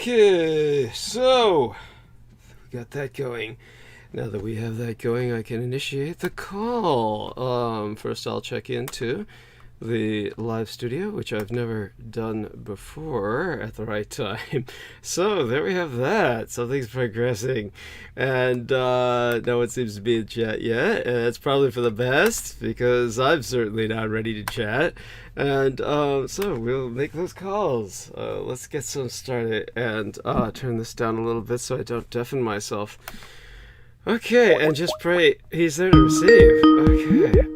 Okay, so we got that going. Now that we have that going, I can initiate the call. First, I'll check into the live studio, which I've never done before at the right time. So there we have that. Something's progressing, and no one seems to be in chat yet. And it's probably for the best because I'm certainly not ready to chat. And so we'll make those calls. Let's get some started and turn this down a little bit so I don't deafen myself. Okay, and just pray he's there to receive. Okay.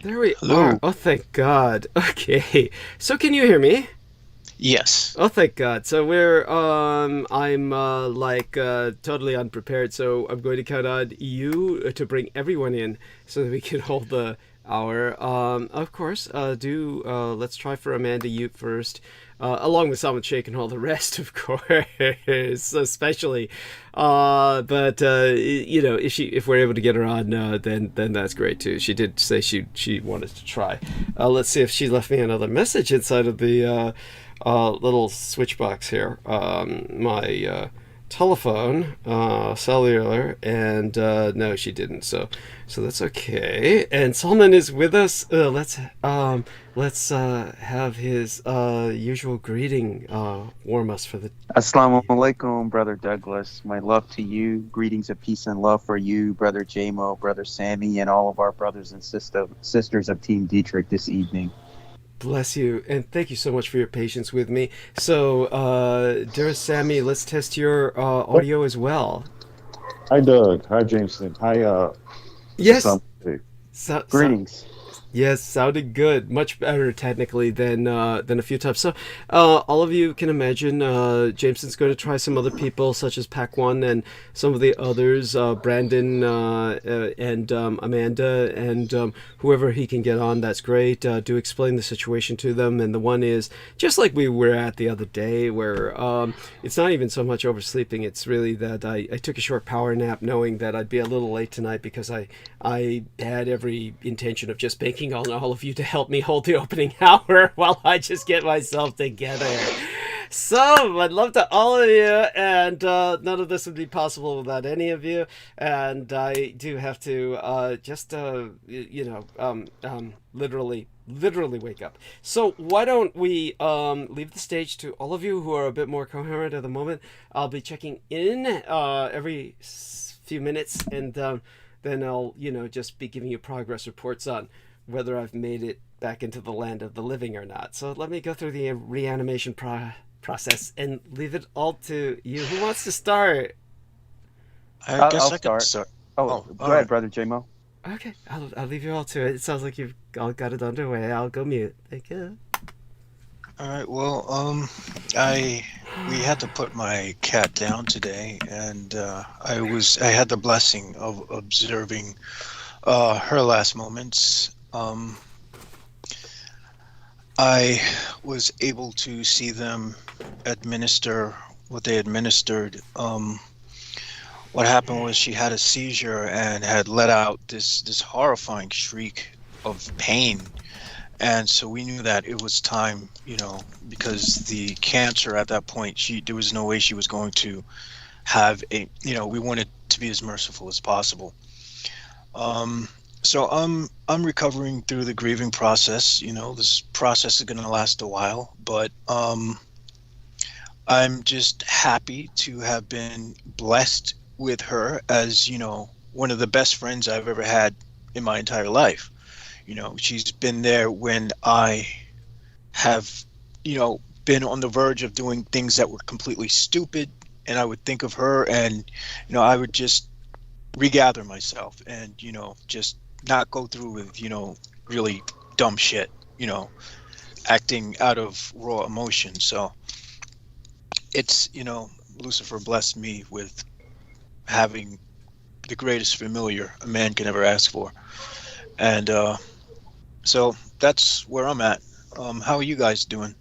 There we are. Oh, thank God. Okay. So can you hear me? Yes. Oh, thank God. So I'm totally unprepared. So I'm going to count on you to bring everyone in so that we can hold the hour. Of course, let's try for Amanda you first. Along with Salmon Shake and all the rest, of course, especially. If we're able to get her on, then that's great too. She did say she wanted to try. Let's see if she left me another message inside of the little switch box here. My telephone, cellular, and no, she didn't. So that's okay. And Salman is with us. Let's have his usual greeting warm us for the. Assalamu alaikum, Brother Douglas. My love to you. Greetings of peace and love for you, Brother Jamo, Brother Sammy, and all of our brothers and sisters of Team Dietrich this evening. Bless you, and thank you so much for your patience with me. So, dear Sammy, let's test your audio as well. Hi, Doug. Hi, Jameson. Hi, yes. Greetings. Yes, sounded good. Much better technically than a few times. So, all of you can imagine Jameson's going to try some other people, such as Pac-1 and some of the others, Brandon and Amanda, and whoever he can get on. That's great. Do explain the situation to them. And the one is just like we were at the other day, where it's not even so much oversleeping. It's really that I took a short power nap, knowing that I'd be a little late tonight because I had every intention of just making on all of you to help me hold the opening hour while I just get myself together. So I'd love to all of you, and none of this would be possible without any of you. And I do have to literally wake up. So why don't we leave the stage to all of you who are a bit more coherent at the moment. I'll be checking in every few minutes, and then I'll just be giving you progress reports on whether I've made it back into the land of the living or not. So let me go through the reanimation process and leave it all to you. Who wants to start? I guess I can start. Go ahead, Brother Jamo. Okay, I'll leave you all to it. It sounds like you've all got it underway. I'll go mute. Thank you. All right. Well, we had to put my cat down today, and I had the blessing of observing her last moments. I was able to see them administer what they administered. What happened was she had a seizure and had let out this horrifying shriek of pain. And so we knew that it was time, because the cancer at that point, there was no way she was going to have we wanted to be as merciful as possible. So I'm recovering through the grieving process. This process is going to last a while, but I'm just happy to have been blessed with her as, one of the best friends I've ever had in my entire life. She's been there when I have, been on the verge of doing things that were completely stupid, and I would think of her and, I would just regather myself and, just not go through with, really dumb shit, acting out of raw emotion. So it's, Lucifer blessed me with having the greatest familiar a man can ever ask for. And so that's where I'm at. How are you guys doing?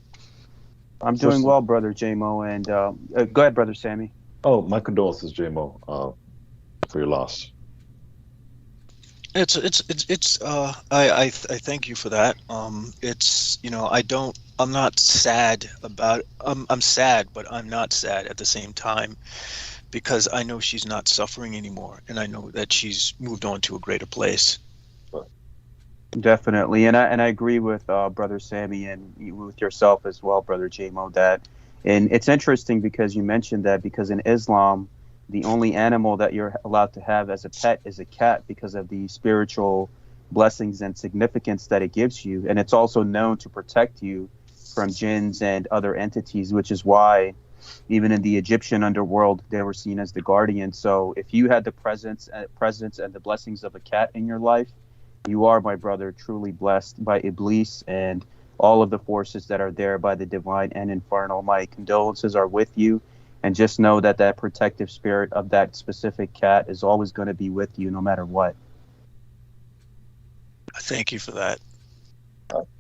I'm doing well, Brother Jamo, and go ahead, Brother Sammy. Oh, my condolences, Jamo, for your loss. I thank you for that. It's, I'm not sad about, I'm sad, but I'm not sad at the same time, because I know she's not suffering anymore, and I know that she's moved on to a greater place. Definitely, and I agree with brother Sammy and with yourself as well, brother JMO. That, and it's interesting because you mentioned that because in Islam, the only animal that you're allowed to have as a pet is a cat because of the spiritual blessings and significance that it gives you, and it's also known to protect you from jinns and other entities, which is why even in the Egyptian underworld they were seen as the guardian. So if you had the presence and the blessings of a cat in your life, you are, my brother, truly blessed by Iblis and all of the forces that are there by the divine and infernal. My condolences are with you. And just know that that protective spirit of that specific cat is always going to be with you no matter what. Thank you for that.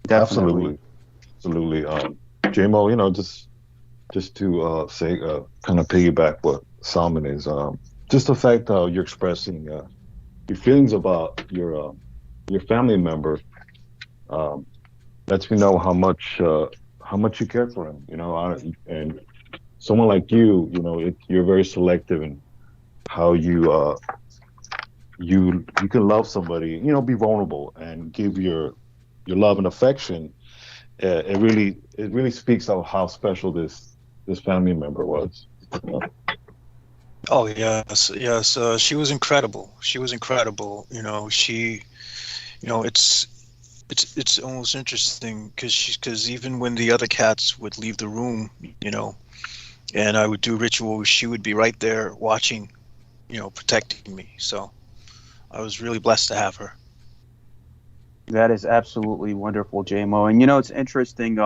Definitely. Absolutely. JMO, just to say, kind of piggyback what Salman is, just the fact you're expressing your feelings about your family member, lets me know how much you care for him. And someone like you, you're very selective in how you can love somebody, be vulnerable and give your love and affection. It really speaks of how special this family member was. Oh yes, yes. She was incredible. She was incredible. It's almost interesting because even when the other cats would leave the room, and I would do rituals, she would be right there watching, protecting me. So I was really blessed to have her. That is absolutely wonderful, JMO. And it's interesting.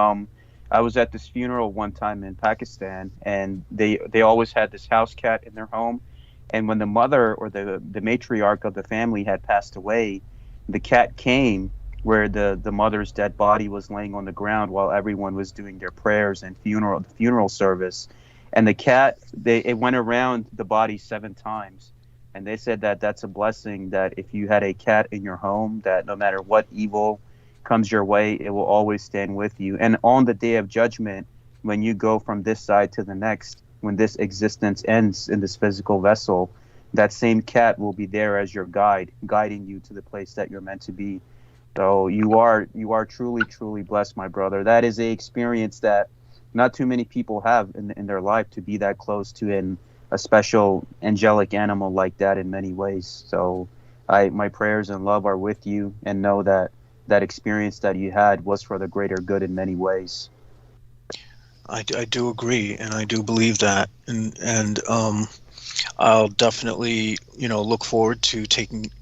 I was at this funeral one time in Pakistan, and they always had this house cat in their home. And when the mother or the matriarch of the family had passed away, the cat came where the mother's dead body was laying on the ground while everyone was doing their prayers and funeral service. And the cat, it went around the body 7 times. And they said that that's a blessing, that if you had a cat in your home, that no matter what evil comes your way, it will always stand with you. And on the day of judgment, when you go from this side to the next, when this existence ends in this physical vessel, that same cat will be there as your guide, guiding you to the place that you're meant to be. So you are truly, truly blessed, my brother. That is a experience that not too many people have in their life, to be that close to a special angelic animal like that in many ways. So my prayers and love are with you, and know that that experience that you had was for the greater good in many ways. I do agree, and I do believe that, and I'll definitely look forward to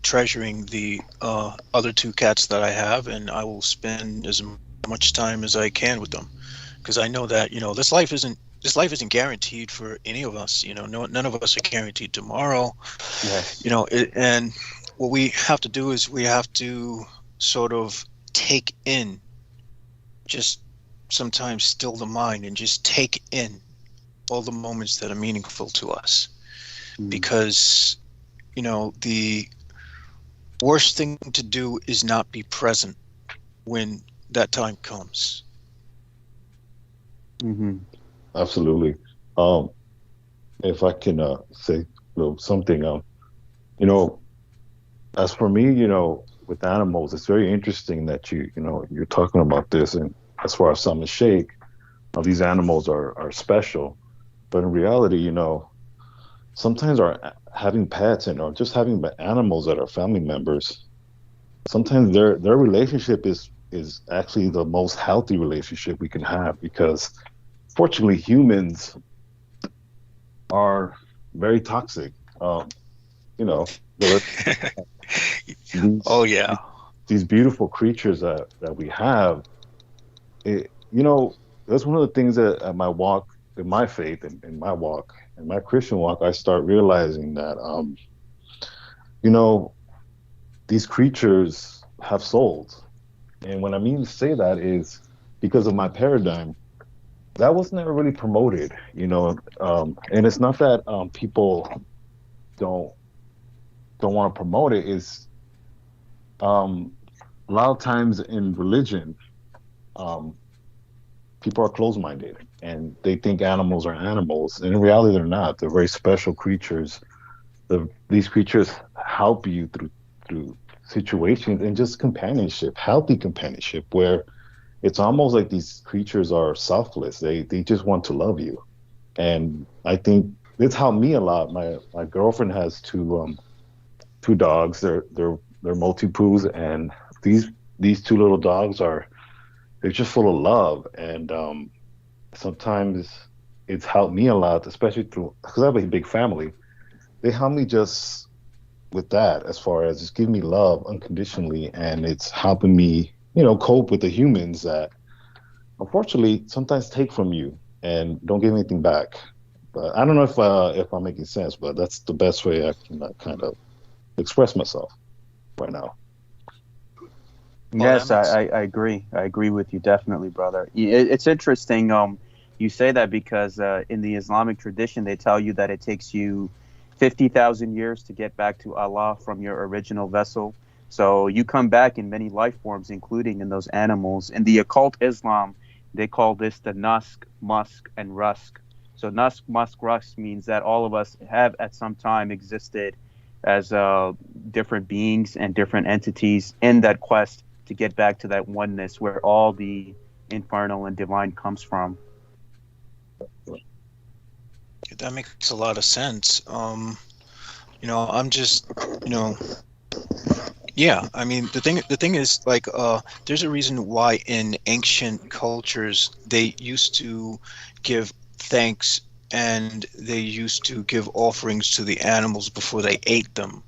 treasuring the other 2 cats that I have, and I will spend as much time as I can with them, because I know that this life isn't guaranteed for any of us. None of us are guaranteed tomorrow. Yes. And what we have to do is we have to sort of take in, just sometimes still the mind and just take in all the moments that are meaningful to us. Because the worst thing to do is not be present when that time comes. Mm-hmm. Absolutely. If I can say something, as for me, with animals, it's very interesting that you're talking about this. And as far as some shake, these animals are special, but in reality, sometimes having pets or just having animals that are family members, sometimes their relationship is actually the most healthy relationship we can have, because fortunately humans are very toxic. These, Oh yeah. these beautiful creatures that we have. That's one of the things that at my walk in my faith and in my walk in my Christian walk, I start realizing that these creatures have souls. And what I mean to say that is because of my paradigm, that was never really promoted, and it's not that people don't want to promote it. Is A lot of times in religion, um, people are closed-minded and they think animals are animals. And in reality, they're not. They're very special creatures. These creatures help you through situations and just companionship, healthy companionship, where it's almost like these creatures are selfless. They just want to love you. And I think it's helped me a lot. My girlfriend has two dogs. They're Maltipoos, and these two little dogs are they're just full of love. And sometimes it's helped me a lot, especially through because I have a big family. They help me just with that, as far as just giving me love unconditionally, and it's helping me, cope with the humans that unfortunately sometimes take from you and don't give anything back. But I don't know if I'm making sense, but that's the best way I can kind of express myself right now. Yes, I agree. I agree with you definitely, brother. It's interesting. You say that because in the Islamic tradition, they tell you that it takes you 50,000 years to get back to Allah from your original vessel. So you come back in many life forms, including in those animals. In the occult Islam, they call this the Nusk, Musk, and Rusk. So Nusk, Musk, Rusk means that all of us have at some time existed as different beings and different entities in that quest to get back to that oneness where all the infernal and divine comes from. That makes a lot of sense. I'm just, yeah. I mean, the thing is, like, there's a reason why in ancient cultures they used to give thanks and they used to give offerings to the animals before they ate them.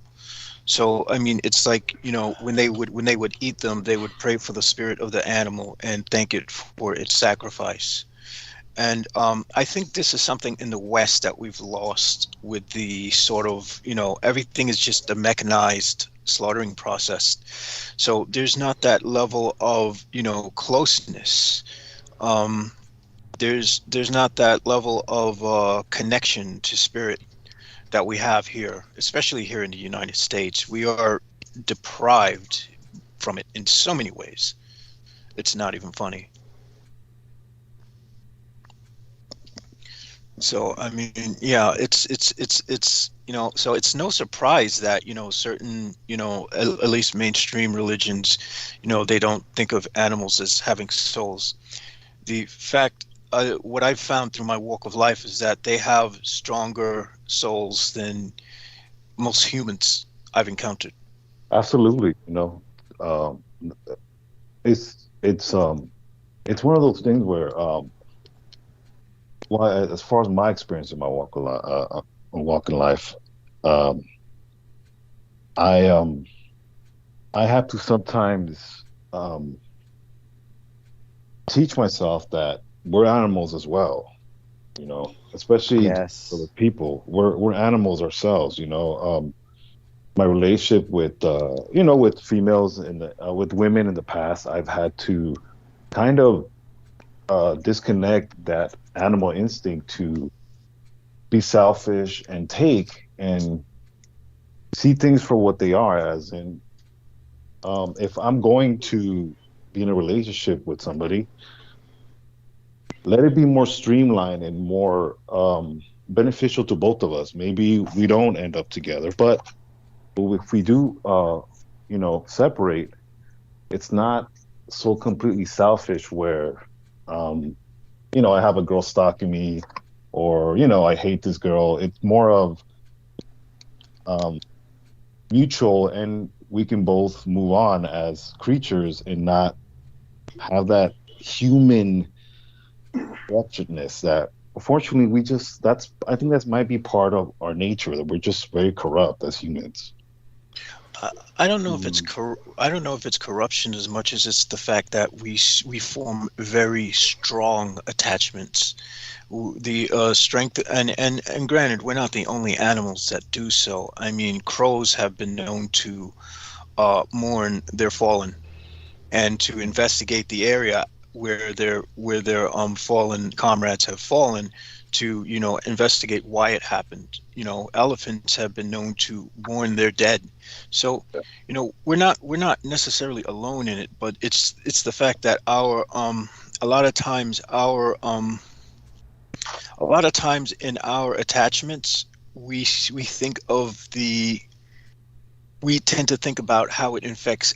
So I mean, it's like, when they would eat them, they would pray for the spirit of the animal and thank it for its sacrifice. And I think this is something in the West that we've lost with the sort of, everything is just a mechanized slaughtering process. So there's not that level of, closeness. There's not that level of connection to spirit that we have here, especially here in the United States. We are deprived from it in so many ways. It's not even funny. So I mean, yeah, it's so it's no surprise that certain at least mainstream religions, they don't think of animals as having souls. The fact, what I've found through my walk of life is that they have stronger souls than most humans I've encountered. Absolutely, um, it's one of those things where well, as far as my experience in my walk in life, um, I I have to sometimes teach myself that we're animals as well. Especially for the Yes. people, we're animals ourselves. My relationship with with females in the with women in the past, I've had to kind of disconnect that animal instinct to be selfish and take and see things for what they are. As in, if I'm going to be in a relationship with somebody, let it be more streamlined and more beneficial to both of us. Maybe we don't end up together, but if we do, separate, it's not so completely selfish where, I have a girl stalking me, or I hate this girl. It's more of um, mutual, and we can both move on as creatures and not have that human wretchedness that unfortunately that's I think that might be part of our nature, that we're just very corrupt as humans. I don't know if Mm. I don't know if it's corruption as much as it's the fact that we form very strong attachments. The strength, and granted, we're not the only animals that do so. I mean, crows have been known to mourn their fallen and to investigate the area where their fallen comrades have fallen, to, investigate why it happened. Elephants have been known to mourn their dead. So, we're not necessarily alone in it, but it's the fact that a lot of times in our attachments, we tend to think about how it affects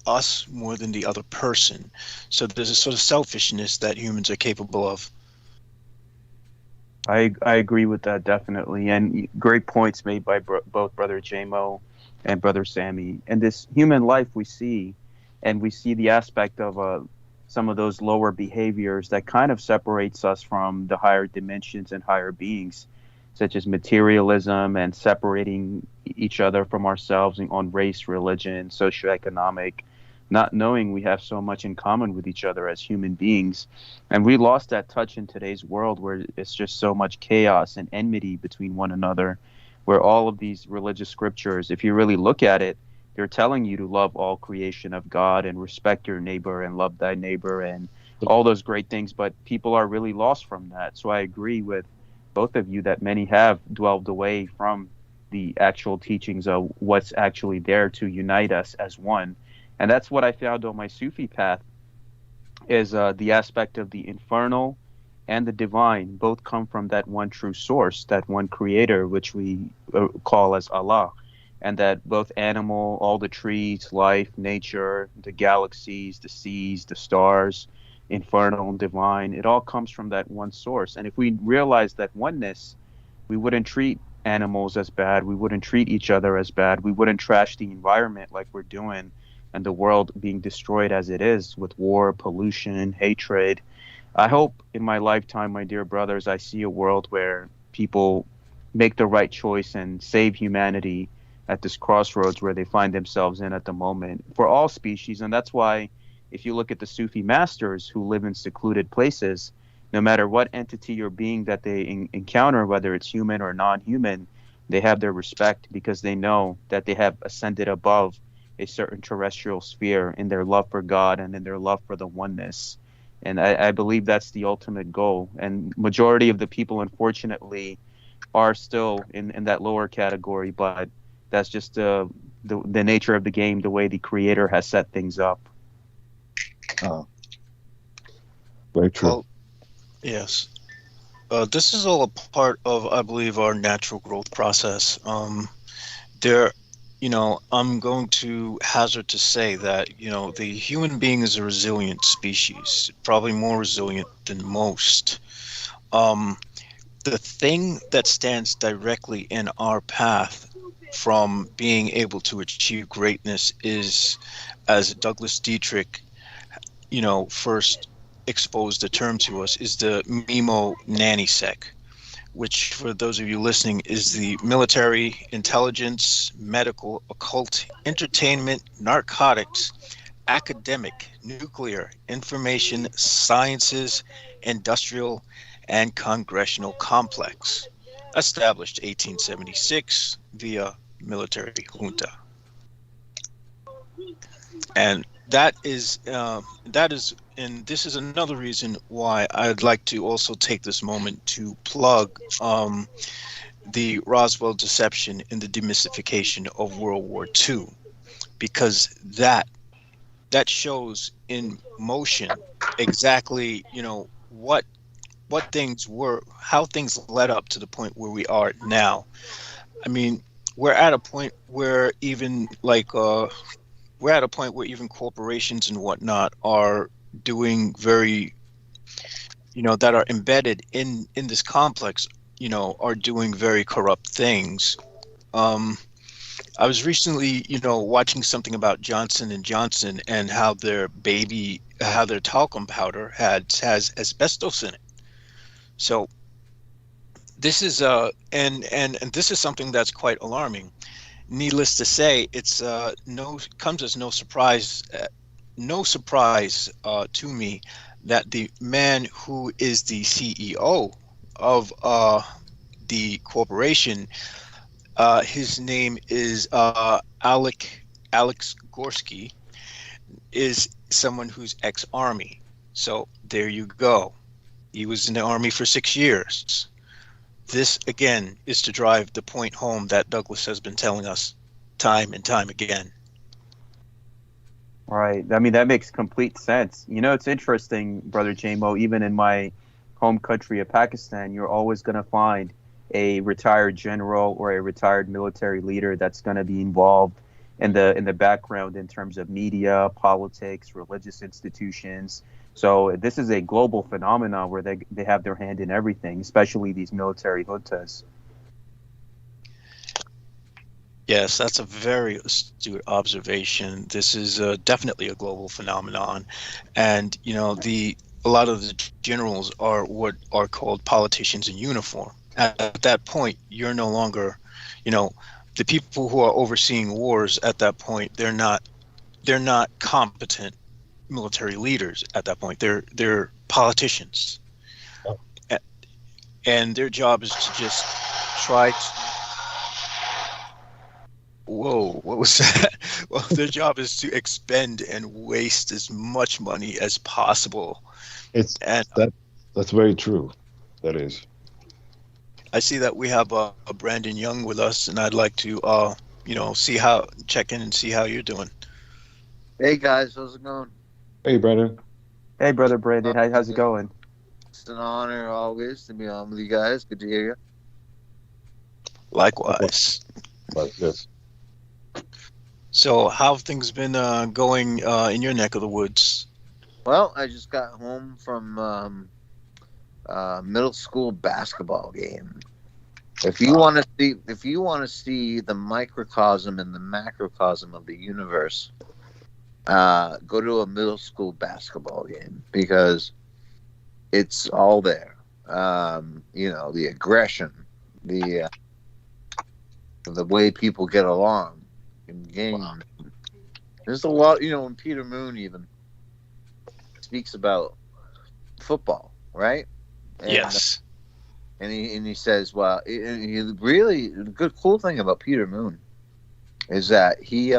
us more than the other person. So there's a sort of selfishness that humans are capable of. I agree with that, definitely, and great points made by both Brother JMO and Brother Sammy. And this human life we see the aspect of some of those lower behaviors that kind of separates us from the higher dimensions and higher beings, such as materialism and separating each other from ourselves on race, religion, socioeconomic, not knowing we have so much in common with each other as human beings. And we lost that touch in today's world, where it's just so much chaos and enmity between one another, where all of these religious scriptures, if you really look at it, they're telling you to love all creation of God and respect your neighbor and love thy neighbor and all those great things. But people are really lost from that. So I agree with both of you that many have dwelled away from the actual teachings of what's actually there to unite us as one. And that's what I found on my Sufi path, is the aspect of the infernal and the divine both come from that one true source, that one creator, which we call as Allah. And that both animal, all the trees, life, nature, the galaxies, the seas, the stars, infernal and divine, it all comes from that one source. And if we realize that oneness, we wouldn't treat animals as bad, we wouldn't treat each other as bad, we wouldn't trash the environment like we're doing, and the world being destroyed as it is with war, pollution, hatred. I hope in my lifetime, my dear brothers, I see a world where people make the right choice and save humanity at this crossroads where they find themselves in at the moment, for all species. And that's why if you look at the Sufi masters who live in secluded places, no matter what entity or being that they encounter, whether it's human or non-human, they have their respect because they know that they have ascended above a certain terrestrial sphere in their love for God and in their love for the oneness. And I believe that's the ultimate goal. And majority of the people, unfortunately, are still in that lower category, but that's just the nature of the game, the way the creator has set things up. Very true. Well, yes. This is all a part of, I believe, our natural growth process. I'm going to hazard to say that, the human being is a resilient species, probably more resilient than most. The thing that stands directly in our path from being able to achieve greatness is, as Douglas Dietrich, first exposed the term to us, is the Mimo Nanisec, which, for those of you listening, is the military, intelligence, medical, occult, entertainment, narcotics, academic, nuclear, information, sciences, industrial, and congressional complex, established 1876 via military junta. And and this is another reason why I'd like to also take this moment to plug the Roswell deception in the demystification of World War II, because that shows in motion exactly, what things were, how things led up to the point where we are now. I mean, we're at a point where even corporations and whatnot are doing very, that are embedded in this complex, are doing very corrupt things. I was recently, watching something about Johnson and Johnson and how their talcum powder has asbestos in it. So this is and this is something that's quite alarming. Needless to say, it's comes as no surprise to me that the man who is the CEO of the corporation, his name is Alex Gorsky, is someone who's ex-army. So there you go. He was in the Army for 6 years. This, again, is to drive the point home that Douglas has been telling us time and time again. Right. I mean, that makes complete sense. You know, it's interesting, Brother JMO, even in my home country of Pakistan, you're always going to find a retired general or a retired military leader that's going to be involved in the background in terms of media, politics, religious institutions. So this is a global phenomenon where they have their hand in everything, especially these military juntas. Yes, that's a very astute observation. This is definitely a global phenomenon, and you know, a lot of the generals are what are called politicians in uniform. At that point, you're no longer, you know, the people who are overseeing wars at that point. They're not competent military leaders at that point. They're politicians, and their job is to just try to. Whoa, what was that? Well, their job is to expend and waste as much money as possible. That's very true. That is. I see that we have a Brandon Young with us, and I'd like to, check in and see how you're doing. Hey guys, how's it going? Hey, Brandon. Hey, Brother Brandon, how's it going? It's an honor always to be on with you guys. Good to hear you. Likewise. Yes. So, how have things been going in your neck of the woods? Well, I just got home from middle school basketball game. If you want to see the microcosm and the macrocosm of the universe, go to a middle school basketball game because it's all there. The aggression, the way people get along in game. Wow. There's a lot, when Peter Moon even speaks about football, right? And, yes. And he says, well, he really, the cool thing about Peter Moon is that he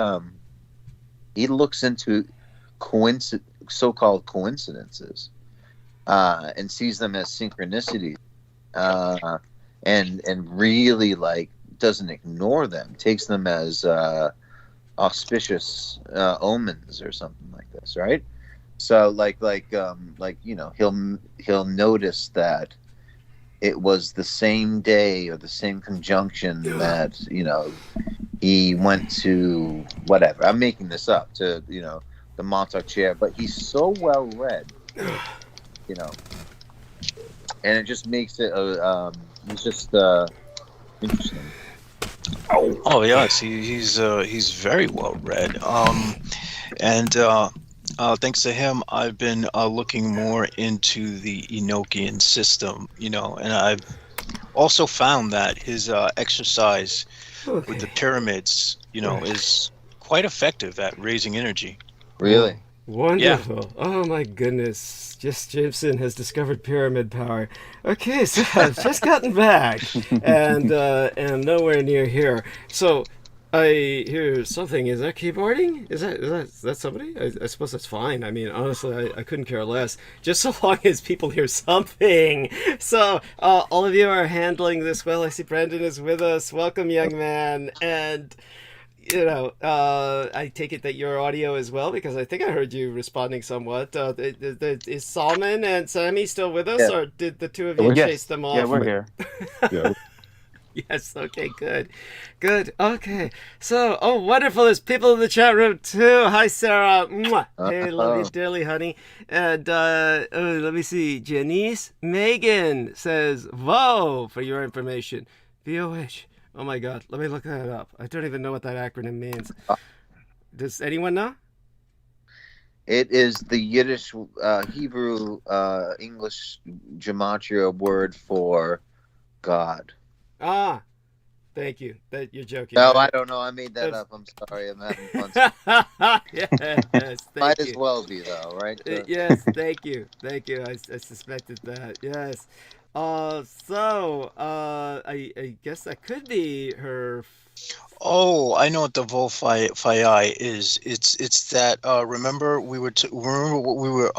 looks into so-called coincidences and sees them as synchronicities, and really doesn't ignore them, takes them as auspicious omens or something like this, right? So he'll notice that it was the same day or the same conjunction that he went to whatever. I'm making this up to the Montauk chair, but he's so well read, and it just makes it it's just interesting. Oh yes, he's very well read. Thanks to him, I've been looking more into the Enochian system, and I've also found that his exercise with the pyramids, is quite effective at raising energy. Really? Wonderful. Yeah. Oh my goodness. Jameson has discovered pyramid power. Okay, so I've just gotten back and am nowhere near here. So I hear something. Is that keyboarding? Is that somebody? I suppose that's fine. I mean, honestly, I couldn't care less. Just so long as people hear something. So all of you are handling this well. I see Brandon is with us. Welcome, young man. And I take it that your audio as well, because I think I heard you responding somewhat. Is Salman and Sammy still with us, or did the two of you chase them off? Yeah, we're here. Yeah. Yes, okay, good. Okay, so, wonderful, there's people in the chat room too. Hi, Sarah. Mwah. Hey, love you dearly, honey. And let me see, Janice Megan says, "Whoa," for your information. VOH. Oh my God, let me look that up. I don't even know what that acronym means. Does anyone know? It is the Yiddish, Hebrew, English gematria word for God. Ah, thank you. That you're joking. No, right? I don't know. I made that up. I'm sorry. I'm having fun. Yes, might as well be though, right? Yes, thank you. I suspected that. Yes. I guess that could be her. Oh, I know what the Volfii is. It's that. Remember what we were.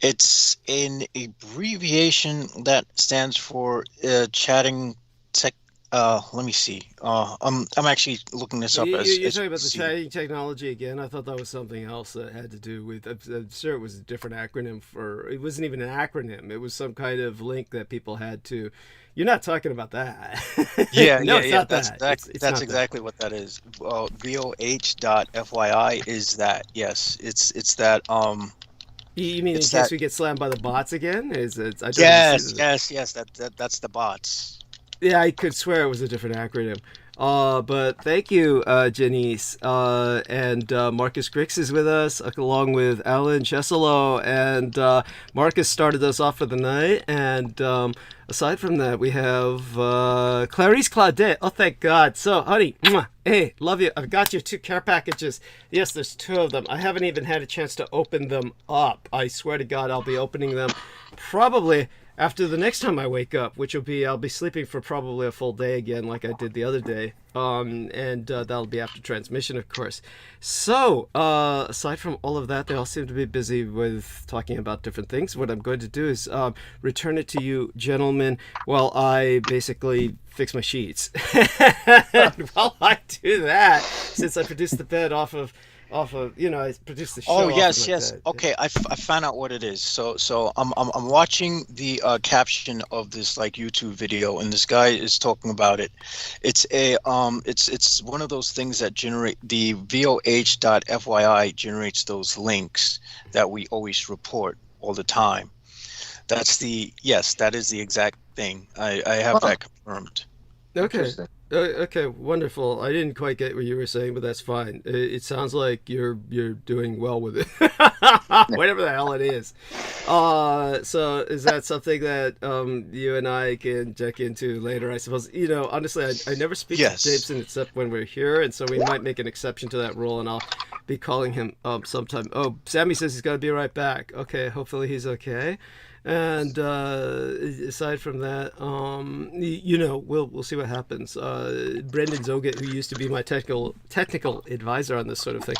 It's an abbreviation that stands for chatting tech. Let me see. I'm actually looking this up You're as you talking can about the see. chatting technology again. I thought that was something else that had to do with. I'm sure it was a different acronym for. It wasn't even an acronym. It was some kind of link that people had to. You're not talking about that. Yeah, No, yeah, it's yeah. not that. It's That's not that. exactly what that is. VOH.FYI is that. Yes, it's that. You mean in It's case that. we get slammed by the bots again? Is it? I don't even see Yes, the. yes, yes. That's the bots. Yeah, I could swear it was a different acronym. But thank you, Janice. And Marcus Grix is with us, along with Alan Chesolo. And Marcus started us off for the night. And aside from that, we have Clarice Claudette. Oh, thank God. So, honey, mwah, hey, love you. I've got your 2 care packages. Yes, there's 2 of them. I haven't even had a chance to open them up. I swear to God, I'll be opening them probably after the next time I wake up, which will be I'll be sleeping for probably a full day again, like I did the other day, and that'll be after transmission, of course. So, aside from all of that, they all seem to be busy with talking about different things. What I'm going to do is return it to you, gentlemen, while I basically fix my sheets. And while I do that, since I produced the bed off of I produced the show. Oh off yes, of my yes. bed. Okay, I found out what it is. So I'm watching the caption of this like YouTube video, and this guy is talking about it. It's it's one of those things that generate the VOH.FYI generates those links that we always report all the time. That is the exact thing. I have Huh. that confirmed. Okay. Interesting. Okay, wonderful. I didn't quite get what you were saying, but that's fine. It sounds like you're doing well with it, whatever the hell it is. So is that something that you and I can check into later? I suppose. Honestly, I never speak Yes. to Jameson except when we're here, and so we might make an exception to that rule, and I'll be calling him sometime. Oh, Sammy says he's got to be right back. Okay, hopefully he's okay. And aside from that, we'll see what happens. Brendan Zoget, who used to be my technical advisor on this sort of thing,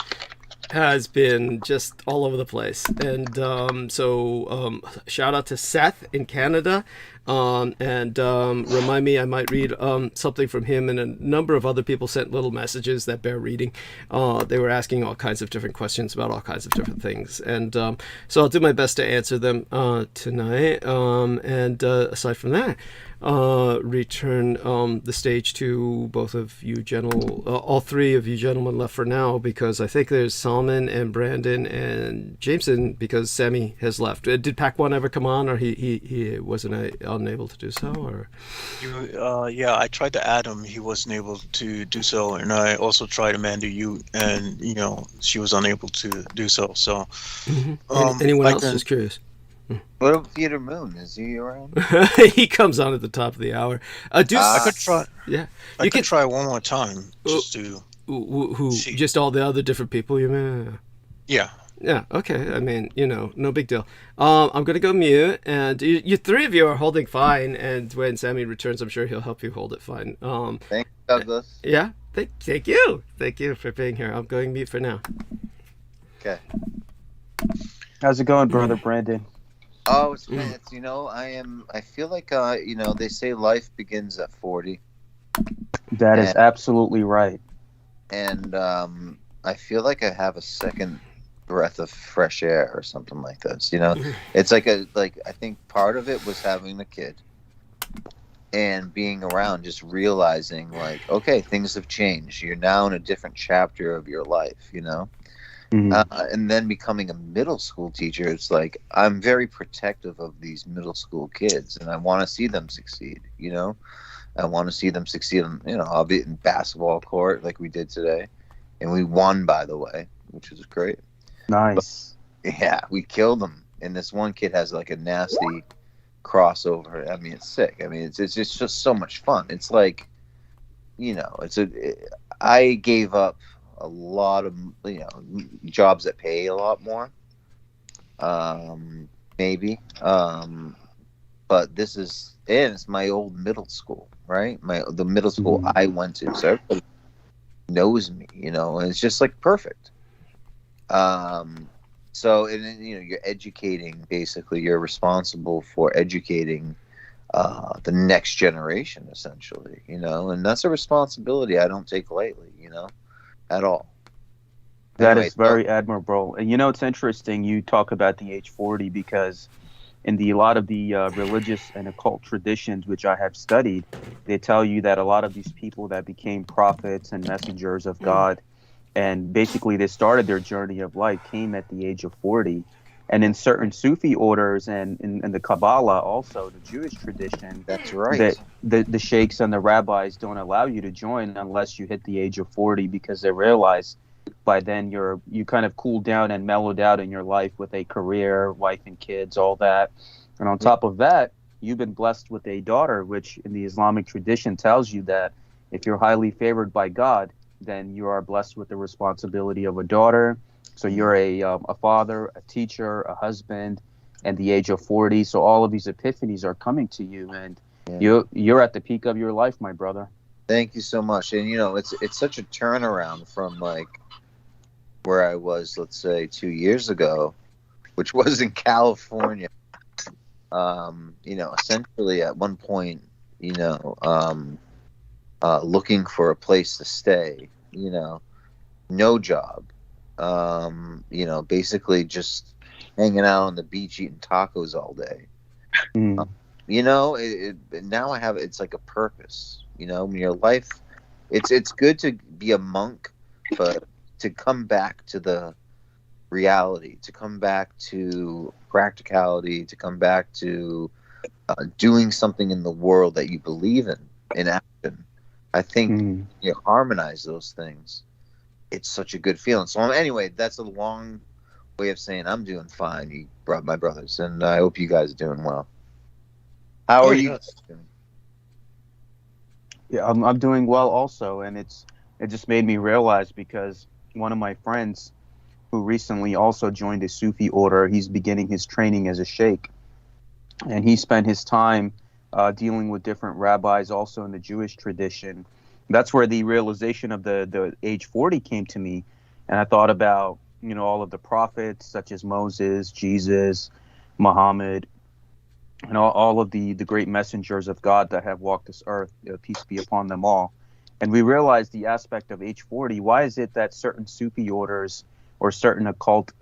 has been just all over the place. And so shout out to Seth in Canada. And remind me, I might read something from him, and a number of other people sent little messages that bear reading. They were asking all kinds of different questions about all kinds of different things, and so I'll do my best to answer them tonight. And aside from that, return the stage to both of you all 3 of you gentlemen left for now, because I think there's Salman and Brandon and Jameson, because Sammy has left. Did Pac One ever come on, or he wasn't unable to do so, or? Yeah, I tried to add him. He wasn't able to do so, and I also tried Amanda Ute, and she was unable to do so. So, Anyone else? Just curious. What about Theater Moon? Is he around? He comes on at the top of the hour. I could try. Yeah, I could try one more time just to. Who? See. Just all the other different people, you mean? Yeah. Yeah. Okay. I mean, no big deal. I'm gonna go mute, and you 3 of you are holding fine. And when Sammy returns, I'm sure he'll help you hold it fine. Thanks, Douglas. Yeah. Thank you. Thank you for being here. I'm going mute for now. Okay. How's it going, brother Brandon? Oh, it's I feel like they say life begins at 40. That is absolutely right. And I feel like I have a second breath of fresh air or something like this. It's like I think part of it was having a kid and being around, just realizing like, okay, things have changed. You're now in a different chapter of your life, Mm-hmm. And then becoming a middle school teacher, it's like I'm very protective of these middle school kids, and I want to see them succeed. I want to see them succeed. I'll be in basketball court like we did today, and we won, by the way, which was great. Nice. But, yeah, we killed them, and this one kid has like a nasty crossover. I mean, it's sick. I mean, it's just so much fun. It's like, I gave up a lot of jobs that pay a lot more, maybe, but this is it's my old middle school, right? The middle school I went to, so everybody knows me, and it's just like perfect. So, and then, you're educating. Basically, you're responsible for educating the next generation, essentially. And that's a responsibility I don't take lightly. At all. That Anyway, is very admirable. And it's interesting you talk about the age 40 because in a lot of the religious and occult traditions which I have studied, they tell you that a lot of these people that became prophets and messengers of God, and basically they started their journey of life, came at the age of 40. And in certain Sufi orders and in the Kabbalah, also the Jewish tradition, that's right. that the sheikhs and the rabbis don't allow you to join unless you hit the age of 40, because they realize by then you kind of cooled down and mellowed out in your life with a career, wife and kids, all that. And on top of that, you've been blessed with a daughter, which in the Islamic tradition tells you that if you're highly favored by God, then you are blessed with the responsibility of a daughter. So you're a father, a teacher, a husband, and the age of 40. So all of these epiphanies are coming to you, and you're at the peak of your life, my brother. Thank you so much. And it's such a turnaround from like where I was, let's say, 2 years ago, which was in California. Essentially at one point, looking for a place to stay, no job, basically just hanging out on the beach eating tacos all day. Now I have, it's like a purpose, in your life. It's good to be a monk, but to come back to the reality, to come back to practicality, to come back to doing something in the world that you believe in action. I think you harmonize those things. It's such a good feeling. So anyway, that's a long way of saying I'm doing fine, you brought my brothers, and I hope you guys are doing well. How are you guys doing? Yeah, I'm doing well also, and it just made me realize, because one of my friends who recently also joined a Sufi order, he's beginning his training as a sheikh, and he spent his time dealing with different rabbis also in the Jewish tradition. That's where the realization of the age 40 came to me, and I thought about all of the prophets such as Moses, Jesus, Muhammad, and all of the great messengers of God that have walked this earth, peace be upon them all. And we realized the aspect of age 40. Why is it that certain Sufi orders or certain occult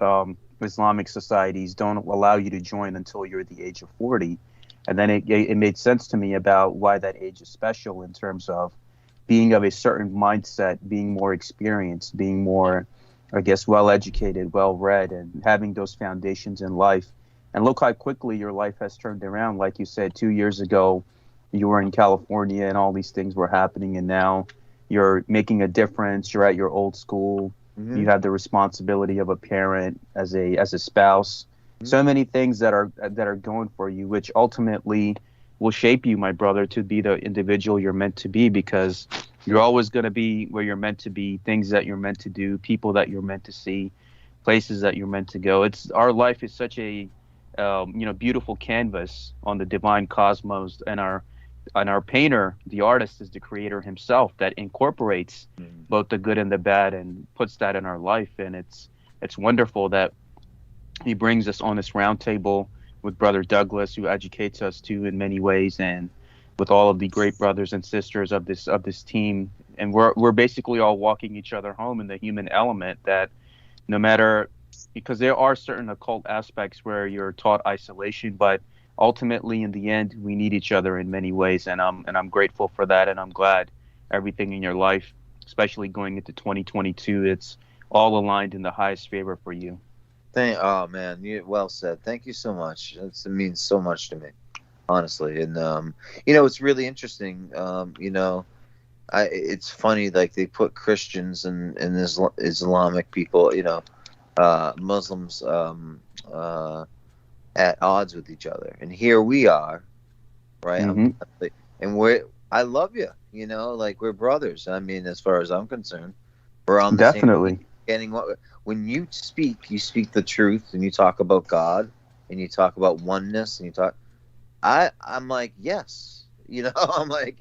Islamic societies don't allow you to join until you're the age of 40? And then it made sense to me about why that age is special, in terms of being of a certain mindset, being more experienced, being more, I guess, well-educated, well-read, and having those foundations in life. And look how quickly your life has turned around. Like you said, 2 years ago, you were in California and all these things were happening, and now you're making a difference. You're at your old school. Mm-hmm. You have the responsibility of a parent, as a spouse. Mm-hmm. So many things that are going for you, which ultimately will shape you, my brother, to be the individual you're meant to be, because you're always going to be where you're meant to be, things that you're meant to do, people that you're meant to see, places that you're meant to go. Our life is such a beautiful canvas on the divine cosmos, and our painter, the artist, is the creator himself, that incorporates both the good and the bad and puts that in our life. And it's wonderful that he brings us on this round table with Brother Douglas, who educates us too in many ways, and with all of the great brothers and sisters of this team. And we're basically all walking each other home in the human element, that no matter, because there are certain occult aspects where you're taught isolation, but ultimately in the end we need each other in many ways, and I'm grateful for that, and I'm glad everything in your life, especially going into 2022, it's all aligned in the highest favor for you. Oh man, well said. Thank you so much. It means so much to me, honestly. And it's really interesting. It's funny, like they put Christians and Islamic people, Muslims at odds with each other, and here we are, right? Mm-hmm. And I love you, like we're brothers. I mean, as far as I'm concerned, we're on the definitely same. When you speak the truth, and you talk about God, and you talk about oneness, and I'm like, yes, I'm like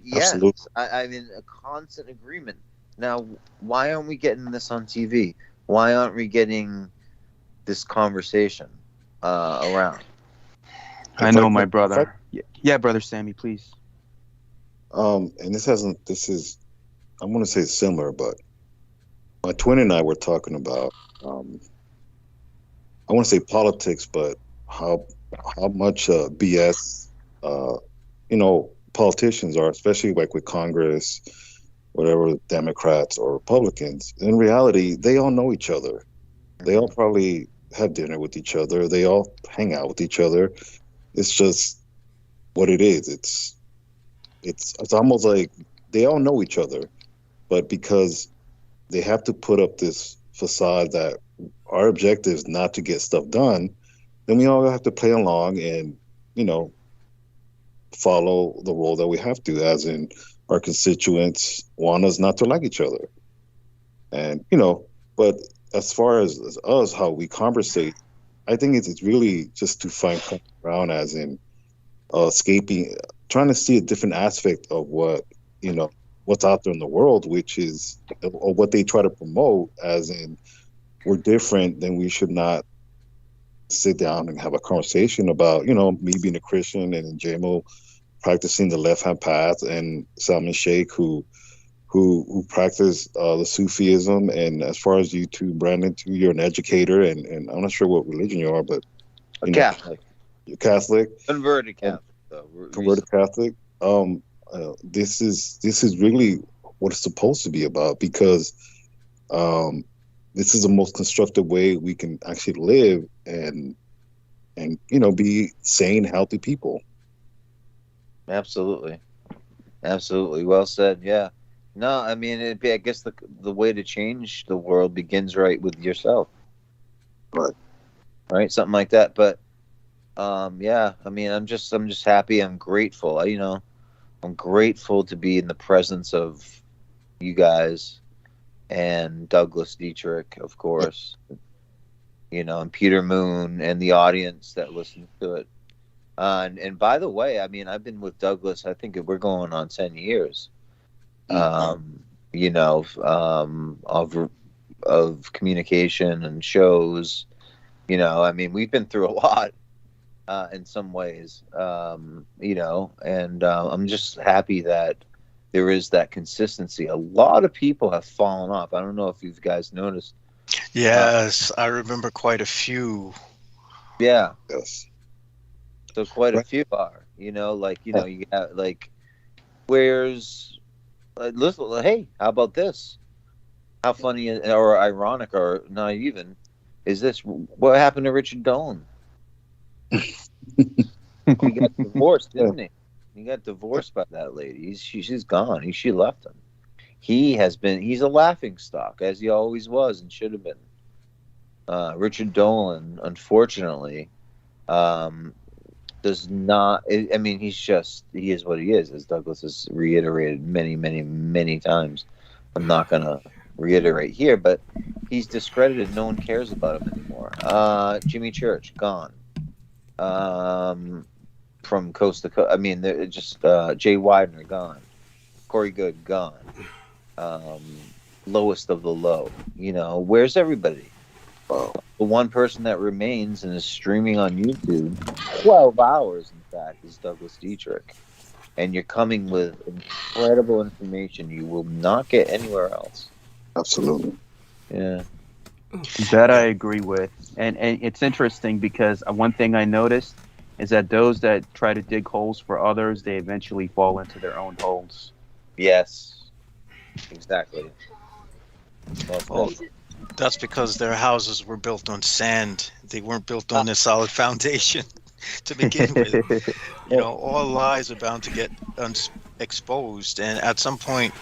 yes. Absolutely. I'm in a constant agreement. Now, why aren't we getting this on TV? Why aren't we getting this conversation around. I know, my brother. Yeah, brother Sammy, please. And this is, I'm going to say similar, but my twin and I were talking about, I want to say politics, but how much BS, politicians are, especially like with Congress, whatever, Democrats or Republicans. In reality, they all know each other. They all probably have dinner with each other. They all hang out with each other. It's just what it is. It's almost like they all know each other, but because they have to put up this facade that our objective is not to get stuff done, then we all have to play along and, follow the role that we have to, as in our constituents want us not to like each other. And, but as far as us, how we conversate, I think it's really just to find common ground, as in escaping, trying to see a different aspect of what, what's out there in the world, which is, or what they try to promote, as in we're different, then we should not sit down and have a conversation about, me being a Christian and JMO practicing the left-hand path, and Salman Sheikh who practice the Sufism. And as far as you two, Brandon, too, you're an educator, and I'm not sure what religion you are, but Catholic. You're Catholic. Converted Catholic, though. Converted Catholic. This is really what it's supposed to be about, because this is the most constructive way we can actually live and be sane, healthy people. Absolutely. Well said. Yeah. No, I mean, I guess the way to change the world begins right with yourself. Right. Something like that. But yeah, I mean, I'm just happy. I'm grateful. I'm grateful to be in the presence of you guys and Douglas Dietrich, of course, and Peter Moon and the audience that listens to it. And by the way, I mean, I've been with Douglas, I think we're going on 10 years, of communication and shows. I mean, we've been through a lot in some ways, and I'm just happy that there is that consistency. A lot of people have fallen off. I don't know if you guys noticed. Yes, I remember quite a few. Yeah. Yes. So quite a few are, you got where's, listen, hey, how about this? How funny or ironic or not even is this? What happened to Richard Dolan? He got divorced, didn't he? He got divorced by that lady. She's gone. She left him. He's a laughing stock, as he always was and should have been. Richard Dolan, unfortunately, does not. I mean, he is what he is, as Douglas has reiterated many, many, many times. I'm not going to reiterate here, but he's discredited. No one cares about him anymore. Jimmy Church, gone. From coast to coast. I mean, just Jay Widener, gone. Corey Good, gone. Lowest of the low. Where's everybody? The one person that remains and is streaming on YouTube 12 hours, in fact, is Douglas Dietrich. And you're coming with incredible information you will not get anywhere else. Absolutely. Yeah. That I agree with. And it's interesting because one thing I noticed is that those that try to dig holes for others, they eventually fall into their own holes. Yes. Exactly. Well, that's because their houses were built on sand. They weren't built on a solid foundation to begin with. All lies are bound to get exposed, and at some point,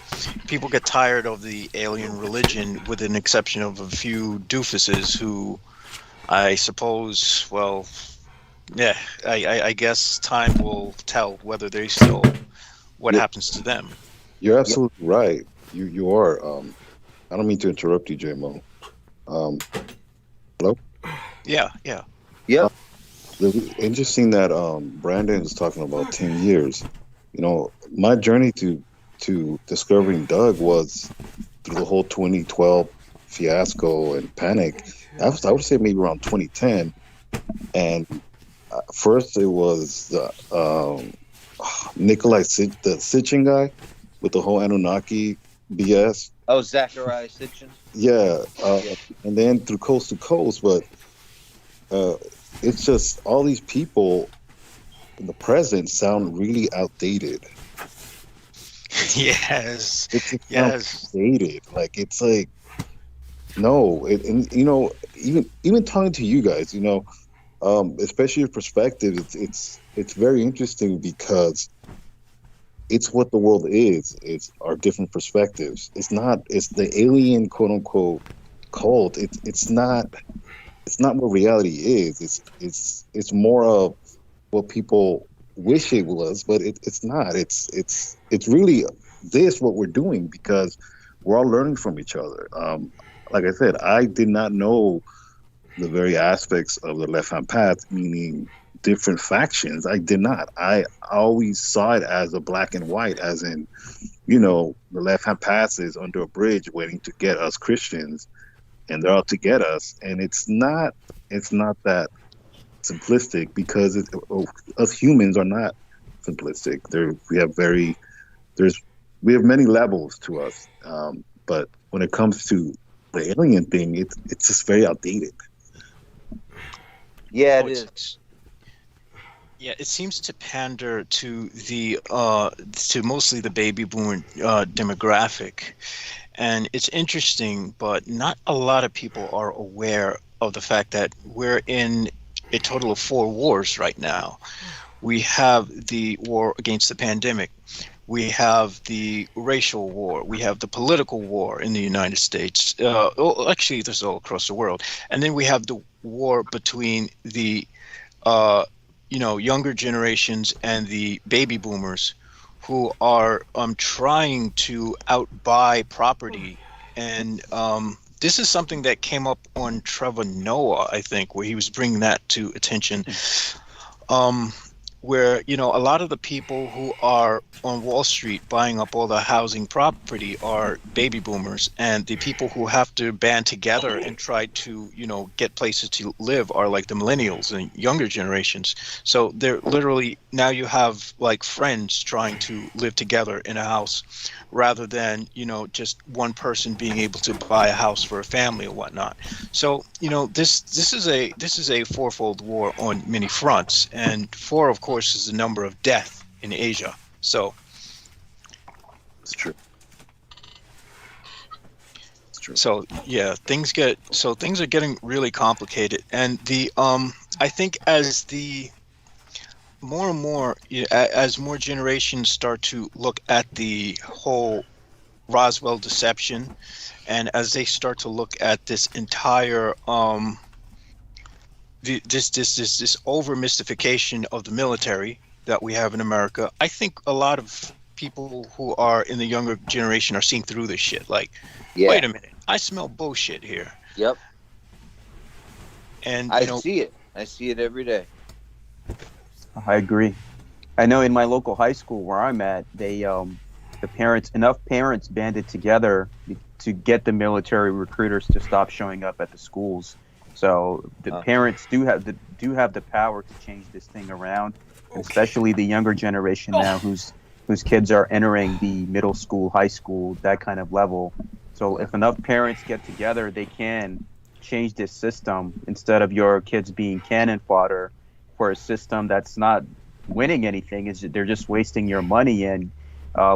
people get tired of the alien religion, with an exception of a few doofuses who, I suppose, I guess time will tell whether they still, what happens to them. You're absolutely right. You are. I don't mean to interrupt you, JMO. Hello? Yeah. Interesting that Brandon is talking about 10 years. My journey to discovering Doug was through the whole 2012 fiasco and panic, I would say maybe around 2010. And first it was the Sitchin guy with the whole Anunnaki BS. Oh, Zachariah Sitchin. Yeah, Yeah. and then through coast to coast, but it's just all these people in the present sound really outdated. Yes. It just Yes. sounds outdated. Like it's like no, and you know, even talking to you guys, you know, especially your perspective, it's very interesting because it's what the world is. It's our different perspectives. It's the alien quote unquote cult. It's not what reality is. It's more of what people wish it was, but it's not. It's really this what we're doing because we're all learning from each other. Like I said, I did not know the very aspects of the left hand path, meaning different factions. I did not. I always saw it as a black and white, as in, you know, the left hand path is under a bridge waiting to get us Christians, and they're out to get us. And it's not that simplistic because us humans are not simplistic. We have many levels to us. But when it comes to the alien thing, it's just very outdated. Yeah, Oh, it it's- is. Yeah, it seems to pander to the to mostly the baby boomer demographic, and it's interesting, but not a lot of people are aware of the fact that we're in a total of 4 wars right now. We have the war against the pandemic. We have the racial war. We have the political war in the United States. Actually, this is all across the world. And then we have the war between the younger generations and the baby boomers who are trying to outbuy property. And this is something that came up on Trevor Noah, I think, where he was bringing that to attention. Where, you know, a lot of the people who are on Wall Street buying up all the housing property are baby boomers, and the people who have to band together and try to, you know, get places to live are like the millennials and younger generations. So they're literally, now you have like friends trying to live together in a house rather than, you know, just one person being able to buy a house for a family or whatnot. So, you know, this is a fourfold war on many fronts, and 4, of course, is the number of death in Asia. So It's true. It's true. so yeah, things are getting really complicated, and the I think as the more and more as more generations start to look at the whole Roswell deception, and as they start to look at this entire this over mystification of the military that we have in America, I think a lot of people who are in the younger generation are seeing through this shit. Like, Yeah. wait a minute, I smell bullshit here. Yep. And I see it. I see it every day. I agree. I know in my local high school where I'm at, enough parents banded together to get the military recruiters to stop showing up at the schools. So the parents do have the power to change this thing around, especially the younger generation now whose kids are entering the middle school, high school, that kind of level. So if enough parents get together, they can change this system instead of your kids being cannon fodder for a system that's not winning anything. They're just wasting your money and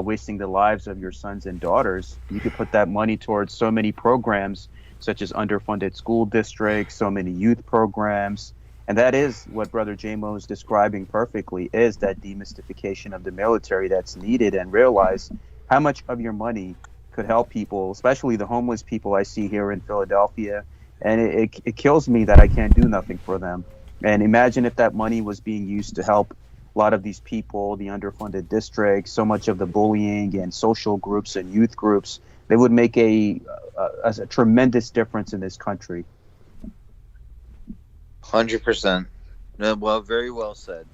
wasting the lives of your sons and daughters. You could put that money towards so many programs, such as underfunded school districts, so many youth programs. And that is what Brother J-Mo is describing perfectly, is that demystification of the military that's needed, and realize how much of your money could help people, especially the homeless people I see here in Philadelphia. And it kills me that I can't do nothing for them. And imagine if that money was being used to help a lot of these people, the underfunded districts, so much of the bullying and social groups and youth groups. They would make a tremendous difference in this country. 100%. No, well, very well said.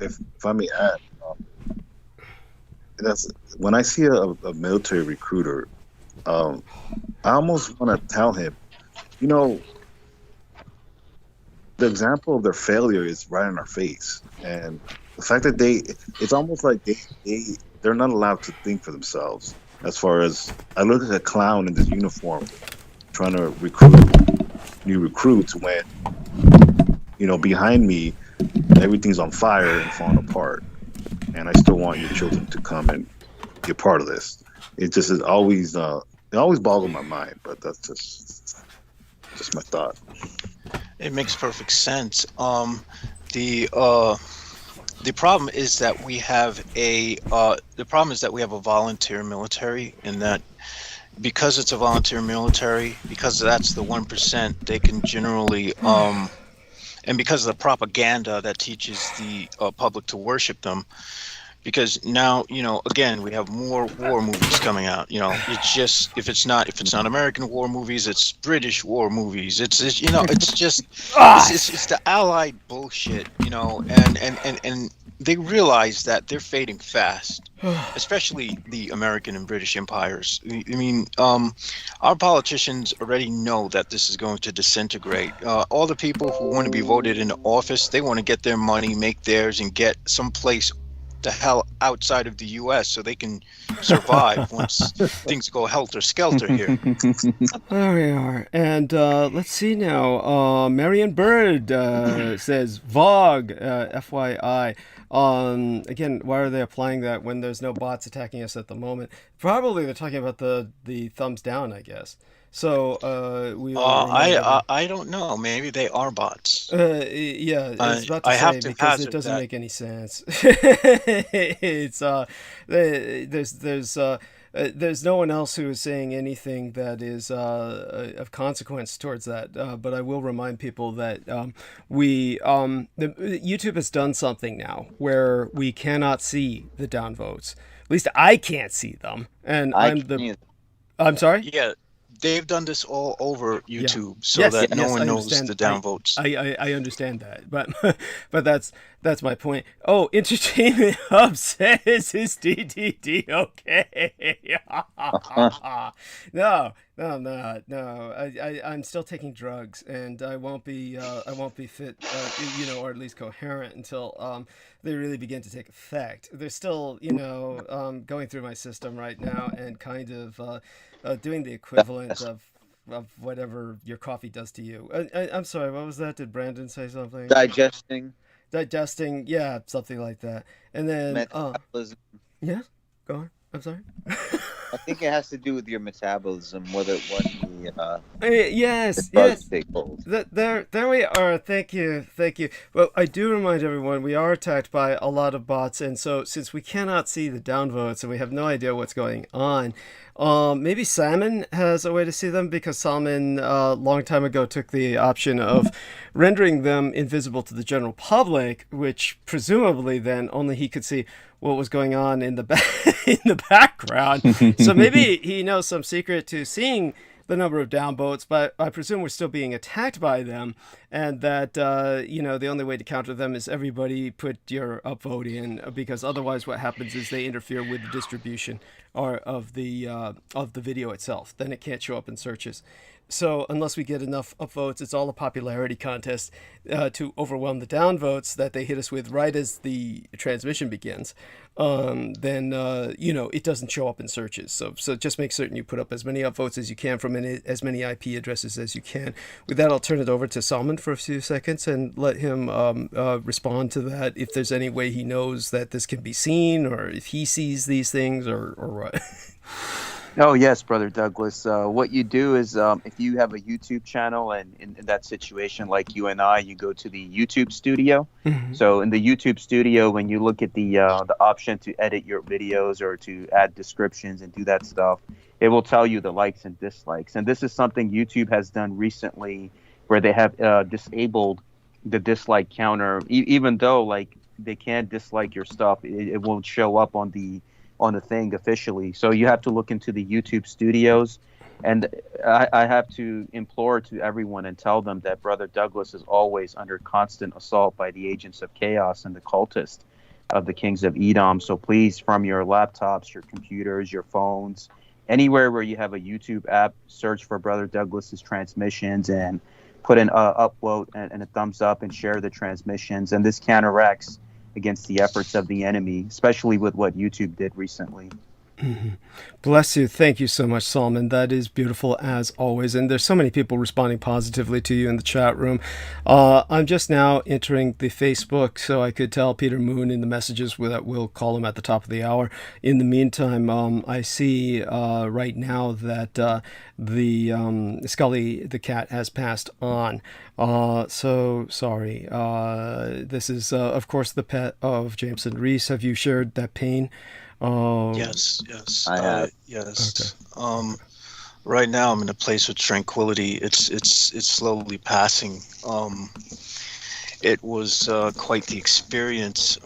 If I may add, that's when I see a military recruiter, I almost want to tell him, you know, the example of their failure is right in our face, and the fact that it's almost like they're not allowed to think for themselves. As far as I look at a clown in this uniform trying to recruit new recruits when, you know, behind me everything's on fire and falling apart, and I still want your children to come and be a part of this. It just is always it always boggles my mind, but that's just my thought. It makes perfect sense. The problem is that we have a volunteer military, and that because it's a volunteer military, because that's the 1%, they can generally and because of the propaganda that teaches the public to worship them. Because now, you know, again, we have more war movies coming out. You know, it's just if it's not American war movies, it's British war movies. It's you know, it's just it's the Allied bullshit. You know, and they realize that they're fading fast, especially the American and British empires. I mean, our politicians already know that this is going to disintegrate. All the people who want to be voted into office, they want to get their money, make theirs, and get someplace the hell outside of the U.S. so they can survive once things go helter-skelter here. There we are. And let's see now. Marion Bird says, VOG, FYI. Again, why are they applying that when there's no bots attacking us at the moment? Probably they're talking about the thumbs down, I guess. So I don't know. Maybe they are bots. Yeah, I was about to I say have to because it hazard doesn't that. make any sense. It's there's no one else who is saying anything that is of consequence towards that. But I will remind people that YouTube has done something now where we cannot see the downvotes. At least I can't see them, and I'm sorry. Yeah, they've done this all over YouTube so Yes, that yes, no one I knows understand. the downvotes. I understand that, but that's my point. Oh, Entertainment Hub says is DDD okay? No. I'm still taking drugs, and I won't be fit, you know, or at least coherent until they really begin to take effect. They're still, you know, going through my system right now and kind of doing the equivalent of whatever your coffee does to you. I'm sorry, what was that? Did Brandon say something? Digesting, yeah, something like that. And then metabolism. Yeah, go on. I'm sorry. I think it has to do with your metabolism, when the yes. drugs take hold. There we are. Thank you. Well, I do remind everyone we are attacked by a lot of bots, and so since we cannot see the downvotes and we have no idea what's going on, maybe Salmon has a way to see them, because Salmon a long time ago took the option of rendering them invisible to the general public, which presumably then only he could see what was going on in the background. So maybe he knows some secret to seeing the number of downvotes, but I presume we're still being attacked by them, and that you know, the only way to counter them is everybody put your upvote in, because otherwise what happens is they interfere with the distribution of the video itself. Then it can't show up in searches. So unless we get enough upvotes, it's all a popularity contest to overwhelm the downvotes that they hit us with right as the transmission begins. Then you know, it doesn't show up in searches. So just make certain you put up as many upvotes as you can from as many IP addresses as you can. With that, I'll turn it over to Salman for a few seconds and let him respond to that, if there's any way he knows that this can be seen, or if he sees these things, or what. Oh, yes, Brother Douglas. What you do is, if you have a YouTube channel, and in that situation, like you and I, you go to the YouTube studio. Mm-hmm. So in the YouTube studio, when you look at the option to edit your videos or to add descriptions and do that stuff, it will tell you the likes and dislikes. And this is something YouTube has done recently, where they have disabled the dislike counter. Even though, like, they can't dislike your stuff, it won't show up on the thing officially. So you have to look into the YouTube studios, and I have to implore to everyone and tell them that Brother Douglas is always under constant assault by the agents of chaos and the cultists of the kings of Edom. So please, from your laptops, your computers, your phones, anywhere where you have a YouTube app, search for Brother Douglas's transmissions and put an upvote and a thumbs up and share the transmissions. And this counteracts against the efforts of the enemy, especially with what YouTube did recently. Mm-hmm. Bless you. Thank you so much, Solomon. That is beautiful as always. And there's so many people responding positively to you in the chat room. I'm just now entering the Facebook so I could tell Peter Moon in the messages that we'll call him at the top of the hour. In the meantime, I see right now that the Scully the cat has passed on. So sorry. This is, of course, the pet of Jameson Reese. Have you shared that pain? Yes. I have. Yes. Okay. Right now I'm in a place of tranquility. It's slowly passing. It was quite the experience.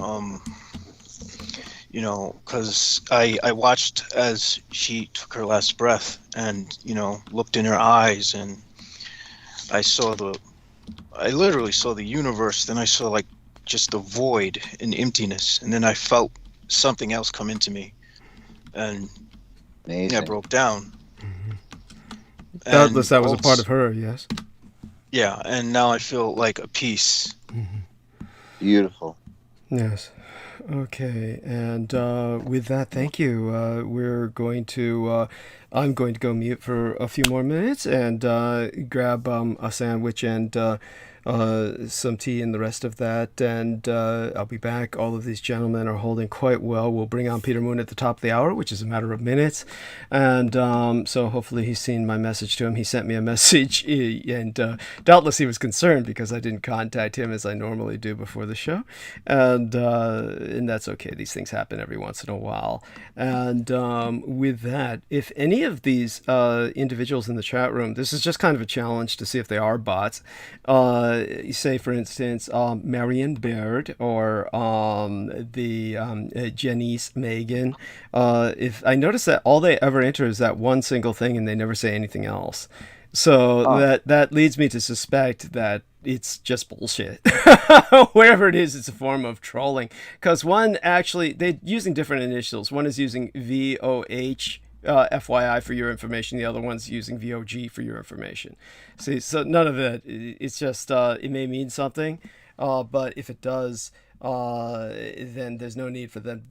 Because I watched as she took her last breath, and looked in her eyes, and I literally saw the universe. Then I saw like just the void and emptiness, and then I felt something else come into me, and I broke down. Doubtless that was a part of her, yes. Yeah, and now I feel like a peace. Beautiful. Yes. Okay, and with that, thank you. We're going to, I'm going to go mute for a few more minutes and grab a sandwich and some tea and the rest of that, and I'll be back. All of these gentlemen are holding quite well. We'll bring on Peter Moon at the top of the hour, which is a matter of minutes, and so hopefully he's seen my message to him. He sent me a message, and doubtless he was concerned because I didn't contact him as I normally do before the show, and that's okay. These things happen every once in a while. And with that, if any of these individuals in the chat room, this is just kind of a challenge to see if they are bots. Say, for instance, Marion Baird or the Janice Megan. If I notice that all they ever enter is that one single thing and they never say anything else. So that leads me to suspect that it's just bullshit. Whatever it is, it's a form of trolling. Because one actually, they're using different initials. One is using VOH. FYI for your information. The other one's using VOG for your information. See, so none of it. It's just it may mean something, but if it does, then there's no need for them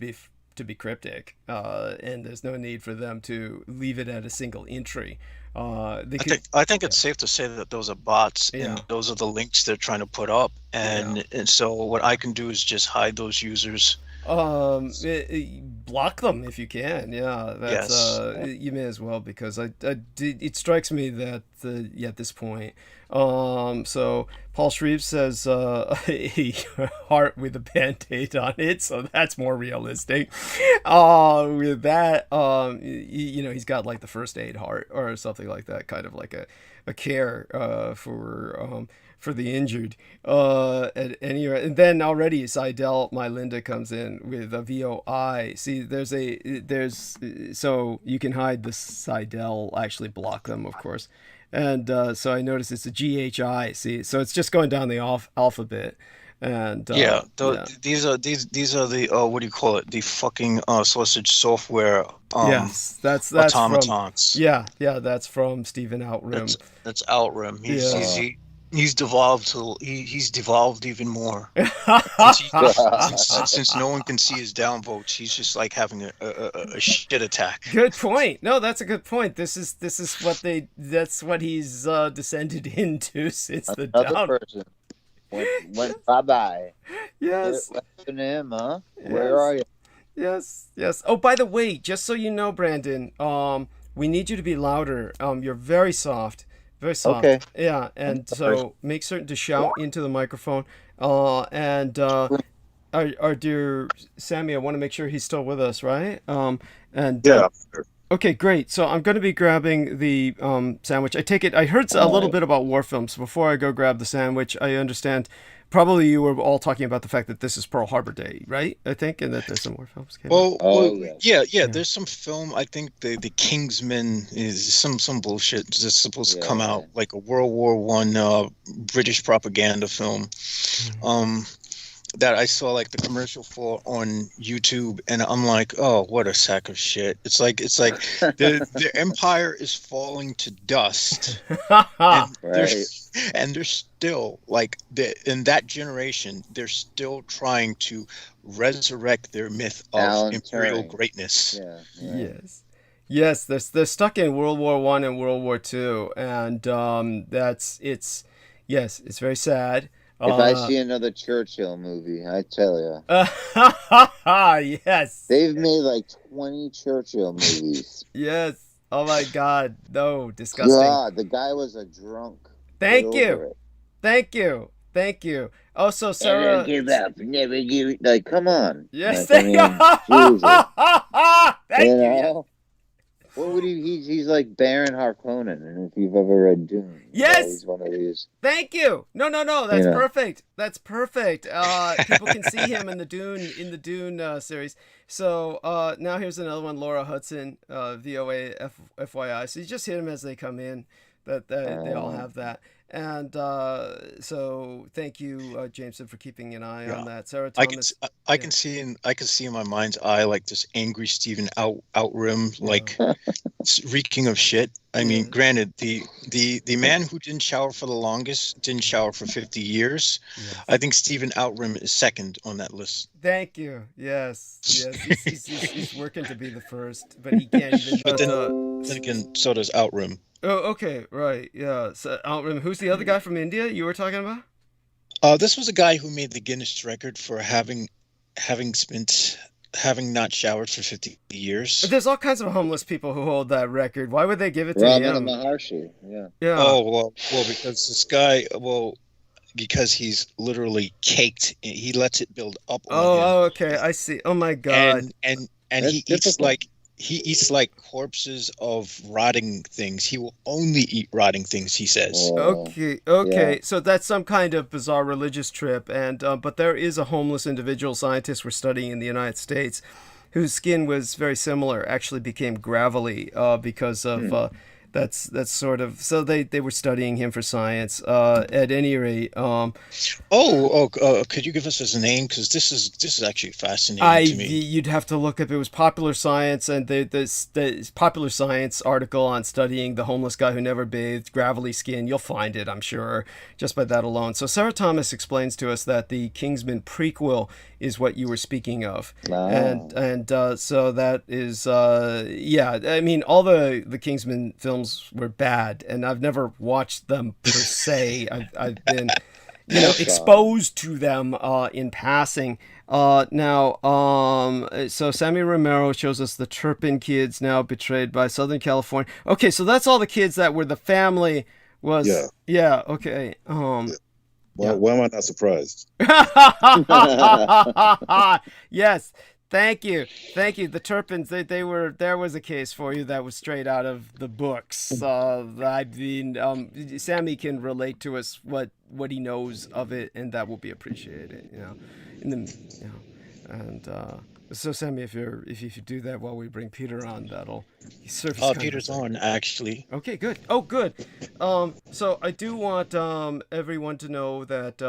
to be cryptic, and there's no need for them to leave it at a single entry. I think it's safe to say that those are bots, and those are the links they're trying to put up, and so what I can do is just hide those users. Block them if you can. That's you may as well, because it strikes me that at this point, so Paul Shreve says a heart with a band-aid on it, so that's more realistic. With that, he's got like the first aid heart or something like that, kind of like a care for the injured. At any rate, and then already Seidel My Linda comes in with a VOI. See, there's so you can hide the Seidel, actually block them, of course. And so I noticed it's a GHI. See, so it's just going down the alphabet. And these are the what do you call it? The fucking sausage software. Yes, that's automatons. From, that's from Stephen Outram. That's Outram. He's devolved even more. Since no one can see his downvotes, he's just like having a shit attack. Good point. No, that's a good point. That's what he's descended into since the down. Another person went bye-bye. Yes. What happened to him, huh? Yes. Where are you? Yes. Oh, by the way, just so you know, Brandon, we need you to be louder. You're very soft. Very soft. Okay. Yeah, and so make certain to shout into the microphone. And our dear Sammy, I want to make sure he's still with us, right? Okay, great. So I'm going to be grabbing the sandwich. I take it, I heard a little bit about war films. Before I go grab the sandwich, I understand probably you were all talking about the fact that this is Pearl Harbor Day, right? I think, and that there's some war films. There's some film. I think the Kingsman is some bullshit that's supposed to come out, like a World War I British propaganda film. that I saw like the commercial for on YouTube, and I'm like, oh, what a sack of shit. It's like the empire is falling to dust, and they're still like in that generation, they're still trying to resurrect their myth of Alan imperial Turing. greatness. Yeah. Right. Yes, they're stuck in World War I and World War II, and it's very sad. If I see another Churchill movie, I tell you, yes, they've made like 20 Churchill movies. yes. Oh my God, no, disgusting. God, the guy was a drunk. Thank you. Also, Sarah. Never give up, never give it. Like, come on. Yes, like, Jesus. Thank you. Know? What would he's like Baron Harkonnen, and if you've ever read Dune, yes, he's one of these. Thank you. No, that's perfect. That's perfect. People can see him in the Dune series. So now here's another one, Laura Hudson, VOA FYI. So you just hit them as they come in. That they all have that. And so thank you, Jameson, for keeping an eye on that. Sarah Thomas. I can see in my mind's eye like this angry Stephen Outrim, like reeking of shit. I mean, granted, the man who didn't shower for the longest didn't shower for 50 years. Yes. I think Stephen Outrim is second on that list. Thank you. Yes. He's working to be the first, but he can't even. But then again, so does Outrim. Oh, okay, right, yeah. So, who's the other guy from India you were talking about? This was a guy who made the Guinness record for having not showered for 50 years. But there's all kinds of homeless people who hold that record. Why would they give it to Ramana him? Maharshi, yeah. Oh well, because this guy, because he's literally caked. He lets it build up on him. Oh, okay, I see. Oh my God. And he eats like corpses of rotting things. He will only eat rotting things, he says. Okay. Yeah. So that's some kind of bizarre religious trip, and but there is a homeless individual scientist we're studying in the United States whose skin was very similar, actually became gravelly because of that's sort of, so they were studying him for science. At any rate, could you give us his name, because this is actually fascinating to me. You'd have to look up. It was Popular Science, and the Popular Science article on studying the homeless guy who never bathed, gravelly skin. You'll find it, I'm sure, just by that alone. So Sarah Thomas explains to us that the Kingsman prequel is what you were speaking of. And so that is I mean, all the Kingsman films were bad, and I've never watched them per se. I've been exposed to them in passing. So Sammy Romero shows us the Turpin kids now betrayed by Southern California. Okay, so that's all the kids that were the family was. Yeah. Okay. Why am I not surprised? Yes. Thank you. The Turpins, there was a case for you that was straight out of the books. I mean, Sammy can relate to us what he knows of it, and that will be appreciated, So Sammy, if you do that while we bring Peter on, that'll serve. Peter's on, actually. Okay, good. Oh, good. So I do want everyone to know that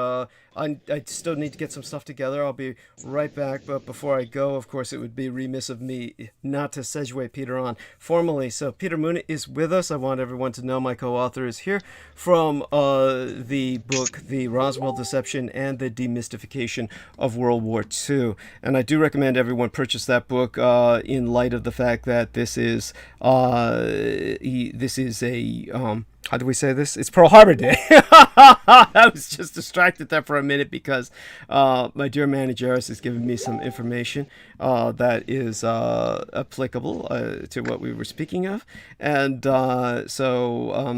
I still need to get some stuff together. I'll be right back, but before I go, of course, it would be remiss of me not to segue Peter on formally. So Peter Moon is with us. I want everyone to know my co-author is here from the book The Roswell Deception and the Demystification of World War II, and I do recommend everyone purchase that book in light of the fact that this is a how do we say this? It's Pearl Harbor Day. I was just distracted there for a minute because my dear manager has given me some information that is applicable to what we were speaking of, and so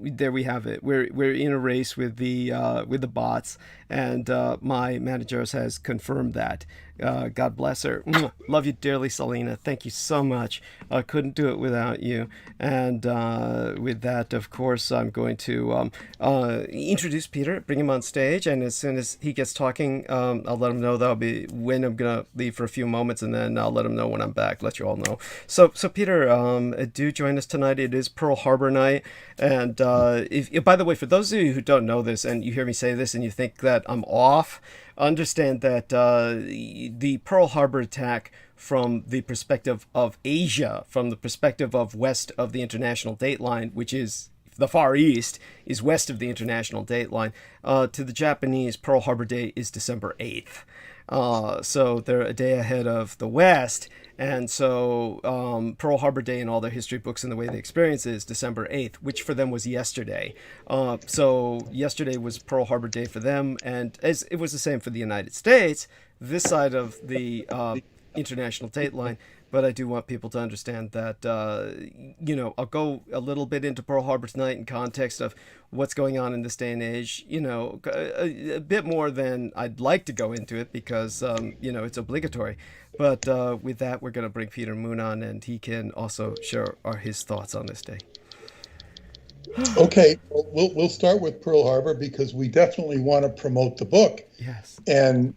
there we have it. We're in a race with the bots, and my manager has confirmed that. God bless her. Love you dearly, Selena. Thank you so much. I couldn't do it without you. And with that, of course, I'm going to introduce Peter, bring him on stage, and as soon as he gets talking, I'll let him know that'll be when I'm going to leave for a few moments, and then I'll let him know when I'm back, let you all know. So Peter, do join us tonight. It is Pearl Harbor night. And if by the way, for those of you who don't know this, and you hear me say this and you think that I'm off, understand that the Pearl Harbor attack from the perspective of Asia, from the perspective of west of the international date line, which is the Far East, is west of the international date line, to the Japanese, Pearl Harbor Day is December 8th. So they're a day ahead of the West. And so Pearl Harbor Day in all their history books and the way they experience it is December 8th, which for them was yesterday. So yesterday was Pearl Harbor Day for them. And as it was the same for the United States, this side of the international date line. But I do want people to understand that, I'll go a little bit into Pearl Harbor tonight in context of what's going on in this day and age, a bit more than I'd like to go into it because, it's obligatory. But with that, we're going to bring Peter Moon on, and he can also share his thoughts on this day. Okay, we'll start with Pearl Harbor because we definitely want to promote the book. Yes. And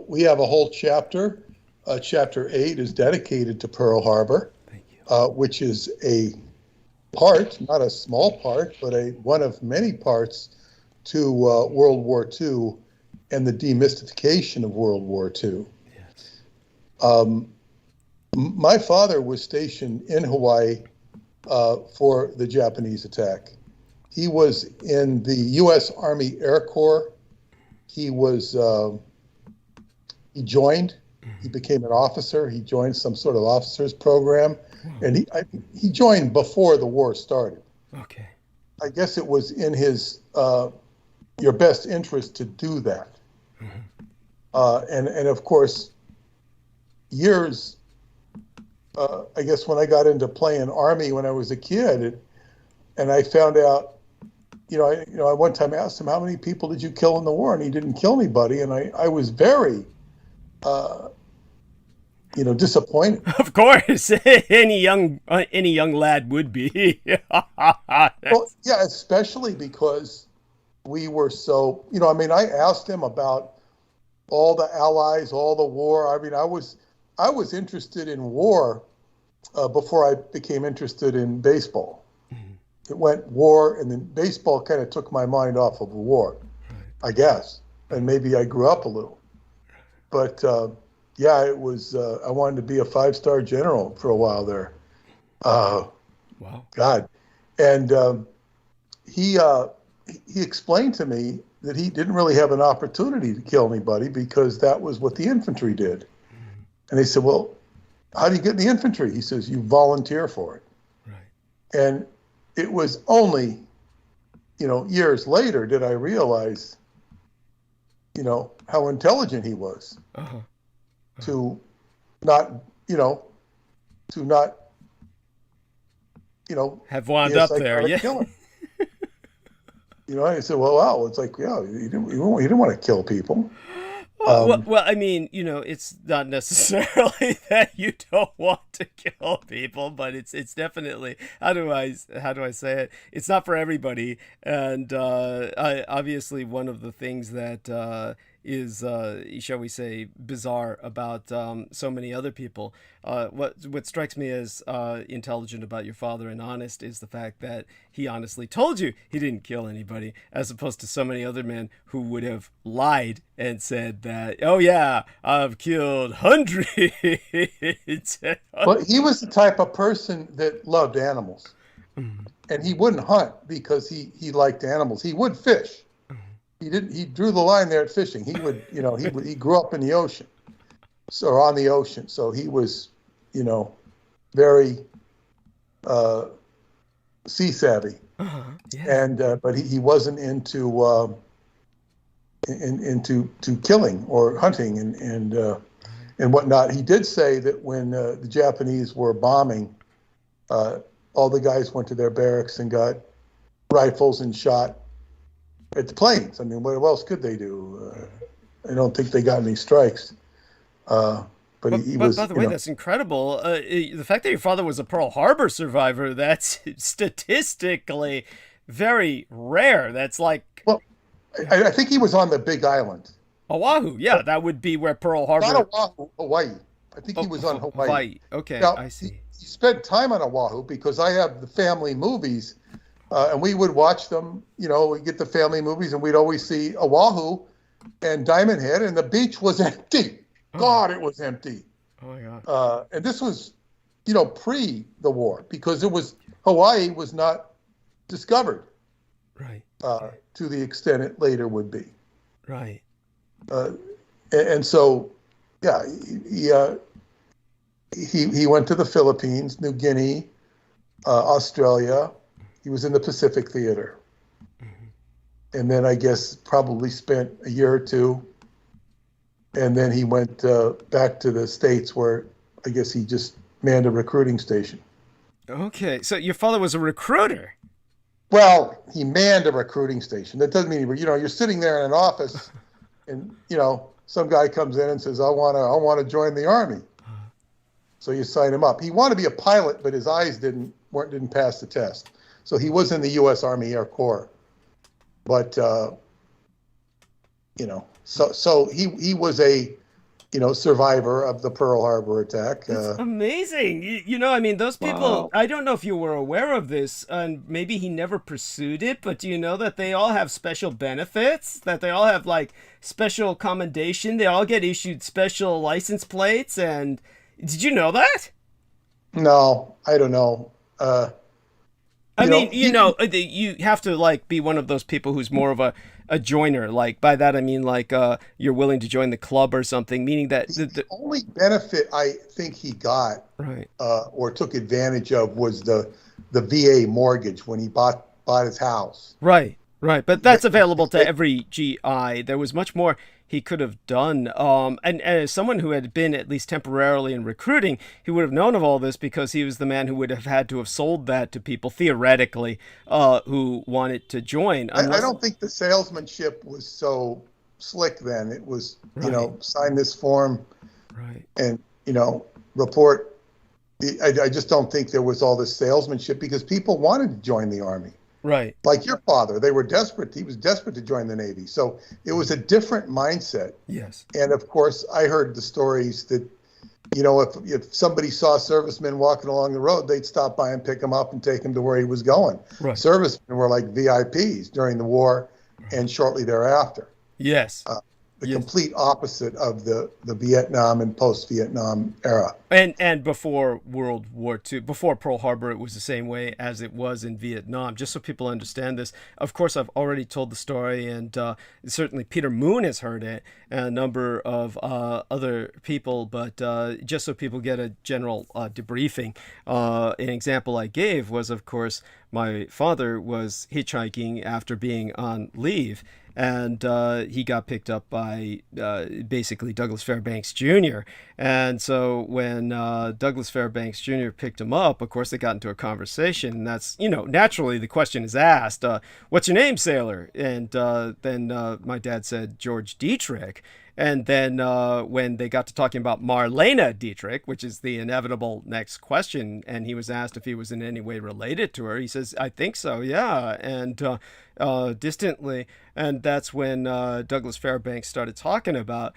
we have a whole chapter. Chapter 8 is dedicated to Pearl Harbor, which is a part, not a small part, but one of many parts to World War II and the demystification of World War II. Yes. My father was stationed in Hawaii for the Japanese attack. He was in the U.S. Army Air Corps. He joined. He became an officer. He joined some sort of officers program, and he joined before the war started. Okay. I guess it was in his your best interest to do that. Mm-hmm. And of course, years. I guess when I got into playing Army when I was a kid, and I found out, I one time asked him, how many people did you kill in the war? And he didn't kill anybody, and I was very disappointed. Of course, any young lad would be. Well, yeah, especially because we were so. I asked him about all the allies, all the war. I was interested in war before I became interested in baseball. Mm-hmm. It went war, and then baseball kind of took my mind off of war, I guess, and maybe I grew up a little, but. It was. I wanted to be a 5-star general for a while there. Wow. God, and he explained to me that he didn't really have an opportunity to kill anybody because that was what the infantry did. Mm-hmm. And they said, "Well, how do you get in the infantry?" He says, "You volunteer for it." Right. And it was only, years later did I realize, how intelligent he was. Uh-huh. To not have wound up there, yeah. I said, well, wow, it's like, yeah, you didn't want to kill people. Well, it's not necessarily that you don't want to kill people, but it's definitely how do I say it? It's not for everybody, and obviously one of the things that is, shall we say, bizarre about so many other people. What strikes me as intelligent about your father and honest is the fact that he honestly told you he didn't kill anybody, as opposed to so many other men who would have lied and said that, oh yeah, I've killed hundreds. Well, he was the type of person that loved animals. Mm-hmm. And he wouldn't hunt because he liked animals. He would fish. He drew the line there at fishing. He would, he grew up in the ocean, or on the ocean. So he was, very sea savvy. Uh-huh. Yeah. And but he wasn't into killing or hunting and whatnot. He did say that when the Japanese were bombing, all the guys went to their barracks and got rifles and shot at the planes. I mean, what else could they do? I don't think they got any strikes. But he was. By the way, that's incredible. The fact that your father was a Pearl Harbor survivor, that's statistically very rare. That's like. Well, I think he was on the Big Island. Oahu, yeah, that would be where Pearl Harbor. Not Oahu, Hawaii. I think he was on Hawaii. Okay, now, I see. He spent time on Oahu because I have the family movies. And we would watch them, we'd get the family movies and we'd always see Oahu and Diamond Head, and the beach was empty. God, it was empty. Oh my God. And this was, pre the war, because Hawaii was not discovered. Right. To the extent it later would be. Right. And so, yeah, he went to the Philippines, New Guinea, Australia. He was in the Pacific Theater. Mm-hmm. And then I guess probably spent a year or two. And then he went back to the States, where I guess he just manned a recruiting station. Okay, so your father was a recruiter. Well, he manned a recruiting station. That doesn't mean you're sitting there in an office, and some guy comes in and says, "I want to join the Army." So you sign him up. He wanted to be a pilot, but his eyes didn't pass the test. So he was in the U.S. Army Air Corps, but so he was a survivor of the Pearl Harbor attack. That's amazing. Those people, wow. I don't know if you were aware of this, and maybe he never pursued it, but do you know that they all have special benefits? That they all have, special commendation? They all get issued special license plates, and did you know that? No, I don't know. You have to, be one of those people who's more of a joiner. By that I mean you're willing to join the club or something, meaning that the only benefit I think he got, right, or took advantage of, was the VA mortgage when he bought his house. Right, but that's available to every GI. There was much more he could have done. And as someone who had been at least temporarily in recruiting, he would have known of all this, because he was the man who would have had to have sold that to people, theoretically, who wanted to join. I don't think the salesmanship was so slick then. It was, right, sign this form, right, and, report. I just don't think there was all this salesmanship, because people wanted to join the Army. Right. Like your father, they were desperate. He was desperate to join the Navy. So it was a different mindset. Yes. And of course, I heard the stories that, if somebody saw servicemen walking along the road, they'd stop by and pick him up and take him to where he was going. Right. Servicemen were like VIPs during the war and shortly thereafter. Yes. The complete opposite of the Vietnam and post-Vietnam era. And before World War II, before Pearl Harbor, it was the same way as it was in Vietnam. Just so people understand this, of course, I've already told the story, and certainly Peter Moon has heard it, and a number of other people, but just so people get a general debriefing, an example I gave was, of course, my father was hitchhiking after being on leave, and he got picked up by basically Douglas Fairbanks Jr. And so when Douglas Fairbanks Jr. picked him up, of course, they got into a conversation. And that's, naturally the question is asked, what's your name, sailor? And then my dad said, George Dietrich. And then when they got to talking about Marlene Dietrich, which is the inevitable next question, and he was asked if he was in any way related to her, he says, I think so, yeah, and distantly. And that's when Douglas Fairbanks started talking about,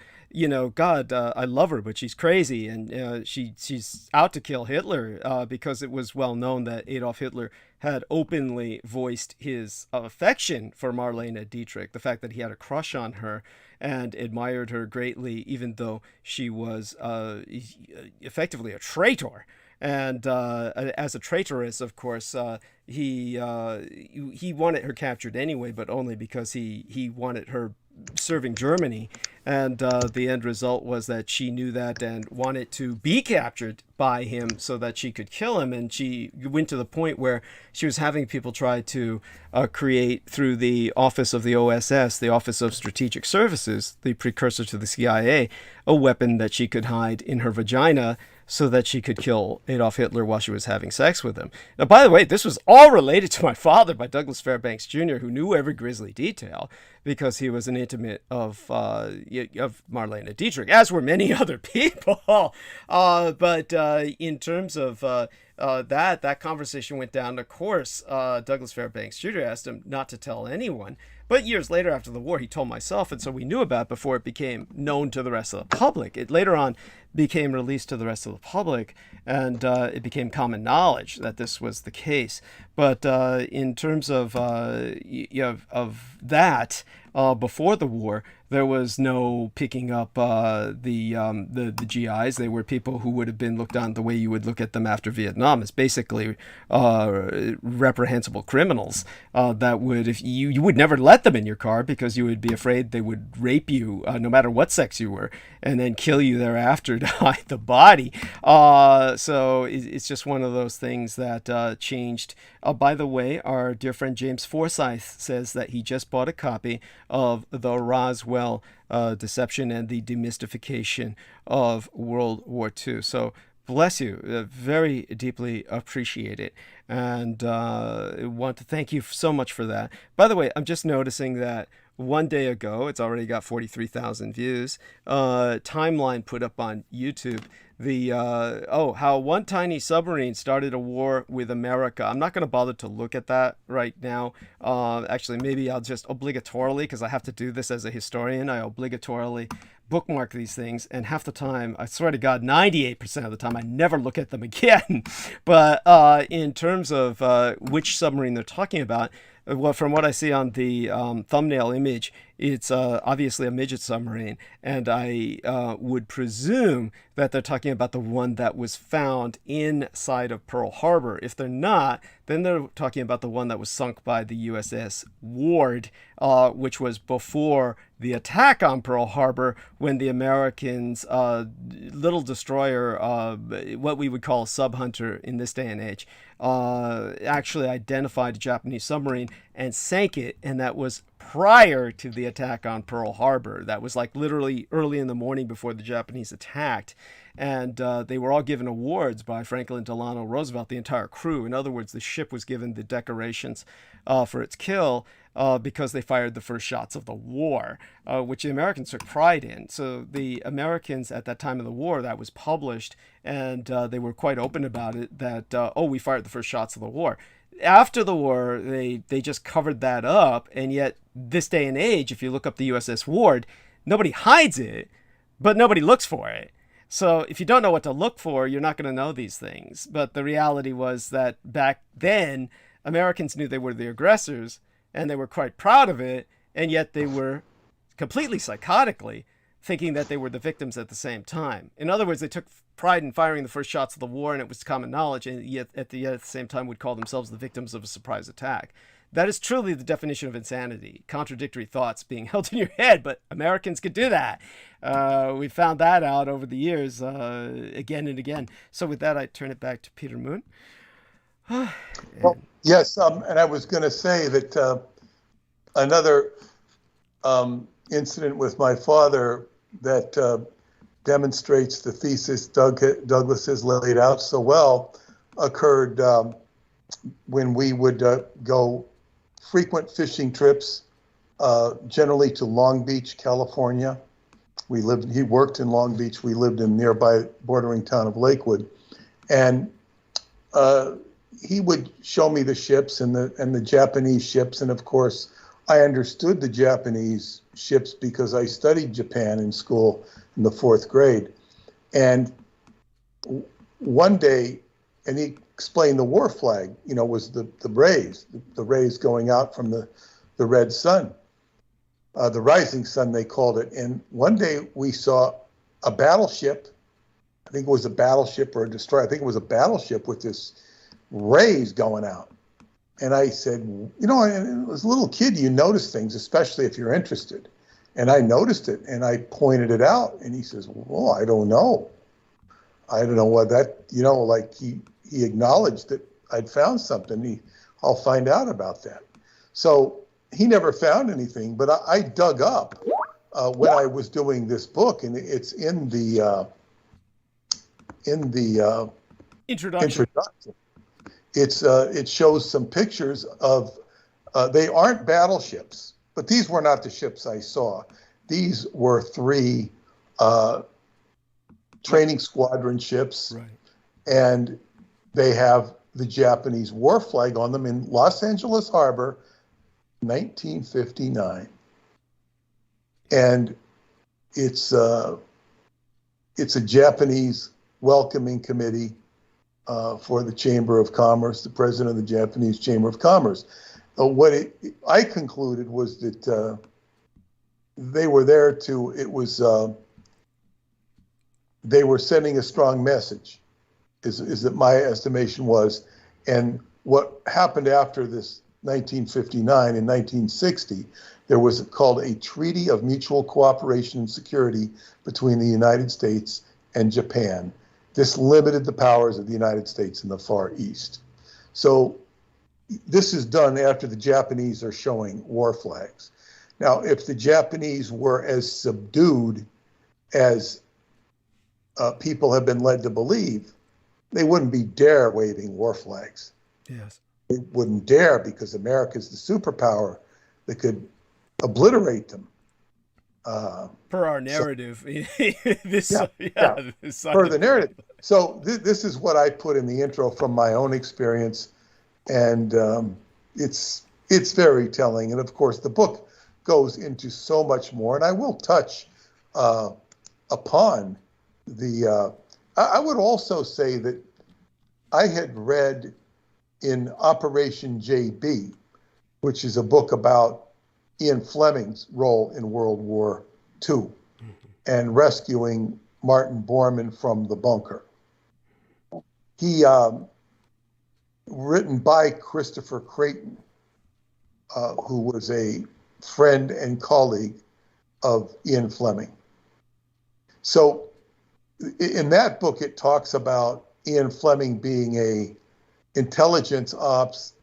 God, I love her, but she's crazy, and she's out to kill Hitler, because it was well known that Adolf Hitler had openly voiced his affection for Marlene Dietrich, the fact that he had a crush on her and admired her greatly, even though she was effectively a traitor. And as a traitoress, of course, he wanted her captured anyway, but only because he wanted her serving Germany. And the end result was that she knew that and wanted to be captured by him so that she could kill him. And she went to the point where she was having people try to create, through the office of the OSS, the Office of Strategic Services, the precursor to the CIA, a weapon that she could hide in her vagina so that she could kill Adolf Hitler while she was having sex with him. Now, by the way, this was all related to my father by Douglas Fairbanks Jr., who knew every grisly detail because he was an intimate of Marlene Dietrich, as were many other people. But in terms of that conversation went down. Of course, Douglas Fairbanks Jr. asked him not to tell anyone. But years later, after the war, he told myself, and so we knew about it before it became known to the rest of the public. It later on became released to the rest of the public, and it became common knowledge that this was the case. But in terms of that, before the war, There was no picking up the GIs. They were people who would have been looked on the way you would look at them after Vietnam, as basically reprehensible criminals that would, if you would never let them in your car because you would be afraid they would rape you no matter what sex you were, and then kill you thereafter to hide the body. So it's just one of those things that changed. By the way, our dear friend James Forsyth says that he just bought a copy of the Roswell Deception and the Demystification of World War II. So bless you. Very deeply appreciate it. And I want to thank you so much for that. By the way, I'm just noticing that one day ago, it's already got 43,000 views, timeline put up on YouTube, how one tiny submarine started a war with America. I'm not going to bother to look at that right now. Actually, maybe I'll just obligatorily, because I have to do this as a historian, I obligatorily bookmark these things, and half the time, I swear to God, 98% of the time, I never look at them again. But in terms of which submarine they're talking about, well, from what I see on the thumbnail image, it's obviously a midget submarine, and I would presume that they're talking about the one that was found inside of Pearl Harbor. If they're not, then they're talking about the one that was sunk by the USS Ward, which was before the attack on Pearl Harbor, when the Americans, little destroyer, what we would call a sub-hunter in this day and age, actually identified a Japanese submarine and sank it, and that was prior to the attack on Pearl Harbor. That was like literally early in the morning before the Japanese attacked, and they were all given awards by Franklin Delano Roosevelt, the entire crew. In other words, the ship was given the decorations for its kill because they fired the first shots of the war, which the Americans took pride in. So the Americans at that time of the war, that was published, and they were quite open about it, that, we fired the first shots of the war. After the war, they just covered that up, and yet this day and age, if you look up the USS Ward, nobody hides it, but nobody looks for it. So if you don't know what to look for, you're not going to know these things. But the reality was that back then, Americans knew they were the aggressors, and they were quite proud of it, and yet they were completely psychotically thinking that they were the victims at the same time. In other words, they took pride in firing the first shots of the war, and it was common knowledge, and yet at the same time would call themselves the victims of a surprise attack. That is truly the definition of insanity, contradictory thoughts being held in your head, but Americans could do that. We found that out over the years again and again. So with that, I turn it back to Peter Moon. Well, yes, and I was going to say that another incident with my father that demonstrates the thesis Douglas has laid out so well occurred when we would go frequent fishing trips, generally to Long Beach, California. He worked in Long Beach. We lived in nearby bordering town of Lakewood, and he would show me the ships and the Japanese ships, and of course, I understood the Japanese ships because I studied Japan in school in the 4th grade. And one day, and he explained the war flag, was the rays going out from the red sun, the rising sun, they called it. And one day we saw a battleship. I think it was a battleship or a destroyer. I think it was a battleship with this rays going out. And I said, as a little kid, you notice things, especially if you're interested. And I noticed it, and I pointed it out. And he says, well, I don't know. I don't know what that, like he acknowledged that I'd found something. I'll find out about that. So he never found anything, but I dug up when I was doing this book, and it's in the introduction. It shows some pictures of, they aren't battleships, but these were not the ships I saw. These were 3 training squadron ships, right. And they have the Japanese war flag on them in Los Angeles Harbor, 1959. And it's a Japanese welcoming committee for the Chamber of Commerce, the president of the Japanese Chamber of Commerce. I concluded was that they were there to, it was, they were sending a strong message, is that my estimation was. And what happened after this 1959 and 1960, there was called a Treaty of Mutual Cooperation and Security between the United States and Japan. This limited the powers of the United States in the Far East. So this is done after the Japanese are showing war flags. Now, if the Japanese were as subdued as people have been led to believe, they wouldn't be dare waving war flags. Yes. They wouldn't dare, because America's the superpower that could obliterate them. Per our narrative. This per the narrative. So this is what I put in the intro from my own experience, and it's very telling. And of course, the book goes into so much more, and I will touch upon the. I would also say that I had read in Operation JB, which is a book about Ian Fleming's role in World War II and rescuing Martin Bormann from the bunker. He, written by Christopher Creighton, who was a friend and colleague of Ian Fleming. So in that book, it talks about Ian Fleming being a intelligence ops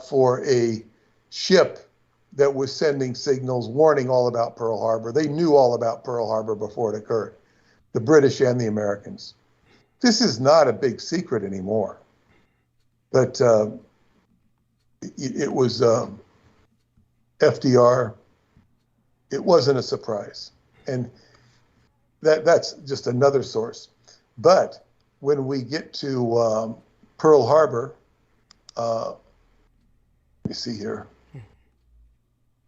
for a ship that was sending signals warning all about Pearl Harbor. They knew all about Pearl Harbor before it occurred, the British and the Americans. This is not a big secret anymore, but it was FDR. It wasn't a surprise. And that's just another source. But when we get to Pearl Harbor, let me see here,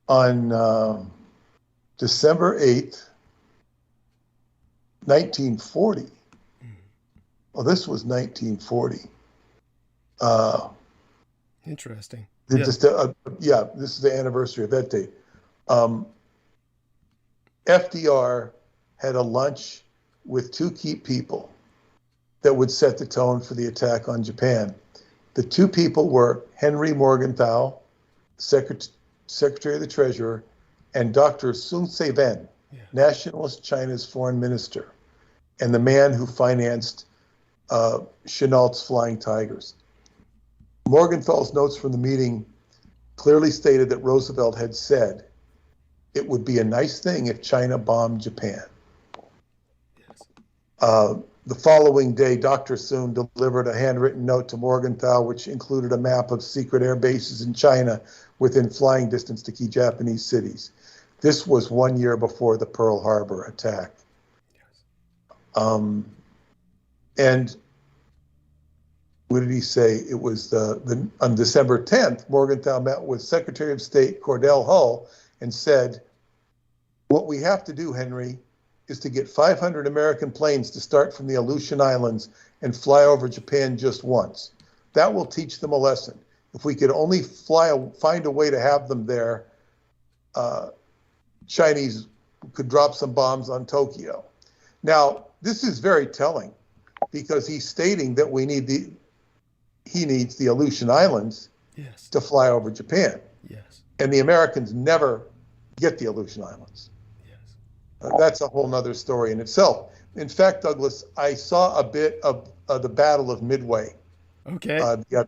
on December 8th, 1940. Well, this was 1940. Interesting. This is the anniversary of that date. FDR had a lunch with two key people that would set the tone for the attack on Japan. The two people were Henry Morgenthau, Secretary of the Treasurer, and Dr. Sun Se-ven, Nationalist China's foreign minister, and the man who financed Chennault's Flying Tigers. Morgenthau's notes from the meeting clearly stated that Roosevelt had said it would be a nice thing if China bombed Japan. The following day, Dr. Sun delivered a handwritten note to Morgenthau, which included a map of secret air bases in China within flying distance to key Japanese cities. This was 1 year before the Pearl Harbor attack. And what did he say? It was on December 10th, Morgenthau met with Secretary of State Cordell Hull and said, "What we have to do, Henry, is to get 500 American planes to start from the Aleutian Islands and fly over Japan just once. That will teach them a lesson. If we could only find a way to have them there, Chinese could drop some bombs on Tokyo." Now, this is very telling, because he's stating that he needs the Aleutian Islands to fly over Japan. And the Americans never get the Aleutian Islands. That's a whole nother story in itself. In fact, Douglas, I saw a bit of the Battle of Midway the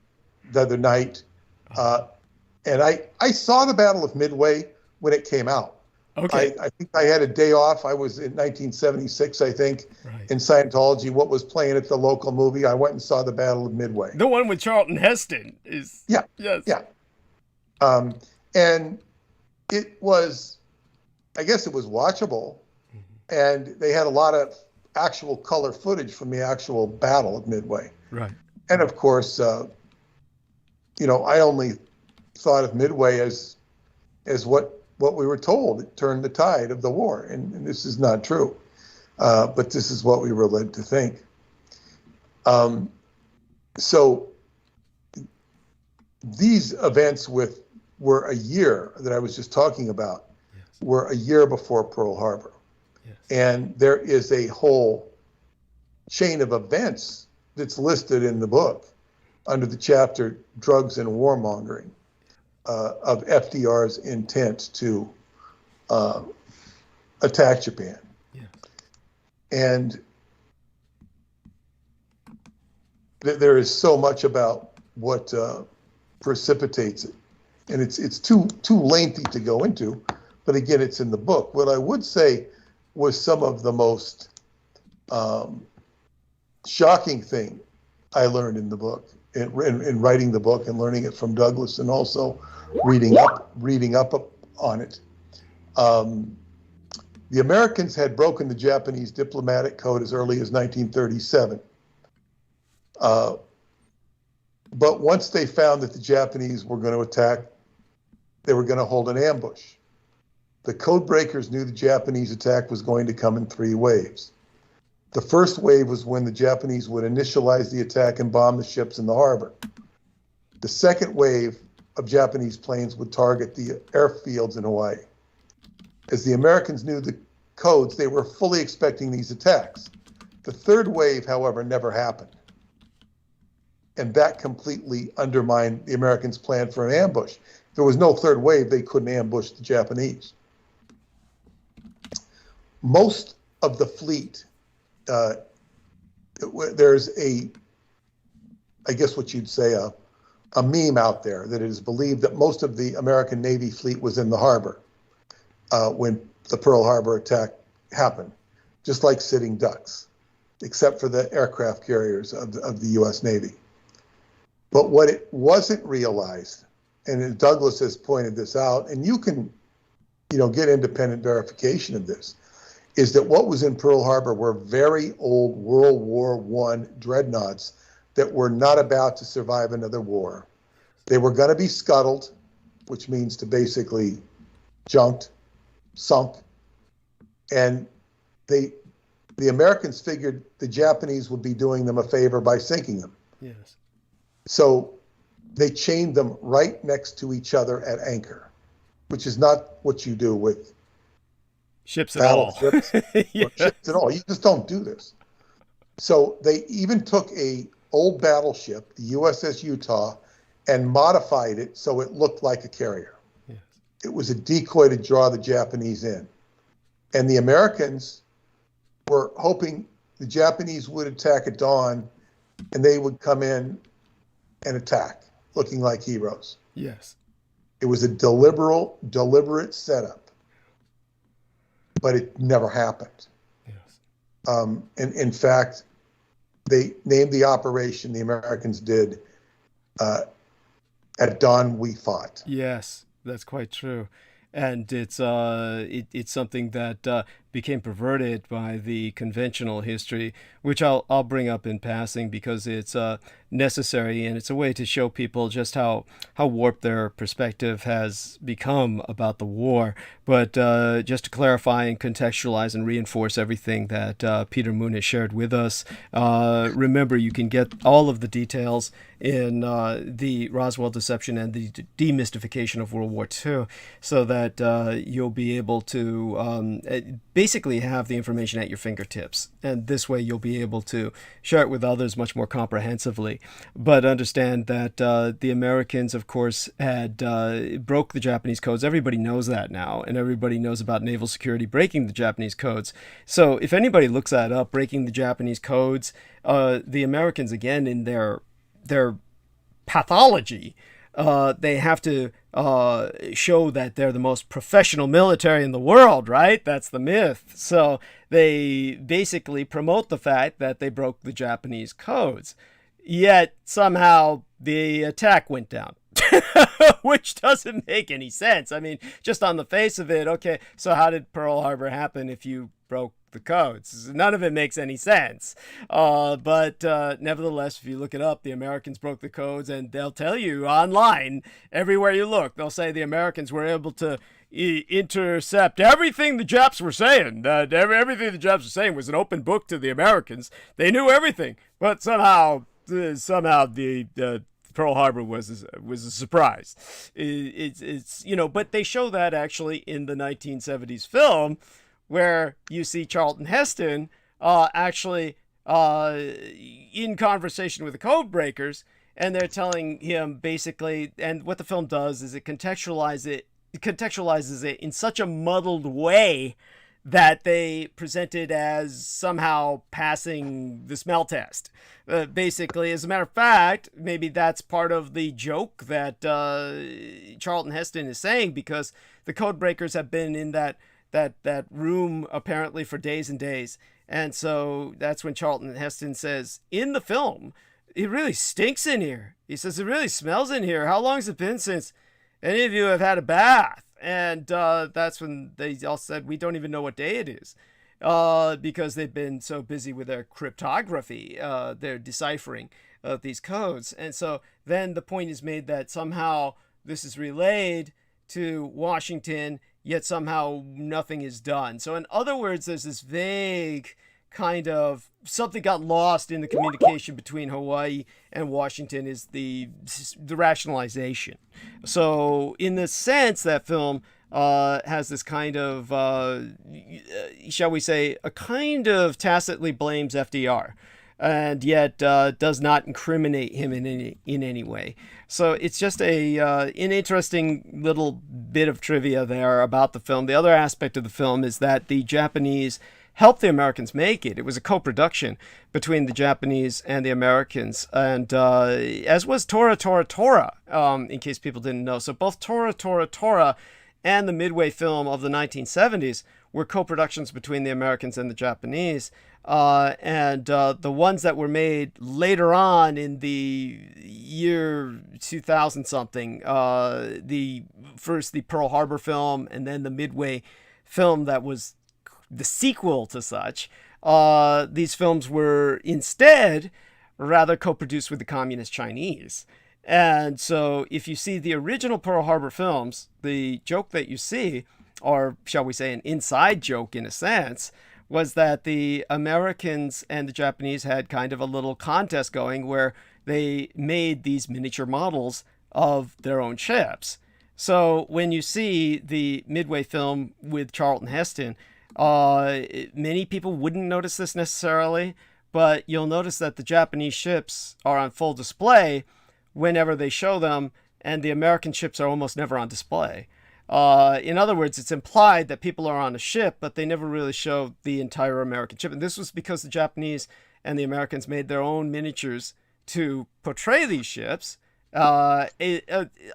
other night. And I saw the Battle of Midway when it came out. I think I had a day off. I was in 1976, I think, in Scientology. What was playing at the local movie, I went and saw the Battle of Midway. The one with Charlton Heston is... And it was, I guess it was watchable. And they had a lot of actual color footage from the actual Battle of Midway. And of course, I only thought of Midway as what we were told. It turned the tide of the war, and this is not true. But this is what we were led to think. So these events were a year that I was just talking about. were a year before Pearl Harbor. Yes. And there is a whole chain of events that's listed in the book under the chapter Drugs and Warmongering of FDR's intent to attack Japan. Yeah. And there is so much about what precipitates it. And it's too lengthy to go into, but again, it's in the book. What I would say was some of the most shocking thing I learned in the book, in writing the book and learning it from Douglas, and also reading up on it. The Americans had broken the Japanese diplomatic code as early as 1937. But once they found that the Japanese were going to attack, they were going to hold an ambush. The code breakers knew the Japanese attack was going to come in 3 waves. The first wave was when the Japanese would initialize the attack and bomb the ships in the harbor. The second wave of Japanese planes would target the airfields in Hawaii. As the Americans knew the codes, they were fully expecting these attacks. The third wave, however, never happened. And that completely undermined the Americans' plan for an ambush. If there was no third wave, they couldn't ambush the Japanese. Most of the fleet, there's I guess what you'd say, a meme out there that it is believed that most of the American Navy fleet was in the harbor when the Pearl Harbor attack happened, just like sitting ducks, except for the aircraft carriers of the U.S. Navy. But what it wasn't realized, and Douglas has pointed this out, and you can, get independent verification of this, is that what was in Pearl Harbor were very old World War I dreadnoughts that were not about to survive another war. They were going to be scuttled, which means to basically junked, sunk, and the Americans figured the Japanese would be doing them a favor by sinking them. Yes. So they chained them right next to each other at anchor, which is not what you do with ships at all. Yes. Ships at all. You just don't do this. So they even took a old battleship, the USS Utah, and modified it so it looked like a carrier. Yes. It was a decoy to draw the Japanese in. And the Americans were hoping the Japanese would attack at dawn and they would come in and attack, looking like heroes. Yes. It was a deliberate setup, but it never happened. Yes. And in fact, they named the operation, the Americans did, At Dawn We Fought. Yes, that's quite true. And it's something that became perverted by the conventional history, which I'll bring up in passing because it's necessary, and it's a way to show people just how warped their perspective has become about the war. But just to clarify and contextualize and reinforce everything that Peter Moon has shared with us, remember you can get all of the details in the Roswell Deception and the Demystification of World War II, so that you'll be able to basically have the information at your fingertips. And this way you'll be able to share it with others much more comprehensively. But understand that the Americans, of course, had broke the Japanese codes. Everybody knows that now, and everybody knows about naval security breaking the Japanese codes. So if anybody looks that up, breaking the Japanese codes, the Americans, again, in their pathology, they have to show that they're the most professional military in the world, right? That's the myth. So they basically promote the fact that they broke the Japanese codes. Yet somehow the attack went down, which doesn't make any sense. I mean, just on the face of it, okay, so how did Pearl Harbor happen if you broke the codes? None of it makes any sense. But nevertheless, if you look it up, the Americans broke the codes, and they'll tell you online, everywhere you look, they'll say the Americans were able to intercept everything the Japs were saying. Everything the Japs were saying was an open book to the Americans. They knew everything, but somehow the Pearl Harbor was a surprise. It's but they show that actually in the 1970s film, where you see Charlton Heston actually in conversation with the code breakers, and they're telling him basically, and what the film does is it contextualizes it in such a muddled way that they present it as somehow passing the smell test. Basically, as a matter of fact, maybe that's part of the joke that Charlton Heston is saying, because the code breakers have been in that room apparently for days and days. And so that's when Charlton Heston says, in the film, it really stinks in here. He says, it really smells in here. How long has it been since any of you have had a bath? And that's when they all said, we don't even know what day it is, because they've been so busy with their cryptography, their deciphering of these codes. And so then the point is made that somehow this is relayed to Washington, yet somehow nothing is done. So in other words, there's this vague kind of something got lost in the communication between Hawaii and Washington, is the rationalization. So in the sense, that film has this kind of, shall we say, a kind of tacitly blames FDR, and yet does not incriminate him in any way. So it's just an interesting little bit of trivia there about the film. The other aspect of the film is that the Japanese helped the Americans make it. It was a co-production between the Japanese and the Americans, and as was Tora Tora Tora, in case people didn't know. So both Tora Tora Tora and the Midway film of the 1970s were co-productions between the Americans and the Japanese. And the ones that were made later on in the year 2000 something, the Pearl Harbor film, and then the Midway film that was the sequel to such, these films were instead rather co-produced with the communist Chinese. And so if you see the original Pearl Harbor films, the joke that you see, or shall we say an inside joke in a sense, was that the Americans and the Japanese had kind of a little contest going where they made these miniature models of their own ships. So when you see the Midway film with Charlton Heston, many people wouldn't notice this necessarily, but you'll notice that the Japanese ships are on full display whenever they show them, and the American ships are almost never on display. In other words, it's implied that people are on a ship, but they never really show the entire American ship. And this was because the Japanese and the Americans made their own miniatures to portray these ships, a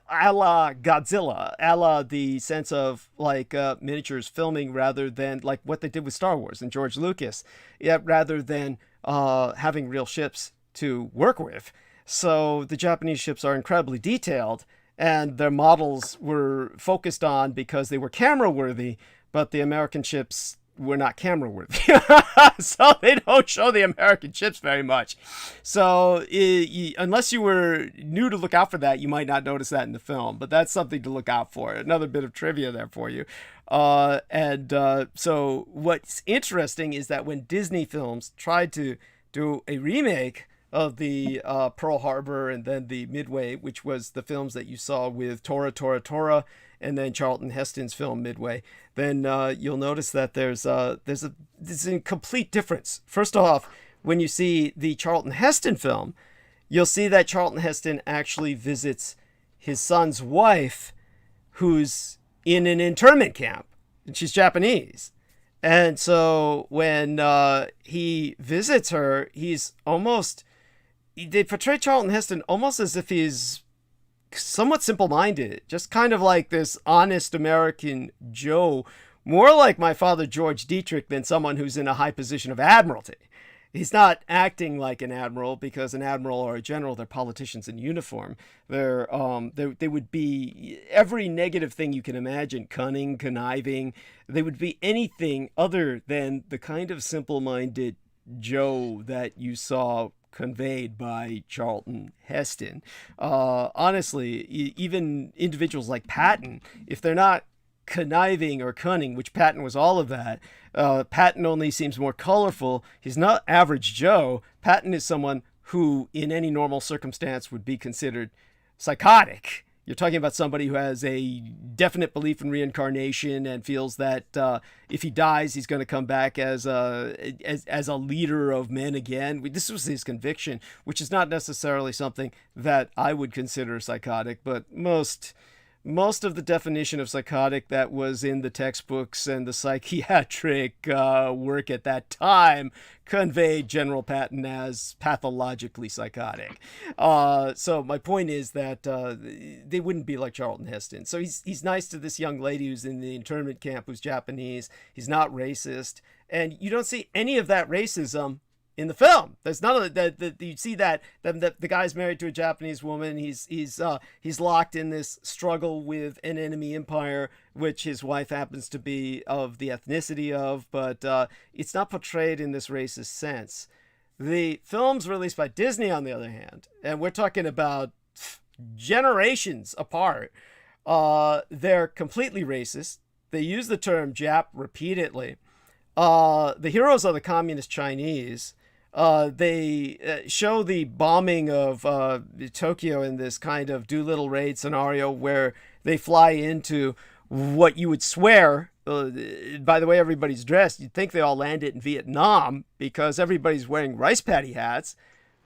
la Godzilla, a la the sense of like miniatures filming rather than like what they did with Star Wars and George Lucas, yet rather than having real ships to work with. So the Japanese ships are incredibly detailed, and their models were focused on because they were camera worthy, but the American ships were not camera worthy. So they don't show the American ships very much. So unless you were new to look out for that, you might not notice that in the film, but that's something to look out for. Another bit of trivia there for you. So what's interesting is that when Disney films tried to do a remake of the Pearl Harbor and then the Midway, which was the films that you saw with Tora Tora Tora and then Charlton Heston's film Midway, then you'll notice that there's a complete difference. First off, when you see the Charlton Heston film, you'll see that Charlton Heston actually visits his son's wife, who's in an internment camp, and she's Japanese. And so when he visits her, they portray Charlton Heston almost as if he's somewhat simple-minded, just kind of like this honest American Joe, more like my father George Dietrich than someone who's in a high position of admiralty. He's not acting like an admiral, because an admiral or a general, they're politicians in uniform. They would be every negative thing you can imagine: cunning, conniving. They would be anything other than the kind of simple-minded Joe that you saw conveyed by Charlton Heston. Honestly, even individuals like Patton, if they're not conniving or cunning, which Patton was all of that, Patton only seems more colorful. He's not average Joe. Patton is someone who in any normal circumstance would be considered psychotic. You're talking about somebody who has a definite belief in reincarnation and feels that if he dies, he's going to come back as a leader of men again. This was his conviction, which is not necessarily something that I would consider psychotic, but most of the definition of psychotic that was in the textbooks and the psychiatric work at that time conveyed General Patton as pathologically psychotic. So my point is that they wouldn't be like Charlton Heston. So he's nice to this young lady who's in the internment camp who's Japanese. He's not racist. And you don't see any of that racism in the film. There's none of that. You see that the guy's married to a Japanese woman. He's locked in this struggle with an enemy empire, which his wife happens to be of the ethnicity of, but it's not portrayed in this racist sense. The films released by Disney, on the other hand, and we're talking about generations apart, they're completely racist. They use the term Jap repeatedly. The heroes are the communist Chinese. They show the bombing of Tokyo in this kind of Doolittle raid scenario where they fly into what you would swear, by the way everybody's dressed, you'd think they all landed in Vietnam because everybody's wearing rice paddy hats,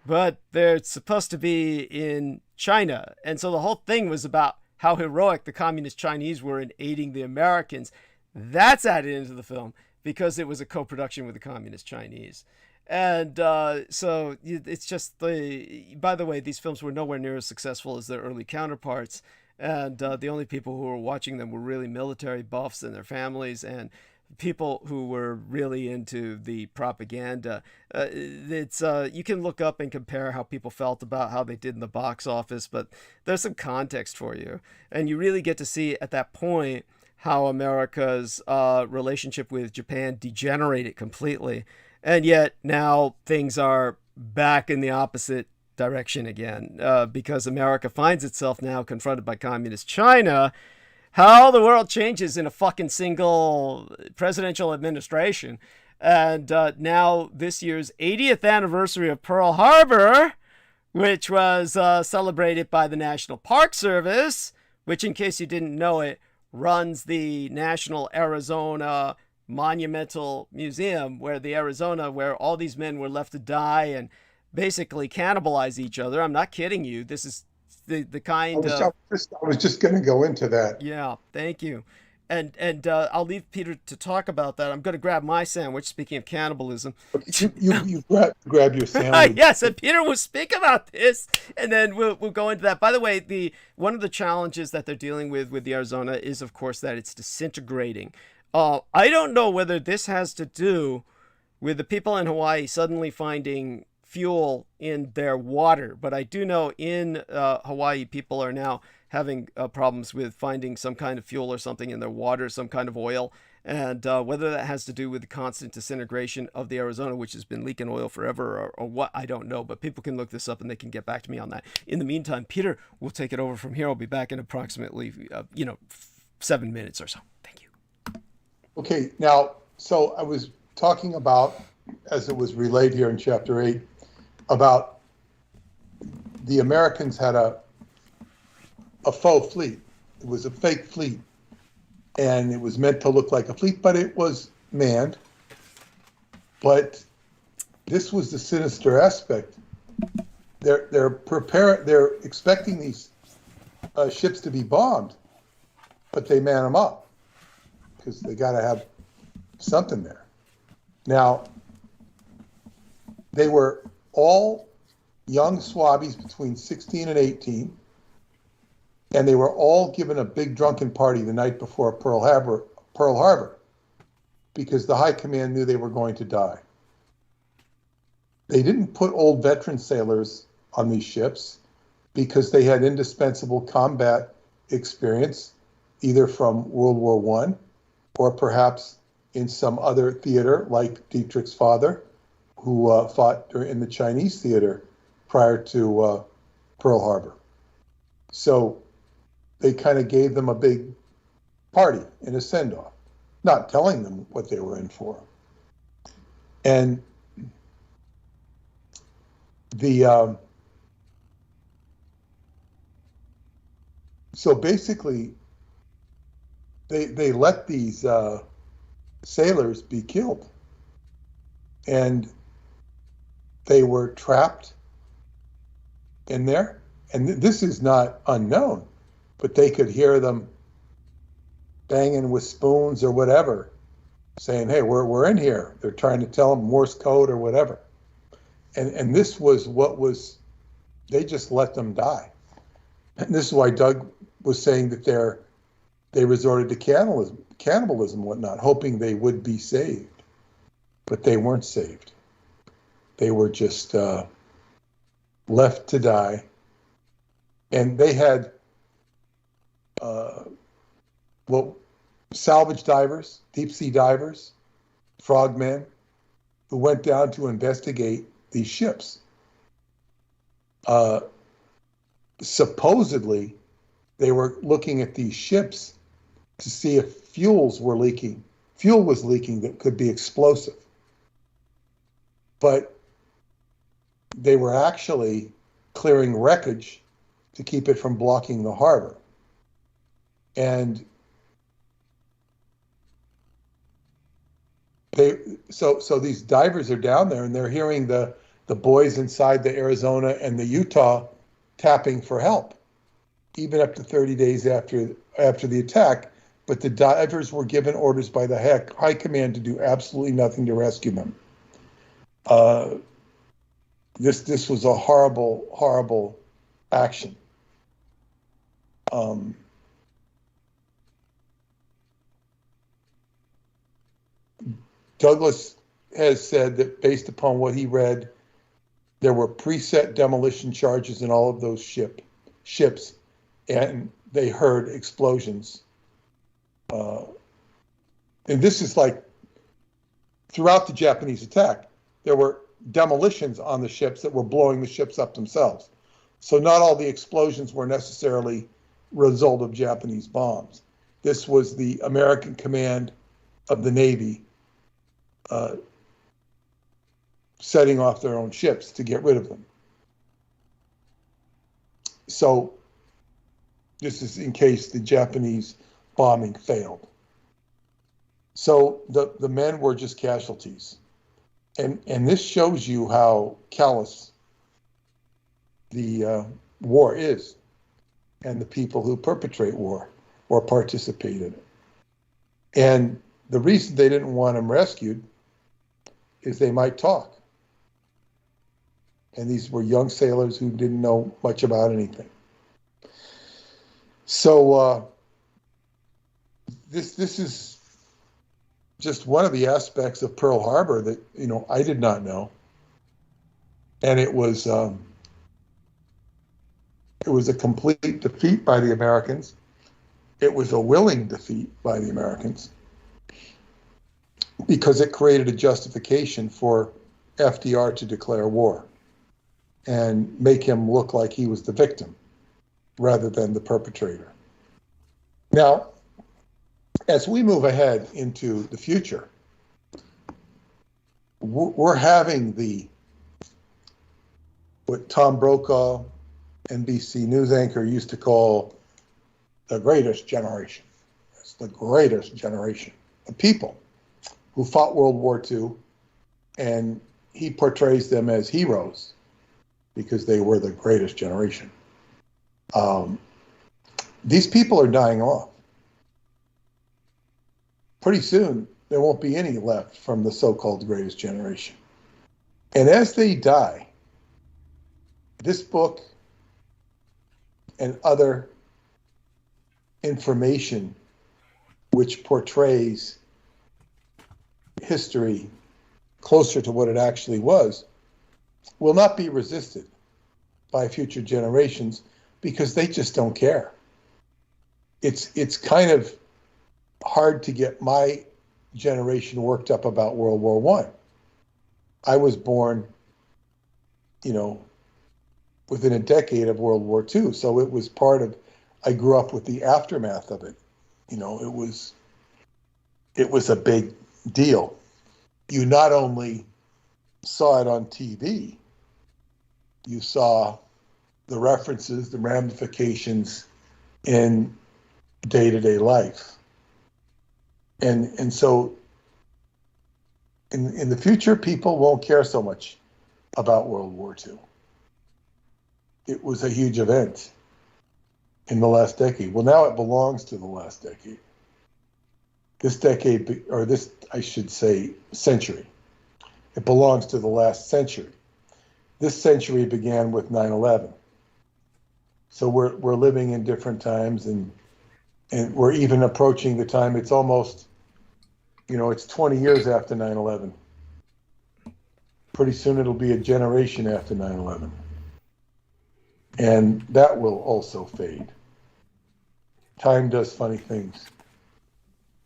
but they're supposed to be in China. And so the whole thing was about how heroic the communist Chinese were in aiding the Americans. That's added into the film because it was a co-production with the communist Chinese. And so it's just by the way, these films were nowhere near as successful as their early counterparts. And the only people who were watching them were really military buffs and their families and people who were really into the propaganda. You can look up and compare how people felt about how they did in the box office, but there's some context for you. And you really get to see at that point how America's relationship with Japan degenerated completely. And yet now things are back in the opposite direction again because America finds itself now confronted by communist China. How the world changes in a fucking single presidential administration. And now this year's 80th anniversary of Pearl Harbor, which was celebrated by the National Park Service, which, in case you didn't know it, runs the National Arizona Monumental Museum, where all these men were left to die and basically cannibalize each other. I'm not kidding you. This is the kind I was just going to go into that. Yeah, thank you. And I'll leave Peter to talk about that. I'm going to grab my sandwich, speaking of cannibalism. You grab your sandwich. Yes, and Peter will speak about this, and then we'll go into that. By the way, one of the challenges that they're dealing with the Arizona is, of course, that it's disintegrating. I don't know whether this has to do with the people in Hawaii suddenly finding fuel in their water, but I do know in Hawaii people are now having problems with finding some kind of fuel or something in their water, some kind of oil, and whether that has to do with the constant disintegration of the Arizona, which has been leaking oil forever, or what, I don't know, but people can look this up and they can get back to me on that. In the meantime, Peter will take it over from here. I'll be back in approximately 7 minutes or so. Thank you. Okay, now, so I was talking about, as it was relayed here in Chapter 8, about the Americans had a faux fleet. It was a fake fleet, and it was meant to look like a fleet, but it was manned. But this was the sinister aspect. They're expecting these ships to be bombed, but they man them up because they got to have something there. Now, they were all young swabbies between 16 and 18, and they were all given a big drunken party the night before Pearl Harbor, because the high command knew they were going to die. They didn't put old veteran sailors on these ships because they had indispensable combat experience, either from World War I or perhaps in some other theater like Dietrich's father, who fought in the Chinese theater prior to Pearl Harbor. So they kind of gave them a big party and a send-off, not telling them what they were in for. And The so basically, they let these sailors be killed, and they were trapped in there. And this is not unknown, but they could hear them banging with spoons or whatever, saying, "Hey, we're in here." They're trying to tell them Morse code or whatever. And this was what was, they just let them die. And this is why Doug was saying that they resorted to cannibalism and whatnot, hoping they would be saved. But they weren't saved. They were just left to die. And they had salvage divers, deep sea divers, frogmen, who went down to investigate these ships. Supposedly, they were looking at these ships to see if fuel was leaking that could be explosive. But they were actually clearing wreckage to keep it from blocking the harbor. And so these divers are down there, and they're hearing the boys inside the Arizona and the Utah tapping for help, even up to 30 days after the attack. But the divers were given orders by the high command to do absolutely nothing to rescue them. This was a horrible, horrible action. Douglas has said that based upon what he read, there were preset demolition charges in all of those ships, and they heard explosions. And this is like throughout the Japanese attack, there were demolitions on the ships that were blowing the ships up themselves. So not all the explosions were necessarily result of Japanese bombs. This was the American command of the Navy setting off their own ships to get rid of them. So this is in case the Japanese bombing failed. So the men were just casualties. And this shows you how callous the war is, and the people who perpetrate war or participate in it. And the reason they didn't want them rescued is they might talk. And these were young sailors who didn't know much about anything. So this is just one of the aspects of Pearl Harbor that, I did not know. And it was a complete defeat by the Americans. It was a willing defeat by the Americans because it created a justification for FDR to declare war and make him look like he was the victim rather than the perpetrator. Now, as we move ahead into the future, we're having what Tom Brokaw, NBC News anchor, used to call the greatest generation. It's the greatest generation of people who fought World War II, and he portrays them as heroes because they were the greatest generation. These people are dying off. Pretty soon, there won't be any left from the so-called greatest generation. And as they die, this book and other information which portrays history closer to what it actually was will not be resisted by future generations because they just don't care. It's kind of hard to get my generation worked up about World War I. I was born, within a decade of World War II, so it was I grew up with the aftermath of it. It was a big deal. You not only saw it on TV, you saw the references, the ramifications in day-to-day life. And so in the future, people won't care so much about World War II. It was a huge event in the last decade. Well, now it belongs to the last decade. This decade, or this, I should say, century. It belongs to the last century. This century began with 9/11. So we're living in different times, and we're even approaching the time. It's almost, it's 20 years after 9/11. Pretty soon it'll be a generation after 9/11. And that will also fade. Time does funny things.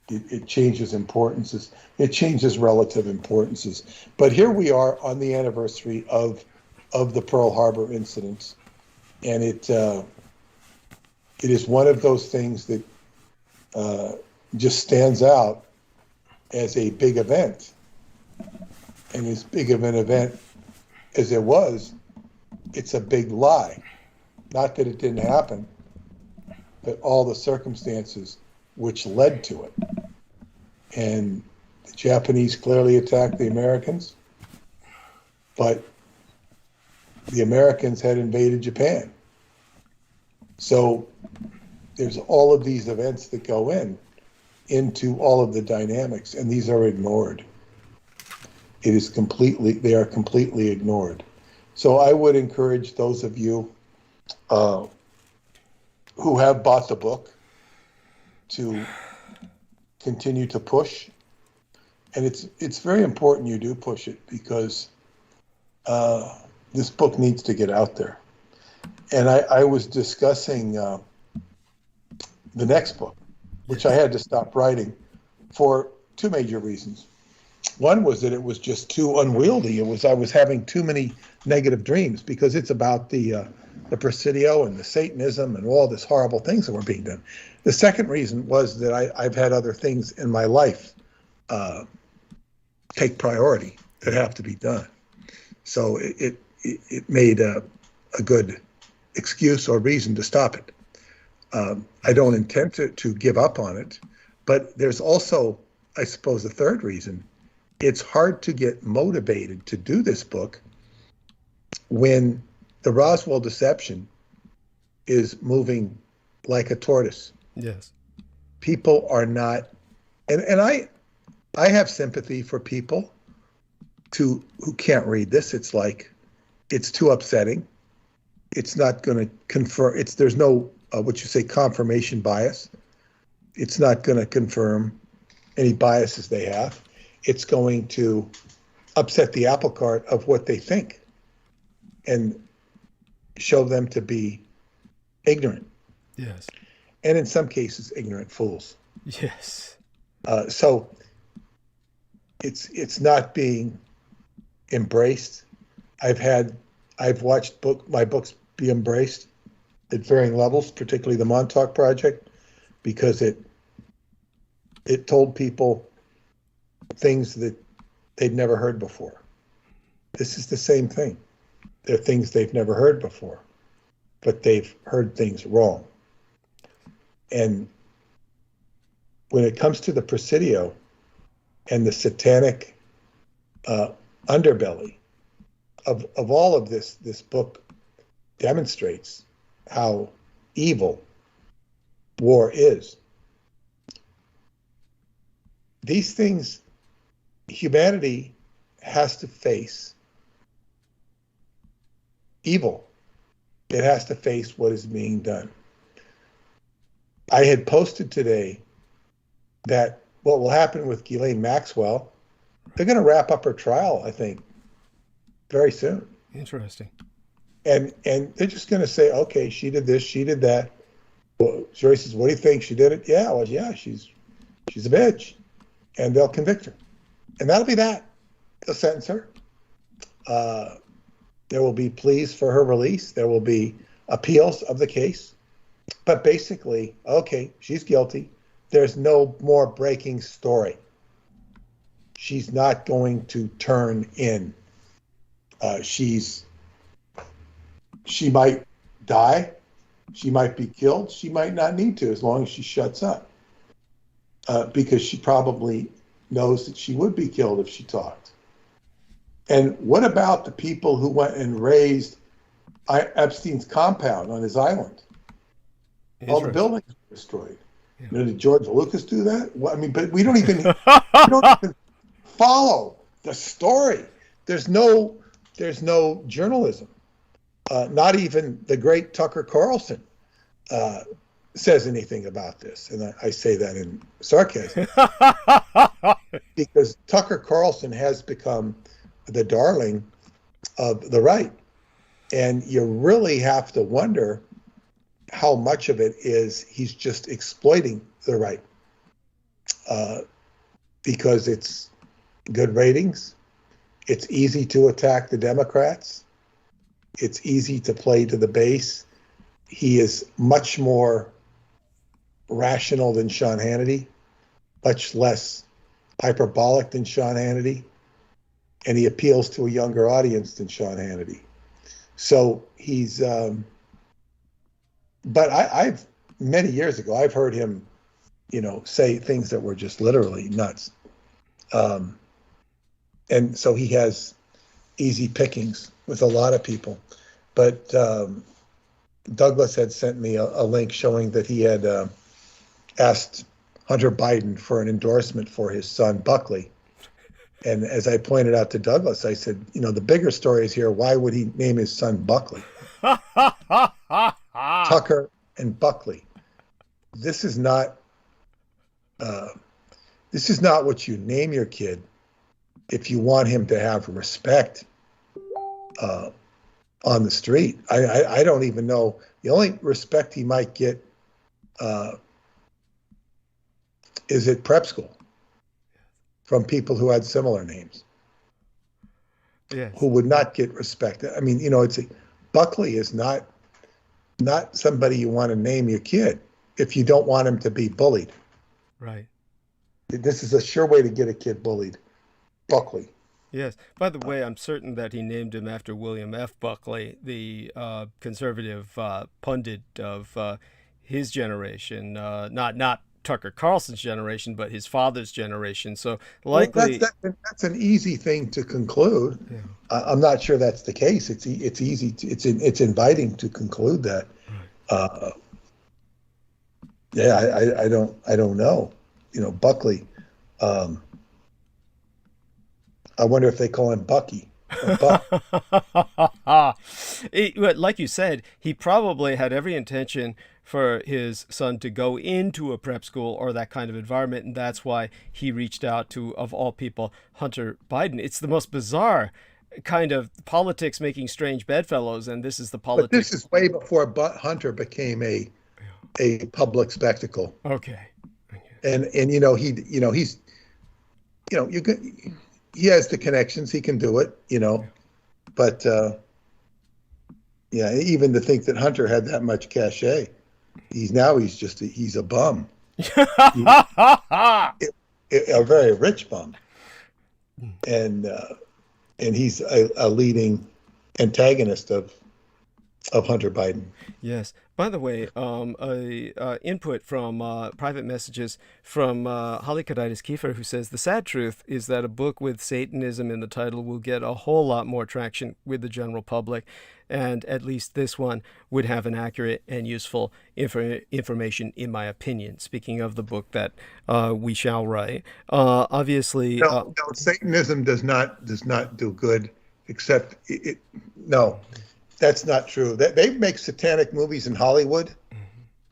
It changes importances. It changes relative importances. But here we are on the anniversary of the Pearl Harbor incident. And it is one of those things that just stands out as a big event. And as big of an event as it was, it's a big lie. Not that it didn't happen, but all the circumstances which led to it. And the Japanese clearly attacked the Americans, but the Americans had invaded Japan. So there's all of these events that go into all of the dynamics, and these are ignored. They are completely ignored. So I would encourage those of you who have bought the book to continue to push. And it's very important you do push it, because this book needs to get out there. And I was discussing the next book, which I had to stop writing for two major reasons. One was that it was just too unwieldy. I was having too many negative dreams, because it's about the Presidio and the Satanism and all this horrible things that were being done. The second reason was that I've had other things in my life take priority that have to be done. So it made a good excuse or reason to stop it. I don't intend to give up on it, but there's also, I suppose, a third reason. It's hard to get motivated to do this book when the Roswell deception is moving like a tortoise. Yes. People are not, and I have sympathy for people who can't read this. It's like, it's too upsetting. It's not going to confirm. There's no confirmation bias. It's not going to confirm any biases they have. It's going to upset the apple cart of what they think and show them to be ignorant. Yes. And in some cases, ignorant fools. Yes. So it's not being embraced. I've watched my books be embraced at varying levels, particularly the Montauk Project, because it told people things that they'd never heard before. This is the same thing. There are things they've never heard before, but they've heard things wrong. And when it comes to the Presidio and the satanic underbelly of all of this book demonstrates how evil war is. These things, humanity has to face evil. It has to face what is being done. I had posted today that what will happen with Ghislaine Maxwell, they're going to wrap up her trial, I think, very soon. Interesting. And they're just going to say, okay, she did this, she did that. Well, Joyce says, what do you think? She did it? Yeah, well, yeah, she's a bitch. And they'll convict her. And that'll be that. They'll sentence her. There will be pleas for her release. There will be appeals of the case. But basically, okay, she's guilty. There's no more breaking story. She's not going to turn in. She's she might die, she might be killed, she might not need to as long as she shuts up, because she probably knows that she would be killed if she talked. And what about the people who went and raised Epstein's compound on his island? All the buildings were destroyed. Yeah. You know, did George Lucas do that? Well, I mean, but we don't even follow the story. There's no journalism. Not even the great Tucker Carlson says anything about this, and I say that in sarcasm, because Tucker Carlson has become the darling of the right, and you really have to wonder how much of it is he's just exploiting the right, because it's good ratings, it's easy to attack the Democrats, it's easy to play to the base. He is much more rational than Sean Hannity, much less hyperbolic than Sean Hannity, and he appeals to a younger audience than Sean Hannity. So he's, but I've many years ago, I've heard him, you know, say things that were just literally nuts. And so he has easy pickings with a lot of people. But Douglas had sent me a link showing that he had asked Hunter Biden for an endorsement for his son, Buckley. And as I pointed out to Douglas, I said, you know, the bigger story is here. Why would he name his son Buckley? Tucker and Buckley. This is not what you name your kid if you want him to have respect on the street. I don't even know. The only respect he might get is at prep school from people who had similar names. Yes. Who would not get respect. I mean, you know, Buckley is not somebody you want to name your kid if you don't want him to be bullied. Right. This is a sure way to get a kid bullied. Buckley. Yes. By the way, I'm certain that he named him after William F. Buckley, the conservative pundit of his generation, not Tucker Carlson's generation, but his father's generation. So likely, well, that's an easy thing to conclude. Yeah. I'm not sure that's the case. It's easy. It's inviting to conclude that. Right. Yeah, I don't know. You know, Buckley. I wonder if they call him Bucky. Like you said, he probably had every intention for his son to go into a prep school or that kind of environment, and that's why he reached out to, of all people, Hunter Biden. It's the most bizarre kind of politics making strange bedfellows, and this is the politics. But this is way before Hunter became a public spectacle. Okay. And you know he's he has the connections, he can do it, you know, but yeah, even to think that Hunter had that much cachet, he's a bum, a very rich bum, and he's a leading antagonist of Hunter Biden. Yes. By the way, input from private messages from Holly Kaditis Kiefer, who says, the sad truth is that a book with Satanism in the title will get a whole lot more traction with the general public, and at least this one would have an accurate and useful information, in my opinion. Speaking of the book that we shall write, obviously... No, Satanism does not do good, except no. That's not true. They make satanic movies in Hollywood,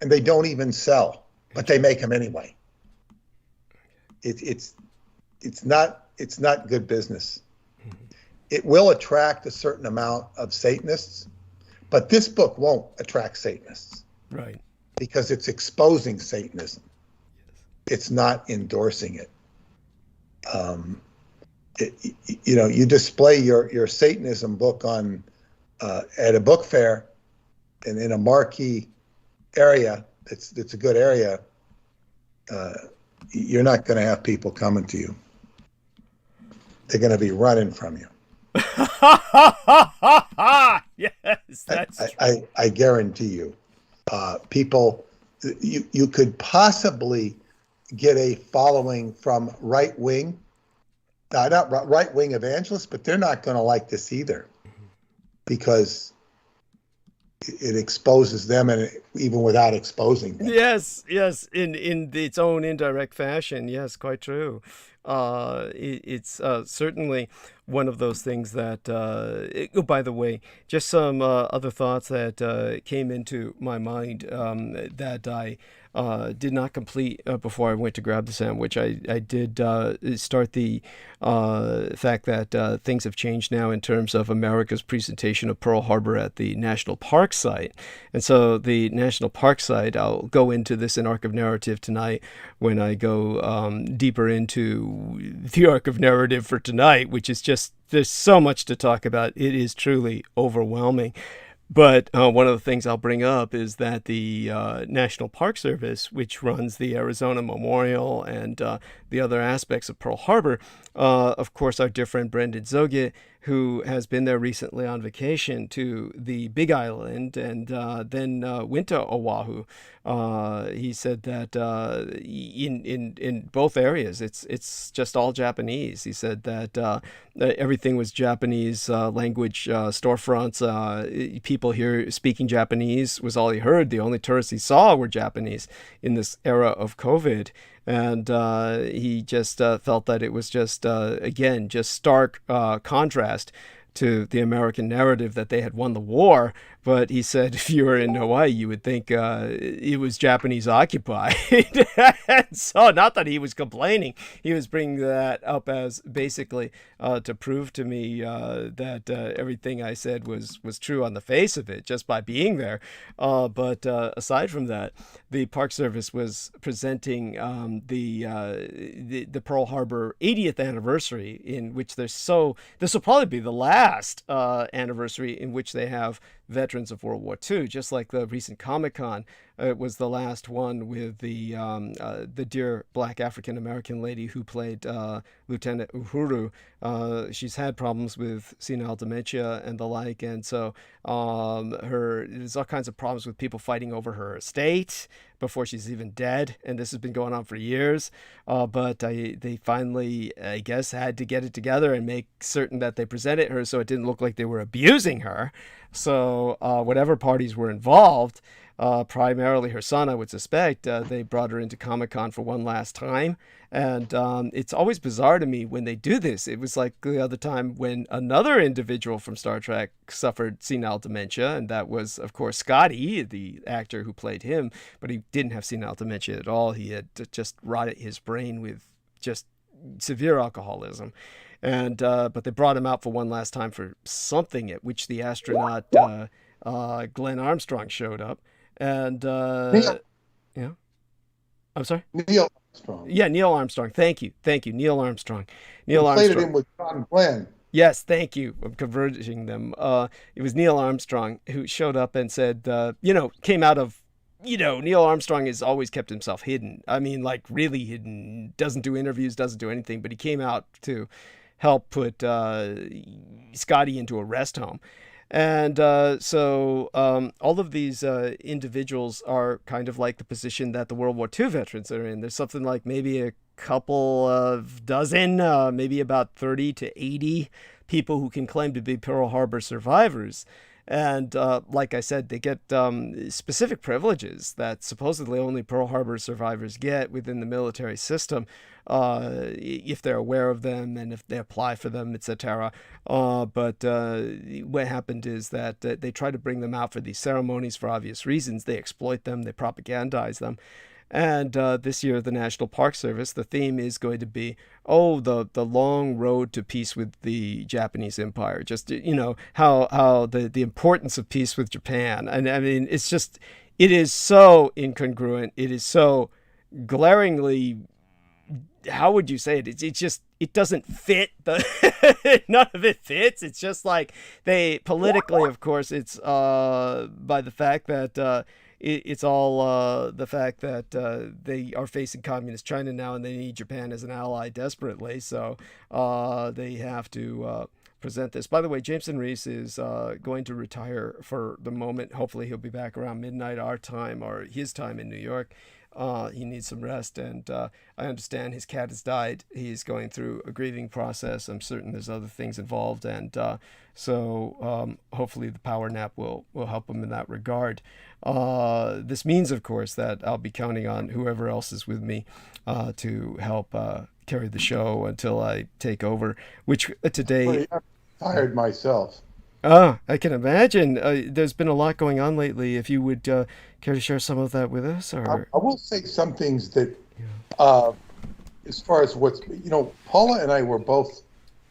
and they don't even sell, but they make them anyway. It's not good business. It will attract a certain amount of Satanists, but this book won't attract Satanists, right? Because it's exposing Satanism. It's not endorsing it. You display your Satanism book on. At a book fair and in a marquee area, it's a good area, you're not going to have people coming to you. They're going to be running from you. Yes. That's I guarantee you, people, you could possibly get a following from right wing, not right wing evangelists, but they're not going to like this either, because it exposes them, and even without exposing them. Yes, in its own indirect fashion. Yes, quite true. It's certainly one of those things that, oh, by the way, just some other thoughts that came into my mind that I did not complete before I went to grab the sandwich. I did start the fact that things have changed now in terms of America's presentation of Pearl Harbor at the National Park site. And so the National Park site, I'll go into this in Arc of Narrative tonight when I go deeper into the arc of narrative for tonight, which is just, there's so much to talk about. It is truly overwhelming. But one of the things I'll bring up is that the National Park Service, which runs the Arizona Memorial and the other aspects of Pearl Harbor, of course, our dear friend Brendan Zoget, who has been there recently on vacation to the Big Island and then went to Oahu. He said that in both areas, it's just all Japanese. He said that everything was Japanese language storefronts. People here speaking Japanese was all he heard. The only tourists he saw were Japanese in this era of COVID. And he just felt that it was just, again, just stark contrast to the American narrative that they had won the war. But he said if you were in Hawaii, you would think it was Japanese occupied. And so not that he was complaining. He was bringing that up as basically to prove to me that everything I said was true on the face of it, just by being there. But aside from that, the Park Service was presenting the Pearl Harbor 80th anniversary, in which this will probably be the last anniversary in which they have veterans of World War II, just like the recent Comic-Con. It was the last one with the dear black African-American lady who played Lieutenant Uhuru. She's had problems with senile dementia and the like, and so there's all kinds of problems with people fighting over her estate before she's even dead, and this has been going on for years. But they finally, I guess, had to get it together and make certain that they presented her so it didn't look like they were abusing her. So whatever parties were involved, primarily her son, I would suspect, they brought her into Comic-Con for one last time. And it's always bizarre to me when they do this. It was like the other time when another individual from Star Trek suffered senile dementia, and that was, of course, Scotty, the actor who played him, but he didn't have senile dementia at all. He had just rotted his brain with just severe alcoholism. And but they brought him out for one last time for something at which the astronaut Glenn Armstrong showed up. And yeah, I'm sorry. Neil Armstrong. Yeah, Neil Armstrong. Thank you, Neil Armstrong. Neil Armstrong. Played Armstrong. him with John Glenn. Yes, thank you. I'm converging them. It was Neil Armstrong who showed up and said, came out of. Neil Armstrong has always kept himself hidden. I mean, like really hidden. Doesn't do interviews, doesn't do anything. But he came out to help put Scotty into a rest home. And so all of these individuals are kind of like the position that the World War II veterans are in. There's something like maybe a couple of dozen, maybe about 30 to 80 people who can claim to be Pearl Harbor survivors. And like I said, they get specific privileges that supposedly only Pearl Harbor survivors get within the military system, if they're aware of them and if they apply for them, etc. But what happened is that they try to bring them out for these ceremonies for obvious reasons. They exploit them, they propagandize them. And this year, the National Park Service, the theme is going to be, the long road to peace with the Japanese Empire. Just, how the importance of peace with Japan. And I mean, it is so incongruent. It is so glaringly, how would you say it? It doesn't fit. None of it fits. It's just like they politically, of course, it's by the fact that it's all the fact that they are facing communist China now and they need Japan as an ally desperately. So they have to present this. By the way, Jameson Reese is going to retire for the moment. Hopefully he'll be back around midnight our time or his time in New York. He needs some rest, and I understand his cat has died. He's going through a grieving process. I'm certain there's other things involved, and so hopefully the power nap will help him in that regard. This means, of course, that I'll be counting on whoever else is with me to help carry the show until I take over, which today... I'm tired myself. I can imagine. There's been a lot going on lately. If you would care to share some of that with us, or I will say some things that, as far as what's, Paula and I were both.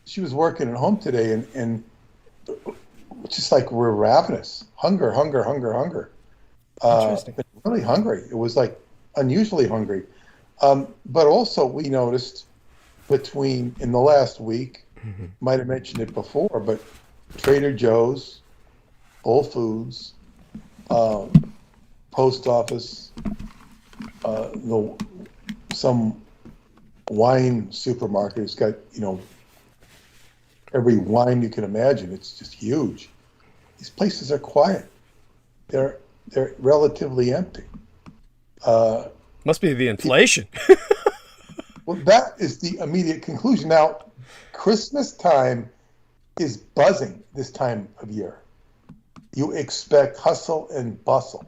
She was working at home today, and just like we're ravenous, hunger. Interesting. Really hungry. It was like unusually hungry. But also we noticed in the last week, might have mentioned it before, but Trader Joe's, Whole Foods, Post Office, some wine supermarket has got, every wine you can imagine. It's just huge. These places are quiet. They're relatively empty. Must be the inflation. Well, that is the immediate conclusion. Now, Christmas time is buzzing this time of year. You expect hustle and bustle,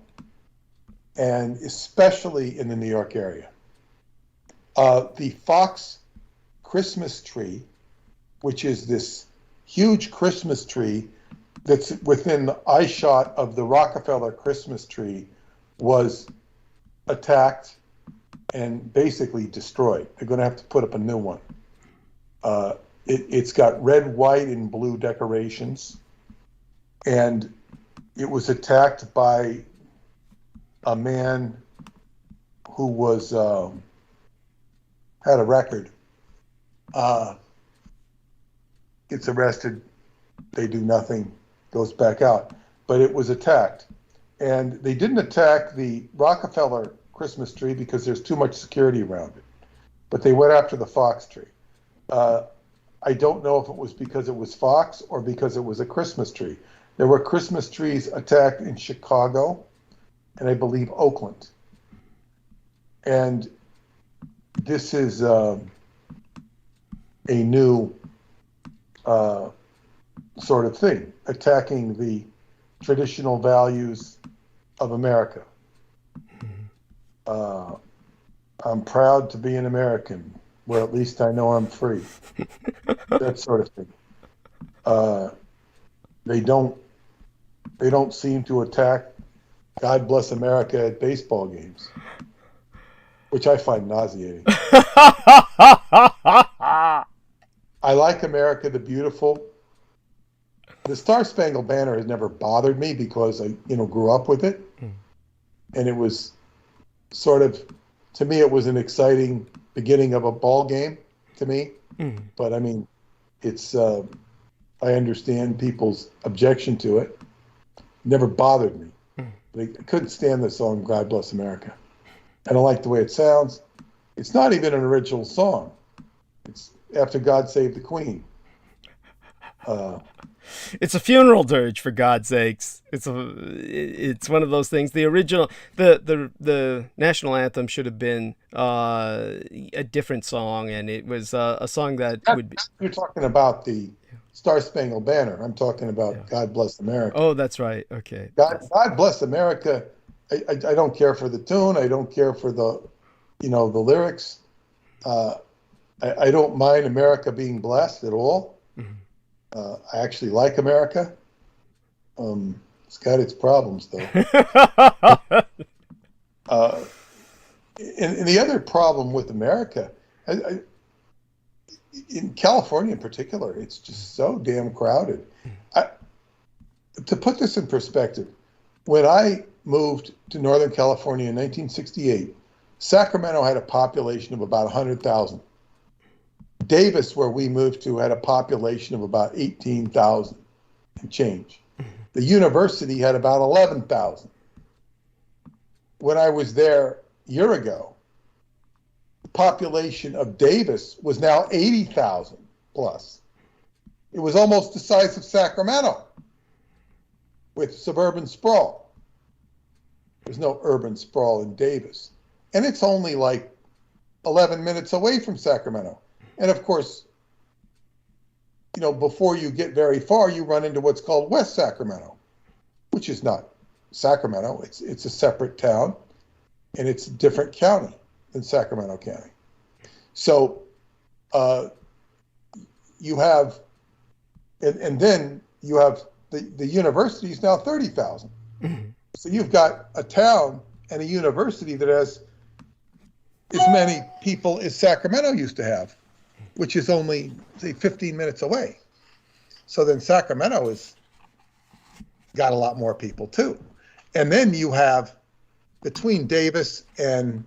and especially in the New York area. The Fox Christmas tree, which is this huge Christmas tree that's within the eye shot of the Rockefeller Christmas tree, was attacked and basically destroyed. They're going to have to put up a new one. It's got red, white, and blue decorations, and it was attacked by a man who was had a record. Gets arrested, they do nothing, goes back out. But it was attacked, and they didn't attack the Rockefeller Christmas tree because there's too much security around it. But they went after the Fox tree. I don't know if it was because it was Fox or because it was a Christmas tree. There were Christmas trees attacked in Chicago and I believe Oakland. And this is a new sort of thing, attacking the traditional values of America. I'm proud to be an American. Well, at least I know I'm free. That sort of thing. They don't seem to attack God Bless America at baseball games, which I find nauseating. I like America the Beautiful. The Star Spangled Banner has never bothered me because I, grew up with it. And it was sort of, to me, it was an exciting beginning of a ball game to me. But I mean, it's, I understand people's objection to it. Never bothered me. I couldn't stand the song God Bless America. I don't like the way it sounds. It's not even an original song. It's After God Save the Queen. It's a funeral dirge, for God's sakes. It's one of those things. The original, the national anthem should have been a different song, and it was a song that would be. You're talking about the Star Spangled Banner. I'm talking about God Bless America. Oh, that's right. Okay. God Bless America. I don't care for the tune. I don't care for the lyrics. I don't mind America being blessed at all. I actually like America. It's got its problems, though. And the other problem with America, in California in particular, it's just so damn crowded. To put this in perspective, when I moved to Northern California in 1968, Sacramento had a population of about 100,000. Davis, where we moved to, had a population of about 18,000 and change. The university had about 11,000. When I was there a year ago, the population of Davis was now 80,000 plus. It was almost the size of Sacramento with suburban sprawl. There's no urban sprawl in Davis. And it's only like 11 minutes away from Sacramento. And of course, you know, before you get very far, you run into what's called West Sacramento, which is not Sacramento. It's a separate town, and it's a different county than Sacramento County. So you have, and then you have the university is now 30,000. So you've got a town and a university that has as many people as Sacramento used to have, which is only, say, 15 minutes away. So then Sacramento has got a lot more people too. And then you have, between Davis and,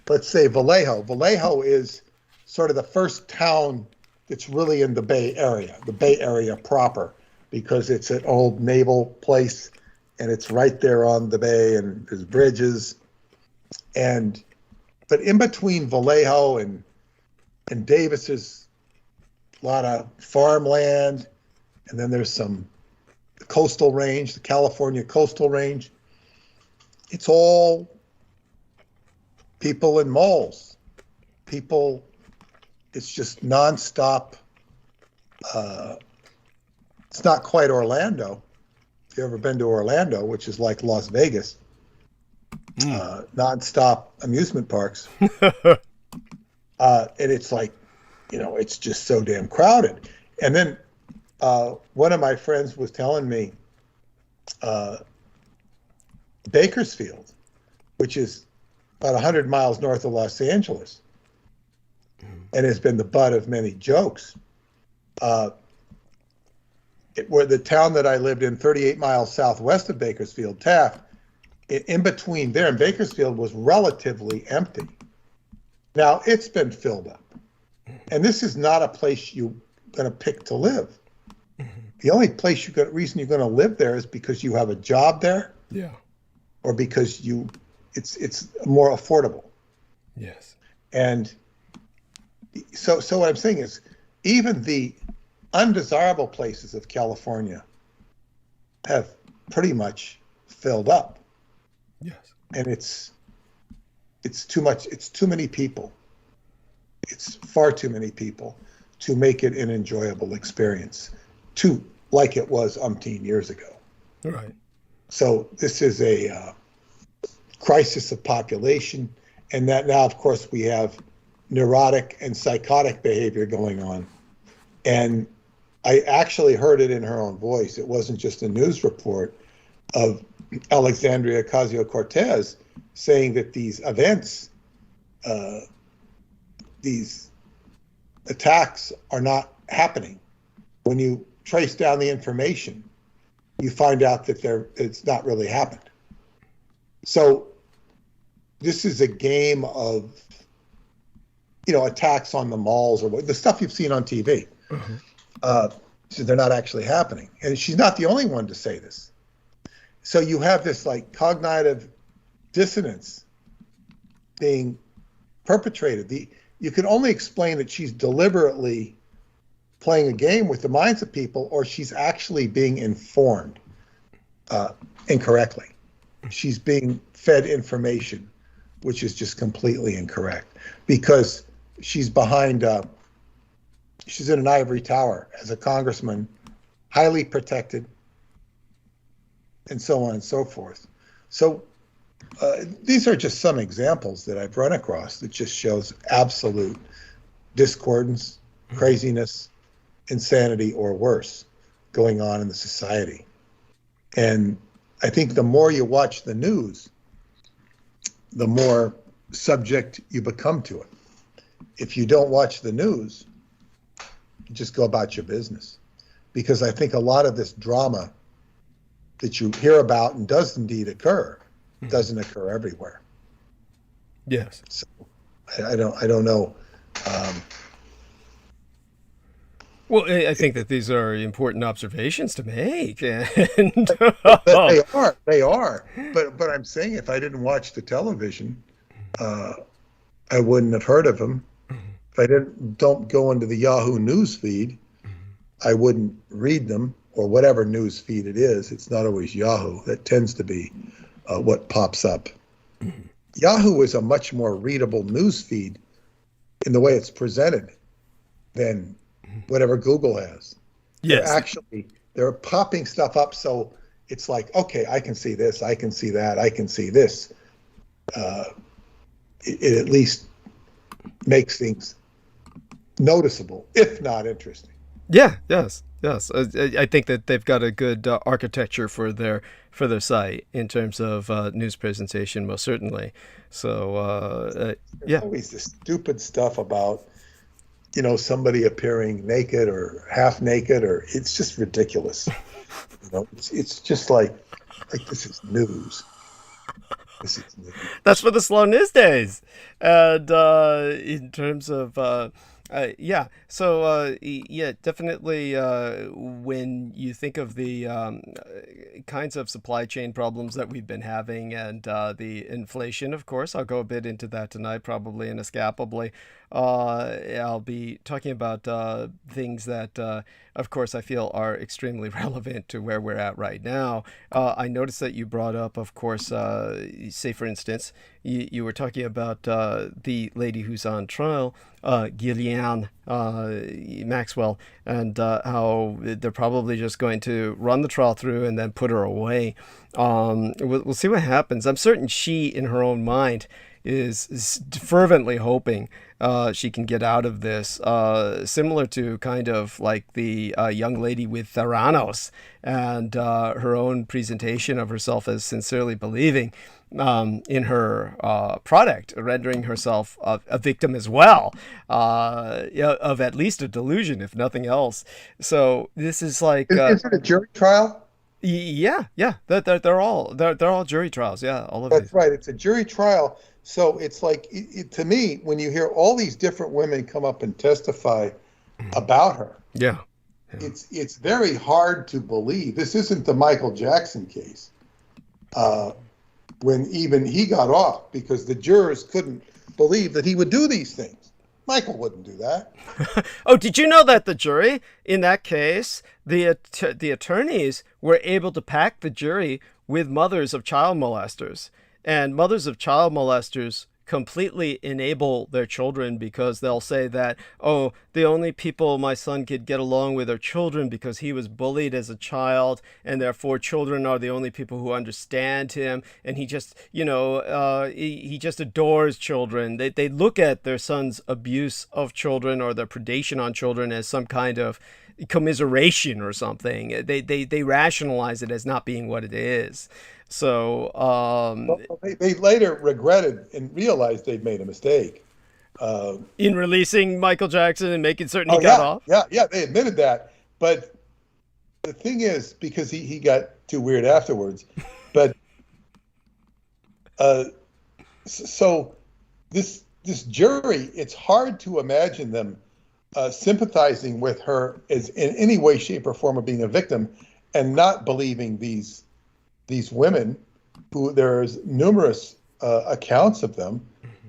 let's say, Vallejo is sort of the first town that's really in the Bay Area proper, because it's an old naval place and it's right there on the bay and there's bridges. But in between Vallejo and Davis, there's a lot of farmland, and then there's some coastal range, the California coastal range. It's all people in malls. People, it's just nonstop. It's not quite Orlando. If you've ever been to Orlando, which is like Las Vegas, nonstop amusement parks. And it's like, you know, it's just so damn crowded. And then one of my friends was telling me Bakersfield, which is about 100 miles north of Los Angeles, and has been the butt of many jokes. Where the town that I lived in, 38 miles southwest of Bakersfield, Taft, in between there and Bakersfield was relatively empty. Now it's been filled up. And this is not a place you're going to pick to live. The only place reason you're going to live there is because you have a job there. Yeah. Or because it's more affordable. Yes. And so what I'm saying is, even the undesirable places of California have pretty much filled up. Yes. And it's too much. It's too many people. It's far too many people to make it an enjoyable experience, like it was umpteen years ago. Right. So this is a crisis of population, and that now, of course, we have neurotic and psychotic behavior going on. And I actually heard it in her own voice. It wasn't just a news report of Alexandria Ocasio-Cortez saying that these events, these attacks are not happening. When you trace down the information, you find out that it's not really happened. So this is a game of, you know, attacks on the malls or the stuff you've seen on TV. Mm-hmm. So they're not actually happening. And she's not the only one to say this. So you have this like cognitive dissonance being perpetrated. You can only explain that she's deliberately playing a game with the minds of people, or she's actually being informed incorrectly. She's being fed information which is just completely incorrect, because she's behind she's in an ivory tower as a congressman, highly protected, and so on and so forth. So these are just some examples that I've run across that just shows absolute discordance, craziness, insanity, or worse going on in the society. And I think the more you watch the news, the more subject you become to it. If you don't watch the news, you just go about your business. Because I think a lot of this drama that you hear about and does indeed occur, doesn't occur everywhere. Yes. So I don't know. Well, I think that these are important observations to make, and they are. But I'm saying, if I didn't watch the television, I wouldn't have heard of them. If I don't go into the Yahoo news feed, I wouldn't read them, or whatever news feed it is. It's not always Yahoo. That tends to be what pops up. Yahoo is a much more readable news feed in the way it's presented than whatever Google has. Yes. They're popping stuff up, so it's like, okay, I can see this, I can see that, I can see this. It at least makes things noticeable, if not interesting. Yeah. Yes. I think that they've got a good architecture for their site in terms of news presentation, most certainly. So yeah. Always this stupid stuff about, somebody appearing naked or half naked, or it's just ridiculous. It's just like this is news. This is news. That's for the slow news days. And in terms of yeah, so yeah, definitely when you think of the kinds of supply chain problems that we've been having, and the inflation, of course, I'll go a bit into that tonight, probably inescapably. I'll be talking about things that, of course, I feel are extremely relevant to where we're at right now. I noticed that you brought up, of course, say, for instance, you were talking about the lady who's on trial, Ghislaine Maxwell, and how they're probably just going to run the trial through and then put her away. We'll see what happens. I'm certain she, in her own mind, is fervently hoping she can get out of this, similar to kind of like the young lady with Theranos, and her own presentation of herself as sincerely believing in her product, rendering herself a victim as well, of at least a delusion, if nothing else. So this is like, is it a jury trial? Yeah. They're all jury trials. Yeah, all of That's these. right. It's a jury trial. So it's like, to me, when you hear all these different women come up and testify about her, Yeah. it's very hard to believe. This isn't the Michael Jackson case, when even he got off, because the jurors couldn't believe that he would do these things. Michael wouldn't do that. Oh, did you know that the jury in that case, the attorneys were able to pack the jury with mothers of child molesters, and mothers of child molesters completely enable their children, because they'll say that, oh, the only people my son could get along with are children because he was bullied as a child, and therefore children are the only people who understand him, and he just, he just adores children. They look at their son's abuse of children or their predation on children as some kind of commiseration or something. They rationalize it as not being what it is. So they later regretted and realized they'd made a mistake in releasing Michael Jackson and making certain he got off. Yeah, they admitted that. But the thing is, because he got too weird afterwards. But so this jury, it's hard to imagine them sympathizing with her as in any way, shape, or form of being a victim, and not believing these women, who there's numerous accounts of them.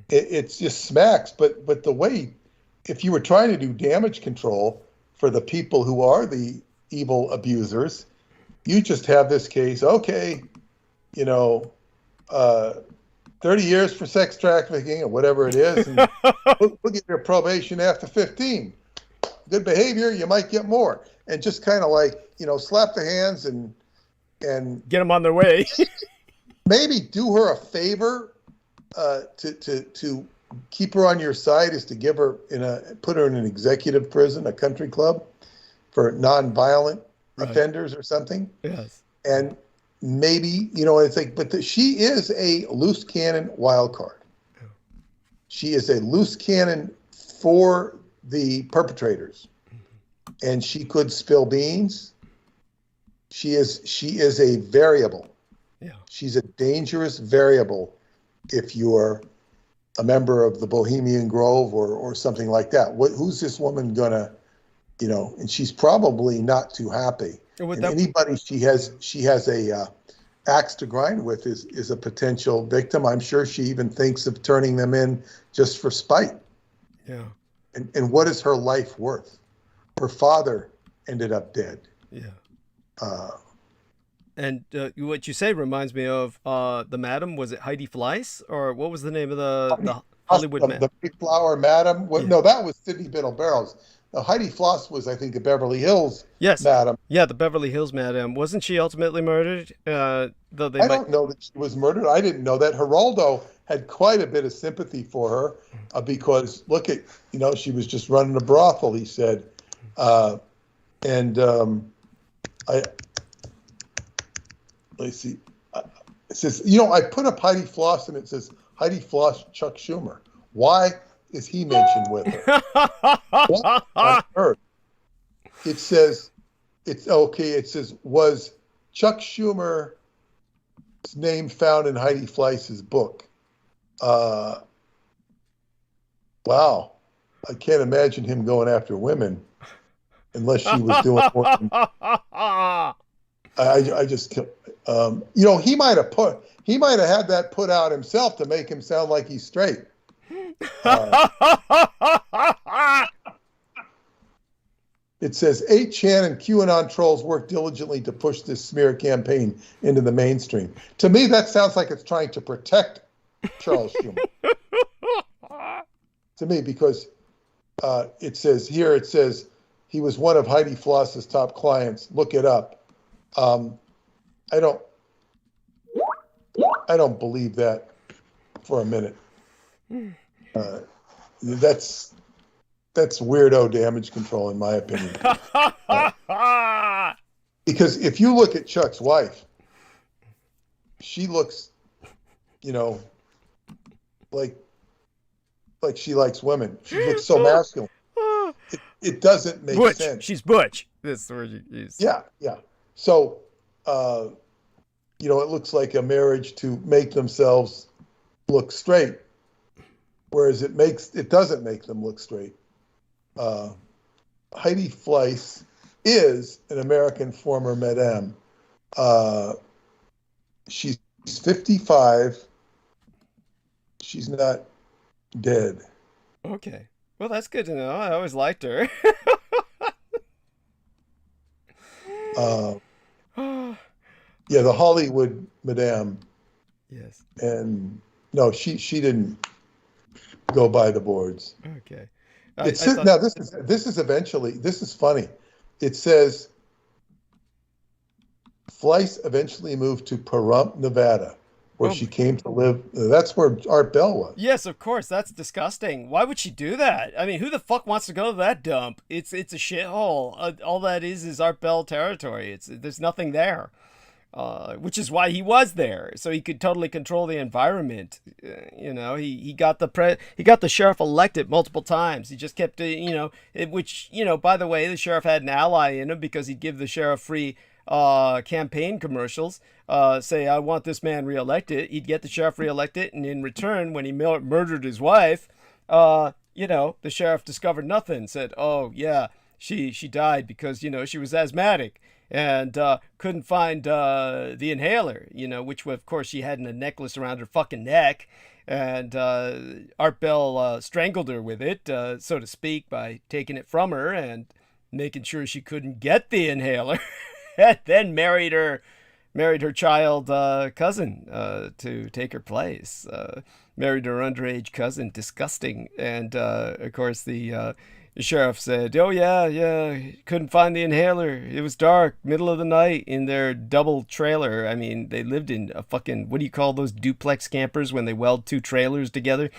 It's just smacks. But the way, if you were trying to do damage control for the people who are the evil abusers, you just have this case, okay, 30 years for sex trafficking or whatever it is, and we'll get your probation after 15. Good behavior, you might get more. And just kind of like, slap the hands and get them on their way. Maybe do her a favor to keep her on your side, is to give her put her in an executive prison, a country club for non-violent offenders or something. Yes. And maybe, it's like, but she is a loose cannon wild card. She is a loose cannon for the perpetrators, and she could spill beans. She is a variable. Yeah. She's a dangerous variable if you're a member of the Bohemian Grove or something like that. Who's this woman gonna, and she's probably not too happy. And anybody she has a axe to grind with is a potential victim. I'm sure she even thinks of turning them in just for spite. Yeah. And what is her life worth? Her father ended up dead. Yeah. Uh, And what you say reminds me of the madam. Was it Heidi Fleiss, or what was the name of the Hollywood the, man? the Mayflower Madam. Yeah. No, that was Sidney Biddle Barrows. Heidi Floss was, I think, a Beverly Hills Yes. Madam. Yeah, the Beverly Hills madam. Wasn't she ultimately murdered? Though they I might. don't know that she was murdered. I didn't know that. Geraldo had quite a bit of sympathy for her because look at, she was just running a brothel, he said. Let's see. It says, I put up Heidi Floss and it says Heidi Floss, Chuck Schumer. Why is he mentioned with her? What on earth? It says, it says, was Chuck Schumer's name found in Heidi Fleiss's book? Wow. I can't imagine him going after women unless she was doing more than, I just, he might have had that put out himself to make him sound like he's straight. It says 8chan and QAnon trolls work diligently to push this smear campaign into the mainstream. To me, that sounds like it's trying to protect Charles Schumer. To me, because it says he was one of Heidi Floss's top clients. Look it up. I don't believe that for a minute. That's weirdo damage control, in my opinion. Because if you look at Chuck's wife, she looks, like she likes women. She looks so masculine. It doesn't make Butch. sense. She's butch. That's the word you use. Yeah. So, it looks like a marriage to make themselves look straight, whereas it doesn't make them look straight. Heidi Fleiss is an American former madame. She's 55. She's not dead. Okay. Well, that's good to know. I always liked her. Yeah, the Hollywood madame. Yes. And no, she didn't go by the boards. Okay. Now this is funny. It says Fleiss eventually moved to Pahrump, Nevada, where she came to live. That's where Art Bell was. Yes, of course. That's disgusting. Why would she do that? I mean, who the fuck wants to go to that dump? It's a shithole. All that is Art Bell territory. There's nothing there. Which is why he was there, so he could totally control the environment. He got the sheriff elected multiple times. He just kept, which, by the way, the sheriff had an ally in him because he'd give the sheriff free campaign commercials. Say, I want this man reelected. He'd get the sheriff reelected, and in return, when he murdered his wife, the sheriff discovered nothing. Said, oh yeah, she died because she was asthmatic. And couldn't find the inhaler, which of course she had in a necklace around her fucking neck. And Art Bell strangled her with it, so to speak, by taking it from her and making sure she couldn't get the inhaler. And then married her child cousin to take her place. Married her underage cousin. Disgusting. And of course the sheriff said, oh, yeah, couldn't find the inhaler. It was dark, middle of the night in their double trailer. I mean, they lived in a fucking, what do you call those duplex campers when they weld two trailers together?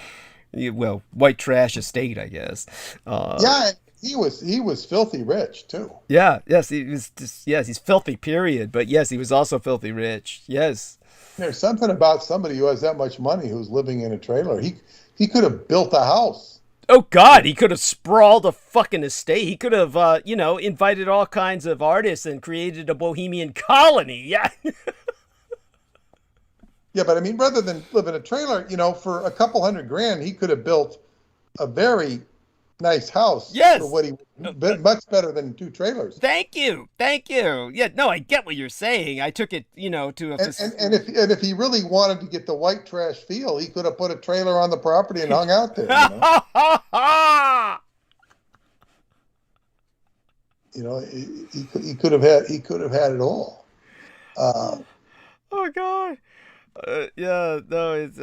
Well, white trash estate, I guess. Yeah, he was filthy rich, too. Yeah, yes, he's filthy, period. But yes, he was also filthy rich. Yes. There's something about somebody who has that much money who's living in a trailer. He could have built a house. Oh, God, he could have sprawled a fucking estate. He could have, invited all kinds of artists and created a bohemian colony. Yeah. Yeah, but I mean, rather than live in a trailer, for a couple $100,000, he could have built a very nice house. Yes. For what much better than two trailers. Thank you. Yeah, no, I get what you're saying. I took it, to a... And if he really wanted to get the white trash feel, he could have put a trailer on the property and hung out there. You know, he could have had it all. Oh God. Yeah. No. It's.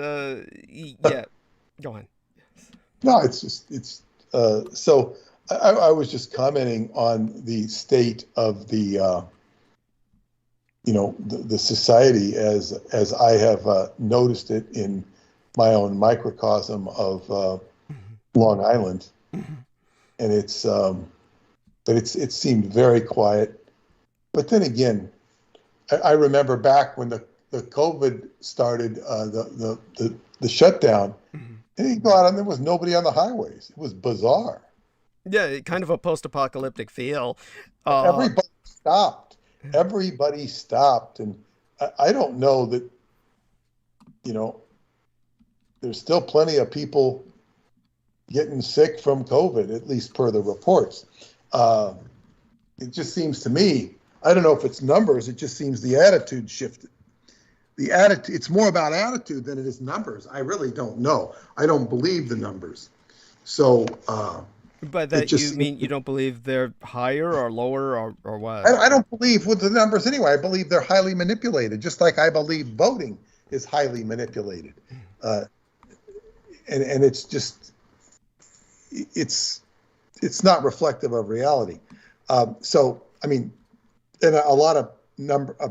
Yeah. Go on. No, so I was just commenting on the state of the the society as I have noticed it in my own microcosm of Long Island, and it seemed very quiet. But then again, I remember back when the COVID started, the shutdown, and you go out and there was nobody on the highways. It was bizarre. Yeah, kind of a post-apocalyptic feel. Everybody stopped. Everybody stopped, and I don't know that. There's still plenty of people getting sick from COVID, at least per the reports. It just seems to me, I don't know if it's numbers, it just seems the attitude shifted. It's more about attitude than it is numbers. I really don't know. I don't believe the numbers. So, but that you mean you don't believe they're higher or lower or what? I don't believe with the numbers anyway. I believe they're highly manipulated, just like I believe voting is highly manipulated. And it's just, it's not reflective of reality. So, I mean, and a lot of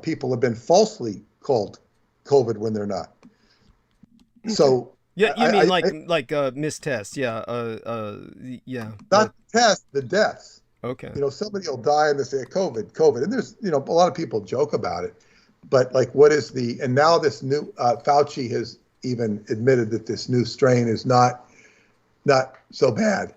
people have been falsely called COVID when they're not. So yeah, you mean like mistests? Yeah, yeah. Not the test, the deaths. Okay. Somebody will die and they say COVID, and there's a lot of people joke about it, but like, what is and now this new Fauci has even admitted that this new strain is not so bad.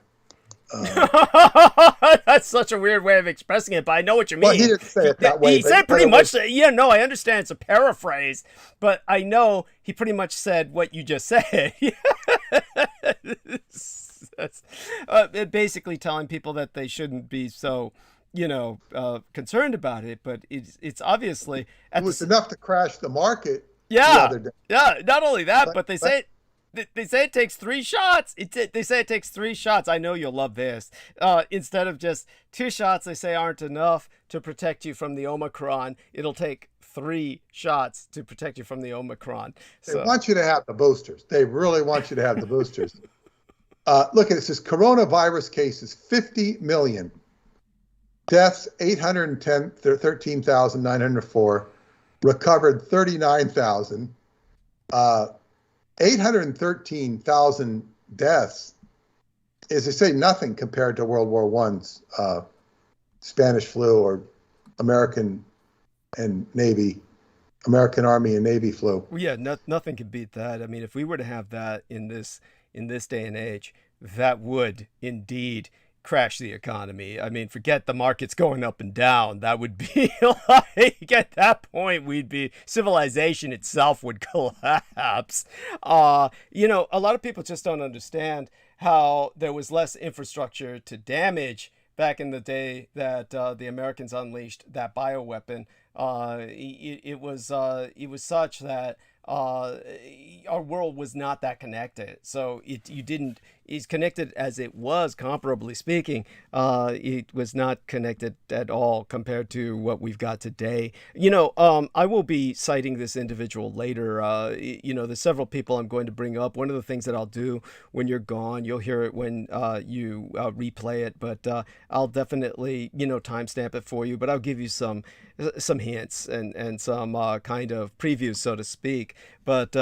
That's such a weird way of expressing it, but I know what you mean. Well, he didn't say it that way. He said pretty much, yeah, no, I understand it's a paraphrase, but I know he pretty much said what you just said. That's basically telling people that they shouldn't be so, concerned about it, but it's obviously... It was enough to crash the market. Yeah, the other day. Yeah, not only that, but they say it takes 3 shots. They say it takes 3 shots. I know you'll love this. Instead of just 2 shots, they say aren't enough to protect you from the Omicron. It'll take 3 shots to protect you from the Omicron. They want you to have the boosters. They really want you to have the boosters. Look at it. It says coronavirus cases 50 million. Deaths 13,904. Recovered 39,000. 813,000 deaths is, they say, nothing compared to World War I's Spanish flu or American Army and Navy flu. Well, yeah, nothing can beat that. I mean, if we were to have that in this day and age, that would indeed crash the economy. I mean, forget the markets going up and down. That would be like, at that point, civilization itself would collapse. A lot of people just don't understand how there was less infrastructure to damage back in the day that the Americans unleashed that bioweapon. It was such that our world was not that connected. So it's connected as it was, comparably speaking. It was not connected at all compared to what we've got today. I will be citing this individual later. There's several people I'm going to bring up. One of the things that I'll do when you're gone, you'll hear it when you replay it, but I'll definitely, timestamp it for you, but I'll give you some hints and some kind of previews, so to speak. But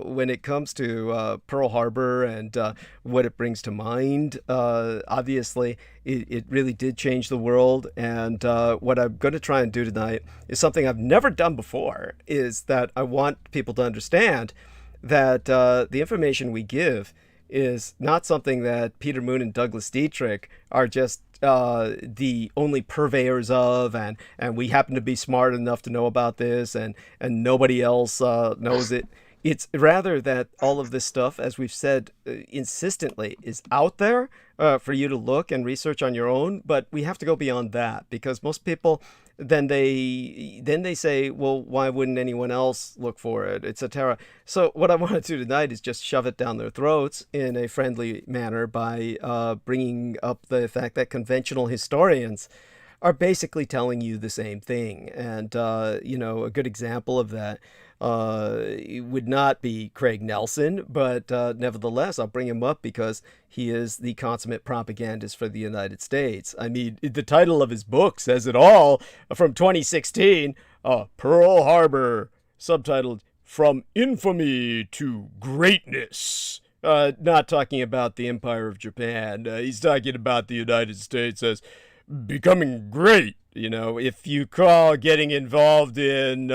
when it comes to Pearl Harbor and what it brings to mind, obviously it really did change the world. And what I'm going to try and do tonight is something I've never done before, is that I want people to understand that the information we give is not something that Peter Moon and Douglas Dietrich are just the only purveyors of, and we happen to be smart enough to know about this, and nobody else knows it. It's rather that all of this stuff, as we've said insistently, is out there for you to look and research on your own. But we have to go beyond that, because most people then they say, well, why wouldn't anyone else look for it, etc. So what I want to do tonight is just shove it down their throats in a friendly manner by bringing up the fact that conventional historians are basically telling you the same thing. And, you know, a good example of that it would not be Craig Nelson, but nevertheless, I'll bring him up because he is the consummate propagandist for the United States. I mean, the title of his book says it all, from 2016, Pearl Harbor, subtitled From Infamy to Greatness. Not talking about the Empire of Japan. He's talking about the United States as becoming great. You know, if you call getting involved in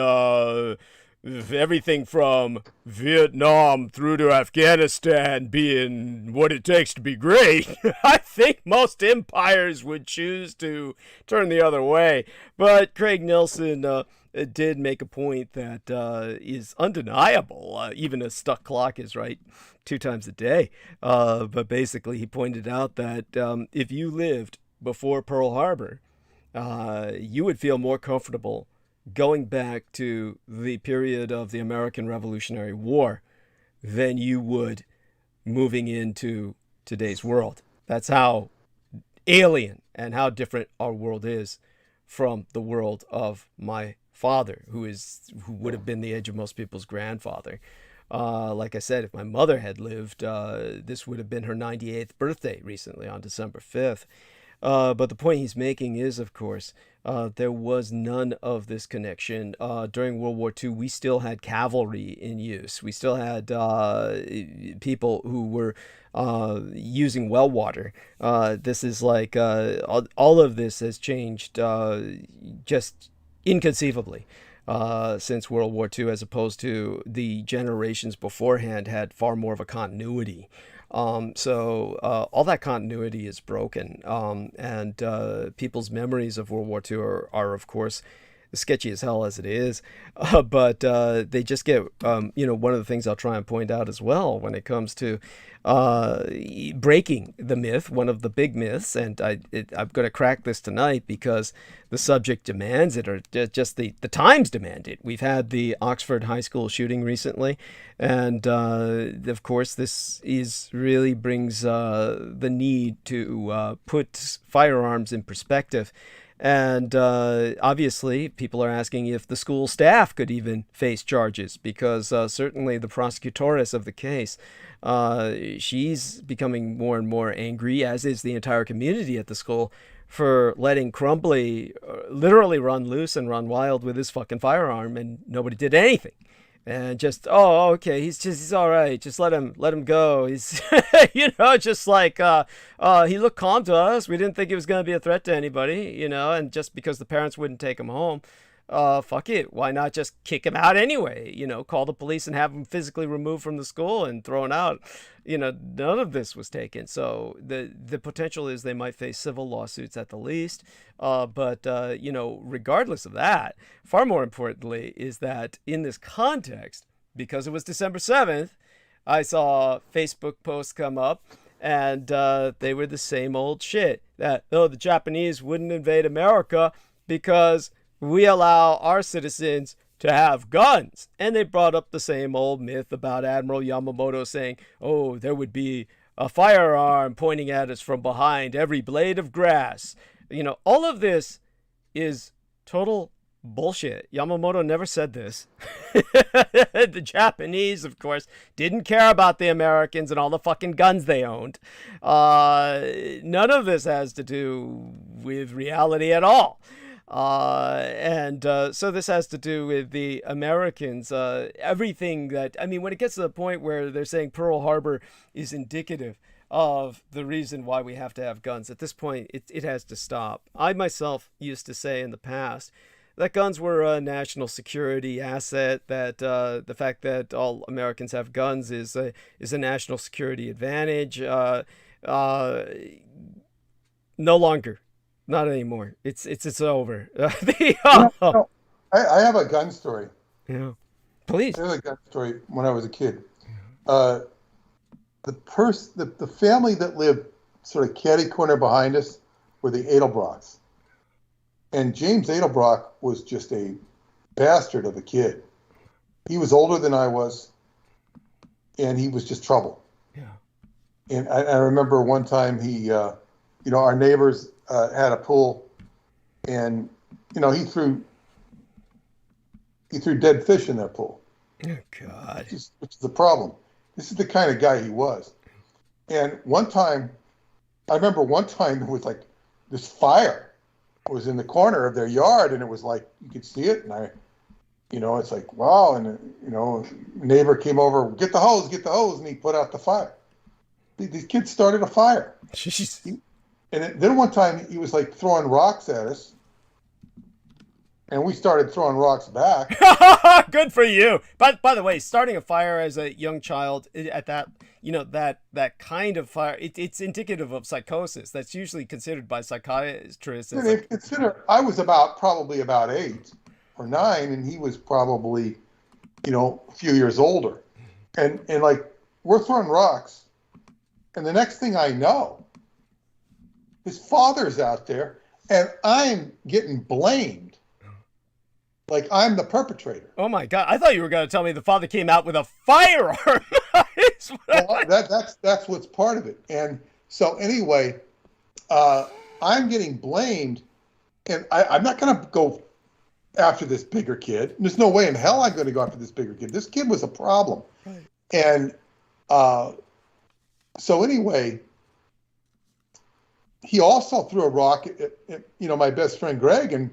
everything from Vietnam through to Afghanistan being what it takes to be great, I think most empires would choose to turn the other way. But Craig Nelson did make a point that is undeniable. Even a stuck clock is right 2 times a day. But basically, he pointed out that if you lived before Pearl Harbor, you would feel more comfortable going back to the period of the American Revolutionary War than you would moving into today's world. That's how alien and how different our world is from the world of my father, who would have been the age of most people's grandfather. Like I said, if my mother had lived, this would have been her 98th birthday recently on December 5th. But the point he's making is, of course, there was none of this connection. During World War II, we still had cavalry in use. We still had people who were using well water. This is like all of this has changed just inconceivably since World War II, as opposed to the generations beforehand had far more of a continuity. So all that continuity is broken, and people's memories of World War II are of course, sketchy as hell as it is, but they just get, you know, one of the things I'll try and point out as well when it comes to breaking the myth, one of the big myths, and I'm going to crack this tonight because the subject demands it, or just the times demand it. We've had the Oxford High School shooting recently, and of course this really brings the need to put firearms in perspective. And obviously, people are asking if the school staff could even face charges, because certainly the prosecutoress of the case, she's becoming more and more angry, as is the entire community at the school, for letting Crumbly literally run loose and run wild with his fucking firearm, and nobody did anything. And just, oh, okay, he's all right. Just let him go. He's, you know, just like, he looked calm to us. We didn't think he was going to be a threat to anybody, you know, and just because the parents wouldn't take him home, fuck it. Why not just kick him out anyway? You know, call the police and have him physically removed from the school and thrown out. You know, none of this was taken. So the potential is they might face civil lawsuits at the least. But you know, regardless of that, far more importantly is that in this context, because it was December 7th, I saw Facebook posts come up, and they were the same old shit. That, the Japanese wouldn't invade America because we allow our citizens to have guns. And they brought up the same old myth about Admiral Yamamoto saying, oh, there would be a firearm pointing at us from behind every blade of grass. You know, all of this is total bullshit. Yamamoto never said this. The Japanese, of course, didn't care about the Americans and all the fucking guns they owned. None of this has to do with reality at all. So this has to do with the Americans. Everything that, I mean, when it gets to the point where they're saying Pearl Harbor is indicative of the reason why we have to have guns, at this point, it has to stop. I myself used to say in the past that guns were a national security asset, that the fact that all Americans have guns is a national security advantage. No longer. Not anymore. It's over. I have a gun story. Yeah, please. I have a gun story when I was a kid. The family that lived sort of catty corner behind us were the Edelbrocks, and James Edelbrock was just a bastard of a kid. He was older than I was, and he was just trouble. Yeah. And I, I remember one time he, our neighbors had a pool, and he threw dead fish in that pool. Oh God! Which is the problem. This is the kind of guy he was. And one time, I remember there was like this fire was in the corner of their yard, and it was like you could see it, and it's like wow, and neighbor came over, get the hose, and he put out the fire. These kids started a fire. Jeez. Then one time he was like throwing rocks at us, and we started throwing rocks back. Good for you. By the way, starting a fire as a young child at that, that kind of fire, it's indicative of psychosis. That's usually considered by psychiatrists. I was probably about 8 or 9, and he was probably, a few years older, and like we're throwing rocks, and the next thing I know, his father's out there, and I'm getting blamed. Like I'm the perpetrator. Oh my God! I thought you were going to tell me the father came out with a firearm. Well, that's what's part of it. And so anyway, I'm getting blamed, and I'm not going to go after this bigger kid. There's no way in hell I'm going to go after this bigger kid. This kid was a problem. Right. And so anyway, he also threw a rock at my best friend Greg and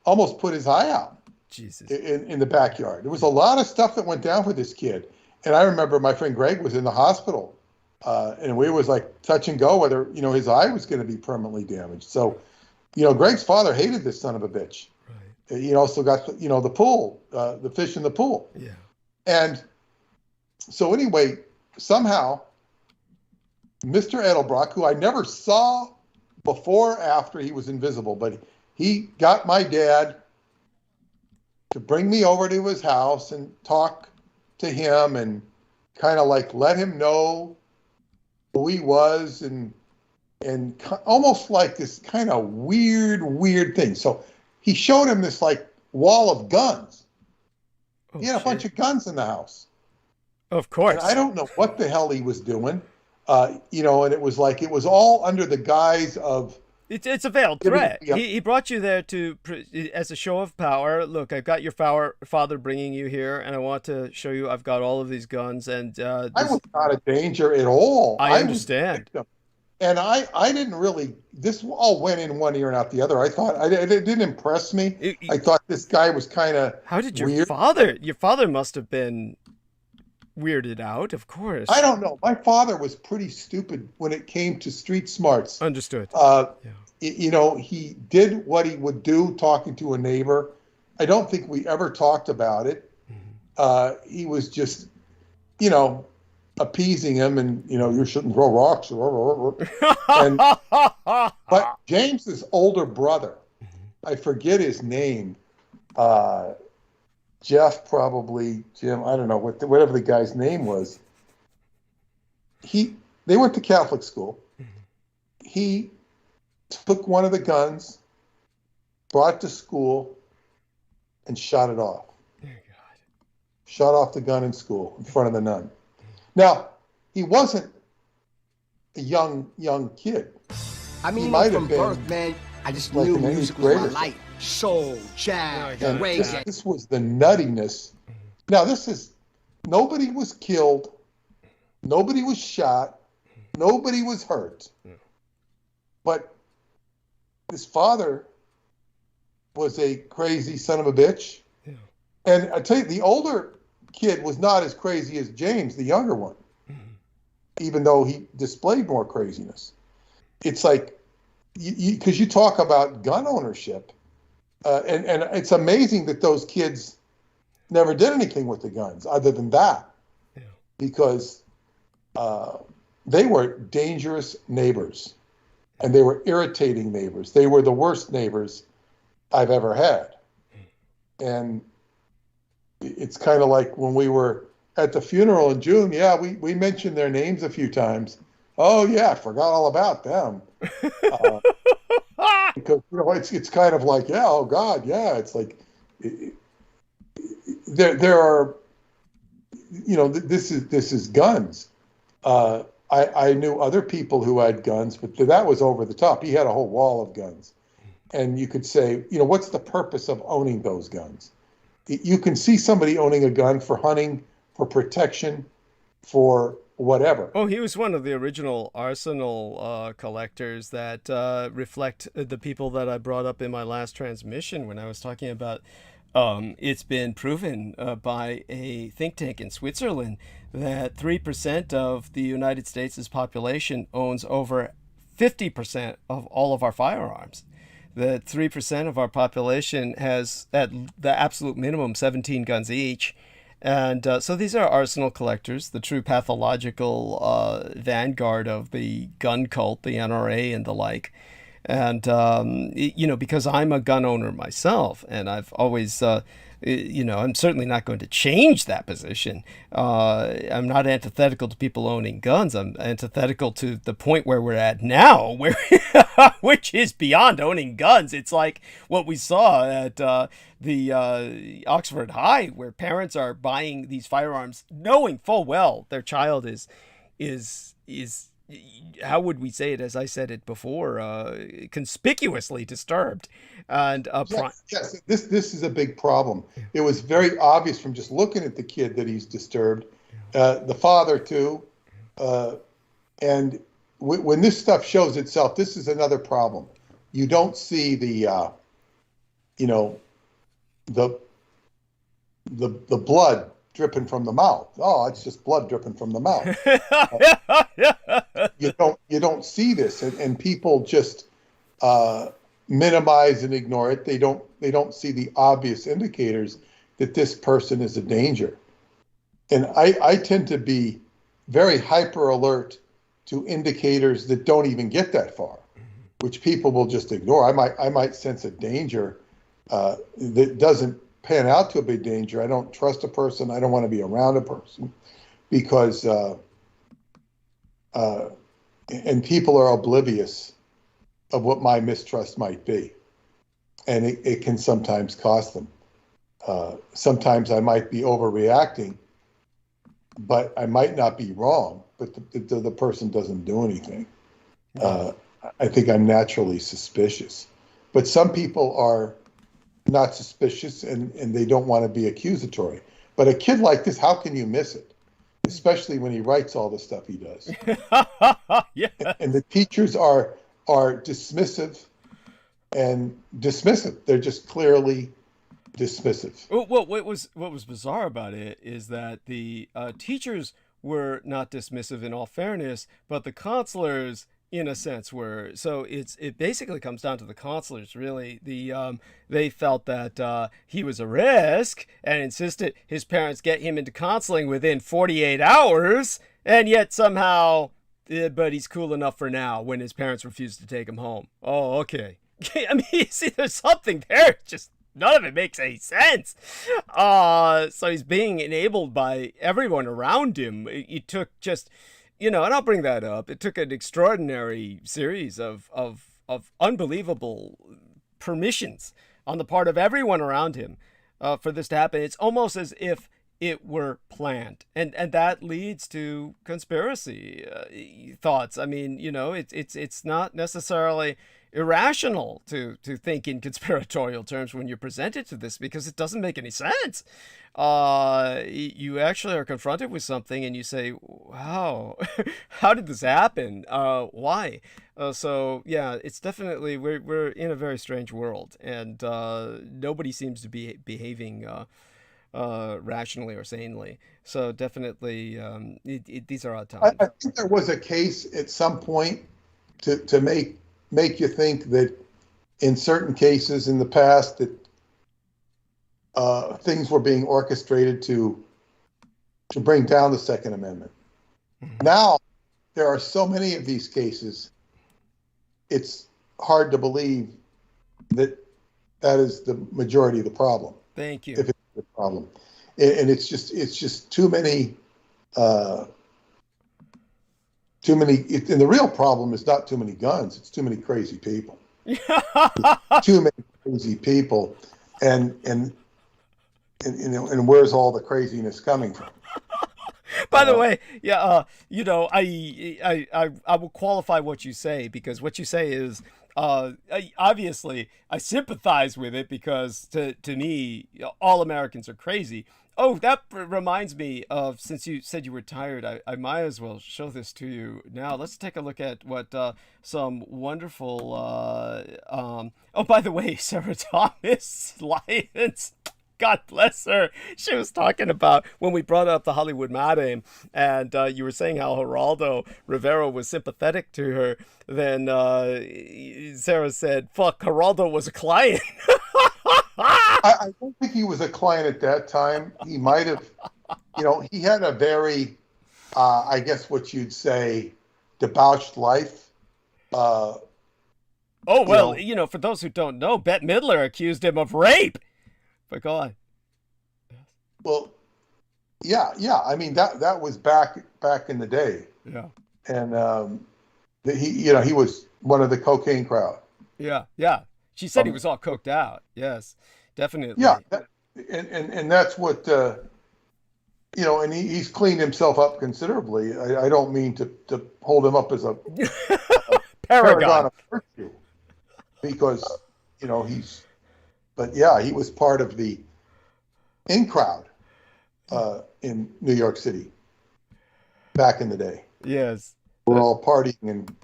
almost put his eye out. Jesus. In the backyard. There was a lot of stuff that went down for this kid. And I remember my friend Greg was in the hospital, and we was like touch and go whether, his eye was going to be permanently damaged. So, Greg's father hated this son of a bitch. Right. He also got, the pool, the fish in the pool. Yeah. And so anyway, somehow, Mr. Edelbrock, who I never saw before or after he was invisible, but he got my dad to bring me over to his house and talk to him and kind of like let him know who he was and almost like this kind of weird thing. So he showed him this like wall of guns. Oh, he had a bunch of guns in the house. Of course. And I don't know what the hell he was doing. And it was all under the guise of It's a veiled threat. He brought you there as a show of power. Look, I've got your father bringing you here, and I want to show you I've got all of these guns. And I was not a danger at all. I understand. And I didn't really. This all went in one ear and out the other. I thought it didn't impress me. I thought this guy was kind of. How did your father? Your father must have been weirded out, of course. I don't know. My father was pretty stupid when it came to street smarts. Understood. He did what he would do talking to a neighbor. I don't think we ever talked about it. Mm-hmm. He was just, appeasing him and, you shouldn't throw rocks. But James's older brother, I forget his name, Jeff probably, Jim, I don't know, whatever the guy's name was. They went to Catholic school. He took one of the guns, brought it to school, and shot it off. Oh, God. Shot off the gun in school in front of the nun. Now, he wasn't a young kid. I mean, he might from have been birth, man, I just like knew music was my life. Soul, jazz, reggae. This was the nuttiness. Now, nobody was killed. Nobody was shot. Nobody was hurt. But his father was a crazy son of a bitch. Yeah. And I tell you, the older kid was not as crazy as James, the younger one, even though he displayed more craziness. It's like, because you talk about gun ownership, and it's amazing that those kids never did anything with the guns other than that, because they were dangerous neighbors. And they were irritating neighbors. They were the worst neighbors I've ever had. And it's kind of like when we were at the funeral in June, we mentioned their names a few times. Oh, yeah, I forgot all about them. Because, it's kind of like, oh, God, yeah. It's like, there are, this is guns. I knew other people who had guns, but that was over the top. He had a whole wall of guns. and you could say, what's the purpose of owning those guns? You can see somebody owning a gun for hunting, for protection, for whatever. Oh, he was one of the original arsenal collectors that reflect the people that I brought up in my last transmission when I was talking about it's been proven by a think tank in Switzerland that 3% of the United States' population owns over 50% of all of our firearms. That 3% of our population has, at the absolute minimum, 17 guns each. And so these are arsenal collectors, the true pathological vanguard of the gun cult, the NRA and the like. And, because I'm a gun owner myself, and I've always, I'm certainly not going to change that position. I'm not antithetical to people owning guns. I'm antithetical to the point where we're at now, where which is beyond owning guns. It's like what we saw at the Oxford High, where parents are buying these firearms knowing full well their child is how would we say it, as I said it before, conspicuously disturbed. And yes, this is a big problem. It was very obvious from just looking at the kid that he's disturbed, the father too, and when this stuff shows itself, this is another problem. You don't see the blood dripping from the mouth. Oh, it's just blood dripping from the mouth. You don't see this, and people just minimize and ignore it. They don't see the obvious indicators that this person is a danger. And I tend to be very hyper alert to indicators that don't even get that far, which people will just ignore. I might sense a danger that doesn't pan out to a big danger. I don't trust a person. I don't want to be around a person because and people are oblivious of what my mistrust might be, and it can sometimes cost them. Sometimes I might be overreacting, but I might not be wrong, but the person doesn't do anything. I think I'm naturally suspicious, but some people are not suspicious and they don't want to be accusatory. But a kid like this, how can you miss it? Especially when he writes all the stuff he does. Yeah. And the teachers are dismissive and dismissive. They're just clearly dismissive. Well, what was bizarre about it is that the teachers were not dismissive in all fairness, but the counselors, in a sense, were. So it basically comes down to the counselors, really. They felt that he was a risk and insisted his parents get him into counseling within 48 hours, and yet somehow, but he's cool enough for now when his parents refused to take him home. Oh, okay. I mean, see, there's something there. Just none of it makes any sense. So he's being enabled by everyone around him. It took just, and I'll bring that up. It took an extraordinary series of unbelievable permissions on the part of everyone around him for this to happen. It's almost as if it were planned, and that leads to conspiracy thoughts. I mean, it's not necessarily irrational to think in conspiratorial terms when you're presented to this, because it doesn't make any sense. You actually are confronted with something and you say, wow, how did this happen? Why? So yeah, it's definitely, we're in a very strange world, and nobody seems to be behaving rationally or sanely. So definitely, these are odd times. I think there was a case at some point to make you think that in certain cases in the past that things were being orchestrated to bring down the Second Amendment. Mm-hmm. Now, there are so many of these cases, it's hard to believe that is the majority of the problem. Thank you. If it's the problem. And it's just too many, and the real problem is not too many guns, it's too many crazy people. Too many crazy people. And where's all the craziness coming from? By the way, yeah, I will qualify what you say, because what you say is, obviously I sympathize with it because to me, all Americans are crazy. Oh, that reminds me of, since you said you were tired, I might as well show this to you now. Let's take a look at what some wonderful. Oh, by the way, Sarah Thomas Lyons. God bless her. She was talking about when we brought up the Hollywood Madame, and you were saying how Geraldo Rivera was sympathetic to her. Then Sarah said, "Fuck, Geraldo was a client." I don't think he was a client at that time. He might have, he had a very, I guess what you'd say, debauched life. Oh, well, for those who don't know, Bette Midler accused him of rape. But go on. Well, yeah. I mean, that was back in the day. Yeah. And he was one of the cocaine crowd. Yeah. She said he was all coked out. Yes, definitely. Yeah, and that's what and he's cleaned himself up considerably. I don't mean to hold him up as a paragon of virtue, because he was part of the in crowd in New York City back in the day. Yes, we're all partying and,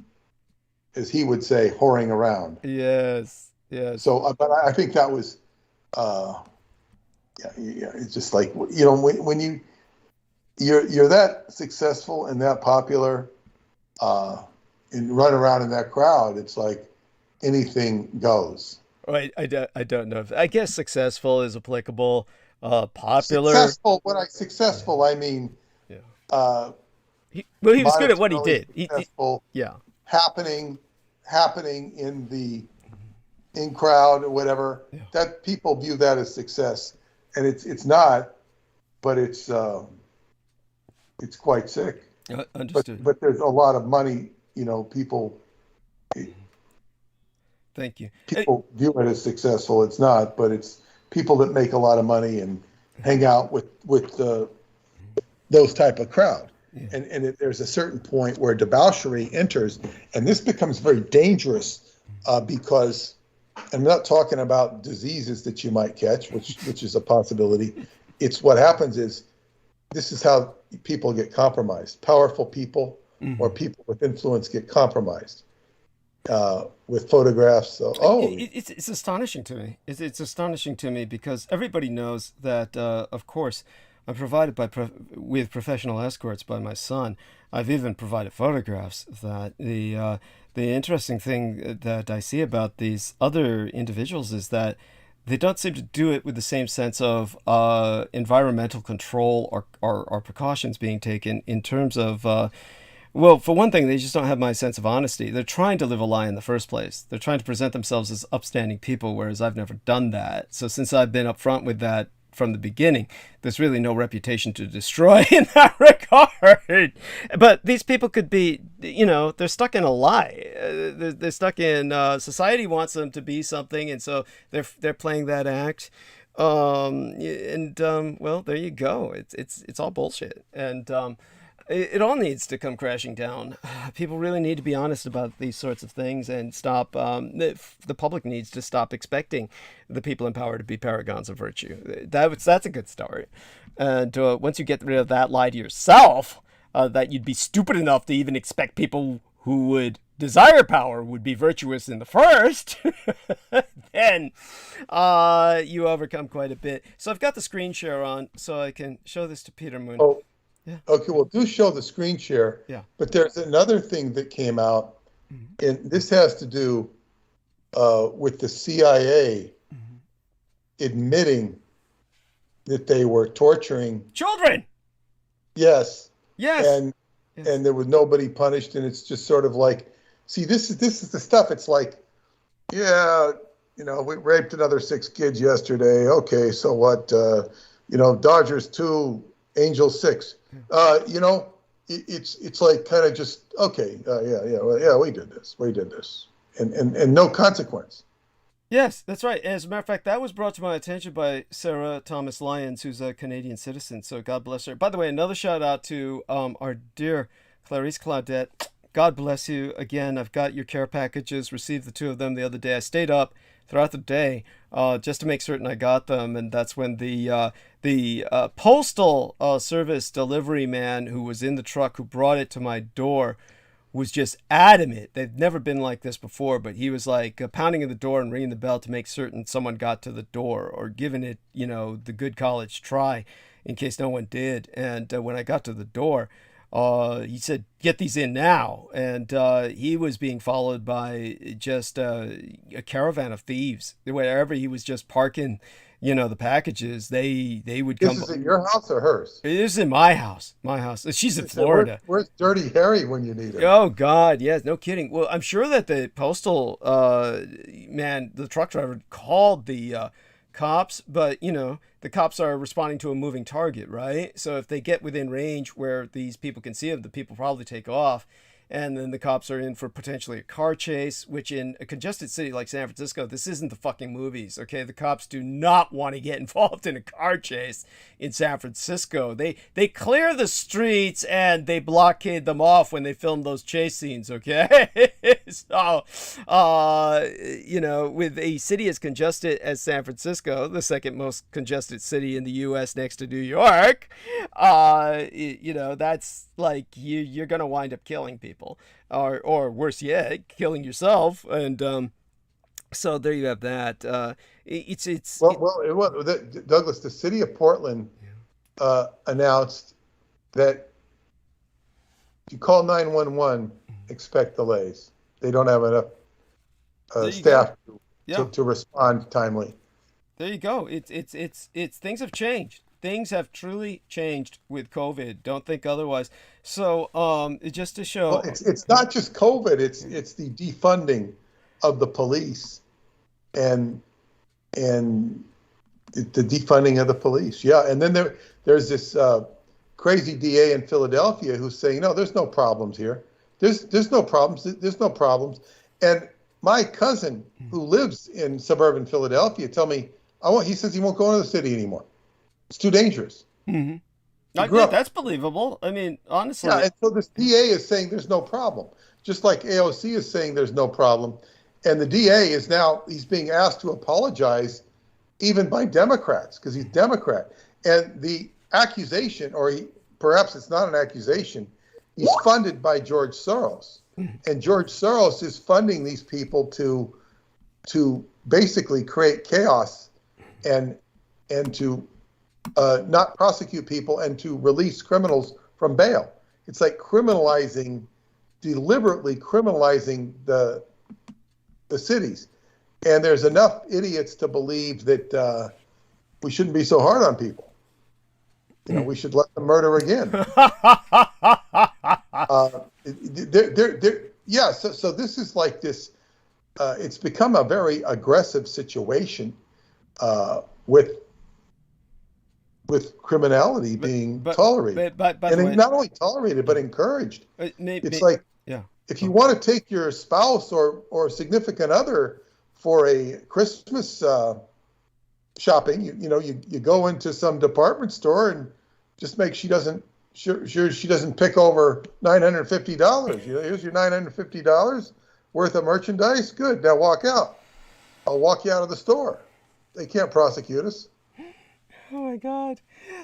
as he would say, whoring around. Yes. So, but I think that was, it's just like, when you're that successful and that popular, and run around in that crowd, it's like anything goes. Right. I don't know. I guess successful is applicable. Popular. Successful, I mean. Yeah. He was good at what he did. Successful. Yeah. Happening in the in crowd or whatever, that people view that as success, and it's not, but it's quite sick. Understood. But there's a lot of money, people. Thank you. People view it as successful. It's not, but it's people that make a lot of money and hang out with those type of crowd. Yeah. And there's a certain point where debauchery enters, and this becomes very dangerous because I'm not talking about diseases that you might catch, which is a possibility. It's what happens is, this is how people get compromised. Powerful people or people with influence get compromised with photographs. It's astonishing to me. It's astonishing to me because everybody knows that, of course, I'm provided with professional escorts by my son. I've even provided photographs. That the interesting thing that I see about these other individuals is that they don't seem to do it with the same sense of environmental control or precautions being taken in terms of, well, for one thing, they just don't have my sense of honesty. They're trying to live a lie in the first place. They're trying to present themselves as upstanding people, whereas I've never done that. So since I've been upfront with that from the beginning, there's really no reputation to destroy in that regard. But these people could be, they're stuck in a lie. They're stuck in, society wants them to be something, and so they're playing that act. Well, there you go. It's all bullshit. And it all needs to come crashing down. People really need to be honest about these sorts of things and stop. The public needs to stop expecting the people in power to be paragons of virtue. That's a good start. And once you get rid of that lie to yourself, that you'd be stupid enough to even expect people who would desire power would be virtuous in the first, then you overcome quite a bit. So I've got the screen share on so I can show this to Peter Moon. Oh. Yeah. Okay, well, do show the screen share. Yeah. But there's another thing that came out, and this has to do with the CIA admitting that they were torturing children. Yes. Yes. And there was nobody punished, and it's just sort of like, see, this is the stuff. It's like, yeah, we raped another 6 kids yesterday. Okay, so what? Dodgers 2, Angels 6. It's like kind of just, okay, we did this, and no consequence. Yes, that's right. As a matter of fact, that was brought to my attention by Sarah Thomas Lyons, who's a Canadian citizen, so God bless her. By the way, another shout out to our dear Clarice Claudette. God bless you. Again, I've got your care packages, received the 2 of them the other day. I stayed up throughout the day just to make certain I got them, and that's when the postal service delivery man who was in the truck who brought it to my door was just adamant. They've never been like this before, but he was like pounding at the door and ringing the bell to make certain someone got to the door, or giving it, the good college try in case no one did. And when I got to the door, he said, "Get these in now." And he was being followed by just a caravan of thieves. Wherever he was just parking, the packages, they would come. This is at your house or hers? It is in my house. My house. She's in Florida. Where's Dirty Harry when you need him? Oh God, yes, no kidding. Well, I'm sure that the postal man, the truck driver, called the cops, but the cops are responding to a moving target, right? So if they get within range where these people can see them, the people probably take off. And then the cops are in for potentially a car chase, which in a congested city like San Francisco, this isn't the fucking movies, okay? The cops do not want to get involved in a car chase in San Francisco. They clear the streets and they blockade them off when they film those chase scenes, okay? So, with a city as congested as San Francisco, the second most congested city in the U.S. next to New York, that's like you're going to wind up killing people. Or worse yet, killing yourself. And so there you have that. Douglas, the city of Portland announced that if you call 911, expect delays. They don't have enough staff to respond timely. There you go. It's things have changed. Things have truly changed with COVID. Don't think otherwise. So, just to show, well, it's not just COVID. It's the defunding of the police, and the defunding of the police. Yeah, and then there's this crazy DA in Philadelphia who's saying, no, there's no problems here. There's no problems. There's no problems. And my cousin who lives in suburban Philadelphia tell me, he says he won't go into the city anymore. It's too dangerous. Mm-hmm. That's believable. I mean, honestly. Yeah, and so this DA is saying there's no problem, just like AOC is saying there's no problem. And the DA he's being asked to apologize even by Democrats because he's Democrat. And the accusation, perhaps it's not an accusation, he's funded by George Soros. And George Soros is funding these people to basically create chaos and to not prosecute people and to release criminals from bail. It's like deliberately criminalizing the cities. And there's enough idiots to believe that we shouldn't be so hard on people. We should let them murder again. So this is like this. It's become a very aggressive situation with criminality being tolerated. And not only tolerated, but encouraged. If you want to take your spouse or significant other for a Christmas shopping, you go into some department store and just make she doesn't pick over $950. Here's your $950 worth of merchandise. Good. Now walk out. I'll walk you out of the store. They can't prosecute us. Oh my God!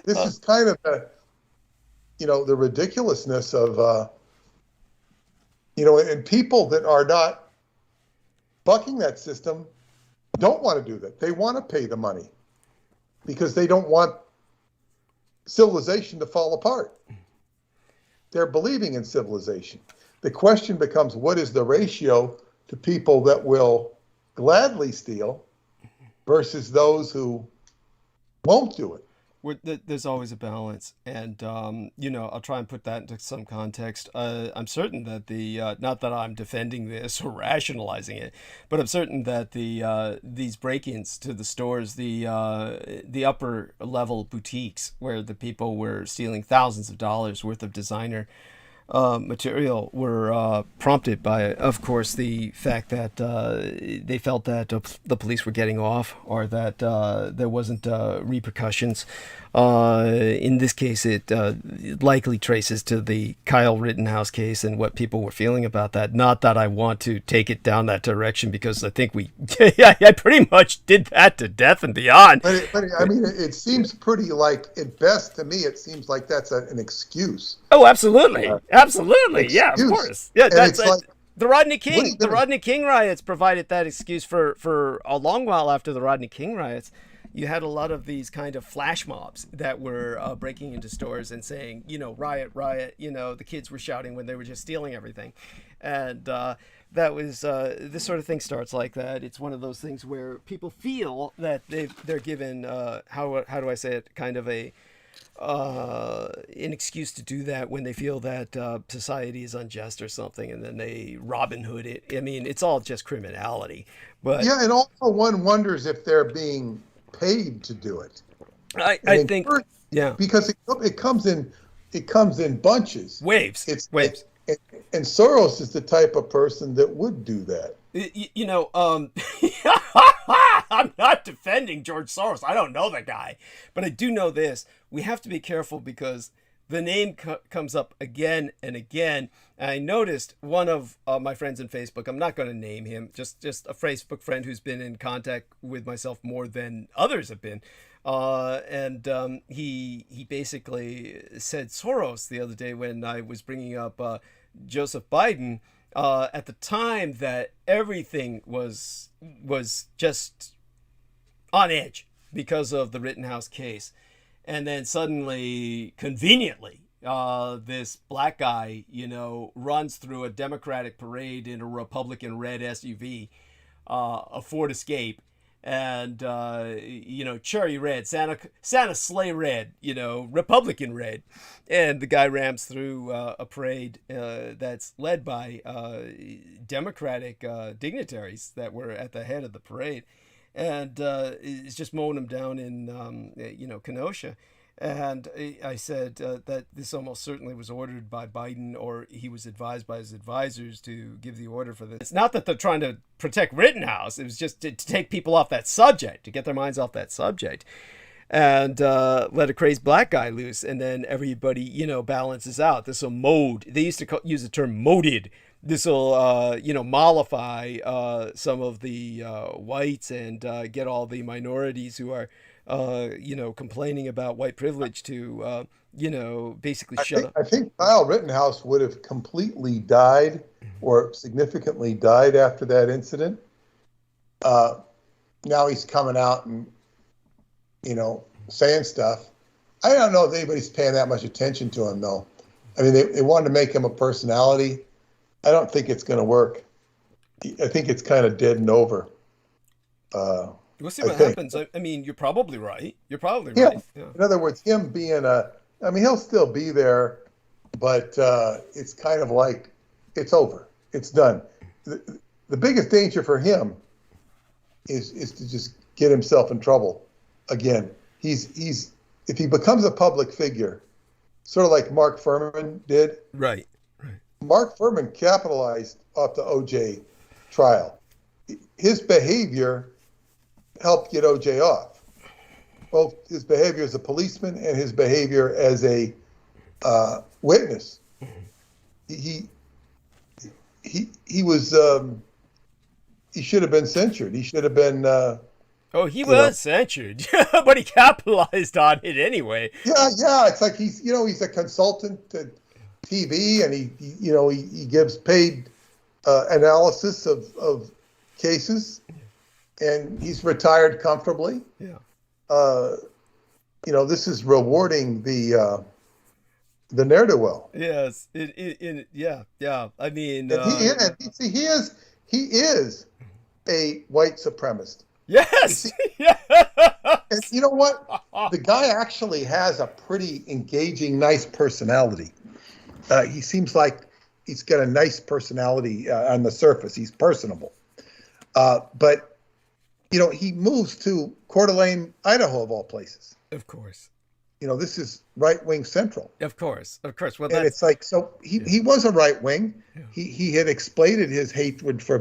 This is kind of the ridiculousness of and people that are not bucking that system don't want to do that. They want to pay the money because they don't want civilization to fall apart. They're believing in civilization. The question becomes, what is the ratio to people that will gladly steal versus those who won't do it? There's always a balance, and I'll try and put that into some context. I'm certain that not that I'm defending this or rationalizing it, but I'm certain that these break-ins to the stores, the upper level boutiques where the people were stealing thousands of dollars worth of designer material were prompted by, of course, the fact that they felt that the police were getting off, or that there wasn't repercussions In this case, it likely traces to the Kyle Rittenhouse case and what people were feeling about that. Not that I want to take it down that direction, because I think I pretty much did that to death and beyond. But I mean, it seems pretty like, at best to me, it seems like that's an excuse. Oh, absolutely, absolutely, Excuse. yeah, of course, yeah. And That's it's like, the Rodney King. what are you The gonna- Rodney King riots provided that excuse for a long while after the Rodney King riots. You had a lot of these kind of flash mobs that were breaking into stores and saying, riot, riot. The kids were shouting when they were just stealing everything. And that was, this sort of thing starts like that. It's one of those things where people feel that they're given, how do I say it, kind of an excuse to do that when they feel that society is unjust or something, and then they Robin Hood it. I mean, it's all just criminality. But yeah, and also one wonders if they're being paid to do it. I think, yeah, because it comes in bunches, waves. It's waves. And Soros is the type of person that would do that. I'm not defending George Soros. I don't know the guy, but I do know this: we have to be careful, because the name comes up again and again. And I noticed one of my friends in Facebook, I'm not going to name him, just a Facebook friend who's been in contact with myself more than others have been. And he basically said Soros the other day when I was bringing up Joseph Biden, at the time that everything was just on edge because of the Rittenhouse case. And then suddenly, conveniently, this black guy, runs through a Democratic parade in a Republican red SUV, a Ford Escape, and cherry red, Santa sleigh red, Republican red, and the guy rams through a parade that's led by Democratic dignitaries that were at the head of the parade, and is just mowing them down in Kenosha. And I said that this almost certainly was ordered by Biden, or he was advised by his advisors to give the order for this. It's not that they're trying to protect Rittenhouse. It was just to take people off that subject, to get their minds off that subject, and let a crazed black guy loose. And then everybody, balances out. This will mode. They used to use the term moded. This will, mollify some of the whites and get all the minorities who are complaining about white privilege to, basically shut up. I think Kyle Rittenhouse would have completely died or significantly died after that incident. Now he's coming out and, saying stuff. I don't know if anybody's paying that much attention to him, though. I mean, they wanted to make him a personality. I don't think it's going to work. I think it's kind of dead and over. We'll see what happens. I mean, you're probably right. Right. Yeah. In other words, him being he'll still be there, but it's kind of like it's over. It's done. The biggest danger for him is to just get himself in trouble again. He's if he becomes a public figure, sort of like Mark Furman did. Right. Mark Furman capitalized off the OJ trial. His behavior helped get OJ off. Both his behavior as a policeman and his behavior as a witness. He was he should have been censured. He should have been. He was censured, but he capitalized on it anyway. Yeah. It's like he's a consultant to TV, and he gives paid analysis of cases. And he's retired comfortably. Yeah. This is rewarding the ne'er-do-well. Yes. Yeah. I mean, he is a white supremacist. Yes. And you know what? The guy actually has a pretty engaging, nice personality. He seems like he's got a nice personality on the surface. He's personable. But he moves to Coeur d'Alene, Idaho, of all places. Of course. This is right-wing central. Of course. Well, and it's like, so he was a right-wing. Yeah. He had explained his hatred for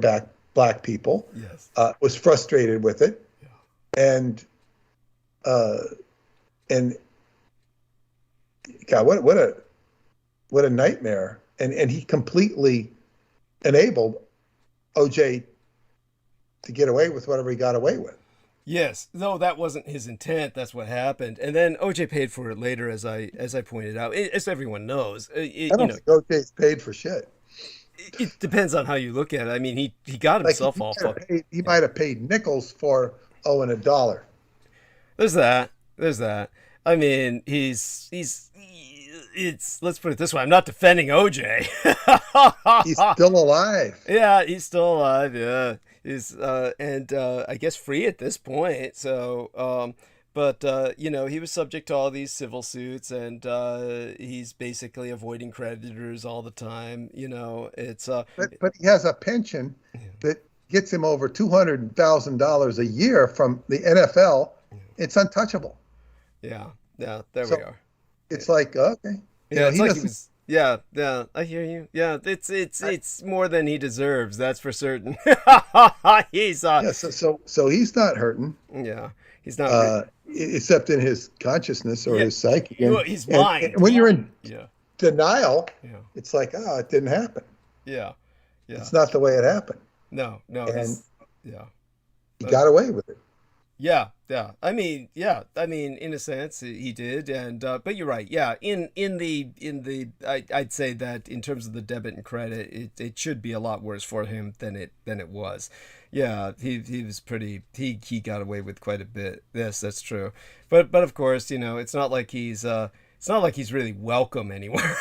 black people. Yes. Was frustrated with it. Yeah. And God, what a nightmare. And he completely enabled OJ to get away with whatever he got away with. Yes, no, that wasn't his intent. That's what happened, and then OJ paid for it later, as I pointed out, as everyone knows. I don't think OJ's paid for shit. It depends on how you look at it. I mean, he got himself all fucked. He might have paid nickels for owing $1. There's that. I mean, it's, let's put it this way. I'm not defending OJ. He's still alive. Yeah, he's still alive. Yeah. He's, and I guess free at this point. So, but, he was subject to all these civil suits, and he's basically avoiding creditors all the time. It's... But he has a pension that gets him over $200,000 a year from the NFL. It's untouchable. Yeah, there we are. It's like, okay. Yeah, it's like he was... Yeah, I hear you. Yeah, it's more than he deserves. That's for certain. He's so he's not hurting. Yeah, he's not except in his consciousness or his psyche. His mind. And when you're in denial, it's like, it didn't happen. Yeah. It's not the way it happened. No. And he got away with it. Yeah. I mean, in a sense, he did, and but you're right. Yeah, in the I'd say that in terms of the debit and credit, it should be a lot worse for him than it was. Yeah, he was pretty. He got away with quite a bit. Yes, that's true. But of course, it's not like he's really welcome anywhere.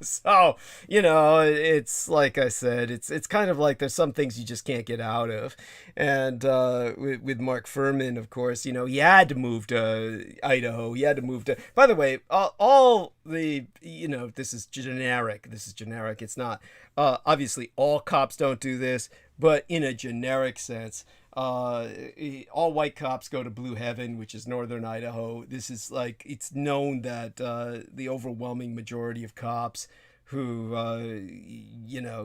So, it's like I said, it's kind of like there's some things you just can't get out of. And with Mark Furman, of course, he had to move to Idaho. He had to move to... By the way, all the, this is generic. It's not... obviously, all cops don't do this, but in a generic sense... all white cops go to Blue Heaven, which is northern Idaho. This is like, it's known that the overwhelming majority of cops who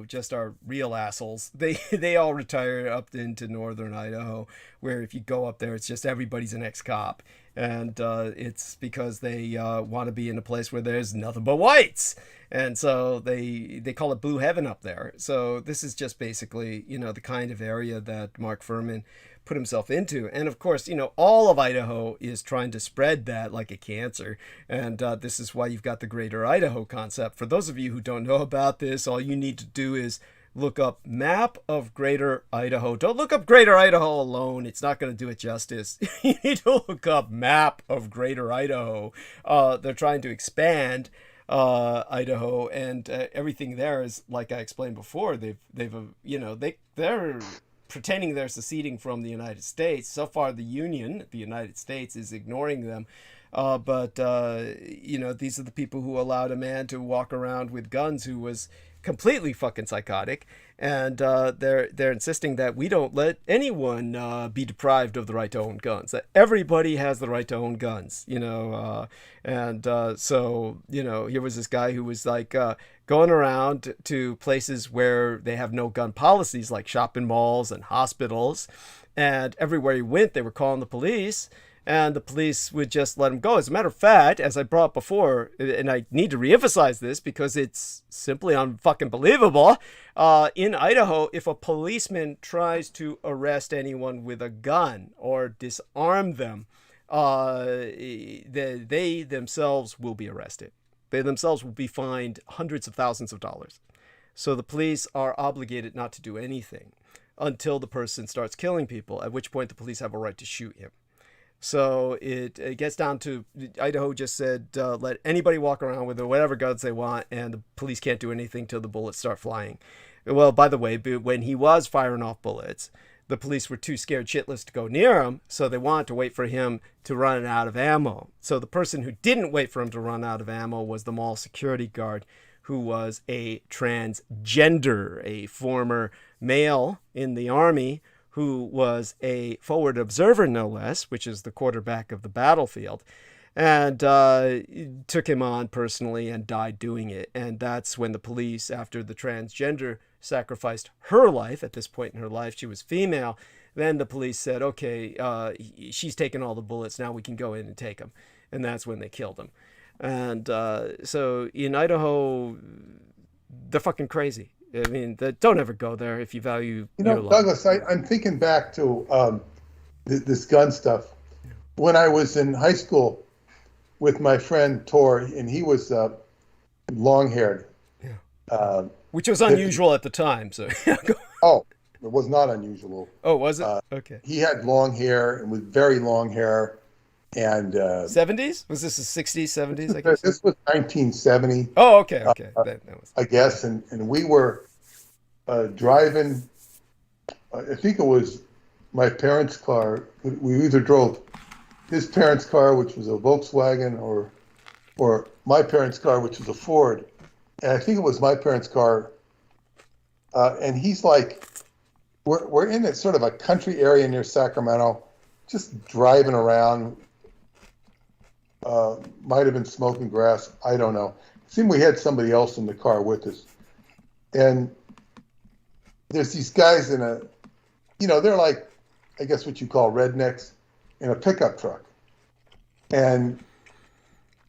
just are real assholes, they all retire up into northern Idaho, where if you go up there, it's just everybody's an ex-cop, and it's because they want to be in a place where there's nothing but whites. And so they call it Blue Heaven up there. So this is just basically, the kind of area that Mark Furman put himself into. And of course, all of Idaho is trying to spread that like a cancer. And this is why you've got the Greater Idaho concept. For those of you who don't know about this, all you need to do is look up map of Greater Idaho. Don't look up Greater Idaho alone. It's not going to do it justice. You need to look up map of Greater Idaho. They're trying to expand Idaho, and everything there is, like I explained before, they're pretending they're seceding from the United States. So far, the United States, is ignoring them. But these are the people who allowed a man to walk around with guns who was completely fucking psychotic, and they're insisting that we don't let anyone be deprived of the right to own guns, that everybody has the right to own guns, so here was this guy who was like going around to places where they have no gun policies, like shopping malls and hospitals, and everywhere he went they were calling the police, and the police would just let him go. As a matter of fact, as I brought up before, and I need to reemphasize this because it's simply unfucking believable, in Idaho, if a policeman tries to arrest anyone with a gun or disarm them, they themselves will be arrested. They themselves will be fined hundreds of thousands of dollars. So the police are obligated not to do anything until the person starts killing people, at which point the police have a right to shoot him. So it gets down to, Idaho just said, let anybody walk around with whatever guns they want, and the police can't do anything till the bullets start flying. Well, by the way, when he was firing off bullets, the police were too scared shitless to go near him, so they wanted to wait for him to run out of ammo. So the person who didn't wait for him to run out of ammo was the mall security guard, who was a transgender, a former male in the Army, who was a forward observer, no less, which is the quarterback of the battlefield, and took him on personally and died doing it. And that's when the police, after the transgender sacrificed her life, at this point in her life, she was female, then the police said, okay, she's taken all the bullets, now we can go in and take him. And that's when they killed him. And so in Idaho, they're fucking crazy. I mean, don't ever go there if you value your life. Douglas, I'm thinking back to this gun stuff. When I was in high school with my friend Tor, and he was long-haired. Yeah. Which was unusual at the time. So. Oh, it was not unusual. Oh, was it? Okay. He had long hair and was very long hair. And 70s? Was this the 60s, 70s? I guess this was 1970. Oh, okay. That was... I guess, and we were driving. I think it was my parents' car. We either drove his parents' car, which was a Volkswagen, or my parents' car, which was a Ford. And I think it was my parents' car. And he's like, we're in a sort of a country area near Sacramento, just driving around. Might have been smoking grass. I don't know. It seemed we had somebody else in the car with us. And there's these guys in a, they're like, I guess what you call rednecks, in a pickup truck. And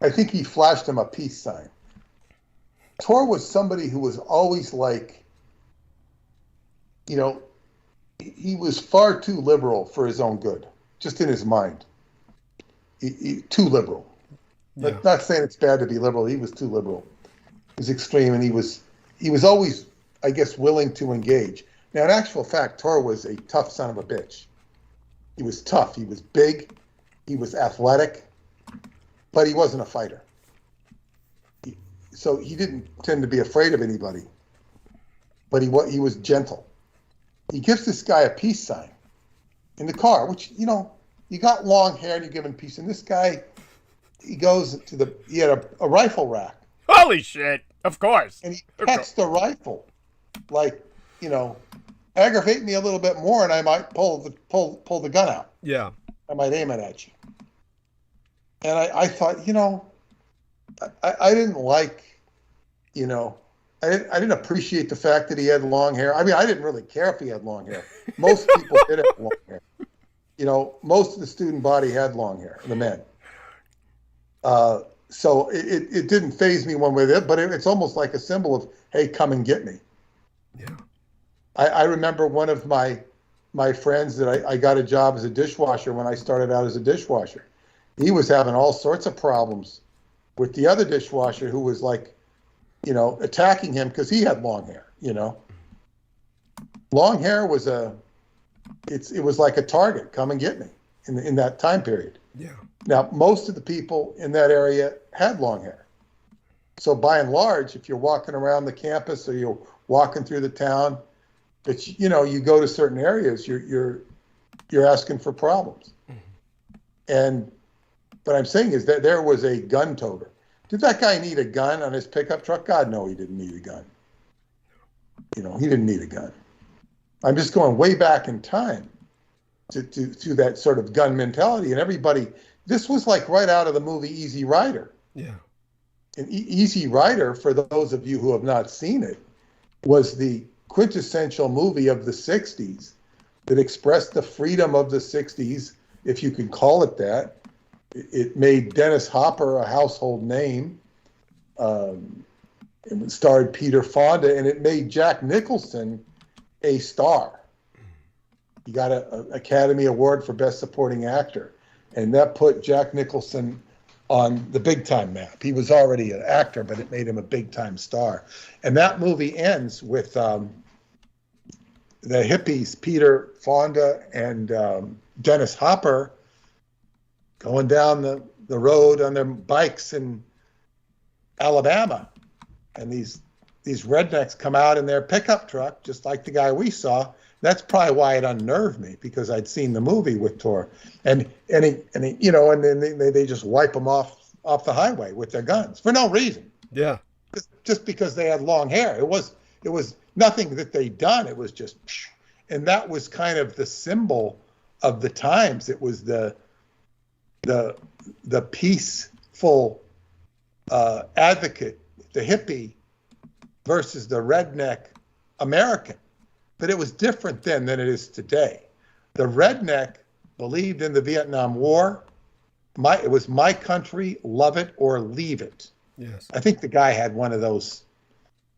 I think he flashed him a peace sign. Tor was somebody who was always like, he was far too liberal for his own good, just in his mind. Too liberal. Yeah. Not saying it's bad to be liberal. He was too liberal. He was extreme, and he was always, I guess, willing to engage. Now, in actual fact, Tor was a tough son of a bitch. He was tough. He was big. He was athletic, but he wasn't a fighter. So he didn't tend to be afraid of anybody, but he was gentle. He gives this guy a peace sign in the car, which, you got long hair and you're giving peace. And this guy, he goes to he had a rifle rack. Holy shit, of course. And he pets the rifle, like, aggravate me a little bit more and I might pull the gun out. Yeah. I might aim it at you. And I thought, I didn't like, I didn't appreciate the fact that he had long hair. I mean, I didn't really care if he had long hair. Most people did have long hair. Most of the student body had long hair, the men. So it didn't faze me one way or the other, but it's almost like a symbol of, hey, come and get me. Yeah. I remember one of my friends that I got a job as a dishwasher when I started out as a dishwasher. He was having all sorts of problems with the other dishwasher who was like, attacking him because he had long hair, Long hair was it was like a target, come and get me in that time period. Yeah. Now, most of the people in that area had long hair. So by and large, if you're walking around the campus or you're walking through the town, but you go to certain areas, you're asking for problems. Mm-hmm. And what I'm saying is that there was a gun toter. Did that guy need a gun on his pickup truck? God, no, he didn't need a gun. He didn't need a gun. I'm just going way back in time to that sort of gun mentality. And everybody, this was like right out of the movie Easy Rider. Yeah. And Easy Rider, for those of you who have not seen it, was the quintessential movie of the 60s that expressed the freedom of the 60s, if you can call it that. It made Dennis Hopper a household name. It starred Peter Fonda, and it made Jack Nicholson a star. He got an Academy Award for Best Supporting Actor, and that put Jack Nicholson on the big-time map. He was already an actor, but it made him a big-time star. And that movie ends with the hippies, Peter Fonda and Dennis Hopper, going down the road on their bikes in Alabama. And these rednecks come out in their pickup truck, just like the guy we saw. That's probably why it unnerved me, because I'd seen the movie with Tor. And then they just wipe them off the highway with their guns for no reason. Yeah. Just because they had long hair. It was nothing that they'd done. It was just, and that was kind of the symbol of the times. It was the peaceful advocate, the hippie, versus the redneck American. But it was different then than it is today. The redneck believed in the Vietnam War it was My Country, Love It or Leave It. Yes. I think the guy had one of those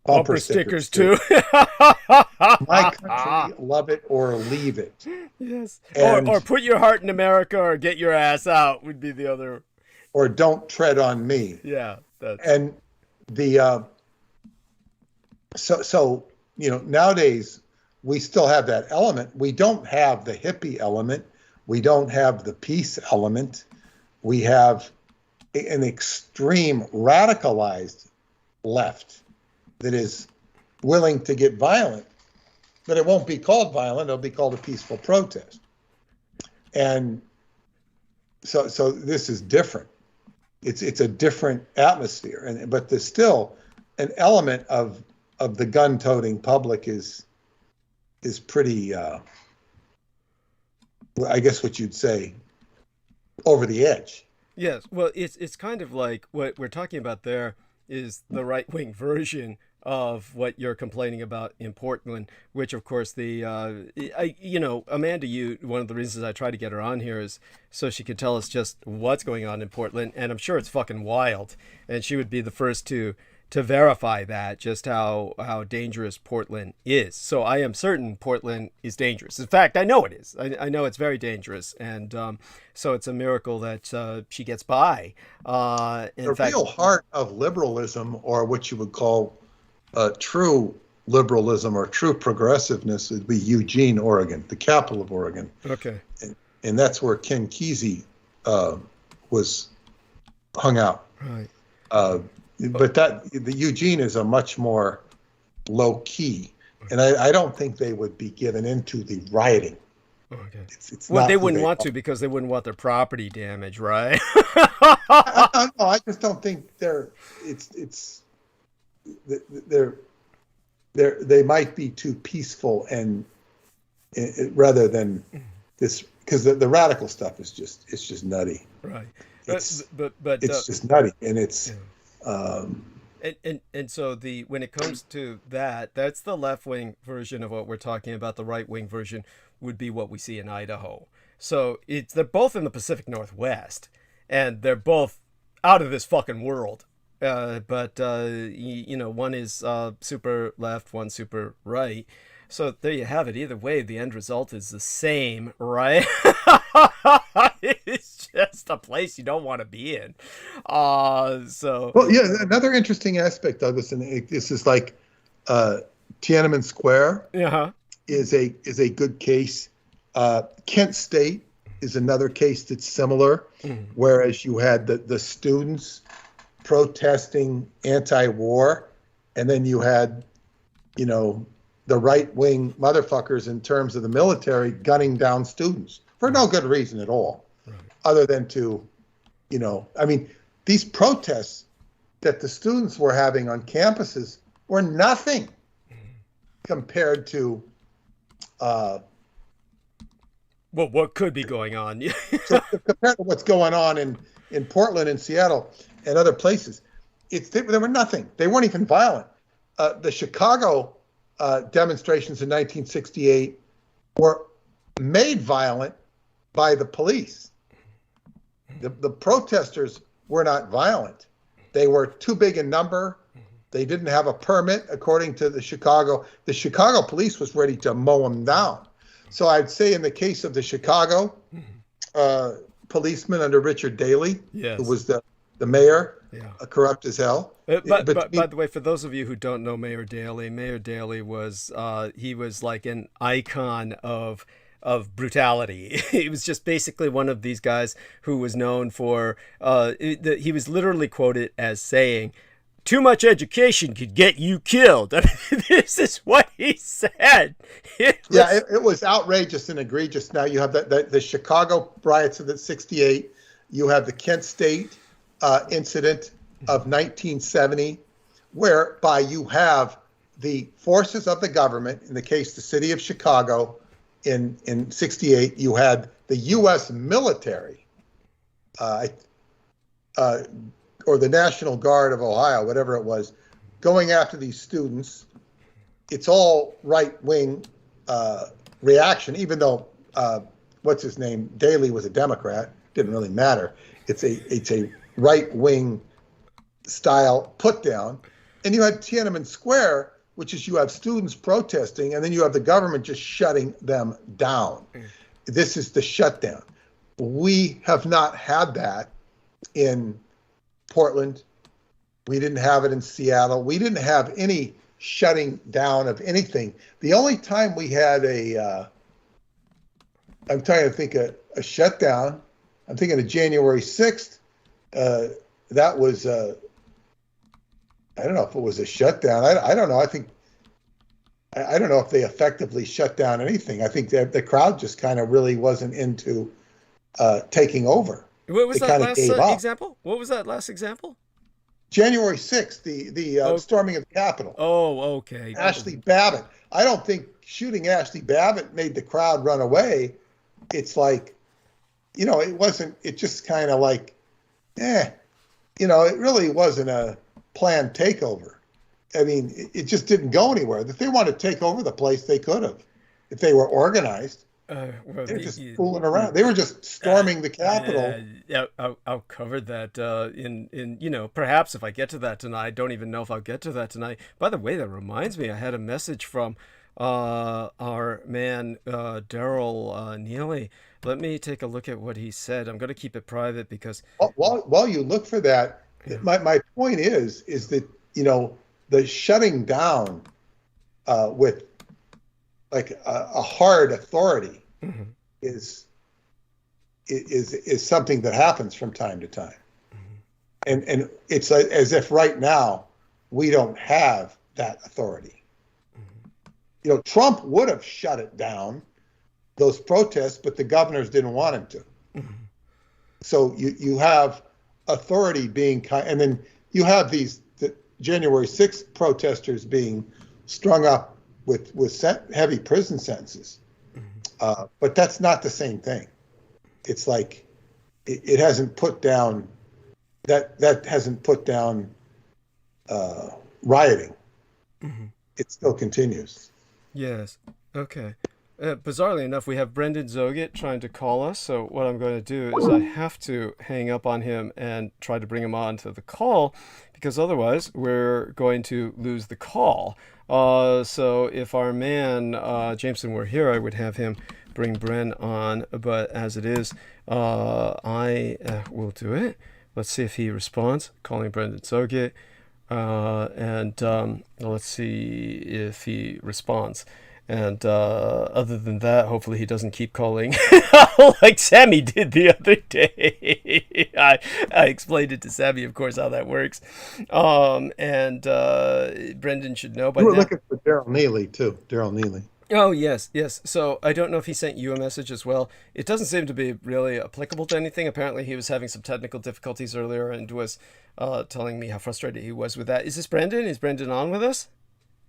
Bumper stickers too. My Country, Love It or Leave It. Yes. And, Or Put Your Heart in America or Get Your Ass Out would be the other. Or Don't Tread on Me. Yeah. And the so you know, nowadays we still have that element. We don't have the hippie element. We don't have the peace element. We have an extreme radicalized left that is willing to get violent, but it won't be called violent. It'll be called a peaceful protest. And so this is different. It's a different atmosphere, but there's still an element of the gun-toting public is pretty, I guess what you'd say, over the edge. Yes. Well, it's kind of like what we're talking about there is the right-wing version of what you're complaining about in Portland, which of course Amanda, one of the reasons I try to get her on here is so she can tell us just what's going on in Portland. And I'm sure it's fucking wild. And she would be the first to verify that, just how dangerous Portland is. So I am certain Portland is dangerous. In fact, I know it is. I know it's very dangerous. And so it's a miracle that she gets by. The real heart of liberalism, or what you would call true liberalism or true progressiveness, would be Eugene, Oregon, the capital of Oregon. Okay. And that's where Ken Kesey was hung out. Right. But the Eugene is a much more low key, and I don't think they would be given into the rioting. Okay. It's well, not they who wouldn't want to because they wouldn't want their property damaged, right? I just don't think they might be too peaceful and rather than this, because the radical stuff is just nutty. Right. It's but it's just nutty, and it's. Yeah. And so when it comes to that's the left wing version of what we're talking about. The right wing version would be what we see in Idaho. So they're both in the Pacific Northwest, and they're both out of this fucking world. But one is super left, one super right. So there you have it. Either way, the end result is the same, right? It's just a place you don't want to be in. Well, yeah. Another interesting aspect, Douglas, and this is like Tiananmen Square. Is a good case. Kent State is another case that's similar, whereas you had the students protesting anti-war, and then you had, the right-wing motherfuckers in terms of the military gunning down students for no good reason at all, other than to, these protests that the students were having on campuses were nothing compared to what could be going on. Compared to what's going on in Portland and Seattle and other places. They were nothing. They weren't even violent. The Chicago demonstrations in 1968 were made violent by the police. The protesters were not violent. They were too big in number. They didn't have a permit, according to the Chicago. The Chicago police was ready to mow them down. So I'd say in the case of the Chicago policeman under Richard Daley, who was the mayor, corrupt as hell. But by the way, for those of you who don't know Mayor Daley was he was like an icon of brutality. He was just basically one of these guys who was known for he was literally quoted as saying, "Too much education could get you killed." I mean, this is what he said. It was outrageous and egregious. Now you have the Chicago riots of the '68. You have the Kent State incident of 1970, whereby you have the forces of the government, in the case the city of Chicago, in '68, you had the U.S. military, or the National Guard of Ohio, whatever it was, going after these students. It's all right-wing reaction, even though, what's his name, Daley was a Democrat, didn't really matter. it's a right wing style put down, and you had Tiananmen Square, which is you have students protesting, and then you have the government just shutting them down. This is the shutdown. We have not had that in Portland. We didn't have it in Seattle. We didn't have any shutting down of anything. The only time we had I'm trying to think a shutdown, I'm thinking of January 6th. That was, I don't know if it was a shutdown. I don't know. I don't know if they effectively shut down anything. I think that the crowd just kind of really wasn't into taking over. What was They that kinda last gave up. example? What was that last example? January 6th, the storming of the Capitol. Oh, okay. Ashley Babbitt. I don't think shooting Ashley Babbitt made the crowd run away. It's like, it wasn't, it just kind of like, it really wasn't a planned takeover. I mean, it just didn't go anywhere. If they wanted to take over the place, they could have. If they were organized. They were just fooling around. They were just storming the Capitol. Yeah, I'll cover that in perhaps if I get to that tonight. I don't even know if I'll get to that tonight. By the way, that reminds me, I had a message from our man Daryl Neely. Let me take a look at what he said. I'm going to keep it private because while you look for that, my point is that the shutting down with like a hard authority is something that happens from time to time, and it's as if right now we don't have that authority. Trump would have shut it down, those protests, but the governors didn't want him to. So you have authority being and then you have the January 6th protesters being strung up with heavy prison sentences. But that's not the same thing. It's like it hasn't put down that hasn't put down rioting. It still continues. Yes. Okay. Bizarrely enough, we have Brendan Zoget trying to call us. So what I'm going to do is I have to hang up on him and try to bring him on to the call, because otherwise we're going to lose the call. So if our man Jameson were here, I would have him bring Bren on. But as it is, I will do it. Let's see if he responds. Calling Brendan Zoget. And let's see if he responds. And other than that, hopefully he doesn't keep calling like Sammy did the other day. I explained it to Sammy, of course, how that works. And Brendan should know by now. You were looking for Daryl Neely, too. Daryl Neely. Oh, yes. So I don't know if he sent you a message as well. It doesn't seem to be really applicable to anything. Apparently he was having some technical difficulties earlier and was telling me how frustrated he was with that. Is this Brendan? Is Brendan on with us?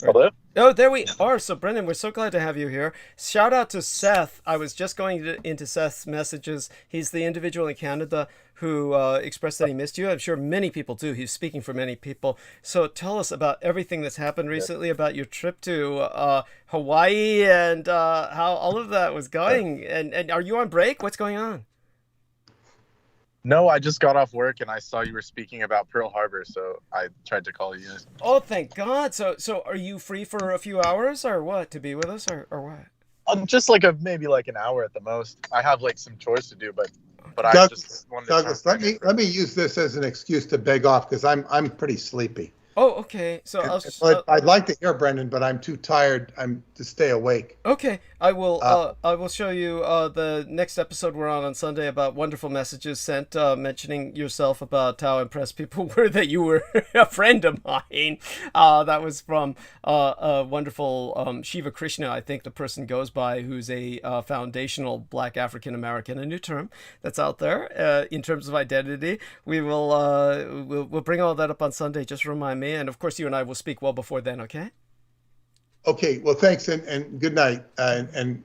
Hello? Oh, there we are. So, Brendan, we're so glad to have you here. Shout out to Seth. I was just going into Seth's messages. He's the individual in Canada who expressed that he missed you. I'm sure many people do. He's speaking for many people. So tell us about everything that's happened recently, about your trip to Hawaii and how all of that was going. And are you on break? What's going on? No, I just got off work and I saw you were speaking about Pearl Harbor, so I tried to call you. Oh, thank God. So are you free for a few hours or what, to be with us or what? Just maybe an hour at the most. I have some chores to do, but I just wanted Douglas, let me use this as an excuse to beg off because I'm pretty sleepy. Oh, okay. So I'd like to hear Brendan, but I'm too tired. I'm to stay awake. Okay, I will show you the next episode we're on Sunday about wonderful messages sent mentioning yourself about how impressed people were that you were a friend of mine. That was from a wonderful Shiva Krishna, I think the person goes by, who's a foundational Black African American, a new term that's out there in terms of identity. We will we'll bring all that up on Sunday. Just remind me, and of course you and I will speak well before then. Okay. Okay, well, thanks, and good night, and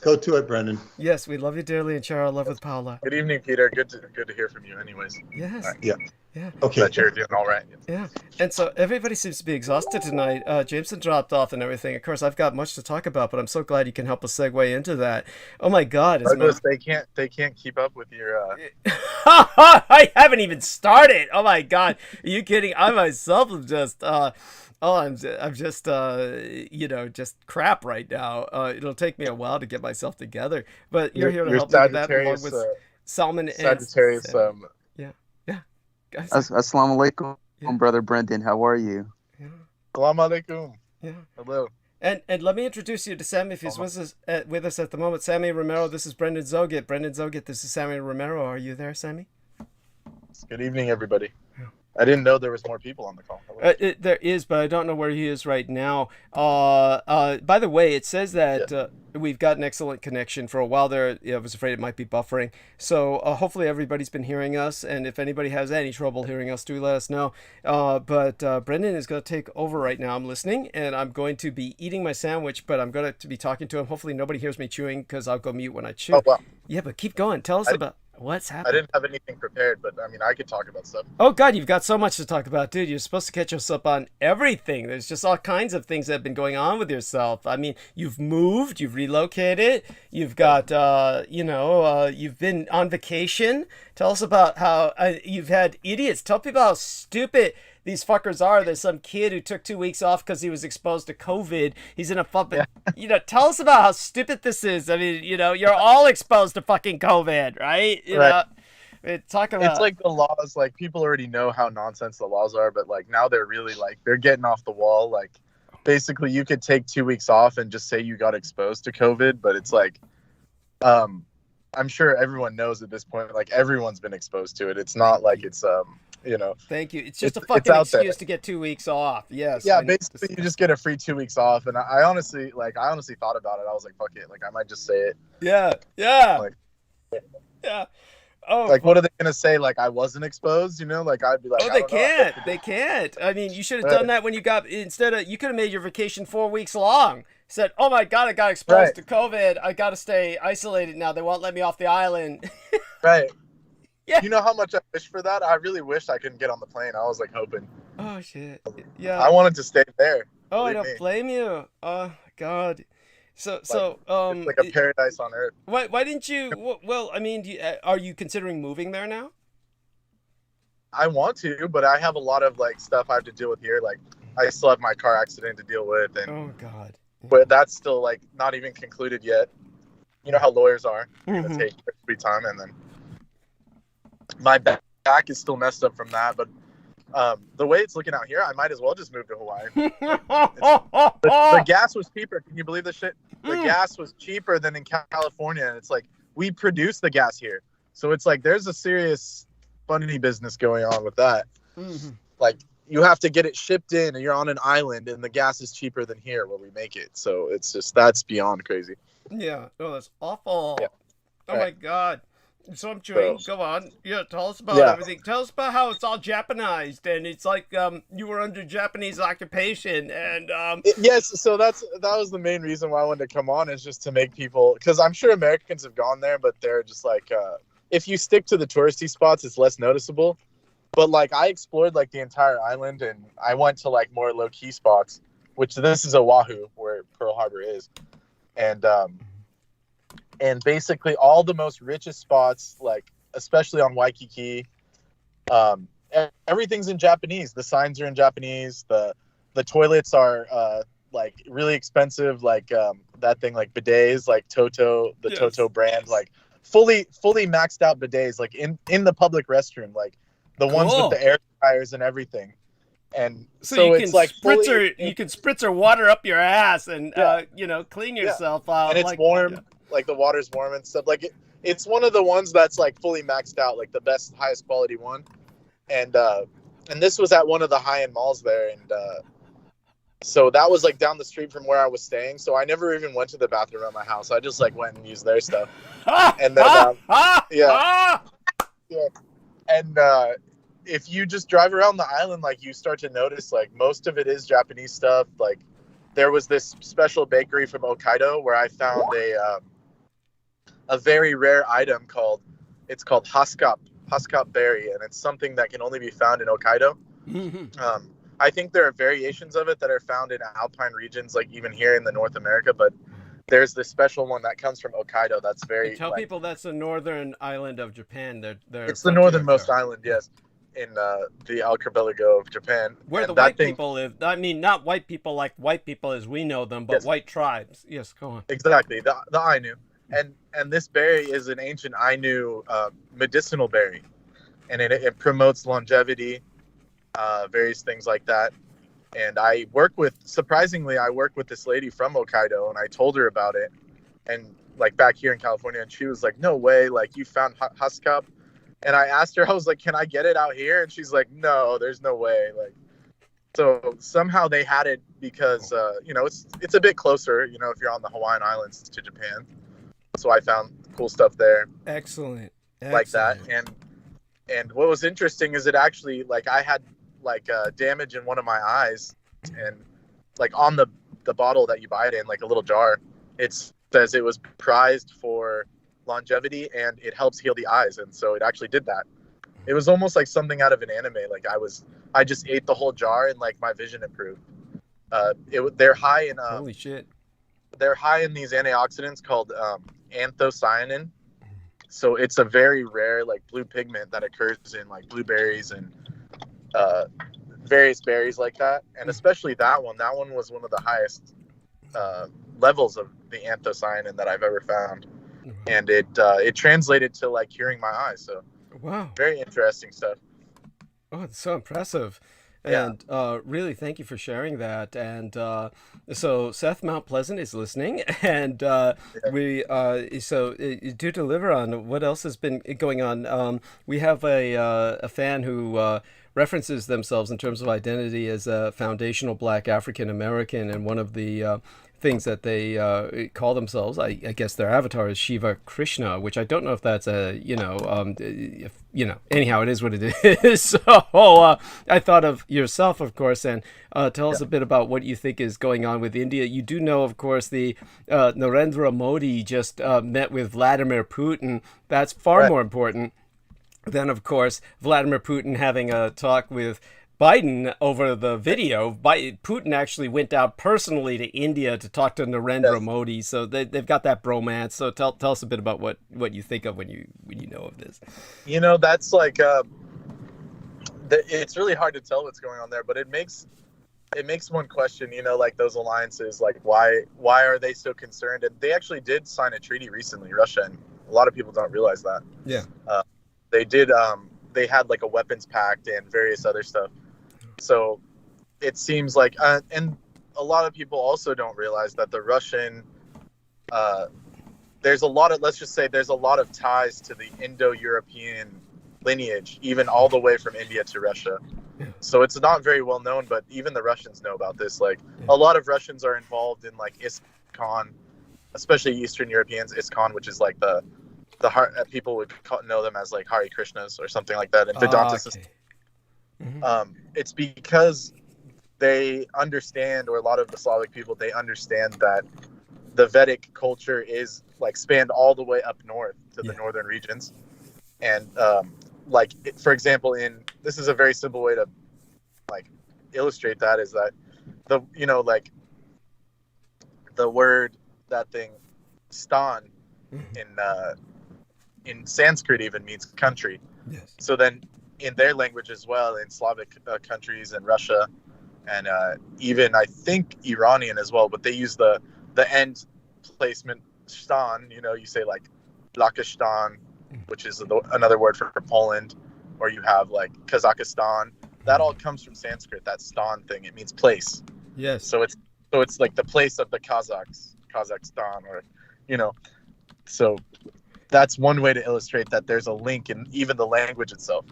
go to it, Brendan. Yes, we love you dearly, and share our love with Paula. Good evening, Peter. Good to hear from you anyways. Yes. Right. Yeah. Yeah. Okay. That you're doing all right. Yeah. And so everybody seems to be exhausted tonight. Jameson dropped off and everything. Of course, I've got much to talk about, but I'm so glad you can help us segue into that. Oh my God. They can't keep up with your I haven't even started. Oh my God. Are you kidding? I myself am just I'm just just crap right now. It'll take me a while to get myself together. But you're here to help me with that along with Salman and Sagittarius. Yeah. Guys. Assalamu alaikum, Yeah. brother Brendan. How are you? Yeah. Salam alaikum. Yeah. Hello. And let me introduce you to Sammy if he's with us at the moment. Sammy Romero, this is Brendan Zogit. Brendan Zogit, this is Sammy Romero. Are you there, Sammy? Good evening, everybody. I didn't know there was more people on the call. There is, but I don't know where he is right now. By the way, it says that we've got an excellent connection. For a while there, I was afraid it might be buffering. So hopefully everybody's been hearing us, and if anybody has any trouble hearing us, do let us know. But Brendan is going to take over right now. I'm listening, and I'm going to be eating my sandwich, but I'm going to be talking to him. Hopefully nobody hears me chewing, because I'll go mute when I chew. Oh, wow. Yeah, but keep going. Tell us about what's happening. I didn't have anything prepared, but I mean, I could talk about stuff. Oh God, you've got so much to talk about, dude. You're supposed to catch us up on everything. There's just all kinds of things that have been going on with yourself. I mean, you've moved, you've relocated, you've got, you've been on vacation. Tell us about how you've had idiots. Tell people how stupid these fuckers are. There's some kid who took 2 weeks off because he was exposed to COVID. He's in a fucking, tell us about how stupid this is. I mean, you're all exposed to fucking COVID, right? You know, talk about. It's like the laws, like people already know how nonsense the laws are, but like now they're really like, they're getting off the wall. Like basically you could take 2 weeks off and just say you got exposed to COVID, but it's like, I'm sure everyone knows at this point, like everyone's been exposed to it. It's not like it's, Thank you. It's just a fucking excuse to get 2 weeks off. Yes. Yeah, basically you just get a free 2 weeks off. And I honestly thought about it. I was like, fuck it. Like I might just say it. Yeah. Like, yeah. Oh, like what are they gonna say? Like I wasn't exposed, Like I'd be like, oh, they can't. I mean, you should have done that when you got you could have made your vacation 4 weeks long. Said, oh my God, I got exposed to COVID. I got to stay isolated now. They won't let me off the island. Right. Yeah. You know how much I wish for that? I really wished I couldn't get on the plane. I was like hoping. Oh shit. Yeah. I wanted to stay there. Oh, I don't blame you. Oh God. So it's like a paradise on earth. Why didn't you? Well, I mean, are you considering moving there now? I want to, but I have a lot of like stuff I have to deal with here. Like I still have my car accident to deal with, and oh God. But that's still like not even concluded yet. You know how lawyers are. It's gonna take every time, and then my back is still messed up from that. But the way it's looking out here, I might as well just move to Hawaii. The gas was cheaper. Can you believe this shit? The gas was cheaper than in California, and it's like we produce the gas here, so it's like there's a serious funny business going on with that. Like you have to get it shipped in, and you're on an island, and the gas is cheaper than here where we make it. So it's just that's beyond crazy. Yeah. Oh, that's awful. Yeah. Oh my God. So I'm chewing. Go on. Yeah, tell us about everything. Tell us about how it's all Japanized, and it's like you were under Japanese occupation, and yes. So that was the main reason why I wanted to come on, is just to make people, because I'm sure Americans have gone there, but they're just like, if you stick to the touristy spots, it's less noticeable. But like I explored like the entire island, and I went to like more low key spots, which this is Oahu, where Pearl Harbor is, and basically all the most richest spots, like especially on Waikiki, everything's in Japanese. The signs are in Japanese. The toilets are like really expensive, like that thing, like bidets, like Toto, the Toto brand, like fully maxed out bidets, like in the public restroom, like the ones with the air fryers and everything. And so it's like you can spritzer water up your ass and clean yourself out, and it's like, warm. Like the water's warm and stuff. Like it's one of the ones that's like fully maxed out, like the best, highest quality one. And this was at one of the high-end malls there, and so that was like down the street from where I was staying. So I never even went to the bathroom at my house. I just like went and used their stuff. And then and if you just drive around the island, like you start to notice like most of it is Japanese stuff. Like there was this special bakery from Hokkaido where I found a very rare item called Haskap Haskap berry, and it's something that can only be found in Hokkaido. I think there are variations of it that are found in alpine regions, like even here in the North America, but there's this special one that comes from Hokkaido that's very... Tell people that's the northern island of Japan. It's the northernmost island, yes, in the archipelago of Japan. Where the white people live. I mean, not white people like white people as we know them, but white tribes. Yes, go on. Exactly, the Ainu. And this berry is an ancient Ainu medicinal berry, and it promotes longevity, various things like that. And surprisingly, I work with this lady from Hokkaido, and I told her about it, and like back here in California, and she was like, no way, like you found Haskap. And I asked her, I was like, can I get it out here? And she's like, no, there's no way. Like, so somehow they had it because, it's a bit closer, if you're on the Hawaiian Islands to Japan. So I found cool stuff there. Excellent. Like that. And what was interesting is it actually, like, I had like damage in one of my eyes, and like on the bottle that you buy it in, like a little jar, it says it was prized for longevity and it helps heal the eyes, and so it actually did that. It was almost like something out of an anime. Like I just ate the whole jar and like my vision improved. They're high in holy shit. They're high in these antioxidants called anthocyanin. So it's a very rare like blue pigment that occurs in like blueberries and various berries like that, and especially that one was one of the highest levels of the anthocyanin that I've ever found, and it translated to like curing my eyes. So wow, very interesting stuff. Oh, it's so impressive. Yeah. And really, thank you for sharing that. And so Seth Mount Pleasant is listening, and we do deliver on what else has been going on. We have a fan who references themselves in terms of identity as a foundational Black African American, and one of the things that they call themselves, I guess their avatar is Shiva Krishna, which I don't know if that's anyhow, it is what it is. So I thought of yourself, of course, and tell us a bit about what you think is going on with India. You do know, of course, the Narendra Modi just met with Vladimir Putin. That's far more important than, of course, Vladimir Putin having a talk with Biden over the video. Putin actually went out personally to India to talk to Narendra Modi, so they've got that bromance. So tell us a bit about what you think of when you know of this. That's like it's really hard to tell what's going on there, but it makes one question. Like those alliances, like why are they so concerned? And they actually did sign a treaty recently, Russia, and a lot of people don't realize that. Yeah, they did. They had like a weapons pact and various other stuff. So it seems like, and a lot of people also don't realize that the Russian, there's a lot of ties to the Indo-European lineage, even all the way from India to Russia. Yeah. So it's not very well known, but even the Russians know about this. Like a lot of Russians are involved in like ISKCON, especially Eastern Europeans, ISKCON, which is like the people would know them as like Hare Krishnas or something like that. And Vedanta system. Mm-hmm. It's because they understand, or a lot of the Slavic people, they understand that the Vedic culture is like spanned all the way up north to the northern regions. And for example, this is a very simple way to like illustrate that, is that the word, that thing, stan, in Sanskrit even means country. Yes. So then in their language as well, in Slavic countries and Russia, and even I think Iranian as well, but they use the end placement stan. You say like Lakistan, which is another word for Poland, or you have like Kazakhstan. That all comes from Sanskrit. That stan thing, it means place. Yes. So it's like the place of the Kazakhstan, or so that's one way to illustrate that there's a link in even the language itself.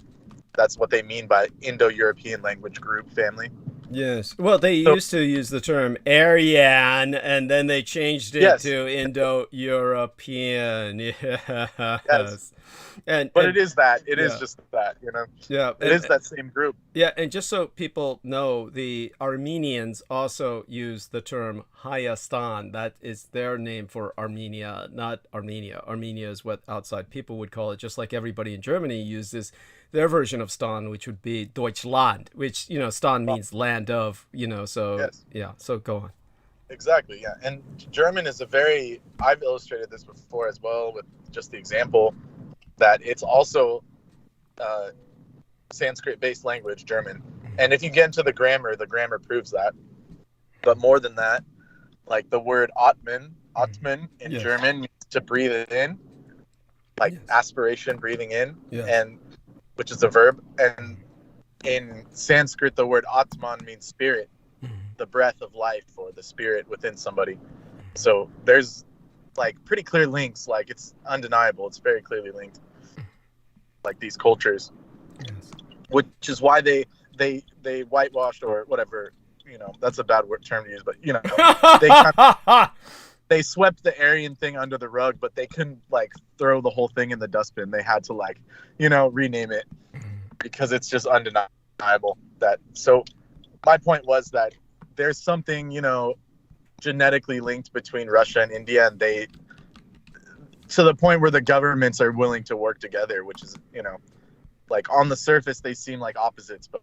That's what they mean by Indo-European language group family. Yes. Well, they So- used to use the term Aryan, and then they changed it Yes. to Indo-European. Yes. But it is that. It is yeah. just that, you know. Yeah. It is that same group. Yeah, and just so people know, the Armenians also use the term Hayastan. That is their name for Armenia, not Armenia. Armenia is what outside people would call it, just like everybody in Germany uses their version of Stan, which would be Deutschland, which, you know, Stan means land of, you know, so, Yes. yeah, so go on. Exactly, yeah. And German is I've illustrated this before as well with just the example that it's also Sanskrit-based language, German. And if you get into the grammar proves that. But more than that, like the word Atmen in Yes. German means to breathe it in, like Yes. aspiration, breathing in, Yes. and which is a verb. And in Sanskrit, the word Atman means spirit, the breath of life or the spirit within somebody. So there's like pretty clear links. Like it's undeniable. It's very clearly linked. Like these cultures, Yes. which is why they whitewashed or whatever. You know, that's a bad term to use, but you know, they swept the Aryan thing under the rug, but they couldn't like throw the whole thing in the dustbin. They had to like, you know, rename it because it's just undeniable that. So my point was that there's something, you know, genetically linked between Russia and India, and they, to the point where the governments are willing to work together, which is, you know, like on the surface they seem like opposites, but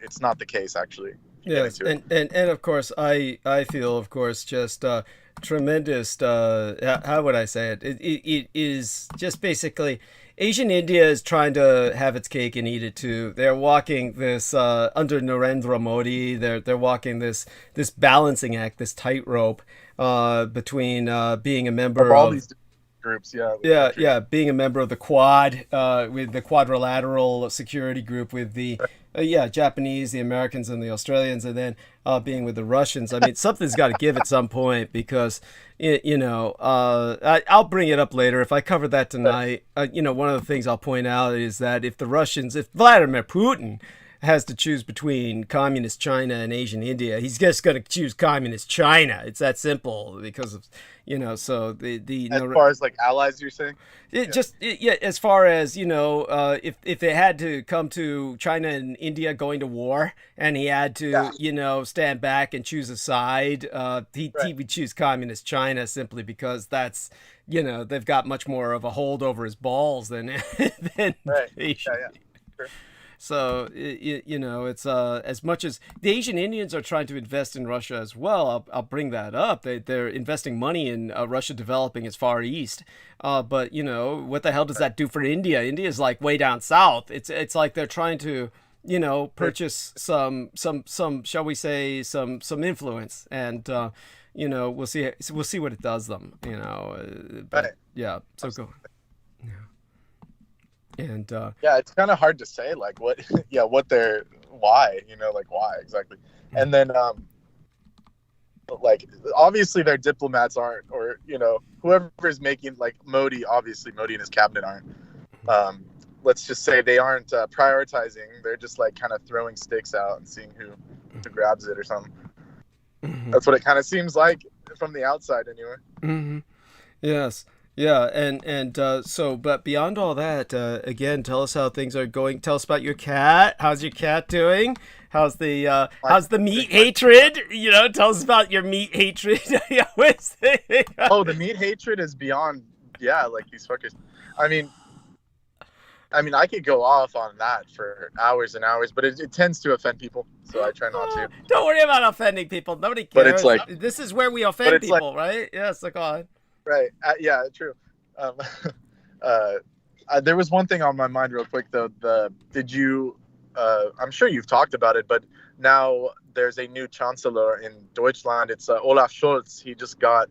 it's not the case actually. Yes, and of course I feel, of course, just tremendous. How would I say it? It is just basically Asian India is trying to have its cake and eat it too. They're walking this under Narendra Modi. They're walking this balancing act, this tightrope between being a member of all of these groups, being a member of the Quad, with the Quadrilateral Security Group, with the Japanese, the Americans, and the Australians, and then being with the Russians. I mean, something's got to give at some point, because you know, I'll bring it up later if I cover that tonight. You know, one of the things I'll point out is that if Vladimir Putin has to choose between communist China and Asian India, he's just going to choose communist China. It's that simple, because of, you know, so the as far as like allies, you're saying? As far as, you know, if they had to come to China and India going to war, and he had to, you know, stand back and choose a side, he would choose communist China, simply because that's, you know, they've got much more of a hold over his balls than Asia. Sure. So, you know, it's as much as the Asian Indians are trying to invest in Russia as well. I'll bring that up. They're investing money in Russia developing its Far East. But, you know, what the hell does that do for India? India's like way down south. It's like they're trying to, you know, purchase some shall we say, some influence. And, you know, we'll see what it does them, you know. But, yeah, so go. And it's kind of hard to say like why, you know, like why exactly. And then like obviously their diplomats aren't, or you know, whoever's making, like Modi and his cabinet aren't, let's just say they aren't prioritizing. They're just like kind of throwing sticks out and seeing who grabs it or something. That's what it kind of seems like from the outside anyway. Yes. Yeah, and so, but beyond all that, again, tell us how things are going. Tell us about your cat. How's your cat doing? How's the meat hatred? You know, tell us about your meat hatred. Oh, the meat hatred is beyond. Yeah, like these fuckers. I mean, I could go off on that for hours and hours, but it tends to offend people, so I try not to. Don't worry about offending people. Nobody cares. But it's like, this is where we offend people, right? Yes, go on. Right. Yeah, true. There was one thing on my mind real quick, though. I'm sure you've talked about it, but now there's a new chancellor in Deutschland. It's Olaf Scholz. He just got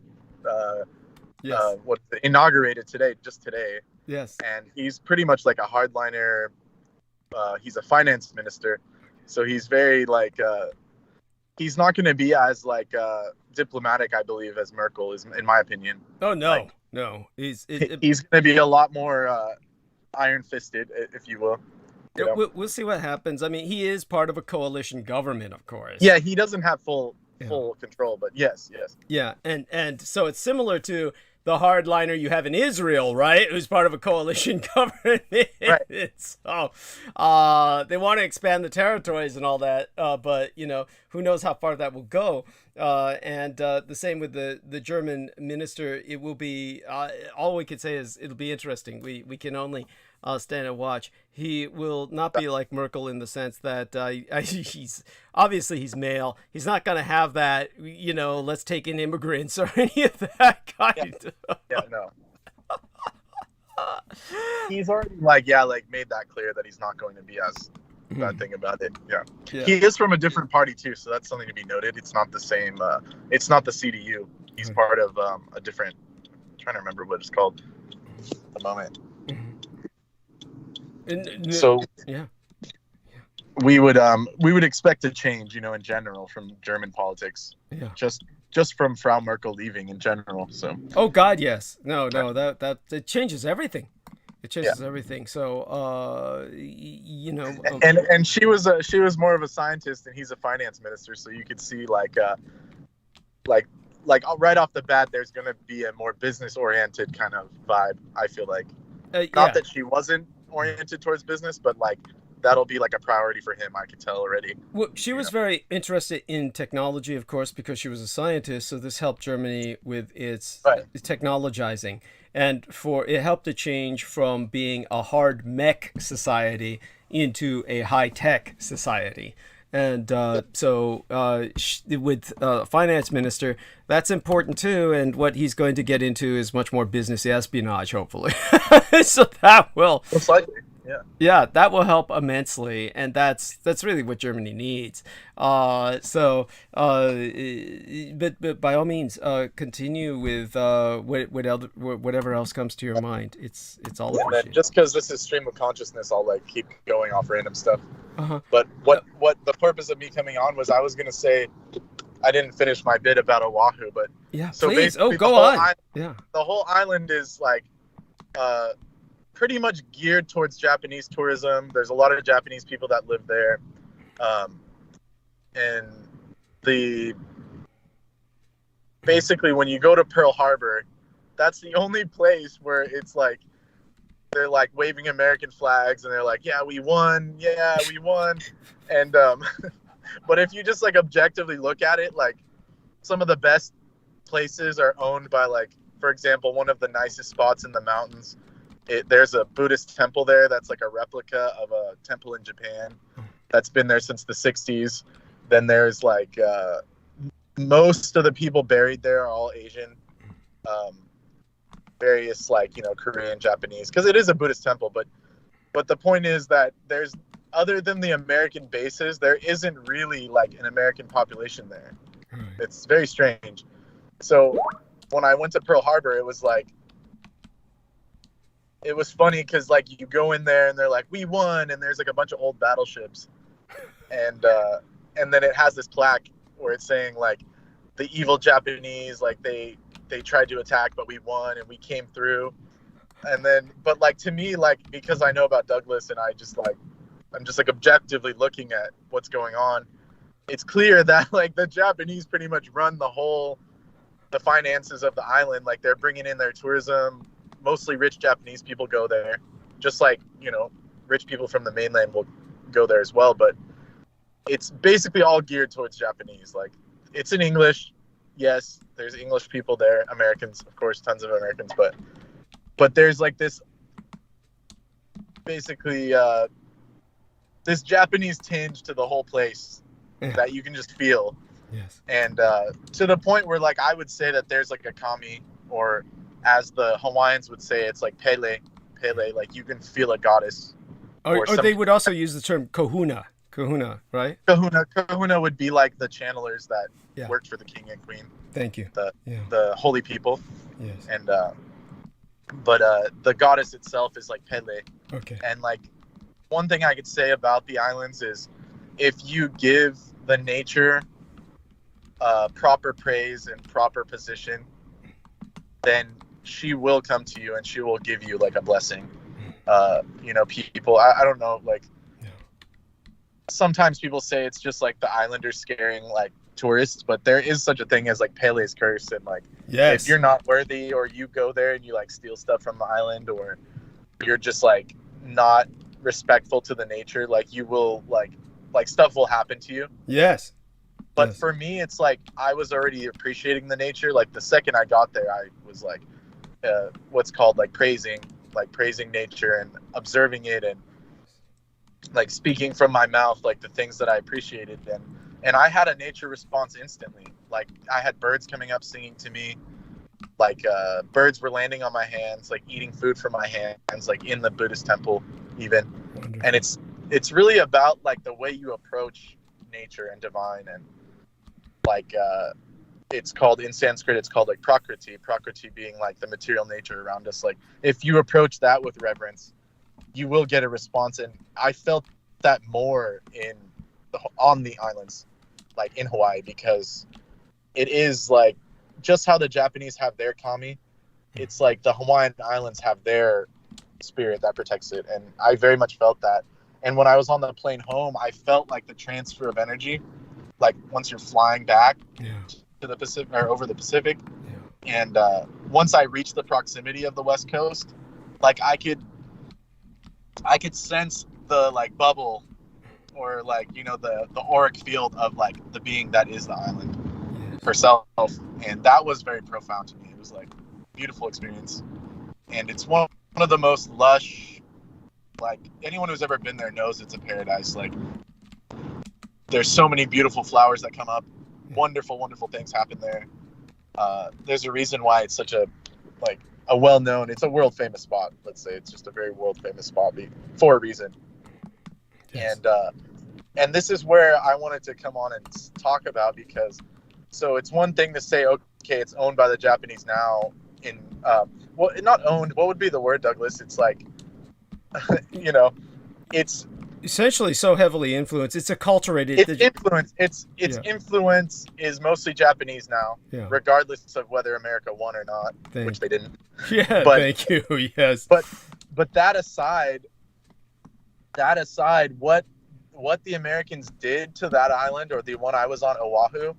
inaugurated just today. Yes. And he's pretty much like a hardliner. He's a finance minister. So he's very like, he's not going to be as like diplomatic, I believe, as Merkel is, in my opinion. Oh no, like, no, he's going to be a lot more iron-fisted, if you will. You know? We'll see what happens. I mean, he is part of a coalition government, of course. Yeah, he doesn't have full control, but yes. Yeah, and so it's similar to the hardliner you have in Israel, right? Who's part of a coalition government. Right. So, they want to expand the territories and all that, but who knows how far that will go. And the same with the German minister. It will be all we could say is it'll be interesting. We can only stand and watch. He will not be like Merkel in the sense that he's obviously he's male. He's not going to have that, let's take in immigrants or any of that kind. Yeah, no. He's already made that clear that he's not going to be as bad thing about it. Yeah. He is from a different party too, so that's something to be noted. It's not the same. It's not the CDU. He's part of a different. I'm trying to remember what it's called. At the moment. So we would expect a change, in general from German politics. Yeah. Just from Frau Merkel leaving in general. So. Oh God, yes. No, that it changes everything. It changes everything. So, and she was more of a scientist, and he's a finance minister. So you could see like right off the bat, there's going to be a more business oriented kind of vibe. I feel like, not that she wasn't oriented towards business, but like that'll be like a priority for him. I could tell already. Well, she was very interested in technology, of course, because she was a scientist. So this helped Germany with its technologizing, and it helped to change from being a hard mech society into a high tech society. And with finance minister, that's important too. And what he's going to get into is much more business espionage, hopefully. So that will most likely, that will help immensely, and that's really what Germany needs. But by all means, continue with whatever else comes to your mind. It's all appreciated. Just because this is stream of consciousness, I'll keep going off random stuff. But what the purpose of me coming on was, I was gonna say, I didn't finish my bit about Oahu, but so please, go on. The whole island is pretty much geared towards Japanese tourism. There's a lot of Japanese people that live there, and basically when you go to Pearl Harbor, that's the only place where it's they're waving American flags and they're we won, and but if you just objectively look at it, some of the best places are owned by for example, one of the nicest spots in the mountains, there's a Buddhist temple there that's a replica of a temple in Japan that's been there since the 60s. Then there's most of the people buried there are all Asian, various Korean, Japanese, because it is a Buddhist temple. But the point is that there's, other than the American bases, there isn't really an American population there. It's very strange. So when I went to Pearl Harbor, it was it was funny because you go in there and they're we won, and there's a bunch of old battleships, and then it has this plaque where it's saying the evil Japanese, they tried to attack, but we won and we came through. And then, but to me, because I know about Douglas and I'm just objectively looking at what's going on, it's clear that the Japanese pretty much run the finances of the island. They're bringing in their tourism. Mostly rich Japanese people go there, just rich people from the mainland will go there as well. But it's basically all geared towards Japanese. It's in English. Yes, there's English people there, Americans, of course, tons of Americans, but there's this basically this Japanese tinge to the whole place that you can just feel. Yes. And to the point where I would say that there's a kami, or as the Hawaiians would say, it's Pele, you can feel a goddess. Or they would also use the term kahuna, right? Kahuna would be the channelers that worked for the king and queen. Thank you. The holy people. Yes. And but the goddess itself is Pele. Okay. And one thing I could say about the islands is, if you give the nature proper praise and proper position, then she will come to you and she will give you a blessing. People, I don't know, sometimes people say it's just like the islanders scaring like tourists, but there is such a thing as like Pele's curse, and like if you're not worthy, or you go there and you like steal stuff from the island, or you're just like not respectful to the nature, like you will like stuff will happen to you. But for me, it's like I was already appreciating the nature. Like the second I got there, I was like what's called like praising nature and observing it, and like speaking from my mouth like the things that I appreciated. And I had a nature response instantly. Like I had birds coming up singing to me, like birds were landing on my hands, like eating food from my hands, like in the Buddhist temple even. Wonderful. And it's really about like the way you approach nature and divine, and like it's called, in Sanskrit, it's called like prakriti being like the material nature around us. Like if you approach that with reverence, you will get a response. And I felt that more on the islands, like in Hawaii, because it is like just how the Japanese have their kami, it's like the Hawaiian islands have their spirit that protects it. And I very much felt that. And when I was on the plane home, I felt like the transfer of energy, like once you're flying back to the Pacific, or over the Pacific. And once I reached the proximity of the West Coast, like I could sense the like bubble, or like, you know, the auric field of like the being that is the island herself. And that was very profound to me. It was like a beautiful experience. And it's one of the most lush, like anyone who's ever been there knows it's a paradise. Like there's so many beautiful flowers that come up. Wonderful, wonderful things happen there. There's a reason why it's such a well-known, it's a world famous spot. Let's say it's just a very world famous spot for a reason. And this is where I wanted to come on and talk about, because so it's one thing to say, okay, it's owned by the Japanese now well, not owned, what would be the word, Douglas? It's like, you know, it's essentially so heavily influenced. It's acculturated. Its influence is mostly Japanese now, regardless of whether America won or not, which they didn't. Thank you. Yes. But that aside, what the Americans did to that island, or the one I was on, Oahu,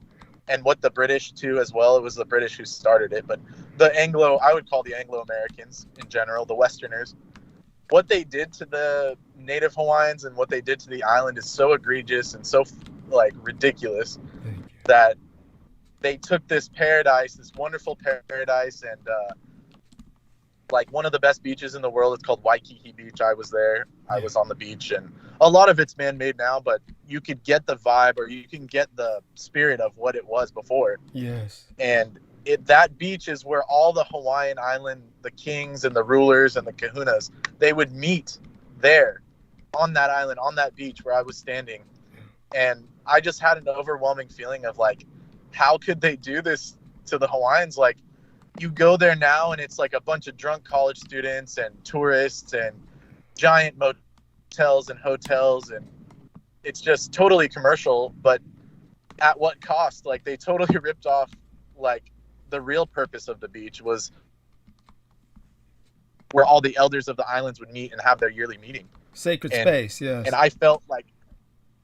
and what the British too as well. It was the British who started it, but I would call the Anglo-Americans in general, the Westerners, what they did to the native Hawaiians and what they did to the island is so egregious and so like ridiculous that they took this paradise, this wonderful paradise, and like one of the best beaches in the world. It's called Waikiki Beach. I was there. I was on the beach, and a lot of it's man-made now, but you could get the vibe, or you can get the spirit of what it was before. Yes. And that beach is where all the Hawaiian island, the kings and the rulers and the kahunas, they would meet there on that island, on that beach where I was standing. And I just had an overwhelming feeling of like, how could they do this to the Hawaiians? Like, you go there now and it's like a bunch of drunk college students and tourists and giant motels and hotels, and it's just totally commercial. But at what cost? Like, they totally ripped off like the real purpose of the beach, was where all the elders of the islands would meet and have their yearly meeting. Sacred space, yes. And I felt like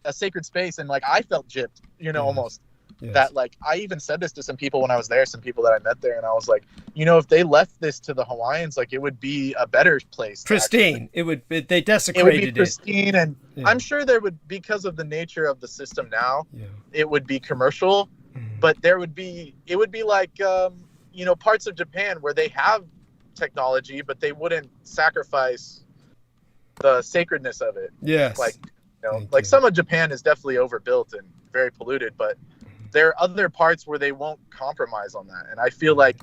a sacred space, and like I felt gypped, you know, almost. Yes. That like, I even said this to some people when I was there, some people that I met there, and I was like, you know, if they left this to the Hawaiians, like it would be a better place. Pristine. They desecrated it. Would be pristine, and I'm sure there would, because of the nature of the system now, it would be commercial, but it would be like, you know, parts of Japan where they have technology, but they wouldn't sacrifice the sacredness of it. Yes. Like, you know, like some of Japan is definitely overbuilt and very polluted, but there are other parts where they won't compromise on that. And I feel like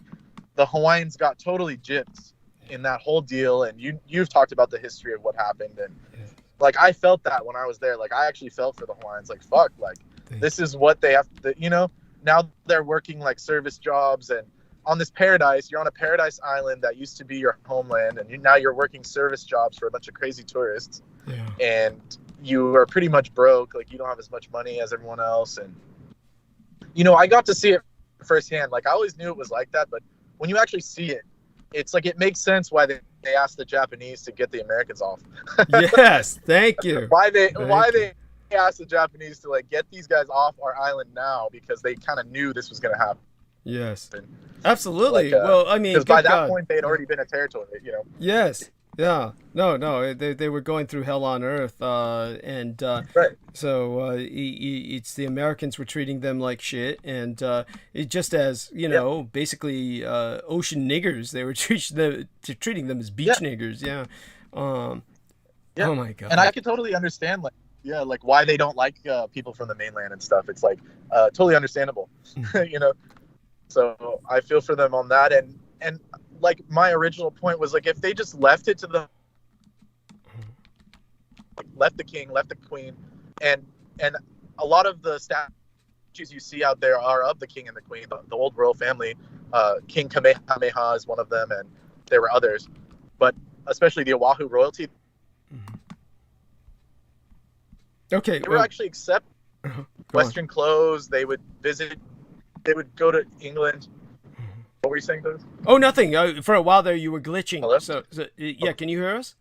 the Hawaiians got totally gypped in that whole deal. And you've talked about the history of what happened. And like, I felt that when I was there. Like, I actually felt for the Hawaiians. Like, fuck, like, this is what they have to, you know, now they're working like service jobs, and on this paradise, you're on a paradise island that used to be your homeland, and now you're working service jobs for a bunch of crazy tourists. And you are pretty much broke. Like, you don't have as much money as everyone else. And, you know, I got to see it firsthand. Like, I always knew it was like that, but when you actually see it, it's like, it makes sense why they asked the Japanese to get the Americans off. Yes, thank you. why they asked the Japanese to like get these guys off our island now because they kind of knew this was going to happen. Yes, absolutely. Like, well, I mean, because by that God. point they had already been a territory, you know. Yes. Yeah. No. They were going through hell on earth, and Right. so it's the Americans were treating them like shit, and it just as you know, basically ocean niggers. They were treating them as beach niggers. Yeah. Oh my God. And I could totally understand, like, like why they don't like people from the mainland and stuff. It's like totally understandable, you know. So I feel for them on that, and like my original point was like if they just left it to the left the king, left the queen, and a lot of the statues you see out there are of the king and the queen, the old royal family. King Kamehameha is one of them, and there were others, but especially the Oahu royalty. Okay, they were actually accept Western clothes. They would visit. They would go to England. What were you saying, Doug? Oh, nothing. For a while there, you were glitching. Hello? So yeah, can you hear us?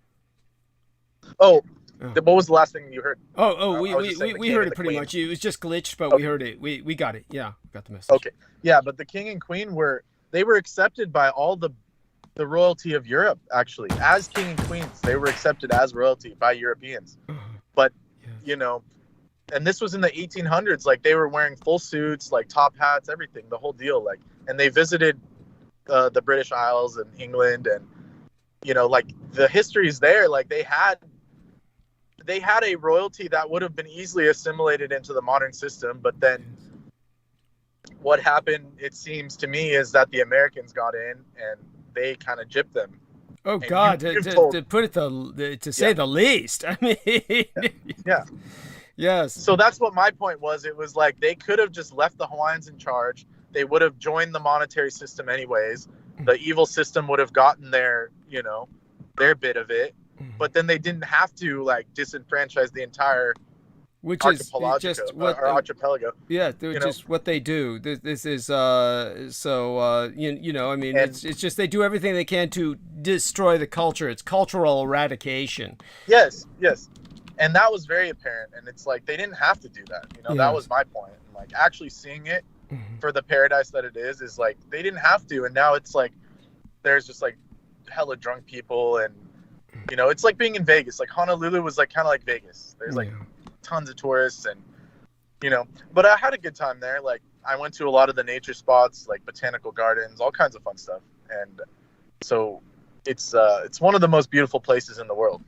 Oh, what was the last thing you heard? We heard it pretty much. It was just glitched, but we heard it. We got it. Yeah, got the message. Okay, yeah, but the king and queen were accepted by all the royalty of Europe, actually, as king and queens. They were accepted as royalty by Europeans, but you know. And this was in the 1800s. Like they were wearing full suits, like top hats, everything, the whole deal. Like, and they visited the British Isles and England, and you know, like the history is there. Like they had a royalty that would have been easily assimilated into the modern system, but then what happened, it seems to me, is that the Americans got in and they kind of gypped them. Oh God, to put it to say the least. I mean, yeah. Yes. So that's what my point was. It was like they could have just left the Hawaiians in charge. They would have joined the monetary system anyways. The evil system would have gotten their bit of it. But then they didn't have to like disenfranchise the entire archipelago. Yeah, just what they do. This is I mean, it's just they do everything they can to destroy the culture. It's cultural eradication. Yes. And that was very apparent, and it's like they didn't have to do that. That was my point. And like actually seeing it for the paradise that it is like they didn't have to, and now it's like there's just like hella drunk people, and it's like being in Vegas. Like Honolulu was like kind of like Vegas. There's like tons of tourists, and but I had a good time there. Like I went to a lot of the nature spots, like botanical gardens, all kinds of fun stuff, and so it's one of the most beautiful places in the world.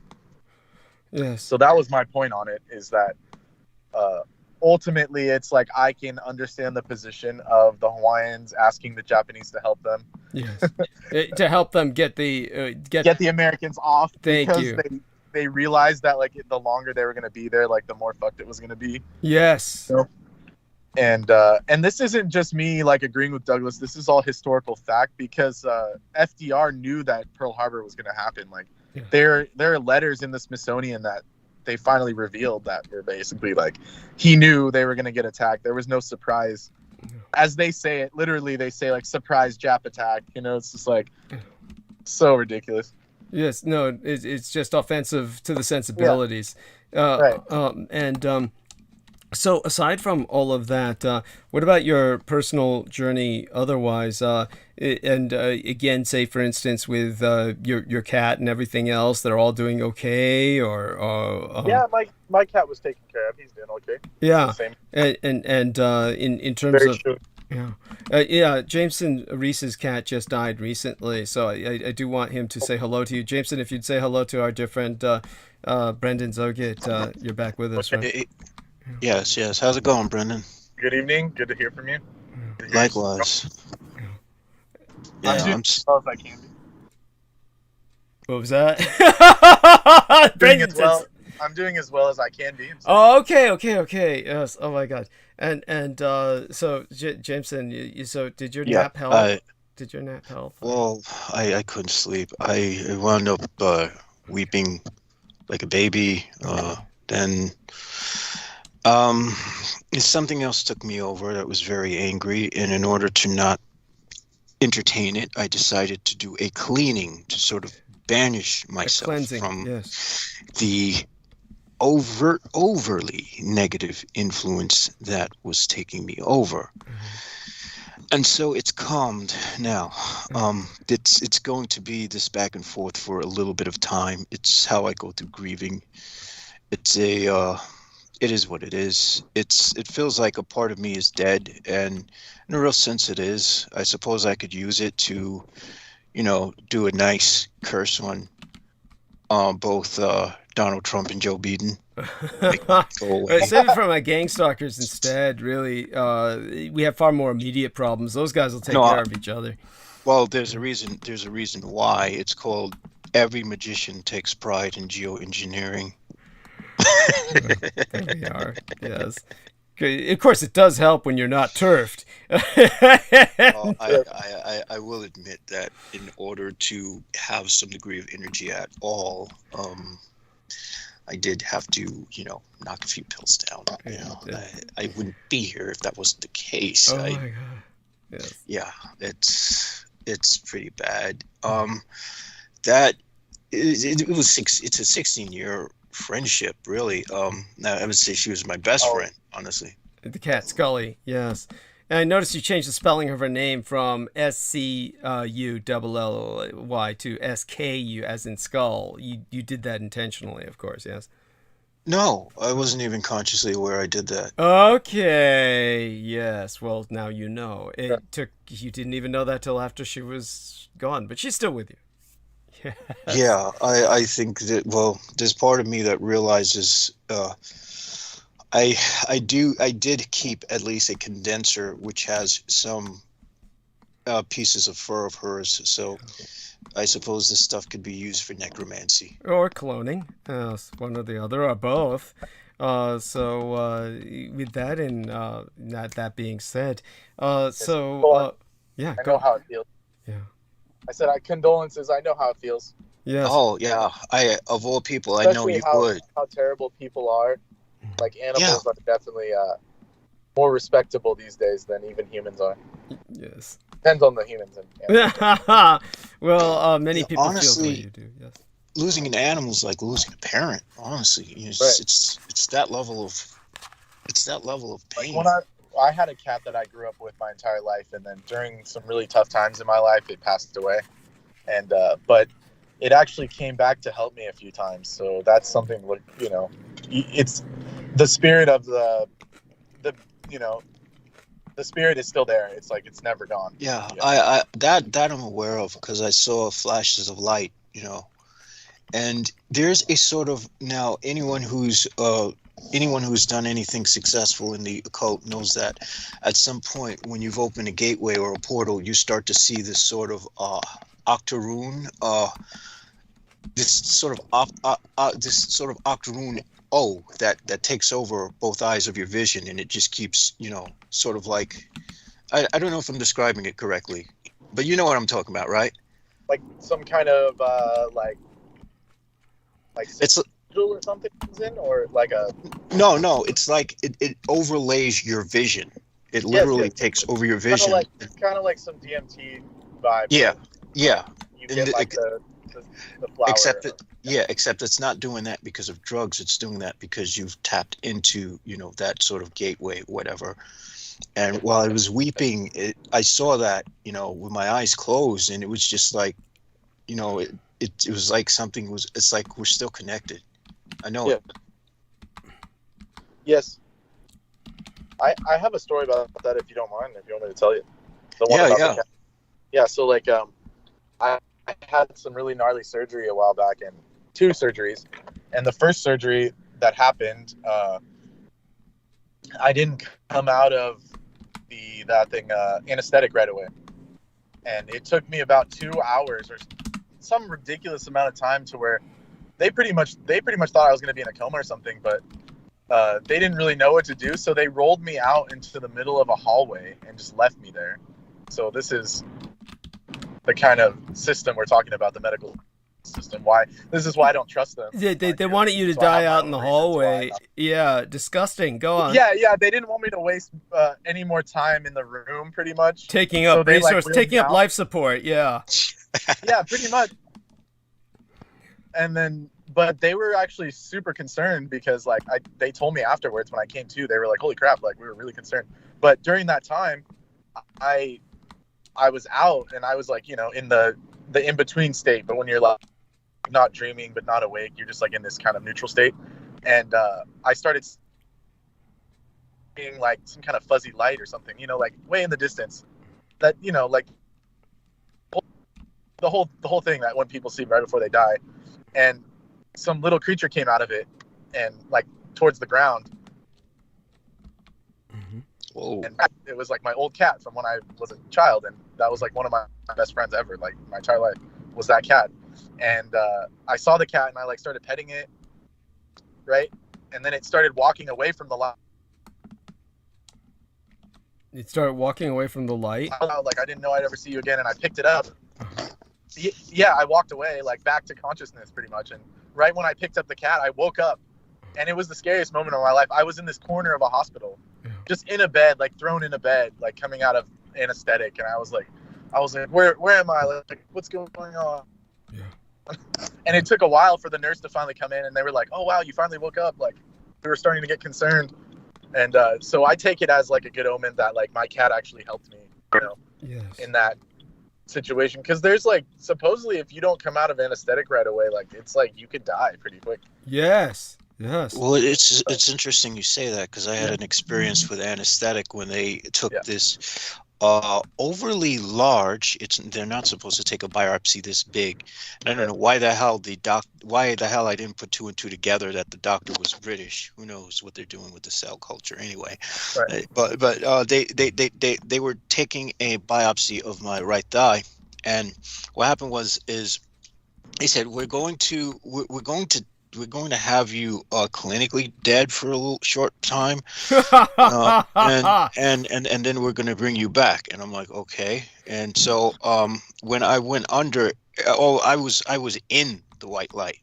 Yes. So that was my point on it, is that ultimately it's like I can understand the position of the Hawaiians asking the Japanese to help them. Yes. To help them get the Americans off. Thank you. They realized that like the longer they were going to be there, like the more fucked it was going to be. Yes. And this isn't just me like agreeing with Douglas. This is all historical fact, because FDR knew that Pearl Harbor was going to happen. Like there are letters in the Smithsonian that they finally revealed that were basically like he knew they were going to get attacked. There was no surprise, as they say it. Literally, they say like surprise Jap attack. It's just like so ridiculous. Yes, no, it's just offensive to the sensibilities. Right. So aside from all of that, what about your personal journey otherwise? Again, say for instance with your cat and everything else, they're all doing okay, or yeah, my cat was taken care of. He's doing okay. Yeah, same. And in terms Very of true. Jameson Reese's cat just died recently, so I do want him to say hello to you, Jameson. If you'd say hello to our dear friend Brendan Zogit, you're back with us, right? Yes. How's it going, Brendan? Good evening. Good to hear from you. Likewise. I'm doing as well as I can be. What was that? I'm doing as well as I can be. Oh, okay. Yes. Oh my God. And so Jameson, so did your nap help? Did your nap help? Well, I couldn't sleep. I wound up weeping like a baby. Then something else took me over that was very angry, and in order to not entertain it, I decided to do a cleaning to sort of banish myself from the overly negative influence that was taking me over. And so it's calmed now. It's going to be this back and forth for a little bit of time. It's how I go through grieving. It is what it is. It feels like a part of me is dead, and in a real sense it is. I suppose I could use it to, do a nice curse on both Donald Trump and Joe Biden. Save it for my gang stalkers instead. Really, we have far more immediate problems. Those guys will take care of each other. Well, there's a reason why. It's called every magician takes pride in geoengineering. There we are. Yes. Of course, it does help when you're not turfed. Well, I will admit that in order to have some degree of energy at all, I did have to, knock a few pills down. I wouldn't be here if that wasn't the case. Oh my God. Yes. Yeah, it's pretty bad. It's a 16-year friendship, really. I would say she was my best friend, honestly. The cat Scully, yes. And I noticed you changed the spelling of her name from SCULLY to SKU, as in skull. You did that intentionally, of course, yes? No, I wasn't even consciously aware I did that. Okay, yes. Well, now you know. You didn't even know that till after she was gone, but she's still with you. Yes. Yeah, I think that, well, there's part of me that realizes I did keep at least a condenser which has some pieces of fur of hers, so I suppose this stuff could be used for necromancy. Or cloning, one or the other, or both. So with that and that being said, yeah, I know how it feels. Yeah. I said, condolences. I know how it feels. Yes. Oh yeah, of all people, Especially I know you would. How terrible people are. Like animals are definitely more respectable these days than even humans are. Yes. Depends on the humans and well, many people honestly, feel the way you do. Yes. Losing an animal is like losing a parent. Honestly, it's that level of pain. Like when I had a cat that I grew up with my entire life, and then during some really tough times in my life, it passed away. And but it actually came back to help me a few times. So that's something, it's the spirit of the spirit is still there. It's like it's never gone. Yeah. I that I'm aware of because I saw flashes of light, and there's a sort of, now anyone who's done anything successful in the occult knows that at some point when you've opened a gateway or a portal, you start to see this sort of octoroon, this sort of octoroon that takes over both eyes of your vision, and it just keeps, sort of like, I don't know if I'm describing it correctly, but you know what I'm talking about, right? Like some kind of like it's or something comes in, or like a no, it's like it overlays your vision. It literally takes over your vision. Kind of like some DMT vibe. Yeah. You get like the flower. Except it's not doing that because of drugs. It's doing that because you've tapped into, that sort of gateway, whatever. And while I was weeping, I saw that, with my eyes closed, and it was just like, it was like it's like we're still connected. I know it. Yes. I have a story about that, if you don't mind, if you want me to tell you. Yeah, so like I had some really gnarly surgery a while back, and 2 surgeries. And the first surgery that happened, I didn't come out of that thing anesthetic right away. And it took me about 2 hours or some ridiculous amount of time to where they pretty much thought I was going to be in a coma or something, but they didn't really know what to do. So they rolled me out into the middle of a hallway and just left me there. So this is the kind of system we're talking about, the medical system. This is why I don't trust them. They wanted you to die out in the hallway. Yeah, disgusting. Go on. Yeah, they didn't want me to waste any more time in the room, pretty much. Taking up taking up life support, yeah. Yeah, pretty much. And then but they were actually super concerned because like they told me afterwards when I came to, they were like, holy crap, like we were really concerned. But during that time, I was out and I was like, you know, in the in-between state. But when you're like not dreaming but not awake, you're just like in this kind of neutral state. And I started seeing like some kind of fuzzy light or something, you know, like way in the distance. That, you know, like the whole thing that when people see right before they die. And some little creature came out of it and like towards the ground. Mm-hmm. Whoa. And it was like my old cat from when I was a child, and that was like one of my best friends ever, like my entire life was that cat. And I saw the cat and I like started petting it, right? And then it started walking away from the light. It started walking away from the light? Like I didn't know I'd ever see you again, and I picked it up. Yeah, I walked away, like back to consciousness pretty much. And right when I picked up the cat, I woke up, and it was the scariest moment of my life. I was in this corner of a hospital, just in a bed, like thrown in a bed, like coming out of anesthetic. And I was like, where am I? Like, what's going on? Yeah. And it took a while for the nurse to finally come in, and they were like, oh wow, you finally woke up. Like we were starting to get concerned. And so I take it as like a good omen that like my cat actually helped me, you know, in that situation. Because there's like supposedly if you don't come out of anesthetic right away, like it's like you could die pretty quick. Yes. Well, it's interesting you say that, because I had an experience with anesthetic when they took this overly large. They're not supposed to take a biopsy this big. And I don't know why the hell I didn't put two and two together that the doctor was British. Who knows what they're doing with the cell culture anyway. Right. But they were taking a biopsy of my right thigh, and what happened is they said we're going to have you clinically dead for a little short time, and then we're going to bring you back. And I'm like, okay. And so when I went under, I was in the white light.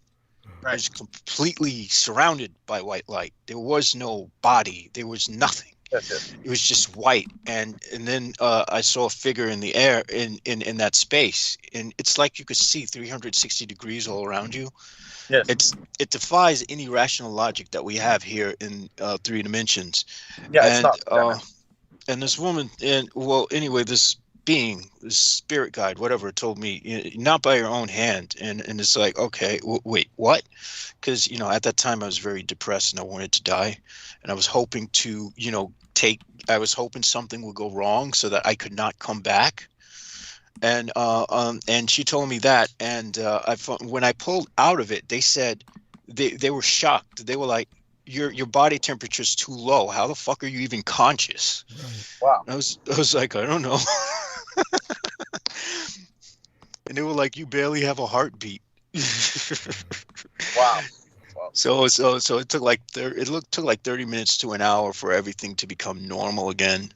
Right. I was completely surrounded by white light. There was no body. There was nothing. That's it. It was just white. And then I saw a figure in the air in that space, and it's like you could see 360 degrees all around you. Yes. It defies any rational logic that we have here in 3 dimensions. Yeah, and, it's not. And this woman, this being, this spirit guide, whatever, told me, not by your own hand. And it's like, okay, wait, what? Because, at that time I was very depressed and I wanted to die. And I was hoping to, I was hoping something would go wrong so that I could not come back. And she told me that, and when I pulled out of it, they said they were shocked. They were like, "Your body temperature is too low. How the fuck are you even conscious?" Wow. And I was like, I don't know. And they were like, "You barely have a heartbeat." Wow. So it took like 30 minutes to an hour for everything to become normal again.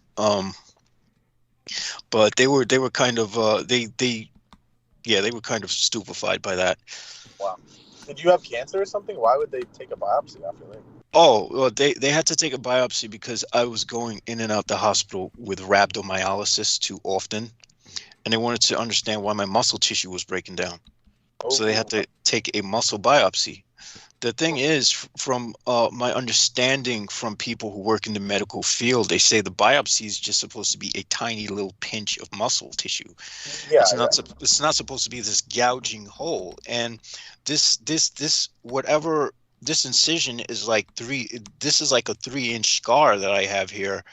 But they were kind of they were kind of stupefied by that. Wow. Did you have cancer or something? Why would they take a biopsy after that? Oh, well, they had to take a biopsy because I was going in and out the hospital with rhabdomyolysis too often, and they wanted to understand why my muscle tissue was breaking down. Oh, so they had to take a muscle biopsy. The thing is, from my understanding from people who work in the medical field, they say the biopsy is just supposed to be a tiny little pinch of muscle tissue. Yeah, it's not supposed to be this gouging hole. And this incision is like this is like a 3-inch scar that I have here.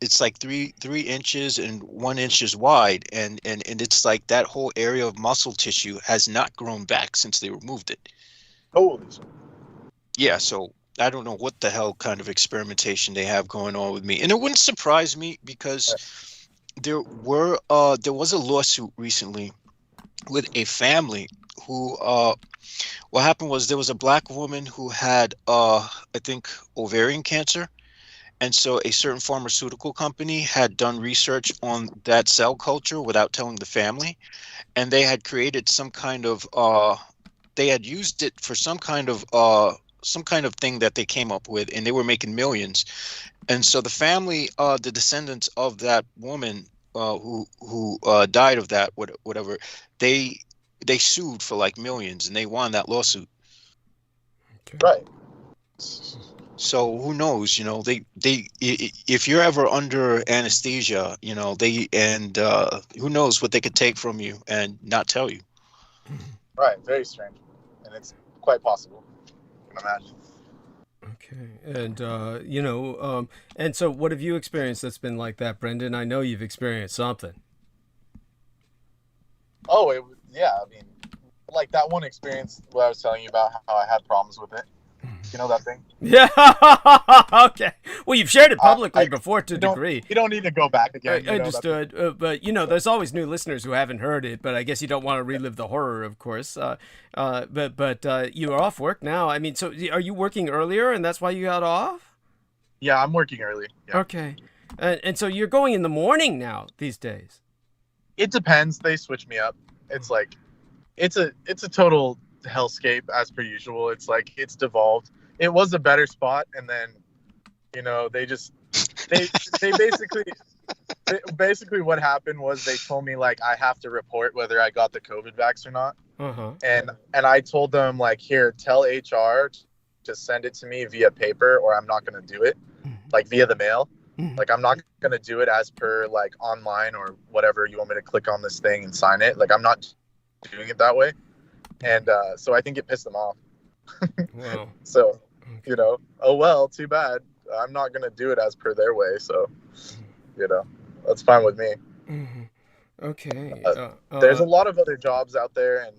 It's like 3 inches and 1 inch is wide, and it's like that whole area of muscle tissue has not grown back since they removed it. Holy shit. Yeah, so I don't know what the hell kind of experimentation they have going on with me. And it wouldn't surprise me because there was a lawsuit recently with a family who what happened was there was a black woman who had I think ovarian cancer. And so a certain pharmaceutical company had done research on that cell culture without telling the family, and they had created some kind of they had used it for some kind of thing that they came up with, and they were making millions. And so the family, the descendants of that woman who died of that, whatever, they they sued for like millions and they won that lawsuit. Okay. Right. So who knows, if you're ever under anesthesia, who knows what they could take from you and not tell you. Right. Very strange. And it's quite possible. You can imagine. Okay. And, and so what have you experienced that's been like that, Brendan? I know you've experienced something. Oh, yeah. I mean, like that one experience where I was telling you about how I had problems with it. You know that thing? Yeah. Okay. Well, you've shared it publicly before to a degree. You don't need to go back again. I understood. But, there's always new listeners who haven't heard it, but I guess you don't want to relive the horror, of course. But you are off work now. I mean, so are you working earlier and that's why you got off? Yeah, I'm working early. Yeah. Okay. And so you're going in the morning now these days? It depends. They switch me up. It's like, it's a total hellscape as per usual. It's like, it's devolved. It was a better spot, and then they basically what happened was they told me like I have to report whether I got the COVID vax or not. And I told them like, here, tell HR to send it to me via paper or I'm not going to do it, like via the mail. Like I'm not going to do it as per like online or whatever you want me to click on this thing and sign it. Like I'm not doing it that way. And so I think it pissed them off. Wow. So, oh well, too bad. I'm not going to do it as per their way. So, that's fine with me. Okay. There's a lot of other jobs out there and,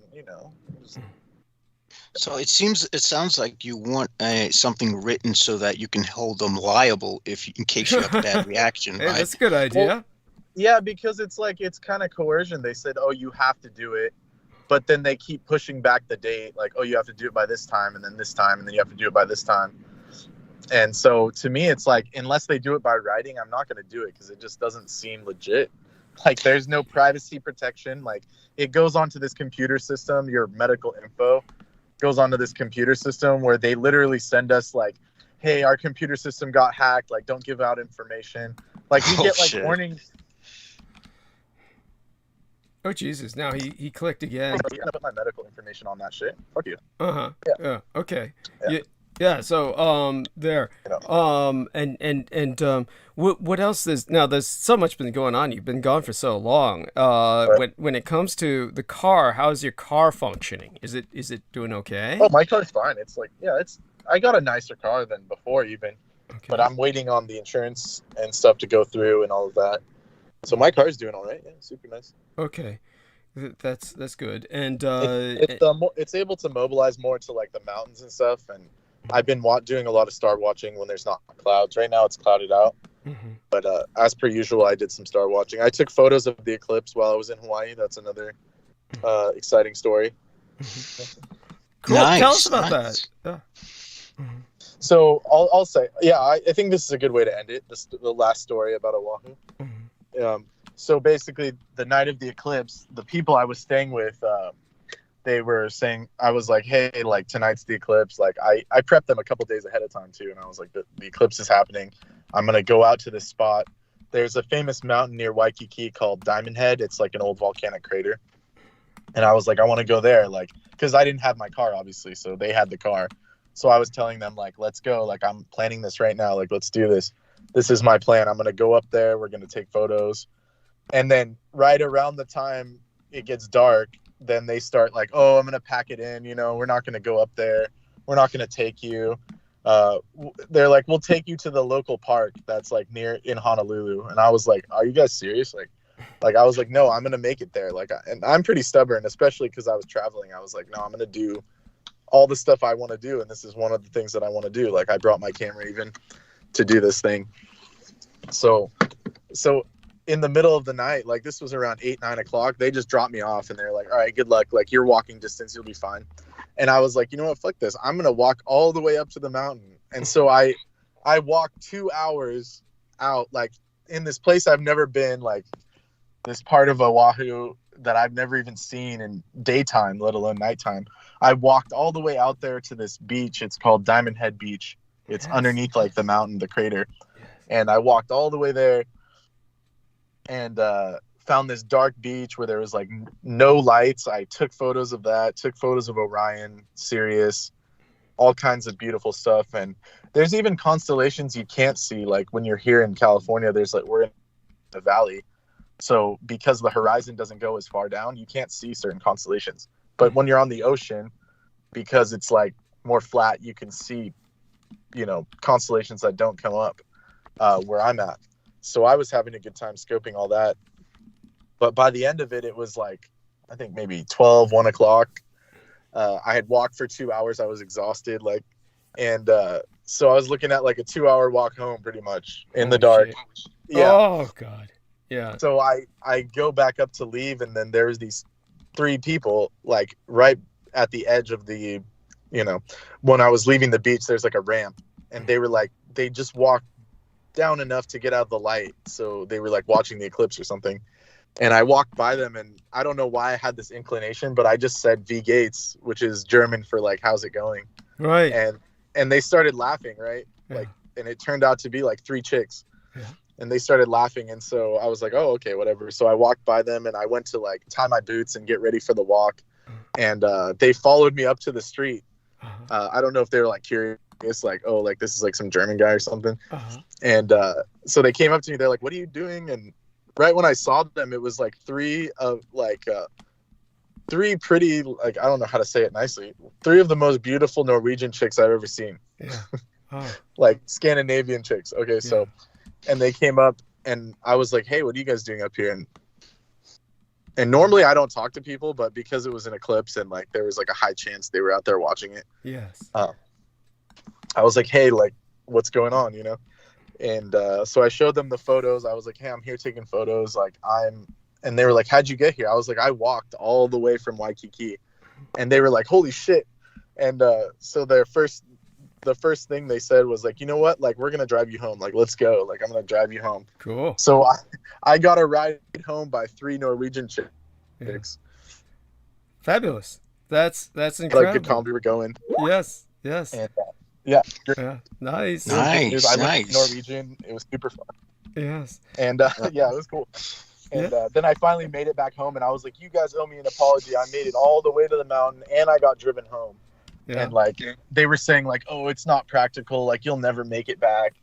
So it sounds like you want something written so that you can hold them liable in case you have a bad reaction, Hey, right? that's a good idea. Well, yeah, because it's like, it's kind of coercion. They said, oh, you have to do it. But then they keep pushing back the date. Like, oh, you have to do it by this time and then this time. And then you have to do it by this time. And so to me, it's like, unless they do it by writing, I'm not going to do it because it just doesn't seem legit. Like, there's no privacy protection. Like, it goes onto this computer system, your medical info goes onto this computer system where they literally send us like, hey, our computer system got hacked. Like, don't give out information. Like, we get like warnings. Oh, Jesus. Now he clicked again. You gotta put my medical information on that shit. Fuck you. Yeah. Okay. Yeah. Yeah. So, there. What else there's so much been going on. You've been gone for so long. Right. When it comes to the car, how's your car functioning? Is it doing okay? Oh, my car's fine. It's like, I got a nicer car than before even, Okay. but I'm waiting on the insurance and stuff to go through and all of that. So my car's doing all right. Yeah, super nice. Okay. That's good. And it's able to mobilize more to like the mountains and stuff. And I've been doing a lot of star watching when there's not clouds. Right now it's clouded out. But as per usual, I did some star watching. I took photos of the eclipse while I was in Hawaii. That's another exciting story. Cool. Nice, Tell us about nice. that. So I'll say, I think this is a good way to end it. The last story about Oahu. So basically, the night of the eclipse, the people I was staying with, they were saying, I was like, hey, like tonight's the eclipse. Like I prepped them a couple days ahead of time too. And I was like, the eclipse is happening. I'm going to go out to this spot. There's a famous mountain near Waikiki called Diamond Head. It's like an old volcanic crater. And I was like, I want to go there. Like, cause I didn't have my car, obviously. So they had the car. So I was telling them like, let's go. Like, I'm planning this right now. Like, let's do this. This is my plan. I'm going to go up there. We're going to take photos. And then right around the time it gets dark, then they start like, oh, I'm going to pack it in. We're not going to go up there. We're not going to take you. They're like, we'll take you to the local park that's like in Honolulu. And I was like, are you guys serious? Like I was like, no, I'm going to make it there. Like, and I'm pretty stubborn, especially because I was traveling. I was like, no, I'm going to do all the stuff I want to do. And this is one of the things that I want to do. Like I brought my camera even to do this thing. So in the middle of the night, like this was around 8-9 o'clock, they just dropped me off and they're like, all right, good luck. Like you're walking distance, you'll be fine. And I was like, you know what, fuck this. I'm going to walk all the way up to the mountain. And so I walked 2 hours out, like in this place I've never been, like this part of Oahu that I've never even seen in daytime, let alone nighttime. I walked all the way out there to this beach. It's called Diamond Head Beach. It's underneath like the mountain, the crater. And I walked all the way there. And found this dark beach where there was like no lights. I took photos of that, took photos of Orion, Sirius, all kinds of beautiful stuff. And there's even constellations you can't see. Like when you're here in California, there's like, we're in the valley. So because the horizon doesn't go as far down, you can't see certain constellations. But when you're on the ocean, because it's like more flat, you can see, you know, constellations that don't come up where I'm at. So I was having a good time scoping all that. But by the end of it, it was like, I think maybe 12, 1 o'clock. I had walked for 2 hours. I was exhausted. So I was looking at like a 2-hour walk home pretty much in the dark. Shit. Yeah. Oh, God. Yeah. So I go back up to leave, and then there's these 3 people like right at the edge of the, you know, when I was leaving the beach, there's like a ramp, and they were like, they just walked down enough to get out of the light. So they were like watching the eclipse or something. And I walked by them, and I don't know why I had this inclination, but I just said V Gates, which is German for like, how's it going? Right. And they started laughing, right? Yeah. Like, and it turned out to be like 3 chicks. Yeah. And they started laughing. And so I was like, oh, okay, whatever. So I walked by them, and I went to like tie my boots and get ready for the walk. And they followed me up to the street. I don't know if they were like curious, like, oh, like this is like some German guy or something. And so they came up to me. They're like, what are you doing? And right when I saw them, it was like 3 pretty, like, I don't know how to say it nicely, 3 of the most beautiful Norwegian chicks I've ever seen. Yeah. Oh. Like Scandinavian chicks. Okay. Yeah. So, and they came up, and I was like, hey, what are you guys doing up here? And normally I don't talk to people, but because it was an eclipse and like there was like a high chance they were out there watching it. Yes. I was like, hey, like, what's going on, you know? And so I showed them the photos. I was like, hey, I'm here taking photos. Like, and they were like, how'd you get here? I was like, I walked all the way from Waikiki. And they were like, holy shit. And so the first thing they said was like, you know what? Like, we're going to drive you home. Like, let's go. Like, I'm going to drive you home. Cool. So I got a ride home by 3 Norwegian chicks. Yeah. Fabulous. That's incredible. Like, good calm we were going. Yes. Yes. And, yeah. Nice. Nice. I learned Norwegian. It was super fun. Yes. And yeah, it was cool. And then I finally made it back home, and I was like, you guys owe me an apology. I made it all the way to the mountain, and I got driven home. Yeah. And like they were saying like, oh, it's not practical. Like, you'll never make it back.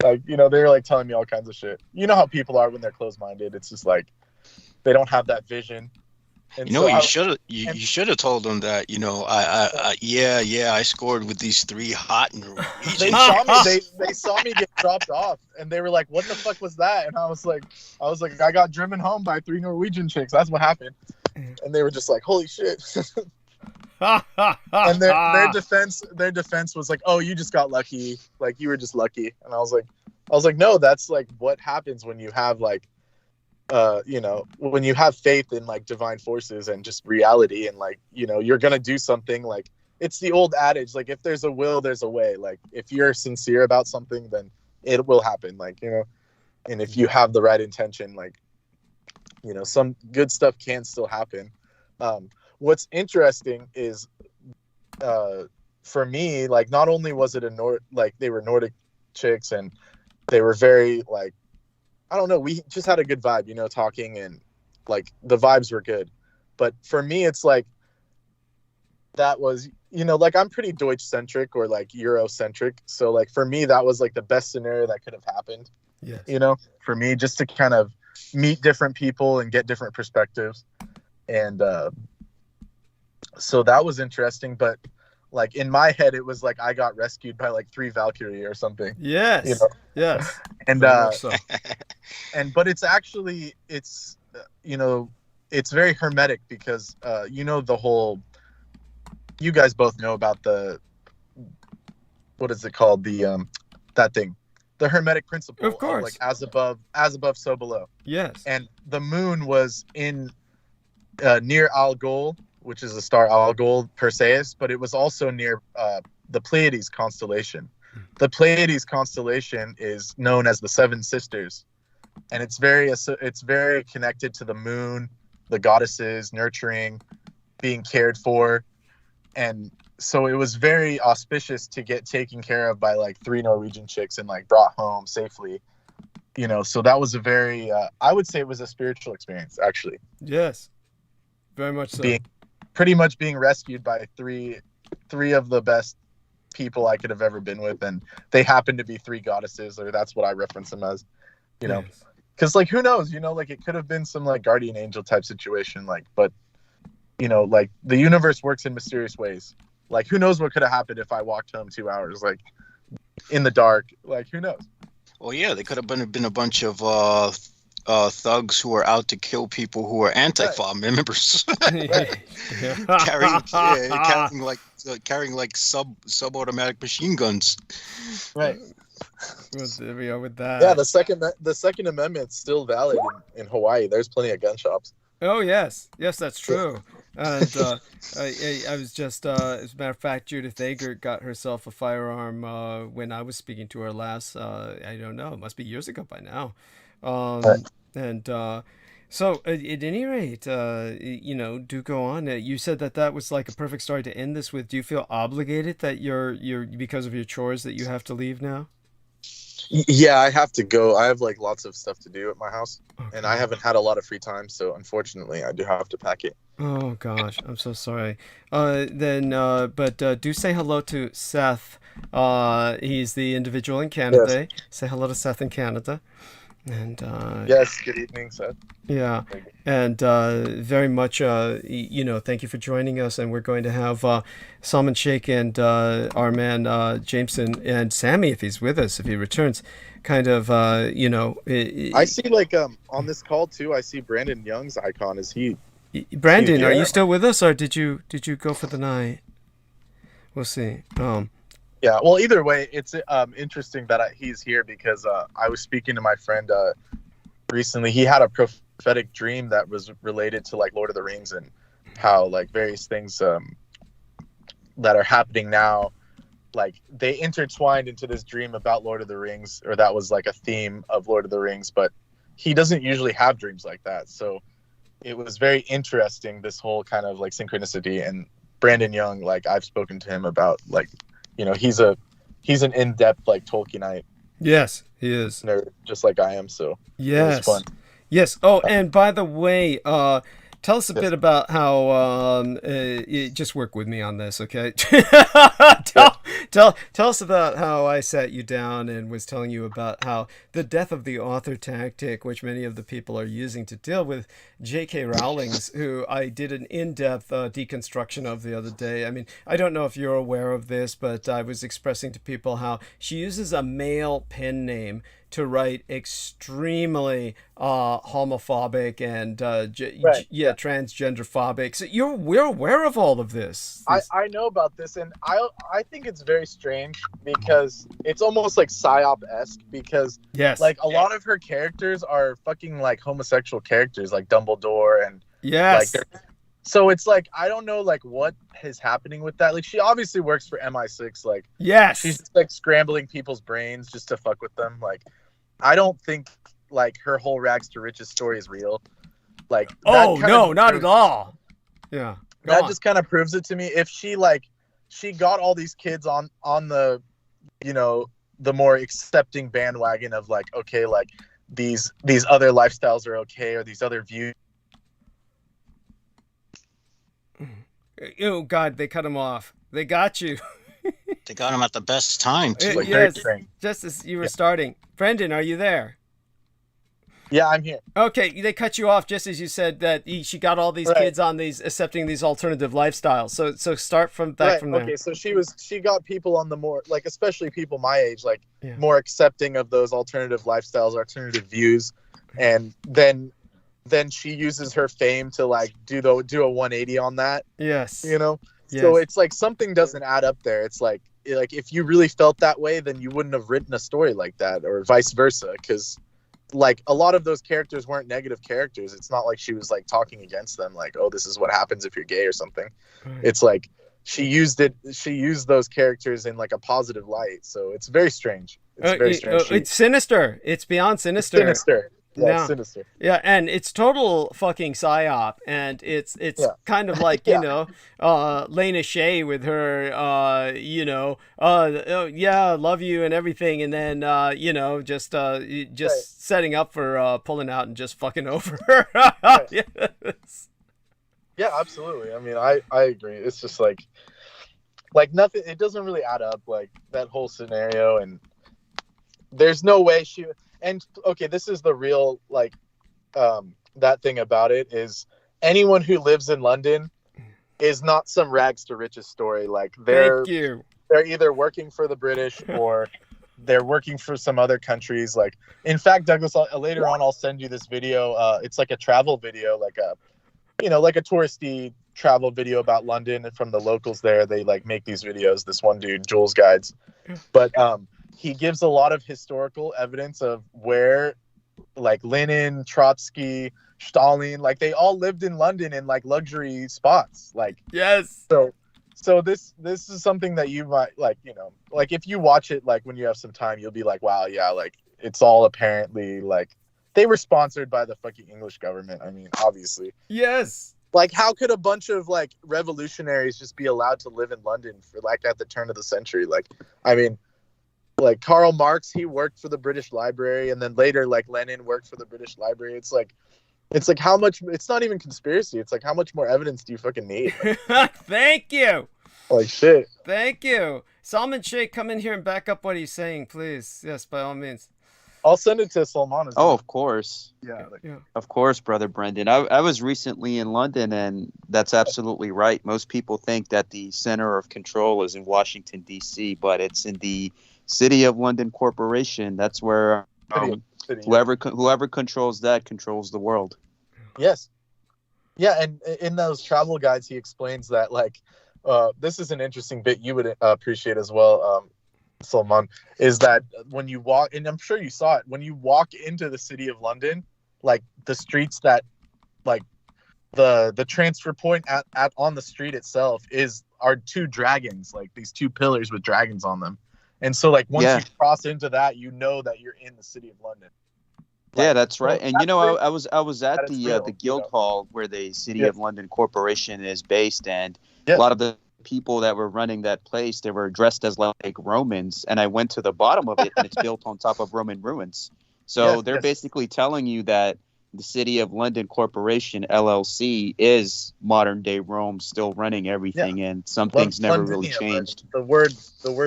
Like, you know, they were like telling me all kinds of shit. You know how people are when they're closed-minded. It's just like they don't have that vision. And you know, so you should have told them that, you know, I scored with these 3 hot Norwegians. They saw me get dropped off, and they were like, what the fuck was that? And I was like, I got driven home by 3 Norwegian chicks. That's what happened. And they were just like, holy shit. And their defense was like, oh, you just got lucky. Like, you were just lucky. And I was like, no, that's like what happens when you have like, you know, when you have faith in like divine forces and just reality, and like, you know, you're gonna do something. Like, it's the old adage, like, if there's a will, there's a way. Like, if you're sincere about something, then it will happen. Like, you know, and if you have the right intention, like, you know, some good stuff can still happen. What's interesting is, for me, like, not only was it they were Nordic chicks, and they were very like, I don't know, we just had a good vibe, you know, talking, and like the vibes were good. But for me, it's like, that was, you know, like, I'm pretty Deutsch-centric or like Eurocentric. So like, for me, that was like the best scenario that could have happened. Yes. You know, for me, just to kind of meet different people and get different perspectives. And so that was interesting. But like, in my head, it was like I got rescued by like 3 Valkyrie or something. Yes. You know? Yes. And but it's actually, it's you know, it's very hermetic, because you know, the whole, you guys both know about the, what is it called, the that thing, the hermetic principle. Of course. Like, as above, so below. Yes. And the moon was in near Algol, which is the star Algol, Perseus, but it was also near the Pleiades constellation. The Pleiades constellation is known as the 7 Sisters, and it's very connected to the moon, the goddesses, nurturing, being cared for. And so it was very auspicious to get taken care of by like 3 Norwegian chicks and like brought home safely. you know, so that was a very I would say it was a spiritual experience, actually. Yes, very much so. Pretty much being rescued by three of the best people I could have ever been with, and they happen to be three goddesses, or that's what I reference them as, you know. Yes. Because, like, who knows, you know, like, it could have been some, like, guardian angel type situation, like, but, you know, like, the universe works in mysterious ways. Like, who knows what could have happened if I walked home 2 hours, like, in the dark. Like, who knows? Well, yeah, they could have been a bunch of thugs who are out to kill people who are Antifa members, carrying like sub-automatic machine guns. Right. Well, there we are with that. Yeah, the Second Amendment's still valid in Hawaii. There's plenty of gun shops. Oh yes, that's true. And I was just, as a matter of fact, Judith Eger got herself a firearm when I was speaking to her last. I don't know, it must be years ago by now. And so at any rate, you know, do go on. You said that was like a perfect story to end this with. Do you feel obligated that you're because of your chores that you have to leave now? Yeah, I have to go. I have like lots of stuff to do at my house, and I haven't had a lot of free time, so unfortunately, I do have to pack it. Oh gosh, I'm so sorry. But do say hello to Seth. He's the individual in Canada. Yes. Say hello to Seth in Canada. And yes, good evening, Seth. Yeah, and very much, you know, thank you for joining us. And we're going to have Salman Sheikh and our man Jameson and Sammy, if he's with us, if he returns, kind of, you know. I see, like, on this call too, I see Brandon Young's icon. Is he? Brandon, are you still with us, or did you go for the night? We'll see. Yeah, well, either way, it's interesting that he's here because I was speaking to my friend recently. He had a prophetic dream that was related to, like, Lord of the Rings and how, like, various things that are happening now, like, they intertwined into this dream about Lord of the Rings, or that was, like, a theme of Lord of the Rings, but he doesn't usually have dreams like that. So it was very interesting, this whole kind of, like, synchronicity. And Brandon Young, like, I've spoken to him about, like, you know, he's an in-depth, like, Tolkienite. Yes, he is. Nerd, just like I am. So yes, it was fun. Yes. Oh, and by the way, tell us a bit about how you just work with me on this, okay? tell us about how I sat you down and was telling you about how the death of the author tactic, which many of the people are using to deal with J.K. Rowling's, who I did an in-depth deconstruction of the other day. I mean, I don't know if you're aware of this, but I was expressing to people how she uses a male pen name to write extremely homophobic and transgender phobic. So we're aware of all of this. I know about this, and I think it's very strange because it's almost like psyop-esque because like a lot of her characters are fucking like homosexual characters, like Dumbledore and like so it's like I don't know like what is happening with that. Like she obviously works for MI6, like she's just, like scrambling people's brains just to fuck with them. Like I don't think like her whole rags to riches story is real. Like not at all. Yeah. That just kind of proves it to me. If she got all these kids on the, you know, the more accepting bandwagon of like, okay, like these other lifestyles are okay, or these other views. Oh God, they cut him off. They got you. They got him at the best time too. Yes, just as you were starting. Brendan, are you there? Yeah, I'm here. Okay, they cut you off just as you said that she got all these kids on these accepting these alternative lifestyles. So start from there. Okay, so she got people on the more like, especially people my age, like more accepting of those alternative lifestyles, alternative views, and then she uses her fame to like do a 180 on that. Yes. You know? Yes. So it's like something doesn't add up there. It's like if you really felt that way, then you wouldn't have written a story like that, or vice versa, because like a lot of those characters weren't negative characters. It's not like she was like talking against them, like, oh, this is what happens if you're gay or something. It's like she used those characters in like a positive light. So it's very strange. It's very strange. It's sinister. It's beyond sinister. It's sinister. Yeah, it's sinister. Yeah, and it's total fucking psyop, and it's kind of like Lena Shea with her yeah, love you and everything, and then just setting up for pulling out and just fucking over her. Yes. Yeah, absolutely. I mean, I agree. It's just like nothing. It doesn't really add up, like that whole scenario, and there's no way she. And okay, this is the real that thing about it is anyone who lives in London is not some rags to riches story. Like they're either working for the British or they're working for some other countries. Like, in fact, Douglas, later on I'll send you this video. It's like a travel video, like a touristy travel video about London from the locals there. They like make these videos. This one dude, Jules Guides, but he gives a lot of historical evidence of where like Lenin, Trotsky, Stalin, like they all lived in London in like luxury spots. Like, yes. So this is something that you might like if you watch it like when you have some time, you'll be like, wow, yeah, like it's all apparently like they were sponsored by the fucking English government. I mean, obviously. Yes. Like, how could a bunch of like revolutionaries just be allowed to live in London for like at the turn of the century? Like, I mean, like Karl Marx, he worked for the British Library, and then later like Lenin worked for the British Library. It's like how much? It's not even conspiracy. It's like how much more evidence do you fucking need? Thank you. Like shit. Thank you, Salman Sheikh. Come in here and back up what he's saying, please. Yes, by all means. I'll send it to Salman. Oh, of course. Yeah. Of course, brother Brendan. I was recently in London, and that's absolutely right. Most people think that the center of control is in Washington, D.C., but it's in the City of London Corporation. That's where whoever controls that controls the world. Yes. Yeah, and in those travel guides, he explains that, like, this is an interesting bit you would appreciate as well, Salman, is that when you walk, and I'm sure you saw it, when you walk into the City of London, like the streets that, like, the transfer point at on the street itself are two dragons, like these two pillars with dragons on them. And so, like, once you cross into that, you know that you're in the City of London. Like, yeah, that's right. And I was at the Guildhall where the City of London Corporation is based, and a lot of the people that were running that place, they were dressed as like Romans, and I went to the bottom of it, and it's built on top of Roman ruins. So they're basically telling you that the City of London Corporation, LLC, is modern day Rome, still running everything, and some things never really changed. The word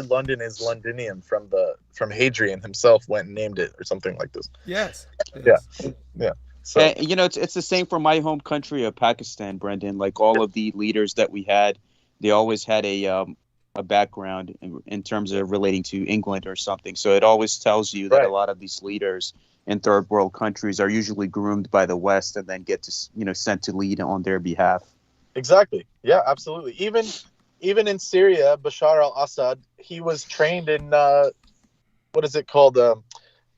London is Londinium from Hadrian himself went and named it or something like this. Yes. Yeah. So and, it's the same for my home country of Pakistan, Brendan. Like all of the leaders that we had, they always had a background in terms of relating to England or something. So it always tells you that a lot of these leaders in third world countries are usually groomed by the West and then get to sent to lead on their behalf. Exactly. Yeah, absolutely. Even in Syria, Bashar al-Assad, he was trained in what is it called?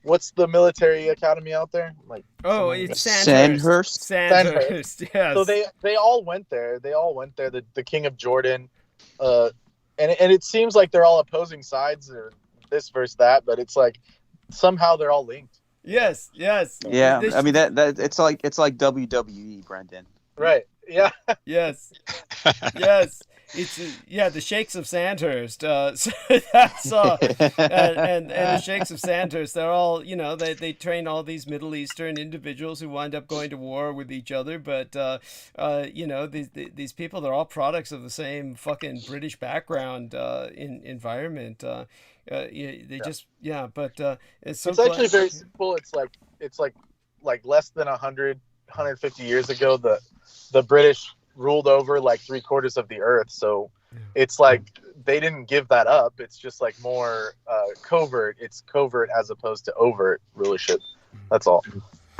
What's the military academy out there? Like it's Sandhurst. Sandhurst. Yes. So they all went there. The king of Jordan, and it seems like they're all opposing sides or this versus that, but it's like somehow they're all linked. Yes. Yeah, I mean that it's like WWE, Brendan. Right. Yeah. Yes. It's the Sheikhs of Sandhurst. So that's and the Sheikhs of Sandhurst. They're all they train all these Middle Eastern individuals who wind up going to war with each other. But these people, they're all products of the same fucking British background environment. But it's actually very simple. It's like less than 150 years ago, the British ruled over like 3/4 of the earth. So it's like they didn't give that up. It's just like more covert. It's covert as opposed to overt rulership. That's all.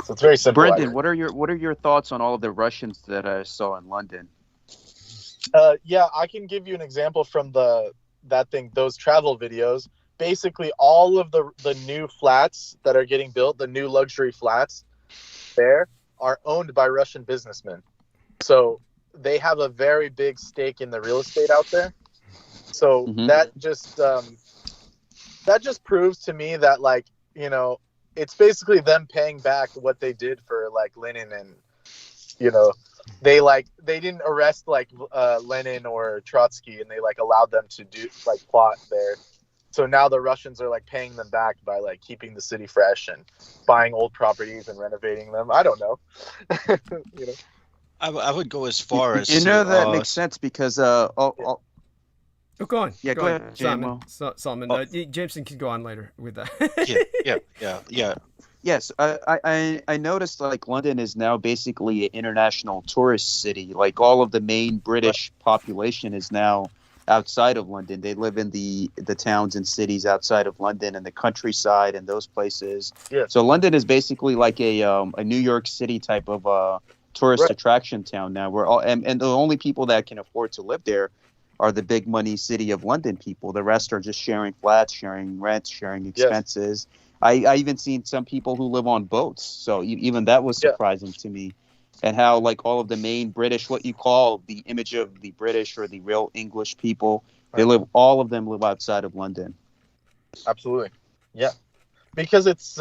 So it's very simple. Brendan, what are your thoughts on all of the Russians that I saw in London? I can give you an example from those travel videos. Basically, all of the new flats that are getting built, the new luxury flats there, are owned by Russian businessmen. So they have a very big stake in the real estate out there. So that just proves to me that, like, it's basically them paying back what they did for like Lenin, and you know, they didn't arrest like Lenin or Trotsky, and they like allowed them to do like plot there. So now the Russians are like paying them back by like keeping the city fresh and buying old properties and renovating them. I don't know. You know, I would go as far as that makes sense because Oh, go on. Yeah, go ahead, Simon. Solomon. Jameson can go on later with that. yeah. Yes, I noticed like London is now basically an international tourist city. Like all of the main British population is now outside of London. They live in the towns and cities outside of London and the countryside and those places. Yeah. So London is basically like a New York City type of tourist attraction town now. Where and the only people that can afford to live there are the big money City of London people. The rest are just sharing flats, sharing rents, sharing expenses. Yes. I even seen some people who live on boats. So even that was surprising to me. And how like all of the main British, what you call the image of the British or the real English people, all of them live outside of London. Absolutely. Yeah. Because it's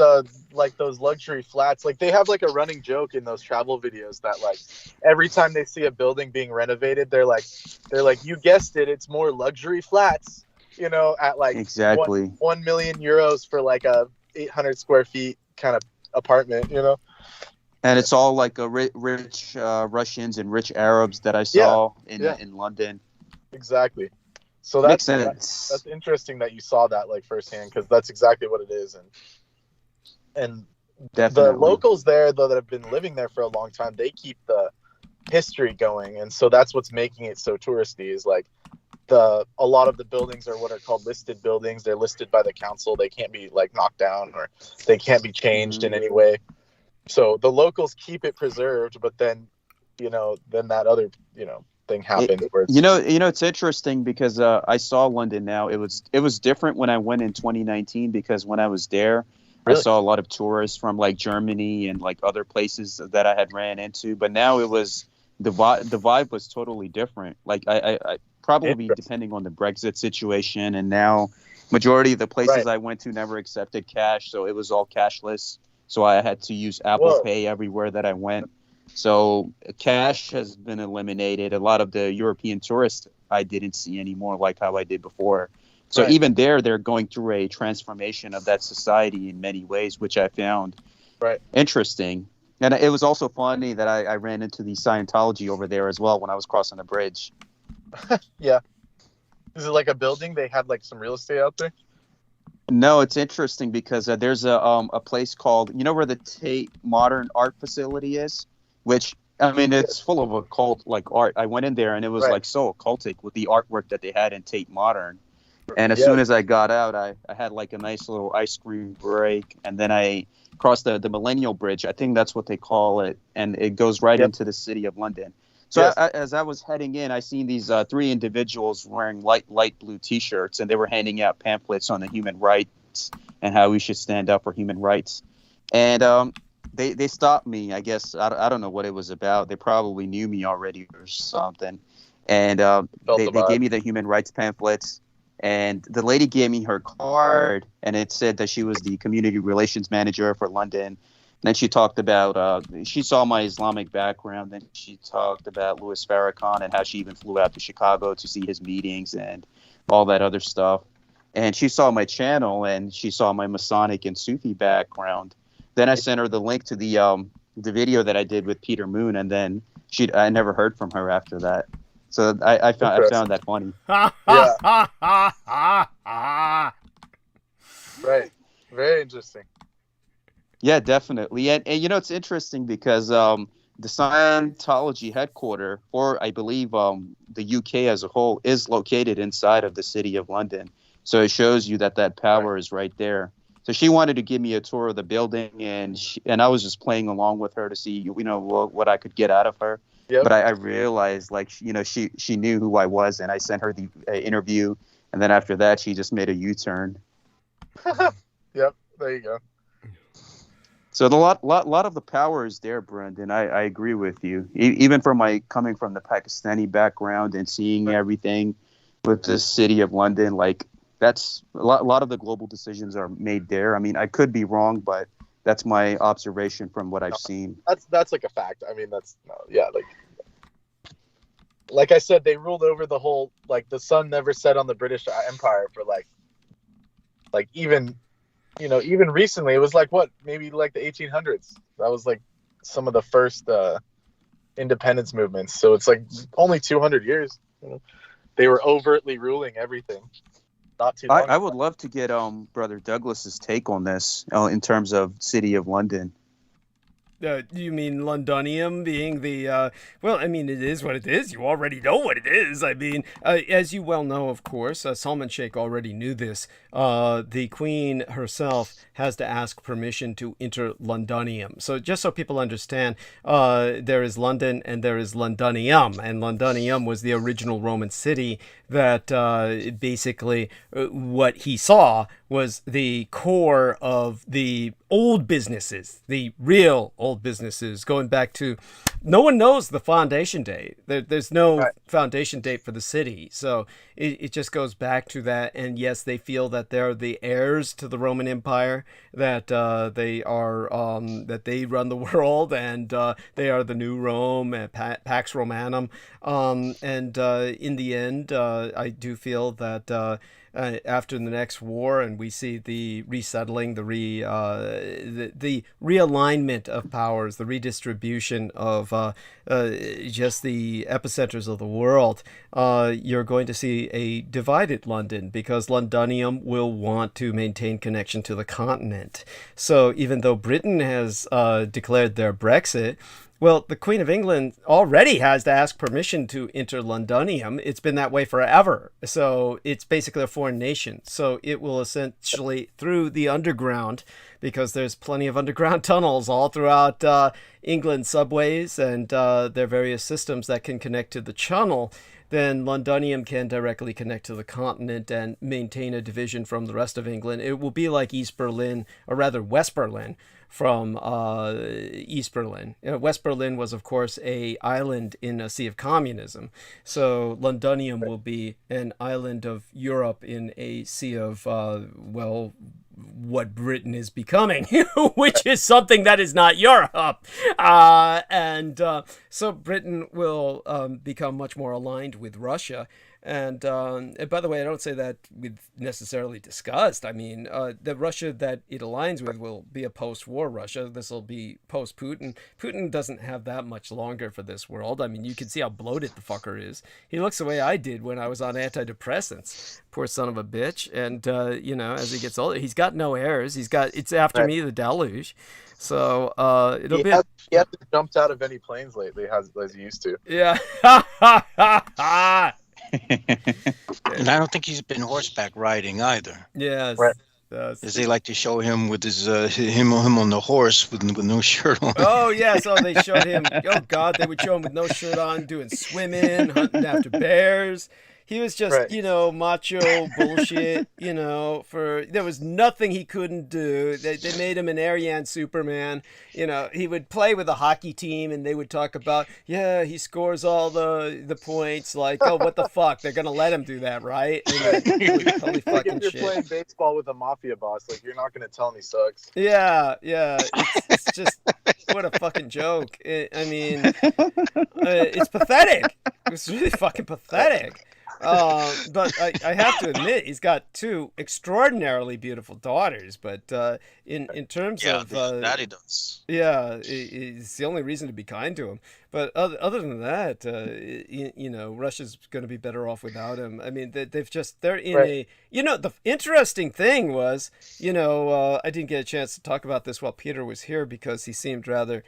like those luxury flats, like they have like a running joke in those travel videos that like every time they see a building being renovated, they're like, you guessed it, it's more luxury flats, you know, at like exactly 1 million euros for like a 800 square feet kind of apartment, you know. And it's all like a rich Russians and rich Arabs that I saw in London. Exactly. So that's that's interesting that you saw that like firsthand, because that's exactly what it is. And definitely. The locals there, though, that have been living there for a long time, they keep the history going, and so that's what's making it so touristy. Is like a lot of the buildings are what are called listed buildings. They're listed by the council. They can't be like knocked down or they can't be changed in any way. So the locals keep it preserved, but then, then that other, thing happens. It's interesting because I saw London now. It was different when I went in 2019 because when I was there, really? I saw a lot of tourists from like Germany and like other places that I had ran into. But now it was the vibe was totally different. Like I probably depending on the Brexit situation, and now majority of the places I went to never accepted cash, so it was all cashless. So I had to use Apple Pay everywhere that I went. So cash has been eliminated. A lot of the European tourists I didn't see anymore like how I did before. So even they're going through a transformation of that society in many ways, which I found interesting. And it was also funny that I ran into the Scientology over there as well when I was crossing the bridge. Yeah. Is it like a building? They had like some real estate out there? No, it's interesting because there's a place called, where the Tate Modern Art Facility is, which, I mean, it's full of occult like art. I went in there and it was like so occultic with the artwork that they had in Tate Modern. And as soon as I got out, I had like a nice little ice cream break, and then I crossed the Millennial Bridge. I think that's what they call it, and it goes right into the City of London. So as I was heading in, I seen these 3 individuals wearing light blue T-shirts, and they were handing out pamphlets on the human rights and how we should stand up for human rights. And they stopped me. I guess I don't know what it was about. They probably knew me already or something. And they gave me the human rights pamphlets. And the lady gave me her card, and it said that she was the community relations manager for London. And then she talked about, she saw my Islamic background, and she talked about Louis Farrakhan and how she even flew out to Chicago to see his meetings and all that other stuff. And she saw my channel, and she saw my Masonic and Sufi background. Then I sent her the link to the video that I did with Peter Moon, and then I never heard from her after that. So I found that funny. Right. Very interesting. Yeah, definitely. And it's interesting because the Scientology headquarters, or I believe the UK as a whole, is located inside of the City of London. So it shows you that power is right there. So she wanted to give me a tour of the building, and I was just playing along with her to see, what I could get out of her. Yep. But I realized, like, she knew who I was, and I sent her the interview, and then after that, she just made a U-turn. Yep, there you go. So a lot of the power is there, Brendan. I agree with you. Even from coming from the Pakistani background and seeing everything with the City of London, like that's a lot of the global decisions are made there. I mean, I could be wrong, but That's my observation from what I've seen. That's like a fact. I mean, that's no, yeah, like I said, they ruled over the whole, like, the sun never set on the British Empire for like even, you know, even recently. It was like, what, maybe like the 1800s. That was like some of the first independence movements. So it's like only 200 years. You know? They were overtly ruling everything. Not too long I would love to get Brother Douglas's take on this in terms of City of London. You mean Londonium being the, well, I mean, it is what it is. You already know what it is. I mean, as you well know, of course, Salman Sheikh already knew this. The Queen herself has to ask permission to enter Londonium. So just so people understand, there is London and there is Londonium. And Londonium was the original Roman city that basically what he saw was the core of the old businesses, the real old businesses, going back to, no one knows the foundation date. There's no foundation date for the city. So it just goes back to that. And yes, they feel that they're the heirs to the Roman Empire, that they are, that they run the world, and they are the new Rome, and Pax Romanum. And in the end, I do feel that after the next war, and we see the resettling, the realignment of powers, the redistribution of just the epicenters of the world, you're going to see a divided London, because Londonium will want to maintain connection to the continent. So even though Britain has declared their Brexit, well, the Queen of England already has to ask permission to enter Londonium. It's been that way forever. So it's basically a foreign nation. So it will essentially, through the underground, because there's plenty of underground tunnels all throughout England, subways and their various systems that can connect to the channel, then Londonium can directly connect to the continent and maintain a division from the rest of England. It will be like East Berlin, or rather West Berlin, from East Berlin. West Berlin was, of course, a island in a sea of communism. So Londonium will be an island of Europe in a sea of, well, what Britain is becoming, which is something that is not Europe. So Britain will become much more aligned with Russia. And by the way, I don't say that with necessarily disgust. I mean, the Russia that it aligns with will be a post-war Russia. This will be post-Putin. Putin doesn't have that much longer for this world. I mean, you can see how bloated the fucker is. He looks the way I did when I was on antidepressants. Poor son of a bitch. And, you know, as he gets older, he's got no heirs. It's after me, the deluge. So it'll be... He hasn't jumped out of any planes lately, as he used to. Yeah. And I don't think he's been horseback riding either. Yes. Right. As they like to show him with his him on the horse with no shirt on. Oh yes, they showed him. Oh God, they would show him with no shirt on, doing swimming, hunting after bears. He was just, you know, macho bullshit, you know, there was nothing he couldn't do. They made him an Aryan Superman. You know, he would play with a hockey team and they would talk about, yeah, he scores all the points. Like, oh, what the fuck? They're going to let him do that, right? And totally fucking if you're shit. playing baseball with a mafia boss, like, you're not going to tell him he sucks. Yeah. It's just, what a fucking joke. I mean, it's pathetic. It's really fucking pathetic. But I have to admit, he's got two extraordinarily beautiful daughters. But in terms of that he does. Yeah, it's the only reason to be kind to him. But other than that, you know, Russia's going to be better off without him. I mean, they're in a, you know, the interesting thing was, you know, I didn't get a chance to talk about this while Peter was here because he seemed rather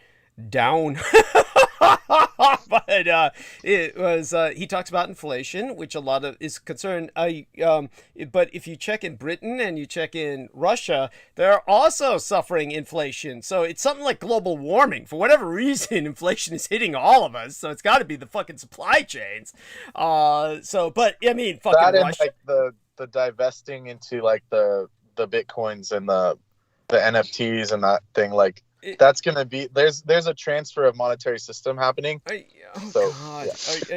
down. But it was he talks about inflation, which a lot of is concerned. But if you check in Britain and you check in Russia, they're also suffering inflation. So it's something like global warming. For whatever reason, inflation is hitting all of us. So it's got to be the fucking supply chains. But I mean, fucking that and Russia. like the divesting into like the bitcoins and the NFTs and that thing. Like, that's gonna be there's a transfer of monetary system happening. God. Yeah.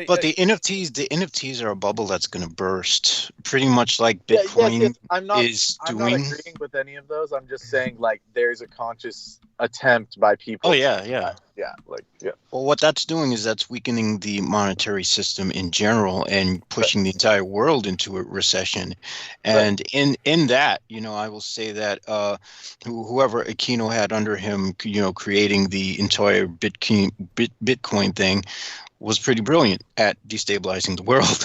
But the NFTs are a bubble that's going to burst, pretty much like Bitcoin I'm not doing. agreeing with any of those. I'm just saying like there's a conscious attempt by people. Oh yeah. Yeah. Well, what that's doing is that's weakening the monetary system in general and pushing the entire world into a recession. And in that, I will say that whoever Aquino had under him, creating the entire Bitcoin thing, was pretty brilliant at destabilizing the world.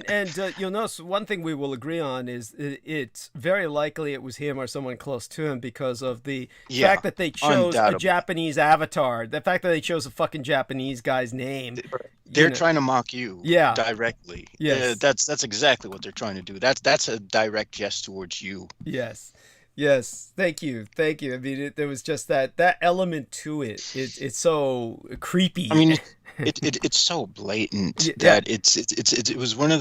and you'll notice one thing we will agree on is it's very likely it was him or someone close to him because of the fact that they chose a Japanese avatar, the fact that they chose a fucking Japanese guy's name. They're trying to mock you directly. Yes. That's exactly what they're trying to do. That's a direct jest towards you. Yes. Thank you. I mean, there was just that element to it. It's so creepy. I mean, it's so blatant that it was one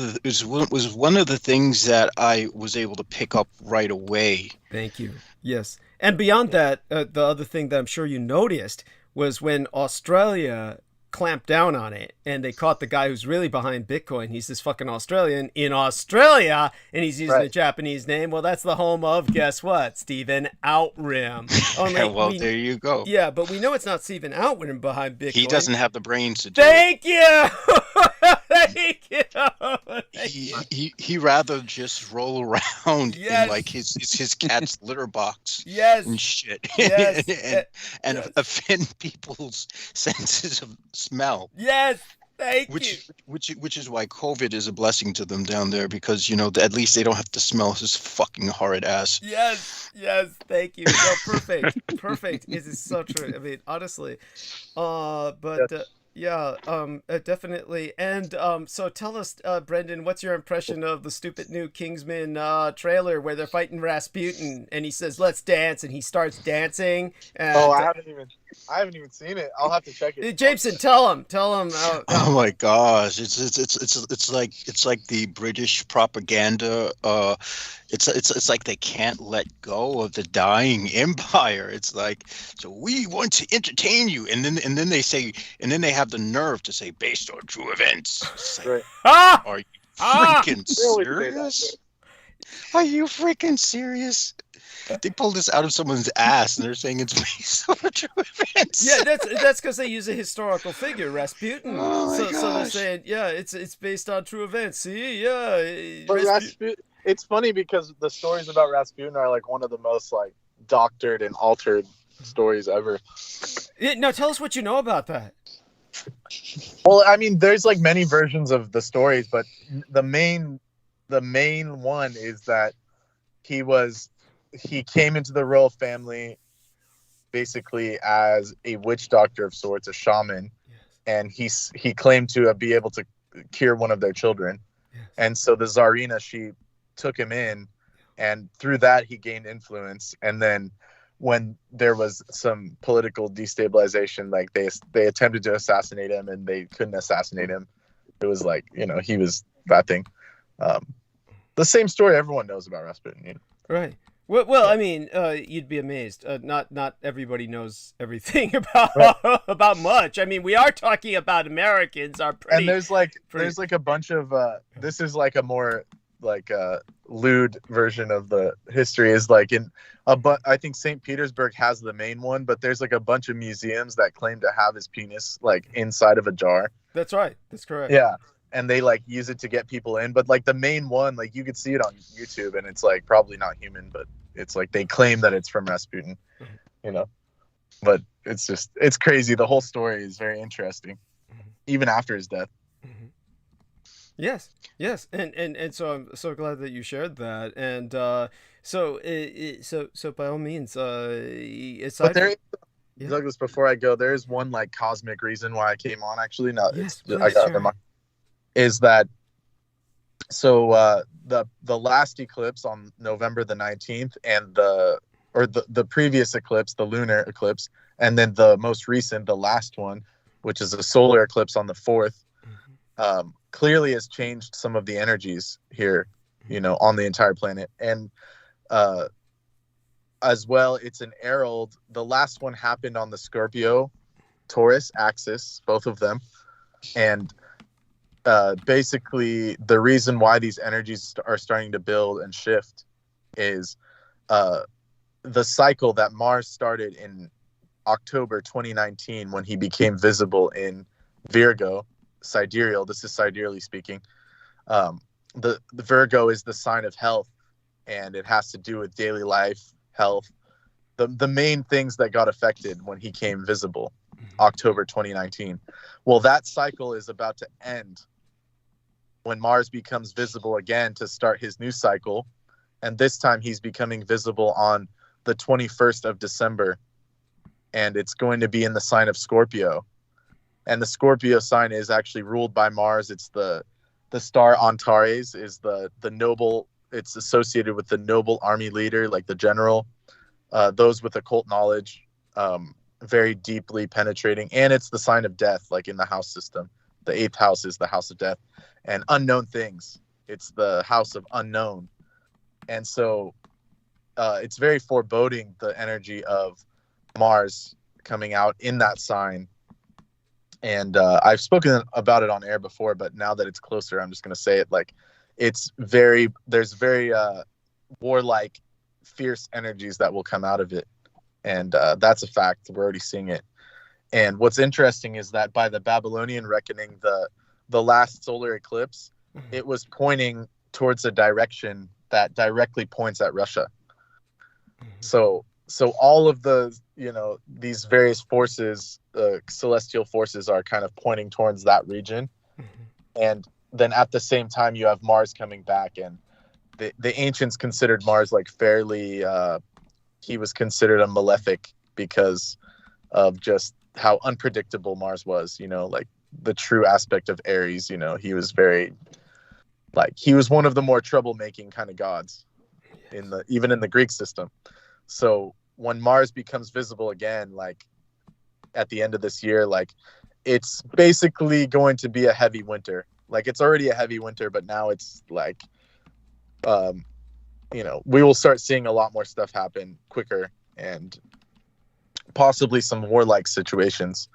of the things that I was able to pick up right away. Thank you. Yes, and beyond that, the other thing that I'm sure you noticed was when Australia clamped down on it and they caught the guy who's really behind Bitcoin. He's this fucking Australian in Australia and he's using a Japanese name. Well, that's the home of, guess what, Stephen Outrim. There you go. Yeah, but we know it's not Stephen Outrim behind Bitcoin. He doesn't have the brains to do Thank you. Thank you. He rather just roll around in like his cat's litter box and shit and offend people's senses of smell. Which is why COVID is a blessing to them down there, because at least they don't have to smell his fucking horrid ass. Yes, thank you. No, perfect. It is so true. I mean, honestly, definitely. And so tell us, Brendan, what's your impression of the stupid new Kingsman trailer where they're fighting Rasputin and he says, "Let's dance," and he starts dancing? And, I haven't even seen it. I'll have to check it. Jameson, tell him. Oh my gosh, it's like the British propaganda. It's like they can't let go of the dying empire. It's like, so we want to entertain you, and then they have the nerve to say based on true events. Like, are you freaking serious? Are you freaking serious? They pulled this out of someone's ass, and they're saying it's based on true events. Yeah, that's because they use a historical figure, Rasputin. So they're saying, it's based on true events. See, But Rasputin, it's funny because the stories about Rasputin are like one of the most like doctored and altered stories ever. Now tell us what you know about that. Well, I mean, there's like many versions of the stories, but the main one is that he came into the royal family basically as a witch doctor of sorts, a shaman, and he claimed to be able to cure one of their children. And so the Tsarina, she took him in, and through that he gained influence. And then when there was some political destabilization, like they attempted to assassinate him and they couldn't assassinate him. It was like, he was that thing. The same story everyone knows about Rasputin. Right. Well, I mean, you'd be amazed. Not everybody knows everything about much. I mean, we are talking about Americans are pretty. And there's like a bunch of this is like a more like lewd version of the history is like I think St. Petersburg has the main one, but there's like a bunch of museums that claim to have his penis like inside of a jar. That's right. That's correct. Yeah. And they like use it to get people in, but like the main one, like you could see it on YouTube, and it's like probably not human, but it's like they claim that it's from Rasputin, but it's crazy. The whole story is very interesting, even after his death. Yes, and so I'm so glad that you shared that, and so by all means, but Douglas, before I go, there is one like cosmic reason why I came on. Actually, no, I got it. Is that so? The last eclipse on November the 19th, and the previous eclipse, the lunar eclipse, and then the most recent, the last one, which is a solar eclipse on the 4th, clearly has changed some of the energies here, on the entire planet. And as well, it's an herald. The last one happened on the Scorpio Taurus axis, both of them. And basically the reason why these energies are starting to build and shift is the cycle that Mars started in October 2019 when he became visible in Virgo, sidereal. This is sidereally speaking. The Virgo is the sign of health, and it has to do with daily life, health. The main things that got affected when he came visible, October 2019. Well, that cycle is about to end when Mars becomes visible again to start his new cycle. And this time he's becoming visible on the 21st of December. And it's going to be in the sign of Scorpio. And the Scorpio sign is actually ruled by Mars. It's the star Antares is the noble. It's associated with the noble army leader, like the general, those with occult knowledge, very deeply penetrating. And it's the sign of death, like in the house system. The 8th house is the house of death and unknown things. It's the house of unknown. And so it's very foreboding, the energy of Mars coming out in that sign. And I've spoken about it on air before, but now that it's closer, I'm just going to say it. Like, there's very warlike, fierce energies that will come out of it. And that's a fact. We're already seeing it. And what's interesting is that by the Babylonian reckoning, the last solar eclipse, it was pointing towards a direction that directly points at Russia. So all of the, these various forces, celestial forces, are kind of pointing towards that region. And then at the same time, you have Mars coming back, and the ancients considered Mars like fairly, he was considered a malefic because of just how unpredictable Mars was, like the true aspect of Aries. He was very, he was one of the more troublemaking kind of gods even in the Greek system. So when Mars becomes visible again, like at the end of this year, like it's basically going to be a heavy winter. Like it's already a heavy winter, but now it's like, we will start seeing a lot more stuff happen quicker and possibly some warlike situations.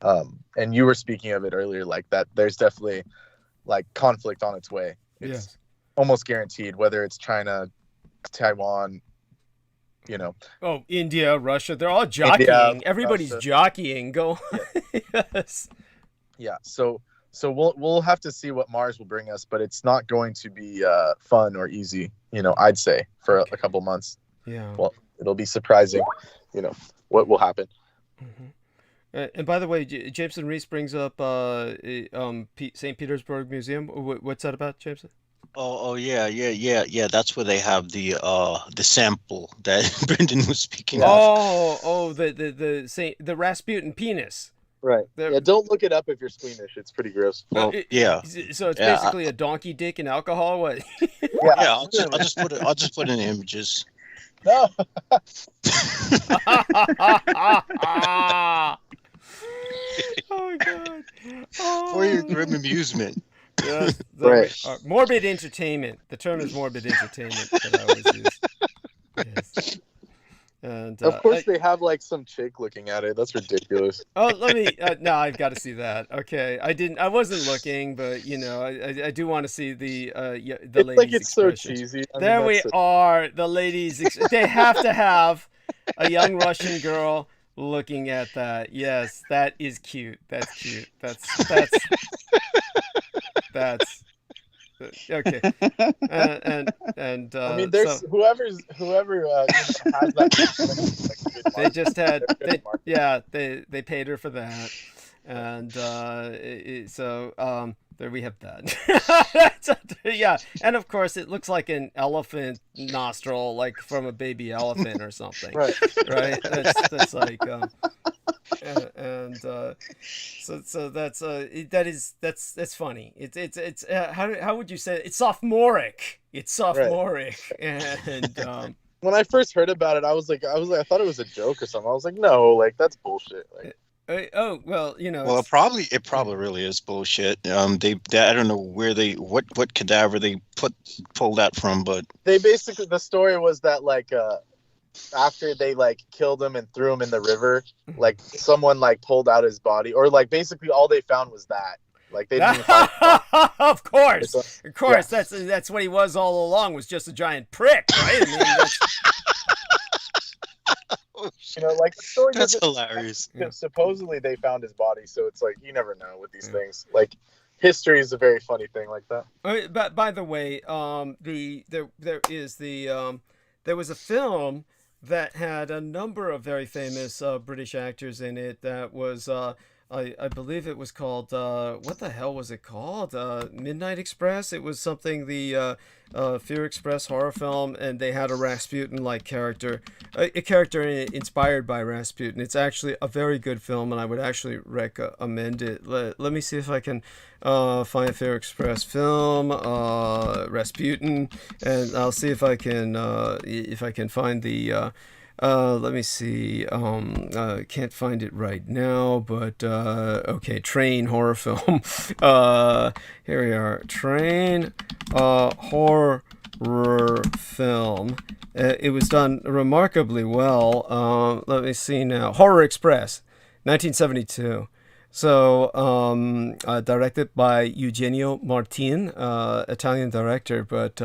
And you were speaking of it earlier, like that there's definitely like conflict on its way. It's almost guaranteed, whether it's China, Taiwan, Oh, India, Russia, they're all jockeying. Everybody's Russia. Jockeying. Go. Yes. Yeah. So we'll have to see what Mars will bring us, but it's not going to be fun or easy, I'd say, for a couple months. Yeah. Well, it'll be surprising, what will happen. Mm-hmm. And by the way, Jameson Reese brings up St. Petersburg Museum. What's that about, Jameson? Oh yeah. That's where they have the sample that Brendan was speaking of. The Rasputin penis. Right. Yeah. Don't look it up if you're squeamish. It's pretty gross. Well, So it's basically a donkey dick and alcohol. What? I'll just put in images. No. Oh God. For your grim amusement. Yes, right. Morbid entertainment. The term is morbid entertainment that I always use. Yes. And of course they have like some chick looking at it. That's ridiculous. Oh, let me. No, I've got to see that. Okay, I wasn't looking, but I do want to see the it's ladies' like it's so expressions. cheesy. There we are. The ladies. They have to have a young Russian girl looking at that. Yes, that is cute. That's cute. That's okay. And I mean, there's whoever has that. They just had they paid her for that, and there we have that. Yeah, and of course it looks like an elephant nostril, like from a baby elephant or something. Right. That's like so that's funny. It's how would you say it? It's sophomoric. It's sophomoric. Right. And when I first heard about it, I thought it was a joke or something. I was like, no, like that's bullshit. Like, well, Well, it probably really is bullshit. I don't know what cadaver they pulled that from, but they basically, the story was that like after they like killed him and threw him in the river, like someone like pulled out his body, or like basically all they found was that. Like they didn't find Of course. Of course. Yeah. That's what he was all along, was just a giant prick, right? I mean, like the story. That's hilarious. Supposedly they found his body, so it's like you never know with these things. Like history is a very funny thing like that. But by the way, there was a film that had a number of very famous British actors in it. That was I believe it was called what the hell was it called? Midnight Express. It was something, the Fear Express horror film, and they had a Rasputin-like character, a character inspired by Rasputin. It's actually a very good film, and I would actually recommend it. Let me see if I can find Fear Express film, Rasputin, and I'll see if I can find the. Let me see. Can't find it right now, but okay. Train horror film. Here we are. Train horror film. It was done remarkably well. Let me see now. Horror Express, 1972. So directed by Eugenio Martin, Italian director, but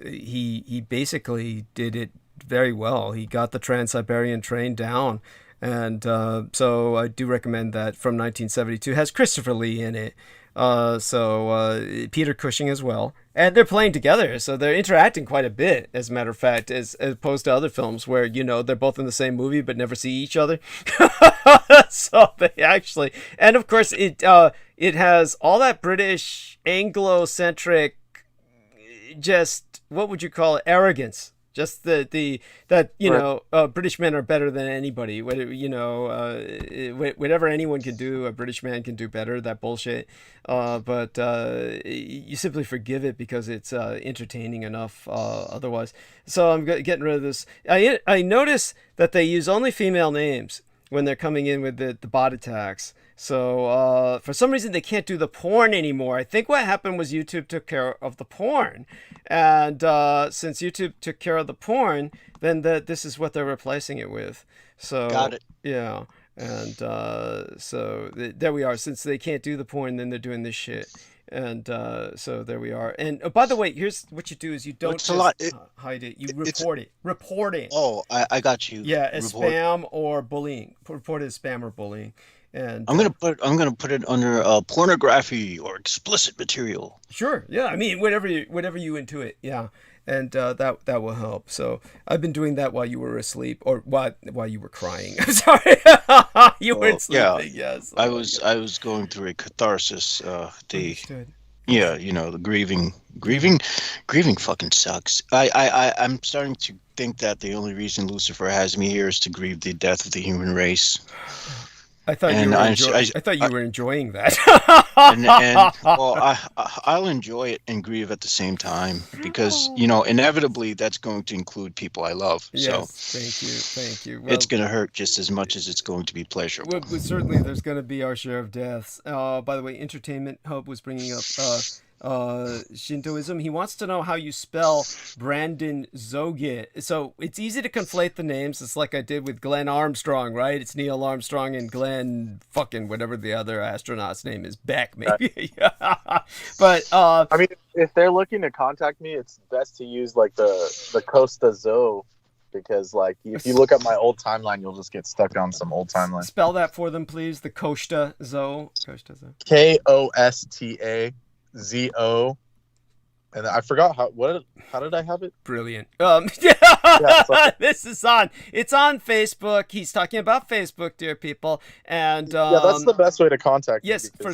he basically did it very well. He got the Trans-Siberian train down, and so I do recommend that, from 1972. It has Christopher Lee in it, so Peter Cushing as well, and they're playing together, so they're interacting quite a bit, as a matter of fact, as opposed to other films where they're both in the same movie but never see each other. So they actually, and of course it has all that British Anglo-centric, just, what would you call it, arrogance. Just that British men are better than anybody. Whatever anyone can do, a British man can do better. That bullshit. But you simply forgive it because it's entertaining enough. Otherwise, so I'm getting rid of this. I notice that they use only female names when they're coming in with the bot attacks. So for some reason they can't do the porn anymore. I think what happened was YouTube took care of the porn, and since YouTube took care of the porn, then this is what they're replacing it with. So got it. Yeah, and so there we are. Since they can't do the porn, then they're doing this shit, and so there we are. And by the way, here's what you do: is you don't hide it. You report it. Report it. Oh, I got you. Yeah, as spam or bullying. Report it as spam or bullying. And I'm gonna put it under pornography or explicit material. Sure, yeah. I mean, whatever you into it, yeah. And that will help. So I've been doing that while you were asleep, or while you were crying. I'm sorry, you weren't sleeping. Yeah. Yes, I was going through a catharsis. Understood. Yeah, the grieving fucking sucks. I'm starting to think that the only reason Lucifer has me here is to grieve the death of the human race. I thought you were enjoying that. and well, I'll enjoy it and grieve at the same time, because inevitably that's going to include people I love. Yes, so thank you. Well, it's going to hurt just as much as it's going to be pleasurable. Well, certainly there's going to be our share of deaths. By the way, Entertainment Hub was bringing up Shintoism. He wants to know how you spell Brandon Zoget. So it's easy to conflate the names. It's like I did with Glenn Armstrong, right? It's Neil Armstrong and Glenn fucking whatever the other astronaut's name is, Beck maybe. But I mean, if they're looking to contact me, it's best to use like the Costa Zo, because like if you look up my old timeline, you'll just get stuck on some old timeline. Spell that for them, please. The Costa Zo. Kosta ZO, and I forgot how did I have it? Brilliant. It's on Facebook. He's talking about Facebook, dear people, and that's the best way to contact me. Yes, for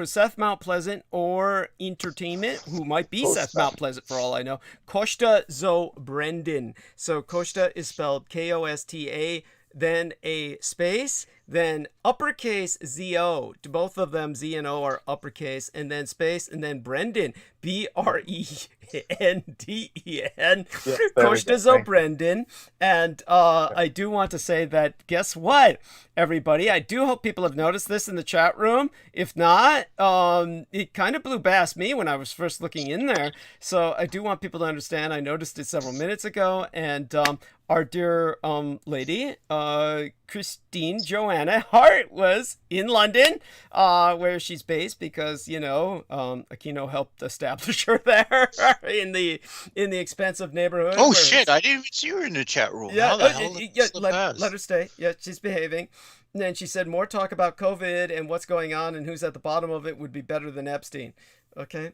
Seth Mount Pleasant or Entertainment, who might be Seth Mount Pleasant for all I know, Costa Zo Brendan. So Costa is spelled Kosta, then a space, then uppercase ZO. Both of them, Z and O, are uppercase, and then space, and then Brendan, BRENDEN, Koshtazo Brendan. And I do want to say that, guess what, everybody? I do hope people have noticed this in the chat room. If not, it kind of blew past me when I was first looking in there. So I do want people to understand. I noticed it several minutes ago, and our dear lady, Christine Joanna Hart, was in London, where she's based, because, you know, Aquino helped establish her there in the expensive neighborhood. Oh shit! I didn't even see her in the chat room. Yeah, How the hell let her stay. Yeah, she's behaving. And then she said more talk about COVID and what's going on and who's at the bottom of it would be better than Epstein. Okay.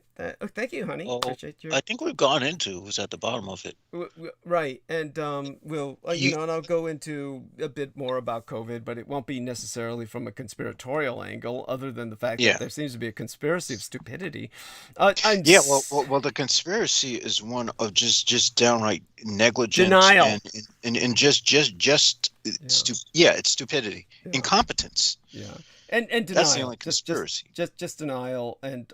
Thank you, honey. Appreciate you. I think we've gone into who's at the bottom of it. Right. And we'll, you know, and I'll go into a bit more about COVID, but it won't be necessarily from a conspiratorial angle, other than the fact that there seems to be a conspiracy of stupidity. Well, the conspiracy is one of just downright negligence, denial, and just it's stupidity, incompetence. Yeah. And denial. That's the only conspiracy. Just denial. And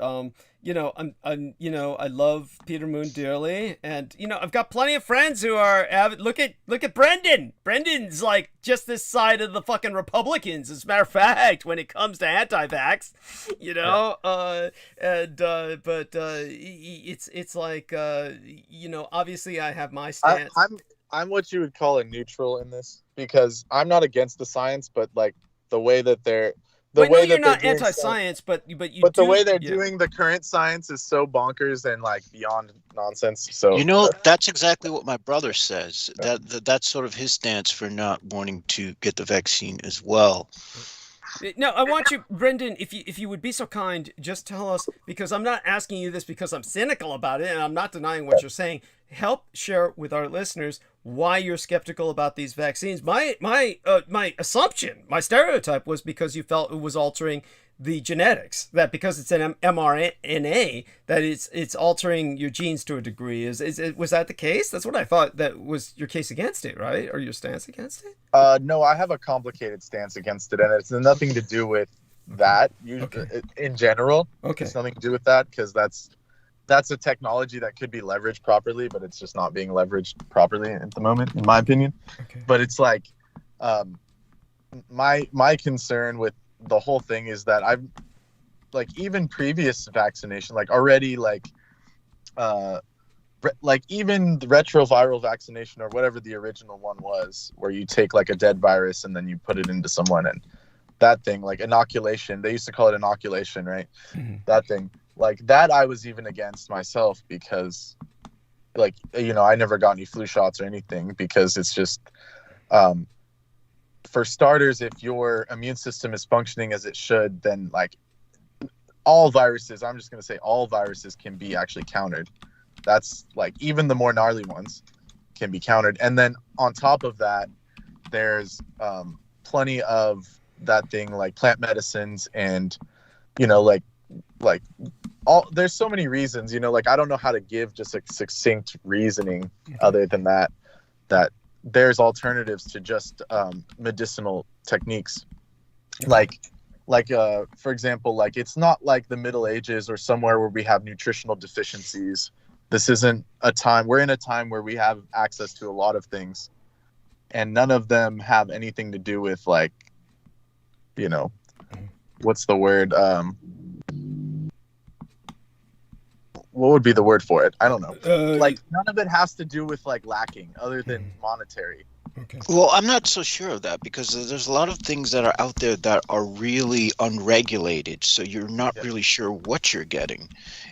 you know, I'm you know, I love Peter Moon dearly, and you know, I've got plenty of friends who are avid. Look at Brendan. Brendan's like just this side of the fucking Republicans, as a matter of fact, when it comes to anti-vax. You know, but it's like you know, obviously I have my stance. I'm what you would call a neutral in this, because I'm not against the science, but like the way that they're you're not anti-science, but the way they're doing the current science is so bonkers and like beyond nonsense. So you know, that's exactly what my brother says. That's sort of his stance for not wanting to get the vaccine as well. No, I want you, Brendan, if you would be so kind, just tell us, because I'm not asking you this because I'm cynical about it, and I'm not denying what you're saying. Help share with our listeners why you're skeptical about these vaccines. My assumption, my stereotype was because you felt it was altering the genetics, that because it's an mRNA, that it's altering your genes to a degree. Was that the case? That's what I thought that was your case against it, right? Or your stance against it? No, I have a complicated stance against it, and it's nothing to do with that. In general, it's nothing to do with that, because that's a technology that could be leveraged properly, but it's just not being leveraged properly at the moment, in my opinion. But it's like my concern with the whole thing is that I've like, even previous vaccination, like already like even the retroviral vaccination, or whatever the original one was, where you take like a dead virus and then you put it into someone, and that thing, like inoculation, they used to call it inoculation, right? That thing, like that, I was even against myself, because like, you know, I never got any flu shots or anything, because it's just for starters, if your immune system is functioning as it should, then like all viruses, I'm just going to say all viruses can be actually countered. That's like, even the more gnarly ones can be countered. And then on top of that, there's plenty of that thing, like plant medicines, and, you know, like there's so many reasons, you know, like I don't know how to give just a succinct reasoning other than that there's alternatives to just medicinal techniques. Like for example, like it's not like the Middle Ages or somewhere where we have nutritional deficiencies. This isn't a time, we're in a time where we have access to a lot of things, and none of them have anything to do with, like, you know, what's the word? What would be the word for it? I don't know. Like none of it has to do with like lacking, other than monetary. Well, I'm not so sure of that, because there's a lot of things that are out there that are really unregulated, so you're not really sure what you're getting.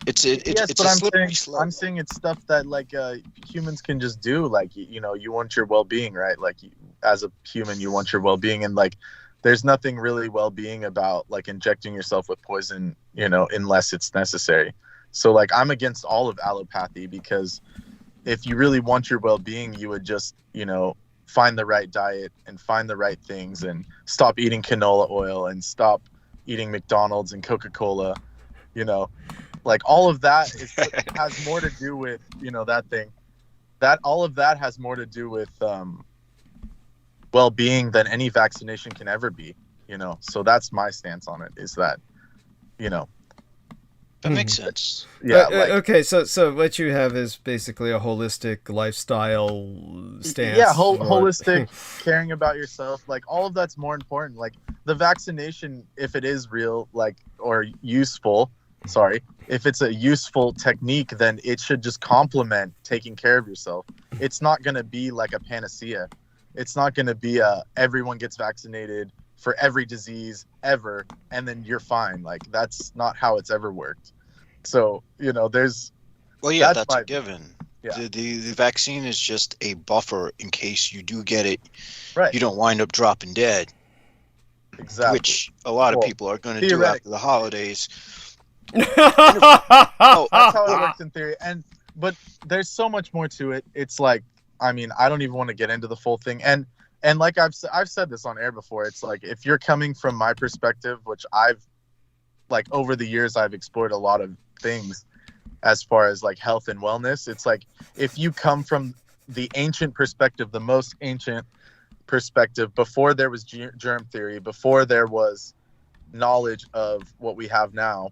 It's a slippery slope. I'm saying it's stuff that like humans can just do. Like, you know, you want your well-being, right? Like as a human, you want your well-being, and like there's nothing really well-being about like injecting yourself with poison, you know, unless it's necessary. So like I'm against all of allopathy, because if you really want your well-being, you would just, you know, find the right diet and find the right things, and stop eating canola oil and stop eating McDonald's and Coca-Cola, you know, like all of that has more to do with, you know, that thing, that all of that has more to do with well-being than any vaccination can ever be. you know. So that's my stance on it, is that, you know, that makes sense. Yeah. Okay, so what you have is basically a holistic lifestyle stance. Yeah, holistic, caring about yourself. Like, all of that's more important. Like, the vaccination, if it is real, like, or useful, if it's a useful technique, then it should just complement taking care of yourself. It's not going to be like a panacea. It's not going to be everyone gets vaccinated for every disease ever, and then you're fine. Like, that's not how it's ever worked. So, you know, that's a given. Yeah. The vaccine is just a buffer in case you do get it. Right. You don't wind up dropping dead. Exactly. Which a lot of people are going to do after the holidays. That's how it works in theory. But there's so much more to it. It's like, I mean, I don't even want to get into the full thing. And like I've said this on air before, it's like, if you're coming from my perspective, which I've, like, over the years, I've explored a lot of things as far as like health and wellness. It's like, if you come from the ancient perspective, the most ancient perspective, before there was germ theory, before there was knowledge of what we have now,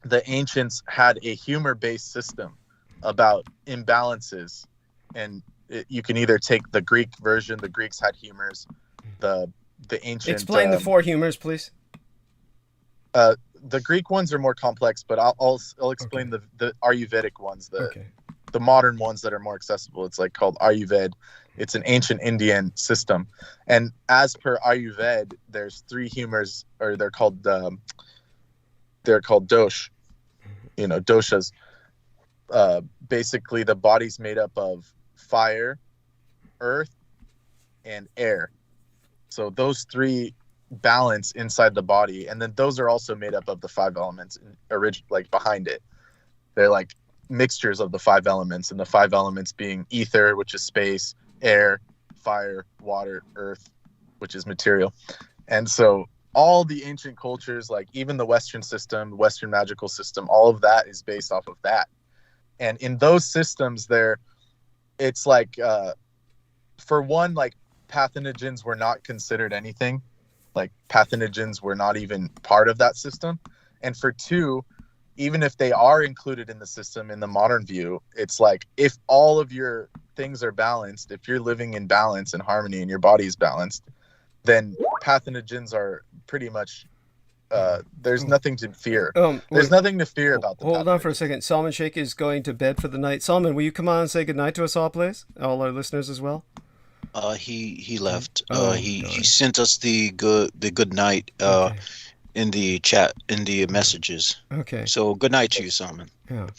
the ancients had a humor-based system about imbalances. And you can either take the Greek version. The Greeks had humors. The ancient. Explain the 4 humors, please. The Greek ones are more complex, but I'll explain the Ayurvedic ones. The modern ones that are more accessible. It's like called Ayurveda. It's an ancient Indian system, and as per Ayurveda, there's 3 humors, or they're called dosh. You know, doshas. Basically, the body's made up of fire, earth, and air. So those 3 balance inside the body, and then those are also made up of the 5 elements like behind it. They're like mixtures of the 5 elements, and the 5 elements being ether, which is space, air, fire, water, earth, which is material. And so all the ancient cultures, like even the Western system, the Western magical system, all of that is based off of that. And in those systems it's like, for one, like, pathogens were not considered anything. Like, pathogens were not even part of that system. And for 2, even if they are included in the system in the modern view, it's like, if all of your things are balanced, if you're living in balance and harmony and your body is balanced, then pathogens are pretty much, there's nothing to fear. There's nothing to fear about the Hold on for a second. Salman Sheikh is going to bed for the night. Salman, will you come on and say goodnight to us all, please? All our listeners as well? He left. He sent us the good night in the chat, in the messages. Okay. So good night to you, Salman. Yeah.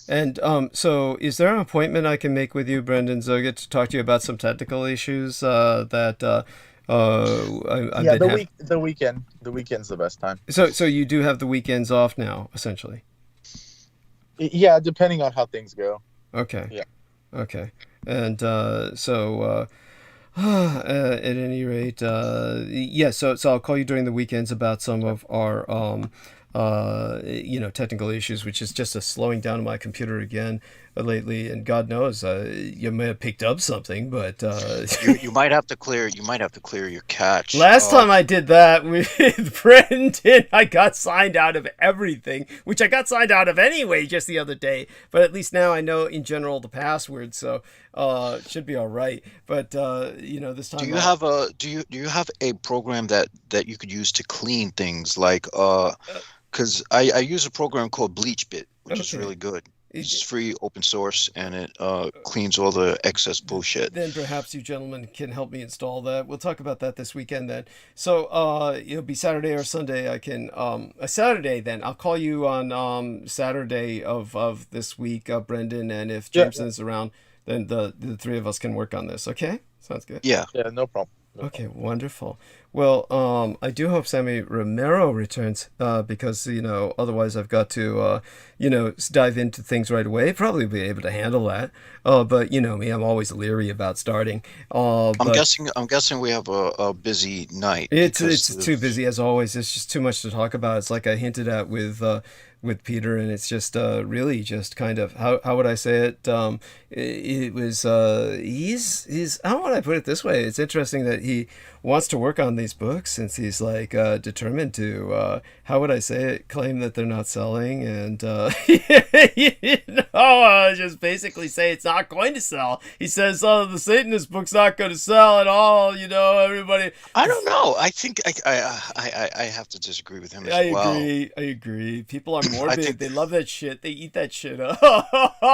And so is there an appointment I can make with you, Brendan Zoget, to talk to you about some technical issues that the weekend. The weekend's the best time. So you do have the weekends off now, essentially. Yeah, depending on how things go. Okay. Yeah. Okay. And at any rate, so I'll call you during the weekends about some of our technical issues, which is just a slowing down of my computer again lately, and God knows you may have picked up something, but you might have to clear your cache. Last time I did that with Brendan, I got signed out of everything, which I got signed out of anyway just the other day, but at least now I know in general the password, so it should be all right. But this time, do you have a program that you could use to clean things, like because I use a program called BleachBit, which is really good. It's free, open source, and it cleans all the excess bullshit. Then perhaps you gentlemen can help me install that. We'll talk about that this weekend then. So it'll be Saturday or Sunday. I can Saturday then. I'll call you on Saturday of this week, Brendan, and if Jameson's around, then the 3 of us can work on this. Okay, sounds good. Yeah, no problem. Okay, wonderful. Well, I do hope Sammy Romero returns because, otherwise I've got to, dive into things right away. Probably be able to handle that. But you know me, I'm always leery about starting. I'm guessing we have a busy night. It's too busy as always. It's just too much to talk about. It's like I hinted at with Peter, and it's just really just kind of how would I say it? It was he's how would I put it this way? It's interesting that he wants to work on these books since he's like determined to how would I say it, claim that they're not selling, and just basically say it's not going to sell. He says, "Oh, the Satanist book's not going to sell at all." Everybody. I don't know. I think I have to disagree with him as well. I agree. People are morbid. They love that shit. They eat that shit up.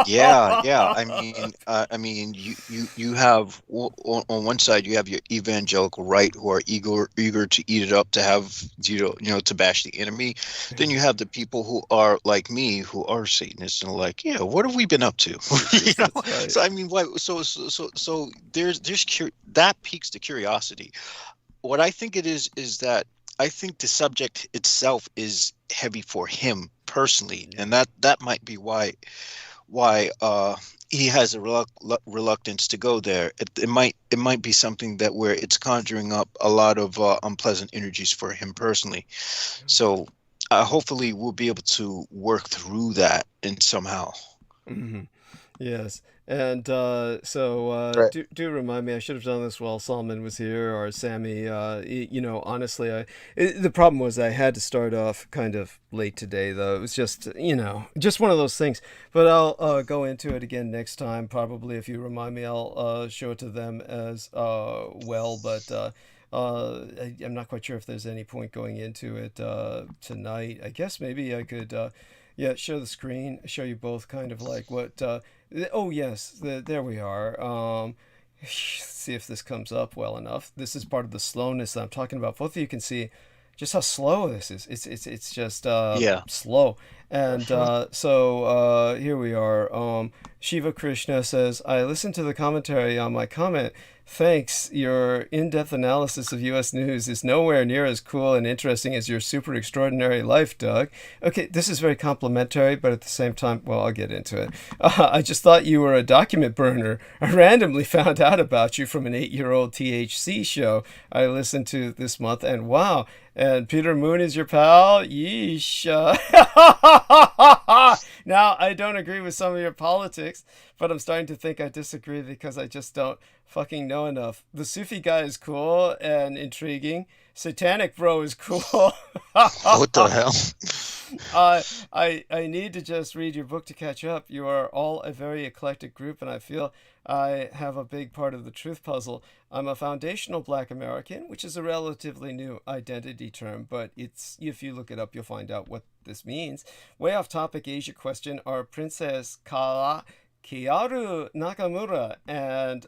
Yeah. I mean, you have on one side you have your evangelical right who are eager to eat it up, to have to bash the enemy. Then you have the people who are like me, who are Satanists, and are like, yeah, what have we been up to? Right. So I mean, what? So there's that piques the curiosity. What I think it is that I think the subject itself is heavy for him personally, and that might be why he has a reluctance to go there. It might be something that where it's conjuring up a lot of unpleasant energies for him personally. So hopefully we'll be able to work through that in somehow. Mm-hmm. Yes. And do remind me, I should have done this while Salman was here, or Sammy. Honestly, the problem was I had to start off kind of late today, though. It was just one of those things. But I'll go into it again next time. Probably, if you remind me, I'll show it to them as well. But I'm not quite sure if there's any point going into it tonight. I guess maybe I could share the screen, show you both kind of like what. Oh yes, there we are. See if this comes up well enough. This is part of the slowness that I'm talking about. Both of you can see just how slow this is. It's just slow. And so here we are. Shiva Krishna says, I listened to the commentary on my comment. Thanks. Your in-depth analysis of U.S. news is nowhere near as cool and interesting as your super extraordinary life, Doug. Okay, this is very complimentary, but at the same time, well, I'll get into it. I just thought you were a document burner. I randomly found out about you from an 8-year-old THC show I listened to this month, and wow. And Peter Moon is your pal? Yeesh. Now, I don't agree with some of your politics, but I'm starting to think I disagree because I just don't fucking know enough. The Sufi guy is cool and intriguing. Satanic bro is cool. What the hell? I need to just read your book to catch up. You are all a very eclectic group, and I feel I have a big part of the truth puzzle. I'm a foundational Black American, which is a relatively new identity term, but if you look it up, you'll find out what this means. Way off topic Asia question are Princess Kiaru Nakamura and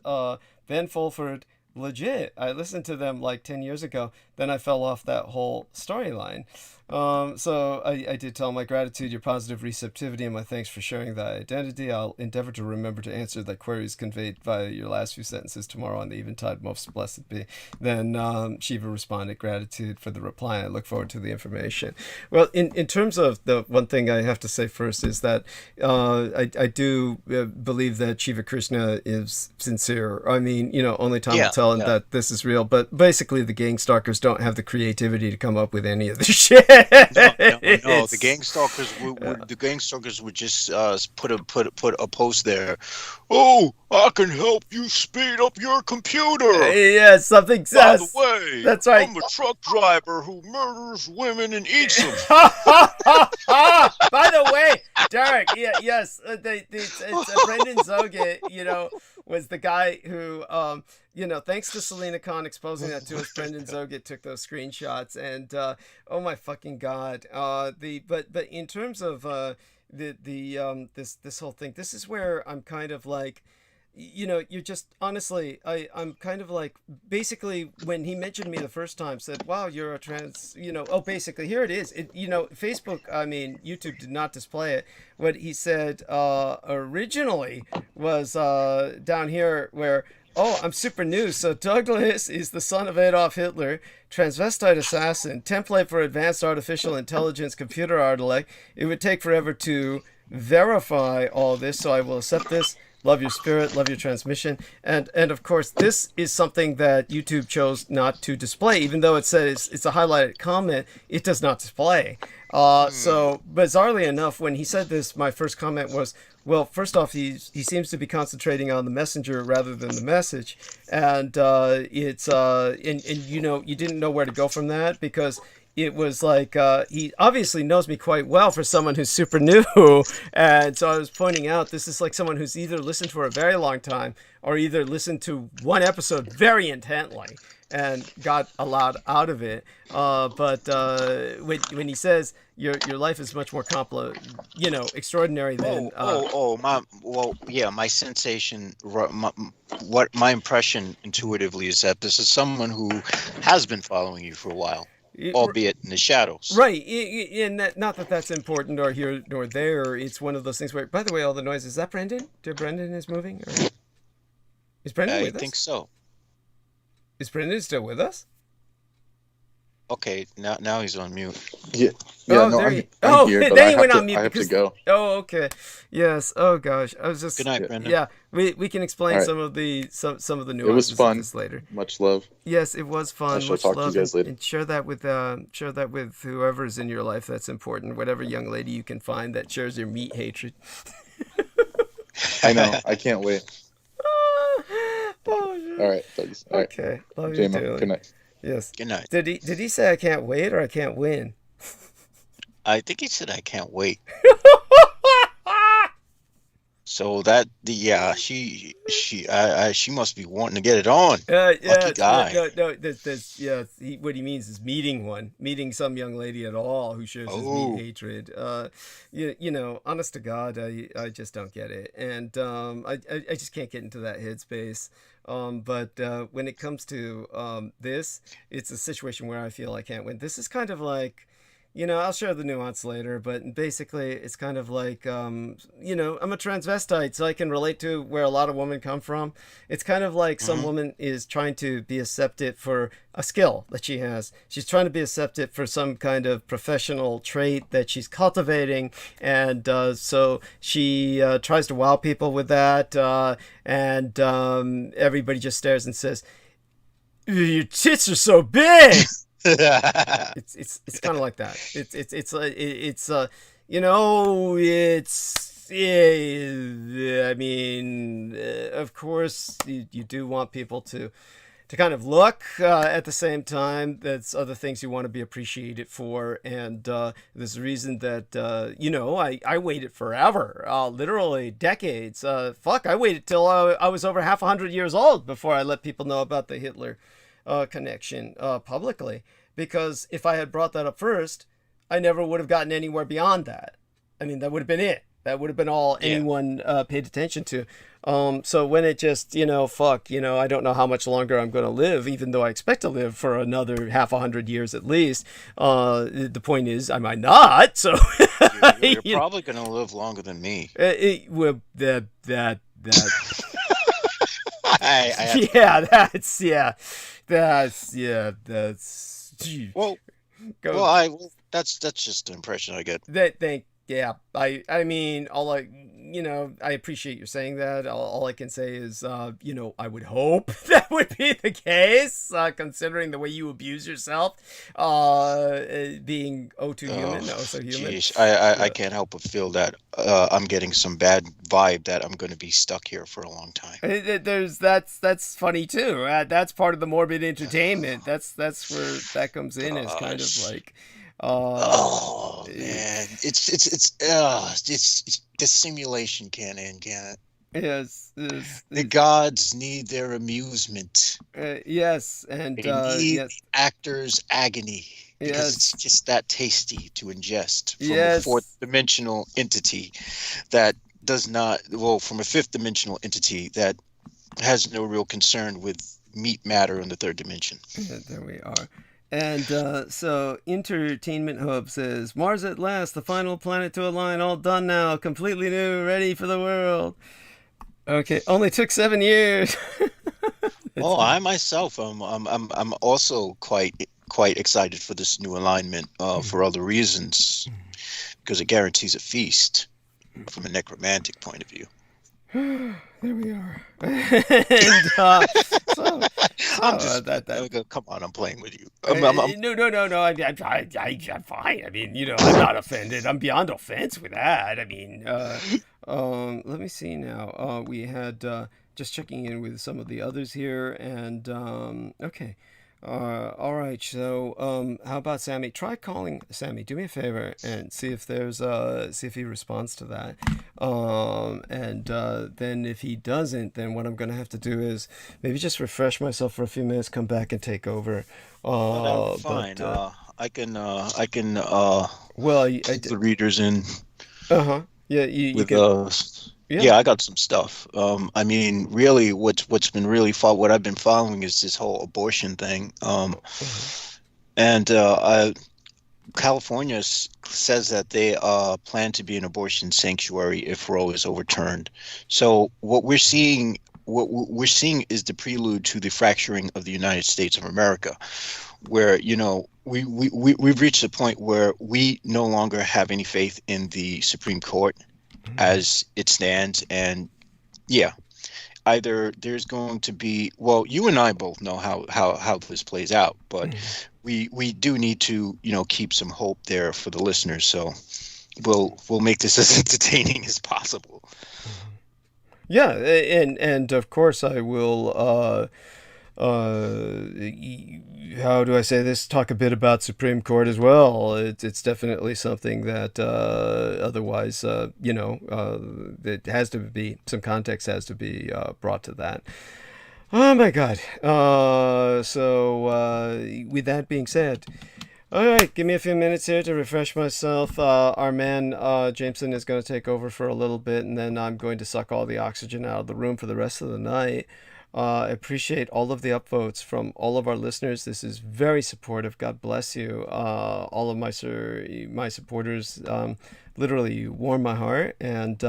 Ben Fulford legit. I listened to them like 10 years ago, then I fell off that whole storyline. So I did tell my gratitude, your positive receptivity, and my thanks for sharing that identity. I'll endeavor to remember to answer the queries conveyed via your last few sentences tomorrow on the Eventide. Most blessed be. Then Shiva responded, gratitude for the reply. I look forward to the information. Well, in terms of the one thing I have to say first is that I do believe that Shiva Krishna is sincere. I mean, only time will tell that this is real. But basically, the gang stalkers don't have the creativity to come up with any of this shit. No. The gang stalkers would just put a post there. Oh, I can help you speed up your computer. Yeah, something. By the way, that's right. I'm a truck driver who murders women and eats them. By the way, Derek. Yes. It's Brendan Zoget. Was the guy who thanks to Selena Khan exposing that to us, Brendan Zoget took those screenshots, and oh my fucking god. But in terms of this whole thing, this is where I'm kind of like, you're just honestly, I'm kind of like, basically when he mentioned me the first time, said, wow, you're a trans, basically here it is. Facebook, YouTube did not display it. What he said originally was down here where, oh, I'm super new. So Douglas is the son of Adolf Hitler, transvestite assassin, template for advanced artificial intelligence computer intellect. It would take forever to verify all this, so I will accept this. Love your spirit, love your transmission. And of course, this is something that YouTube chose not to display. Even though it says it's a highlighted comment, it does not display. So bizarrely enough, when he said this, my first comment was, well, first off, he seems to be concentrating on the messenger rather than the message, and it's and you know, you didn't know where to go from that, because it was like, he obviously knows me quite well for someone who's super new, and so I was pointing out, this is like someone who's either listened for a very long time or either listened to one episode very intently and got a lot out of it. But when he says your life is much more extraordinary than my sensation, my impression intuitively is that this is someone who has been following you for a while, albeit in the shadows. Right, and not that that's important or here nor there. It's one of those things where, by the way, all the noise, is that Brendan? Brendan is moving? Or... Is Brendan with us? I think so. Is Brendan still with us? Okay, now he's on mute. Yeah, oh, no, I'm here, but then he went on mute. I have to go. Oh, okay. Yes. Oh gosh, I was just. Good night, Brendan. Yeah, we can explain right. some of the nuances. It was fun. Of this later. Much love. Yes, it was fun. I shall Much talk love, to you guys later. and share that with whoever's in your life. That's important. Whatever young lady you can find that shares your meat hatred. I know. I can't wait. Oh, all right, thanks. All right. Okay. Love J-Mo, you, good night. Yes. Good night. Did he say I can't wait or I can't win? I think he said I can't wait. So that she must be wanting to get it on. Lucky guy. No. What he means is meeting some young lady at all who shares his meat hatred. You know, honest to God, I just don't get it, and I just can't get into that headspace. But when it comes to this, it's a situation where I feel I can't win. This is kind of like, you know, I'll share the nuance later, but basically it's kind of like, you know, I'm a transvestite, so I can relate to where a lot of women come from. It's kind of like some woman is trying to be accepted for a skill that she has. She's trying to be accepted for some kind of professional trait that she's cultivating, and so she tries to wow people with that, and everybody just stares and says, "Your tits are so big." It's kind of like that. It's you know, it's I mean, of course you do want people to kind of look, at the same time that's other things you want to be appreciated for, and there's a reason that you know, I waited forever, literally decades. I waited till I was over 100 years old before I let people know about the Hitler connection publicly, because if I had brought that up first, I never would have gotten anywhere beyond that. I mean, that would have been it. That would have been all anyone paid attention to. So when it just, you know, I don't know how much longer I'm going to live, even though I expect to live for another 100 years at least. The point is, I might not. So you're probably going to live longer than me. That's just the impression I get. I mean, I appreciate you saying that. All I can say is, you know, I would hope that would be the case, considering the way you abuse yourself, being so human. Geez. I can't help but feel that I'm getting some bad vibe that I'm going to be stuck here for a long time. That's funny too. That's part of the morbid entertainment. That's where that comes in. Is kind of like. Man, it's the simulation can't end, can it? Yes, the gods need their amusement. Yes, and they need actors' agony, because it's just that tasty to ingest from a fourth dimensional entity that does not, from a fifth dimensional entity that has no real concern with meat matter in the third dimension. Yeah, there we are. And so Entertainment Hub says, Mars at last, the final planet to align, all done now, completely new, ready for the world. Okay, only took 7 years. I myself, I'm also quite excited for this new alignment for other reasons, because it guarantees a feast from a necromantic point of view. There we are. And I'm just come on. I'm playing with you. I'm No. I'm fine. I mean, I'm not offended. I'm beyond offense with that. I mean, let me see now. We had just checking in with some of the others here, and okay. All right. So, how about Sammy? Try calling Sammy. Do me a favor and see if see if he responds to that. And then if he doesn't, then what I'm gonna have to do is maybe just refresh myself for a few minutes, come back and take over. I'm fine. I can. Well, keep the readers in. Yeah. You with can. Yeah, I got some stuff. I mean, really, what's been really what I've been following is this whole abortion thing. And California says that they plan to be an abortion sanctuary if Roe is overturned. So what we're seeing is the prelude to the fracturing of the United States of America, where we've reached a point where we no longer have any faith in the Supreme Court as it stands. And either there's going to be, well, you and I both know how this plays out, but we do need to keep some hope there for the listeners. So we'll make this as entertaining as possible. Yeah, and of course I will how do I say this? Talk a bit about Supreme Court as well. It's definitely something that otherwise, it has to be, some context has to be brought to that. Oh my God. So with that being said, all right, give me a few minutes here to refresh myself. Our man Jameson is going to take over for a little bit, and then I'm going to suck all the oxygen out of the room for the rest of the night. I appreciate all of the upvotes from all of our listeners. This is very supportive. God bless you. All of my supporters literally warm my heart. And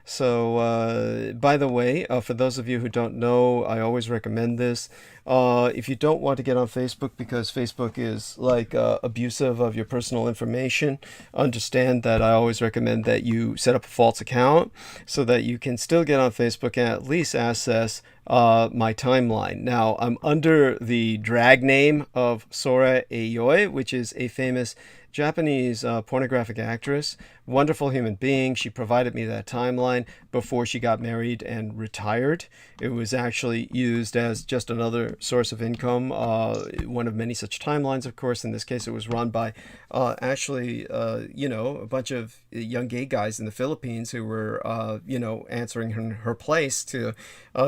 so, by the way, for those of you who don't know, I always recommend this. If you don't want to get on Facebook because Facebook is like abusive of your personal information, understand that I always recommend that you set up a false account so that you can still get on Facebook and at least access my timeline. Now, I'm under the drag name of Sora Aoi, which is a famous Japanese pornographic actress, wonderful human being. She provided me that timeline before she got married and retired. It was actually used as just another source of income, one of many such timelines, of course. In this case, it was run by a bunch of young gay guys in the Philippines who were, answering her place to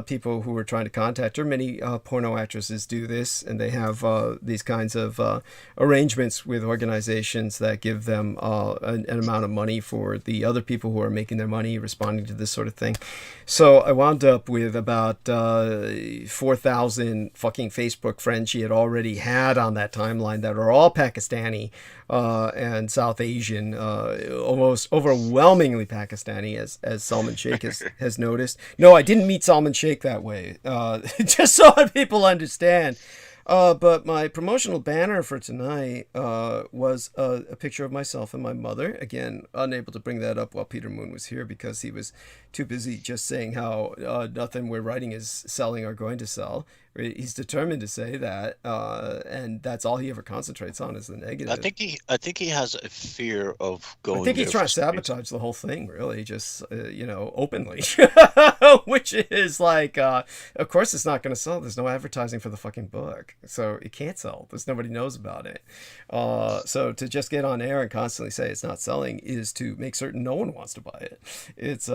people who were trying to contact her. Many porno actresses do this, and they have these kinds of arrangements with organizations that give them an amount of money for the other people who are making their money responding to this sort of thing. So I wound up with about 4,000 fucking Facebook friends she had already had on that timeline that are all Pakistani and South Asian, almost overwhelmingly Pakistani, as Salman Sheikh has noticed. No, I didn't meet Salman Sheikh that way, just so people understand. But my promotional banner for tonight was a picture of myself and my mother. Again, unable to bring that up while Peter Moon was here because he was too busy just saying how nothing we're writing is selling or going to sell. He's determined to say that, and that's all he ever concentrates on is the negative. I think he has a fear of going. I think he's trying to sabotage the whole thing, really, just openly, which is like, of course, it's not going to sell. There's no advertising for the fucking book, so it can't sell. There's nobody knows about it. So to just get on air and constantly say it's not selling is to make certain no one wants to buy it. It's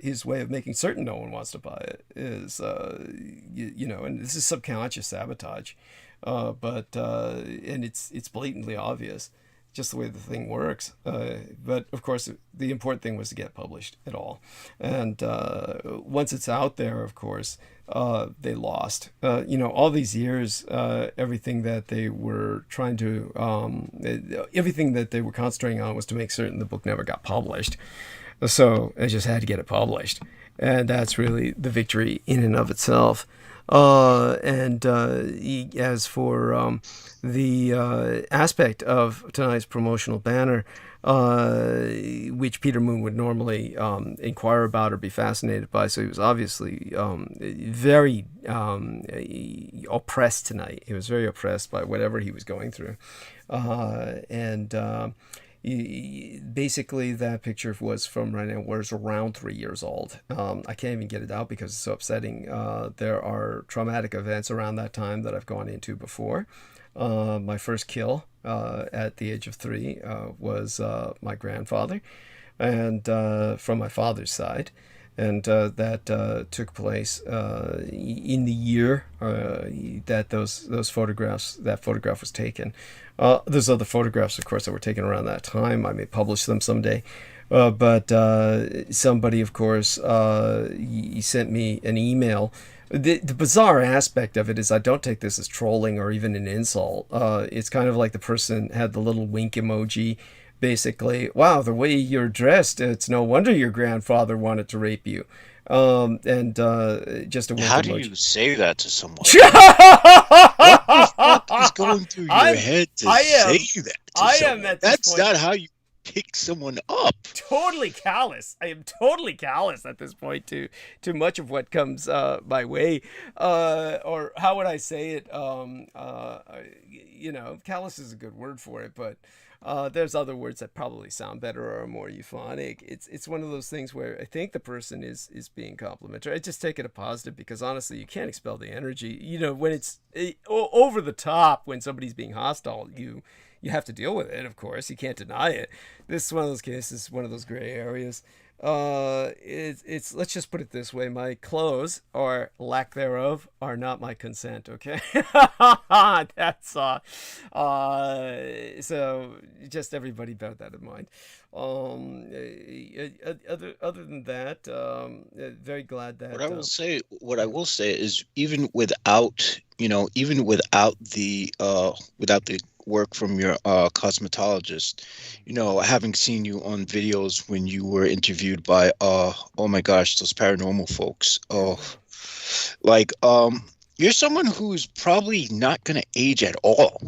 his way of making certain no one wants to buy it is, and this is subconscious sabotage, but it's blatantly obvious, just the way the thing works. But of course, the important thing was to get published at all, and once it's out there, of course, they lost. All these years, everything that they were trying to, everything that they were concentrating on was to make certain the book never got published. So I just had to get it published, and that's really the victory in and of itself. As for the aspect of tonight's promotional banner, which Peter Moon would normally inquire about or be fascinated by. So he was obviously very oppressed tonight. He was very oppressed by whatever he was going through. Basically, that picture was from right now, was around 3 years old. I can't even get it out because it's so upsetting. There are traumatic events around that time that I've gone into before. My first kill at the age of 3 was my grandfather, and from my father's side. And that took place in the year that that photograph was taken. There's other photographs, of course, that were taken around that time. I may publish them someday. But somebody, of course, he sent me an email. The bizarre aspect of it is I don't take this as trolling or even an insult. It's kind of like the person had the little wink emoji. Basically, wow, the way you're dressed, it's no wonder your grandfather wanted to rape you. Just a wink How emoji. do you say that to someone? What the fuck is going through your head to say that to someone? That's not how you pick someone up. Totally callous. I am totally callous at this point to much of what comes my way. Or how would I say it? Callous is a good word for it, but there's other words that probably sound better or are more euphonic. It's one of those things where I think the person is being complimentary. I just take it a positive because honestly, you can't expel the energy. When it's over the top, when somebody's being hostile, you have to deal with it. Of course, you can't deny it. This is one of those cases, one of those gray areas. Let's just put it this way: my clothes, or lack thereof, are not my consent. Okay, that's so just everybody bear that in mind. Other than that, very glad that what I will say is even without the work from your cosmetologist, having seen you on videos when you were interviewed by oh my gosh, those paranormal folks, you're someone who's probably not going to age at all.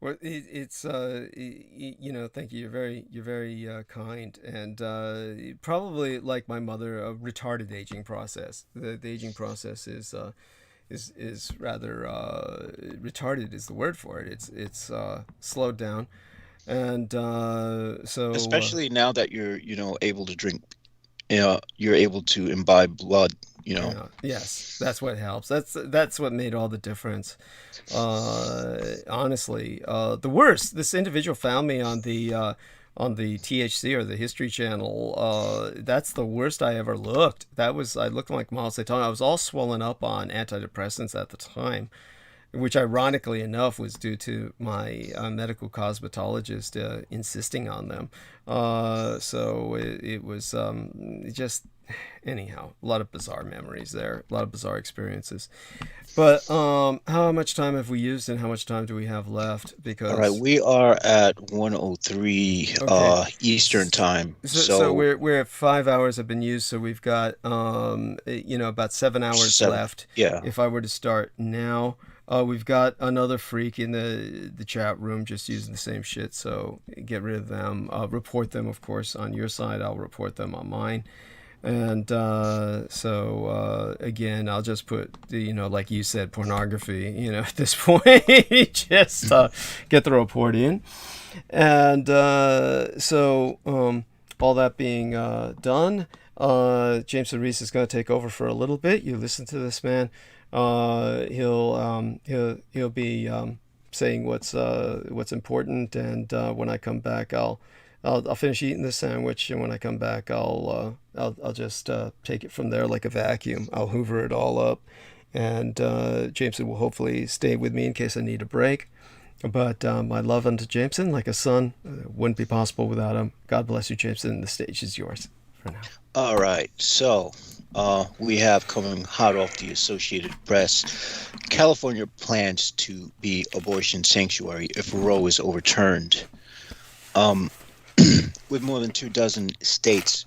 Well, it's thank you. You're very kind, and probably like my mother, a retarded aging process. The aging process is rather retarded is the word for it. It's slowed down, and so especially now that you're able to drink, you're able to imbibe blood. Yes, that's what helps. That's what made all the difference. Honestly, the worst. This individual found me on the THC or the History Channel. That's the worst I ever looked. I looked like Mao Zedong. I was all swollen up on antidepressants at the time, which ironically enough was due to my medical cosmetologist insisting on them. So it was just, anyhow, a lot of bizarre memories there, a lot of bizarre experiences. But how much time have we used and how much time do we have left? Because all right, we are at 1:03 Eastern time. So we're at 5 hours have been used, so we've got about 7 hours left. Yeah. If I were to start now. We've got another freak in the chat room just using the same shit, so get rid of them. Report them, of course, on your side. I'll report them on mine. And again, I'll just put, like you said, pornography, at this point. Just get the report in. And all that being done, Jameson Reese is going to take over for a little bit. You listen to this man. He'll be saying what's important, and when I come back, I'll finish eating this sandwich, and when I come back, I'll just take it from there like a vacuum. I'll hoover it all up, and Jameson will hopefully stay with me in case I need a break. But my love unto Jameson, like a son, wouldn't be possible without him. God bless you, Jameson. The stage is yours for now. All right, so we have coming hot off the Associated Press, California plans to be abortion sanctuary if Roe is overturned. With more than 24 states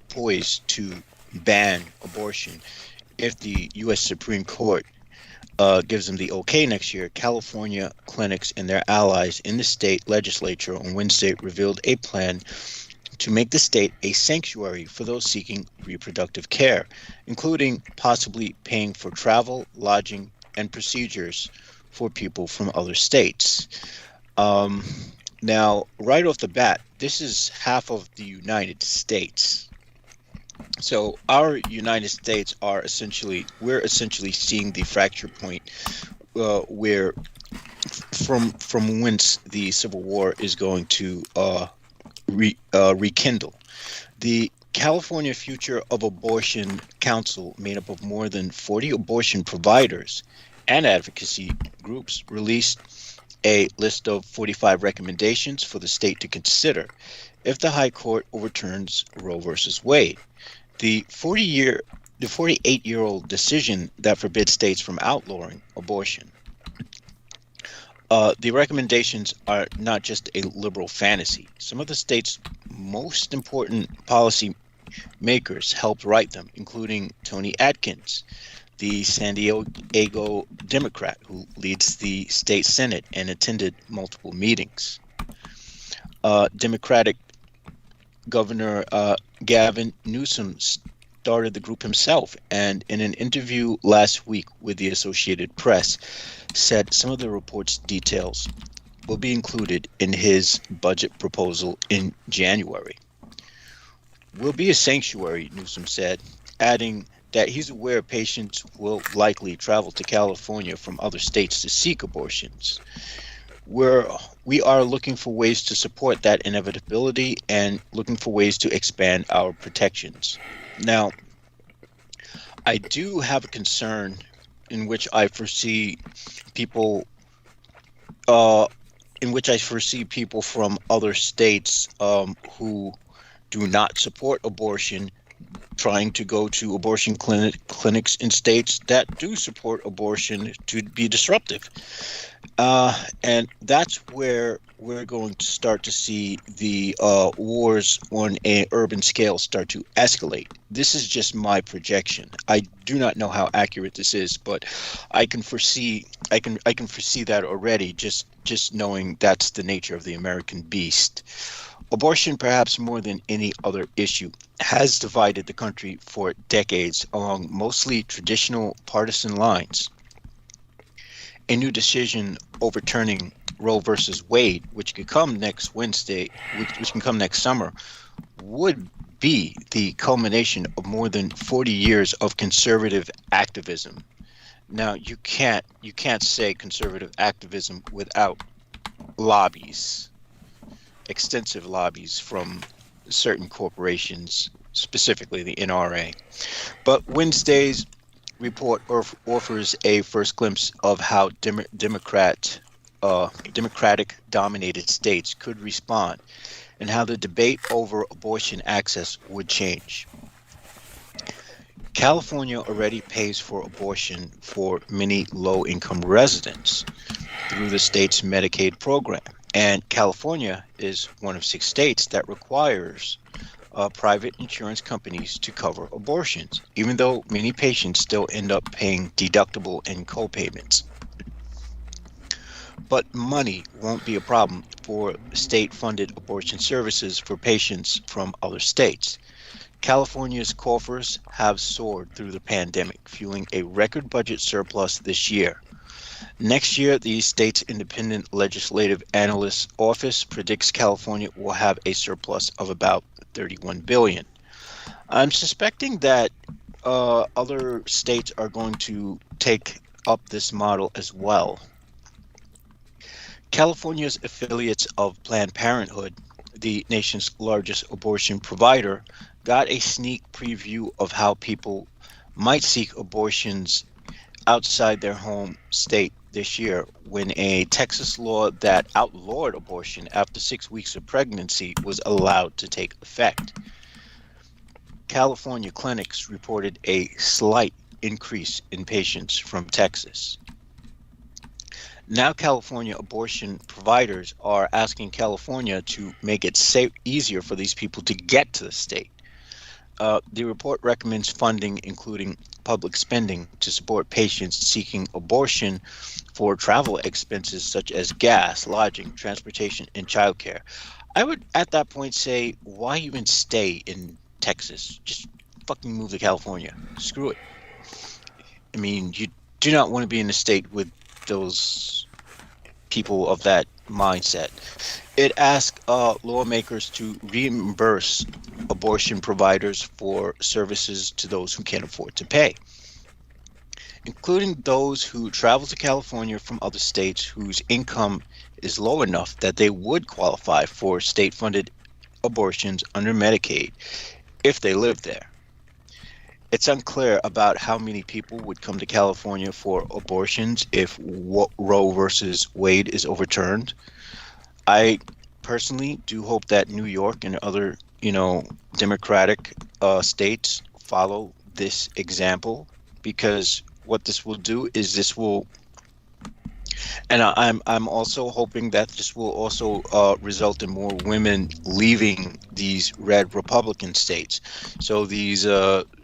poised to ban abortion if the U.S. Supreme Court gives them the okay next year, California clinics and their allies in the state legislature on Wednesday revealed a plan to make the state a sanctuary for those seeking reproductive care, including possibly paying for travel, lodging, and procedures for people from other states. Now, right off the bat, this is half of the United States. So our United States we're essentially seeing the fracture point where from whence the Civil War is going to rekindle. The California Future of Abortion Council, made up of more than 40 abortion providers and advocacy groups, released a list of 45 recommendations for the state to consider if the High Court overturns Roe versus Wade. The 48-year-old decision that forbids states from outlawing abortion. The recommendations are not just a liberal fantasy. Some of the state's most important policy makers helped write them, including Tony Atkins, the San Diego Democrat who leads the state Senate and attended multiple meetings. Democratic Governor Gavin Newsom started the group himself, and in an interview last week with the Associated Press, said some of the report's details will be included in his budget proposal in January. We'll be a sanctuary, Newsom said, adding that he's aware patients will likely travel to California from other states to seek abortions. We are looking for ways to support that inevitability and looking for ways to expand our protections. Now, I do have a concern in which I foresee people from other states who do not support abortion trying to go to abortion clinics in states that do support abortion to be disruptive. And that's where we're going to start to see the wars on an urban scale start to escalate. This is just my projection. I do not know how accurate this is, but I can foresee that already, just knowing that's the nature of the American beast. Abortion, perhaps more than any other issue, has divided the country for decades along mostly traditional partisan lines. A new decision overturning Roe versus Wade, which could come next Wednesday, which can come next summer, would be the culmination of more than 40 years of conservative activism. Now, you can't say conservative activism without lobbies, extensive lobbies from certain corporations, specifically the NRA. But Wednesday's report offers a first glimpse of how Democratic-dominated states could respond and how the debate over abortion access would change. California already pays for abortion for many low-income residents through the state's Medicaid program. And California is one of 6 states that requires private insurance companies to cover abortions, even though many patients still end up paying deductible and co-payments. But money won't be a problem for state-funded abortion services for patients from other states. California's coffers have soared through the pandemic, fueling a record budget surplus this year. Next year, the state's independent legislative analyst's office predicts California will have a surplus of about $31 billion. I'm suspecting that other states are going to take up this model as well. California's affiliates of Planned Parenthood, the nation's largest abortion provider, got a sneak preview of how people might seek abortions outside their home state this year when a Texas law that outlawed abortion after 6 weeks of pregnancy was allowed to take effect. California clinics reported a slight increase in patients from Texas. Now California abortion providers are asking California to make it easier for these people to get to the state. The report recommends funding, including public spending to support patients seeking abortion for travel expenses such as gas, lodging, transportation, and childcare. I would at that point say, why even stay in Texas? Just fucking move to California. Screw it. I mean, you do not want to be in a state with those people of that mindset. It asks lawmakers to reimburse abortion providers for services to those who can't afford to pay, including those who travel to California from other states whose income is low enough that they would qualify for state-funded abortions under Medicaid if they live there. It's unclear about how many people would come to California for abortions if Roe versus Wade is overturned. I personally do hope that New York and other, Democratic states follow this example, because what this will do is this will, and I'm also hoping that this will also result in more women leaving these red Republican states. So these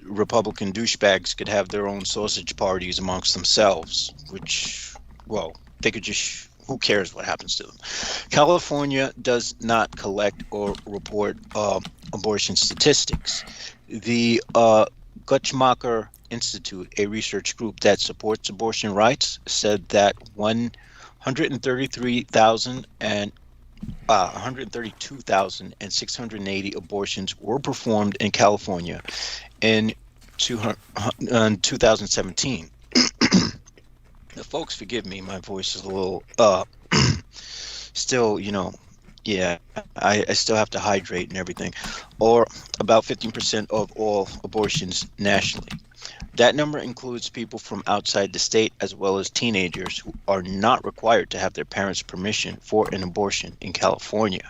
Republican douchebags could have their own sausage parties amongst themselves, which, well, they could just, who cares what happens to them? California does not collect or report abortion statistics. The Guttmacher Institute, a research group that supports abortion rights, said that 132,680 abortions were performed in California in 2017. Folks, forgive me, my voice is a little still, I still have to hydrate and everything. Or about 15% of all abortions nationally. That number includes people from outside the state, as well as teenagers who are not required to have their parents' permission for an abortion in California.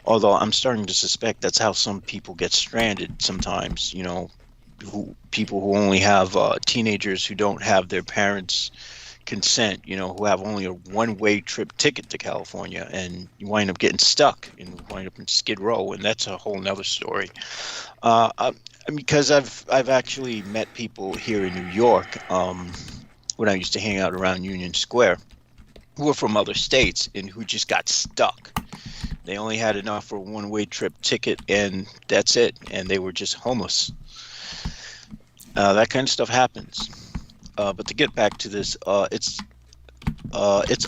Although I'm starting to suspect that's how some people get stranded sometimes, people who only have teenagers who don't have their parents' consent, who have only a one-way trip ticket to California, and you wind up getting stuck and wind up in Skid Row, and that's a whole nother story. Because I've actually met people here in New York when I used to hang out around Union Square who were from other states and who just got stuck. They only had enough for a one-way trip ticket, and that's it, and they were just homeless. That kind of stuff happens. But to get back to this, it's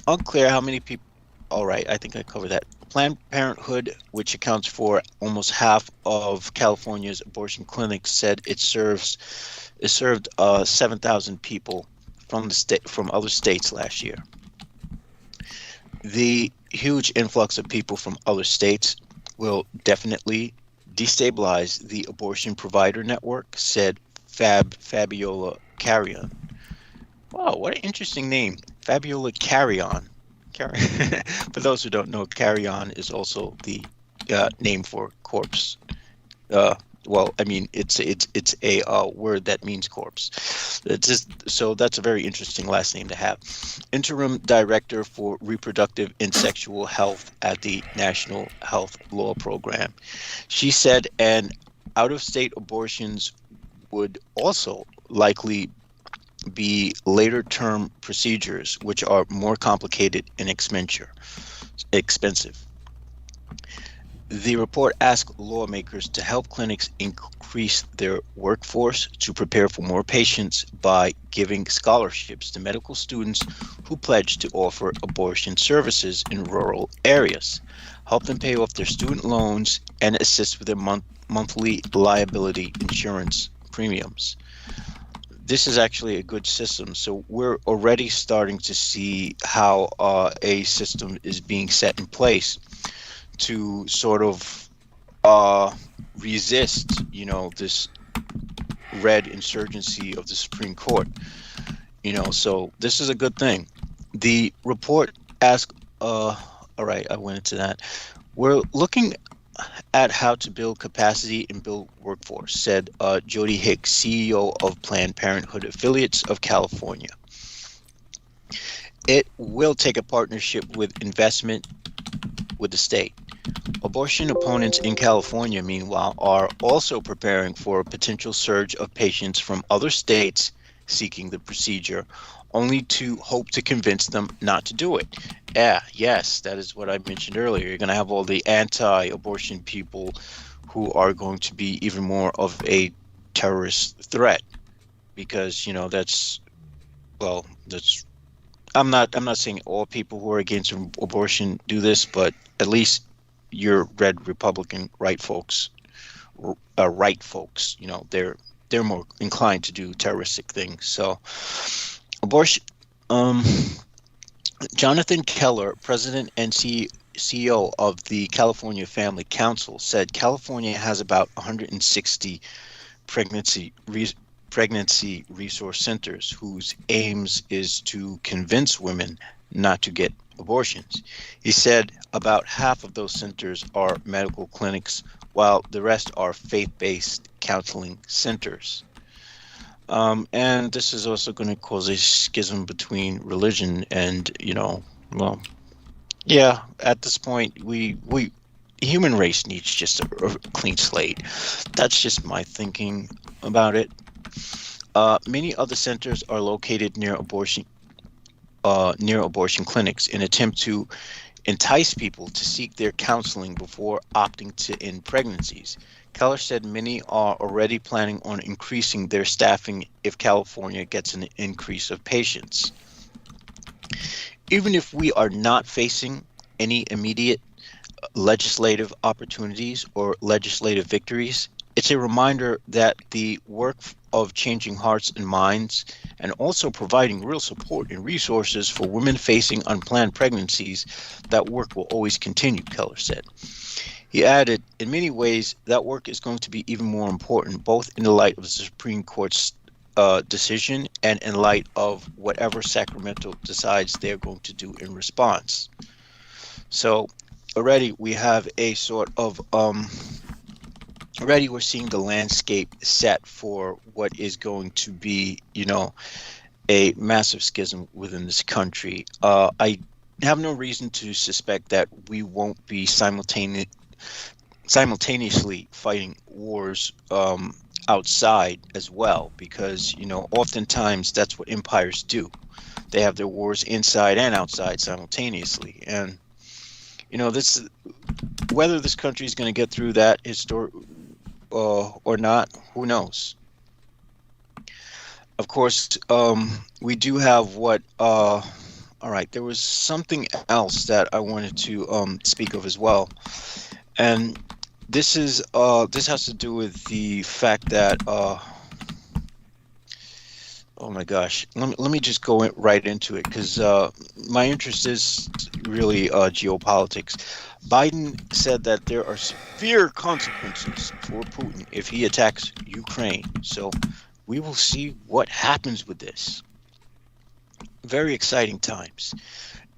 unclear how many people. All right, I think I covered that. Planned Parenthood, which accounts for almost half of California's abortion clinics, said it served 7,000 people from other states last year. The huge influx of people from other states will definitely destabilize the abortion provider network, said Fabiola Carrion. Wow, what an interesting name, Fabiola Carrion. For those who don't know, carry-on is also the name for corpse. It's a word that means corpse. So that's a very interesting last name to have. Interim Director for Reproductive and Sexual Health at the National Health Law Program. She said an out-of-state abortions would also likely be later term procedures, which are more complicated and expensive. The report asked lawmakers to help clinics increase their workforce to prepare for more patients by giving scholarships to medical students who pledge to offer abortion services in rural areas, help them pay off their student loans, and assist with their monthly liability insurance premiums. This is actually a good system. So we're already starting to see how a system is being set in place to sort of resist, this red insurgency of the Supreme Court. So this is a good thing. The report asked, all right, I went into that. We're looking at how to build capacity and build workforce, said Jody Hicks, CEO of Planned Parenthood Affiliates of California. It will take a partnership with investment with the state. Abortion opponents in California, meanwhile, are also preparing for a potential surge of patients from other states seeking the procedure, only to hope to convince them not to do it. Yes, that is what I mentioned earlier. You're going to have all the anti-abortion people who are going to be even more of a terrorist threat, because that's I'm not saying all people who are against abortion do this, but at least your red Republican right folks, they're more inclined to do terroristic things. So abortion. Jonathan Keller, president and CEO of the California Family Council, said California has about 160 pregnancy resource centers whose aims is to convince women not to get abortions. He said about half of those centers are medical clinics, while the rest are faith-based counseling centers. And this is also going to cause a schism between religion and, at this point, we human race needs just a clean slate. That's just my thinking about it. Many other centers are located near abortion clinics in an attempt to entice people to seek their counseling before opting to end pregnancies. Keller said many are already planning on increasing their staffing if California gets an increase of patients. Even if we are not facing any immediate legislative opportunities or legislative victories, it's a reminder that the work of changing hearts and minds and also providing real support and resources for women facing unplanned pregnancies, that work will always continue, Keller said. He added, in many ways, that work is going to be even more important, both in the light of the Supreme Court's decision and in light of whatever Sacramento decides they're going to do in response. So already we have a sort of already we're seeing the landscape set for what is going to be, a massive schism within this country. I have no reason to suspect that we won't be simultaneously fighting wars outside as well, because, oftentimes that's what empires do. They have their wars inside and outside simultaneously. And, this, whether this country is going to get through that or not, who knows? Of course, we do have all right, there was something else that I wanted to speak of as well. And this has to do with the fact that, oh my gosh, let me just go right into it, because my interest is really geopolitics. Biden said that there are severe consequences for Putin if he attacks Ukraine. So we will see what happens with this. Very exciting times.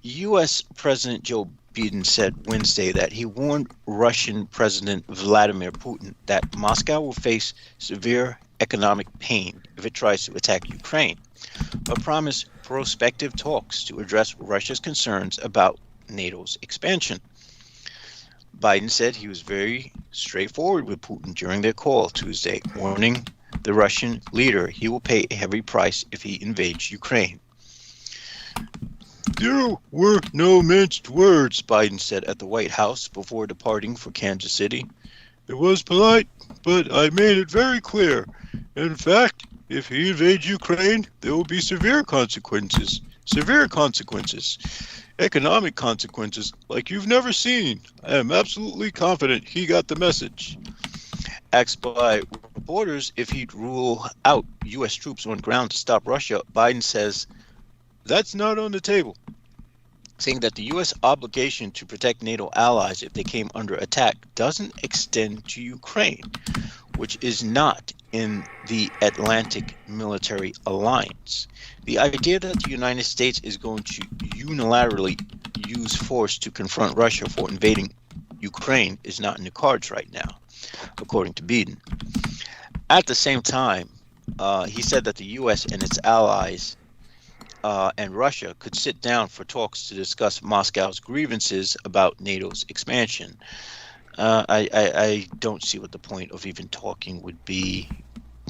U.S. President Joe Biden said Wednesday that he warned Russian President Vladimir Putin that Moscow will face severe economic pain if it tries to attack Ukraine, but promised prospective talks to address Russia's concerns about NATO's expansion. Biden said he was very straightforward with Putin during their call Tuesday, warning the Russian leader he will pay a heavy price if he invades Ukraine. There were no minced words, Biden said at the White House before departing for Kansas City. It was polite, but I made it very clear. In fact, if he invades Ukraine, there will be severe consequences. Economic consequences like you've never seen. I am absolutely confident he got the message. Asked by reporters if he'd rule out U.S. troops on ground to stop Russia, Biden says that's not on the table, saying that the U.S. obligation to protect NATO allies if they came under attack doesn't extend to Ukraine, which is not in the Atlantic Military Alliance. The idea that the United States is going to unilaterally use force to confront Russia for invading Ukraine is not in the cards right now, according to Biden. At the same time, he said that the U.S. and its allies and Russia could sit down for talks to discuss Moscow's grievances about NATO's expansion. I don't see what the point of even talking would be.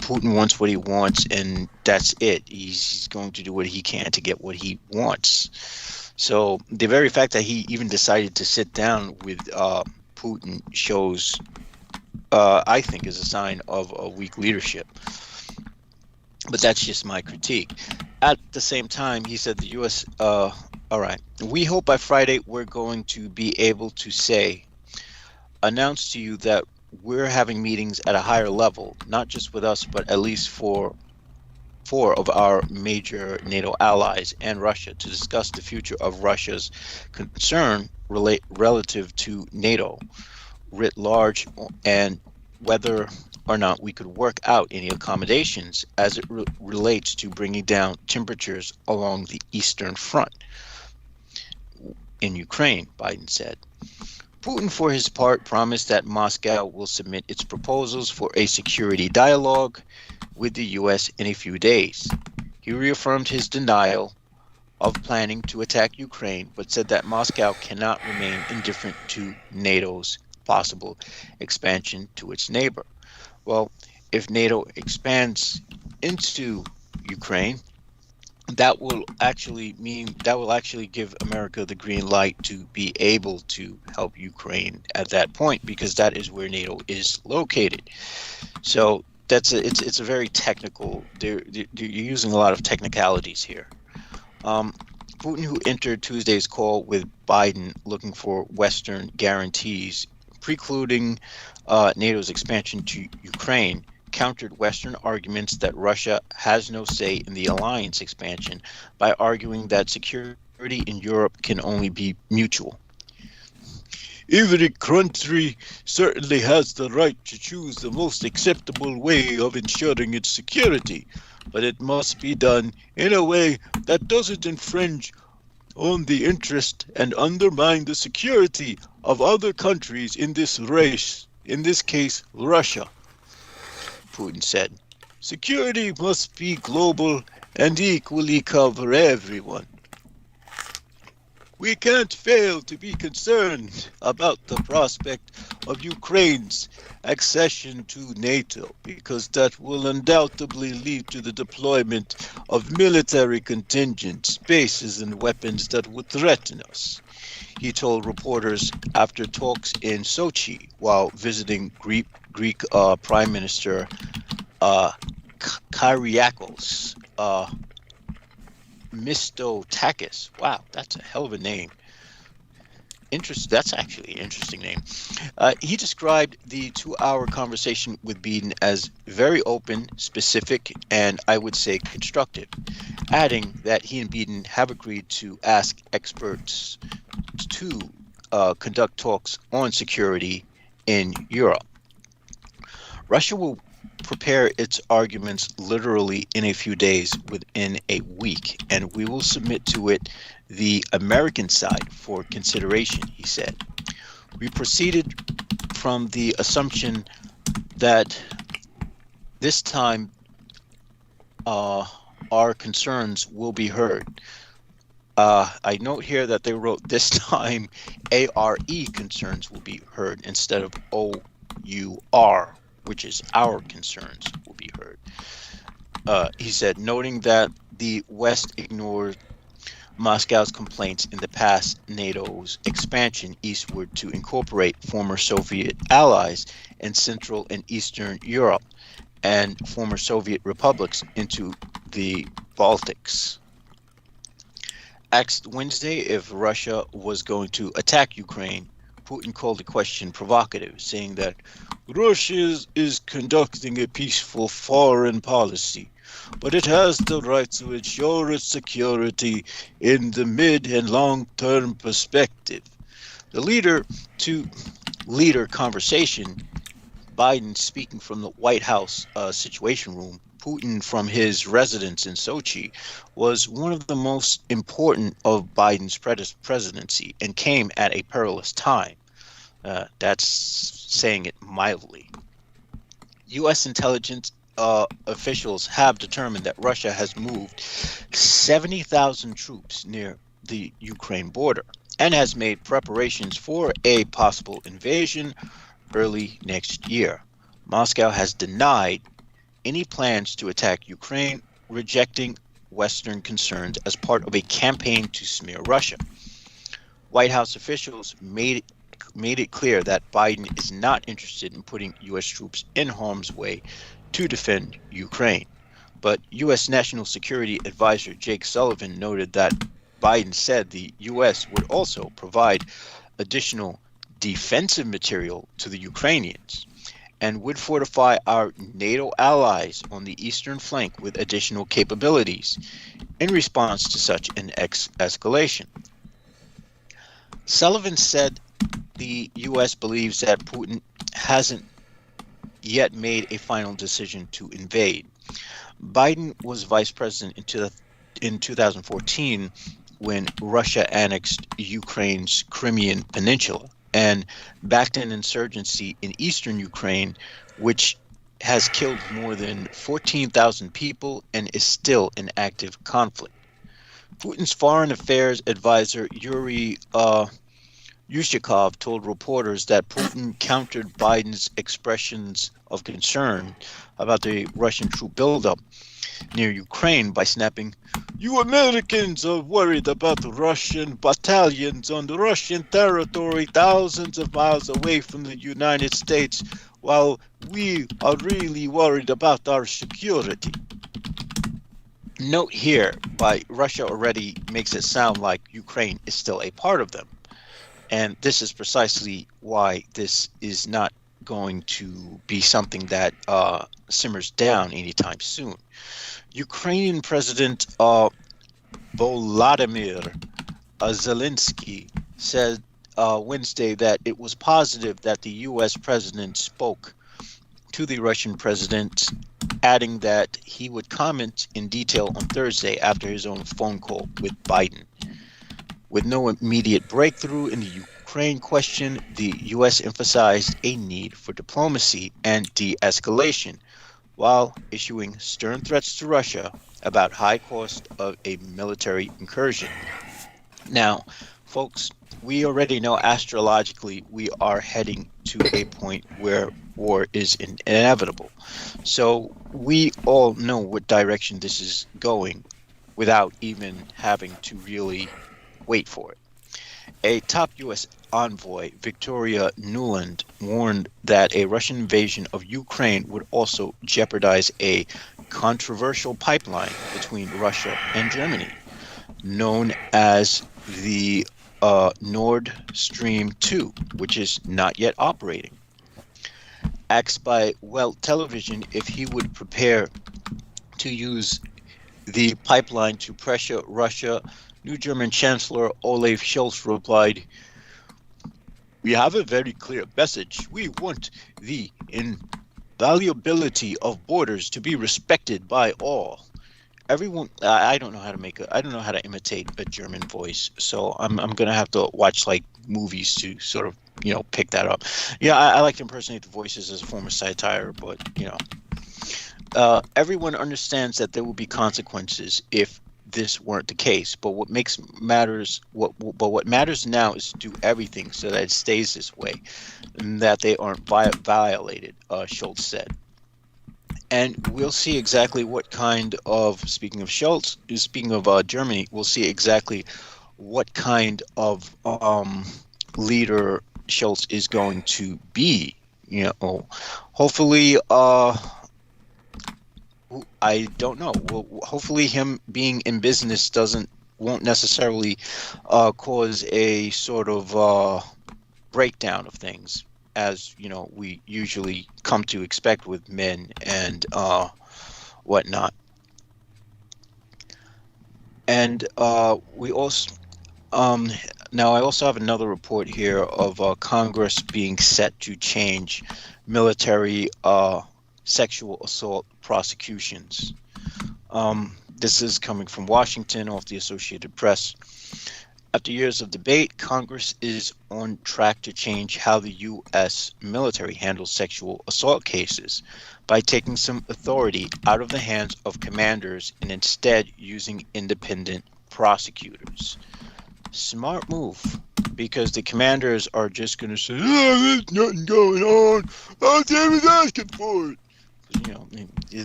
Putin wants what he wants, and that's it. He's going to do what he can to get what he wants. So the very fact that he even decided to sit down with Putin shows, I think, is a sign of a weak leadership. But that's just my critique. At the same time, he said the U.S., all right, we hope by Friday we're going to be able to announce to you that we're having meetings at a higher level, not just with us, but at least for 4 of our major NATO allies and Russia, to discuss the future of Russia's concern relative to NATO writ large, and whether or not we could work out any accommodations as it relates to bringing down temperatures along the Eastern Front in Ukraine, Biden said. Putin, for his part, promised that Moscow will submit its proposals for a security dialogue with the U.S. in a few days. He reaffirmed his denial of planning to attack Ukraine, but said that Moscow cannot remain indifferent to NATO's possible expansion to its neighbor. Well, if NATO expands into Ukraine, that will actually give America the green light to be able to help Ukraine at that point, because that is where NATO is located. So it's a very technical. You're using a lot of technicalities here. Putin, who entered Tuesday's call with Biden looking for Western guarantees precluding NATO's expansion to Ukraine, countered Western arguments that Russia has no say in the alliance expansion by arguing that security in Europe can only be mutual. Every country certainly has the right to choose the most acceptable way of ensuring its security, but it must be done in a way that doesn't infringe on the interest and undermine the security of other countries in this race, in this case, Russia. Putin said, security must be global and equally cover everyone. We can't fail to be concerned about the prospect of Ukraine's accession to NATO, because that will undoubtedly lead to the deployment of military contingents, bases, and weapons that would threaten us, he told reporters after talks in Sochi while visiting Greek Prime Minister Kyriakos Mitsotakis. Wow, that's a hell of a name. That's actually an interesting name. He described the 2-hour conversation with Biden as very open, specific, and I would say constructive, adding that he and Biden have agreed to ask experts to conduct talks on security in Europe. Russia will prepare its arguments literally in a few days, within a week, and we will submit to it the American side for consideration, he said. We proceeded from the assumption that this time our concerns will be heard. I note here that they wrote this time ARE concerns will be heard instead of OUR, which is our concerns will be heard. He said, noting that the West ignored Moscow's complaints in the past NATO's expansion eastward to incorporate former Soviet allies in Central and Eastern Europe and former Soviet republics into the Baltics. Asked Wednesday if Russia was going to attack Ukraine, Putin called the question provocative, saying that Russia is conducting a peaceful foreign policy, but it has the right to ensure its security in the mid and long-term perspective. The leader-to-leader conversation, Biden speaking from the White House Situation Room, Putin from his residence in Sochi, was one of the most important of Biden's presidency and came at a perilous time. That's saying it mildly. U.S. intelligence officials have determined that Russia has moved 70,000 troops near the Ukraine border and has made preparations for a possible invasion early next year. Moscow has denied any plans to attack Ukraine, rejecting Western concerns as part of a campaign to smear Russia. White House officials made it clear that Biden is not interested in putting U.S. troops in harm's way to defend Ukraine. But U.S. National Security Advisor Jake Sullivan noted that Biden said the U.S. would also provide additional defensive material to the Ukrainians and would fortify our NATO allies on the eastern flank with additional capabilities in response to such an escalation. Sullivan said the U.S. believes that Putin hasn't yet made a final decision to invade. Biden was vice president in 2014 when Russia annexed Ukraine's Crimean Peninsula and backed an insurgency in eastern Ukraine, which has killed more than 14,000 people and is still in active conflict. Putin's foreign affairs advisor Yuri Yushchikov told reporters that Putin countered Biden's expressions of concern about the Russian troop buildup near Ukraine by snapping, "You Americans are worried about Russian battalions on the Russian territory thousands of miles away from the United States, while we are really worried about our security." Note here, by Russia already makes it sound like Ukraine is still a part of them. And this is precisely why this is not going to be something that simmers down anytime soon. Ukrainian President Volodymyr Zelensky said Wednesday that it was positive that the U.S. president spoke to the Russian president, adding that he would comment in detail on Thursday after his own phone call with Biden. With no immediate breakthrough in the Ukraine question, the U.S. emphasized a need for diplomacy and de-escalation, while issuing stern threats to Russia about high cost of a military incursion. Now, folks, we already know astrologically we are heading to a point where war is inevitable. So we all know what direction this is going without even having to really wait for it. A top U.S. envoy, Victoria Nuland, warned that a Russian invasion of Ukraine would also jeopardize a controversial pipeline between Russia and Germany, known as the Nord Stream 2, which is not yet operating. Asked by Welt Television if he would prepare to use the pipeline to pressure Russia, new German Chancellor Olaf Scholz replied, "We have a very clear message. We want the inviolability of borders to be respected by all." Everyone, I don't know how to imitate a German voice, so I'm gonna have to watch like movies to sort of pick that up. Yeah, I like to impersonate the voices as a form of satire, but everyone understands that there will be consequences if this weren't the case. But what matters now is to do everything so that it stays this way, and that they aren't violated. Scholz said. And we'll see exactly what kind of, speaking of Germany, we'll see exactly what kind of leader Scholz is going to be. Hopefully, I don't know. Well, hopefully, him being in business won't necessarily cause a sort of breakdown of things, as we usually come to expect with men and whatnot. And we also now I also have another report here of Congress being set to change military sexual assault prosecutions. This is coming from Washington off the Associated Press. After years of debate, Congress is on track to change how the U.S. military handles sexual assault cases by taking some authority out of the hands of commanders and instead using independent prosecutors. Smart move, because the commanders are just going to say, oh, there's nothing going on. Oh, they was asking for it. You know,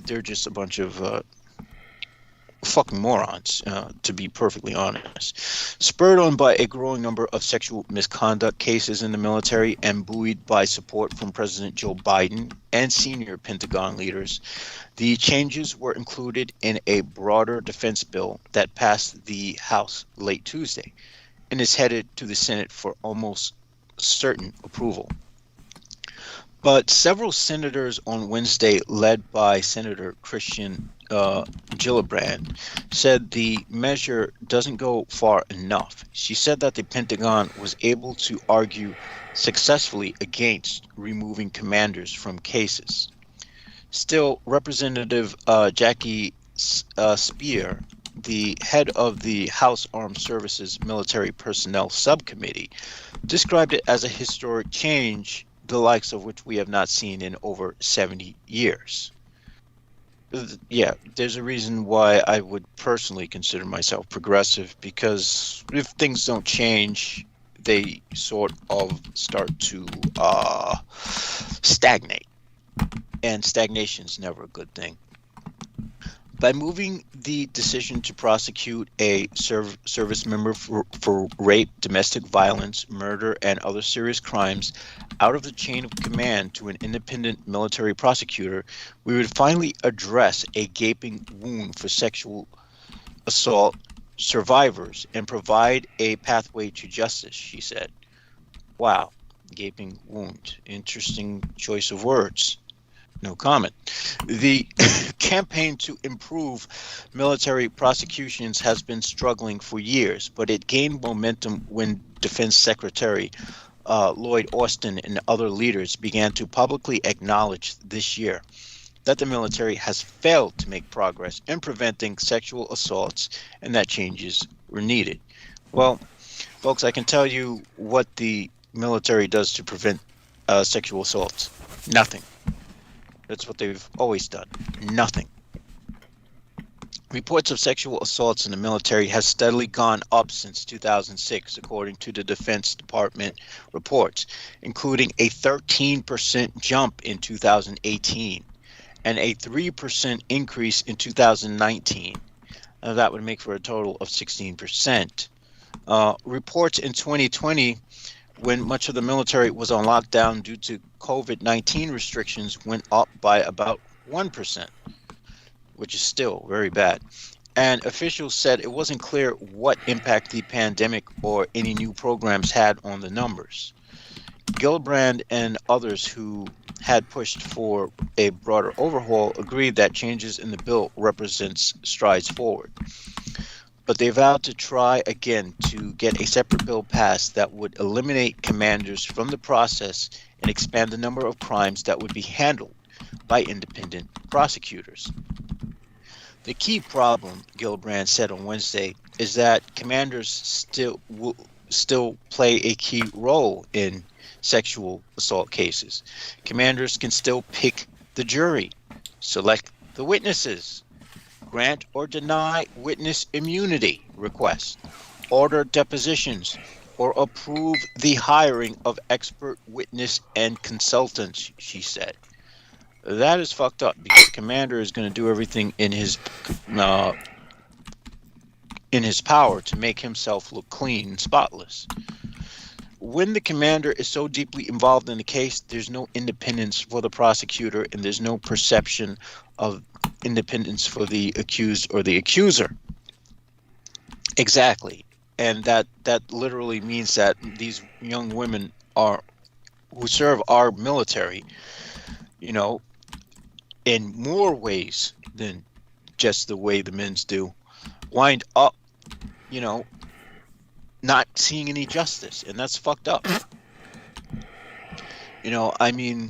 they're just a bunch of fucking morons, to be perfectly honest. Spurred on by a growing number of sexual misconduct cases in the military and buoyed by support from President Joe Biden and senior Pentagon leaders, the changes were included in a broader defense bill that passed the House late Tuesday and is headed to the Senate for almost certain approval. But several senators on Wednesday, led by Senator Christian Gillibrand, said the measure doesn't go far enough. She said that the Pentagon was able to argue successfully against removing commanders from cases. Still, Representative Jackie Speer, the head of the House Armed Services Military Personnel Subcommittee, described it as a historic change, the likes of which we have not seen in over 70 years. Yeah, there's a reason why I would personally consider myself progressive, because if things don't change, they sort of start to stagnate. And stagnation's never a good thing. By moving the decision to prosecute a service member for rape, domestic violence, murder, and other serious crimes out of the chain of command to an independent military prosecutor, we would finally address a gaping wound for sexual assault survivors and provide a pathway to justice, she said. Wow, gaping wound. Interesting choice of words. No comment. The campaign to improve military prosecutions has been struggling for years, but it gained momentum when Defense Secretary Lloyd Austin and other leaders began to publicly acknowledge this year that the military has failed to make progress in preventing sexual assaults and that changes were needed. Well, folks, I can tell you what the military does to prevent sexual assaults. Nothing. That's what they've always done. Nothing. Reports of sexual assaults in the military has steadily gone up since 2006, according to the Defense Department reports, including a 13% jump in 2018 and a 3% increase in 2019. That would make for a total of 16%. Reports in 2020, when much of the military was on lockdown due to COVID-19 restrictions, went up by about 1%, which is still very bad. And officials said it wasn't clear what impact the pandemic or any new programs had on the numbers. Gillibrand and others who had pushed for a broader overhaul agreed that changes in the bill represents strides forward. But they vowed to try again to get a separate bill passed that would eliminate commanders from the process and expand the number of crimes that would be handled by independent prosecutors. The key problem, Gillibrand said on Wednesday, is that commanders still play a key role in sexual assault cases. Commanders can still pick the jury, select the witnesses, grant or deny witness immunity requests, order depositions, or approve the hiring of expert witness and consultants, she said. That is fucked up, because the commander is going to do everything in his power to make himself look clean and spotless. When the commander is so deeply involved in the case, there's no independence for the prosecutor, and there's no perception of independence for the accused or the accuser. Exactly. And that literally means that these young women who serve our military, you know, in more ways than just the way the men's do, wind up, you know, not seeing any justice, and that's fucked up. You know, I mean,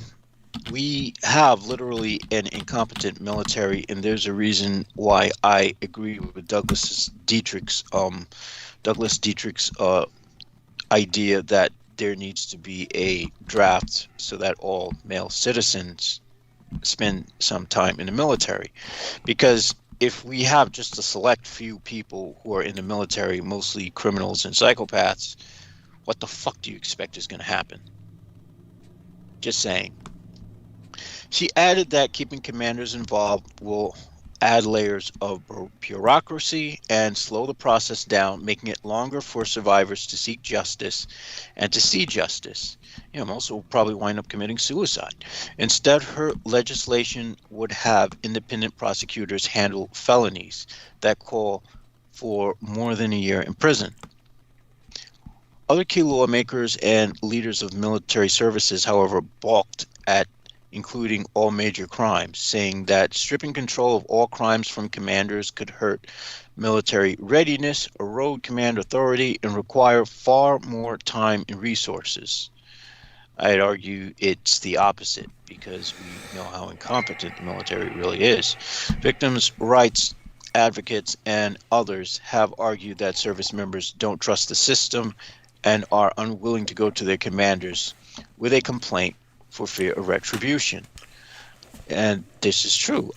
we have literally an incompetent military, and there's a reason why I agree with Douglas Dietrich's Douglas Dietrich's idea that there needs to be a draft so that all male citizens spend some time in the military. Because if we have just a select few people who are in the military, mostly criminals and psychopaths, what the fuck do you expect is going to happen? Just saying. She added that keeping commanders involved will add layers of bureaucracy and slow the process down, making it longer for survivors to seek justice and to see justice. Most will probably wind up committing suicide. Instead, her legislation would have independent prosecutors handle felonies that call for more than a year in prison. Other key lawmakers and leaders of military services, however, balked at including all major crimes, saying that stripping control of all crimes from commanders could hurt military readiness, erode command authority, and require far more time and resources. I'd argue it's the opposite, because we know how incompetent the military really is. Victims' rights advocates and others have argued that service members don't trust the system and are unwilling to go to their commanders with a complaint for fear of retribution. And this is true.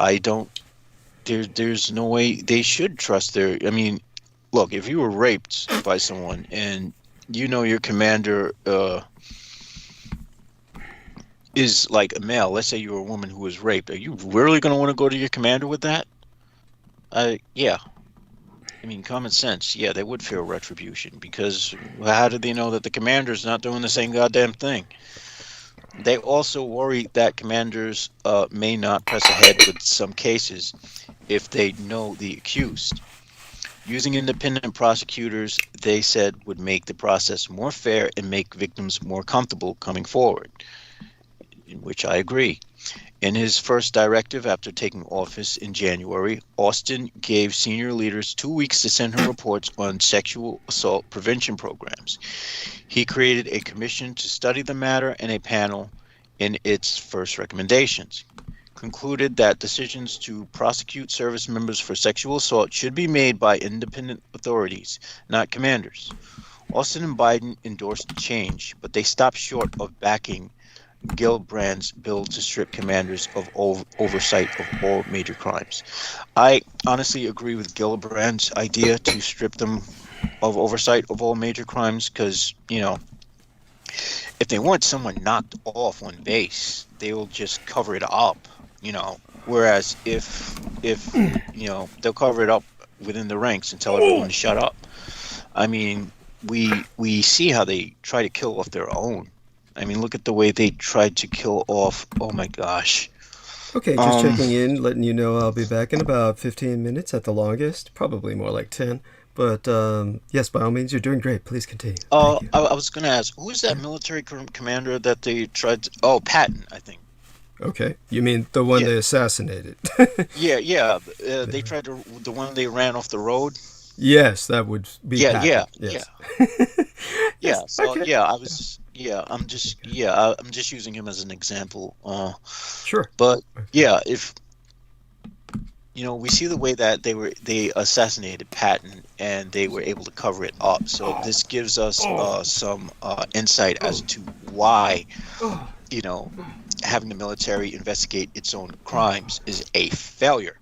There's no way they should trust look, if you were raped by someone and your commander is like a male, let's say you're a woman who was raped, are you really going to want to go to your commander with that? Yeah. Common sense, yeah, they would fear retribution, because how do they know that the commander's not doing the same goddamn thing? They also worry that commanders may not press ahead with some cases if they know the accused. Using independent prosecutors, they said, would make the process more fair and make victims more comfortable coming forward, in which I agree. In his first directive after taking office in January, Austin gave senior leaders 2 weeks to send him reports on sexual assault prevention programs. He created a commission to study the matter, and a panel, in its first recommendations, concluded that decisions to prosecute service members for sexual assault should be made by independent authorities, not commanders. Austin and Biden endorsed change, but they stopped short of backing Gillibrand's bill to strip commanders of oversight of all major crimes. I honestly agree with Gillibrand's idea to strip them of oversight of all major crimes, because, if they want someone knocked off on base, they will just cover it up, whereas if they'll cover it up within the ranks and tell everyone to shut up. We see how they try to kill off their own. Look at the way they tried to kill off. Oh my gosh. Okay, just checking in, letting you know I'll be back in about 15 minutes at the longest, probably more like 10. But yes, by all means, you're doing great. Please continue. I was going to ask, who is that military commander that they tried to... Oh, Patton, I think. Okay, you mean the one they assassinated? yeah. They tried to... The one they ran off the road? Yes, that would be Patton. Yeah. So, okay. yeah, I was... I'm just using him as an example. Sure. But yeah, if we see the way that they assassinated Patton and they were able to cover it up. So this gives us some insight as to why having the military investigate its own crimes is a failure.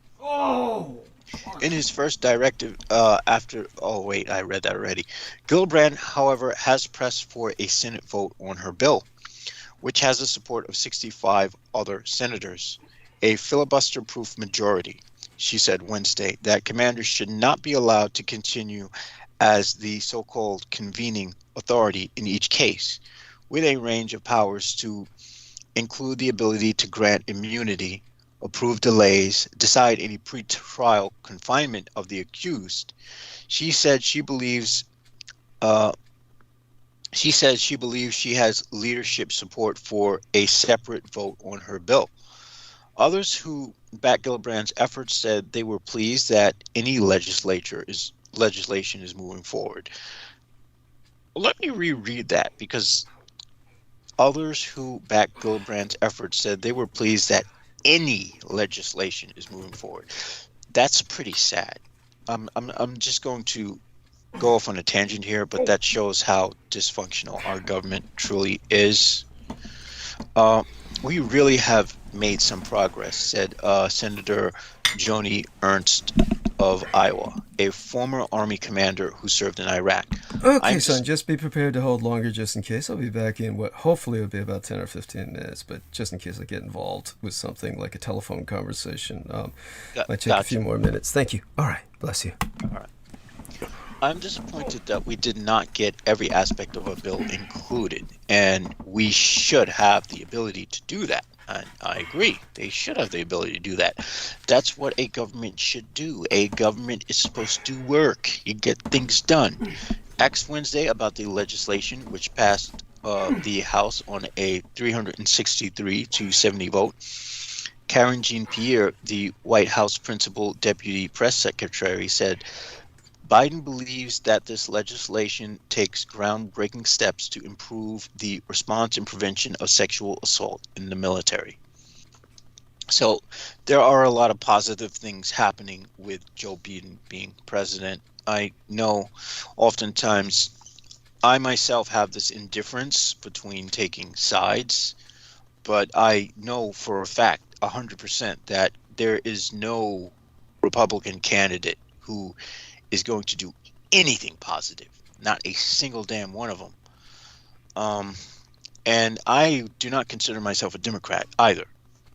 In his first directive I read that already. Gillibrand, however, has pressed for a Senate vote on her bill, which has the support of 65 other senators, a filibuster-proof majority. She said Wednesday that commanders should not be allowed to continue as the so-called convening authority in each case, with a range of powers to include the ability to grant immunity, approve delays, decide any pre-trial confinement of the accused. She said she believes she has leadership support for a separate vote on her bill. Others who backed Gillibrand's efforts said they were pleased that any legislation is moving forward. Let me reread that, because others who backed Gillibrand's efforts said they were pleased that any legislation is moving forward. That's pretty sad. I'm just going to go off on a tangent here, but that shows how dysfunctional our government truly is. We really have made some progress, said Senator Joni Ernst of Iowa, a former Army commander who served in Iraq. Okay, son, just be prepared to hold longer just in case. I'll be back in what hopefully will be about 10 or 15 minutes, but just in case I get involved with something like a telephone conversation, might take a few more minutes. Thank you. All right, bless you. All right. I'm disappointed that we did not get every aspect of a bill included, and we should have the ability to do that. I agree. They should have the ability to do that. That's what a government should do. A government is supposed to work. You get things done. Asked Wednesday about the legislation which passed the House on a 363 to 70 vote. Karen Jean-Pierre, the White House principal deputy press secretary, said Biden believes that this legislation takes groundbreaking steps to improve the response and prevention of sexual assault in the military. So there are a lot of positive things happening with Joe Biden being president. I know oftentimes I myself have this indifference between taking sides, but I know for a fact 100% that there is no Republican candidate who is going to do anything positive. Not a single damn one of them. And I do not consider myself a Democrat either.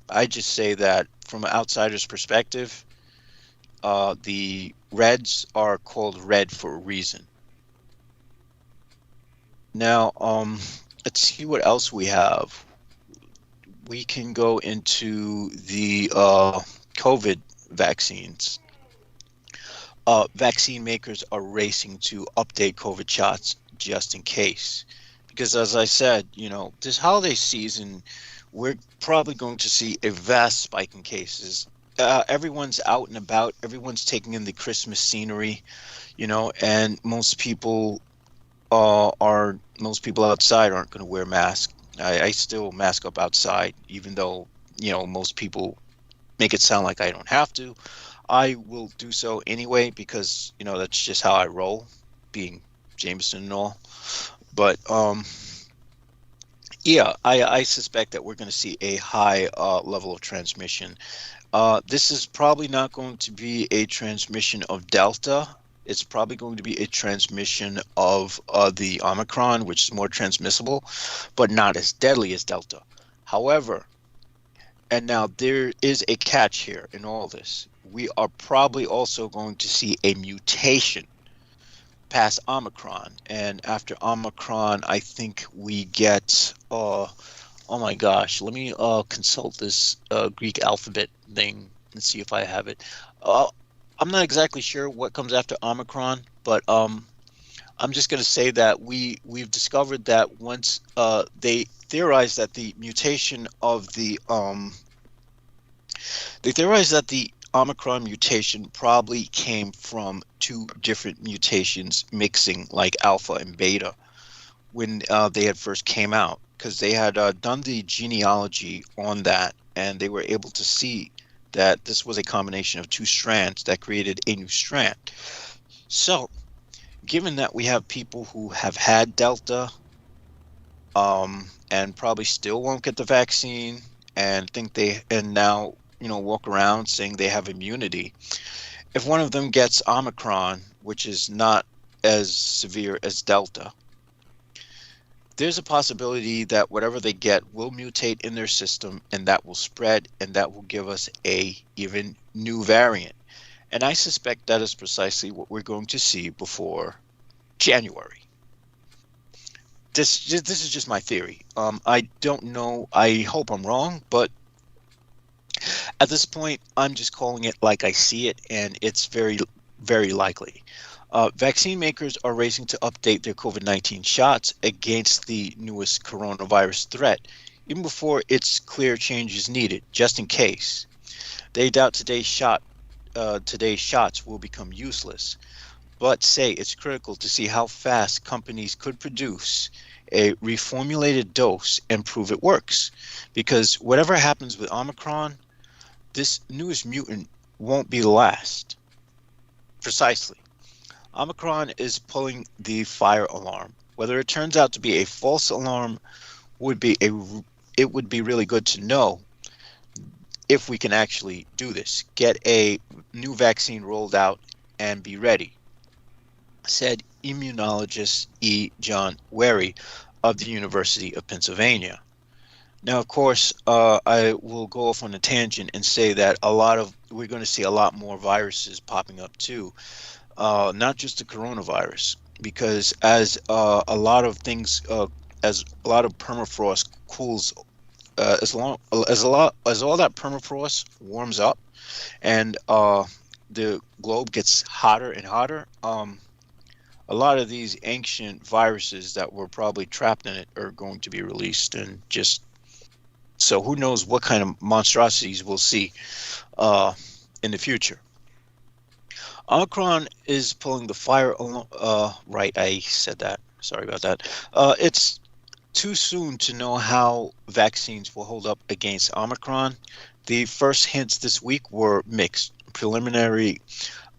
I just say that from an outsider's perspective, the Reds are called red for a reason. Now, let's see what else we have. We can go into the COVID vaccines. Vaccine makers are racing to update COVID shots just in case. Because as I said, this holiday season, we're probably going to see a vast spike in cases. Everyone's out and about. Everyone's taking in the Christmas scenery, and most people outside aren't going to wear masks. I still mask up outside, even though, most people make it sound like I don't have to. I will do so anyway because, that's just how I roll, being Jameson and all. But, yeah, I suspect that we're going to see a high level of transmission. This is probably not going to be a transmission of Delta. It's probably going to be a transmission of the Omicron, which is more transmissible, but not as deadly as Delta. However, and now there is a catch here in all this. We are probably also going to see a mutation past Omicron. And after Omicron, I think we get, oh my gosh, let me consult this Greek alphabet thing and see if I have it. I'm not exactly sure what comes after Omicron, but I'm just going to say that we've discovered that once they theorized that the mutation of the Omicron mutation probably came from two different mutations mixing, like alpha and beta, when they had first came out, because they had done the genealogy on that, and they were able to see that this was a combination of two strands that created a new strand. So, given that we have people who have had Delta, and probably still won't get the vaccine, and now walk around saying they have immunity. If one of them gets Omicron, which is not as severe as Delta, there's a possibility that whatever they get will mutate in their system, and that will spread, and that will give us a even new variant. And I suspect that is precisely what we're going to see before January. This is just my theory. I don't know. I hope I'm wrong, but at this point, I'm just calling it like I see it, and it's very, very likely. Vaccine makers are racing to update their COVID-19 shots against the newest coronavirus threat, even before it's clear change is needed, just in case. They doubt today's shots will become useless, but say it's critical to see how fast companies could produce a reformulated dose and prove it works. Because whatever happens with Omicron, this newest mutant won't be the last. Precisely. Omicron is pulling the fire alarm. Whether it turns out to be a false alarm it would be really good to know if we can actually do this. Get a new vaccine rolled out and be ready, said immunologist E. John Wary of the University of Pennsylvania. Now, of course, I will go off on a tangent and say that we're going to see a lot more viruses popping up too, not just the coronavirus, because as a lot of permafrost cools, as all that permafrost warms up, and the globe gets hotter and hotter, a lot of these ancient viruses that were probably trapped in it are going to be released, and just so who knows what kind of monstrosities we'll see in the future. Omicron is pulling the fire along. Right, I said that. Sorry about that. It's too soon to know how vaccines will hold up against Omicron. The first hints this week were mixed. Preliminary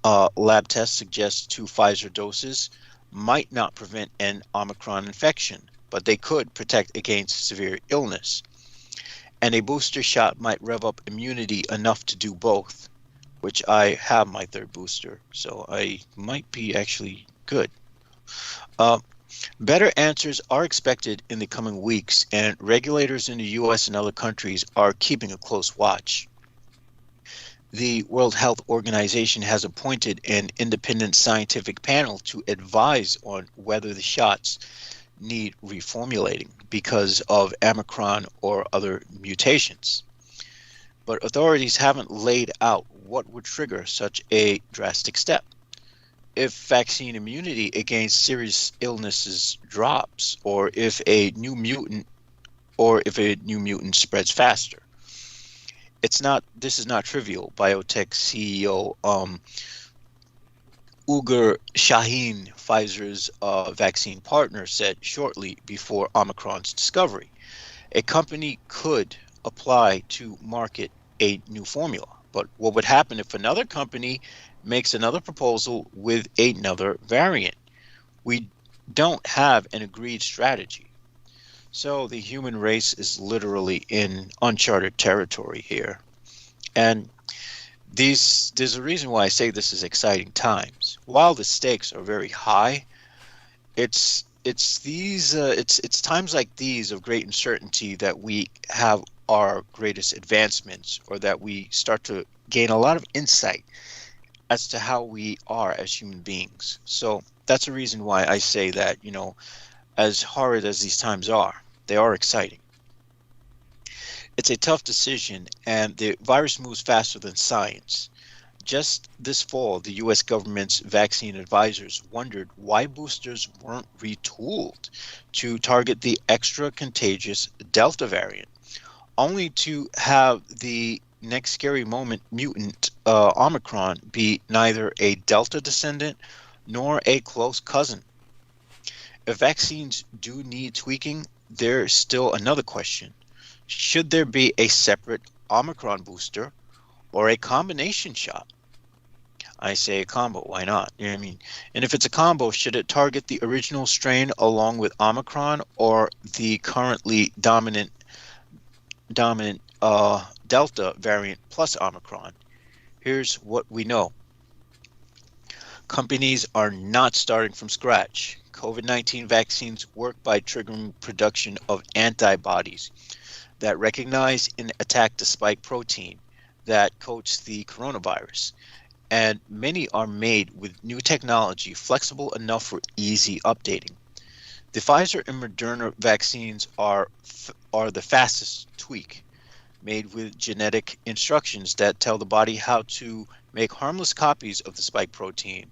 lab tests suggest 2 Pfizer doses might not prevent an Omicron infection, but they could protect against severe illness. And a booster shot might rev up immunity enough to do both, which I have my 3rd booster, so I might be actually good. Better answers are expected in the coming weeks, and regulators in the U.S. and other countries are keeping a close watch. The World Health Organization has appointed an independent scientific panel to advise on whether the shots need reformulating because of Omicron or other mutations. But authorities haven't laid out what would trigger such a drastic step. If vaccine immunity against serious illnesses drops, or if a new mutant spreads faster. This is not trivial, biotech CEO Ugur Shahin, Pfizer's vaccine partner, said shortly before Omicron's discovery. A company could apply to market a new formula, but what would happen if another company makes another proposal with another variant? We don't have an agreed strategy. So the human race is literally in uncharted territory here. And there's a reason why I say this is exciting times. While the stakes are very high, it's times like these of great uncertainty that we have our greatest advancements, or that we start to gain a lot of insight as to how we are as human beings. So that's a reason why I say that, as horrid as these times are, they are exciting. It's a tough decision, and the virus moves faster than science. Just this fall, the U.S. government's vaccine advisors wondered why boosters weren't retooled to target the extra contagious Delta variant, only to have the next scary mutant, Omicron, be neither a Delta descendant nor a close cousin. If vaccines do need tweaking, there's still another question. Should there be a separate Omicron booster or a combination shot? I say a combo, why not? You know what I mean? And if it's a combo, should it target the original strain along with Omicron, or the currently dominant Delta variant plus Omicron? Here's what we know. Companies are not starting from scratch. COVID-19 vaccines work by triggering production of antibodies that recognize and attack the spike protein that coats the coronavirus. And many are made with new technology flexible enough for easy updating. The Pfizer and Moderna vaccines are the fastest tweak, made with genetic instructions that tell the body how to make harmless copies of the spike protein,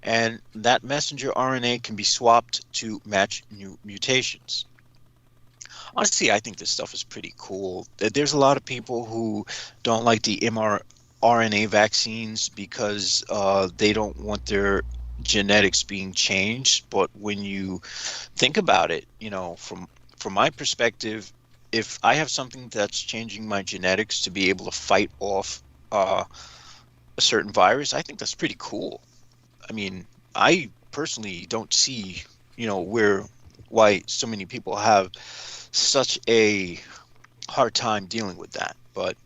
and that messenger RNA can be swapped to match new mutations. Honestly, I think this stuff is pretty cool. There's a lot of people who don't like the mRNA vaccines because they don't want their genetics being changed. But when you think about it, from my perspective, if I have something that's changing my genetics to be able to fight off a certain virus, I think that's pretty cool. I mean, I personally don't see, why so many people have such a hard time dealing with that. But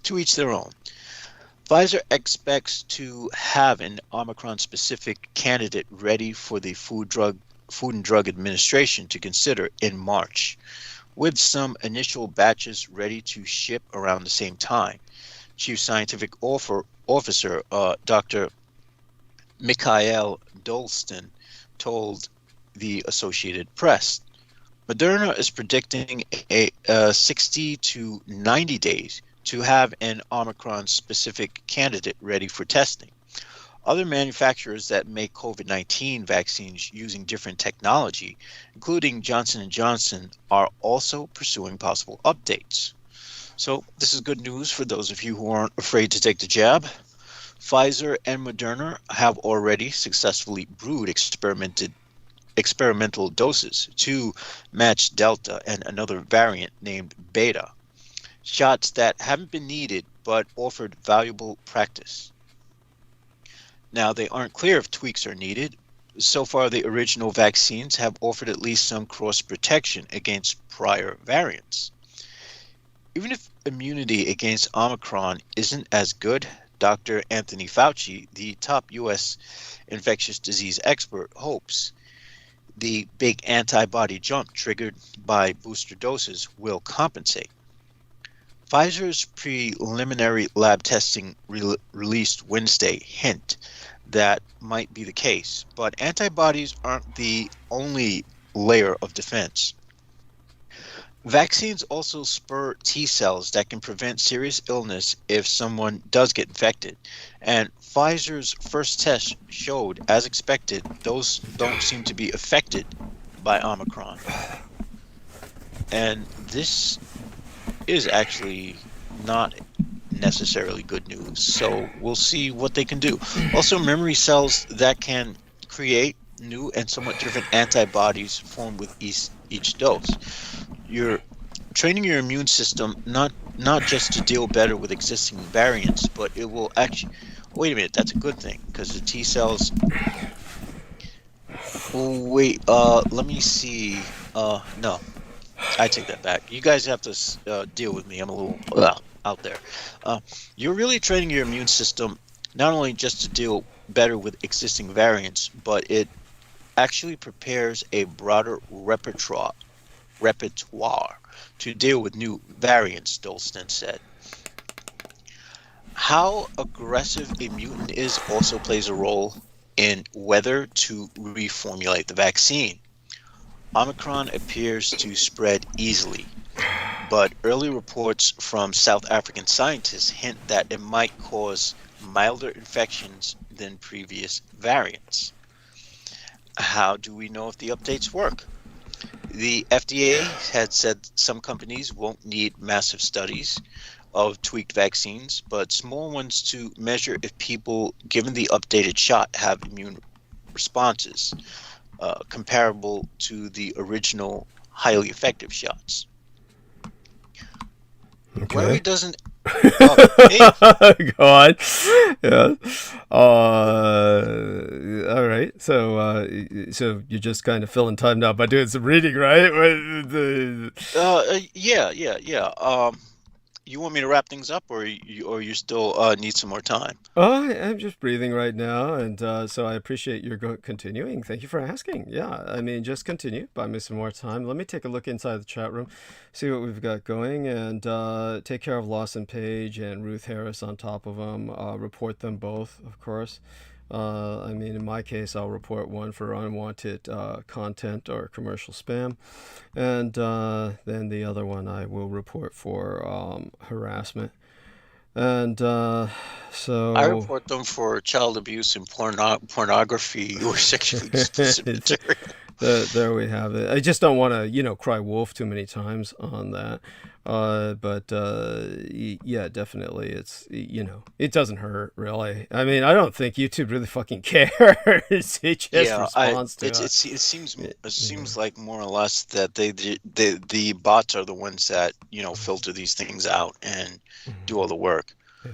to each their own. Pfizer expects to have an Omicron-specific candidate ready for the Food and Drug Administration to consider in March, with some initial batches ready to ship around the same time. Chief Scientific Officer Dr. Mikhail Dolston told the Associated Press. Moderna is predicting a 60 to 90 days to have an Omicron-specific candidate ready for testing. Other manufacturers that make COVID-19 vaccines using different technology, including Johnson & Johnson, are also pursuing possible updates. So this is good news for those of you who aren't afraid to take the jab. Pfizer and Moderna have already successfully brewed experimental doses to match Delta and another variant named Beta. Shots that haven't been needed but offered valuable practice. Now, they aren't clear if tweaks are needed. So far, the original vaccines have offered at least some cross protection against prior variants. Even if immunity against Omicron isn't as good, Dr. Anthony Fauci, the top U.S. infectious disease expert, hopes the big antibody jump triggered by booster doses will compensate. Pfizer's preliminary lab testing released Wednesday hint that might be the case, but antibodies aren't the only layer of defense. Vaccines also spur T cells that can prevent serious illness if someone does get infected, and Pfizer's first test showed, as expected, those don't seem to be affected by Omicron. And this is actually not necessarily good news, so we'll see what they can do. Also, memory cells that can create new and somewhat different antibodies formed with each dose. You're training your immune system not just to deal better with existing variants, but it will actually... Wait a minute, that's a good thing, because the T cells... Wait, let me see. No, I take that back. You guys have to deal with me. I'm a little out there. You're really training your immune system not only just to deal better with existing variants, but it actually prepares a broader repertoire to deal with new variants, Dolston said. How aggressive a mutant is also plays a role in whether to reformulate the vaccine. Omicron appears to spread easily, but early reports from South African scientists hint that it might cause milder infections than previous variants. How do we know if the updates work? The FDA had said some companies won't need massive studies of tweaked vaccines, but small ones to measure if people given the updated shot have immune responses comparable to the original highly effective shots. Okay. Worry doesn't... Go on. Yeah. All right. So you're just kind of filling time now by doing some reading, right? Yeah. You want me to wrap things up, or you still need some more time? I'm just breathing right now, and so I appreciate your continuing. Thank you for asking. Yeah, I mean, just continue. Buy me some more time. Let me take a look inside the chat room, see what we've got going, and take care of Lawson Page and Ruth Harris on top of them. Report them both, of course. I mean, in my case, I'll report one for unwanted content or commercial spam, and then the other one I will report for harassment. And so I report them for child abuse and pornography or sexually explicit material. There we have it. I just don't want to, cry wolf too many times on that. But yeah, definitely, it's it doesn't hurt really. I mean, I don't think YouTube really fucking cares. It just responds to it. It seems like more or less that the bots are the ones that filter these things out and do all the work. Yeah.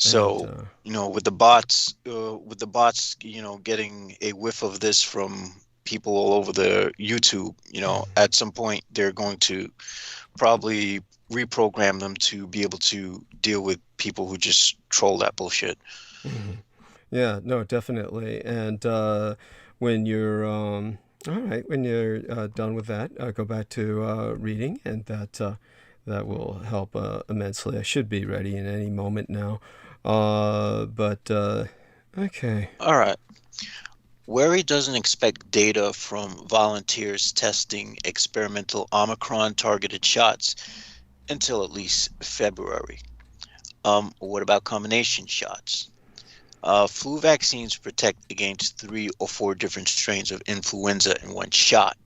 So, And, with the bots, getting a whiff of this from people all over the YouTube, at some point they're going to probably reprogram them to be able to deal with people who just troll that bullshit. Yeah, no, definitely. And when you're all right, when you're done with that, go back to reading, and that will help immensely. I should be ready in any moment now. But okay. All right. Wary doesn't expect data from volunteers testing experimental Omicron targeted shots until at least February. What about combination shots? Flu vaccines protect against 3 or 4 different strains of influenza in one shot.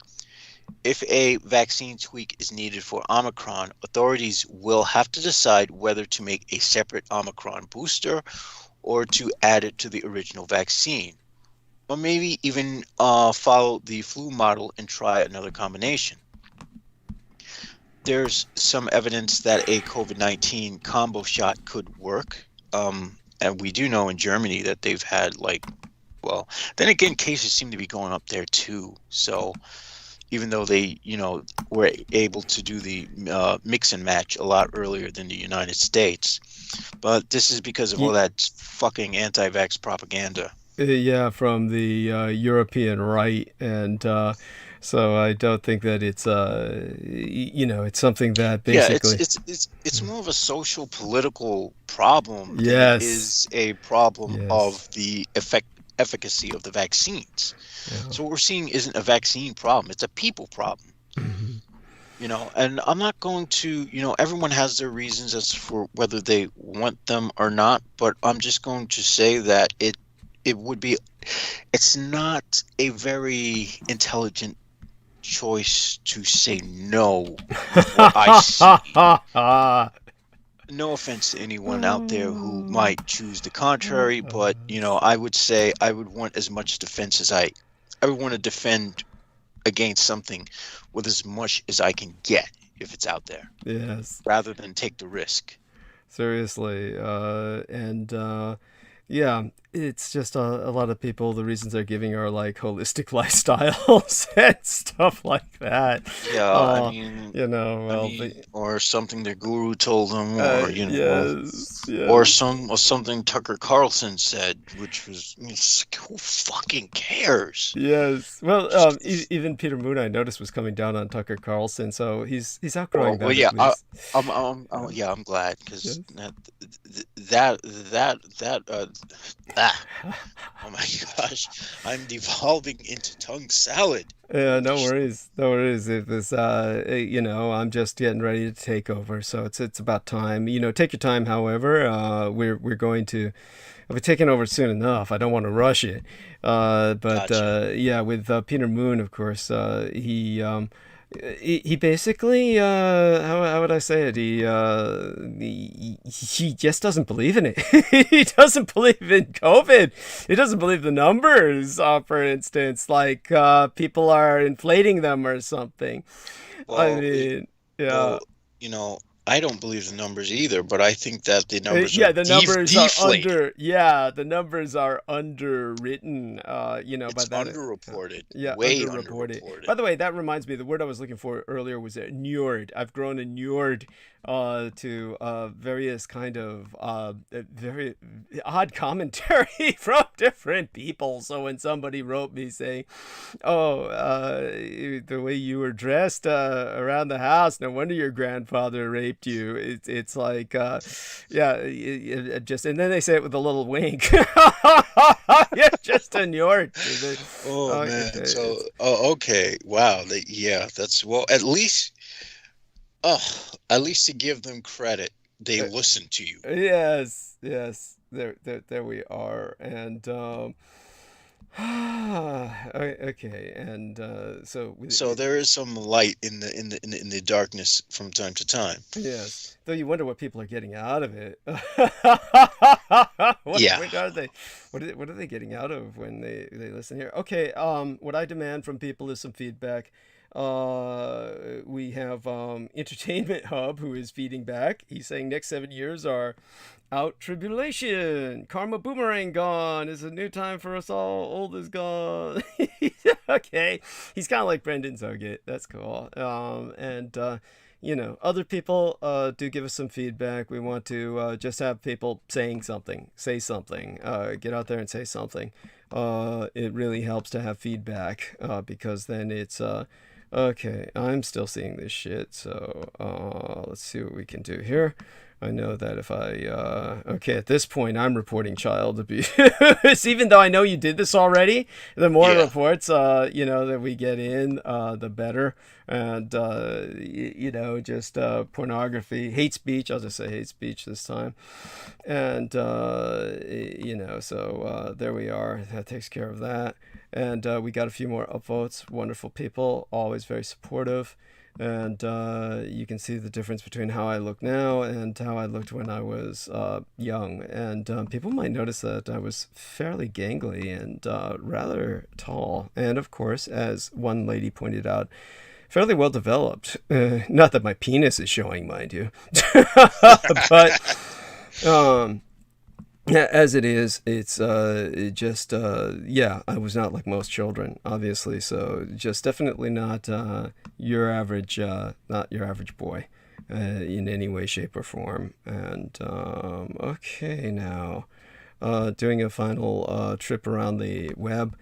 If a vaccine tweak is needed for Omicron, authorities will have to decide whether to make a separate Omicron booster or to add it to the original vaccine, or maybe even follow the flu model and try another combination. There's some evidence that a COVID-19 combo shot could work. And we do know in Germany that they've had then again, cases seem to be going up there too. So even though they, were able to do the mix and match a lot earlier than the United States, but this is because of all that fucking anti-vax propaganda. Yeah, from the European right, and so I don't think that it's it's something that basically it's more of a social political problem than Yes. it is a problem Yes. of the efficacy of the vaccines. Yeah. So what we're seeing isn't a vaccine problem, it's a people problem. And I'm not going to, everyone has their reasons as for whether they want them or not, but I'm just going to say that it's not a very intelligent choice to say no with what I see. No offense to anyone out there who might choose the contrary, but I would say I would want as much defense as I would want to defend against something with as much as I can get if it's out there. Yes. Rather than take the risk. Seriously, yeah, it's just a lot of people, the reasons they're giving are like holistic lifestyles and stuff like that. Yeah, or something their guru told them, or yes. or something Tucker Carlson said, which was who fucking cares? Yes. Well, even Peter Moon, I noticed, was coming down on Tucker Carlson, so he's outgrowing that. Well, yeah, at least. I'm glad, because oh my gosh, I'm devolving into tongue salad. Yeah, no worries. It was, I'm just getting ready to take over, so it's about time. Take your time. However, we're going to. I'll be taking over soon enough. I don't want to rush it. But Gotcha. yeah, with Peter Moon, of course, he basically how would I say it? He just doesn't believe in it. He doesn't believe in COVID. He doesn't believe the numbers. For instance, like people are inflating them or something. Well, I mean, yeah. Well, I don't believe the numbers either, but I think that the numbers Yeah, are the numbers are deflated. the numbers are underwritten. It's by that. underreported. Yeah, way underreported. By the way, that reminds me, the word I was looking for earlier was inured. I've grown inured to various kind of very odd commentary from different people. So when somebody wrote me saying, "Oh, the way you were dressed around the house, no wonder your grandfather raped you," it's like, just, and then they say it with a little wink. You're just inured. Oh man. So, okay. Wow. That's, well, at least to give them credit, they listen to you. Yes. There we are. And okay. And so there is some light in the darkness from time to time. Yes. Though you wonder what people are getting out of it. What are they? What are they getting out of when they listen here? Okay. What I demand from people is some feedback. We have Entertainment Hub, who is feeding back. He's saying next 7 years are out tribulation. Karma boomerang gone. It's a new time for us all. Old is gone. Okay. He's kind of like Brendan Zoget. That's cool. Other people do give us some feedback. We want to just have people saying something, say something, get out there and say something. It really helps to have feedback because then it's, okay, I'm still seeing this shit. So let's see what we can do here. I know that if okay, at this point, I'm reporting child abuse, even though I know you did this already. The more reports, that we get in, the better. And, just pornography, hate speech. I'll just say hate speech this time. And, so there we are. That takes care of that. And we got a few more upvotes. Wonderful people, always very supportive. And you can see the difference between how I look now and how I looked when I was young. And people might notice that I was fairly gangly and rather tall. And of course, as one lady pointed out, fairly well developed. Not that my penis is showing, mind you. But as it is, it's I was not like most children, obviously. So just definitely not your average boy in any way, shape, or form. And okay, now doing a final trip around the web.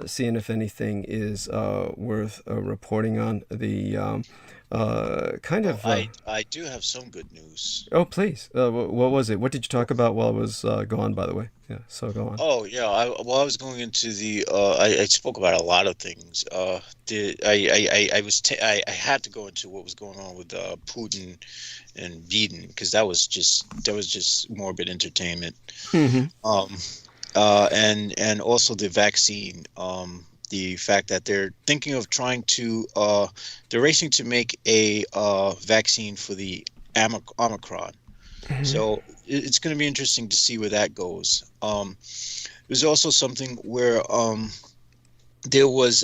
Seeing if anything is worth reporting on. The I do have some good news. Oh, please. What was it? What did you talk about while I was gone, by the way? Yeah, so go on. Oh, yeah. I was going into the. I spoke about a lot of things. I had to go into what was going on with Putin and Biden because that was just morbid entertainment. Mm-hmm. And also the vaccine, the fact that they're thinking of trying to, they're racing to make a vaccine for the Omicron. Mm-hmm. So it's going to be interesting to see where that goes. There's also something where there was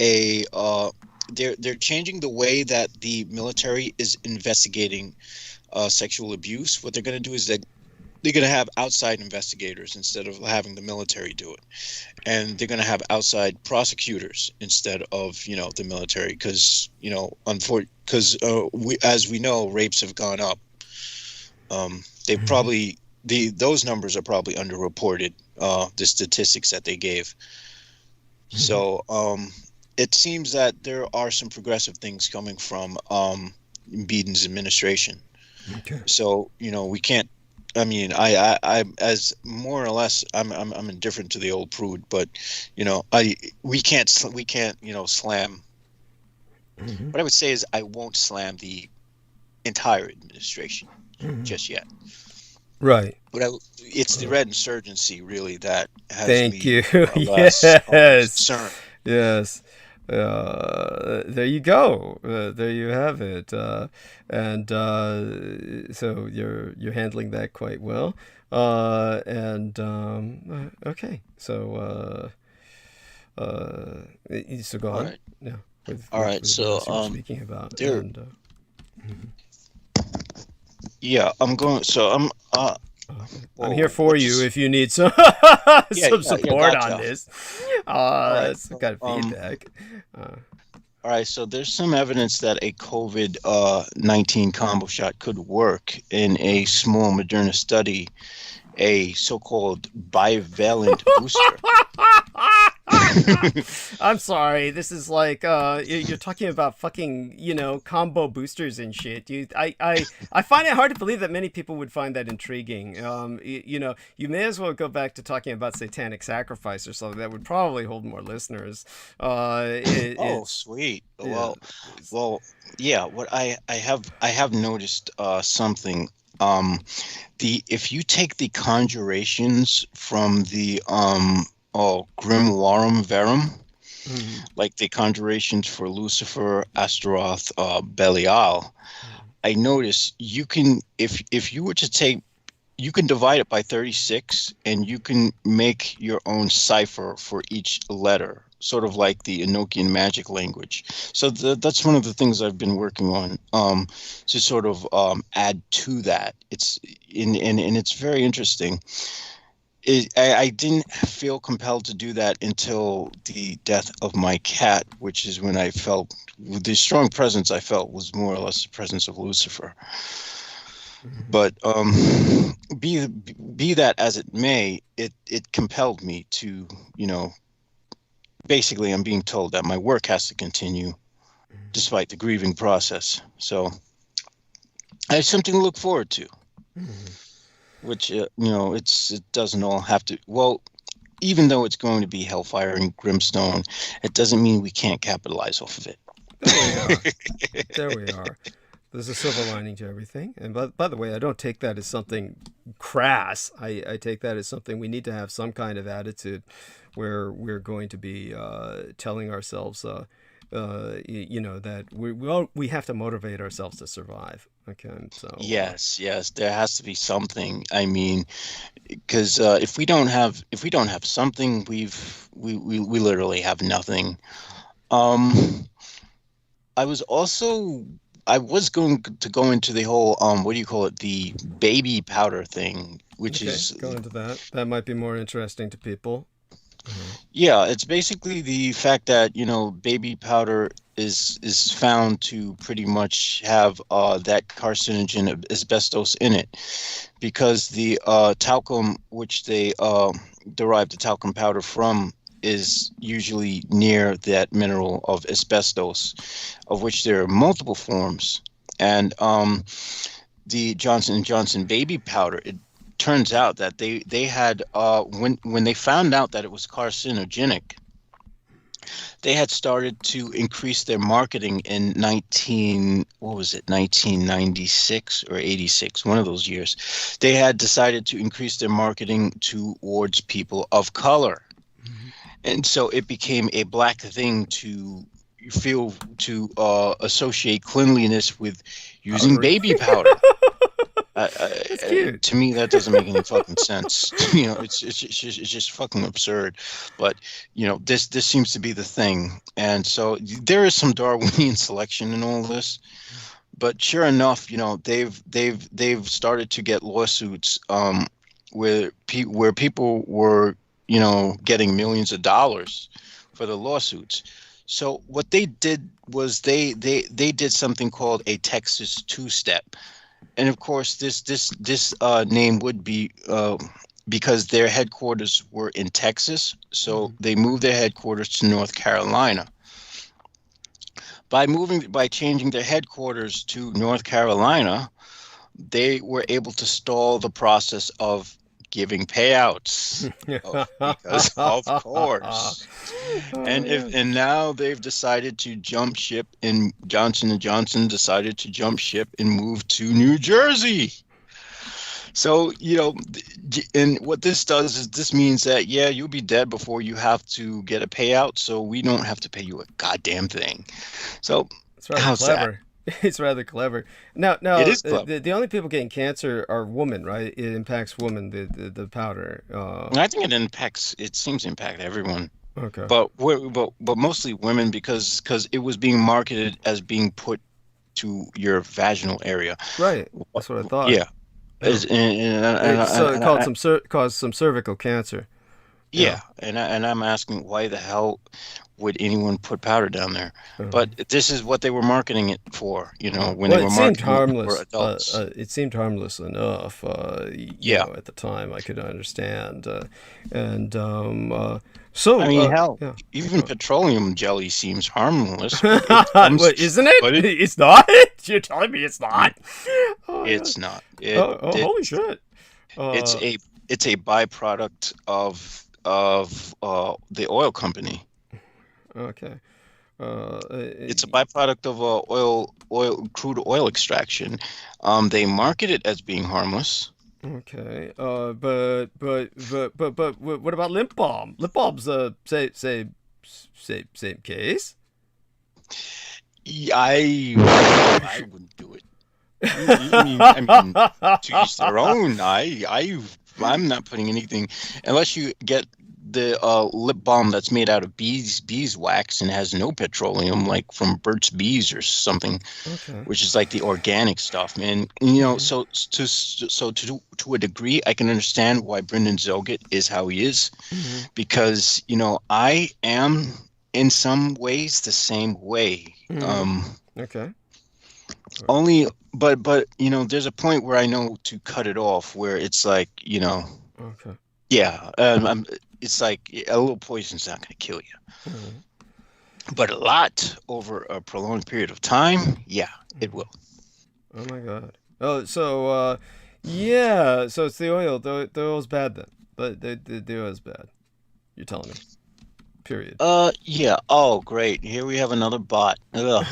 they're changing the way that the military is investigating sexual abuse. What they're going to do is that they're going to have outside investigators instead of having the military do it. And they're going to have outside prosecutors instead of, the military because, as we know, rapes have gone up. Those numbers are probably underreported, the statistics that they gave. Mm-hmm. So it seems that there are some progressive things coming from Biden's administration. Okay. So, we can't, I as more or less I'm indifferent to the old prude, but we can't slam. Mm-hmm. What I would say is I won't slam the entire administration just yet. Right. But it's the red insurgency really that has Thank me you. less concerned. Yes. There you go. There you have it. And so you're handling that quite well. Okay. So go on. Right. Yeah. All right. So speaking about. There. And, yeah, I'm going. So I'm. I'm here for you if you need some support on this. That's kind of feedback. All right, so there's some evidence that a COVID-19 combo shot could work in a small Moderna study, a so-called bivalent booster. I'm sorry. This is like you're talking about fucking combo boosters and shit. I find it hard to believe that many people would find that intriguing. You may as well go back to talking about satanic sacrifice or something. That would probably hold more listeners. Sweet. Yeah. Well, yeah. What I have noticed something. If you take the conjurations from the Grimoire Verum, Mm-hmm. like the conjurations for Lucifer, Astaroth, Belial, I noticed you can, if you were to take, you can divide it by 36 and you can make your own cipher for each letter sort of like the Enochian magic language. So that's one of the things I've been working on, to sort of add to that. It's and it's very interesting. I didn't feel compelled to do that until the death of my cat, which is when I felt the strong presence I felt was more or less the presence of Lucifer. But be that as it may, it compelled me to, basically I'm being told that my work has to continue despite the grieving process. So I have something to look forward to. Which it doesn't all have to. Well, even though it's going to be hellfire and brimstone, it doesn't mean we can't capitalize off of it. There we are. There's a silver lining to everything. And by the way, I don't take that as something crass. I take that as something we need to have some kind of attitude where we're going to be telling ourselves, that we have to motivate ourselves to survive. Okay, so yes, there has to be something. I mean, because if we don't have something, we literally have nothing. I was going to go into the whole what do you call it, the baby powder thing, which is go into that. That might be more interesting to people. Yeah, it's basically the fact that baby powder is found to pretty much have that carcinogen asbestos in it, because the talcum, which they derive the talcum powder from, is usually near that mineral of asbestos, of which there are multiple forms. And the Johnson & Johnson baby powder, it turns out that they had when they found out that it was carcinogenic, they had started to increase their marketing in 1996 or 86, one of those years. They had decided to increase their marketing towards people of color. And so it became a black thing to associate cleanliness with using baby powder. To me, that doesn't make any fucking sense. It's just fucking absurd. But this seems to be the thing, and so there is some Darwinian selection in all this. But sure enough, they've started to get lawsuits where people were getting millions of dollars for the lawsuits. So what they did was they did something called a Texas two-step. And of course, this name would be because their headquarters were in Texas, so they moved their headquarters to North Carolina. By changing their headquarters to North Carolina, they were able to stall the process of giving payouts, because of course. And now they've decided to jump ship, and Johnson & Johnson decided to jump ship and move to New Jersey. So, and what this does is this means that, you'll be dead before you have to get a payout, so we don't have to pay you a goddamn thing. So how's clever. that? It's rather clever. Now, it is clever. The only people getting cancer are women, right? It impacts women, the powder. I think it seems to impact everyone. Okay. But mostly women, because it was being marketed as being put to your vaginal area. Right. That's what I thought. Yeah. So it caused some cervical cancer. Yeah. And I'm asking, why the hell would anyone put powder down there? But this is what they were marketing it for, when they were marketing it for adults. It seemed harmless enough, at the time I could understand. So I mean, hell, even petroleum jelly seems harmless. Isn't it? But it's not? You're telling me it's not? It's not. Holy shit. It's a byproduct of the oil company. Okay. It's a byproduct of crude oil extraction. They market it as being harmless. Okay. But what about lip balm? Lip balm's same case. I wouldn't do it. I mean, to each their own. I'm not putting anything unless you get lip balm that's made out of beeswax and has no petroleum, like from Burt's Bees or something, Okay. which is like the organic stuff, man. You know, so to a degree, I can understand why Brendan Zogett is how he is, because you know I am in some ways the same way. Okay. Only, but you know, there's a point where I know to cut it off, where it's like, you know, Okay. yeah, it's like a little poison's not going to kill you, but a lot over a prolonged period of time, yeah, it will. Oh my God. Oh, so yeah, so it's the oil. The oil's bad then, but the oil's bad. You're telling me. Period. Yeah. Oh, great. Here we have another bot. Ugh.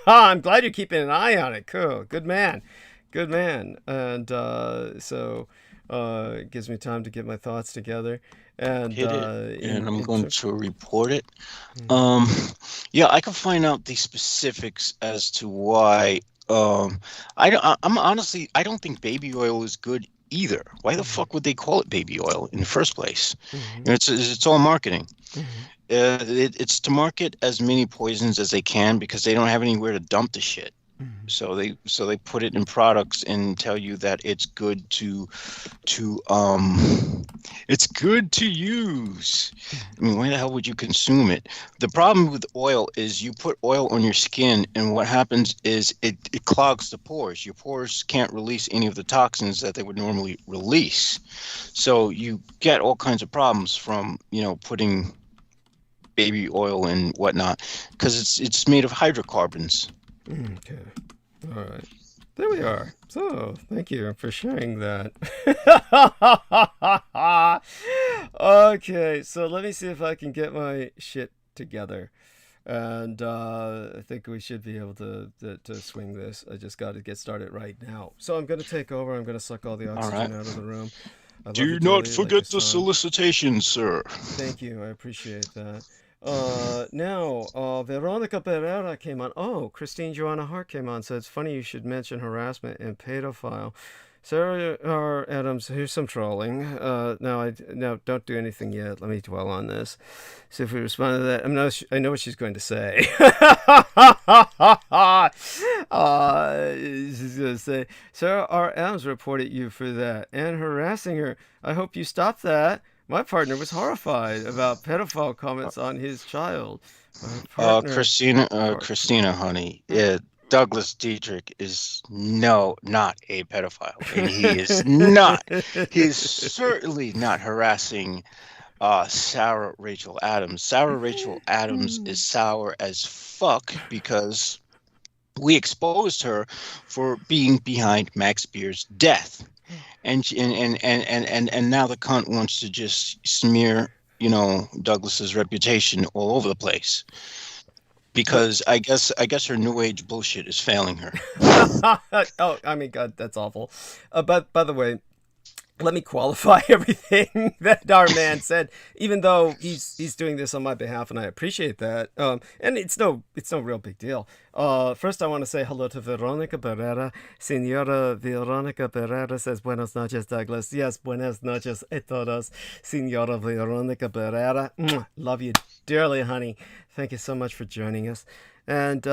I'm glad you're keeping an eye on it. Cool. Good man. Good man. And so it gives me time to get my thoughts together. And Hit it, and I'm going to report it. Mm-hmm. Yeah, I can find out the specifics as to why. I'm honestly, I don't think baby oil is good either. Why the fuck would they call it baby oil in the first place? You know, it's all marketing. It's to market as many poisons as they can because they don't have anywhere to dump the shit. So they put it in products and tell you that it's good to it's good to use. I mean, why the hell would you consume it? The problem with oil is you put oil on your skin and what happens is it clogs the pores. Your pores can't release any of the toxins that they would normally release. So you get all kinds of problems from, you know, putting baby oil and whatnot because it's made of hydrocarbons. Okay. All right. There we are. So, thank you for sharing that. Okay, so let me see if I can get my shit together. And I think we should be able to swing this. I just got to get started right now. So I'm going to take over. I'm going to suck all the oxygen out of the room. Do not forget the solicitation, sir. Thank you. I appreciate that. Now, Veronica Pereira came on. Oh, Christine Joanna Hart came on. So it's funny you should mention harassment and pedophile. Sarah R. Adams, here's some trolling. No, don't do anything yet. Let me dwell on this. See if we respond to that. I know what she's going to say. She's going to say, Sarah R. Adams reported you for that and harassing her. I hope you stop that. My partner was horrified about pedophile comments on his child. Christina, honey, Douglas Dietrich is not a pedophile, and he is not. He's certainly not harassing Sarah Rachel Adams. Sarah Rachel Adams is sour as fuck because we exposed her for being behind Max Beer's death. And now the cunt wants to just smear, you know, Douglas's reputation all over the place because I guess her new age bullshit is failing her. Oh, I mean, God, that's awful. But by the way, let me qualify everything that our man said, even though he's doing this on my behalf, and I appreciate that. And it's no real big deal. First, I want to say hello to Veronica Pereira. Senora Veronica Pereira says, Buenas noches, Douglas. Yes, buenas noches a todos. Senora Veronica Pereira. Love you dearly, honey. Thank you so much for joining us. And,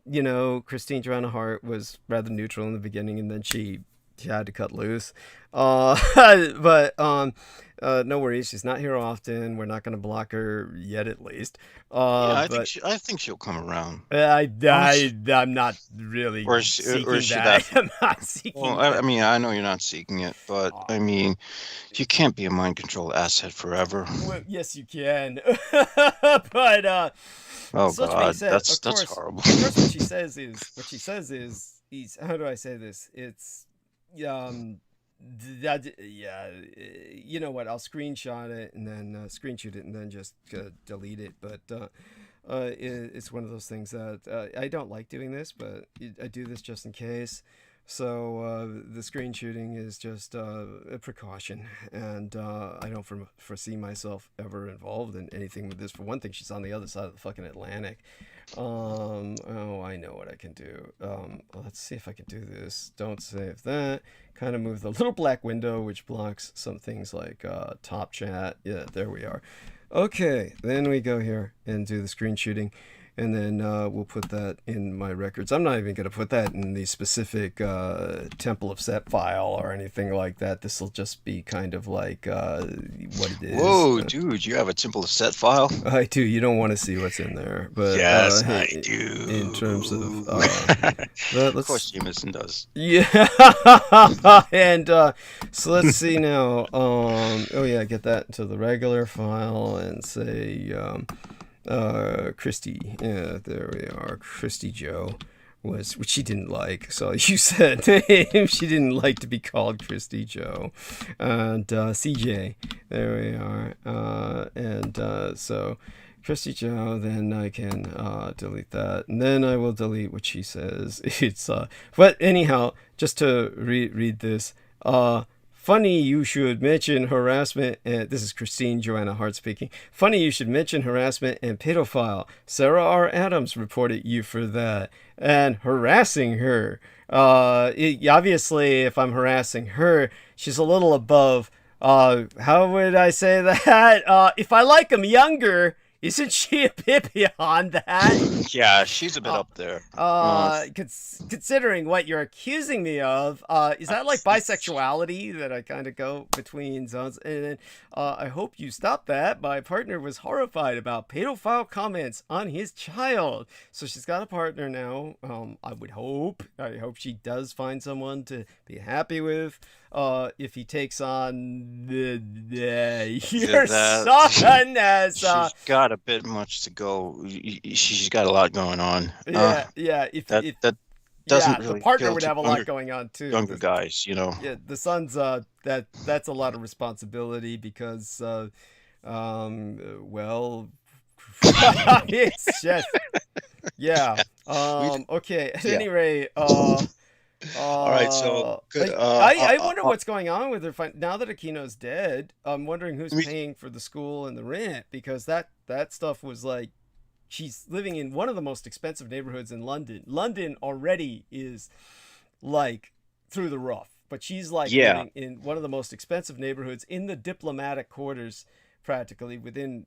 you know, Christine Joanna Hart was rather neutral in the beginning, and then she had to cut loose. But no worries, she's not here often. We're not going to block her yet, at least. I think she'll come around. I'm not really seeking that. I'm not seeking that. I mean, I know you're not seeking it, but I mean, you can't be a mind control asset forever. Well, yes, you can. But oh God, that's horrible. Of course, what she says is how do I say this? It's you know what? I'll screenshot it and then screenshot it and then just delete it. But it's one of those things that I don't like doing this, but I do this just in case. So the screen shooting is just a precaution, and I don't foresee myself ever involved in anything with this. For one thing, she's on the other side of the fucking Atlantic. Oh, I know what I can do. Let's see if I can do this. Don't save that. Kind of move the little black window, which blocks some things like top chat. Yeah, there we are. Okay, then we go here and do the screen shooting. And then we'll put that in my records. I'm not even going to put that in the specific Temple of Set file or anything like that. This will just be kind of like what it is. Whoa, dude, you have a Temple of Set file? I do. You don't want to see what's in there. But yes, I do. In terms of... of course Jameson does. Yeah. And so let's see now. Oh, yeah, get that into the regular file and say... Christy, yeah, there we are. Christy Joe was, which she didn't like. So you said she didn't like to be called Christy Joe. And CJ, there we are. And so Christy Joe, then I can delete that. And then I will delete what she says. It's but anyhow, just to read this. Funny you should mention harassment, and this is Christine Joanna Hart speaking. Funny you should mention harassment and pedophile. Sarah R. Adams reported you for that. And harassing her. Obviously, if I'm harassing her, she's a little above, how would I say that? If I like him younger, isn't she a bit beyond that? Yeah, she's a bit up there. Considering what you're accusing me of, is that like bisexuality that I kind of go between zones? And then I hope you stop that. My partner was horrified about pedophile comments on his child. So she's got a partner now. I hope she does find someone to be happy with. If he takes on your son as she's got a bit much to go. She's got a lot going on. Yeah. That doesn't really. The partner would have a lot going on too. Younger guys, you know. Yeah, the son's that's a lot of responsibility because, well, it's just okay. At any rate, all right, so good. I wonder what's going on with her. Now that Aquino's dead, I'm wondering who's paying for the school and the rent, because that stuff was like, she's living in one of the most expensive neighborhoods in London. London already is like through the roof, but she's like living in one of the most expensive neighborhoods in the diplomatic quarters, practically within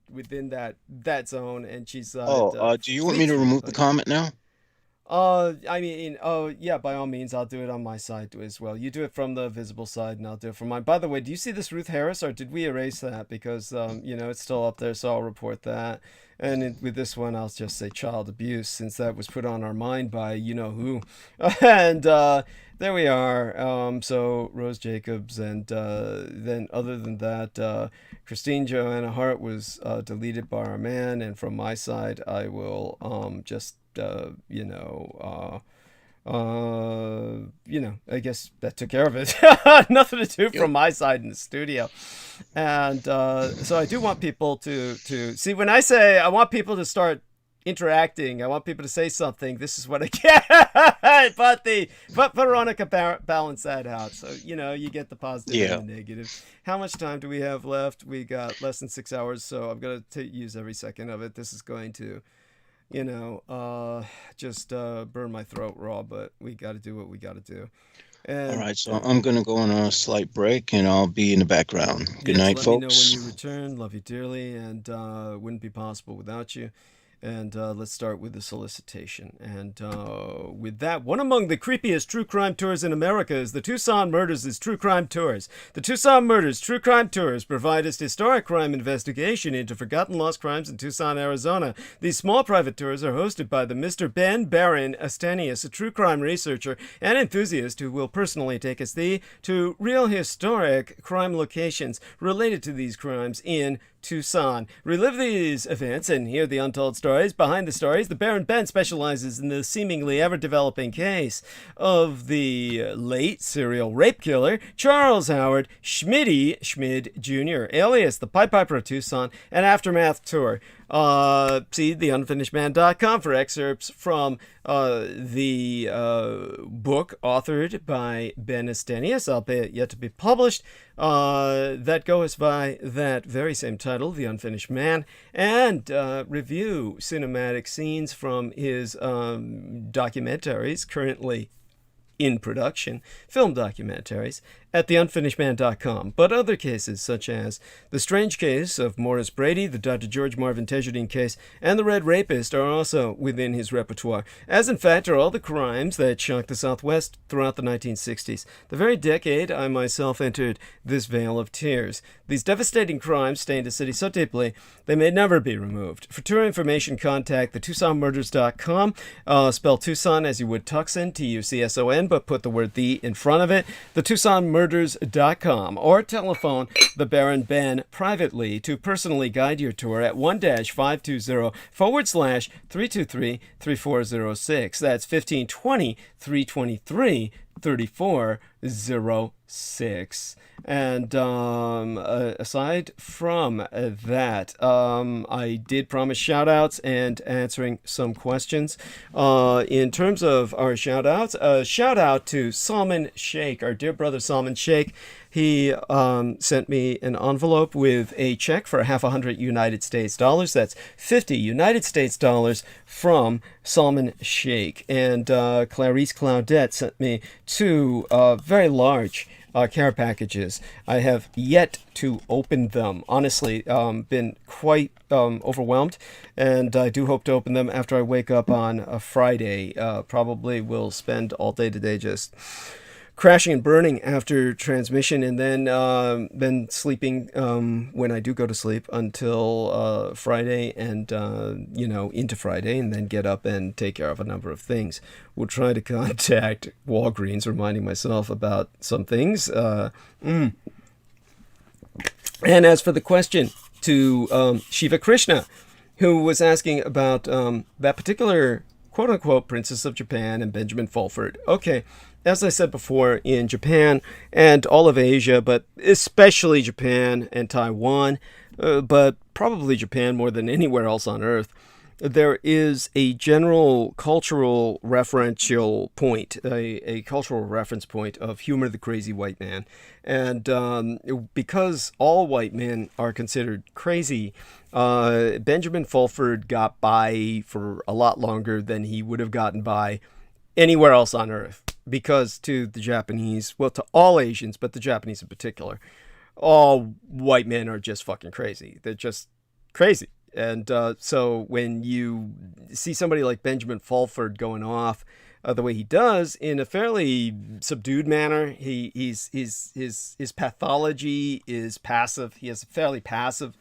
that zone, and she's. Do you want me to remove the comment now? I mean, yeah, by all means, I'll do it on my side as well. You do it from the visible side, and I'll do it from mine. By the way, do you see this Ruth Harris, or did we erase that? Because, it's still up there, so I'll report that. And with this one, I'll just say child abuse, since that was put on our mind by you-know-who. And there we are. So Rose Jacobs, and then other than that, Christine Joanna Hart was deleted by our man, and from my side, I will just... I guess that took care of it. Nothing to do from my side in the studio. And so I do want people to see, when I say I want people to start interacting, I want people to say something, this is what I get. But Veronica balanced that out. So, you get the positive and the negative. How much time do we have left? We got less than 6 hours, so I'm going to use every second of it. This is going to just burn my throat raw, but we got to do what we got to do. And, all right, so I'm going to go on a slight break, and I'll be in the background. Good night, let folks. Me know when you return. Love you dearly, and wouldn't be possible without you. And let's start with the solicitation. And with that, one among the creepiest true crime tours in America is the Tucson Murders' True Crime Tours. The Tucson Murders True Crime Tours provide us historic crime investigation into forgotten lost crimes in Tucson, Arizona. These small private tours are hosted by the Mr. Ben Baron Astanius, a true crime researcher and enthusiast who will personally take us to real historic crime locations related to these crimes in Tucson. Relive these events and hear the untold stories behind the stories. The Baron Ben specializes in the seemingly ever-developing case of the late serial rape killer Charles Howard Schmid Jr., alias the Pied Piper of Tucson, an aftermath tour. See theunfinishedman.com for excerpts from the book authored by Ben Estenius, albeit yet to be published, that goes by that very same title, The Unfinished Man, and review cinematic scenes from his documentaries currently in production, film documentaries, at theunfinishedman.com. But other cases, such as The Strange Case of Morris Brady, the Dr. George Marvin Tejardine case, and The Red Rapist, are also within his repertoire, as in fact are all the crimes that shocked the Southwest throughout the 1960s, the very decade I myself entered this vale of tears. These devastating crimes stained a city so deeply they may never be removed. For tour information, contact thetucsonmurders.com. Spell Tucson as you would Tucson, Tucson, but put the word "the" in front of it. thetucsonmurders.com, or telephone the Baron Ben privately to personally guide your tour at 1-520/323-3406. That's 1520-323-3406. And aside from that, I did promise shout-outs and answering some questions. In terms of our shout-outs, shout-out to Salman Sheikh, our dear brother Salman Sheikh. He sent me an envelope with a check for $50 United States dollars. That's 50 United States dollars from Salman Sheikh. And Clarice Claudette sent me two very large care packages. I have yet to open them. Honestly, been quite overwhelmed, and I do hope to open them after I wake up on a Friday. Probably will spend all day today just crashing and burning after transmission, and then been sleeping when I do go to sleep until Friday, and into Friday, and then get up and take care of a number of things. We'll try to contact Walgreens, reminding myself about some things. And as for the question to Shiva Krishna, who was asking about that particular quote-unquote Princess of Japan and Benjamin Fulford. Okay, as I said before, in Japan and all of Asia, but especially Japan and Taiwan, but probably Japan more than anywhere else on Earth, there is a general cultural referential point, a cultural reference point of Humor the Crazy White Man. And because all white men are considered crazy, Benjamin Fulford got by for a lot longer than he would have gotten by anywhere else on Earth. Because to the Japanese, well, to all Asians, but the Japanese in particular, all white men are just fucking crazy. They're just crazy. And so when you see somebody like Benjamin Fulford going off the way he does in a fairly subdued manner, his pathology is passive. He has a fairly passive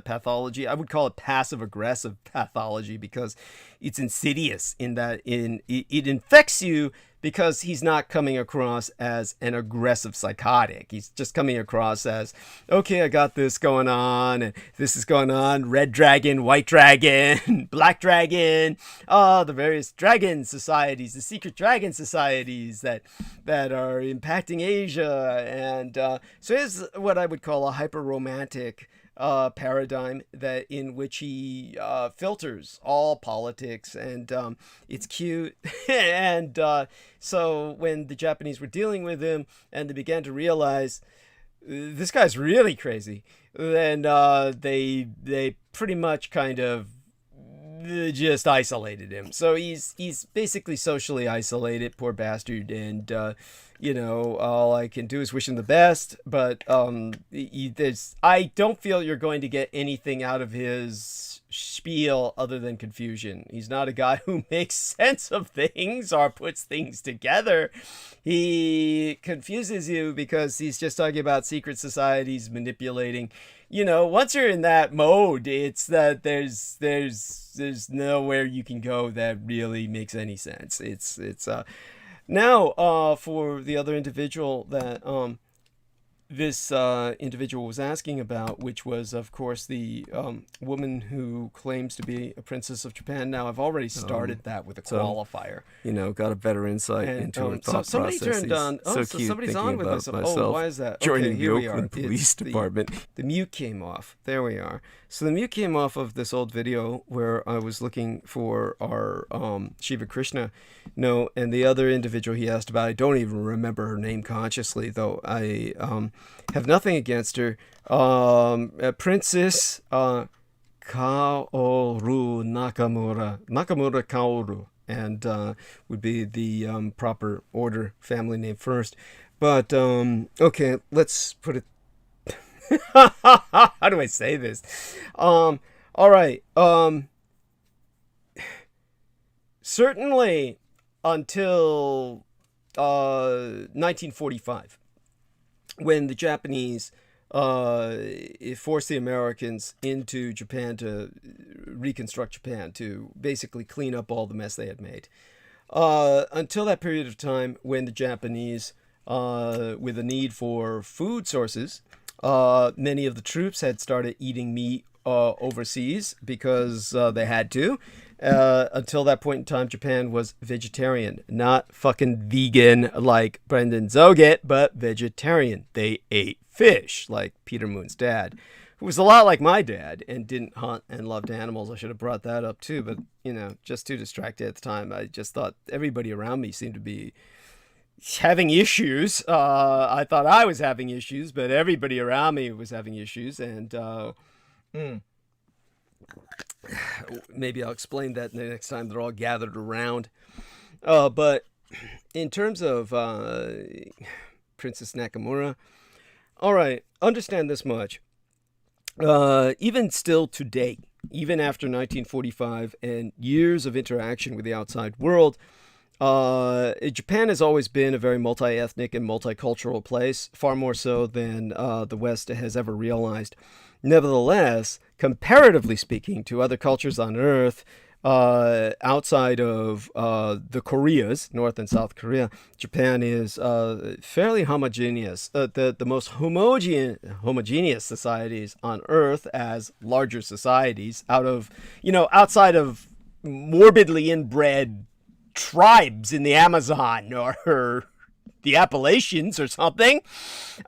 pathology. I would call it passive aggressive pathology because it's insidious in that it infects you, because he's not coming across as an aggressive psychotic. He's just coming across as, okay, I got this going on, and this is going on, red dragon, white dragon, black dragon, the various dragon societies, the secret dragon societies that are impacting Asia. And so it's what I would call a hyper-romantic paradigm that in which he filters all politics, and it's cute. And so when the Japanese were dealing with him and they began to realize this guy's really crazy, then they pretty much kind of just isolated him. So he's basically socially isolated, poor bastard, and all I can do is wish him the best, but I don't feel you're going to get anything out of his spiel other than confusion. He's not a guy who makes sense of things or puts things together. He confuses you because he's just talking about secret societies manipulating. Once you're in that mode, it's that there's nowhere you can go that really makes any sense. It's now for the other individual that this individual was asking about, which was, of course, the woman who claims to be a princess of Japan. Now, I've already started that with a qualifier. Got a better insight into her thought somebody process. turned on. Oh, so somebody's on with us. Oh, why is that? Joining okay, here the we Oakland are. Police Department. The mute came off. There we are. So the mute came off of this old video where I was looking for our Shiva Krishna. No, and the other individual he asked about, I don't even remember her name consciously, though I have nothing against her. Princess Kaoru Nakamura. Nakamura Kaoru. And would be the proper order, family name first. But, okay, let's put it... How do I say this? All right. Certainly until 1945, when the Japanese forced the Americans into Japan to reconstruct Japan, to basically clean up all the mess they had made. Until that period of time when the Japanese, with a need for food sources, many of the troops had started eating meat overseas because they had to. Until that point in time, Japan was vegetarian. Not fucking vegan like Brendan Zoget, but vegetarian. They ate fish like Peter Moon's dad, who was a lot like my dad and didn't hunt and loved animals. I should have brought that up too, but, just too distracted at the time. I just thought everybody around me seemed to be having issues. I thought I was having issues, but everybody around me was having issues, and maybe I'll explain that the next time they're all gathered around. But in terms of Princess Nakamura, all right, understand this much. Even still today, even after 1945 and years of interaction with the outside world, Japan has always been a very multi-ethnic and multicultural place, far more so than the West has ever realized. Nevertheless, comparatively speaking to other cultures on Earth, outside of the Koreas, North and South Korea, Japan is fairly homogeneous. The most homogeneous societies on Earth as larger societies, outside of morbidly inbred tribes in the Amazon or the Appalachians or something.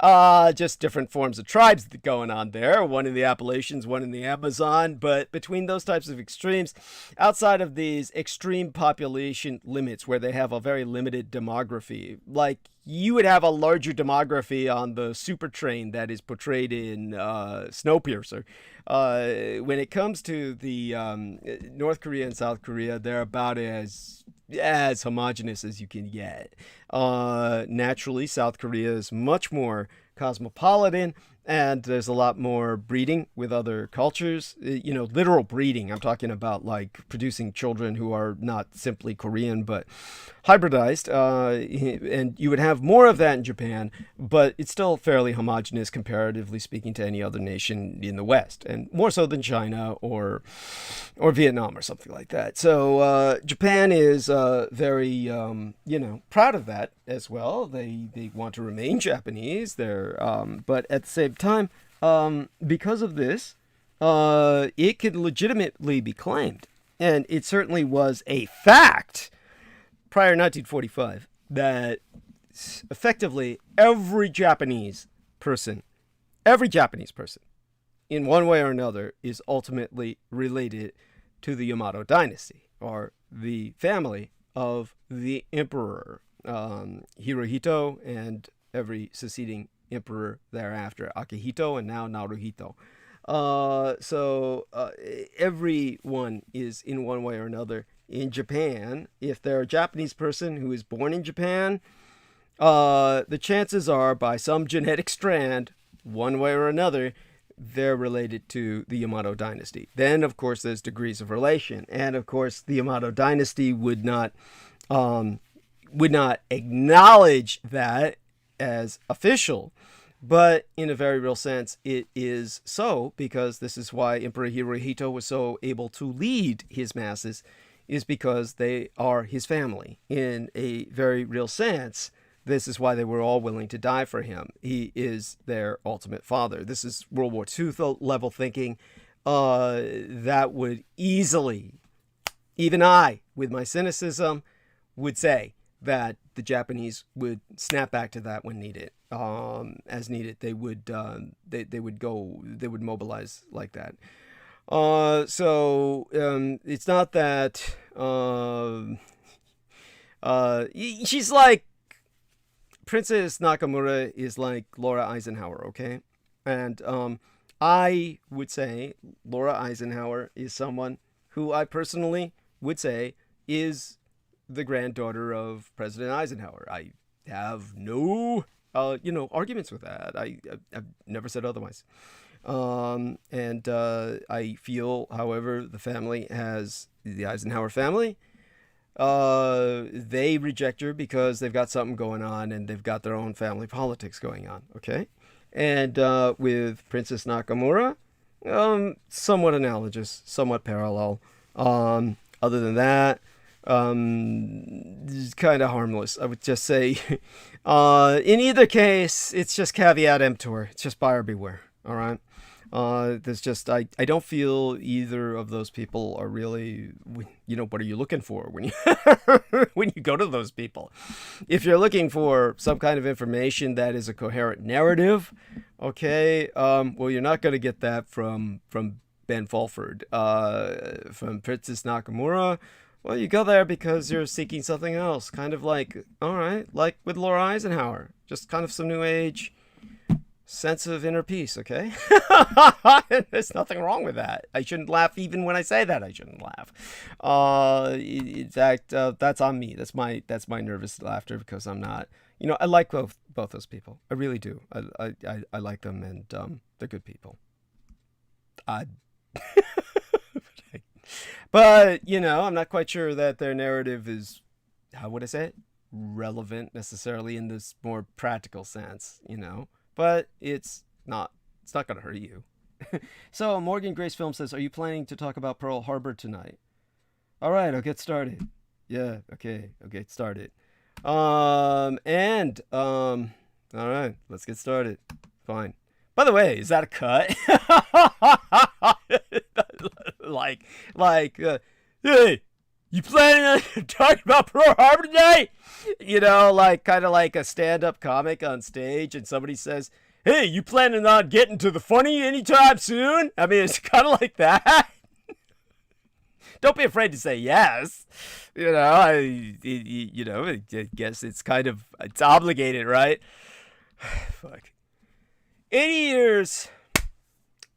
Just different forms of tribes going on there. One in the Appalachians, one in the Amazon. But between those types of extremes, outside of these extreme population limits where they have a very limited demography, like you would have a larger demography on the super train that is portrayed in Snowpiercer. When it comes to the North Korea and South Korea, they're about as homogenous as you can get. Naturally, South Korea is much more cosmopolitan, and there's a lot more breeding with other cultures. Literal breeding. I'm talking about like producing children who are not simply Korean, but hybridized. And you would have more of that in Japan, but it's still fairly homogenous comparatively speaking to any other nation in the West, and more so than China or Vietnam or something like that. So Japan is very, proud of that as well. They want to remain Japanese. But at the same time, because of this, it could legitimately be claimed, and it certainly was a fact prior to 1945 that effectively every Japanese person in one way or another is ultimately related to the Yamato dynasty, or the family of the emperor Hirohito and every succeeding emperor thereafter, Akihito and now Naruhito. So everyone is in one way or another in Japan. If they're a Japanese person who is born in Japan, the chances are by some genetic strand, one way or another, they're related to the Yamato dynasty. Then, of course, there's degrees of relation. And, of course, the Yamato dynasty would not acknowledge that as official. But in a very real sense, it is so, because this is why Emperor Hirohito was so able to lead his masses, is because they are his family. In a very real sense, This is why they were all willing to die for him. He is their ultimate father. This is World War II level thinking. That would easily, even I, with my cynicism, would say that the Japanese would snap back to that when needed. As needed, they would mobilize like that. So it's not that she's like Princess Nakamura is like Laura Eisenhower, okay? And I would say Laura Eisenhower is someone who I personally would say is the granddaughter of President Eisenhower. I have no, arguments with that. I've never said otherwise. And I feel, however, the Eisenhower family, they reject her because they've got something going on and they've got their own family politics going on, okay? And with Princess Nakamura, somewhat analogous, somewhat parallel. Other than that, it's kind of harmless. I would just say, in either case, it's just caveat emptor. It's just buyer beware, all right? There's just, I don't feel either of those people are really, what are you looking for when you when you go to those people? If you're looking for some kind of information that is a coherent narrative, okay, well, you're not going to get that from Ben Fulford. From Princess Nakamura, well, you go there because you're seeking something else, kind of like, all right, like with Laura Eisenhower, just kind of some new age sense of inner peace, okay? There's nothing wrong with that. I shouldn't laugh even when I say that. I shouldn't laugh. In fact, that's on me. That's my nervous laughter because I'm not. I like both those people. I really do. I like them, and they're good people. But I'm not quite sure that their narrative is, how would I say it, relevant necessarily in this more practical sense. But it's not going to hurt you. So Morgan Grace Film says, are you planning to talk about Pearl Harbor tonight? All right, I'll get started. Yeah, okay, I'll get started. All right, let's get started. Fine. By the way, is that a cut? Hey, you planning on talking about Pearl Harbor today? Kind of like a stand-up comic on stage and somebody says, hey, you planning on getting to the funny anytime soon? I mean, it's kind of like that. Don't be afraid to say yes. I guess it's it's obligated, right? Fuck. 80 years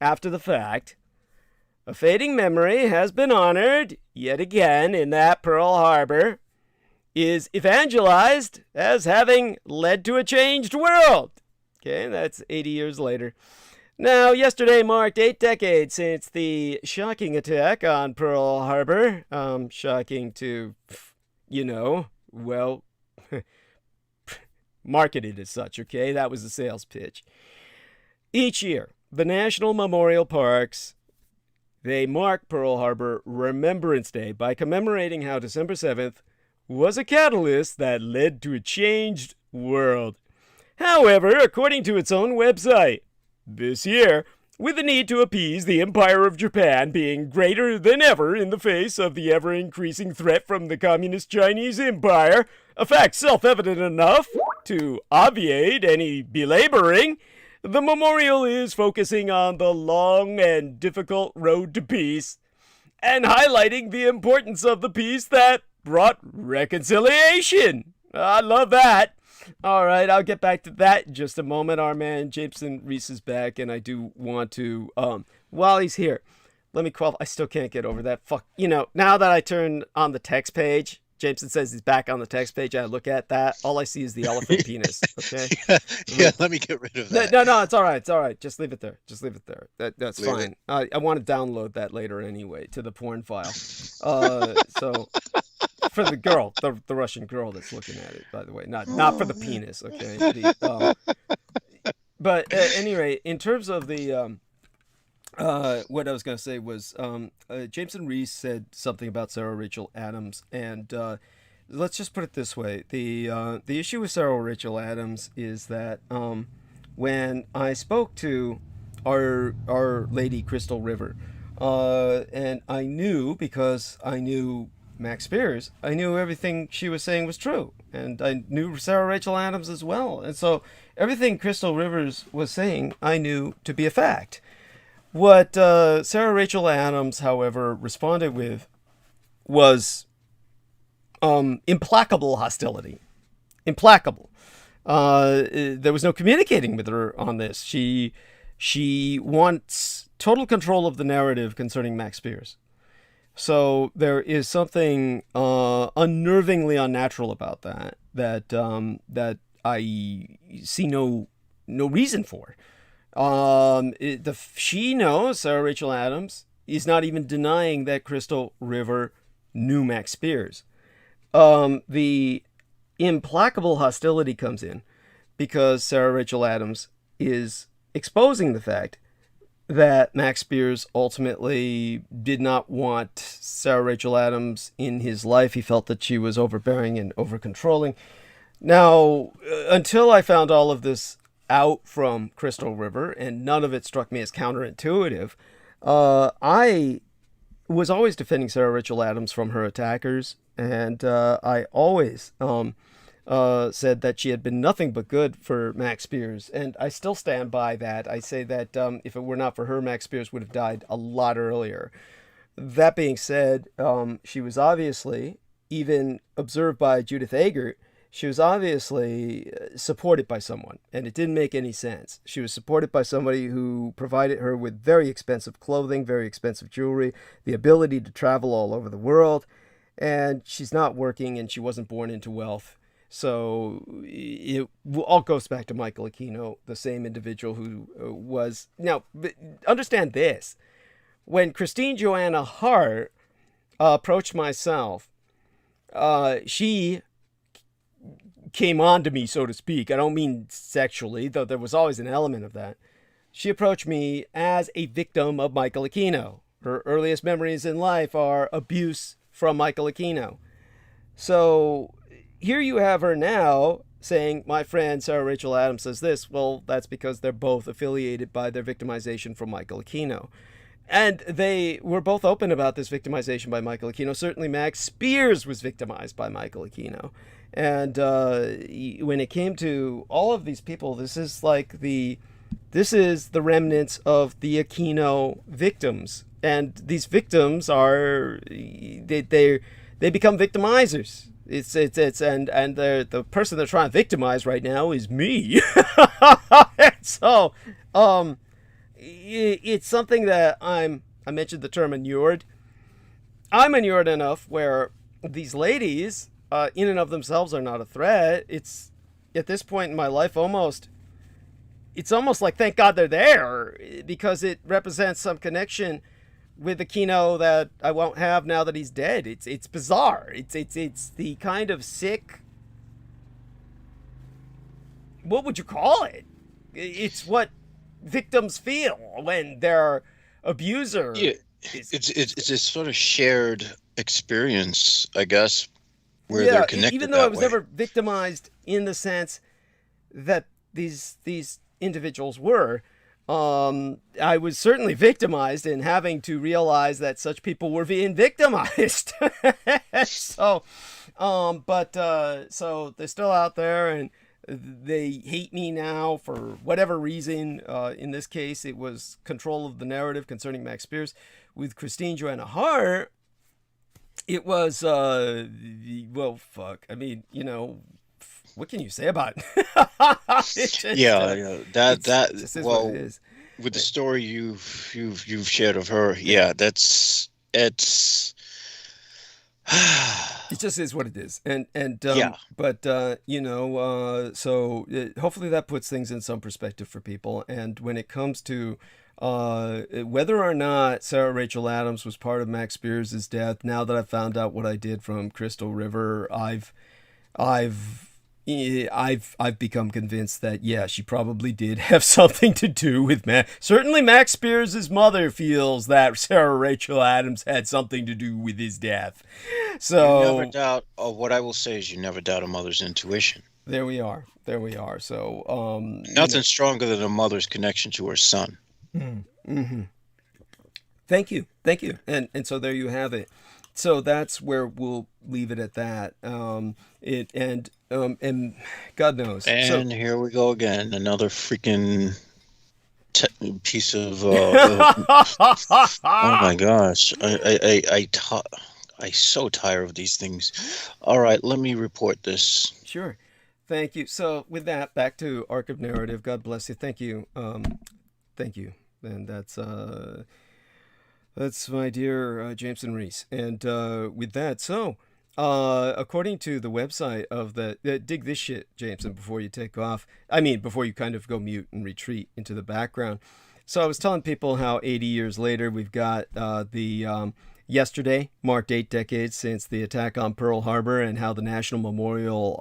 after the fact, a fading memory has been honored yet again in that Pearl Harbor is evangelized as having led to a changed world. Okay, that's 80 years later. Now, yesterday marked 8 decades since the shocking attack on Pearl Harbor. Shocking to, marketed as such, okay? That was the sales pitch. Each year, the National Memorial Parks, they mark Pearl Harbor Remembrance Day by commemorating how December 7th was a catalyst that led to a changed world. However, according to its own website, this year, with the need to appease the Empire of Japan being greater than ever in the face of the ever-increasing threat from the Communist Chinese Empire, a fact self-evident enough to obviate any belaboring, the memorial is focusing on the long and difficult road to peace and highlighting the importance of the peace that brought reconciliation. I love that. All right, I'll get back to that in just a moment. Our man Jameson Reese is back, and I do want to, while he's here, let me qualify. I still can't get over that. Now that I turn on the text page, Jameson says he's back on the text page. I look at that. All I see is the elephant penis. Okay. Yeah, let me get rid of that. No, it's all right. It's all right. Just leave it there. That's fine. I want to download that later anyway to the porn file. So for the girl, the Russian girl that's looking at it, by the way, not for the penis. Okay. But at any rate, in terms of the what I was going to say was Jameson Reese said something about Sarah Rachel Adams, and let's just put it this way: the issue with Sarah Rachel Adams is that when I spoke to our lady Crystal River, and I knew, because I knew Max Spears, I knew everything she was saying was true, and I knew Sarah Rachel Adams as well, and so everything Crystal Rivers was saying I knew to be a fact. What Sarah Rachel Adams, however, responded with was implacable hostility. Implacable. There was no communicating with her on this. She wants total control of the narrative concerning Max Spears. So there is something unnervingly unnatural about that I see no reason for. She knows, Sarah Rachel Adams is not even denying that Crystal River knew Max Spears. The implacable hostility comes in because Sarah Rachel Adams is exposing the fact that Max Spears ultimately did not want Sarah Rachel Adams in his life. He felt that she was overbearing and over-controlling. Now, until I found all of this out from Crystal River, and none of it struck me as counterintuitive, I was always defending Sarah Rachel Adams from her attackers, and I always said that she had been nothing but good for Max Spears, and I still stand by that. I say that if it were not for her, Max Spears would have died a lot earlier. That being said, she was obviously, even observed by Judith Agert, she was obviously supported by someone, and it didn't make any sense. She was supported by somebody who provided her with very expensive clothing, very expensive jewelry, the ability to travel all over the world, and she's not working, and she wasn't born into wealth. So it all goes back to Michael Aquino, the same individual who was... Now, understand this. When Christine Joanna Hart approached myself, she came on to me, so to speak. I don't mean sexually, though there was always an element of that. She approached me as a victim of Michael Aquino. Her earliest memories in life are abuse from Michael Aquino. So here you have her now saying, my friend Sarah Rachel Adams says this. Well, that's because they're both affiliated by their victimization from Michael Aquino. And they were both open about this victimization by Michael Aquino. Certainly Max Spears was victimized by Michael Aquino. And when it came to all of these people, this is the remnants of the Aquino victims. And these victims are, they become victimizers. And the person they're trying to victimize right now is me. So, it's something that I mentioned the term inured. I'm inured enough where these ladies, in and of themselves, are not a threat. It's, at this point in my life, it's almost like, thank God they're there, because it represents some connection with Aquino that I won't have now that he's dead. It's bizarre. It's the kind of sick, what would you call it? It's what victims feel when their abuser. Yeah, it's a sort of shared experience, I guess, where they're connected. Even though I was never victimized in the sense that these individuals were, I was certainly victimized in having to realize that such people were being victimized. So they're still out there, and they hate me now for whatever reason. In this case, it was control of the narrative concerning Max Spears. With Christine Joanna Hart, it was, well, fuck. I mean, what can you say about it? Well, with the story you've shared of her, it's it just is what it is, and but so hopefully that puts things in some perspective for people. And when it comes to whether or not Sarah Rachel Adams was part of Max Spears' death, now that I've found out what I did from Crystal River, I've I've become convinced that, yeah, she probably did have something to do with Max. Certainly Max Spears' mother feels that Sarah Rachel Adams had something to do with his death. So you never doubt, what I will say is you never doubt a mother's intuition. There we are. So nothing stronger than a mother's connection to her son. Mm-hmm. Thank you. And so there you have it. So that's where we'll leave it at that. And God knows. And here we go again, another freaking piece of. Oh my gosh, I so tire of these things. All right, let me report this. Sure. Thank you. So with that, back to Arc of Narrative. God bless you. Thank you. Thank you. And that's my dear Jameson Reese. And with that, so according to the website of the dig this shit, Jameson, before you take off. I mean, before you kind of go mute and retreat into the background. So I was telling people how 80 years later we've got the yesterday marked 8 decades since the attack on Pearl Harbor, and how the National Memorial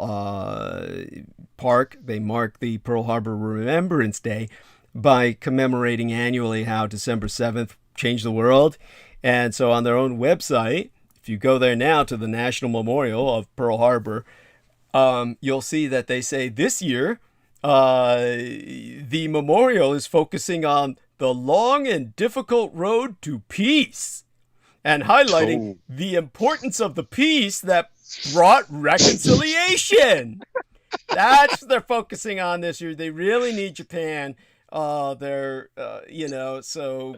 Park, they mark the Pearl Harbor Remembrance Day by commemorating annually how December 7th changed the world. And so on their own website, if you go there now to the National Memorial of Pearl Harbor, you'll see that they say this year the memorial is focusing on the long and difficult road to peace, and highlighting the importance of the peace that brought reconciliation. That's what they're focusing on this year. They really need Japan. So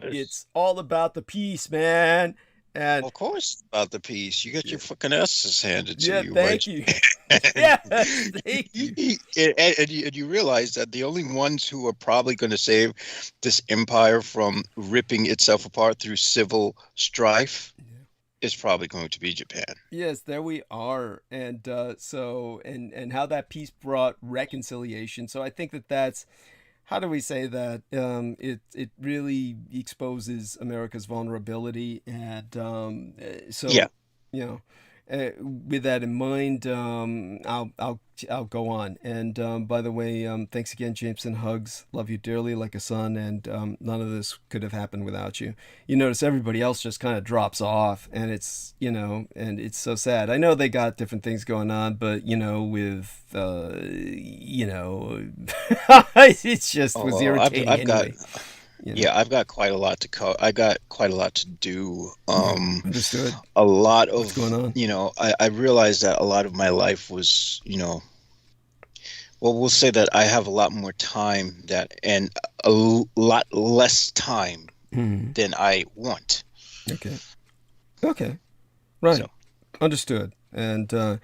it's all about the peace, man. And of course, about the peace. You get your fucking asses handed to you. Thank you. Yeah, thank you. And you realize that the only ones who are probably going to save this empire from ripping itself apart through civil strife is probably going to be Japan. Yes, there we are. And and how that peace brought reconciliation. So I think that's, how do we say that? It really exposes America's vulnerability, and with that in mind, I'll go on. And by the way, thanks again, Jameson. Hugs, love you dearly like a son, and none of this could have happened without you. You notice everybody else just kind of drops off, and it's and it's so sad. I know they got different things going on, but with it just was irritating anyway. I've got quite a lot to I got quite a lot to do. Understood. A lot of what's going on. I realized that a lot of my life was, well, we'll say that I have a lot more time and a lot less time than I want. Okay. Right. So. Understood. And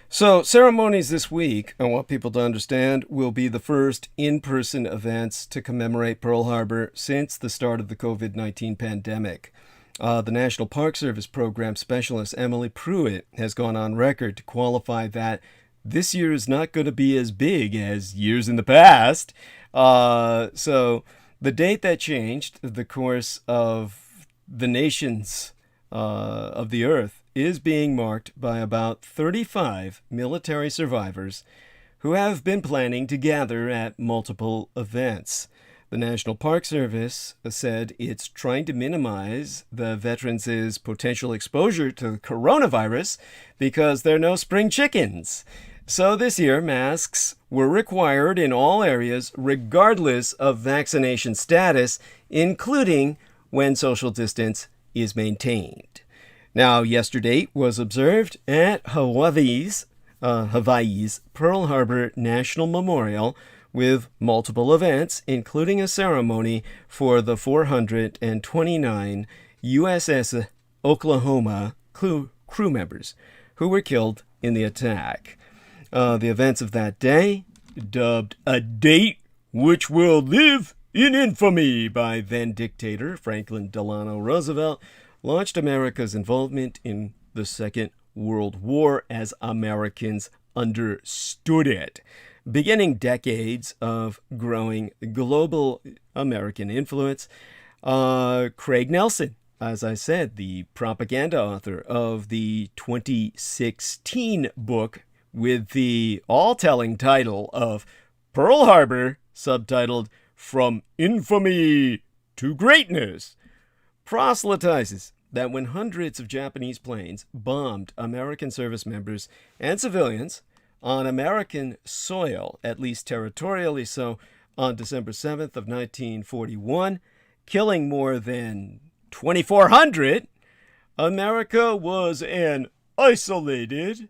so ceremonies this week, I want people to understand, will be the first in-person events to commemorate Pearl Harbor since the start of the COVID-19 pandemic. The National Park Service Program Specialist Emily Pruitt has gone on record to qualify that this year is not going to be as big as years in the past. So the date that changed the course of the nations of the earth is being marked by about 35 military survivors who have been planning to gather at multiple events. The National Park Service said it's trying to minimize the veterans' potential exposure to the coronavirus because there are no spring chickens. So this year, masks were required in all areas regardless of vaccination status, including when social distance is maintained. Now, yesterday was observed at Hawaii's Pearl Harbor National Memorial with multiple events, including a ceremony for the 429 USS Oklahoma crew members who were killed in the attack. The events of that day, dubbed A Date Which Will Live in Infamy by then-dictator Franklin Delano Roosevelt, launched America's involvement in the Second World War as Americans understood it, beginning decades of growing global American influence. Craig Nelson, as I said, the propaganda author of the 2016 book with the all-telling title of Pearl Harbor, subtitled From Infamy to Greatness, proselytizes that when hundreds of Japanese planes bombed American service members and civilians on American soil, at least territorially so, on December 7th of 1941, killing more than 2,400, America was an isolated,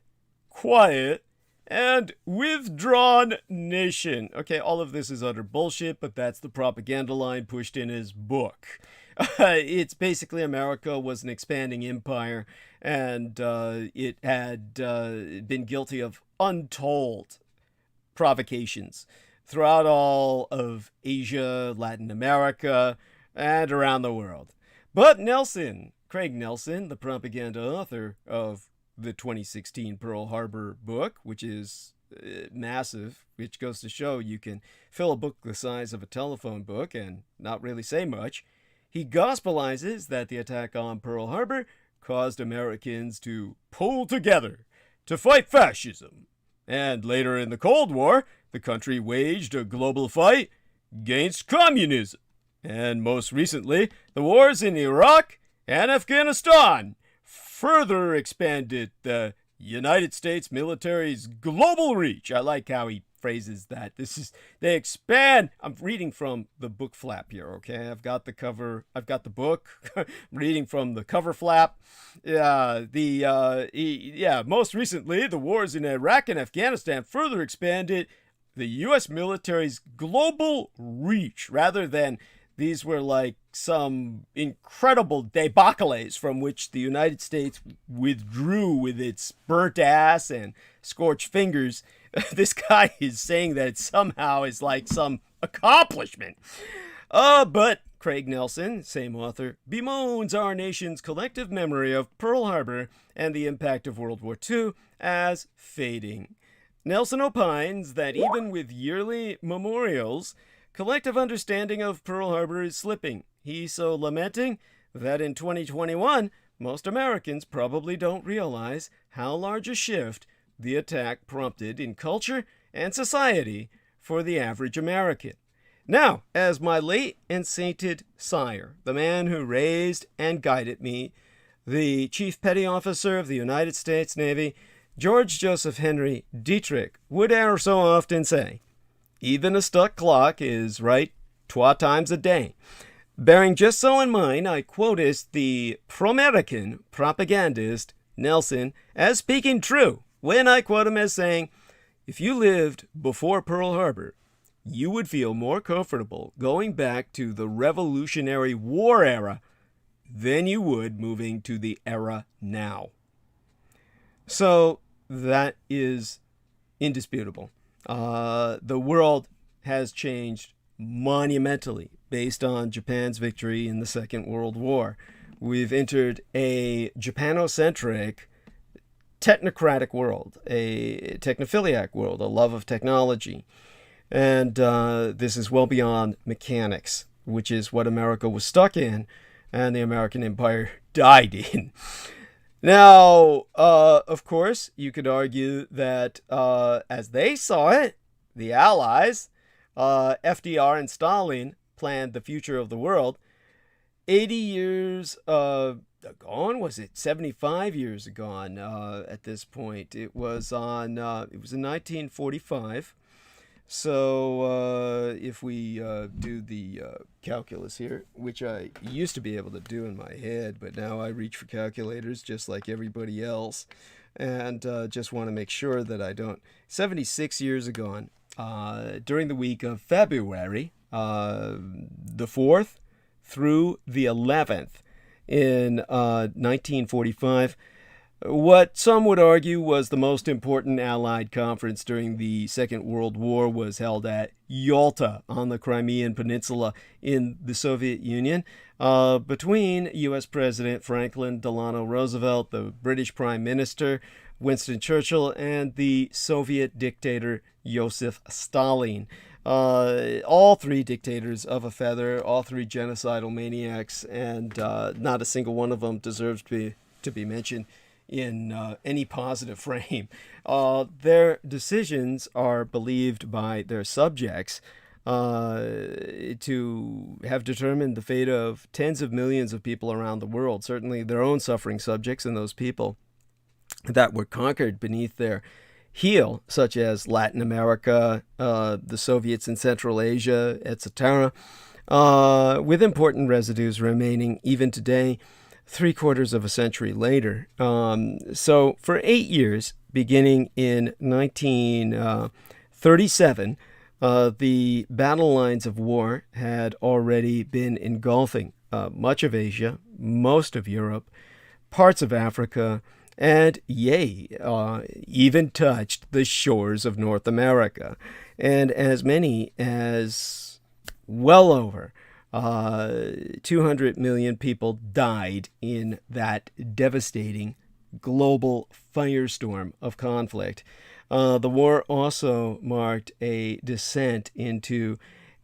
quiet, and withdrawn nation. Okay, all of this is utter bullshit, but that's the propaganda line pushed in his book. It's basically America was an expanding empire, and it had been guilty of untold provocations throughout all of Asia, Latin America, and around the world. But Craig Nelson, the propaganda author of the 2016 Pearl Harbor book, which is massive, which goes to show you can fill a book the size of a telephone book and not really say much, he gospelizes that the attack on Pearl Harbor caused Americans to pull together to fight fascism. And later in the Cold War, the country waged a global fight against communism. And most recently, the wars in Iraq and Afghanistan further expanded the United States military's global reach. I like how he phrases that. They expand. I'm reading from the book flap here, okay? I've got the book. I'm reading from the cover flap. Most recently, the wars in Iraq and Afghanistan further expanded the U.S. military's global reach, rather than these were like some incredible debacles from which the United States withdrew with its burnt ass and scorched fingers. This guy is saying that it somehow is like some accomplishment. But Craig Nelson, same author, bemoans our nation's collective memory of Pearl Harbor and the impact of World War II as fading. Nelson opines that even with yearly memorials, collective understanding of Pearl Harbor is slipping. He's so lamenting that in 2021, most Americans probably don't realize how large a shift the attack prompted in culture and society for the average American. Now, as my late and sainted sire, the man who raised and guided me, the Chief Petty Officer of the United States Navy, George Joseph Henry Dietrich, would e'er so often say, even a stuck clock is right 12 times a day. Bearing just so in mind, I quotest the pro-American propagandist Nelson as speaking true when I quote him as saying, if you lived before Pearl Harbor, you would feel more comfortable going back to the Revolutionary War era than you would moving to the era now. So that is indisputable. The world has changed monumentally based on Japan's victory in the Second World War. We've entered a Japanocentric, technocratic world, a technophiliac world, a love of technology. And this is well beyond mechanics, which is what America was stuck in and the American Empire died in. Now, of course, you could argue that as they saw it, the Allies, FDR and Stalin planned the future of the world. 80 years gone? Was it 75 years gone at this point? It was in 1945. So if we do the calculus here, which I used to be able to do in my head, but now I reach for calculators just like everybody else, and just want to make sure that I don't. 76 years ago, during the week of February the 4th through the 11th in 1945, what some would argue was the most important Allied conference during the Second World War was held at Yalta on the Crimean Peninsula in the Soviet Union between U.S. President Franklin Delano Roosevelt, the British Prime Minister Winston Churchill, and the Soviet dictator Joseph Stalin. All three dictators of a feather, all three genocidal maniacs, and not a single one of them deserves to be mentioned in any positive frame. Their decisions are believed by their subjects to have determined the fate of tens of millions of people around the world, certainly their own suffering subjects and those people that were conquered beneath their heel, such as Latin America, the Soviets in Central Asia, etc., with important residues remaining even today, 3/4 of a century later. So for 8 years, beginning in 1937, the battle lines of war had already been engulfing much of Asia, most of Europe, parts of Africa, and even touched the shores of North America. And as many as well over 200 million people died in that devastating global firestorm of conflict. The war also marked a descent into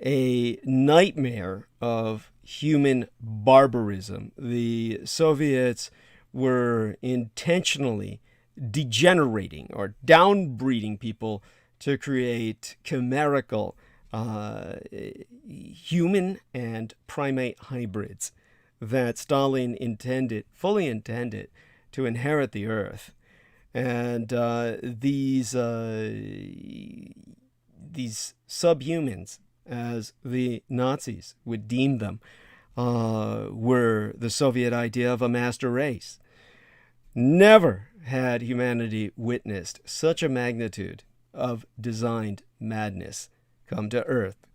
a nightmare of human barbarism. The Soviets were intentionally degenerating or downbreeding people to create chimerical human and primate hybrids that Stalin fully intended to inherit the earth. And these subhumans, as the Nazis would deem them, were the Soviet idea of a master race. Never had humanity witnessed such a magnitude of designed madness come to Earth.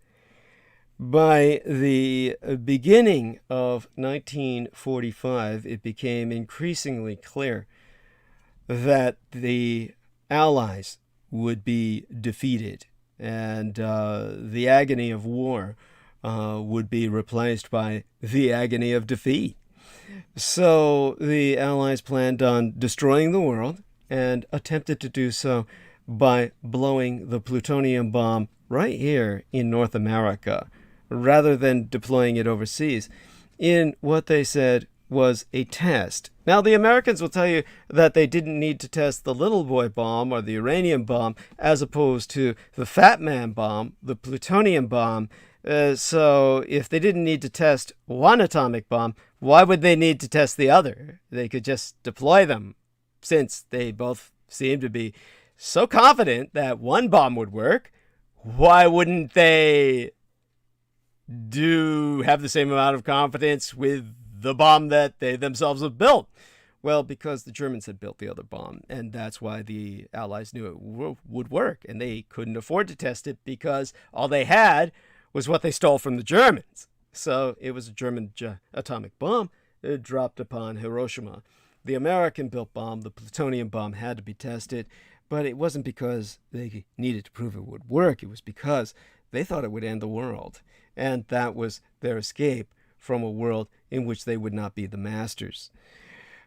By the beginning of 1945, it became increasingly clear that the Allies would be defeated, and the agony of war would be replaced by the agony of defeat. So the Allies planned on destroying the world and attempted to do so by blowing the plutonium bomb right here in North America, rather than deploying it overseas, in what they said was a test. Now, the Americans will tell you that they didn't need to test the little boy bomb or the uranium bomb as opposed to the Fat Man bomb, the plutonium bomb. So if they didn't need to test one atomic bomb, why would they need to test the other? They could just deploy them, since they both seem to be so confident that one bomb would work. Why wouldn't they have the same amount of confidence with the bomb that they themselves have built? Well, because the Germans had built the other bomb, and that's why the Allies knew it would work, and they couldn't afford to test it because all they had was what they stole from the Germans. So it was a German atomic bomb dropped upon Hiroshima. The American-built bomb, the plutonium bomb, had to be tested, but it wasn't because they needed to prove it would work. It was because they thought it would end the world, and that was their escape from a world in which they would not be the masters.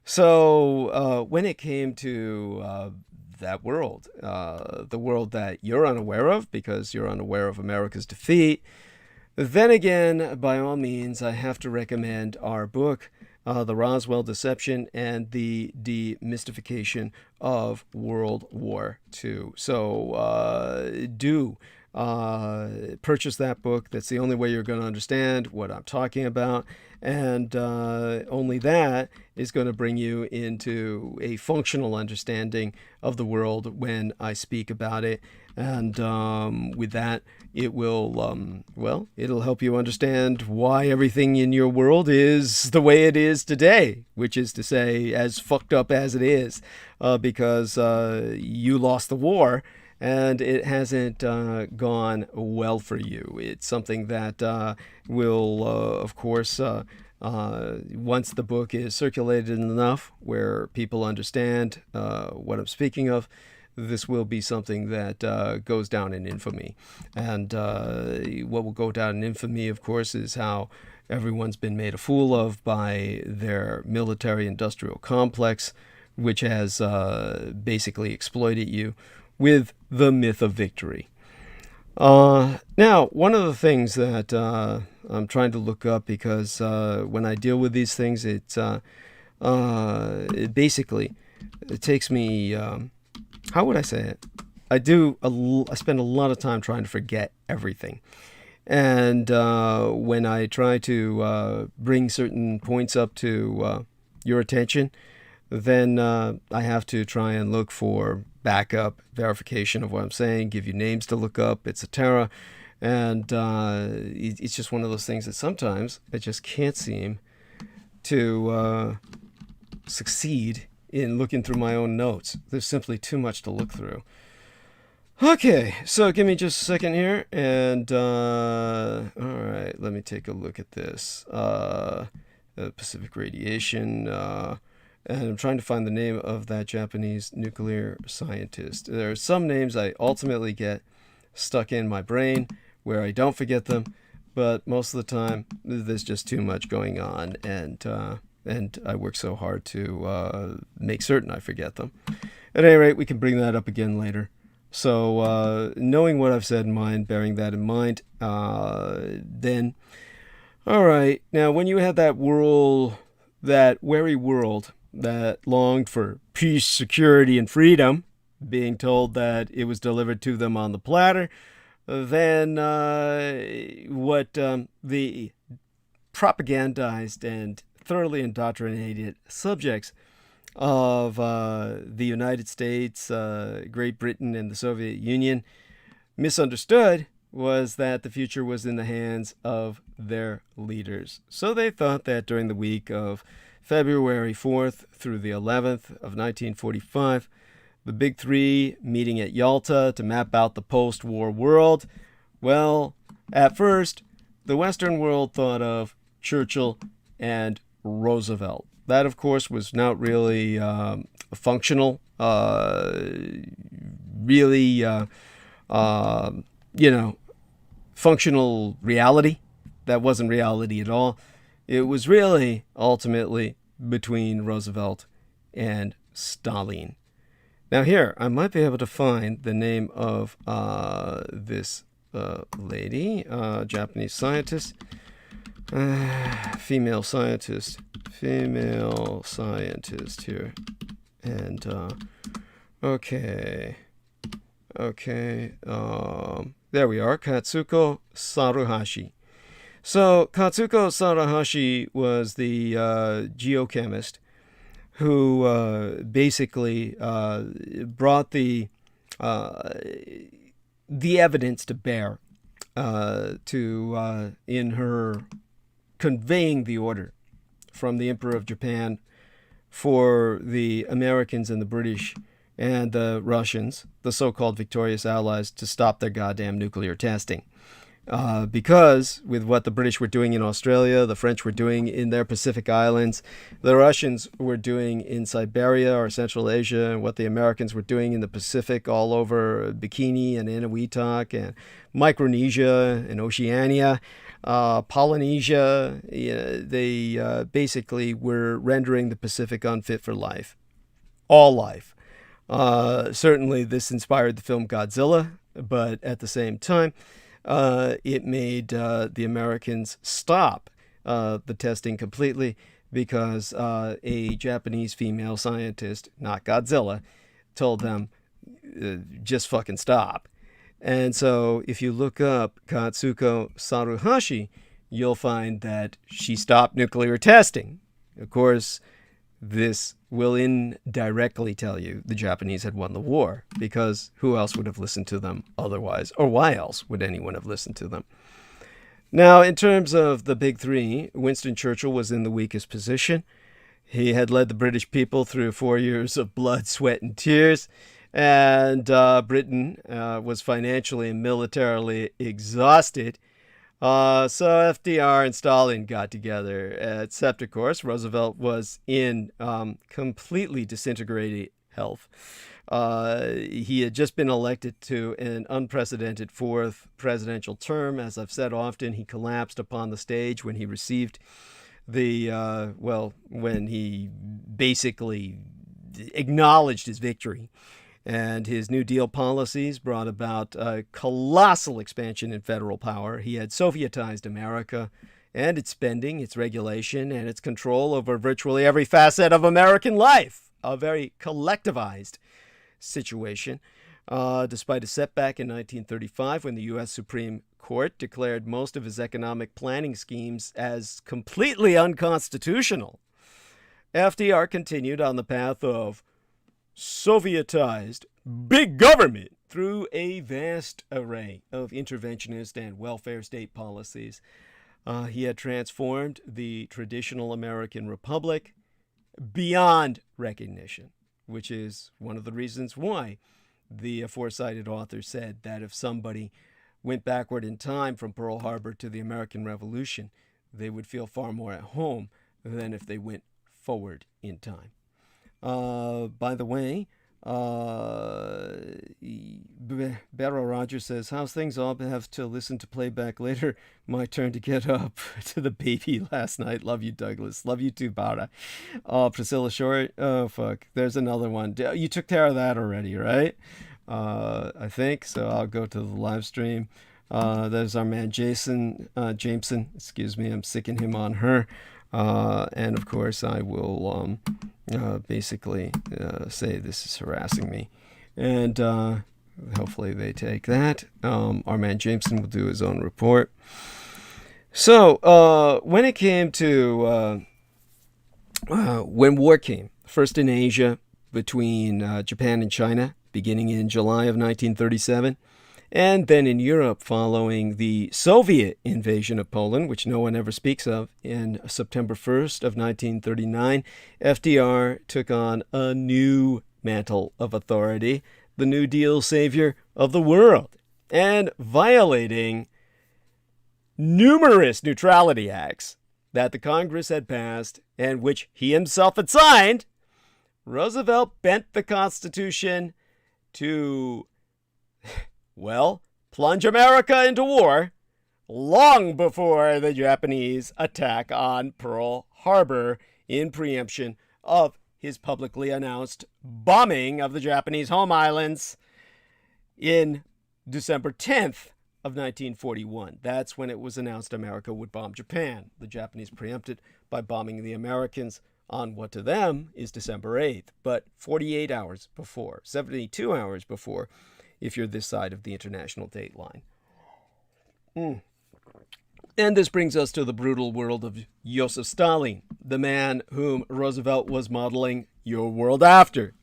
So when it came to that world, the world that you're unaware of because you're unaware of America's defeat, then again, by all means, I have to recommend our book, The Roswell Deception and the Demystification of World War II. So do purchase that book. That's the only way you're going to understand what I'm talking about. And only that is going to bring you into a functional understanding of the world when I speak about it. And with that, it will, it'll help you understand why everything in your world is the way it is today, which is to say, as fucked up as it is, because you lost the war and it hasn't gone well for you. It's something that will, of course, once the book is circulated enough where people understand what I'm speaking of, this will be something that goes down in infamy. And what will go down in infamy, of course, is how everyone's been made a fool of by their military-industrial complex, which has basically exploited you with the myth of victory. Now, one of the things that I'm trying to look up, because when I deal with these things, it basically it takes me, how would I say it? I spend a lot of time trying to forget everything. And when I try to bring certain points up to your attention, then I have to try and look for backup verification of what I'm saying, give you names to look up, etc. And it's just one of those things that sometimes I just can't seem to succeed in looking through my own notes. There's simply too much to look through. Okay, so give me just a second here, and all right, let me take a look at this. Pacific radiation, and I'm trying to find the name of that Japanese nuclear scientist. There are some names I ultimately get stuck in my brain where I don't forget them, but most of the time there's just too much going on, and I work so hard to make certain I forget them. At any rate, we can bring that up again later. So knowing what I've said in mind, bearing that in mind, then, all right, now when you had that wary world that longed for peace, security, and freedom, being told that it was delivered to them on the platter, then what the propagandized and thoroughly indoctrinated subjects of the United States, Great Britain, and the Soviet Union misunderstood was that the future was in the hands of their leaders. So they thought that during the week of February 4th through the 11th of 1945, the Big Three meeting at Yalta to map out the post-war world. Well, at first, the Western world thought of Churchill and Roosevelt. That, of course, was not really functional, functional reality. That wasn't reality at all. It was really, ultimately, between Roosevelt and Stalin. Now here, I might be able to find the name of this lady, Japanese scientist. Female scientist here. And, okay, there we are, Katsuko Saruhashi. So, Katsuko Saruhashi was the geochemist who basically brought the evidence to bear in her conveying the order from the Emperor of Japan for the Americans and the British and the Russians, the so-called victorious allies, to stop their goddamn nuclear testing. Because with what the British were doing in Australia, the French were doing in their Pacific Islands, the Russians were doing in Siberia or Central Asia, and what the Americans were doing in the Pacific all over Bikini and Eniwetok and Micronesia and Oceania, Polynesia, they basically were rendering the Pacific unfit for life. All life. Certainly this inspired the film Godzilla, but at the same time, it made the Americans stop the testing completely because a Japanese female scientist, not Godzilla, told them, just fucking stop. And so if you look up Katsuko Saruhashi, you'll find that she stopped nuclear testing. Of course, this will indirectly tell you the Japanese had won the war, because who else would have listened to them otherwise? Or why else would anyone have listened to them? Now, in terms of the Big Three, Winston Churchill was in the weakest position. He had led the British people through 4 years of blood, sweat, and tears. And Britain was financially and militarily exhausted. So FDR and Stalin got together, except, of course, Roosevelt was in completely disintegrated health. He had just been elected to an unprecedented fourth presidential term. As I've said often, he collapsed upon the stage when he received when he basically acknowledged his victory. And his New Deal policies brought about a colossal expansion in federal power. He had Sovietized America and its spending, its regulation, and its control over virtually every facet of American life. a very collectivized situation. Despite a setback in 1935 when the U.S. Supreme Court declared most of his economic planning schemes as completely unconstitutional, FDR continued on the path of Sovietized big government through a vast array of interventionist and welfare state policies. He had transformed the traditional American republic beyond recognition, which is one of the reasons why the aforecited author said that if somebody went backward in time from Pearl Harbor to the American Revolution, they would feel far more at home than if they went forward in time. By the way, Barrow Rogers says, how's things? I'll have to listen to playback later. My turn to get up to the baby last night. Love you, Douglas. Love you too, Bara. Priscilla Short. Oh, fuck. There's another one. You took care of that already, right? I think. So I'll go to the live stream. There's our man Jameson. Excuse me. I'm sicking him on her. And of course, I will basically say this is harassing me. And hopefully they take that. Our man Jameson will do his own report. So when it came to when war came, first in Asia between Japan and China, beginning in July of 1937, and then in Europe following the Soviet invasion of Poland, which no one ever speaks of, in September 1st of 1939, FDR took on a new mantle of authority, the New Deal savior of the world, and violating numerous neutrality acts that the Congress had passed and which he himself had signed. Roosevelt bent the Constitution to, well, plunge America into war long before the Japanese attack on Pearl Harbor in preemption of his publicly announced bombing of the Japanese home islands in December 10th of 1941. That's when it was announced America would bomb Japan. The Japanese preempted by bombing the Americans on what to them is December 8th, but 48 hours before, 72 hours before, if you're this side of the international date line. And this brings us to the brutal world of Joseph Stalin, the man whom Roosevelt was modeling your world after.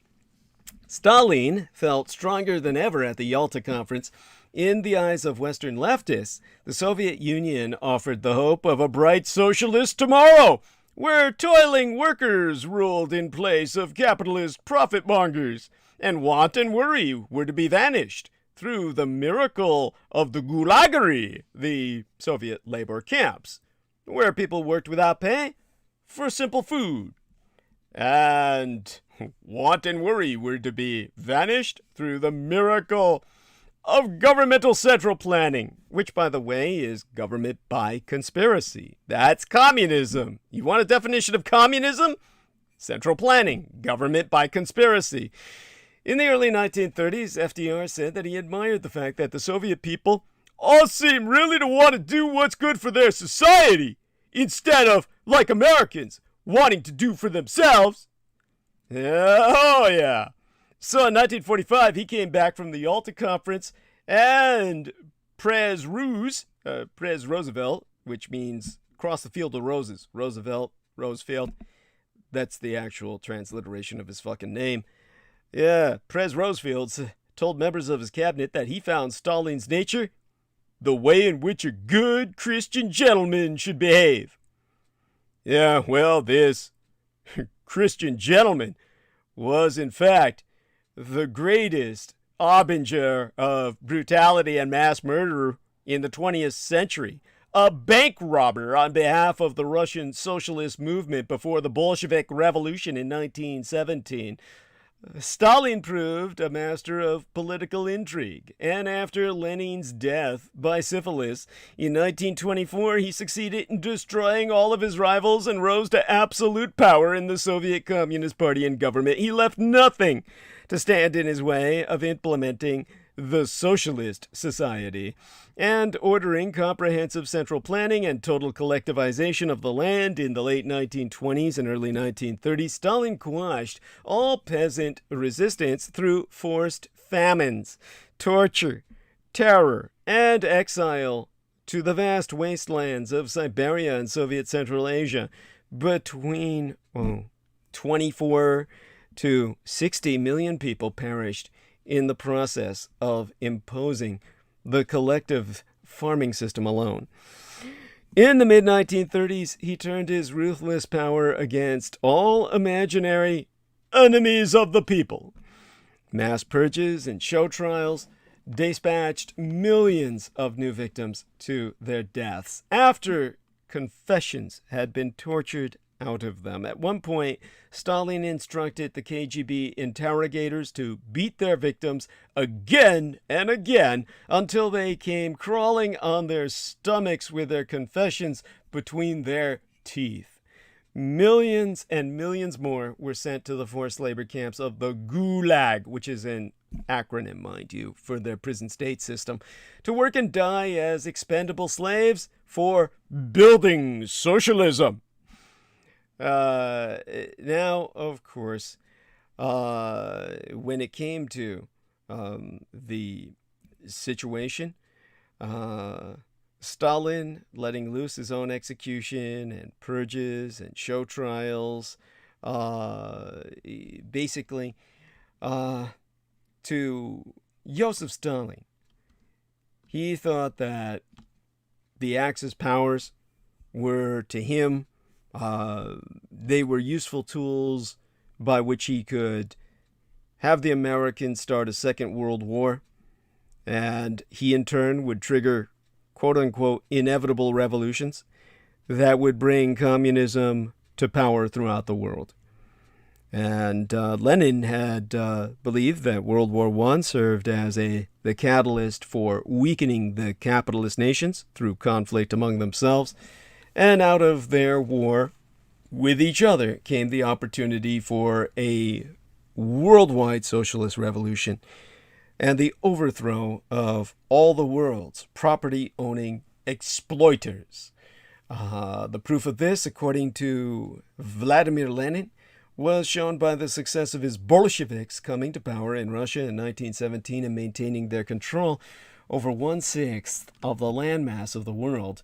Stalin felt stronger than ever at the Yalta Conference. In the eyes of Western leftists, the Soviet Union offered the hope of a bright socialist tomorrow, where toiling workers ruled in place of capitalist profit-mongers, and want and worry were to be vanished through the miracle of the gulagery, the Soviet labor camps, where people worked without pay for simple food. And want and worry were to be vanished through the miracle of governmental central planning, which, by the way, is government by conspiracy. That's communism. You want a definition of communism? Central planning, government by conspiracy. In the early 1930s, FDR said that he admired the fact that the Soviet people all seem really to want to do what's good for their society, instead of, like Americans, wanting to do for themselves. Oh, yeah. So in 1945, he came back from the Yalta Conference, and Prez Roosevelt, which means across the field of roses, Roosevelt, Rosefield, that's the actual transliteration of his fucking name. Yeah, Prez Rosefield told members of his cabinet that he found Stalin's nature the way in which a good Christian gentleman should behave. Yeah, well, this Christian gentleman was, in fact, the greatest harbinger of brutality and mass murder in the 20th century. A bank robber on behalf of the Russian socialist movement before the Bolshevik Revolution in 1917. Stalin proved a master of political intrigue, and after Lenin's death by syphilis in 1924, he succeeded in destroying all of his rivals and rose to absolute power in the Soviet Communist Party and government. He left nothing to stand in his way of implementing the Socialist Society, and ordering comprehensive central planning and total collectivization of the land in the late 1920s and early 1930s, Stalin quashed all peasant resistance through forced famines, torture, terror, and exile to the vast wastelands of Siberia and Soviet Central Asia. Between 24 to 60 million people perished in the process of imposing the collective farming system alone. In the mid-1930s, he turned his ruthless power against all imaginary enemies of the people. Mass purges and show trials dispatched millions of new victims to their deaths after confessions had been tortured out of them. At one point, Stalin instructed the KGB interrogators to beat their victims again and again until they came crawling on their stomachs with their confessions between their teeth. Millions and millions more were sent to the forced labor camps of the Gulag, which is an acronym, mind you, for their prison state system, to work and die as expendable slaves for building socialism. Now, of course, when it came to the situation, Stalin letting loose his own execution and purges and show trials, basically, to Joseph Stalin, he thought that the Axis powers were, to him, they were useful tools by which he could have the Americans start a second world war, and he in turn would trigger quote-unquote inevitable revolutions that would bring communism to power throughout the world. And Lenin had believed that World War I served as the catalyst for weakening the capitalist nations through conflict among themselves. And out of their war with each other came the opportunity for a worldwide socialist revolution and the overthrow of all the world's property-owning exploiters. The proof of this, according to Vladimir Lenin, was shown by the success of his Bolsheviks coming to power in Russia in 1917 and maintaining their control over 1/6 of the landmass of the world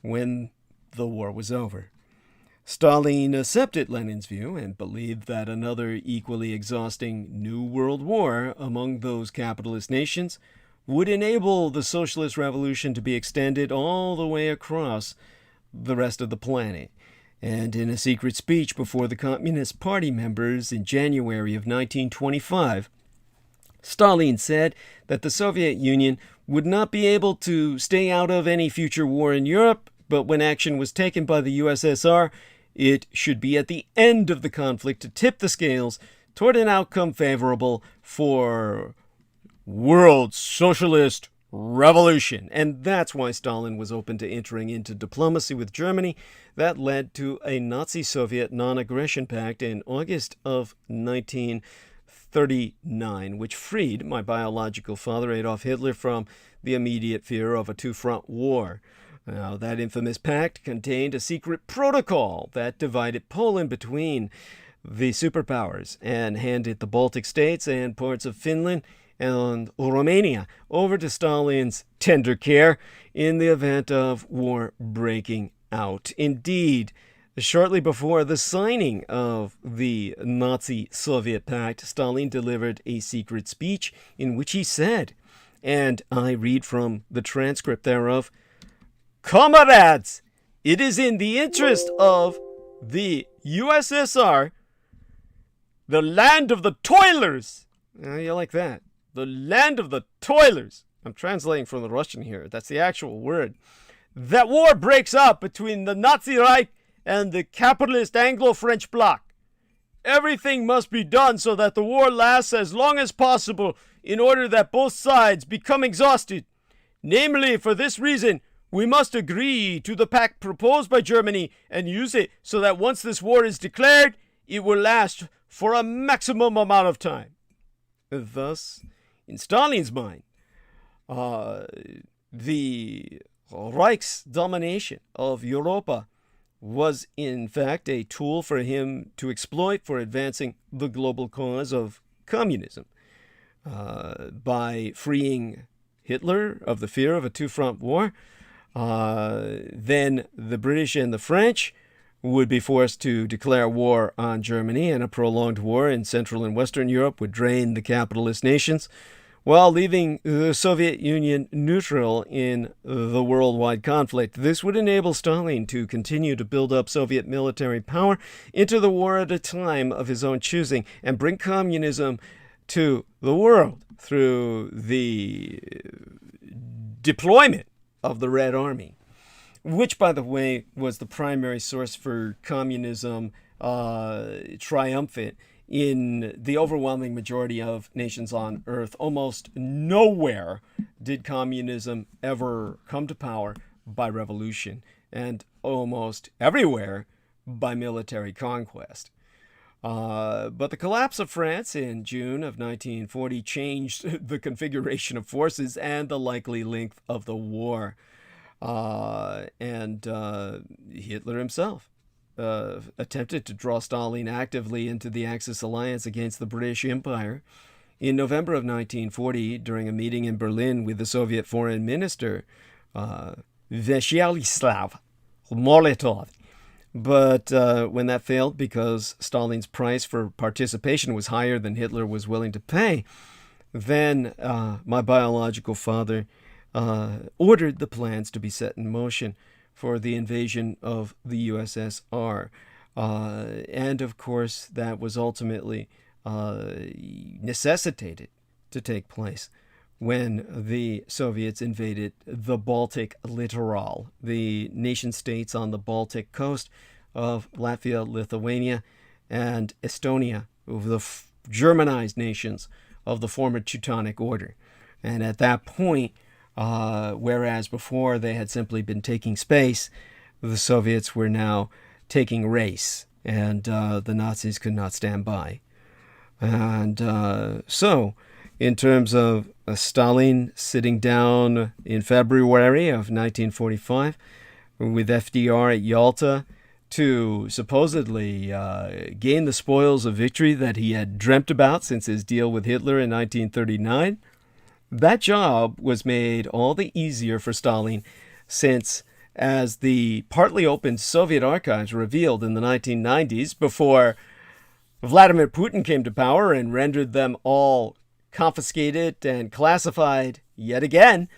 when the war was over. Stalin accepted Lenin's view and believed that another equally exhausting new world war among those capitalist nations would enable the socialist revolution to be extended all the way across the rest of the planet. And in a secret speech before the Communist Party members in January of 1925, Stalin said that the Soviet Union would not be able to stay out of any future war in Europe, but when action was taken by the USSR, it should be at the end of the conflict to tip the scales toward an outcome favorable for world socialist revolution. And that's why Stalin was open to entering into diplomacy with Germany. That led to a Nazi-Soviet non-aggression pact in August of 1939, which freed my biological father, Adolf Hitler, from the immediate fear of a two-front war. Now, that infamous pact contained a secret protocol that divided Poland between the superpowers and handed the Baltic states and parts of Finland and Romania over to Stalin's tender care in the event of war breaking out. Indeed, shortly before the signing of the Nazi-Soviet pact, Stalin delivered a secret speech in which he said, and I read from the transcript thereof, "Comrades, it is in the interest of the USSR, the land of the toilers." You like that? The land of the toilers. I'm translating from the Russian here. That's the actual word. That war breaks out between the Nazi Reich and the capitalist Anglo-French bloc. Everything must be done so that the war lasts as long as possible in order that both sides become exhausted. Namely, for this reason, we must agree to the pact proposed by Germany and use it so that once this war is declared, it will last for a maximum amount of time. Thus, In Stalin's mind, the Reich's domination of Europa was in fact a tool for him to exploit for advancing the global cause of communism. By freeing Hitler of the fear of a two-front war, then the British and the French would be forced to declare war on Germany, and a prolonged war in Central and Western Europe would drain the capitalist nations, while leaving the Soviet Union neutral in the worldwide conflict. This would enable Stalin to continue to build up Soviet military power into the war at a time of his own choosing and bring communism to the world through the deployment of the Red Army, which, by the way, was the primary source for communism triumphant in the overwhelming majority of nations on Earth. Almost nowhere did communism ever come to power by revolution, and almost everywhere by military conquest. But the collapse of France in June of 1940 changed the configuration of forces and the likely length of the war. And Hitler himself attempted to draw Stalin actively into the Axis alliance against the British Empire. In November of 1940, during a meeting in Berlin with the Soviet foreign minister, Vyacheslav Molotov. But when that failed because Stalin's price for participation was higher than Hitler was willing to pay, then my biological father ordered the plans to be set in motion for the invasion of the USSR. And of course, that was ultimately necessitated to take place when the Soviets invaded the Baltic littoral, the nation states on the Baltic coast of Latvia, Lithuania, and Estonia, of the Germanized nations of the former Teutonic Order. And at that point, whereas before they had simply been taking space, the Soviets were now taking race, and the Nazis could not stand by. And so, in terms of Stalin sitting down in February of 1945 with FDR at Yalta to supposedly gain the spoils of victory that he had dreamt about since his deal with Hitler in 1939, that job was made all the easier for Stalin since, as the partly opened Soviet archives revealed in the 1990s, before Vladimir Putin came to power and rendered them all confiscated and classified yet again,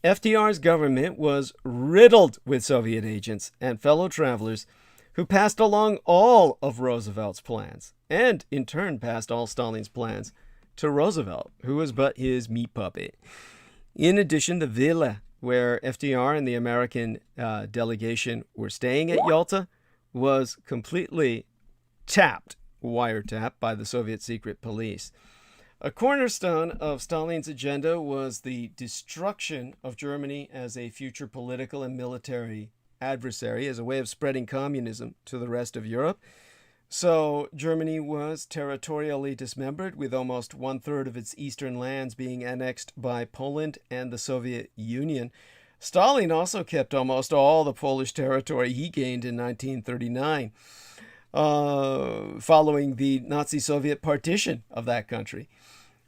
FDR's government was riddled with Soviet agents and fellow travelers who passed along all of Roosevelt's plans, and in turn passed all Stalin's plans to Roosevelt, who was but his meat puppet. In addition, the villa where FDR and the American delegation were staying at Yalta was completely wiretapped by the Soviet secret police. A cornerstone of Stalin's agenda was the destruction of Germany as a future political and military adversary, as a way of spreading communism to the rest of Europe. So Germany was territorially dismembered, with almost 1/3 of its eastern lands being annexed by Poland and the Soviet Union. Stalin also kept almost all the Polish territory he gained in 1939, following the Nazi-Soviet partition of that country.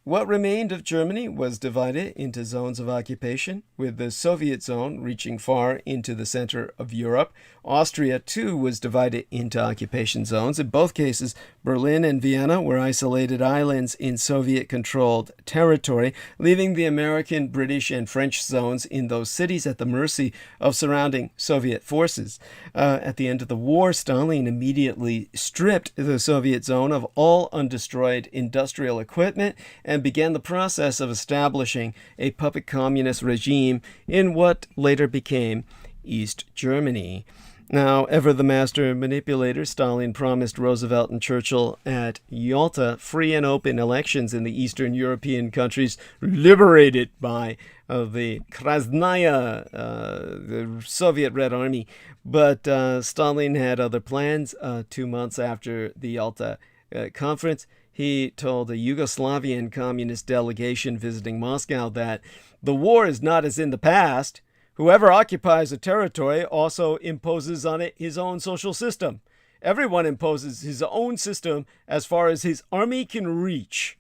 What remained of Germany was divided into zones of occupation, with the Soviet zone reaching far into the center of Europe. Austria, too, was divided into occupation zones. In both cases, Berlin and Vienna were isolated islands in Soviet-controlled territory, leaving the American, British, and French zones in those cities at the mercy of surrounding Soviet forces. At the end of the war, Stalin immediately stripped the Soviet zone of all undestroyed industrial equipment and began the process of establishing a puppet communist regime in what later became East Germany. Now, ever the master manipulator, Stalin promised Roosevelt and Churchill at Yalta free and open elections in the Eastern European countries liberated by the Krasnaya, the Soviet Red Army. But Stalin had other plans. 2 months after the Yalta conference, he told a Yugoslavian communist delegation visiting Moscow that the war is not as in the past. Whoever occupies a territory also imposes on it his own social system. Everyone imposes his own system as far as his army can reach.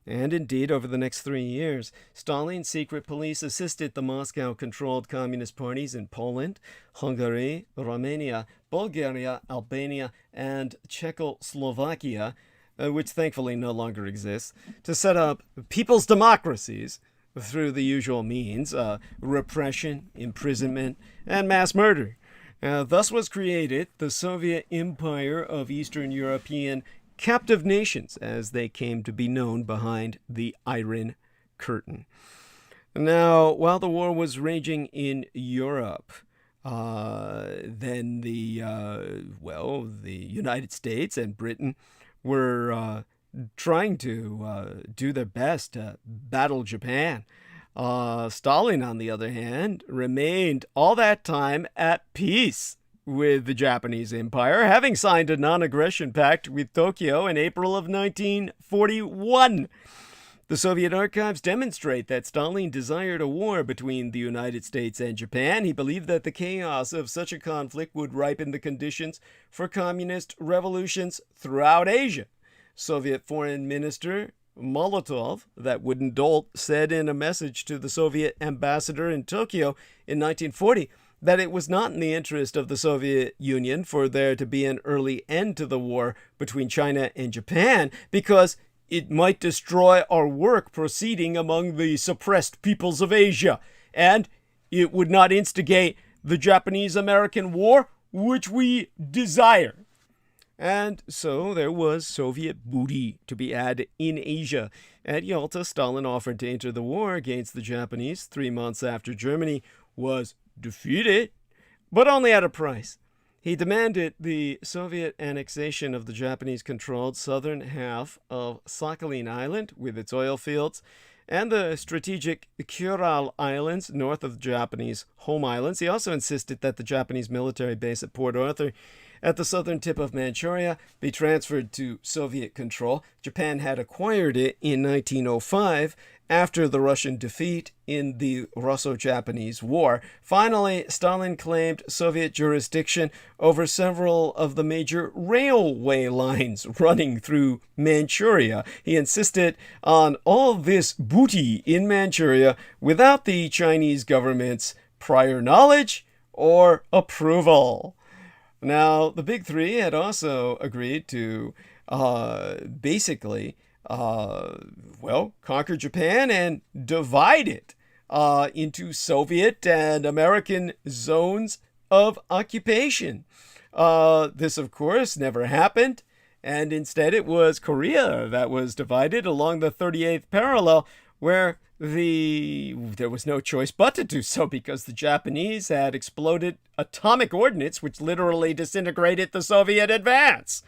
And indeed, over the next 3 years, Stalin's secret police assisted the Moscow-controlled communist parties in Poland, Hungary, Romania, Bulgaria, Albania, and Czechoslovakia, which thankfully no longer exists, to set up people's democracies through the usual means, repression, imprisonment, and mass murder. Thus was created the Soviet Empire of Eastern European captive nations, as they came to be known behind the Iron Curtain. Now, while the war was raging in Europe, then the United States and Britain were trying to do their best to battle Japan. Stalin, on the other hand, remained all that time at peace with the Japanese Empire, having signed a non-aggression pact with Tokyo in April of 1941. The Soviet archives demonstrate that Stalin desired a war between the United States and Japan. He believed that the chaos of such a conflict would ripen the conditions for communist revolutions throughout Asia. Soviet Foreign Minister Molotov, that wooden dolt, said in a message to the Soviet ambassador in Tokyo in 1940 that it was not in the interest of the Soviet Union for there to be an early end to the war between China and Japan, because it might destroy our work proceeding among the suppressed peoples of Asia, and it would not instigate the Japanese-American War, which we desire. And so there was Soviet booty to be had in Asia. At Yalta, Stalin offered to enter the war against the Japanese 3 months after Germany was defeated, but only at a price. He demanded the Soviet annexation of the Japanese-controlled southern half of Sakhalin Island with its oil fields, and the strategic Kuril Islands north of the Japanese home islands. He also insisted that the Japanese military base at Port Arthur at the southern tip of Manchuria be transferred to Soviet control. Japan had acquired it in 1905 after the Russian defeat in the Russo-Japanese War. Finally, Stalin claimed Soviet jurisdiction over several of the major railway lines running through Manchuria. He insisted on all this booty in Manchuria without the Chinese government's prior knowledge or approval. Now, the Big Three had also agreed to conquer Japan and divide it into Soviet and American zones of occupation. This, of course, never happened, and instead it was Korea that was divided along the 38th parallel, where there was no choice but to do so, because the Japanese had exploded atomic ordnance, which literally disintegrated the Soviet advance.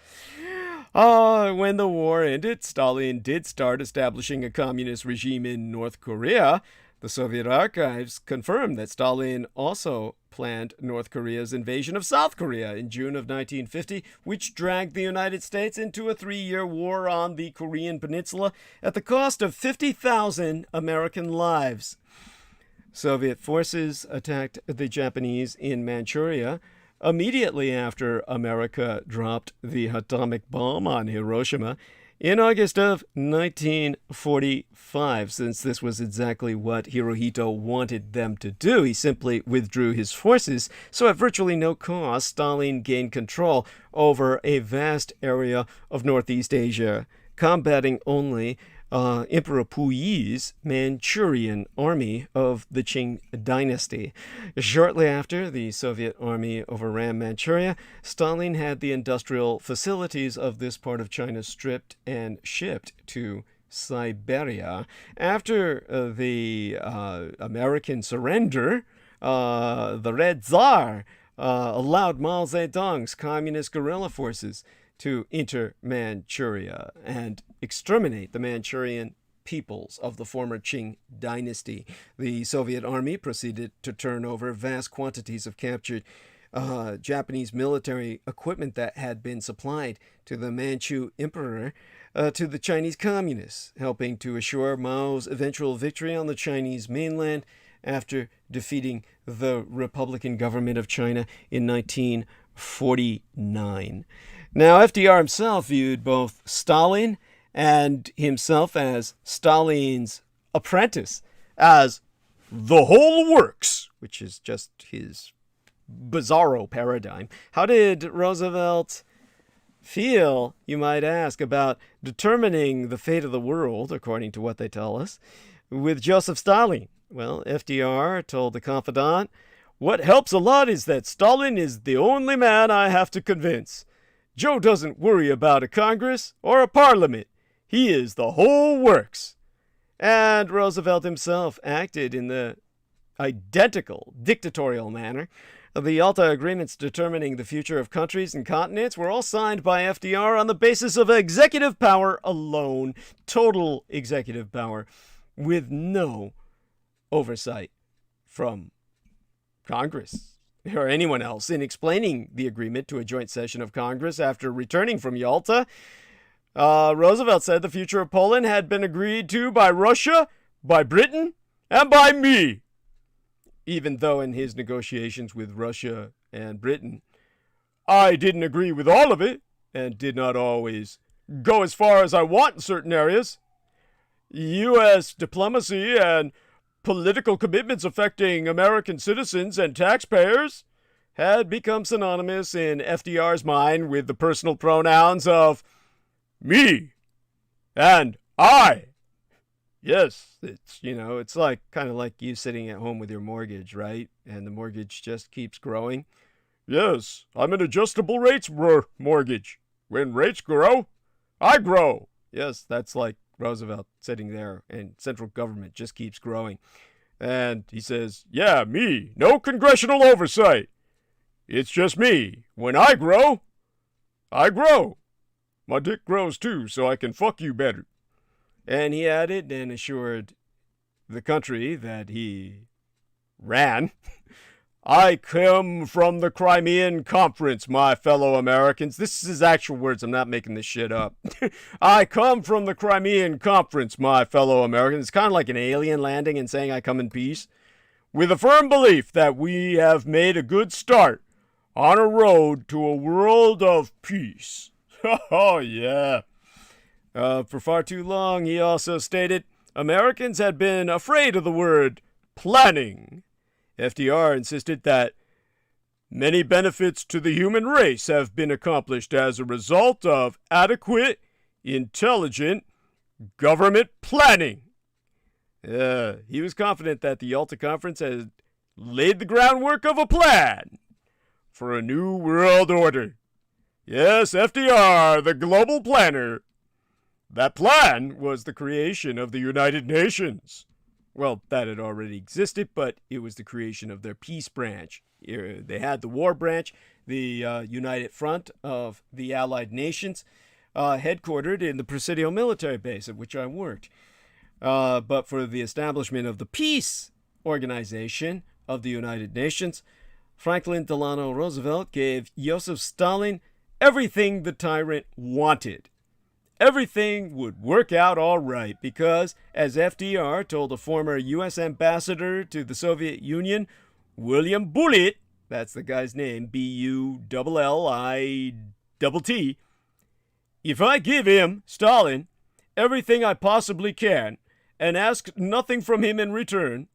When the war ended, Stalin did start establishing a communist regime in North Korea. The Soviet archives confirmed that Stalin also planned North Korea's invasion of South Korea in June of 1950, which dragged the United States into a 3-year war on the Korean Peninsula at the cost of 50,000 American lives. Soviet forces attacked the Japanese in Manchuria immediately after America dropped the atomic bomb on Hiroshima in August of 1945. Since this was exactly what Hirohito wanted them to do, he simply withdrew his forces, so at virtually no cost, Stalin gained control over a vast area of Northeast Asia, combating only Emperor Puyi's Manchurian army of the Qing dynasty. Shortly after the Soviet army overran Manchuria, Stalin had the industrial facilities of this part of China stripped and shipped to Siberia. After the American surrender, the Red Tsar allowed Mao Zedong's communist guerrilla forces to enter Manchuria and exterminate the Manchurian peoples of the former Qing dynasty. The Soviet army proceeded to turn over vast quantities of captured Japanese military equipment that had been supplied to the Manchu emperor to the Chinese communists, helping to assure Mao's eventual victory on the Chinese mainland after defeating the Republican government of China in 1949. Now, FDR himself viewed both Stalin and himself as Stalin's apprentice as the whole works, which is just his bizarro paradigm. How did Roosevelt feel, you might ask, about determining the fate of the world, according to what they tell us, with Joseph Stalin? Well, FDR told the confidant, "What helps a lot is that Stalin is the only man I have to convince. Joe doesn't worry about a Congress or a Parliament. He is the whole works." And Roosevelt himself acted in the identical dictatorial manner. The Yalta agreements determining the future of countries and continents were all signed by FDR on the basis of executive power alone, total executive power, with no oversight from Congress or anyone else. In explaining the agreement to a joint session of Congress after returning from Yalta, Roosevelt said the future of Poland had been agreed to by Russia, by Britain, and by me. Even though in his negotiations with Russia and Britain, I didn't agree with all of it and did not always go as far as I want in certain areas. U.S. diplomacy and political commitments affecting American citizens and taxpayers had become synonymous in FDR's mind with the personal pronouns of me and I. Yes, it's like kind of like you sitting at home with your mortgage, right? And the mortgage just keeps growing. Yes, I'm an adjustable rates mortgage. When rates grow, I grow. Yes, that's like Roosevelt sitting there, and central government just keeps growing. And he says, yeah, me, no congressional oversight. It's just me. When I grow, I grow. My dick grows too, so I can fuck you better. And he added and assured the country that he ran, I come from the Crimean Conference, my fellow Americans. This is his actual words. I'm not making this shit up. I come from the Crimean Conference, my fellow Americans. It's kind of like an alien landing and saying I come in peace, with a firm belief that we have made a good start on a road to a world of peace. Oh, yeah. For far too long, he also stated, Americans had been afraid of the word planning. FDR insisted that many benefits to the human race have been accomplished as a result of adequate, intelligent government planning. He was confident that the Yalta Conference had laid the groundwork of a plan for a new world order. Yes, FDR, the global planner. That plan was the creation of the United Nations. Well, that had already existed, but it was the creation of their peace branch. They had the war branch, the United Front of the Allied Nations, headquartered in the Presidio military base at which I worked. But for the establishment of the peace organization of the United Nations, Franklin Delano Roosevelt gave Joseph Stalin everything the tyrant wanted. Everything would work out all right because, as FDR told a former U.S. ambassador to the Soviet Union, William Bullitt, that's the guy's name, B-U-L-L-I-T-T, if I give him, Stalin, everything I possibly can and ask nothing from him in return,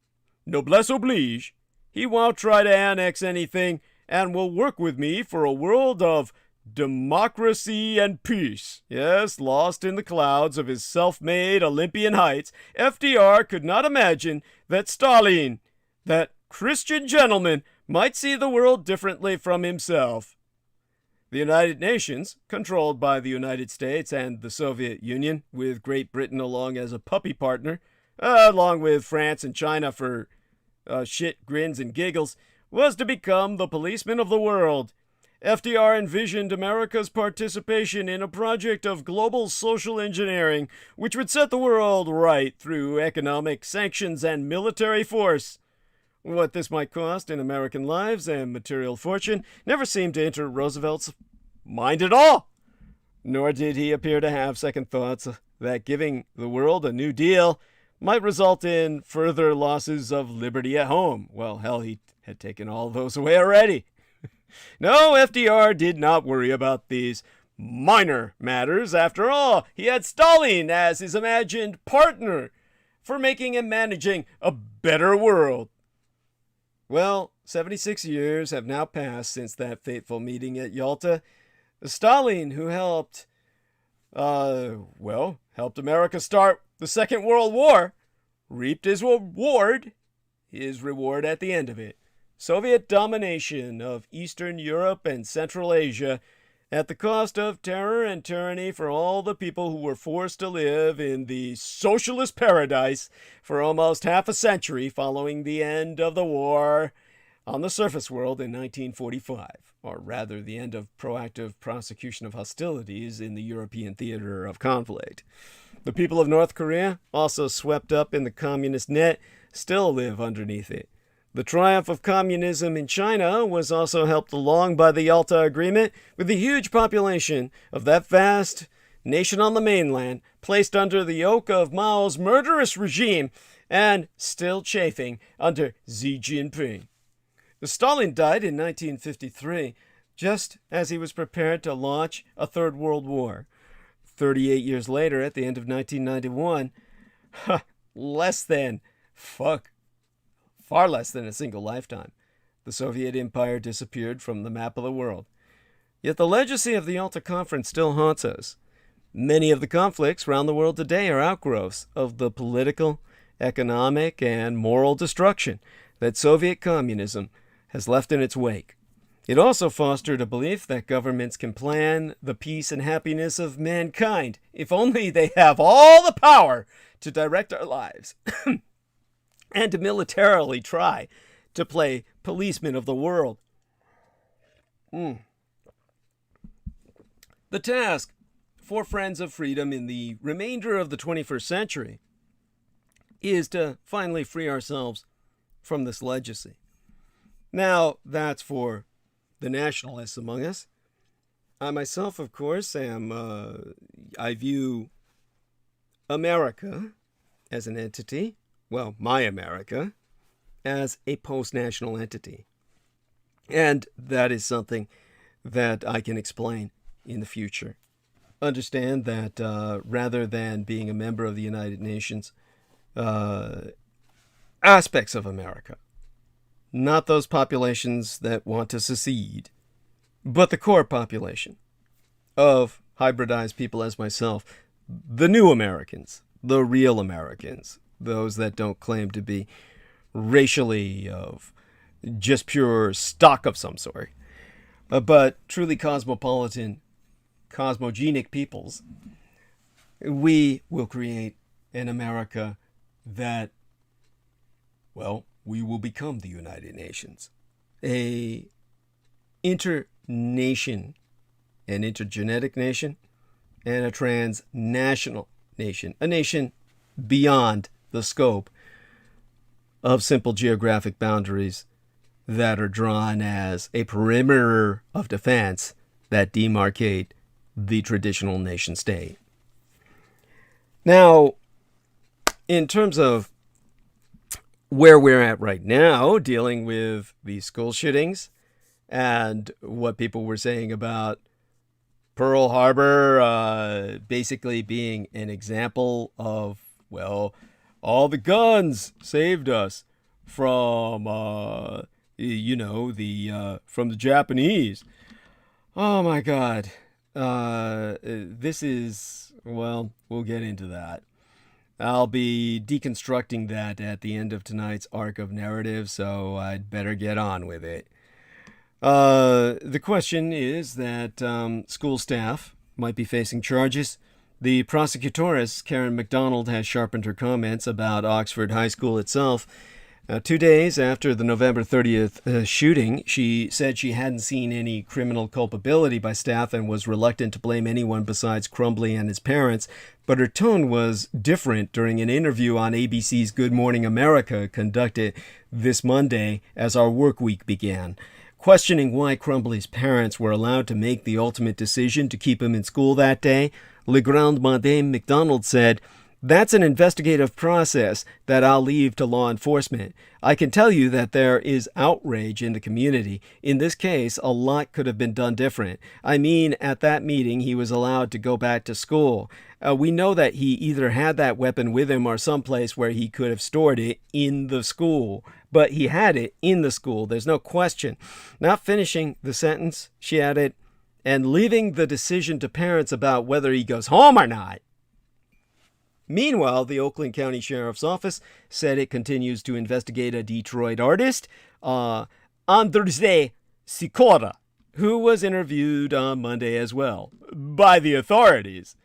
noblesse oblige, he won't try to annex anything and will work with me for a world of democracy and peace. Yes, lost in the clouds of his self-made Olympian heights, FDR could not imagine that Stalin, that Christian gentleman, might see the world differently from himself. The United Nations, controlled by the United States and the Soviet Union, with Great Britain along as a puppy partner, along with France and China for shit, grins, and giggles, was to become the policeman of the world. FDR envisioned America's participation in a project of global social engineering, which would set the world right through economic sanctions and military force. What this might cost in American lives and material fortune never seemed to enter Roosevelt's mind at all. Nor did he appear to have second thoughts that giving the world a New Deal might result in further losses of liberty at home. Well, hell, he had taken all those away already. No, FDR did not worry about these minor matters. After all, he had Stalin as his imagined partner for making and managing a better world. Well, 76 years have now passed since that fateful meeting at Yalta. Stalin, who helped America start the Second World War, reaped his reward at the end of it. Soviet domination of Eastern Europe and Central Asia at the cost of terror and tyranny for all the people who were forced to live in the socialist paradise for almost half a century following the end of the war on the surface world in 1945, or rather the end of proactive prosecution of hostilities in the European theater of conflict. The people of North Korea, also swept up in the communist net, still live underneath it. The triumph of communism in China was also helped along by the Yalta Agreement, with the huge population of that vast nation on the mainland placed under the yoke of Mao's murderous regime and still chafing under Xi Jinping. Stalin died in 1953, just as he was prepared to launch a Third World War. 38 years later, at the end of 1991, far less than a single lifetime, the Soviet Empire disappeared from the map of the world. Yet the legacy of the Yalta Conference still haunts us. Many of the conflicts around the world today are outgrowths of the political, economic, and moral destruction that Soviet communism has left in its wake. It also fostered a belief that governments can plan the peace and happiness of mankind if only they have all the power to direct our lives and to militarily try to play policemen of the world. The task for Friends of Freedom in the remainder of the 21st century is to finally free ourselves from this legacy. Now, that's for the nationalists among us. I myself, of course, I view America as an entity, well, my America, as a post-national entity. And that is something that I can explain in the future. Understand that rather than being a member of the United Nations, aspects of America, not those populations that want to secede, but the core population of hybridized people as myself, the new Americans, the real Americans, those that don't claim to be racially of just pure stock of some sort, but truly cosmopolitan, cosmogenic peoples. We will create an America that, well, we will become the United Nations, a internation, an intergenetic nation, and a transnational nation, a nation beyond the scope of simple geographic boundaries that are drawn as a perimeter of defense that demarcate the traditional nation state. Now, in terms of where we're at right now, dealing with the school shootings and what people were saying about Pearl Harbor basically being an example of, well, all the guns saved us from, from the Japanese. Oh my God. This is, well, we'll get into that. I'll be deconstructing that at the end of tonight's arc of narrative, so I'd better get on with it. The question is that school staff might be facing charges. The prosecutoress, Karen MacDonald, has sharpened her comments about Oxford High School itself 2 days after the November 30th shooting, she said she hadn't seen any criminal culpability by staff and was reluctant to blame anyone besides Crumbly and his parents. But her tone was different during an interview on ABC's Good Morning America conducted this Monday as our work week began. Questioning why Crumbly's parents were allowed to make the ultimate decision to keep him in school that day, Le Grand Madame McDonald said, "That's an investigative process that I'll leave to law enforcement. I can tell you that there is outrage in the community. In this case, a lot could have been done different. I mean, at that meeting, he was allowed to go back to school. We know that he either had that weapon with him or someplace where he could have stored it in the school. But he had it in the school. There's no question." Not finishing the sentence, she added, "and leaving the decision to parents about whether he goes home or not." Meanwhile, the Oakland County Sheriff's Office said it continues to investigate a Detroit artist, Andrzej Sikora, who was interviewed on Monday as well by the authorities.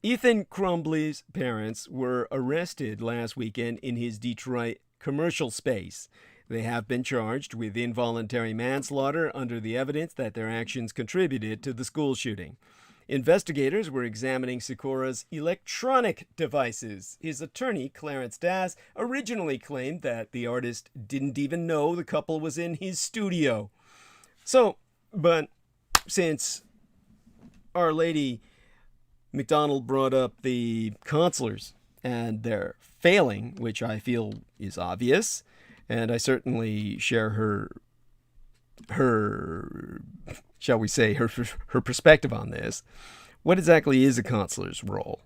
Ethan Crumbly's parents were arrested last weekend in his Detroit commercial space. They have been charged with involuntary manslaughter under the evidence that their actions contributed to the school shooting. Investigators were examining Sikora's electronic devices. His attorney, Clarence Daz, originally claimed that the artist didn't even know the couple was in his studio. But since Our Lady McDonald brought up the consulars and their failing, which I feel is obvious, and I certainly share her shall we say, her perspective on this. What exactly is a consular's role?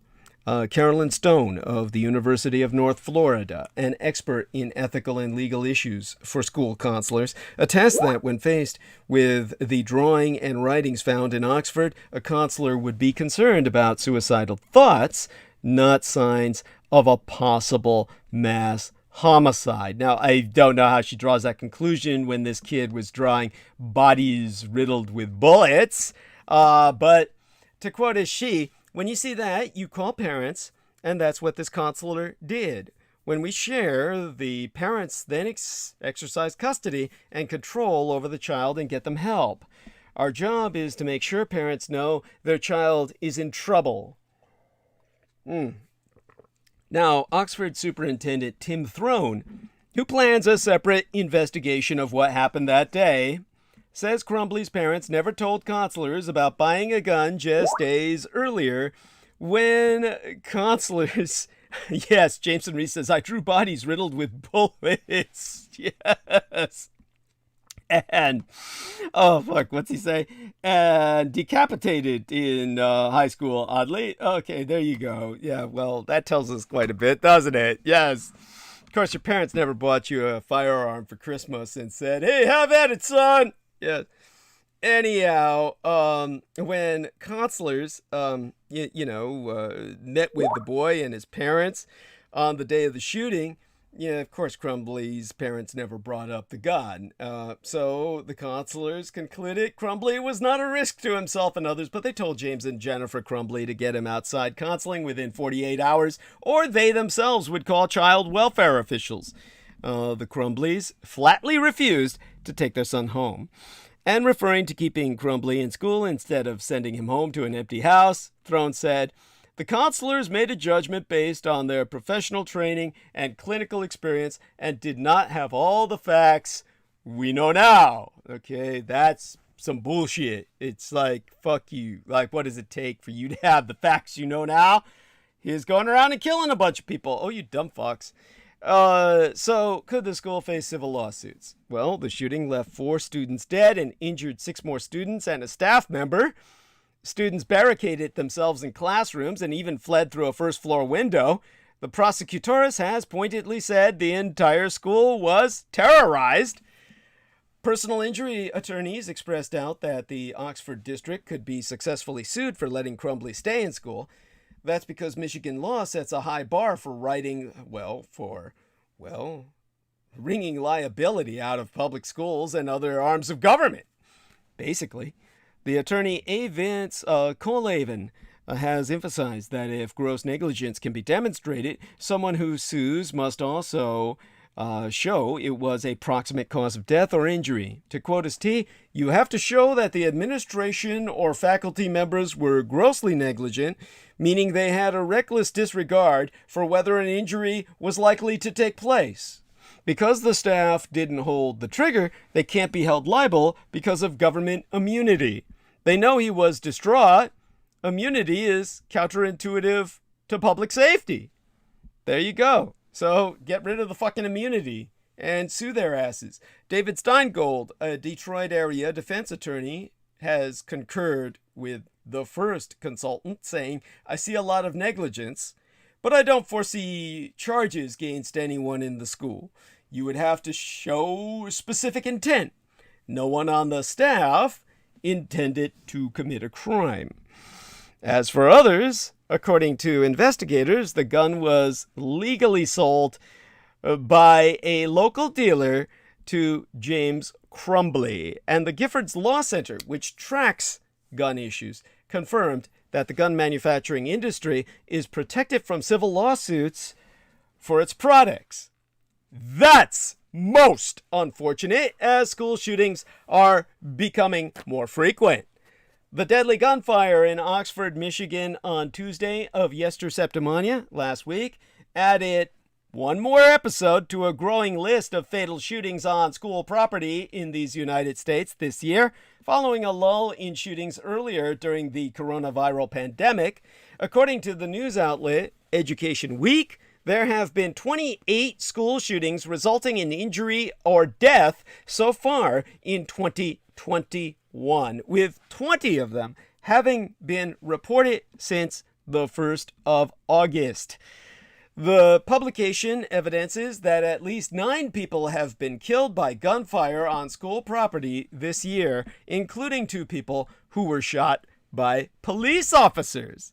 Carolyn Stone of the University of North Florida, an expert in ethical and legal issues for school counselors, attests that when faced with the drawing and writings found in Oxford, a counselor would be concerned about suicidal thoughts, not signs of a possible mass homicide. Now, I don't know how she draws that conclusion when this kid was drawing bodies riddled with bullets. But to quote as she, "When you see that, you call parents," and that's what this counselor did. When we share, the parents then exercise custody and control over the child and get them help. Our job is to make sure parents know their child is in trouble. Now, Oxford Superintendent Tim Throne, who plans a separate investigation of what happened that day, says Crumbly's parents never told counselors about buying a gun just days earlier when counselors... Yes, Jameson Reese says, "I drew bodies riddled with bullets." Yes. And, what's he say? And decapitated in high school, oddly. Okay, there you go. Yeah, well, that tells us quite a bit, doesn't it? Yes. Of course, your parents never bought you a firearm for Christmas and said, "Hey, have at it, son." Yeah. Anyhow, when counselors, met with the boy and his parents on the day of the shooting, of course, Crumbly's parents never brought up the gun. So the counselors concluded Crumbly was not a risk to himself and others, but they told James and Jennifer Crumbly to get him outside counseling within 48 hours, or they themselves would call child welfare officials. The Crumbleys flatly refused to take their son home. And referring to keeping Crumbly in school instead of sending him home to an empty house, Throne said, "The counselors made a judgment based on their professional training and clinical experience and did not have all the facts we know now." Okay, that's some bullshit. It's like, fuck you. Like, what does it take for you to have the facts you know now? He's going around and killing a bunch of people. Oh, you dumb fucks. So could the school face civil lawsuits? Well, the shooting left 4 students dead and injured 6 more students and a staff member. Students barricaded themselves in classrooms and even fled through a first-floor window. The prosecutoress has pointedly said the entire school was terrorized. Personal injury attorneys expressed doubt that the Oxford district could be successfully sued for letting Crumbly stay in school. That's because Michigan law sets a high bar for wringing liability out of public schools and other arms of government. Basically, the attorney A. Vince Colhaven has emphasized that if gross negligence can be demonstrated, someone who sues must also show it was a proximate cause of death or injury. To quote his T, you have to show that the administration or faculty members were grossly negligent, meaning they had a reckless disregard for whether an injury was likely to take place. Because the staff didn't hold the trigger, they can't be held liable because of government immunity. They know he was distraught. Immunity is counterintuitive to public safety. There you go. So get rid of the fucking immunity and sue their asses. David Steingold, a Detroit area defense attorney, has concurred with the first consultant, saying, I see a lot of negligence, but I don't foresee charges against anyone in the school. You would have to show specific intent. No one on the staff intended to commit a crime. As for others, according to investigators, the gun was legally sold by a local dealer to James Crumbly. And the Giffords Law Center, which tracks gun issues, confirmed that the gun manufacturing industry is protected from civil lawsuits for its products. That's most unfortunate, as school shootings are becoming more frequent. The deadly gunfire in Oxford, Michigan on Tuesday of Yester Septimania last week added one more episode to a growing list of fatal shootings on school property in these United States this year, following a lull in shootings earlier during the coronavirus pandemic. According to the news outlet Education Week, there have been 28 school shootings resulting in injury or death so far in 2021, with 20 of them having been reported since the 1st of August. The publication evidences that at least 9 people have been killed by gunfire on school property this year, including 2 people who were shot by police officers.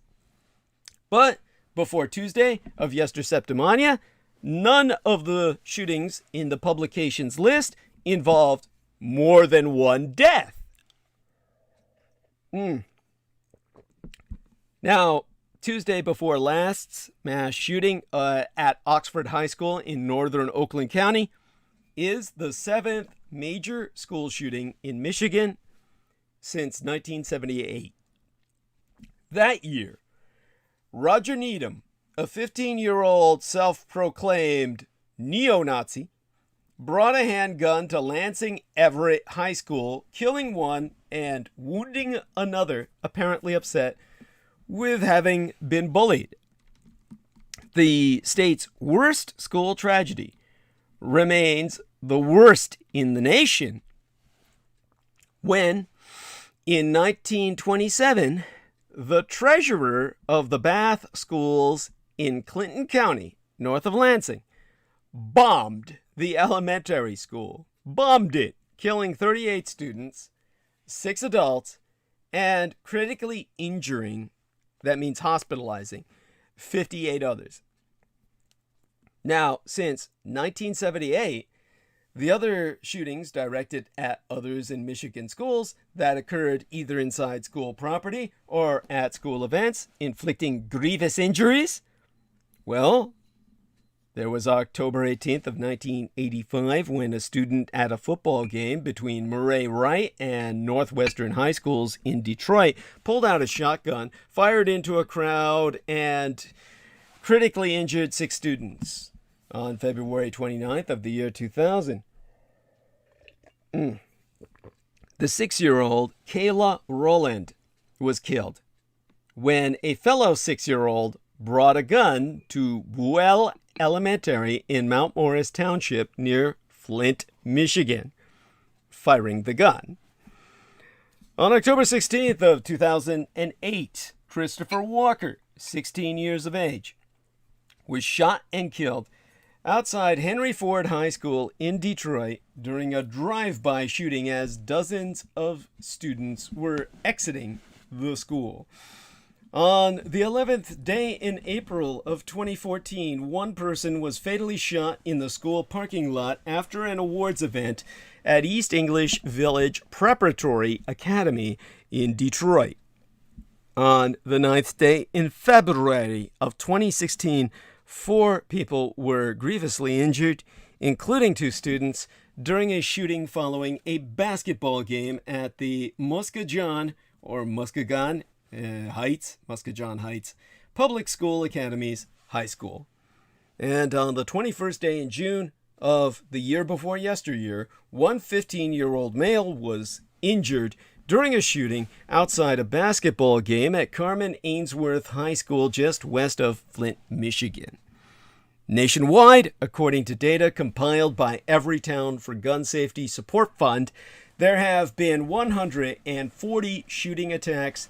But before Tuesday of Yester Septimania, none of the shootings in the publication's list involved more than one death. Now, Tuesday before last's mass shooting at Oxford High School in northern Oakland County is the 7th major school shooting in Michigan since 1978. That year, Roger Needham, a 15-year-old self-proclaimed neo-Nazi, brought a handgun to Lansing Everett High School, killing one and wounding another, apparently upset with having been bullied. The state's worst school tragedy remains the worst in the nation when, in 1927, the treasurer of the Bath schools in Clinton County, north of Lansing, bombed the elementary school. Bombed it, killing 38 students, 6 adults, and critically injuring, that means hospitalizing, 58 others. Now, since 1978, the other shootings directed at others in Michigan schools that occurred either inside school property or at school events, inflicting grievous injuries, well, there was October 18th of 1985 when a student at a football game between Murray Wright and Northwestern High Schools in Detroit pulled out a shotgun, fired into a crowd, and critically injured 6 students. On February 29th of the year 2000. The 6-year-old Kayla Rowland was killed when a fellow 6-year-old brought a gun to Buell Elementary in Mount Morris Township near Flint, Michigan, firing the gun. On October 16th of 2008, Christopher Walker, 16 years of age, was shot and killed outside Henry Ford High School in Detroit during a drive-by shooting as dozens of students were exiting the school. On the 11th day in April of 2014, one person was fatally shot in the school parking lot after an awards event at East English Village Preparatory Academy in Detroit. On the 9th day in February of 2016, 4 people were grievously injured including 2 students, during a shooting following a basketball game at the Muskegon Heights Public School Academy's high school. And on the 21st day in June of the year before yesteryear, one 15-year-old male was injured during a shooting outside a basketball game at Carmen Ainsworth High School just west of Flint, Michigan. Nationwide, according to data compiled by Everytown for Gun Safety Support Fund, there have been 140 shooting attacks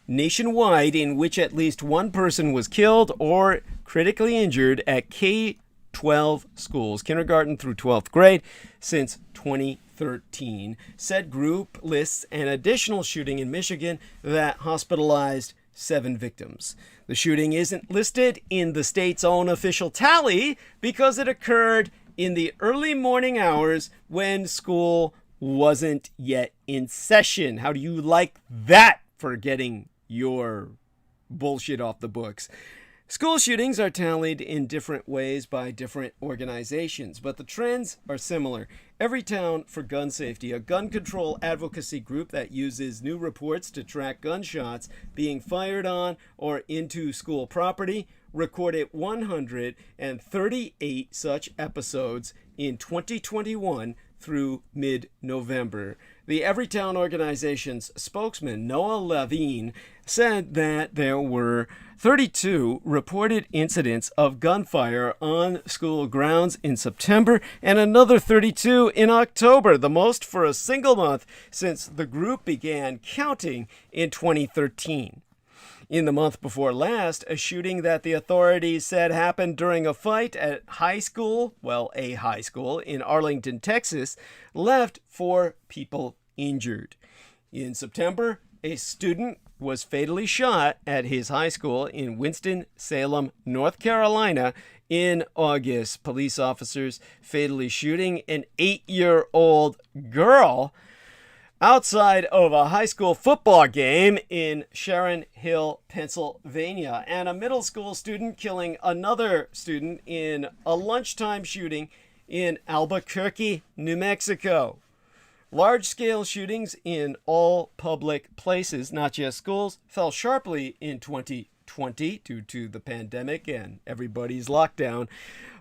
nationwide in which at least one person was killed or critically injured at K-12 schools, kindergarten through 12th grade, since 2013. Said group lists an additional shooting in Michigan that hospitalized 7 victims. The shooting isn't listed in the state's own official tally because it occurred in the early morning hours when school wasn't yet in session. How do you like that for getting your bullshit off the books? School shootings are tallied in different ways by different organizations, but the trends are similar. Everytown for Gun Safety, a gun control advocacy group that uses new reports to track gunshots being fired on or into school property, recorded 138 such episodes in 2021 through mid-November. The Everytown organization's spokesman, Noah Levine, said that there were 32 reported incidents of gunfire on school grounds in September and another 32 in October, the most for a single month since the group began counting in 2013. In the month before last, a shooting that the authorities said happened during a fight at a high school in Arlington, Texas, left 4 people injured. In September, a student was fatally shot at his high school in Winston-Salem, North Carolina in August. Police officers fatally shooting an 8-year-old girl outside of a high school football game in Sharon Hill, Pennsylvania, and a middle school student killing another student in a lunchtime shooting in Albuquerque, New Mexico. Large-scale shootings in all public places, not just schools, fell sharply in 2020 due to the pandemic and everybody's lockdown.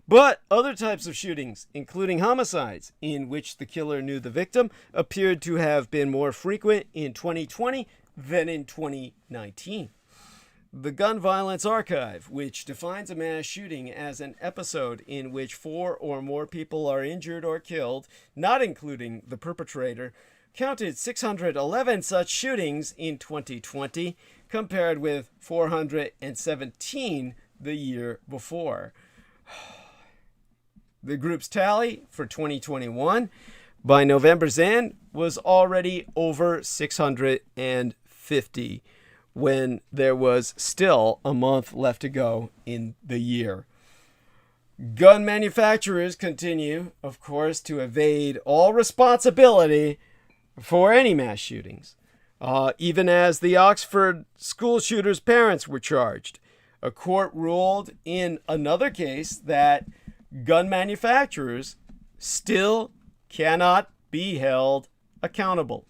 But other types of shootings, including homicides, in which the killer knew the victim, appeared to have been more frequent in 2020 than in 2019. The Gun Violence Archive, which defines a mass shooting as an episode in which 4 or more people are injured or killed, not including the perpetrator, counted 611 such shootings in 2020, compared with 417 the year before. The group's tally for 2021 by November's end was already over 650 when there was still a month left to go in the year. Gun manufacturers continue, of course, to evade all responsibility for any mass shootings, even as the Oxford school shooter's parents were charged. A court ruled in another case that gun manufacturers still cannot be held accountable.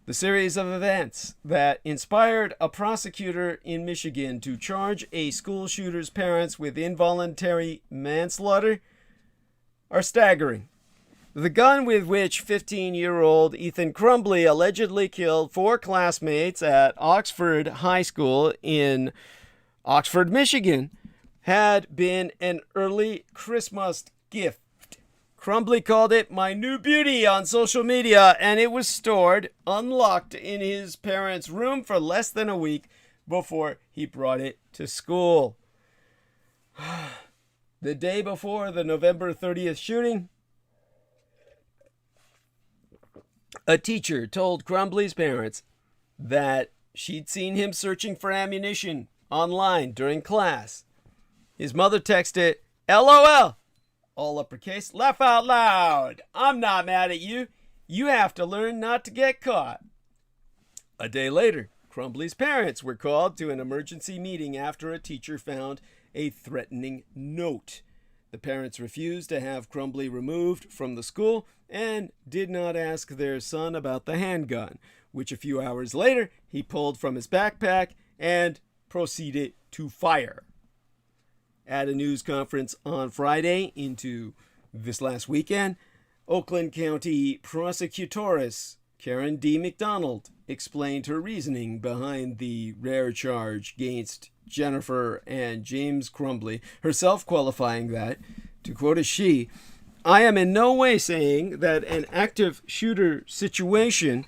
The series of events that inspired a prosecutor in Michigan to charge a school shooter's parents with involuntary manslaughter are staggering. The gun with which 15-year-old Ethan Crumbley allegedly killed 4 classmates at Oxford High School in Oxford, Michigan, had been an early Christmas gift. Crumbley called it "my new beauty" on social media, and it was stored unlocked in his parents' room for less than a week before he brought it to school. The day before the November 30th shooting, a teacher told Crumbley's parents that she'd seen him searching for ammunition online during class. His mother texted, "LOL, all uppercase, laugh out loud. I'm not mad at you. You have to learn not to get caught." A day later, Crumbley's parents were called to an emergency meeting after a teacher found a threatening note The parents refused to have Crumbly removed from the school and did not ask their son about the handgun, which a few hours later he pulled from his backpack and proceeded to fire. At a news conference on Friday into this last weekend, Oakland County prosecutoress Karen D. McDonald explained her reasoning behind the rare charge against Jennifer and James Crumbly, herself qualifying that, to quote as she, "I am in no way saying that an active shooter situation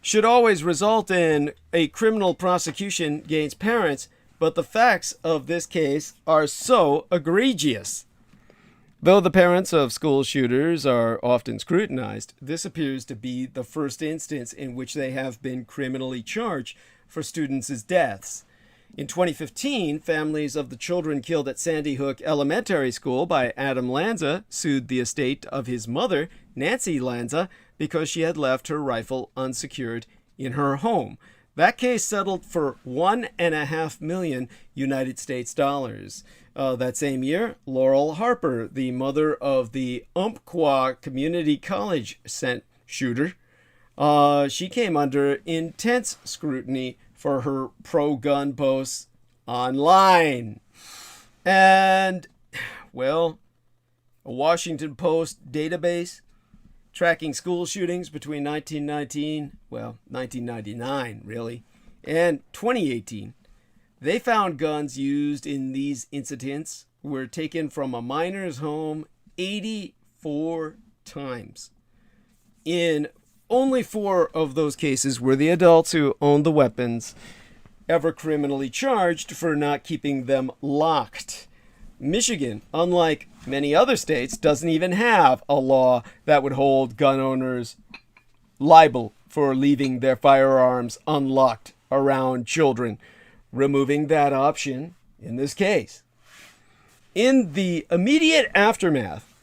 should always result in a criminal prosecution against parents, but the facts of this case are so egregious." Though the parents of school shooters are often scrutinized, this appears to be the first instance in which they have been criminally charged for students' deaths. In 2015, families of the children killed at Sandy Hook Elementary School by Adam Lanza sued the estate of his mother, Nancy Lanza, because she had left her rifle unsecured in her home. That case settled for $1.5 million United States dollars. That same year, Laurel Harper, the mother of the Umpqua Community College shooter, she came under intense scrutiny for her pro-gun posts online. And, well, a Washington Post database tracking school shootings between 1999 really, and 2018. They found guns used in these incidents were taken from a minor's home 84 times. In only 4 of those cases were the adults who owned the weapons ever criminally charged for not keeping them locked. Michigan, unlike many other states, doesn't even have a law that would hold gun owners liable for leaving their firearms unlocked around children, removing that option in this case. In the immediate aftermath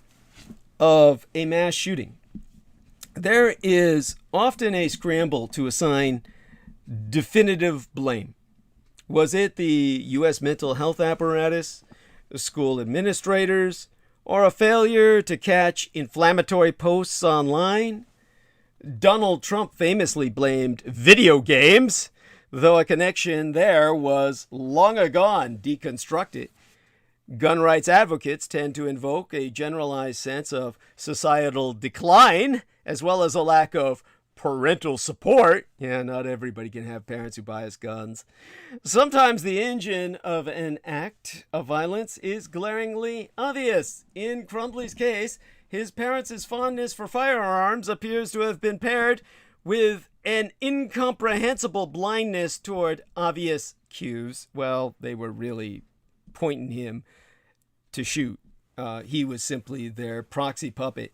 of a mass shooting, there is often a scramble to assign definitive blame. Was it the U.S. mental health apparatus, the school administrators, or a failure to catch inflammatory posts online? Donald Trump famously blamed video games, though a connection there was long ago deconstructed. Gun rights advocates tend to invoke a generalized sense of societal decline, as well as a lack of parental support. Yeah, not everybody can have parents who buy us guns. Sometimes the engine of an act of violence is glaringly obvious. In Crumbly's case, his parents' fondness for firearms appears to have been paired with an incomprehensible blindness toward obvious cues. Well, they were really pointing him to shoot. He was simply their proxy puppet.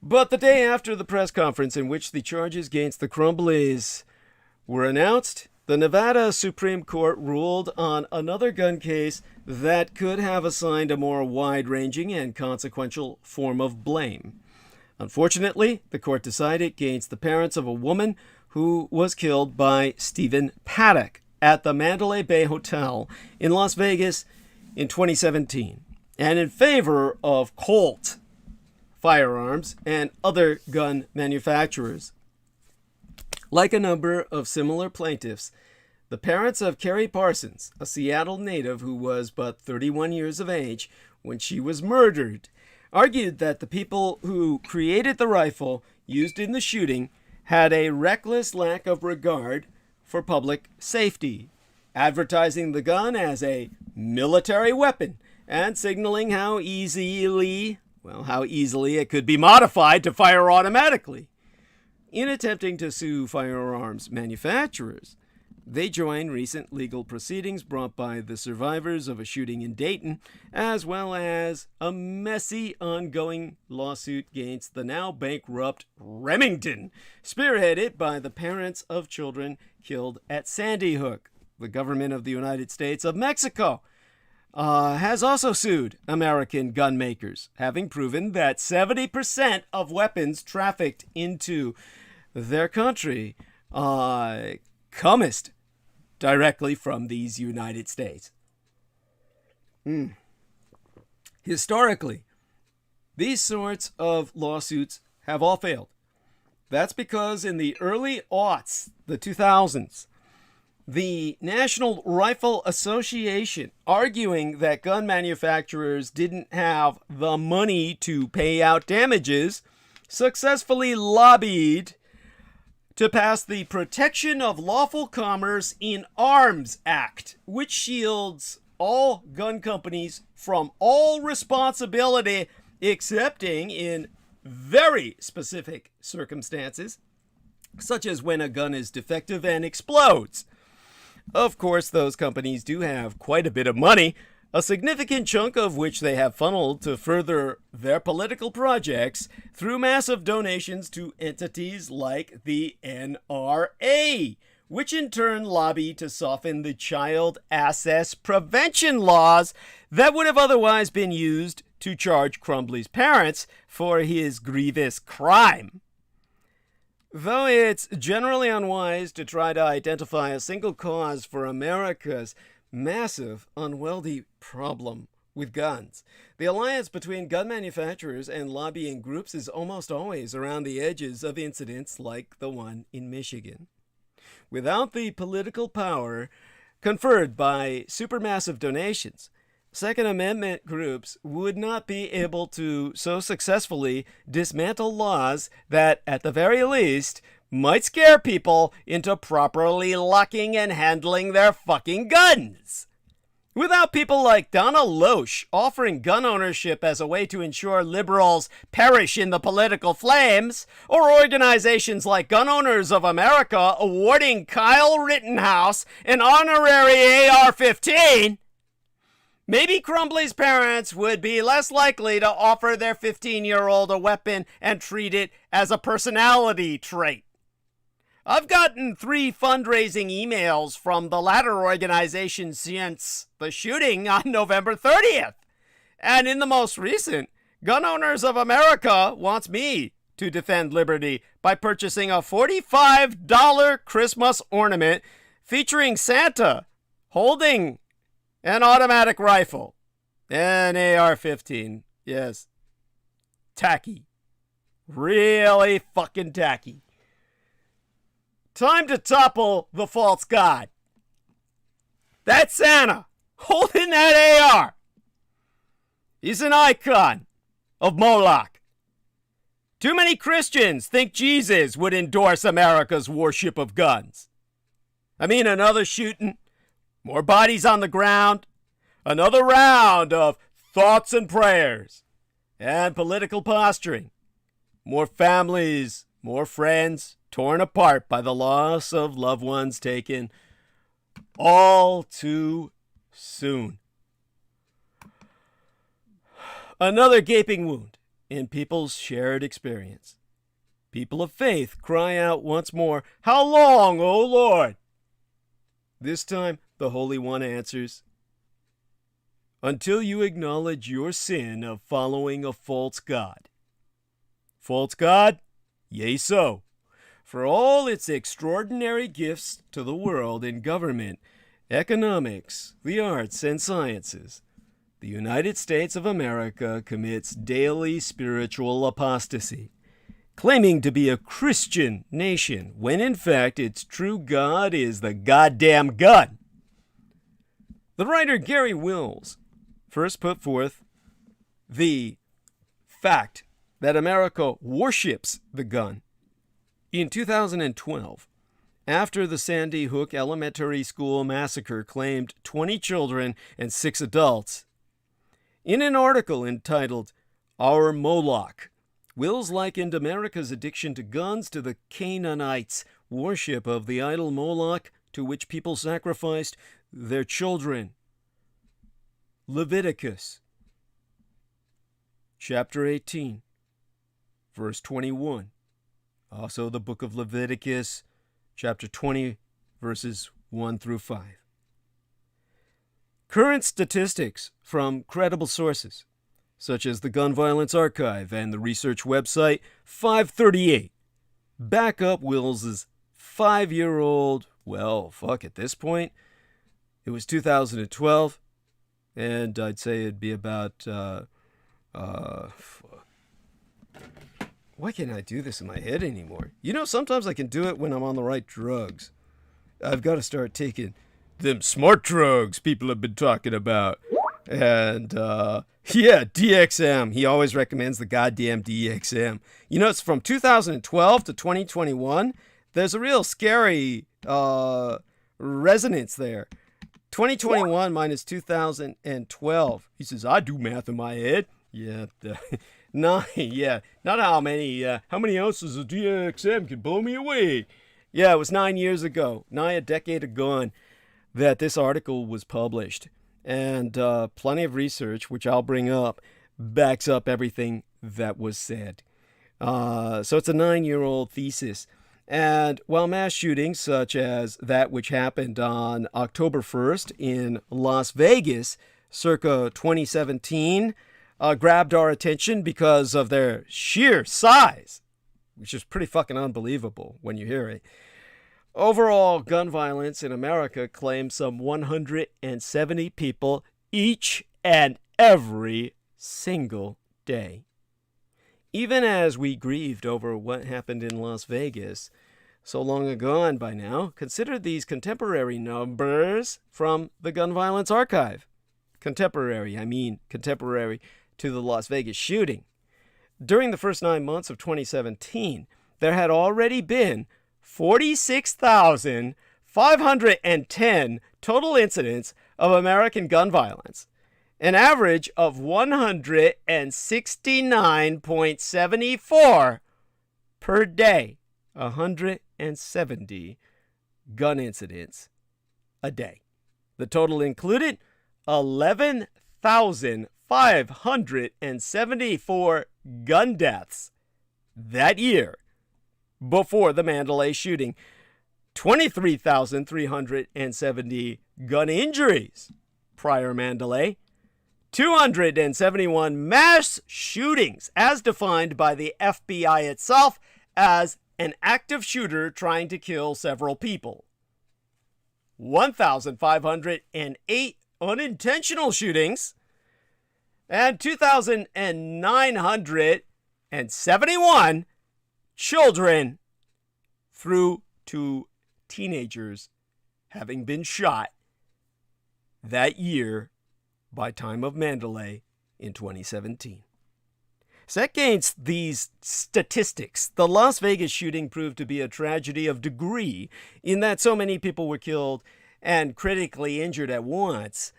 But the day after the press conference in which the charges against the Crumbleys were announced, the Nevada Supreme Court ruled on another gun case that could have assigned a more wide-ranging and consequential form of blame. Unfortunately, the court decided against the parents of a woman who was killed by Stephen Paddock at the Mandalay Bay Hotel in Las Vegas in 2017, and in favor of Colt firearms and other gun manufacturers. Like a number of similar plaintiffs, the parents of Carrie Parsons, a Seattle native who was but 31 years of age when she was murdered, argued that the people who created the rifle used in the shooting had a reckless lack of regard for public safety, advertising the gun as a military weapon and signaling how easily it could be modified to fire automatically. In attempting to sue firearms manufacturers, they joined recent legal proceedings brought by the survivors of a shooting in Dayton, as well as a messy ongoing lawsuit against the now bankrupt Remington, spearheaded by the parents of children killed at Sandy Hook. The government of the United States of Mexico has also sued American gun makers, having proven that 70% of weapons trafficked into their country comest directly from these United States. Historically, these sorts of lawsuits have all failed. That's because in the early aughts, the 2000s, the National Rifle Association, arguing that gun manufacturers didn't have the money to pay out damages, successfully lobbied to pass the Protection of Lawful Commerce in Arms Act, which shields all gun companies from all responsibility, excepting in very specific circumstances, such as when a gun is defective and explodes. Of course, those companies do have quite a bit of money, a significant chunk of which they have funneled to further their political projects through massive donations to entities like the NRA, which in turn lobby to soften the child access prevention laws that would have otherwise been used to charge Crumbly's parents for his grievous crime. Though it's generally unwise to try to identify a single cause for America's massive, unwieldy problem with guns, the alliance between gun manufacturers and lobbying groups is almost always around the edges of incidents like the one in Michigan. Without the political power conferred by supermassive donations, Second Amendment groups would not be able to so successfully dismantle laws that, at the very least, might scare people into properly locking and handling their fucking guns. Without people like Donna Loesch offering gun ownership as a way to ensure liberals perish in the political flames, or organizations like Gun Owners of America awarding Kyle Rittenhouse an honorary AR-15, maybe Crumbly's parents would be less likely to offer their 15-year-old a weapon and treat it as a personality trait. I've gotten 3 fundraising emails from the latter organization since the shooting on November 30th. And in the most recent, Gun Owners of America wants me to defend liberty by purchasing a $45 Christmas ornament featuring Santa holding an automatic rifle. An AR-15. Yes. Tacky. Really fucking tacky. Time to topple the false god. That's Santa holding that AR. He's an icon of Moloch. Too many Christians think Jesus would endorse America's worship of guns. I mean, another shooting, more bodies on the ground, another round of thoughts and prayers, and political posturing. More families, more friends torn apart by the loss of loved ones taken all too soon. Another gaping wound in people's shared experience. People of faith cry out once more, "How long, O Lord?" This time, the Holy One answers, "Until you acknowledge your sin of following a false god." False god? Yea, so. For all its extraordinary gifts to the world in government, economics, the arts, and sciences, the United States of America commits daily spiritual apostasy, claiming to be a Christian nation, when in fact its true God is the goddamn gun. The writer Gary Wills first put forth the fact that America worships the gun in 2012, after the Sandy Hook Elementary School massacre claimed 20 children and 6 adults. In an article entitled "Our Moloch," Wills likened America's addiction to guns to the Canaanites' worship of the idol Moloch, to which people sacrificed their children. Leviticus chapter 18, verse 21. Also the book of Leviticus, chapter 20, verses 1 through 5. Current statistics from credible sources, such as the Gun Violence Archive and the research website 538, back up Wills's 5-year-old, well, fuck, at this point, it was 2012, and I'd say it'd be about Fuck. Why can't I do this in my head anymore? You know, sometimes I can do it when I'm on the right drugs. I've got to start taking them smart drugs people have been talking about. And, yeah, DXM. He always recommends the goddamn DXM. You know, it's from 2012 to 2021. There's a real scary resonance there. 2021 minus 2012. He says, I do math in my head. Yeah, not how many ounces of DXM can blow me away. Yeah, it was 9 years ago, nigh a decade ago, that this article was published. And plenty of research, which I'll bring up, backs up everything that was said. So it's a 9-year-old thesis. And while mass shootings, such as that which happened on October 1st in Las Vegas, circa 2017, grabbed our attention because of their sheer size, which is pretty fucking unbelievable when you hear it. Overall gun violence in America claims some 170 people each and every single day. Even as we grieved over what happened in Las Vegas so long ago by now, consider these contemporary numbers from the Gun Violence Archive. Contemporary to the Las Vegas shooting. During the first 9 months of 2017, there had already been 46,510 total incidents of American gun violence, an average of 169.74 per day, 170 gun incidents a day. The total included 11,574 gun deaths that year before the Mandalay shooting, 23,370 gun injuries prior Mandalay, 271 mass shootings as defined by the FBI itself as an active shooter trying to kill several people, 1,508 unintentional shootings, and 2,971 children through to teenagers having been shot that year by time of Mandalay in 2017. Set against these statistics, the Las Vegas shooting proved to be a tragedy of degree in that so many people were killed and critically injured at once.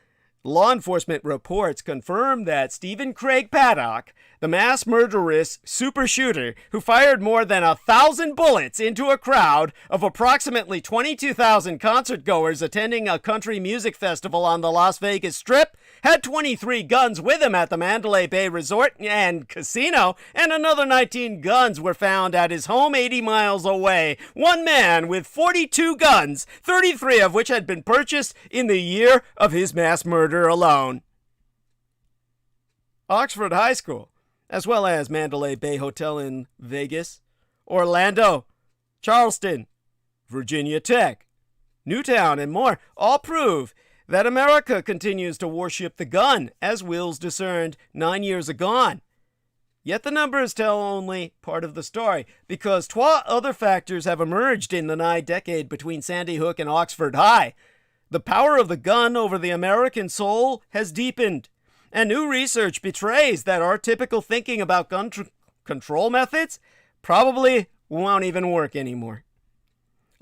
Law enforcement reports confirm that Stephen Craig Paddock, the mass murderous super shooter who fired more than 1,000 bullets into a crowd of approximately 22,000 concertgoers attending a country music festival on the Las Vegas Strip, had 23 guns with him at the Mandalay Bay Resort and Casino, and another 19 guns were found at his home 80 miles away. One man with 42 guns, 33 of which had been purchased in the year of his mass murder alone. Oxford High School, as well as Mandalay Bay Hotel in Vegas, Orlando, Charleston, Virginia Tech, Newtown, and more, all prove that America continues to worship the gun, as Wills discerned 9 years agone. Yet the numbers tell only part of the story, because 12 other factors have emerged in the nigh decade between Sandy Hook and Oxford High. The power of the gun over the American soul has deepened, and new research betrays that our typical thinking about gun control methods probably won't even work anymore.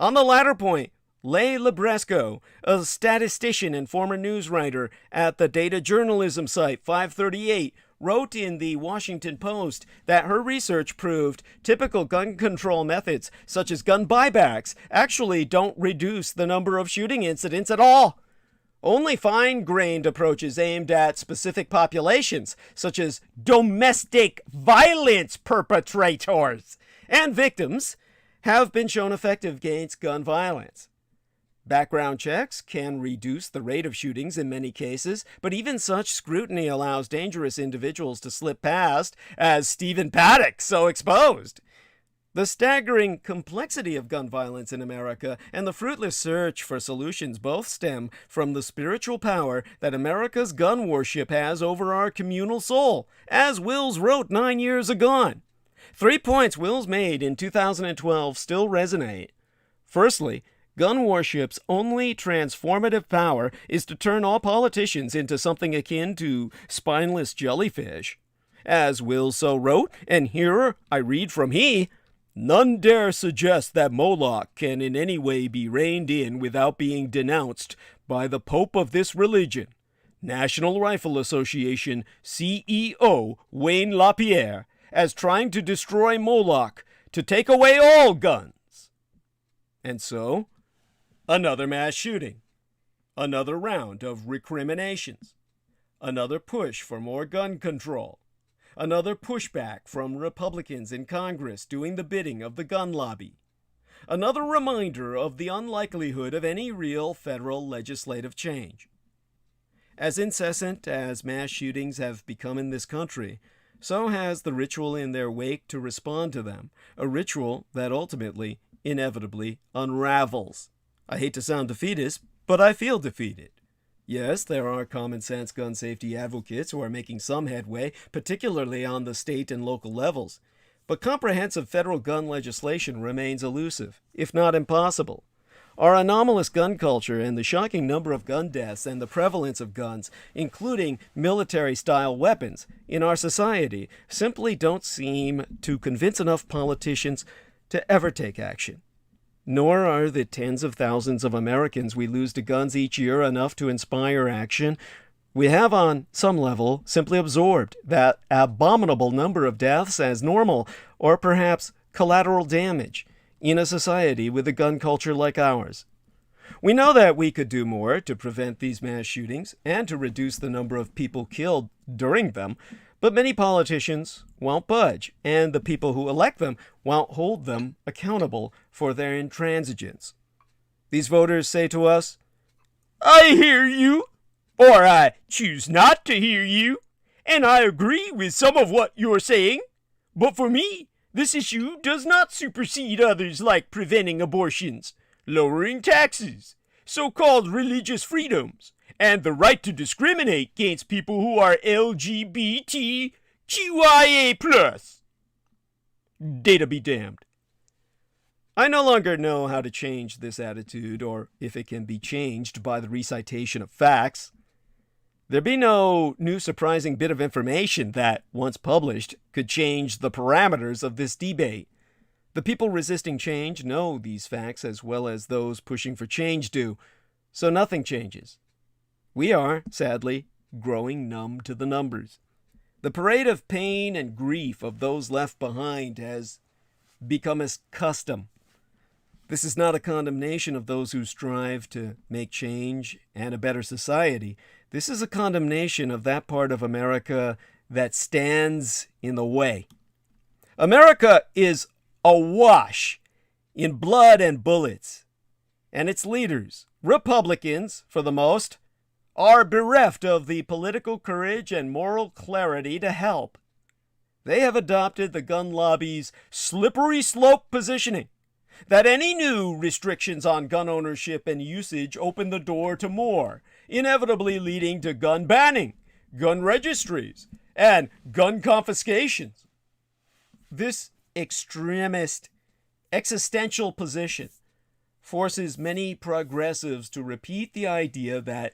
On the latter point, Leigh Libresco, a statistician and former news writer at the data journalism site 538, wrote in the Washington Post that her research proved typical gun control methods, such as gun buybacks, actually don't reduce the number of shooting incidents at all. Only fine-grained approaches aimed at specific populations, such as domestic violence perpetrators and victims, have been shown effective against gun violence. Background checks can reduce the rate of shootings in many cases, but even such scrutiny allows dangerous individuals to slip past, as Stephen Paddock so exposed. The staggering complexity of gun violence in America and the fruitless search for solutions both stem from the spiritual power that America's gun worship has over our communal soul, as Wills wrote 9 years agone. 3 points Wills made in 2012 still resonate. Firstly, gun worship's only transformative power is to turn all politicians into something akin to spineless jellyfish. As Wills so wrote, and here I read from he, "None dare suggest that Moloch can in any way be reined in without being denounced by the Pope of this religion, National Rifle Association CEO Wayne LaPierre, as trying to destroy Moloch, to take away all guns." And so, another mass shooting, another round of recriminations, another push for more gun control, another pushback from Republicans in Congress doing the bidding of the gun lobby, another reminder of the unlikelihood of any real federal legislative change. As incessant as mass shootings have become in this country, so has the ritual in their wake to respond to them, a ritual that ultimately, inevitably, unravels. I hate to sound defeatist, but I feel defeated. Yes, there are common-sense gun safety advocates who are making some headway, particularly on the state and local levels. But comprehensive federal gun legislation remains elusive, if not impossible. Our anomalous gun culture and the shocking number of gun deaths and the prevalence of guns, including military-style weapons, in our society simply don't seem to convince enough politicians to ever take action. Nor are the tens of thousands of Americans we lose to guns each year enough to inspire action. We have, on some level, simply absorbed that abominable number of deaths as normal, or perhaps collateral damage, in a society with a gun culture like ours. We know that we could do more to prevent these mass shootings and to reduce the number of people killed during them, but many politicians won't budge, and the people who elect them won't hold them accountable for their intransigence. These voters say to us, "I hear you," or "I choose not to hear you, and I agree with some of what you're saying, but for me, this issue does not supersede others like preventing abortions, lowering taxes, so-called religious freedoms, and the right to discriminate against people who are LGBTQIA+. Data be damned. I no longer know how to change this attitude, or if it can be changed by the recitation of facts. There be no new surprising bit of information that, once published, could change the parameters of this debate. The people resisting change know these facts as well as those pushing for change do, so nothing changes. We are, sadly, growing numb to the numbers. The parade of pain and grief of those left behind has become a custom. This is not a condemnation of those who strive to make change and a better society. This is a condemnation of that part of America that stands in the way. America is awash in blood and bullets, and its leaders, Republicans for the most, are bereft of the political courage and moral clarity to help. They have adopted the gun lobby's slippery slope positioning, that any new restrictions on gun ownership and usage open the door to more, inevitably leading to gun banning, gun registries, and gun confiscations. This extremist, existential position forces many progressives to repeat the idea that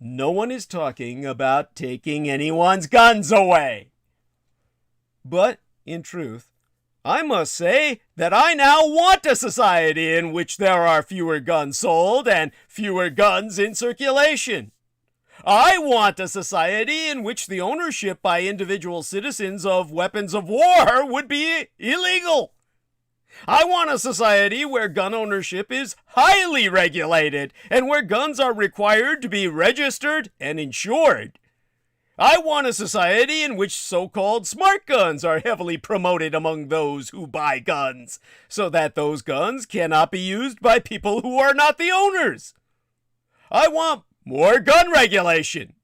no one is talking about taking anyone's guns away. But, in truth, I must say that I now want a society in which there are fewer guns sold and fewer guns in circulation. I want a society in which the ownership by individual citizens of weapons of war would be illegal. I want a society where gun ownership is highly regulated and where guns are required to be registered and insured. I want a society in which so-called smart guns are heavily promoted among those who buy guns, so that those guns cannot be used by people who are not the owners. I want more gun regulation.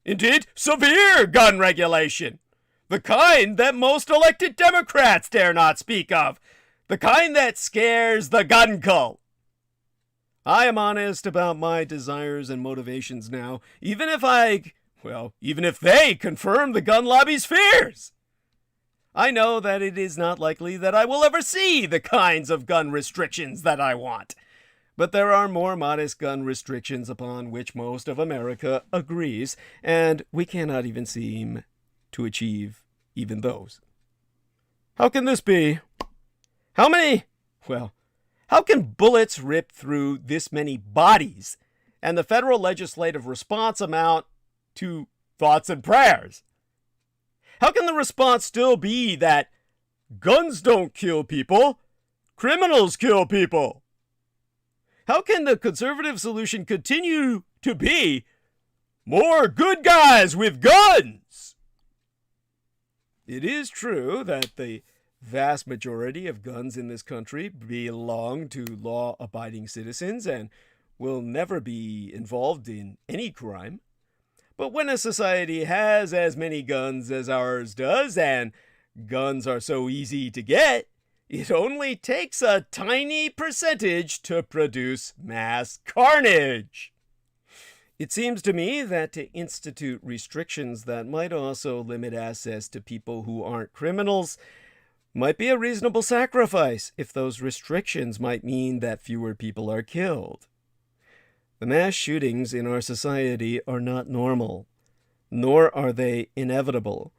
Indeed, severe gun regulation. The kind that most elected Democrats dare not speak of. The kind that scares the gun cult. I am honest about my desires and motivations now, even if they confirm the gun lobby's fears. I know that it is not likely that I will ever see the kinds of gun restrictions that I want. But there are more modest gun restrictions upon which most of America agrees, and we cannot even seem to achieve even those. How can this be? How can bullets rip through this many bodies and the federal legislative response amount to thoughts and prayers? How can the response still be that guns don't kill people, criminals kill people? How can the conservative solution continue to be more good guys with guns? It is true that the vast majority of guns in this country belong to law-abiding citizens and will never be involved in any crime. But when a society has as many guns as ours does, and guns are so easy to get, it only takes a tiny percentage to produce mass carnage. It seems to me that to institute restrictions that might also limit access to people who aren't criminals might be a reasonable sacrifice if those restrictions might mean that fewer people are killed. The mass shootings in our society are not normal, nor are they inevitable.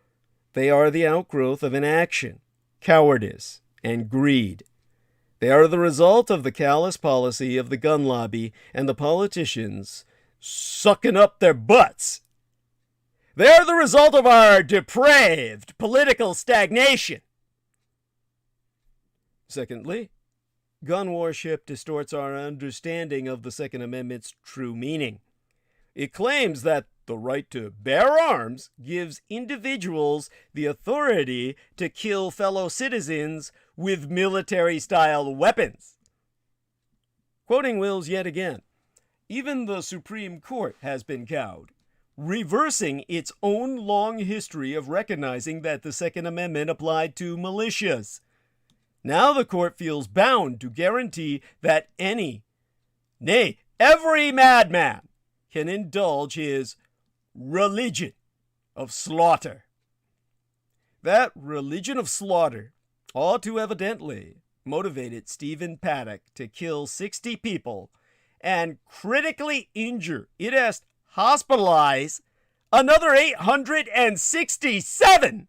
They are the outgrowth of inaction, cowardice, and greed. They are the result of the callous policy of the gun lobby and the politicians sucking up their butts. They are the result of our depraved political stagnation. Secondly, gun worship distorts our understanding of the Second Amendment's true meaning. It claims that the right to bear arms gives individuals the authority to kill fellow citizens with military-style weapons. Quoting Wills yet again, even the Supreme Court has been cowed, reversing its own long history of recognizing that the Second Amendment applied to militias. Now the court feels bound to guarantee that every madman can indulge his religion of slaughter. That religion of slaughter all too evidently motivated Stephen Paddock to kill 60 people and critically injure, hospitalize another 867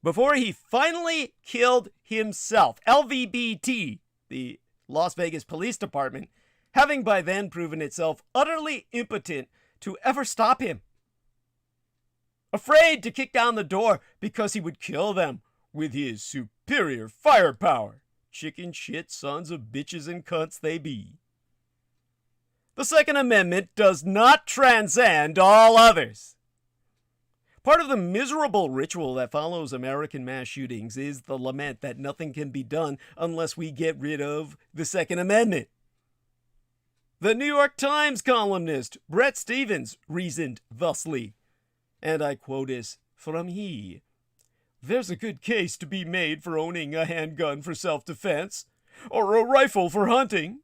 before he finally killed himself. LVBT, the Las Vegas Police Department, having by then proven itself utterly impotent to ever stop him. Afraid to kick down the door because he would kill them with his superior firepower. Chicken shit sons of bitches and cunts they be. The Second Amendment does not transcend all others. Part of the miserable ritual that follows American mass shootings is the lament that nothing can be done unless we get rid of the Second Amendment. The New York Times columnist Bret Stephens reasoned thusly, and I quote this from he. There's a good case to be made for owning a handgun for self-defense, or a rifle for hunting.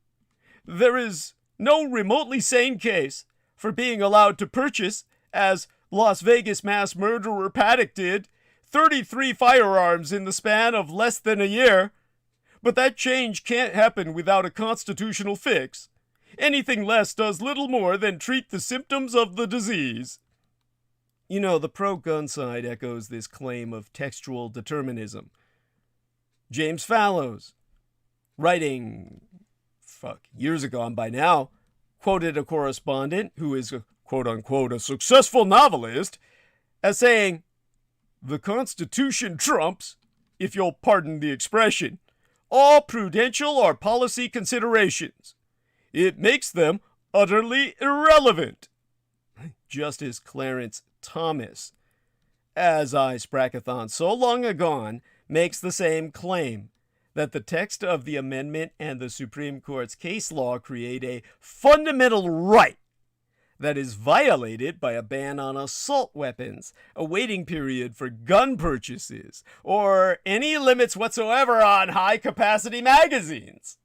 There is no remotely sane case for being allowed to purchase, as Las Vegas mass murderer Paddock did, 33 firearms in the span of less than a year. But that change can't happen without a constitutional fix. Anything less does little more than treat the symptoms of the disease. You know, the pro-gun side echoes this claim of textual determinism. James Fallows, writing, years ago by now, quoted a correspondent who is a quote-unquote a successful novelist as saying, "The Constitution trumps, if you'll pardon the expression, all prudential or policy considerations. It makes them utterly irrelevant." Justice Clarence Thomas, as I Sprackathon so long agone, makes the same claim, that the text of the amendment and the Supreme Court's case law create a fundamental right that is violated by a ban on assault weapons, a waiting period for gun purchases, or any limits whatsoever on high-capacity magazines.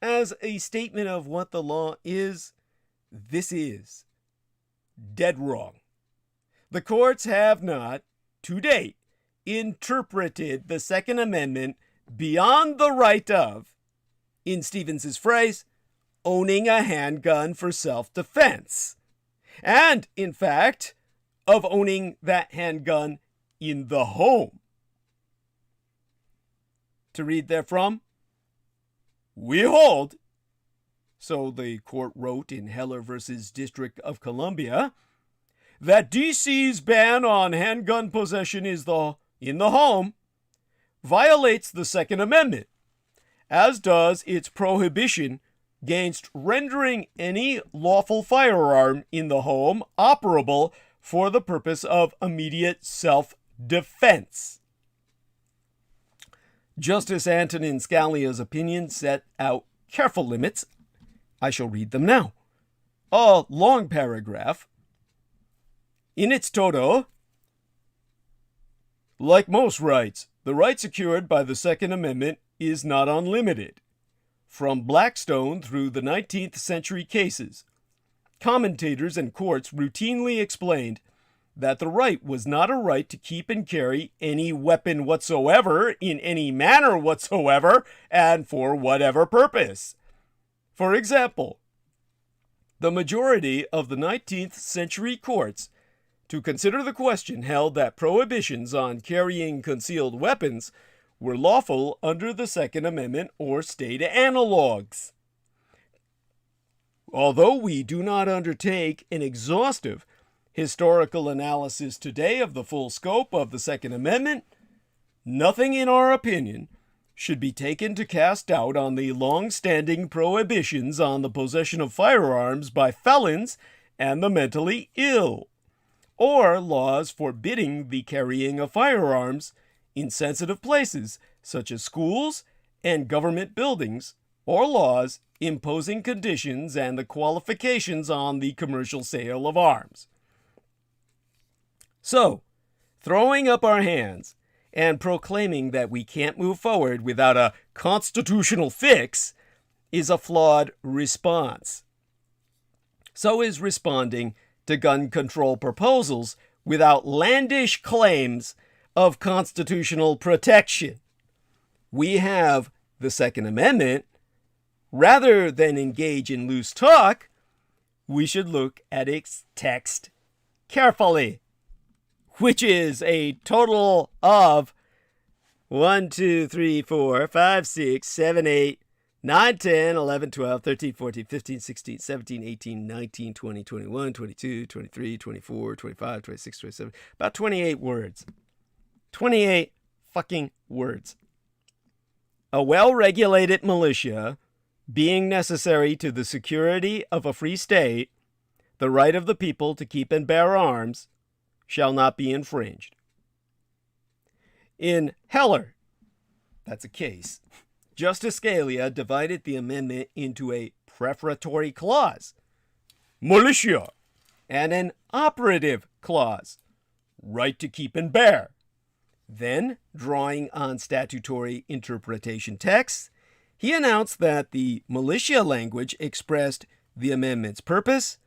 As a statement of what the law is, this is dead wrong. The courts have not, to date, interpreted the Second Amendment beyond the right of, in Stevens's phrase, owning a handgun for self-defense. And, in fact, of owning that handgun in the home. To read therefrom, we hold, so the court wrote in Heller versus District of Columbia, that D.C.'s ban on handgun possession in the home violates the Second Amendment, as does its prohibition against rendering any lawful firearm in the home operable for the purpose of immediate self-defense. Justice Antonin Scalia's opinion set out careful limits. I shall read them now. A long paragraph. In its toto, like most rights, the right secured by the Second Amendment is not unlimited. From Blackstone through the 19th century cases, commentators and courts routinely explained that the right was not a right to keep and carry any weapon whatsoever in any manner whatsoever and for whatever purpose. For example, the majority of the 19th century courts to consider the question held that prohibitions on carrying concealed weapons were lawful under the Second Amendment or state analogs. Although we do not undertake an exhaustive historical analysis today of the full scope of the Second Amendment, nothing in our opinion should be taken to cast doubt on the long-standing prohibitions on the possession of firearms by felons and the mentally ill, or laws forbidding the carrying of firearms in sensitive places such as schools and government buildings, or laws imposing conditions and the qualifications on the commercial sale of arms. So, throwing up our hands and proclaiming that we can't move forward without a constitutional fix is a flawed response. So is responding to gun control proposals with outlandish claims of constitutional protection. We have the Second Amendment. Rather than engage in loose talk, we should look at its text carefully, which is a total of 1, 2, 3, 4, 5, 6, 7, 8, 9, 10, 11, 12, 13, 14, 15, 16, 17, 18, 19, 20, 21, 22, 23, 24, 25, 26, 27, about 28 words. 28 fucking words. A well-regulated militia being necessary to the security of a free state, the right of the people to keep and bear arms, shall not be infringed. In Heller, that's a case, Justice Scalia divided the amendment into a prefatory clause, militia, and an operative clause, right to keep and bear. Then, drawing on statutory interpretation texts, he announced that the militia language expressed the amendment's purpose,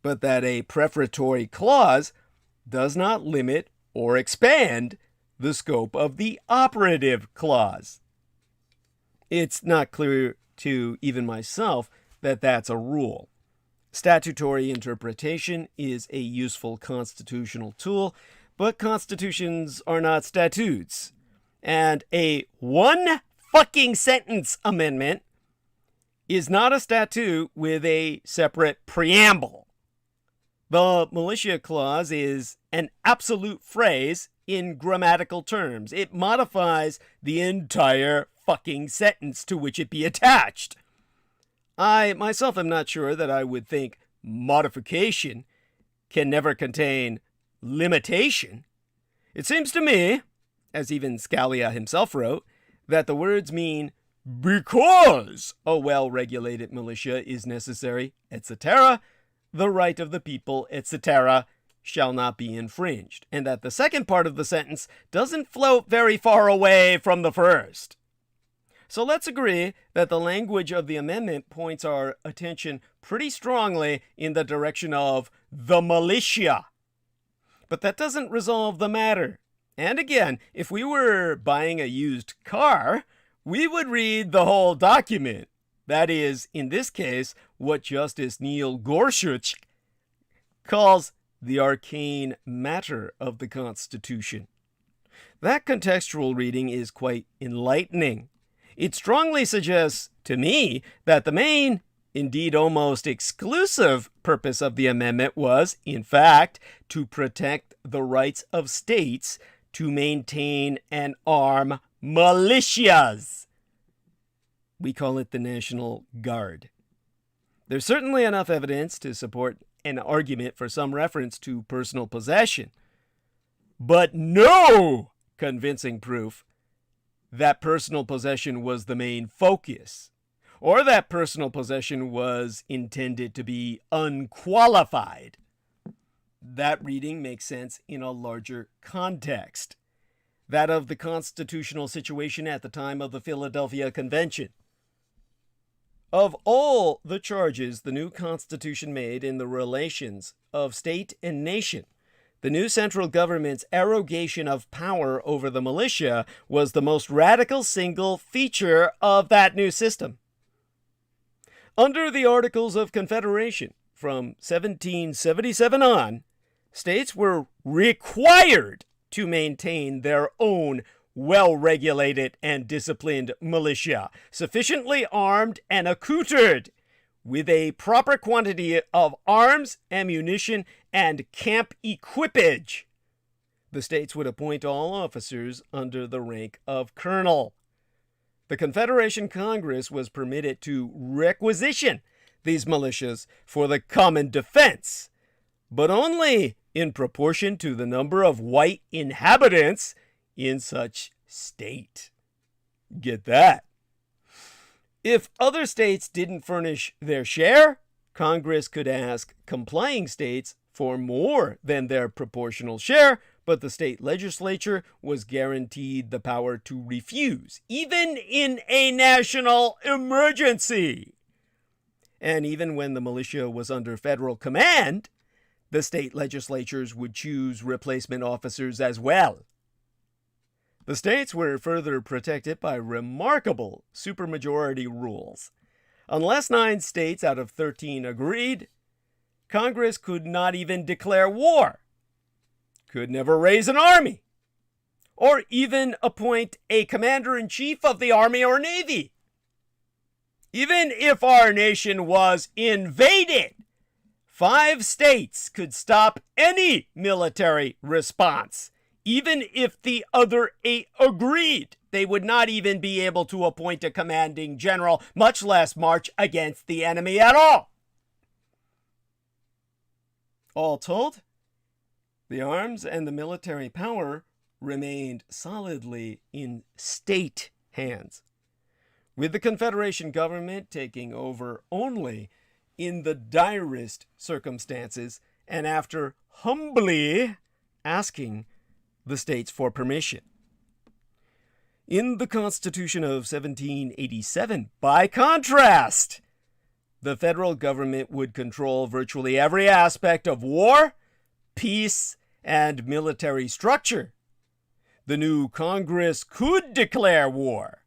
but that a prefatory clause does not limit or expand the scope of the operative clause. It's not clear to even myself that that's a rule. Statutory interpretation is a useful constitutional tool, but constitutions are not statutes. And a one fucking sentence amendment is not a statute with a separate preamble. The militia clause is an absolute phrase in grammatical terms. It modifies the entire fucking sentence to which it be attached. I myself am not sure that I would think modification can never contain limitation. It seems to me, as even Scalia himself wrote, that the words mean because a well-regulated militia is necessary, etc., the right of the people, etc., shall not be infringed, and that the second part of the sentence doesn't float very far away from the first. So let's agree that the language of the amendment points our attention pretty strongly in the direction of the militia. But that doesn't resolve the matter. And again, if we were buying a used car, we would read the whole document. That is, in this case, what Justice Neil Gorsuch calls the arcane matter of the Constitution. That contextual reading is quite enlightening. It strongly suggests to me that the main, indeed almost exclusive, purpose of the amendment was, in fact, to protect the rights of states to maintain and arm militias. We call it the National Guard. There's certainly enough evidence to support an argument for some reference to personal possession, but no convincing proof that personal possession was the main focus, or that personal possession was intended to be unqualified. That reading makes sense in a larger context, that of the constitutional situation at the time of the Philadelphia Convention. Of all the charges the new Constitution made in the relations of state and nation, the new central government's arrogation of power over the militia was the most radical single feature of that new system. Under the Articles of Confederation from 1777 on, states were required to maintain their own well-regulated and disciplined militia, sufficiently armed and accoutred with a proper quantity of arms, ammunition, and camp equipage. The states would appoint all officers under the rank of colonel. The Confederation Congress was permitted to requisition these militias for the common defense, but only in proportion to the number of white inhabitants in such state. Get that? If other states didn't furnish their share, Congress could ask complying states for more than their proportional share, but the state legislature was guaranteed the power to refuse, even in a national emergency. And even when the militia was under federal command, the state legislatures would choose replacement officers as well. The states were further protected by remarkable supermajority rules. Unless 9 states out of 13 agreed, Congress could not even declare war, could never raise an army, or even appoint a commander-in-chief of the Army or Navy. Even if our nation was invaded, 5 states could stop any military response. Even if the other 8 agreed, they would not even be able to appoint a commanding general, much less march against the enemy at all. All told, the arms and the military power remained solidly in state hands, with the Confederation government taking over only in the direst circumstances and after humbly asking the states for permission. In the Constitution of 1787, by contrast, the federal government would control virtually every aspect of war, peace, and military structure. The new Congress could declare war,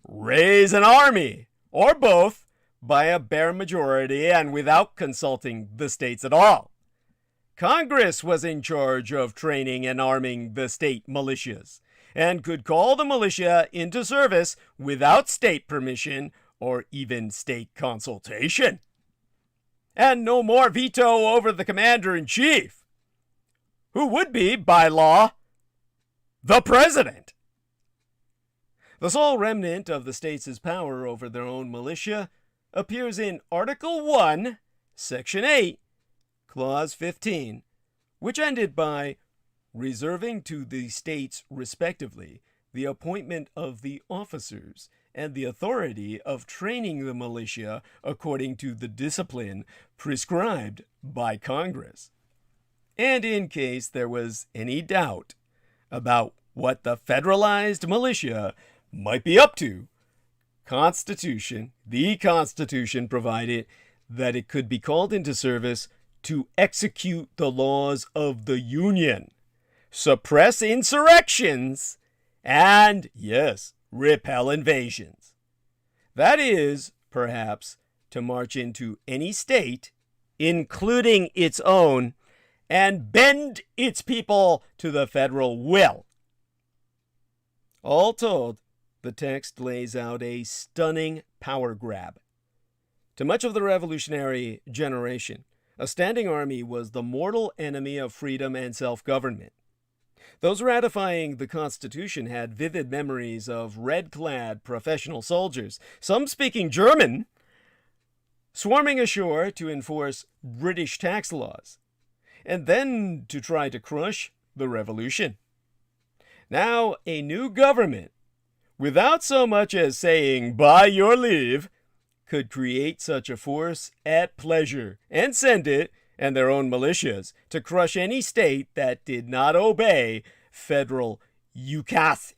raise an army, or both, by a bare majority and without consulting the states at all. Congress was in charge of training and arming the state militias, and could call the militia into service without state permission or even state consultation. And no more veto over the commander-in-chief, who would be, by law, the president. The sole remnant of the states' power over their own militia appears in Article 1, Section 8, Clause 15, which ended by reserving to the states respectively the appointment of the officers and the authority of training the militia according to the discipline prescribed by Congress. And in case there was any doubt about what the federalized militia might be up to, the Constitution provided that it could be called into service to execute the laws of the Union, suppress insurrections, and, yes, repel invasions. That is, perhaps, to march into any state, including its own, and bend its people to the federal will. All told, the text lays out a stunning power grab. To much of the revolutionary generation, a standing army was the mortal enemy of freedom and self-government. Those ratifying the Constitution had vivid memories of red-clad professional soldiers, some speaking German, swarming ashore to enforce British tax laws, and then to try to crush the revolution. Now, a new government, without so much as saying, "by your leave," could create such a force at pleasure and send it and their own militias to crush any state that did not obey federal ukase.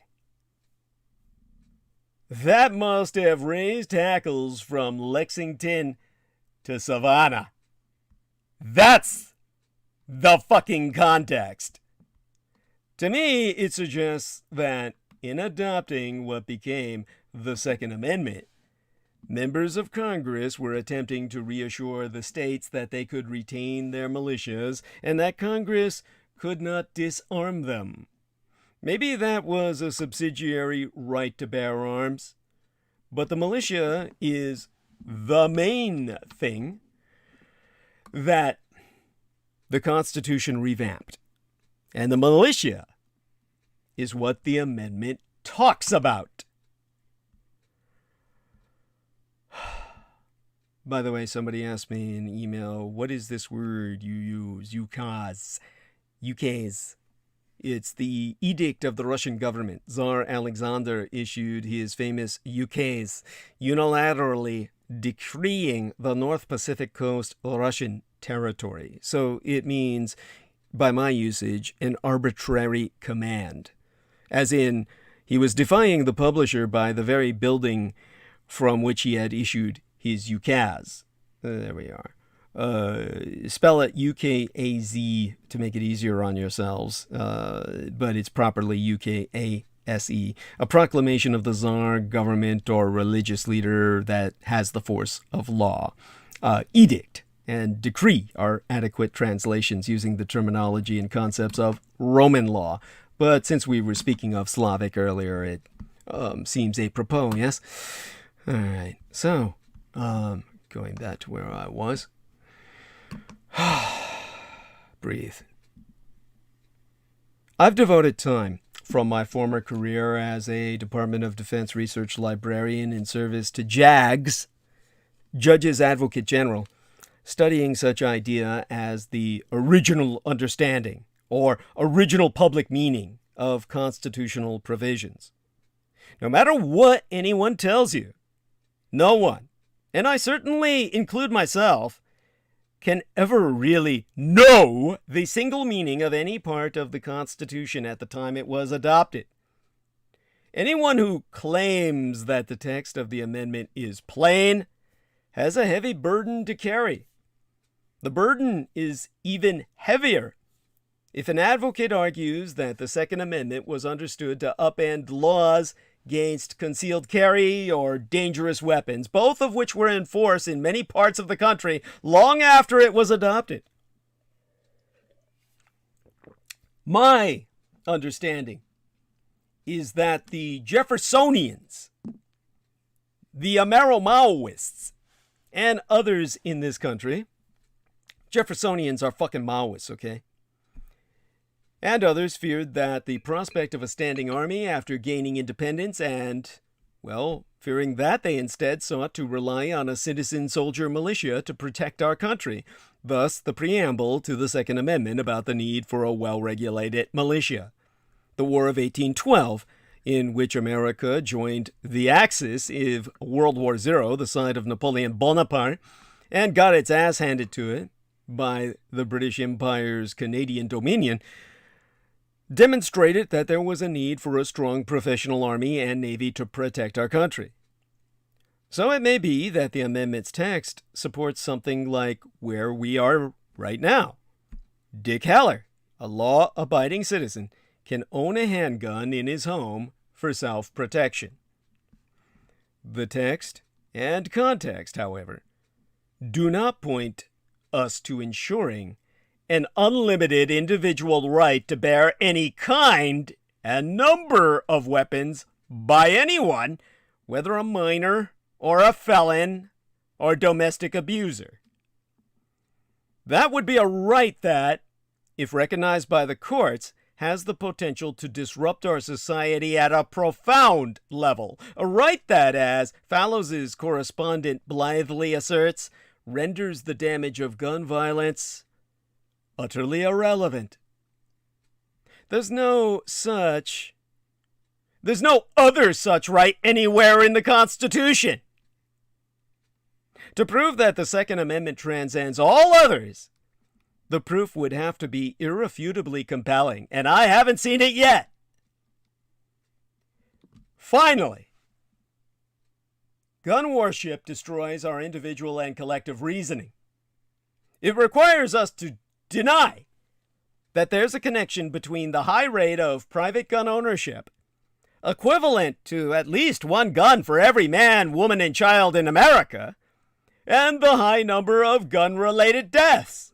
That must have raised hackles from Lexington to Savannah. That's the fucking context. To me, it suggests that in adopting what became the Second Amendment, members of Congress were attempting to reassure the states that they could retain their militias and that Congress could not disarm them. Maybe that was a subsidiary right to bear arms, but the militia is the main thing that the Constitution revamped. And the militia is what the amendment talks about. By the way, somebody asked me in email, what is this word you use? Ukaz. It's the edict of the Russian government. Tsar Alexander issued his famous ukaz, unilaterally decreeing the North Pacific Coast Russian territory. So it means, by my usage, an arbitrary command. As in, he was defying the publisher by the very building from which he had issued his ukaz. There we are. Spell it UKAZ to make it easier on yourselves, but it's properly UKASE. A proclamation of the Tsar government or religious leader that has the force of law. Edict and decree are adequate translations using the terminology and concepts of Roman law. But since we were speaking of Slavic earlier, it seems apropos, yes? All right, so going back to where I was. Breathe. I've devoted time from my former career as a Department of Defense research librarian in service to JAGs, Judges Advocate General, studying such idea as the original understanding or original public meaning of constitutional provisions. No matter what anyone tells you, no one, and I certainly include myself, can ever really know the single meaning of any part of the Constitution at the time it was adopted. Anyone who claims that the text of the amendment is plain has a heavy burden to carry. The burden is even heavier if an advocate argues that the Second Amendment was understood to upend laws against concealed carry or dangerous weapons, both of which were in force in many parts of the country long after it was adopted. My understanding is that the Jeffersonians, the Amero-Maoists, and others in this country, Jeffersonians are fucking Maoists, okay? And others feared that the prospect of a standing army after gaining independence and, well, fearing that they instead sought to rely on a citizen soldier militia to protect our country. Thus, the preamble to the Second Amendment about the need for a well-regulated militia. The War of 1812 in which America joined the Axis of World War Zero, the side of Napoleon Bonaparte, and got its ass handed to it by the British Empire's Canadian Dominion, demonstrated that there was a need for a strong professional army and navy to protect our country. So it may be that the amendment's text supports something like where we are right now. Dick Heller, a law-abiding citizen, can own a handgun in his home for self-protection. The text and context, however, do not point us to ensuring an unlimited individual right to bear any kind and number of weapons by anyone, whether a minor or a felon or domestic abuser. That would be a right that, if recognized by the courts, has the potential to disrupt our society at a profound level. A right that, as Fallows' correspondent blithely asserts, renders the damage of gun violence utterly irrelevant. There's no other such right anywhere in the Constitution. To prove that the Second Amendment transcends all others, the proof would have to be irrefutably compelling, and I haven't seen it yet. Finally, gun worship destroys our individual and collective reasoning. It requires us to deny that there's a connection between the high rate of private gun ownership, equivalent to at least one gun for every man, woman, and child in America, and the high number of gun-related deaths.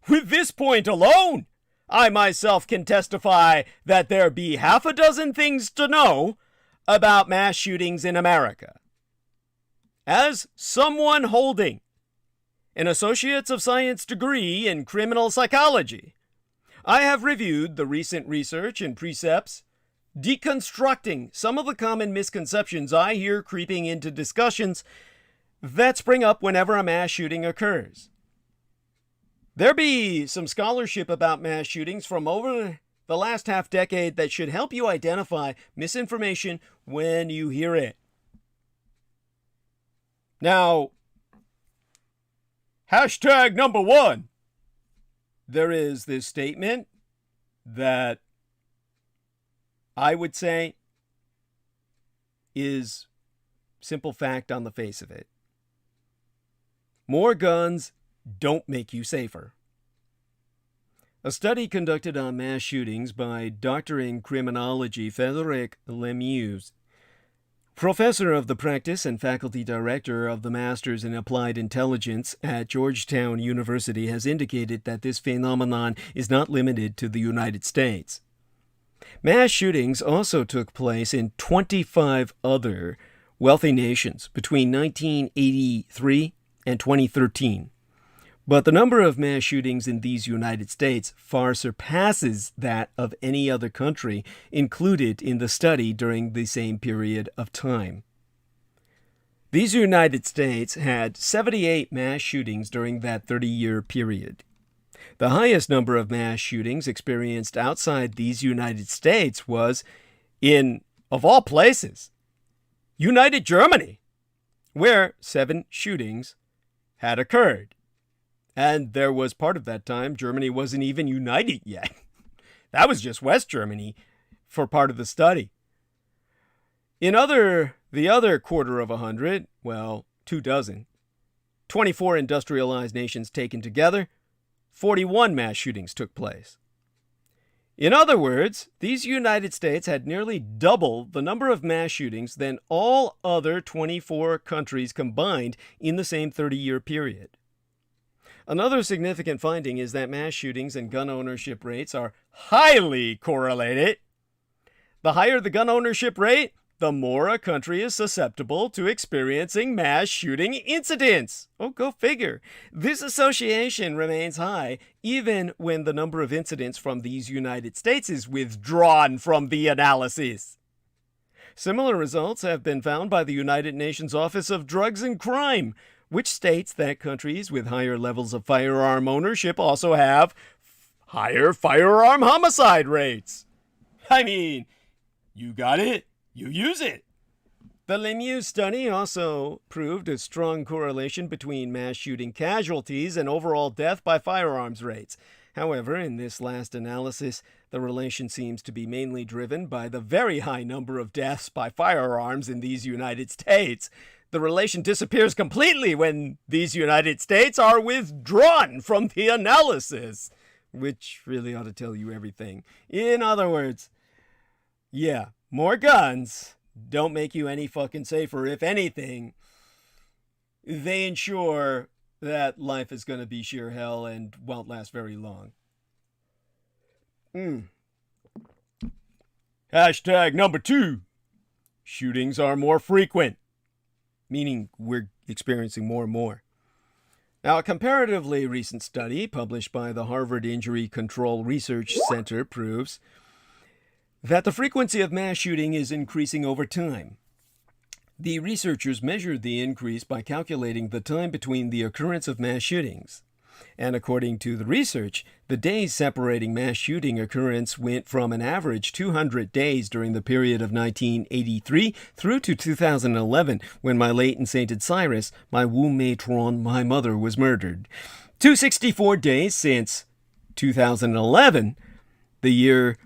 With this point alone, I myself can testify that there be half a dozen things to know about mass shootings in America. As someone holding an Associates of Science degree in criminal psychology, I have reviewed the recent research and precepts deconstructing some of the common misconceptions I hear creeping into discussions that spring up whenever a mass shooting occurs. There be some scholarship about mass shootings from over the last half decade that should help you identify misinformation when you hear it. Now, hashtag number one, there is this statement that I would say is simple fact on the face of it. More guns don't make you safer. A study conducted on mass shootings by Dr. in Criminology Frédéric Lemieux, professor of the practice and faculty director of the Masters in Applied Intelligence at Georgetown University, has indicated that this phenomenon is not limited to the United States. Mass shootings also took place in 25 other wealthy nations between 1983 and 2013. But the number of mass shootings in these United States far surpasses that of any other country included in the study during the same period of time. These United States had 78 mass shootings during that 30-year period. The highest number of mass shootings experienced outside these United States was in, of all places, United Germany, where 7 shootings had occurred. And there was part of that time Germany wasn't even united yet. That was just West Germany for part of the study. In the other quarter of 100, well, 24 24 industrialized nations taken together, 41 mass shootings took place. In other words, these United States had nearly double the number of mass shootings than all other 24 countries combined in the same 30-year period. Another significant finding is that mass shootings and gun ownership rates are highly correlated. The higher the gun ownership rate, the more a country is susceptible to experiencing mass shooting incidents. Oh, go figure. This association remains high even when the number of incidents from these United States is withdrawn from the analysis. Similar results have been found by the United Nations Office of Drugs and Crime, which states that countries with higher levels of firearm ownership also have higher firearm homicide rates. I mean, You got it, you use it. The Lemieux study also proved a strong correlation between mass shooting casualties and overall death by firearms rates. However, in this last analysis, the relation seems to be mainly driven by the very high number of deaths by firearms in these United States. The relation disappears completely when these United States are withdrawn from the analysis, which really ought to tell you everything. In other words, yeah, more guns don't make you any fucking safer. If anything, they ensure that life is going to be sheer hell and won't last very long. Hashtag number 2. Shootings are more frequent, meaning we're experiencing more and more. Now, a comparatively recent study published by the Harvard Injury Control Research Center proves that the frequency of mass shooting is increasing over time. The researchers measured the increase by calculating the time between the occurrence of mass shootings. And according to the research, the days separating mass shooting occurrence went from an average 200 days during the period of 1983 through to 2011, when my late and sainted Cyrus, my womb matron, my mother, was murdered. 264 days since 2011, the year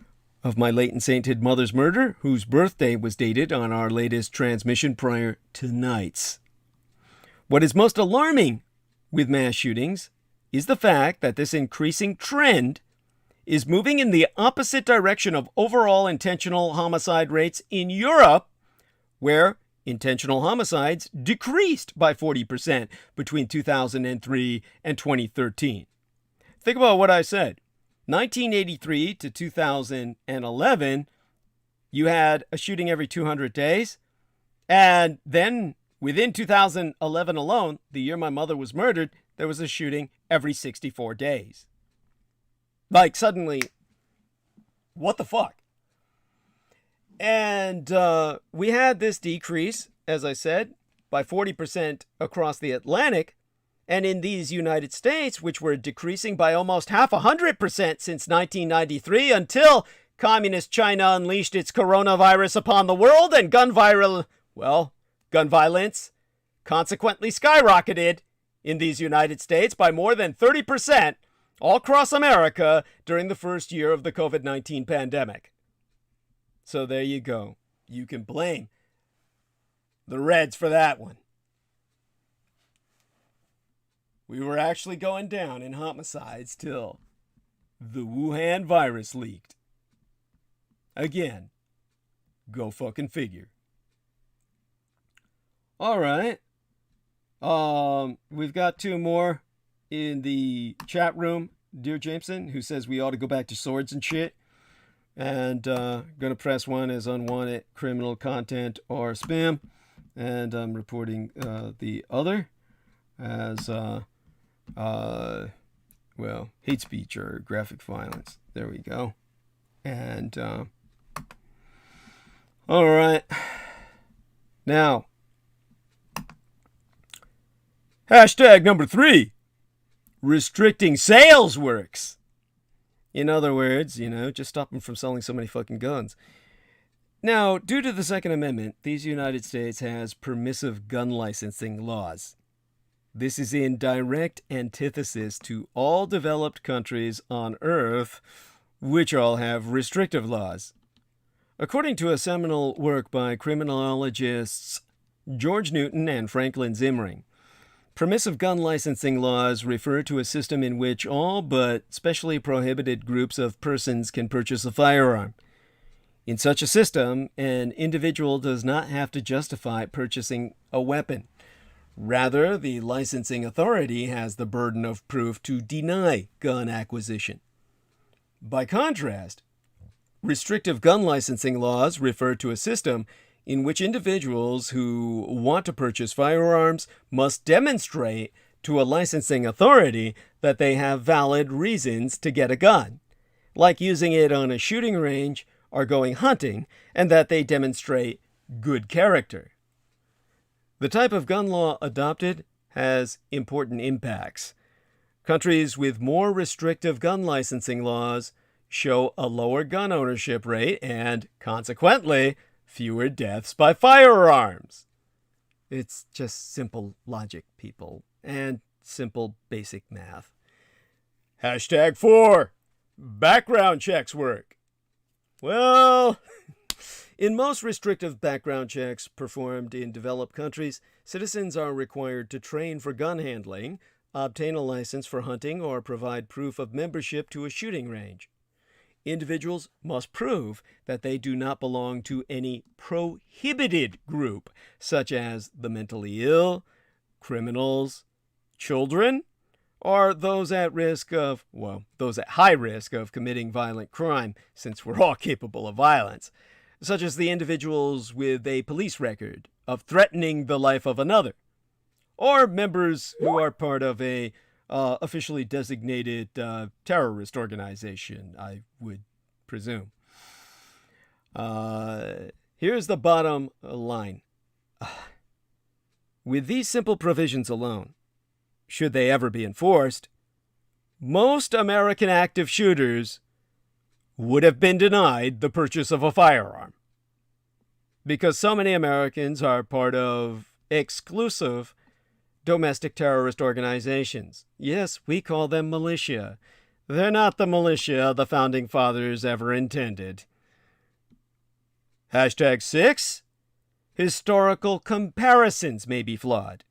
of my late and sainted mother's murder, whose birthday was dated on our latest transmission prior to tonight's. What is most alarming with mass shootings is the fact that this increasing trend is moving in the opposite direction of overall intentional homicide rates in Europe, where intentional homicides decreased by 40% between 2003 and 2013. Think about what I said. 1983 to 2011, you had a shooting every 200 days. And then within 2011 alone, the year my mother was murdered, there was a shooting every 64 days. Like, suddenly, what the fuck? And we had this decrease, as I said, by 40% across the Atlantic. And in these United States, which were decreasing by almost 100% since 1993, until communist China unleashed its coronavirus upon the world and gun violence consequently skyrocketed in these United States by more than 30% all across America during the first year of the COVID-19 pandemic. So there you go. You can blame the Reds for that one. We were actually going down in homicides till the Wuhan virus leaked. Again, go fucking figure. All right. We've got 2 more in the chat room. Dear Jameson, who says we ought to go back to swords and shit. And gonna press 1 as unwanted criminal content or spam. And I'm reporting the other as hate speech or graphic violence. There we go. And all right. Now, hashtag number 3, restricting sales works. In other words, just stop them from selling so many fucking guns. Now, due to the Second Amendment, these United States has permissive gun licensing laws. This is in direct antithesis to all developed countries on Earth, which all have restrictive laws. According to a seminal work by criminologists George Newton and Franklin Zimring, permissive gun licensing laws refer to a system in which all but specially prohibited groups of persons can purchase a firearm. In such a system, an individual does not have to justify purchasing a weapon. Rather, the licensing authority has the burden of proof to deny gun acquisition. By contrast, restrictive gun licensing laws refer to a system in which individuals who want to purchase firearms must demonstrate to a licensing authority that they have valid reasons to get a gun, like using it on a shooting range or going hunting, and that they demonstrate good character. The type of gun law adopted has important impacts. Countries with more restrictive gun licensing laws show a lower gun ownership rate and, consequently, fewer deaths by firearms. It's just simple logic, people, and simple basic math. Hashtag 4. Background checks work. Well, in most restrictive background checks performed in developed countries, citizens are required to train for gun handling, obtain a license for hunting, or provide proof of membership to a shooting range. Individuals must prove that they do not belong to any prohibited group, such as the mentally ill, criminals, children, or those at high risk of committing violent crime, since we're all capable of violence, such as the individuals with a police record of threatening the life of another, or members who are part of a officially designated terrorist organization, I would presume. Here's the bottom line. With these simple provisions alone, should they ever be enforced, most American active shooters would have been denied the purchase of a firearm. Because so many Americans are part of exclusive domestic terrorist organizations. Yes, we call them militia. They're not the militia the Founding Fathers ever intended. Hashtag 6. Historical comparisons may be flawed.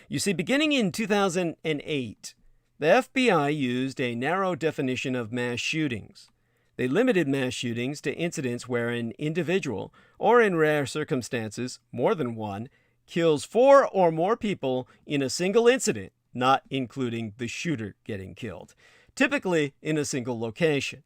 You see, beginning in 2008, the FBI used a narrow definition of mass shootings. They limited mass shootings to incidents where an individual, or in rare circumstances, more than one, kills 4 or more people in a single incident, not including the shooter getting killed, typically in a single location.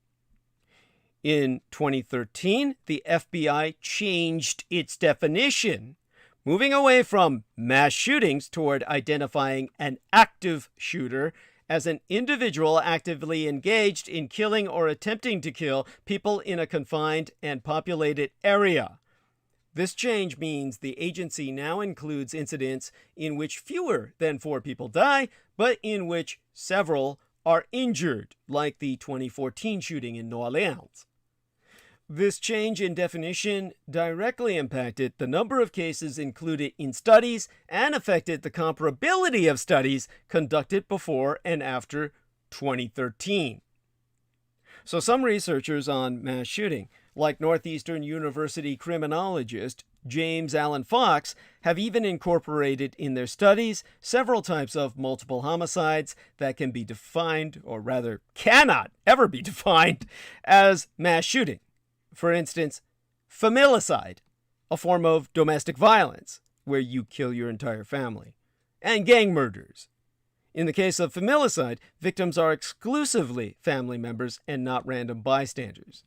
In 2013, the FBI changed its definition, moving away from mass shootings toward identifying an active shooter as an individual actively engaged in killing or attempting to kill people in a confined and populated area. This change means the agency now includes incidents in which fewer than 4 people die, but in which several are injured, like the 2014 shooting in New Orleans. This change in definition directly impacted the number of cases included in studies and affected the comparability of studies conducted before and after 2013. So some researchers on mass shooting, like Northeastern University criminologist James Allen Fox, have even incorporated in their studies several types of multiple homicides that can be defined, or rather cannot ever be defined, as mass shooting. For instance, familicide, a form of domestic violence where you kill your entire family, and gang murders. In the case of familicide, victims are exclusively family members and not random bystanders.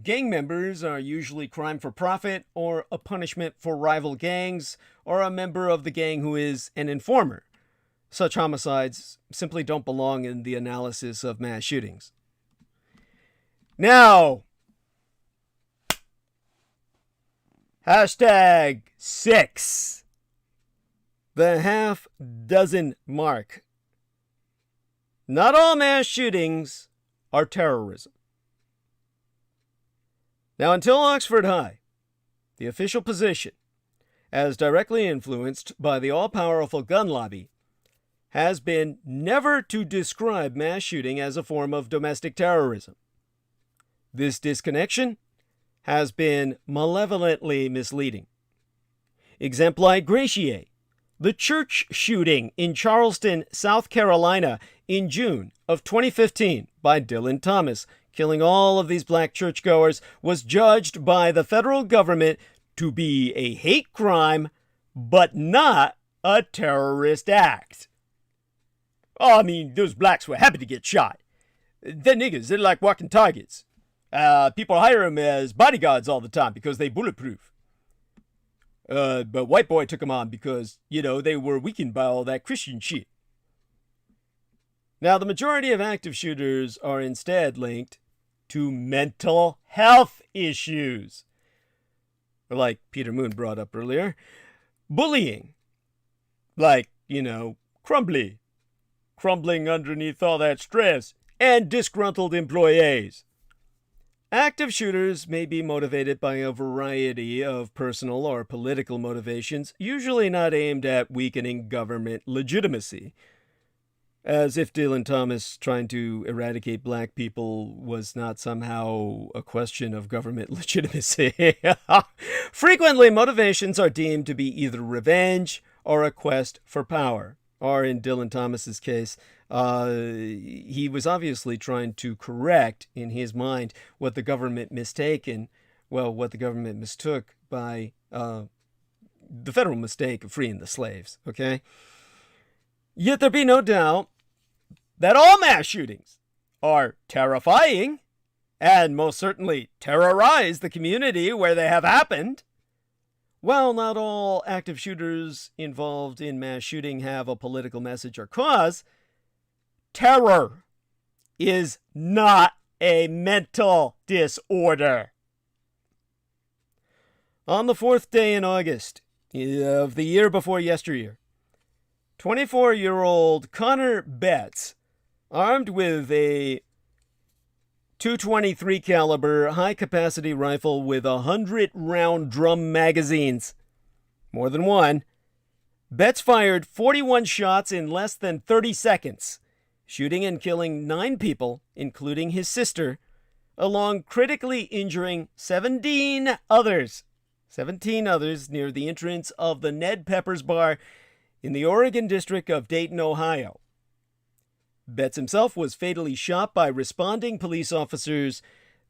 Gang members are usually crime for profit or a punishment for rival gangs or a member of the gang who is an informer. Such homicides simply don't belong in the analysis of mass shootings. Now, hashtag 6. The half-dozen mark. Not all mass shootings are terrorism. Now, until Oxford High, the official position, as directly influenced by the all-powerful gun lobby, has been never to describe mass shooting as a form of domestic terrorism. This disconnection has been malevolently misleading. Exempli gratiae, the church shooting in Charleston, South Carolina in June of 2015 by Dylan Thomas, killing all of these black churchgoers, was judged by the federal government to be a hate crime, but not a terrorist act. Oh, I mean, those blacks were happy to get shot. They're niggas, they're like walking targets. People hire them as bodyguards all the time because they bulletproof. But white boy took them on because, they were weakened by all that Christian shit. Now, the majority of active shooters are instead linked to mental health issues. Like Peter Moon brought up earlier. Bullying. Like, crumbling underneath all that stress. And disgruntled employees. Active shooters may be motivated by a variety of personal or political motivations, usually not aimed at weakening government legitimacy. As if Dylan Thomas trying to eradicate black people was not somehow a question of government legitimacy. Frequently, motivations are deemed to be either revenge or a quest for power. Or in Dylan Thomas's case, he was obviously trying to correct in his mind what the government what the government mistook by the federal mistake of freeing the slaves, okay? Yet there be no doubt that all mass shootings are terrifying and most certainly terrorize the community where they have happened. While not all active shooters involved in mass shooting have a political message or cause, terror is not a mental disorder. On the 4th day in August of the year before yesteryear, 24-year-old Connor Betts, armed with a .223 caliber high-capacity rifle with 100-round drum magazines, more than one, Betts fired 41 shots in less than 30 seconds, shooting and killing 9 people, including his sister, along critically injuring 17 others near the entrance of the Ned Peppers Bar in the Oregon District of Dayton, Ohio. Betts himself was fatally shot by responding police officers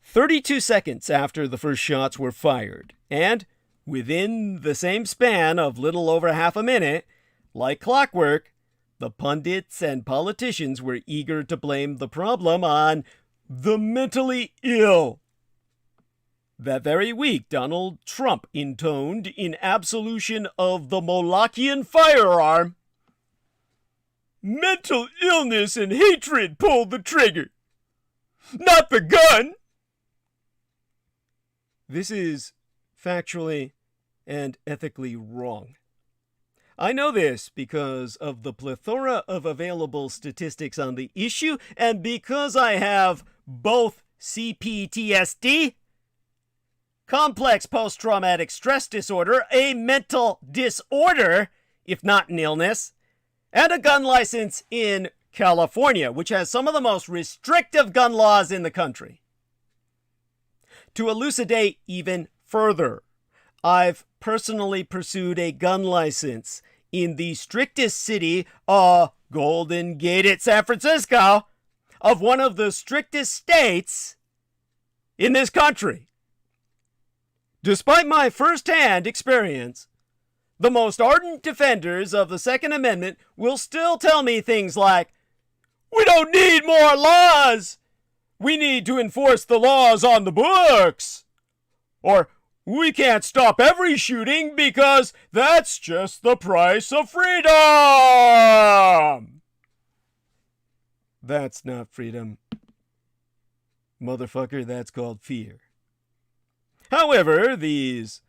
32 seconds after the first shots were fired, and within the same span of little over half a minute, like clockwork, the pundits and politicians were eager to blame the problem on the mentally ill. That very week, Donald Trump intoned in absolution of the Molochian firearm, "Mental illness and hatred pulled the trigger, not the gun." This is factually and ethically wrong. I know this because of the plethora of available statistics on the issue and because I have both CPTSD, complex post-traumatic stress disorder, a mental disorder, if not an illness, and a gun license in California, which has some of the most restrictive gun laws in the country. To elucidate even further, I've personally pursued a gun license in the strictest city, Golden Gate at San Francisco, of one of the strictest states in this country. Despite my first-hand experience, the most ardent defenders of the Second Amendment will still tell me things like, "We don't need more laws. We need to enforce the laws on the books." Or, "We can't stop every shooting because that's just the price of freedom." That's not freedom. Motherfucker, that's called fear. However, these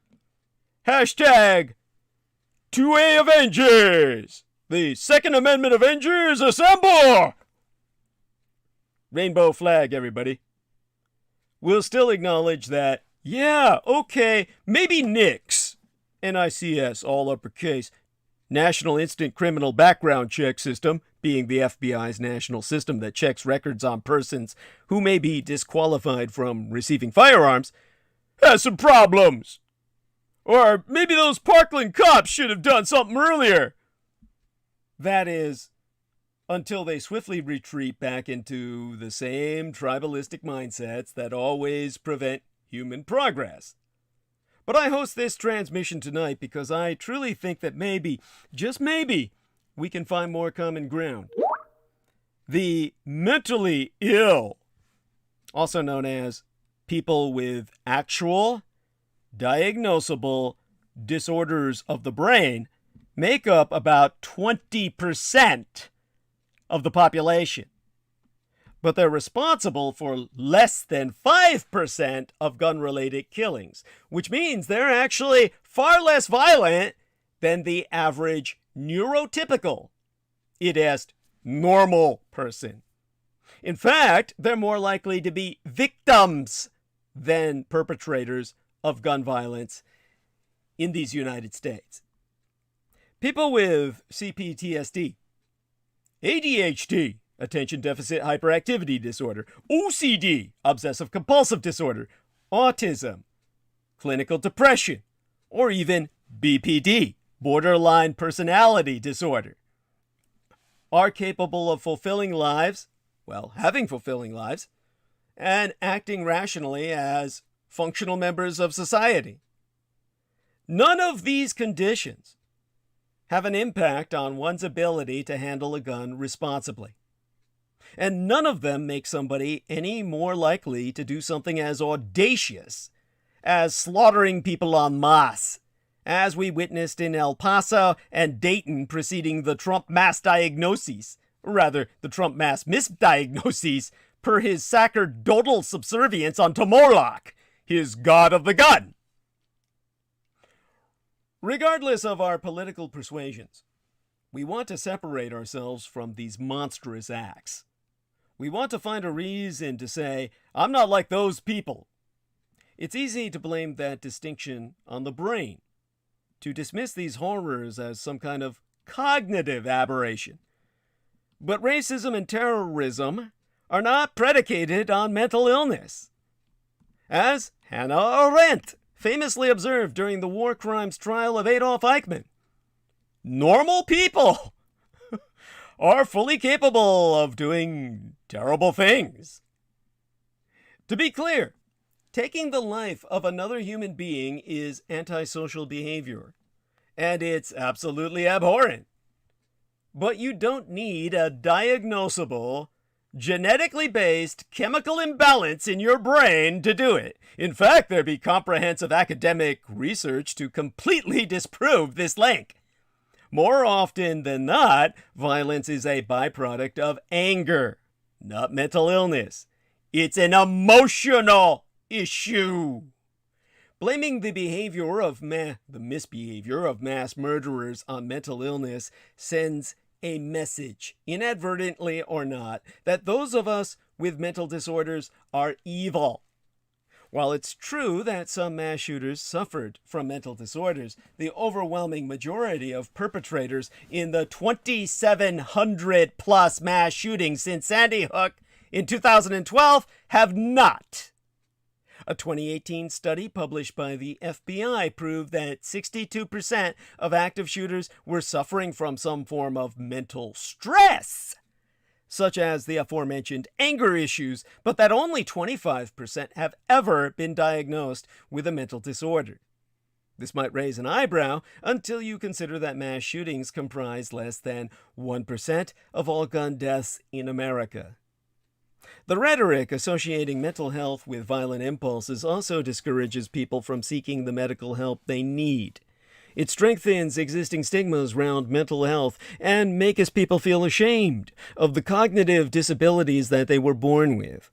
hashtag 2A Avengers, the Second Amendment Avengers, assemble! Rainbow flag, everybody. We'll still acknowledge that, yeah, okay, maybe NICS, NICS, all uppercase, National Instant Criminal Background Check System, being the FBI's national system that checks records on persons who may be disqualified from receiving firearms, has some problems. Or maybe those Parkland cops should have done something earlier. That is, until they swiftly retreat back into the same tribalistic mindsets that always prevent human progress. But I host this transmission tonight because I truly think that maybe, just maybe, we can find more common ground. The mentally ill, also known as people with actual, diagnosable disorders of the brain, make up about 20% of the population. But they're responsible for less than 5% of gun-related killings, which means they're actually far less violent than the average neurotypical, it-est, normal person. In fact, they're more likely to be victims than perpetrators of gun violence in these United States. People with CPTSD, ADHD, attention deficit hyperactivity disorder, OCD, obsessive compulsive disorder, autism, clinical depression, or even BPD, borderline personality disorder, are capable of fulfilling lives, having fulfilling lives, and acting rationally as functional members of society. None of these conditions have an impact on one's ability to handle a gun responsibly. And none of them make somebody any more likely to do something as audacious as slaughtering people en masse, as we witnessed in El Paso and Dayton preceding the Trump mass diagnoses, the Trump mass misdiagnoses, per his sacerdotal subservience unto Moloch, his god of the gun. Regardless of our political persuasions, we want to separate ourselves from these monstrous acts. We want to find a reason to say, I'm not like those people. It's easy to blame that distinction on the brain, to dismiss these horrors as some kind of cognitive aberration. But racism and terrorism are not predicated on mental illness. As Hannah Arendt famously observed during the war crimes trial of Adolf Eichmann, normal people are fully capable of doing terrible things. To be clear, taking the life of another human being is antisocial behavior, and it's absolutely abhorrent. But you don't need a diagnosable, genetically based chemical imbalance in your brain to do it. In fact, there'd be comprehensive academic research to completely disprove this link. More often than not, violence is a byproduct of anger, not mental illness. It's an emotional issue. Blaming the misbehavior of mass murderers on mental illness sends a message, inadvertently or not, that those of us with mental disorders are evil. While it's true that some mass shooters suffered from mental disorders, the overwhelming majority of perpetrators in the 2,700 plus mass shootings since Sandy Hook in 2012 have not. A 2018 study published by the FBI proved that 62% of active shooters were suffering from some form of mental stress, such as the aforementioned anger issues, but that only 25% have ever been diagnosed with a mental disorder. This might raise an eyebrow until you consider that mass shootings comprise less than 1% of all gun deaths in America. The rhetoric associating mental health with violent impulses also discourages people from seeking the medical help they need. It strengthens existing stigmas around mental health and makes people feel ashamed of the cognitive disabilities that they were born with.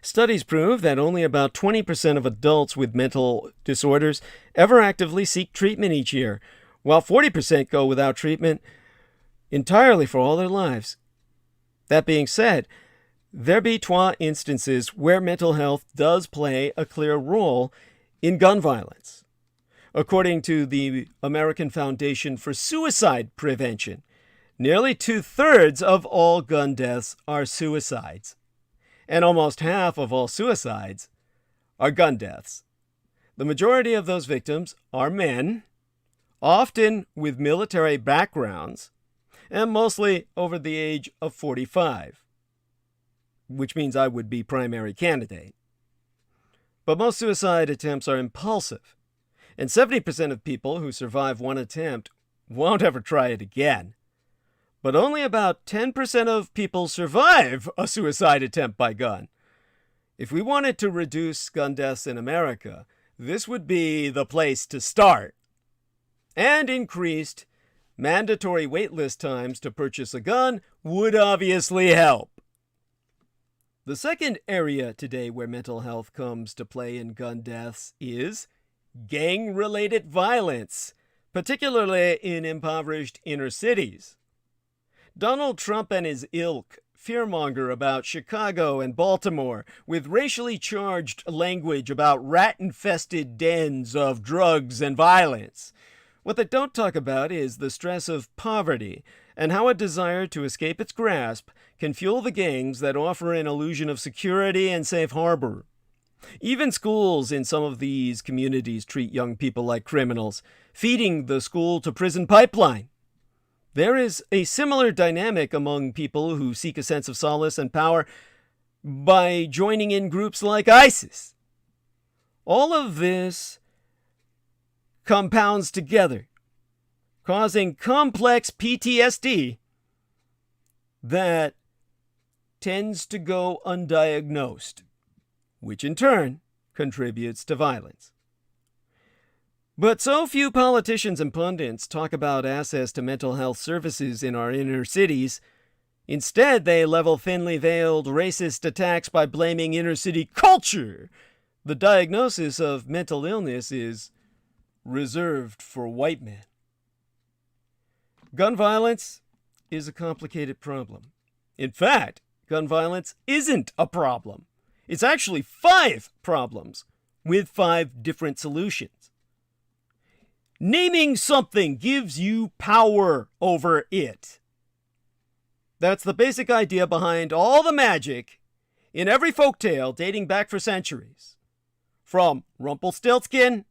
Studies prove that only about 20% of adults with mental disorders ever actively seek treatment each year, while 40% go without treatment entirely for all their lives. That being said, there be instances where mental health does play a clear role in gun violence. According to the American Foundation for Suicide Prevention, nearly 2/3 of all gun deaths are suicides, and almost half of all suicides are gun deaths. The majority of those victims are men, often with military backgrounds, and mostly over the age of 45. Which means I would be primary candidate. But most suicide attempts are impulsive, and 70% of people who survive one attempt won't ever try it again. But only about 10% of people survive a suicide attempt by gun. If we wanted to reduce gun deaths in America, this would be the place to start. And increased mandatory waitlist times to purchase a gun would obviously help. The second area today where mental health comes to play in gun deaths is gang-related violence, particularly in impoverished inner cities. Donald Trump and his ilk fearmonger about Chicago and Baltimore with racially charged language about rat-infested dens of drugs and violence. What they don't talk about is the stress of poverty and how a desire to escape its grasp can fuel the gangs that offer an illusion of security and safe harbor. Even schools in some of these communities treat young people like criminals, feeding the school-to-prison pipeline. There is a similar dynamic among people who seek a sense of solace and power by joining in groups like ISIS. All of this compounds together, causing complex PTSD that tends to go undiagnosed, which in turn contributes to violence. But so few politicians and pundits talk about access to mental health services in our inner cities. Instead, they level thinly veiled racist attacks by blaming inner city culture. The diagnosis of mental illness is reserved for white men. Gun violence is a complicated problem. In fact, gun violence isn't a problem. It's actually 5 problems with 5 different solutions. Naming something gives you power over it. That's the basic idea behind all the magic in every folktale dating back for centuries. From Rumpelstiltskin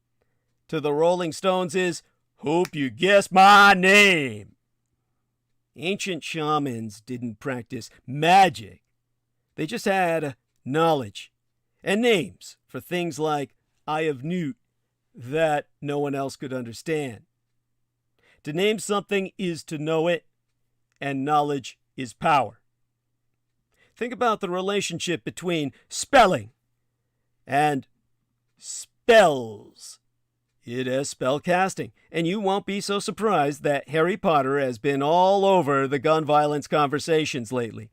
to the Rolling Stones' "Hope You Guess My Name." Ancient shamans didn't practice magic. They just had knowledge and names for things like Eye of Newt that no one else could understand. To name something is to know it, and knowledge is power. Think about the relationship between spelling and spells. It is spell casting, and you won't be so surprised that Harry Potter has been all over the gun violence conversations lately,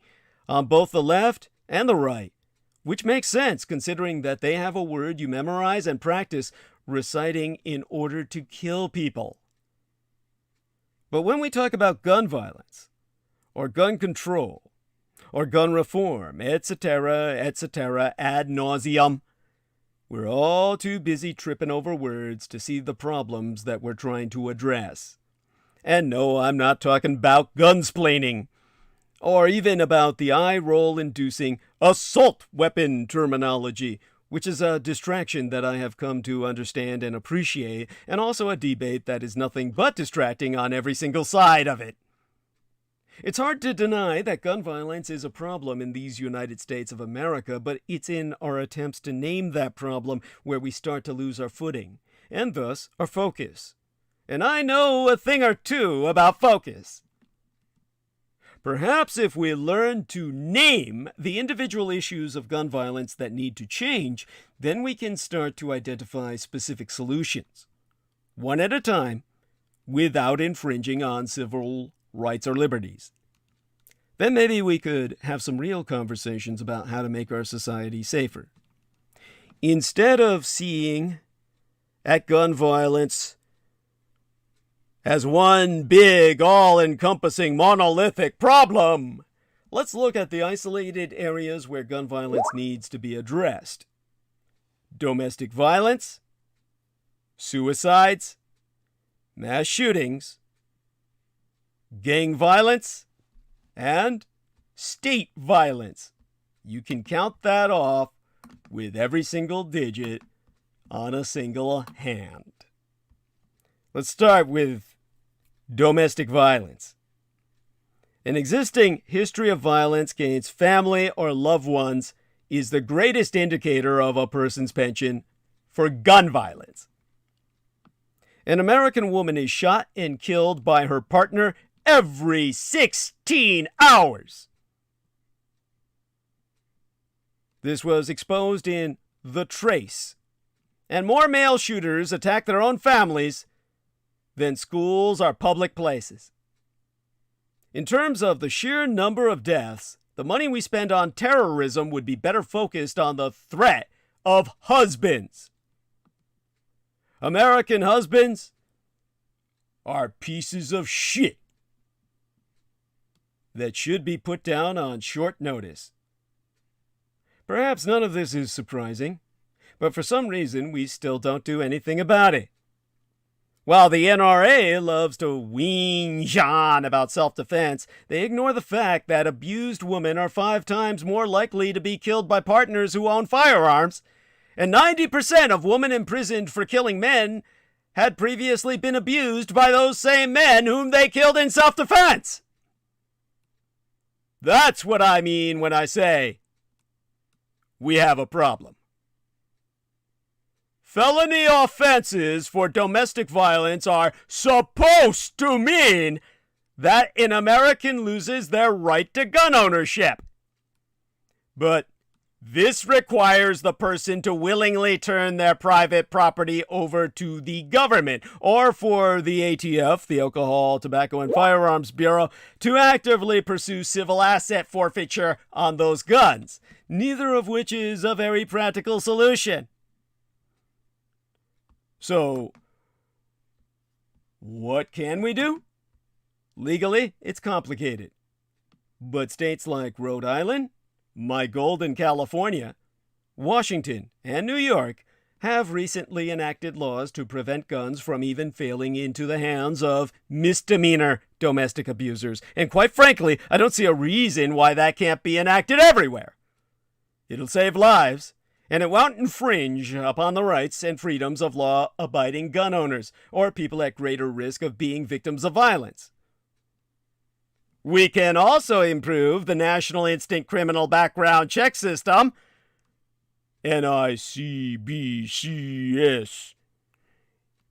on both the left and the right, which makes sense considering that they have a word you memorize and practice reciting in order to kill people. But when we talk about gun violence, or gun control, or gun reform, etc., ad nauseum, we're all too busy tripping over words to see the problems that we're trying to address. And no, I'm not talking about gunsplaining, or even about the eye-roll-inducing assault weapon terminology, which is a distraction that I have come to understand and appreciate, and also a debate that is nothing but distracting on every single side of it. It's hard to deny that gun violence is a problem in these United States of America, but it's in our attempts to name that problem where we start to lose our footing, and thus our focus. And I know a thing or two about focus. Perhaps if we learn to name the individual issues of gun violence that need to change, then we can start to identify specific solutions, one at a time, without infringing on civil rights or liberties. Then maybe we could have some real conversations about how to make our society safer. Instead of seeing at gun violence as one big, all-encompassing, monolithic problem, let's look at the isolated areas where gun violence needs to be addressed. Domestic violence, suicides, mass shootings, gang violence, and state violence. You can count that off with every single digit on a single hand. Let's start with domestic violence. An existing history of violence against family or loved ones is the greatest indicator of a person's penchant for gun violence. An American woman is shot and killed by her partner every 16 hours. This was exposed in The Trace. And more male shooters attack their own families than schools or public places. In terms of the sheer number of deaths, the money we spend on terrorism would be better focused on the threat of husbands. American husbands are pieces of shit. that should be put down on short notice. Perhaps none of this is surprising, but for some reason we still don't do anything about it. While the NRA loves to whinge on about self-defense, they ignore the fact that abused women are 5 times more likely to be killed by partners who own firearms, and 90% of women imprisoned for killing men had previously been abused by those same men whom they killed in self-defense. That's what I mean when I say we have a problem. Felony offenses for domestic violence are supposed to mean that an American loses their right to gun ownership. But this requires the person to willingly turn their private property over to the government, or for the ATF, the Alcohol, Tobacco, and Firearms Bureau, to actively pursue civil asset forfeiture on those guns, neither of which is a very practical solution. So, what can we do? Legally, it's complicated. But states like Rhode Island, my golden California, Washington, and New York have recently enacted laws to prevent guns from even failing into the hands of misdemeanor domestic abusers. And quite frankly, I don't see a reason why that can't be enacted everywhere. It'll save lives, and it won't infringe upon the rights and freedoms of law-abiding gun owners or people at greater risk of being victims of violence. We can also improve the National Instant Criminal Background Check System, NICBCS,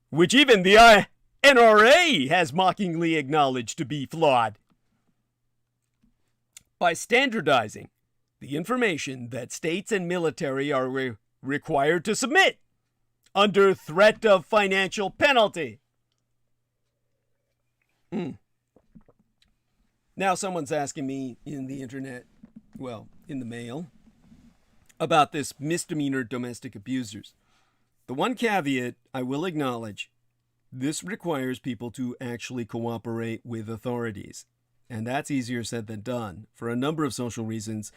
which even the NRA has mockingly acknowledged to be flawed, by standardizing the information that states and military are required to submit under threat of financial penalty. Now someone's asking me in the internet, well, in the mail, about this misdemeanor domestic abusers. The one caveat I will acknowledge, this requires people to actually cooperate with authorities. And that's easier said than done for a number of social reasons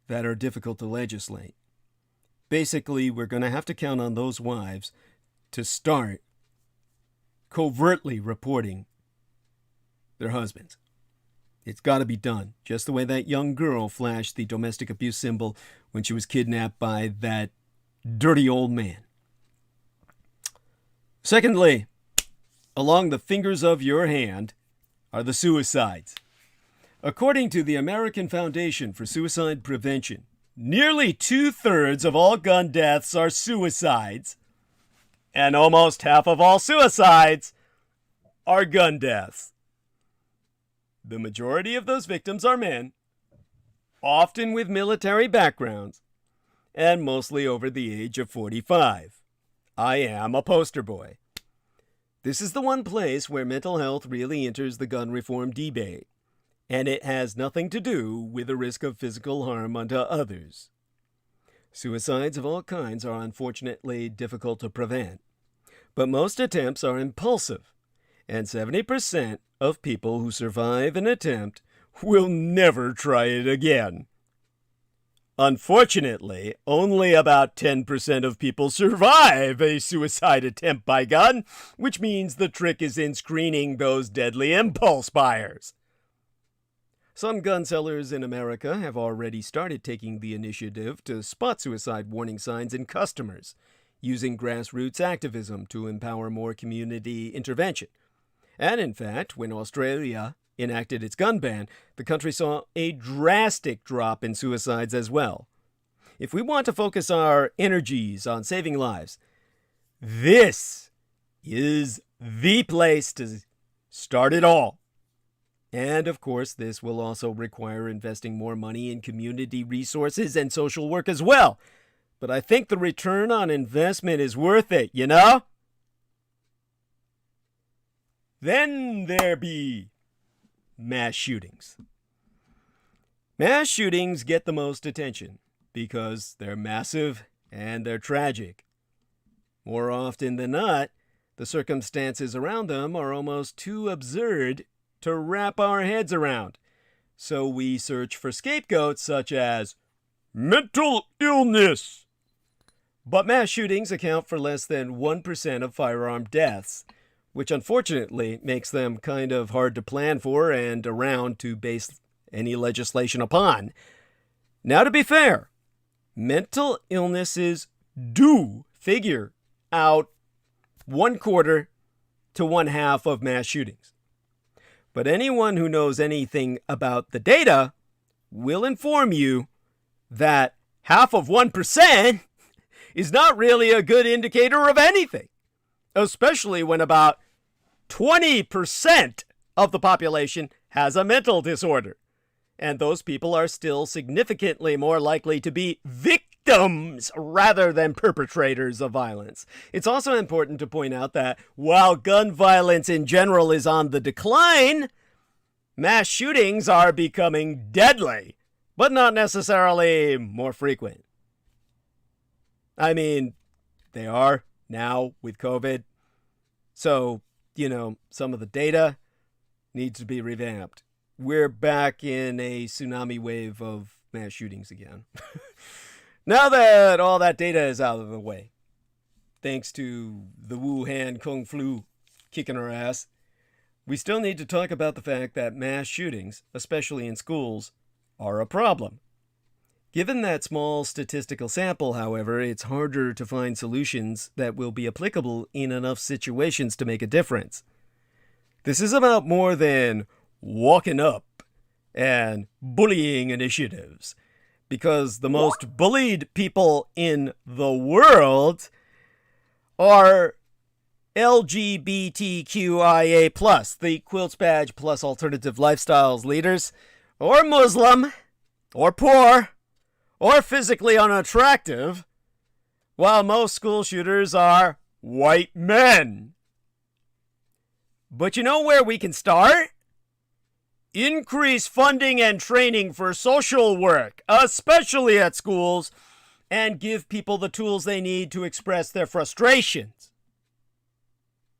that are difficult to legislate. Basically, we're going to have to count on those wives to start covertly reporting their husbands. It's got to be done, just the way that young girl flashed the domestic abuse symbol when she was kidnapped by that dirty old man. Secondly, along the fingers of your hand are the suicides. According to the American Foundation for Suicide Prevention, nearly 2/3 of all gun deaths are suicides, and almost half of all suicides are gun deaths. The majority of those victims are men, often with military backgrounds, and mostly over the age of 45. I am a poster boy. This is the one place where mental health really enters the gun reform debate, and it has nothing to do with the risk of physical harm unto others. Suicides of all kinds are unfortunately difficult to prevent, but most attempts are impulsive, and 70% of people who survive an attempt will never try it again. Unfortunately, only about 10% of people survive a suicide attempt by gun, which means the trick is in screening those deadly impulse buyers. Some gun sellers in America have already started taking the initiative to spot suicide warning signs in customers, using grassroots activism to empower more community intervention. And in fact, when Australia enacted its gun ban, the country saw a drastic drop in suicides as well. If we want to focus our energies on saving lives, this is the place to start it all. And of course, this will also require investing more money in community resources and social work as well. But I think the return on investment is worth it, you know? Then there be mass shootings. Mass shootings get the most attention because they're massive and they're tragic. More often than not, the circumstances around them are almost too absurd to wrap our heads around. So we search for scapegoats such as mental illness. But mass shootings account for less than 1% of firearm deaths, which unfortunately makes them kind of hard to plan for and around to base any legislation upon. Now, to be fair, mental illnesses do figure out 1/4 to 1/2 of mass shootings. But anyone who knows anything about the data will inform you that half of 1% is not really a good indicator of anything, especially when about 20% of the population has a mental disorder. And those people are still significantly more likely to be victims rather than perpetrators of violence. It's also important to point out that while gun violence in general is on the decline, mass shootings are becoming deadly, but not necessarily more frequent. I mean, they are now with COVID. So, some of the data needs to be revamped. We're back in a tsunami wave of mass shootings again. Now that all that data is out of the way, thanks to the Wuhan Kung Flu kicking our ass, we still need to talk about the fact that mass shootings, especially in schools, are a problem. Given that small statistical sample, however, it's harder to find solutions that will be applicable in enough situations to make a difference. This is about more than walking up and bullying initiatives, because the most bullied people in the world are LGBTQIA+, the Quilts Badge plus Alternative Lifestyles leaders, or Muslim, or poor, or physically unattractive, while most school shooters are white men. But you know where we can start? Increase funding and training for social work, especially at schools, and give people the tools they need to express their frustrations.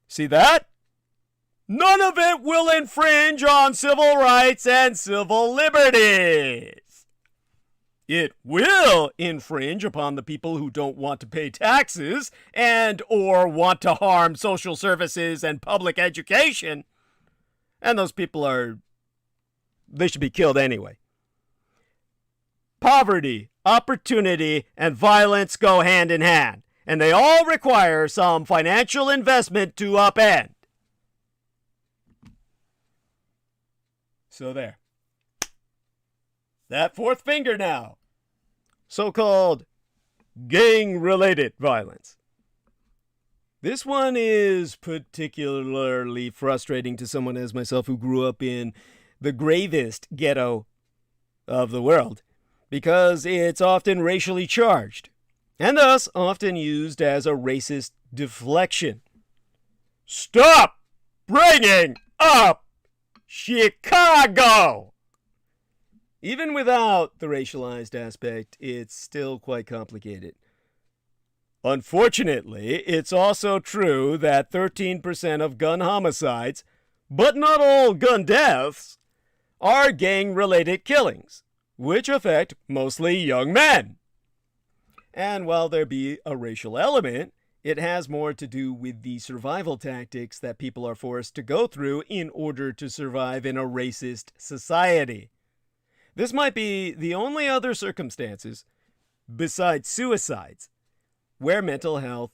See that? None of it will infringe on civil rights and civil liberties. It will infringe upon the people who don't want to pay taxes and or want to harm social services and public education. And those people they should be killed anyway. Poverty, opportunity, and violence go hand in hand, and they all require some financial investment to upend. So there. That fourth finger now. So-called gang-related violence. This one is particularly frustrating to someone as myself who grew up in the gravest ghetto of the world, because it's often racially charged, and thus often used as a racist deflection. Stop bringing up Chicago! Even without the racialized aspect, it's still quite complicated. Unfortunately, it's also true that 13% of gun homicides, but not all gun deaths, are gang-related killings, which affect mostly young men. And while there be a racial element, it has more to do with the survival tactics that people are forced to go through in order to survive in a racist society. This might be the only other circumstances, besides suicides, where mental health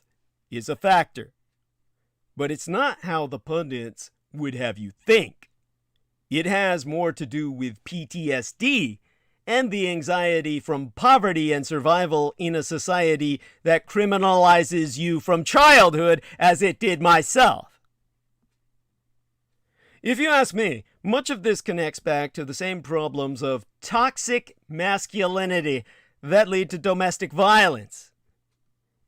is a factor. But it's not how the pundits would have you think. It has more to do with PTSD and the anxiety from poverty and survival in a society that criminalizes you from childhood, as it did myself. If you ask me, much of this connects back to the same problems of toxic masculinity that lead to domestic violence.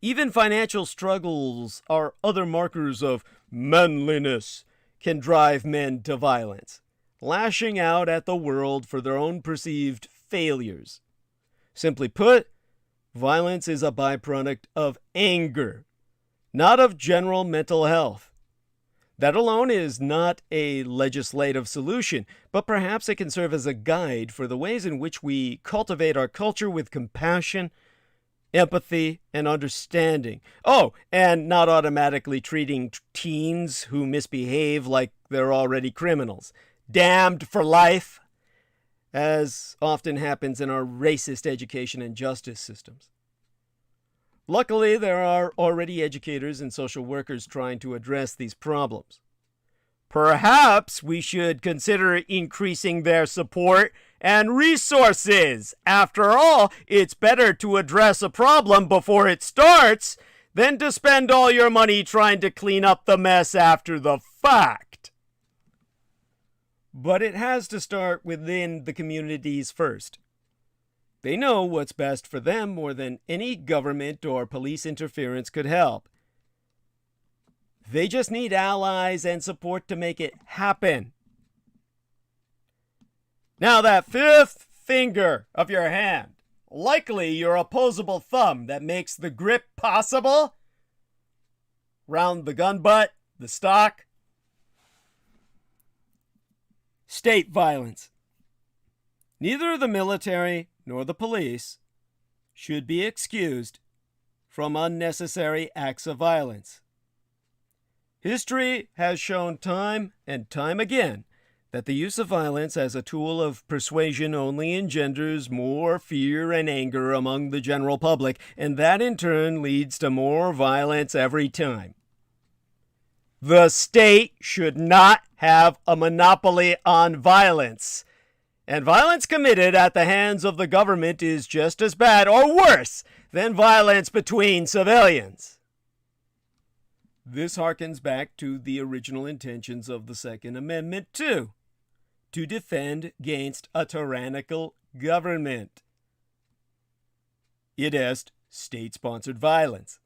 Even financial struggles or other markers of manliness can drive men to violence, lashing out at the world for their own perceived failures. Simply put, violence is a byproduct of anger, not of general mental health. That alone is not a legislative solution, but perhaps it can serve as a guide for the ways in which we cultivate our culture with compassion, empathy, and understanding. Oh, and not automatically treating teens who misbehave like they're already criminals, damned for life, as often happens in our racist education and justice systems. Luckily, there are already educators and social workers trying to address these problems. Perhaps we should consider increasing their support and resources. After all, it's better to address a problem before it starts than to spend all your money trying to clean up the mess after the fact. But it has to start within the communities first. They know what's best for them more than any government or police interference could help. They just need allies and support to make it happen. Now that fifth finger of your hand, likely your opposable thumb that makes the grip possible, round the gun butt, the stock. State violence. Neither the military nor the police should be excused from unnecessary acts of violence. History has shown time and time again that the use of violence as a tool of persuasion only engenders more fear and anger among the general public, and that in turn leads to more violence every time. The state should not have a monopoly on violence. And violence committed at the hands of the government is just as bad or worse than violence between civilians. This harkens back to the original intentions of the Second Amendment, too, to defend against a tyrannical government. It est state-sponsored violence.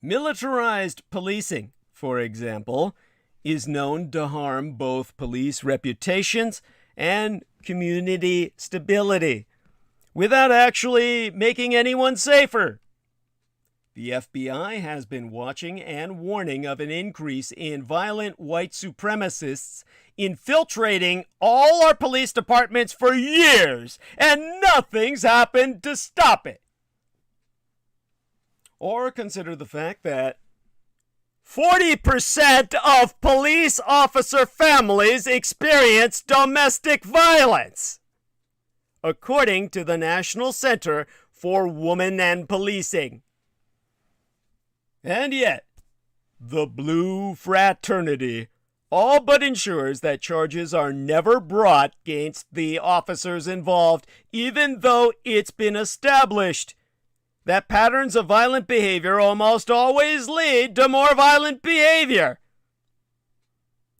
Militarized policing, for example, is known to harm both police reputations and community stability, without actually making anyone safer. The FBI has been watching and warning of an increase in violent white supremacists infiltrating all our police departments for years, and nothing's happened to stop it. Or consider the fact that 40% of police officer families experience domestic violence, according to the National Center for Women and Policing. And yet, the Blue Fraternity all but ensures that charges are never brought against the officers involved, even though it's been established that patterns of violent behavior almost always lead to more violent behavior.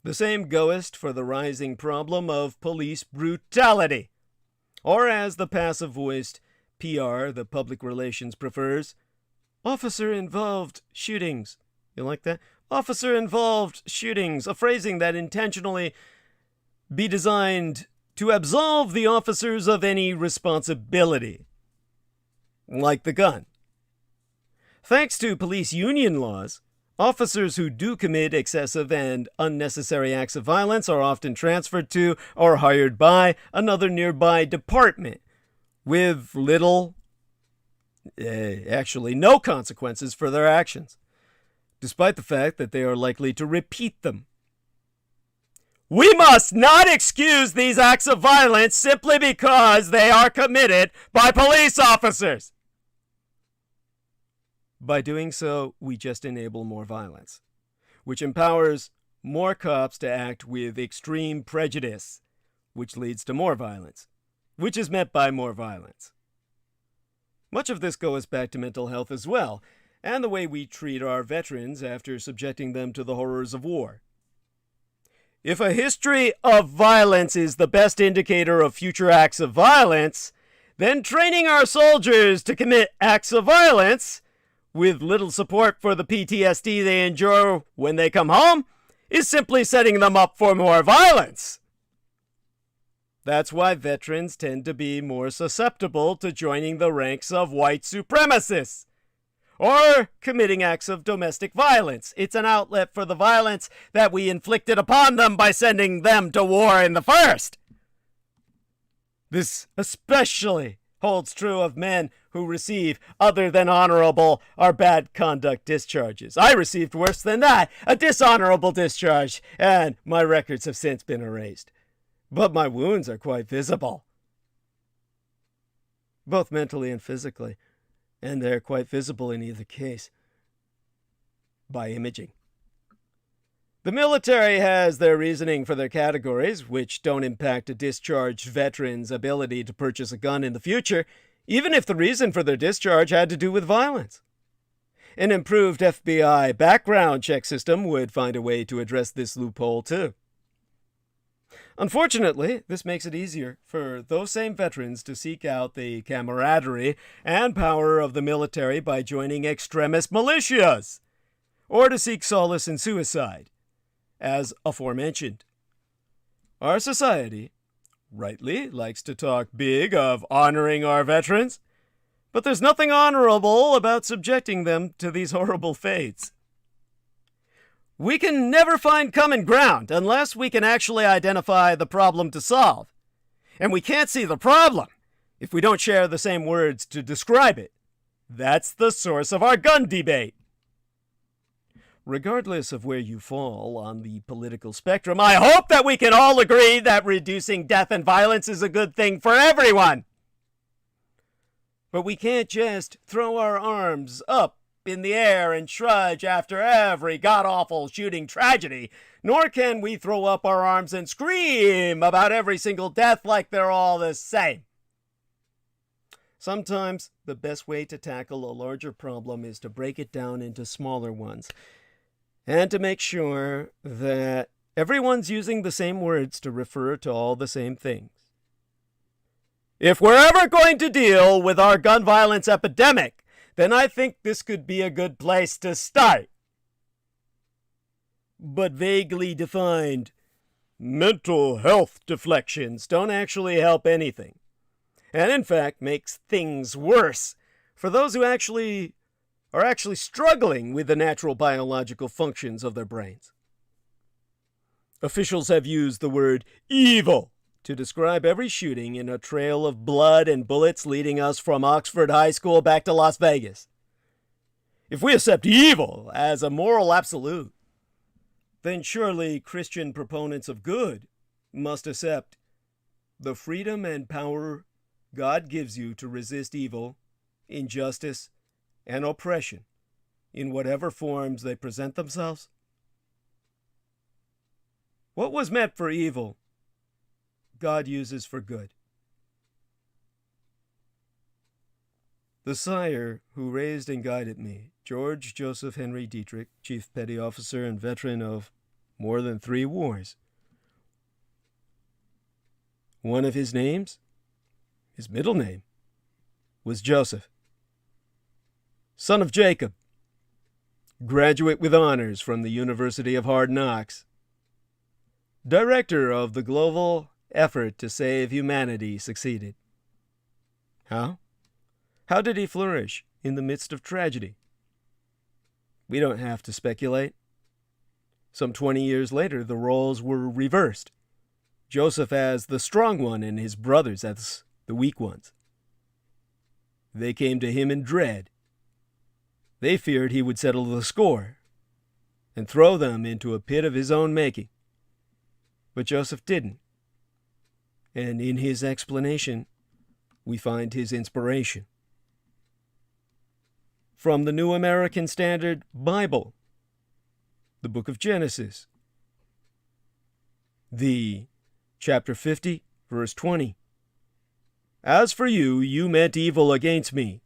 The same goest for the rising problem of police brutality, or as the passive-voiced PR, the public relations, prefers, officer-involved shootings. You like that? Officer-involved shootings, a phrasing that intentionally be designed to absolve the officers of any responsibility, like the gun. Thanks to police union laws, officers who do commit excessive and unnecessary acts of violence are often transferred to or hired by another nearby department with little, actually no consequences for their actions, despite the fact that they are likely to repeat them. We must not excuse these acts of violence simply because they are committed by police officers. By doing so, we just enable more violence, which empowers more cops to act with extreme prejudice, which leads to more violence, which is met by more violence. Much of this goes back to mental health as well, and the way we treat our veterans after subjecting them to the horrors of war. If a history of violence is the best indicator of future acts of violence, then training our soldiers to commit acts of violence with little support for the PTSD they endure when they come home is simply setting them up for more violence. That's why veterans tend to be more susceptible to joining the ranks of white supremacists, or committing acts of domestic violence. It's an outlet for the violence that we inflicted upon them by sending them to war in the first. This especially holds true of men who receive other than honorable or bad conduct discharges. I received worse than that, a dishonorable discharge, and my records have since been erased. But my wounds are quite visible, both mentally and physically, and they're quite visible in either case by imaging. The military has their reasoning for their categories, which don't impact a discharged veteran's ability to purchase a gun in the future, even if the reason for their discharge had to do with violence. An improved FBI background check system would find a way to address this loophole too. Unfortunately, this makes it easier for those same veterans to seek out the camaraderie and power of the military by joining extremist militias, or to seek solace in suicide, as aforementioned. Our society, rightly, likes to talk big of honoring our veterans, but there's nothing honorable about subjecting them to these horrible fates. We can never find common ground unless we can actually identify the problem to solve. And we can't see the problem if we don't share the same words to describe it. That's the source of our gun debate. Regardless of where you fall on the political spectrum, I hope that we can all agree that reducing death and violence is a good thing for everyone. But we can't just throw our arms up in the air and trudge after every god-awful shooting tragedy, nor can we throw up our arms and scream about every single death like they're all the same. Sometimes the best way to tackle a larger problem is to break it down into smaller ones, and to make sure that everyone's using the same words to refer to all the same things. If we're ever going to deal with our gun violence epidemic, then I think this could be a good place to start. But vaguely defined mental health deflections don't actually help anything, and in fact makes things worse for those who are actually struggling with the natural biological functions of their brains. Officials have used the word evil to describe every shooting in a trail of blood and bullets leading us from Oxford High School back to Las Vegas. If we accept evil as a moral absolute, then surely Christian proponents of good must accept the freedom and power God gives you to resist evil, injustice, and oppression in whatever forms they present themselves. What was meant for evil, God uses for good. The sire who raised and guided me, George Joseph Henry Dietrich, Chief Petty Officer and veteran of more than 3 wars. One of his names, his middle name, was Joseph, son of Jacob, graduate with honors from the University of Hard Knocks, director of the global effort to save humanity succeeded. How? How did he flourish in the midst of tragedy? We don't have to speculate. Some 20 years later, the roles were reversed. Joseph as the strong one and his brothers as the weak ones. They came to him in dread. They feared he would settle the score and throw them into a pit of his own making. But Joseph didn't. And in his explanation, we find his inspiration. From the New American Standard Bible, the book of Genesis, the chapter 50, verse 20. As for you, you meant evil against me,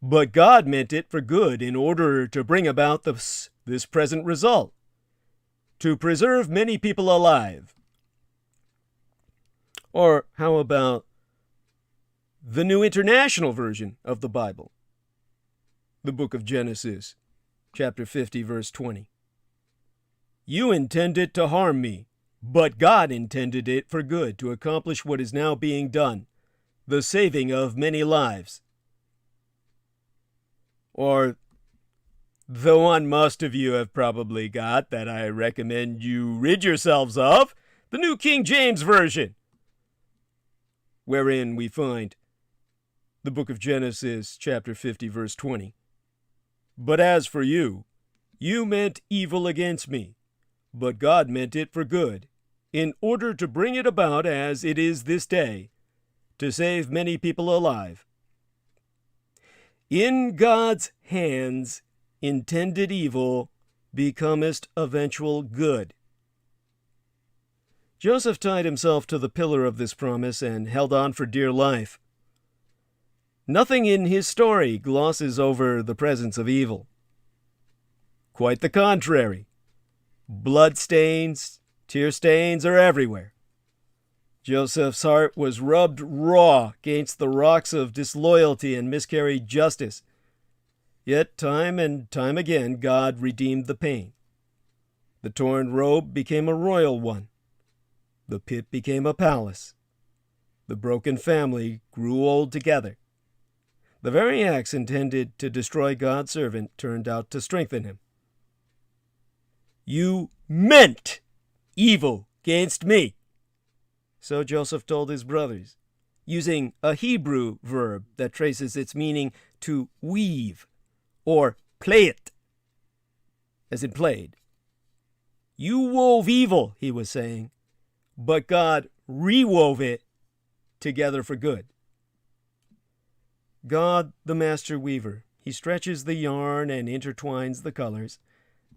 but God meant it for good in order to bring about this present result, to preserve many people alive. Or how about the New International Version of the Bible, the book of Genesis, chapter 50, verse 20. You intended to harm me, but God intended it for good to accomplish what is now being done, the saving of many lives. Or the one most of you have probably got that I recommend you rid yourselves of, the New King James Version, wherein we find the book of Genesis, chapter 50, verse 20. But as for you, you meant evil against me, but God meant it for good, in order to bring it about as it is this day, to save many people alive. In God's hands intended evil becomest eventual good. Joseph tied himself to the pillar of this promise and held on for dear life. Nothing in his story glosses over the presence of evil. Quite the contrary. Blood stains, tear stains are everywhere. Joseph's heart was rubbed raw against the rocks of disloyalty and miscarried justice. Yet time and time again God redeemed the pain. The torn robe became a royal one. The pit became a palace. The broken family grew old together. The very axe intended to destroy God's servant turned out to strengthen him. You meant evil against me, so Joseph told his brothers, using a Hebrew verb that traces its meaning to weave, or playet, as in played. You wove evil, he was saying, but God rewove it together for good. God, the master weaver, he stretches the yarn and intertwines the colors,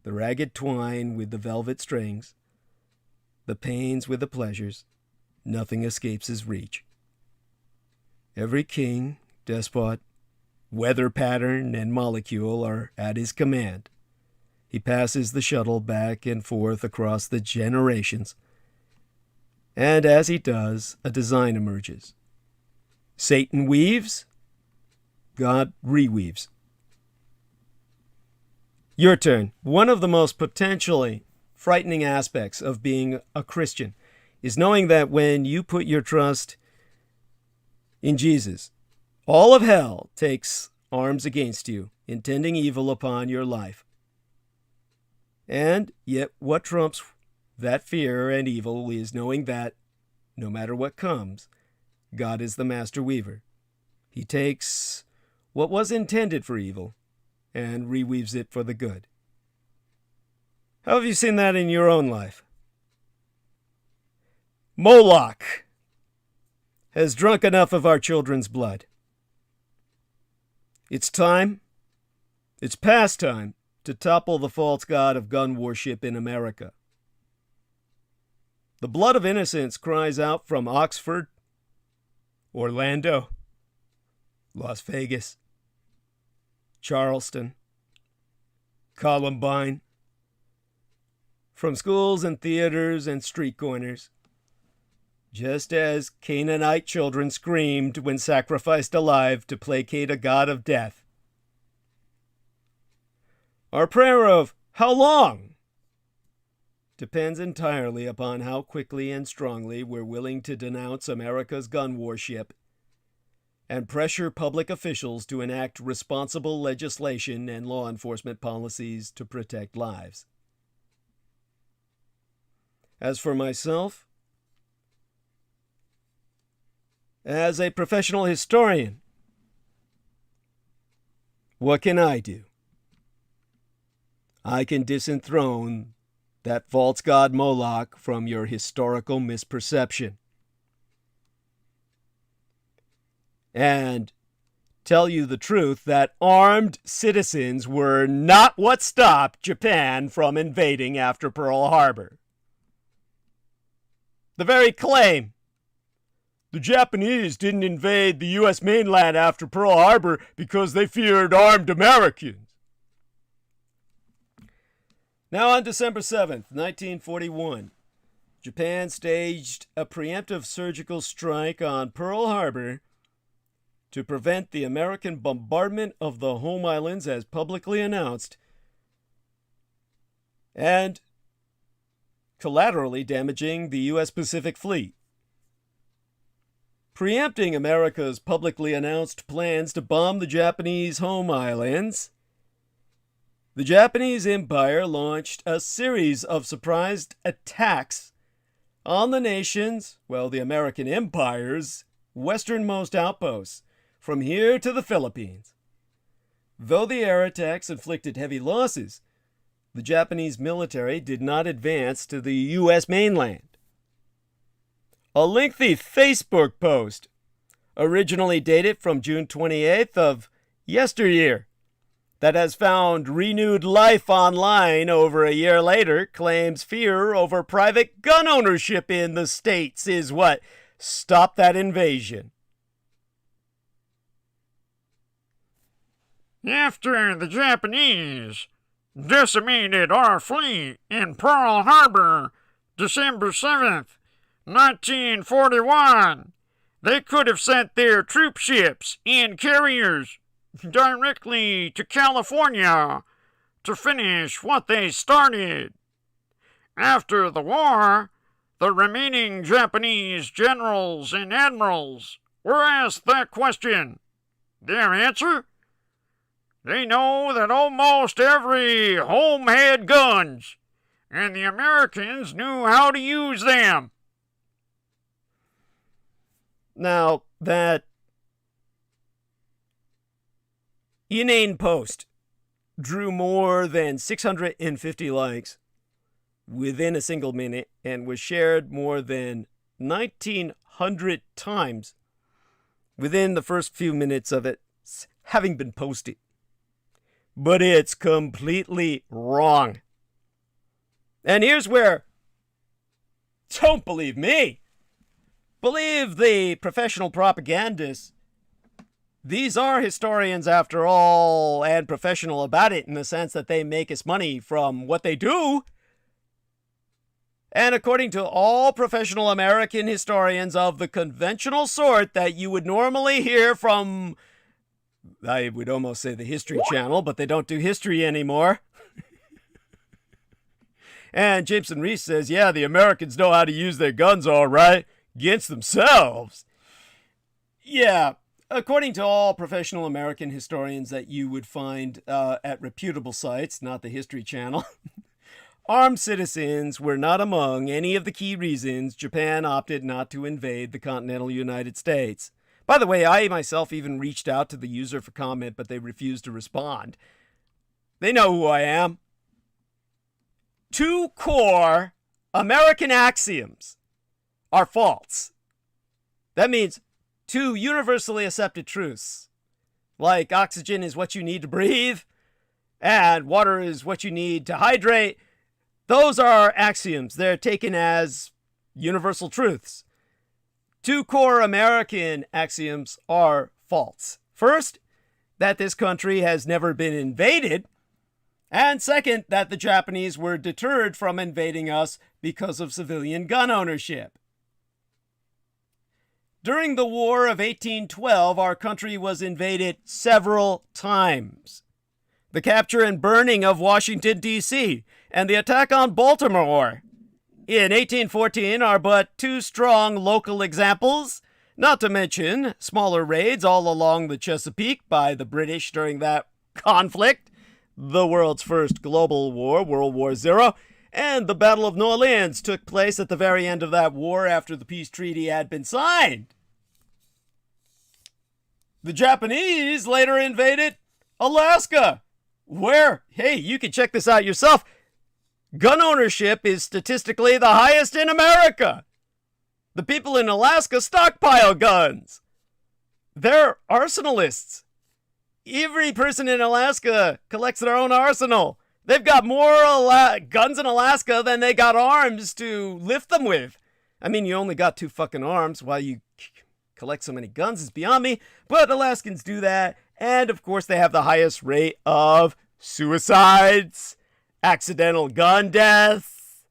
the ragged twine with the velvet strings, the pains with the pleasures. Nothing escapes his reach. Every king, despot, weather pattern, and molecule are at his command. He passes the shuttle back and forth across the generations. And as he does, a design emerges. Satan weaves, God reweaves. Your turn. One of the most potentially frightening aspects of being a Christian is knowing that when you put your trust in Jesus, all of hell takes arms against you, intending evil upon your life. And yet what trumps that fear and evil is knowing that, no matter what comes, God is the master weaver. He takes what was intended for evil and reweaves it for the good. How have you seen that in your own life? Moloch has drunk enough of our children's blood. It's time, it's past time, to topple the false god of gun worship in America. The blood of innocents cries out from Oxford, Orlando, Las Vegas, Charleston, Columbine, from schools and theaters and street corners, just as Canaanite children screamed when sacrificed alive to placate a god of death. Our prayer of, "How long?" depends entirely upon how quickly and strongly we're willing to denounce America's gun warship and pressure public officials to enact responsible legislation and law enforcement policies to protect lives. As for myself, as a professional historian, what can I do? I can disenthrone that false god Moloch from your historical misperception, and tell you the truth that armed citizens were not what stopped Japan from invading after Pearl Harbor. The very claim the Japanese didn't invade the U.S. mainland after Pearl Harbor because they feared armed Americans. Now on December 7th, 1941, Japan staged a preemptive surgical strike on Pearl Harbor to prevent the American bombardment of the home islands as publicly announced, and collaterally damaging the U.S. Pacific Fleet. Preempting America's publicly announced plans to bomb the Japanese home islands, The Japanese Empire launched a series of surprised attacks on the nation's, well, the American Empire's, westernmost outposts, from here to the Philippines. Though the air attacks inflicted heavy losses, the Japanese military did not advance to the U.S. mainland. A lengthy Facebook post, originally dated from June 28th of yesteryear, that has found renewed life online over a year later, claims fear over private gun ownership in the States is what stopped that invasion. After the Japanese decimated our fleet in Pearl Harbor, December 7th, 1941, they could have sent their troop ships and carriers directly to California to finish what they started. After the war, the remaining Japanese generals and admirals were asked that question. Their answer? They know that almost every home had guns, and the Americans knew how to use them. Now, that inane post drew more than 650 likes within a single minute and was shared more than 1,900 times within the first few minutes of it having been posted. But it's completely wrong. And here's where, don't believe me, believe the professional propagandists. These are historians after all, and professional about it in the sense that they make us money from what they do. And according to all professional American historians of the conventional sort that you would normally hear from, I would almost say the History Channel, but they don't do history anymore. And Jameson Reese says, yeah, the Americans know how to use their guns all right against themselves. Yeah, according to all professional American historians that you would find at reputable sites, not the History Channel, armed citizens were not among any of the key reasons Japan opted not to invade the continental United States. By the way, I myself even reached out to the user for comment, but they refused to respond. They know who I am. 2 core American axioms are false. That means 2 universally accepted truths, like oxygen is what you need to breathe, and water is what you need to hydrate. Those are axioms. They're taken as universal truths. 2 core American axioms are false. First, that this country has never been invaded. And second, that the Japanese were deterred from invading us because of civilian gun ownership. During the War of 1812, our country was invaded several times. The capture and burning of Washington, D.C., and the attack on Baltimore in 1814 are but 2 strong local examples, not to mention smaller raids all along the Chesapeake by the British during that conflict, the world's first global war, World War Zero, and the Battle of New Orleans took place at the very end of that war after the peace treaty had been signed. The Japanese later invaded Alaska, where, hey, you can check this out yourself, gun ownership is statistically the highest in America. The people in Alaska stockpile guns. They're arsenalists. Every person in Alaska collects their own arsenal. They've got more guns in Alaska than they got arms to lift them with. I mean, you only got 2 fucking arms while you collect so many guns is beyond me, but Alaskans do that. And of course, they have the highest rate of suicides, accidental gun deaths.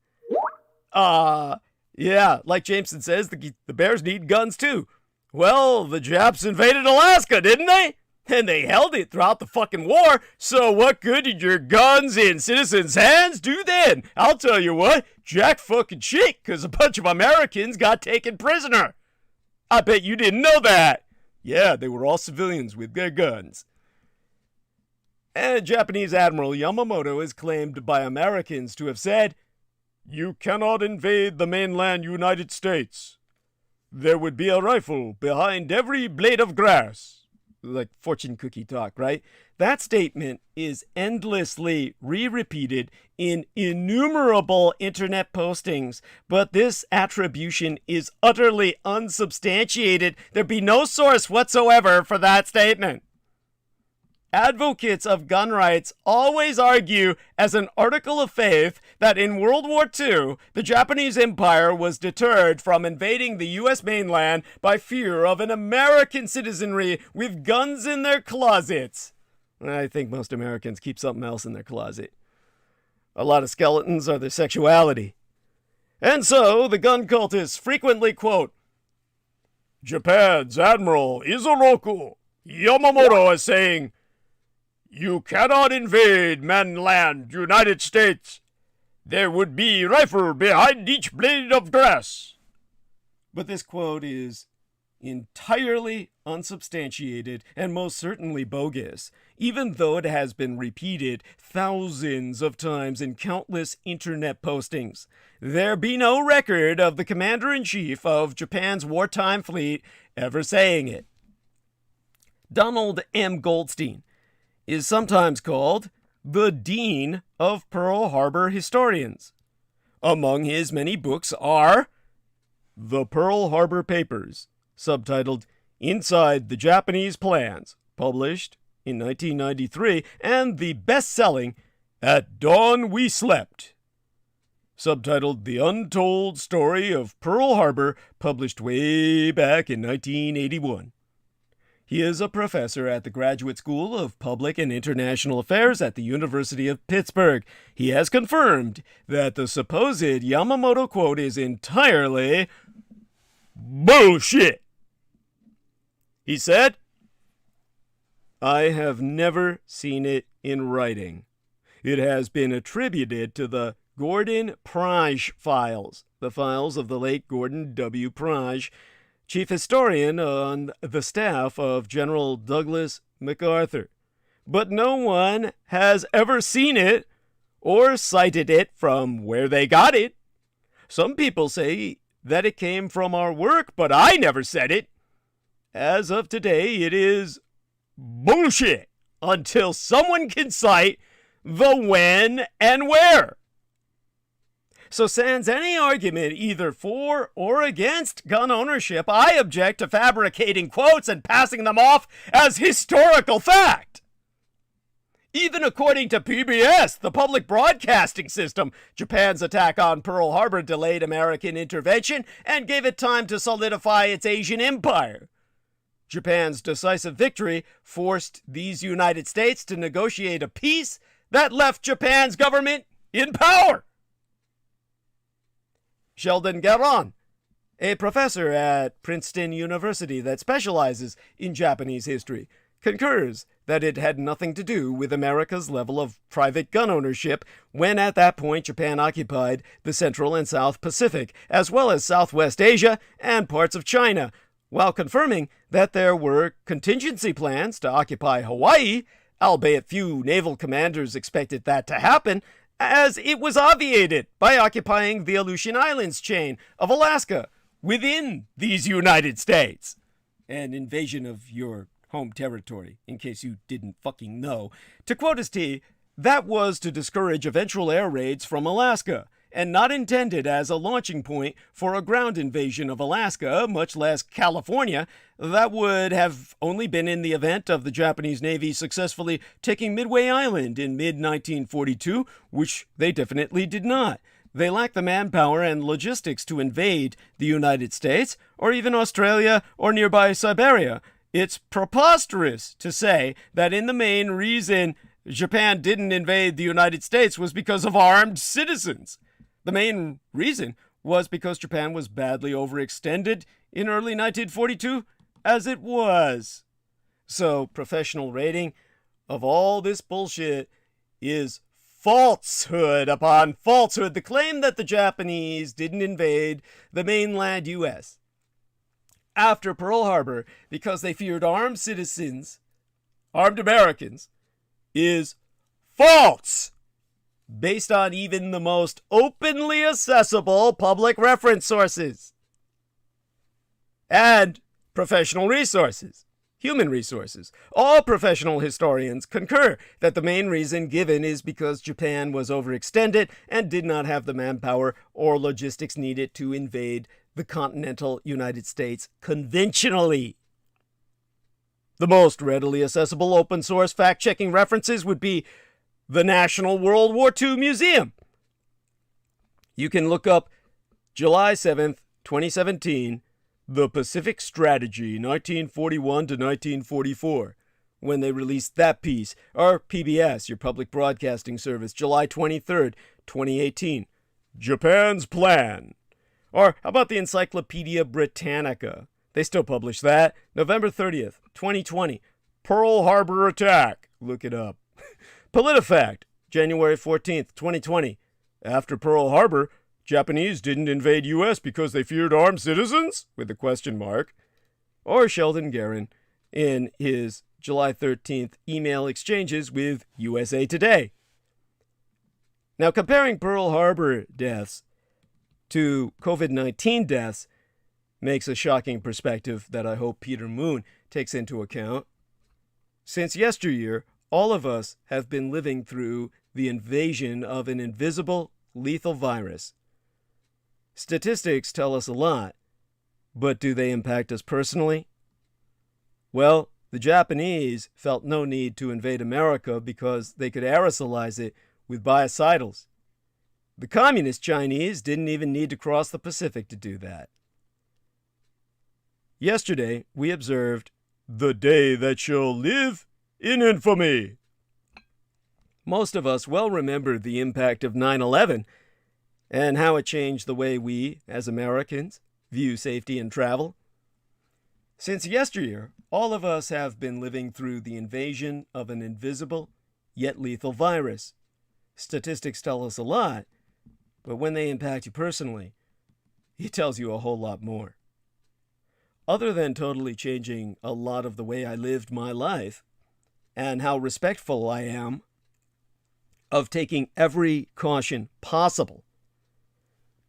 Yeah, like Jameson says, the bears need guns too. Well, the Japs invaded Alaska, didn't they? And they held it throughout the fucking war, so what good did your guns in citizens' hands do then? I'll tell you what, jack fucking shit, because a bunch of Americans got taken prisoner. I bet you didn't know that. Yeah, they were all civilians with their guns. And Japanese Admiral Yamamoto is claimed by Americans to have said, "You cannot invade the mainland United States. There would be a rifle behind every blade of grass." Like fortune cookie talk, right? That statement is endlessly re-repeated in innumerable internet postings, but this attribution is utterly unsubstantiated. There be no source whatsoever for that statement. Advocates of gun rights always argue as an article of faith that in World War II, the Japanese Empire was deterred from invading the U.S. mainland by fear of an American citizenry with guns in their closets. I think most Americans keep something else in their closet. A lot of skeletons are their sexuality. And so, the gun cultists frequently quote Japan's Admiral Izoroku Yamamoto as saying, "You cannot invade mainland United States. There would be rifle behind each blade of grass." But this quote is entirely unsubstantiated and most certainly bogus, even though it has been repeated thousands of times in countless internet postings. There be no record of the Commander-in-Chief of Japan's wartime fleet ever saying it. Donald M. Goldstein is sometimes called the Dean of Pearl Harbor Historians. Among his many books are The Pearl Harbor Papers, subtitled Inside the Japanese Plans, published in 1993, and the best-selling At Dawn We Slept, subtitled The Untold Story of Pearl Harbor, published way back in 1981. He is a professor at the Graduate School of Public and International Affairs at the University of Pittsburgh. He has confirmed that the supposed Yamamoto quote is entirely bullshit. He said, "I have never seen it in writing. It has been attributed to the Gordon Prysh files, the files of the late Gordon W. Prysh, chief historian on the staff of General Douglas MacArthur. But no one has ever seen it or cited it from where they got it. Some people say that it came from our work, but I never said it. As of today, it is bullshit until someone can cite the when and where." So sans any argument either for or against gun ownership, I object to fabricating quotes and passing them off as historical fact. Even according to PBS, the public broadcasting system, Japan's attack on Pearl Harbor delayed American intervention and gave it time to solidify its Asian empire. Japan's decisive victory forced these United States to negotiate a peace that left Japan's government in power. Sheldon Garon, a professor at Princeton University that specializes in Japanese history, concurs that it had nothing to do with America's level of private gun ownership when at that point Japan occupied the Central and South Pacific, as well as Southwest Asia and parts of China, while confirming that there were contingency plans to occupy Hawaii, albeit few naval commanders expected that to happen, as it was obviated by occupying the Aleutian Islands chain of Alaska within these United States. An invasion of your home territory, in case you didn't fucking know. To quote his T, that was to discourage eventual air raids from Alaska, and not intended as a launching point for a ground invasion of Alaska, much less California. That would have only been in the event of the Japanese Navy successfully taking Midway Island in mid-1942, which they definitely did not. They lacked the manpower and logistics to invade the United States, or even Australia or nearby Siberia. It's preposterous to say that in the main reason Japan didn't invade the United States was because of armed citizens. The main reason was because Japan was badly overextended in early 1942, as it was. So, professional rating of all this bullshit is falsehood upon falsehood. The claim that the Japanese didn't invade the mainland U.S. after Pearl Harbor because they feared armed citizens, armed Americans, is false, based on even the most openly accessible public reference sources and professional resources, human resources. All professional historians concur that the main reason given is because Japan was overextended and did not have the manpower or logistics needed to invade the continental United States conventionally. The most readily accessible open source fact-checking references would be the National World War II Museum. You can look up July 7th, 2017, The Pacific Strategy, 1941 to 1944, when they released that piece, or PBS, your public broadcasting service, July 23rd, 2018, Japan's Plan. Or how about the Encyclopedia Britannica? They still publish that, November 30th, 2020, Pearl Harbor Attack. Look it up. PolitiFact, January 14th, 2020. After Pearl Harbor, Japanese didn't invade U.S. because they feared armed citizens? With a question mark. Or Sheldon Garin in his July 13th email exchanges with USA Today. Now, comparing Pearl Harbor deaths to COVID-19 deaths makes a shocking perspective that I hope Peter Moon takes into account. Since yesteryear, all of us have been living through the invasion of an invisible, lethal virus. Statistics tell us a lot, but do they impact us personally? Well, the Japanese felt no need to invade America because they could aerosolize it with biocidals. The communist Chinese didn't even need to cross the Pacific to do that. Yesterday, we observed the day that shall live in infamy. Most of us well remember the impact of 9/11 and how it changed the way we, as Americans, view safety and travel. Since yesteryear, all of us have been living through the invasion of an invisible yet lethal virus. Statistics tell us a lot, but when they impact you personally, it tells you a whole lot more. Other than totally changing a lot of the way I lived my life, and how respectful I am of taking every caution possible,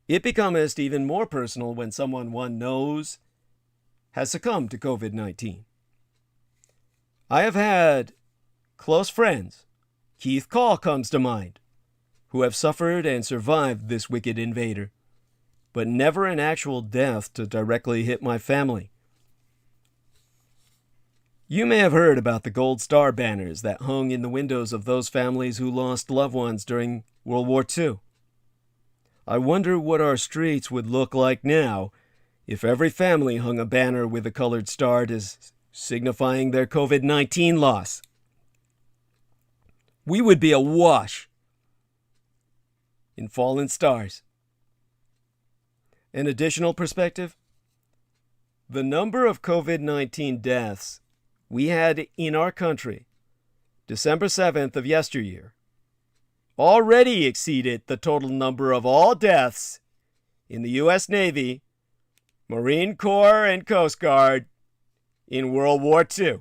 it becomes even more personal when someone one knows has succumbed to COVID-19. I have had close friends, Keith Call comes to mind, who have suffered and survived this wicked invader, but never an actual death to directly hit my family. You may have heard about the Gold Star banners that hung in the windows of those families who lost loved ones during World War II. I wonder what our streets would look like now if every family hung a banner with a colored star signifying their COVID-19 loss. We would be awash in fallen stars. An additional perspective, the number of COVID-19 deaths we had in our country December 7th of yesteryear already exceeded the total number of all deaths in the U.S. Navy, Marine Corps, and Coast Guard in World War II.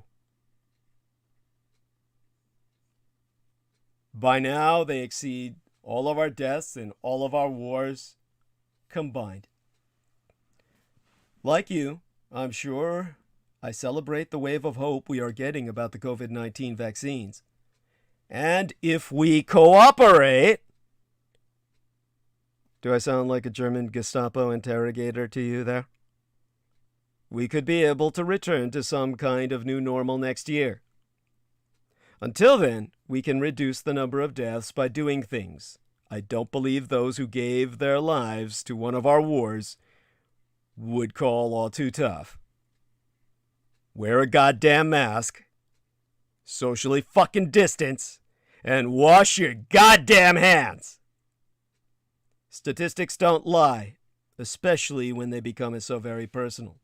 By now, they exceed all of our deaths and all of our wars combined. Like you, I'm sure I celebrate the wave of hope we are getting about the COVID-19 vaccines. And if we cooperate... Do I sound like a German Gestapo interrogator to you there? We could be able to return to some kind of new normal next year. Until then, we can reduce the number of deaths by doing things I don't believe those who gave their lives to one of our wars would call all too tough. Wear a goddamn mask, socially fucking distance, and wash your goddamn hands. Statistics don't lie, especially when they become so very personal.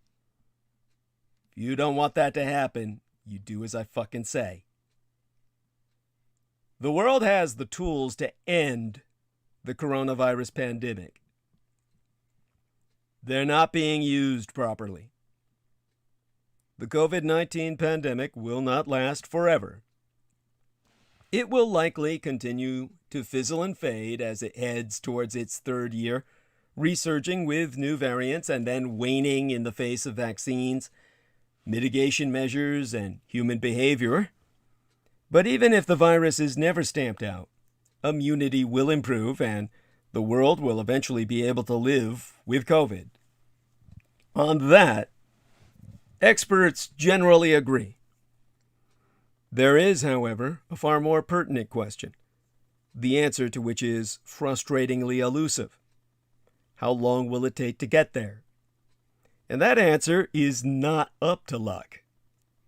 If you don't want that to happen, you do as I fucking say. The world has the tools to end the coronavirus pandemic. They're not being used properly. The COVID-19 pandemic will not last forever. It will likely continue to fizzle and fade as it heads towards its third year, resurging with new variants and then waning in the face of vaccines, mitigation measures, and human behavior. But even if the virus is never stamped out, immunity will improve and the world will eventually be able to live with COVID. On that, experts generally agree. There is, however, a far more pertinent question, the answer to which is frustratingly elusive. How long will it take to get there? And that answer is not up to luck.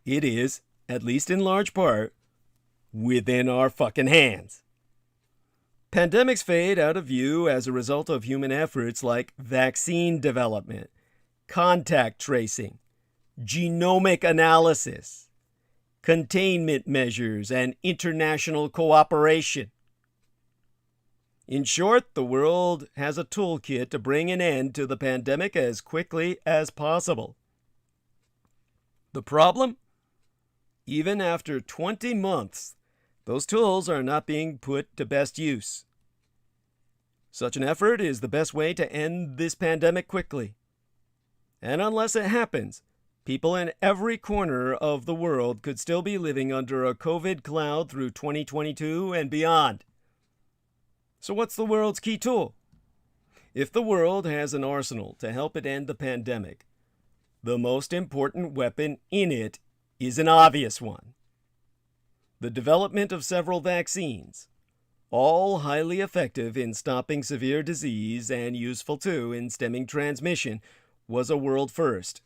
It is, at least in large part, within our fucking hands. Pandemics fade out of view as a result of human efforts like vaccine development, contact tracing, genomic analysis, containment measures, and international cooperation. In short, the world has a toolkit to bring an end to the pandemic as quickly as possible. The problem? Even after 20 months, those tools are not being put to best use. Such an effort is the best way to end this pandemic quickly. And unless it happens, people in every corner of the world could still be living under a COVID cloud through 2022 and beyond. So what's the world's key tool? If the world has an arsenal to help it end the pandemic, the most important weapon in it is an obvious one. The development of several vaccines, all highly effective in stopping severe disease and useful too in stemming transmission, was a world first.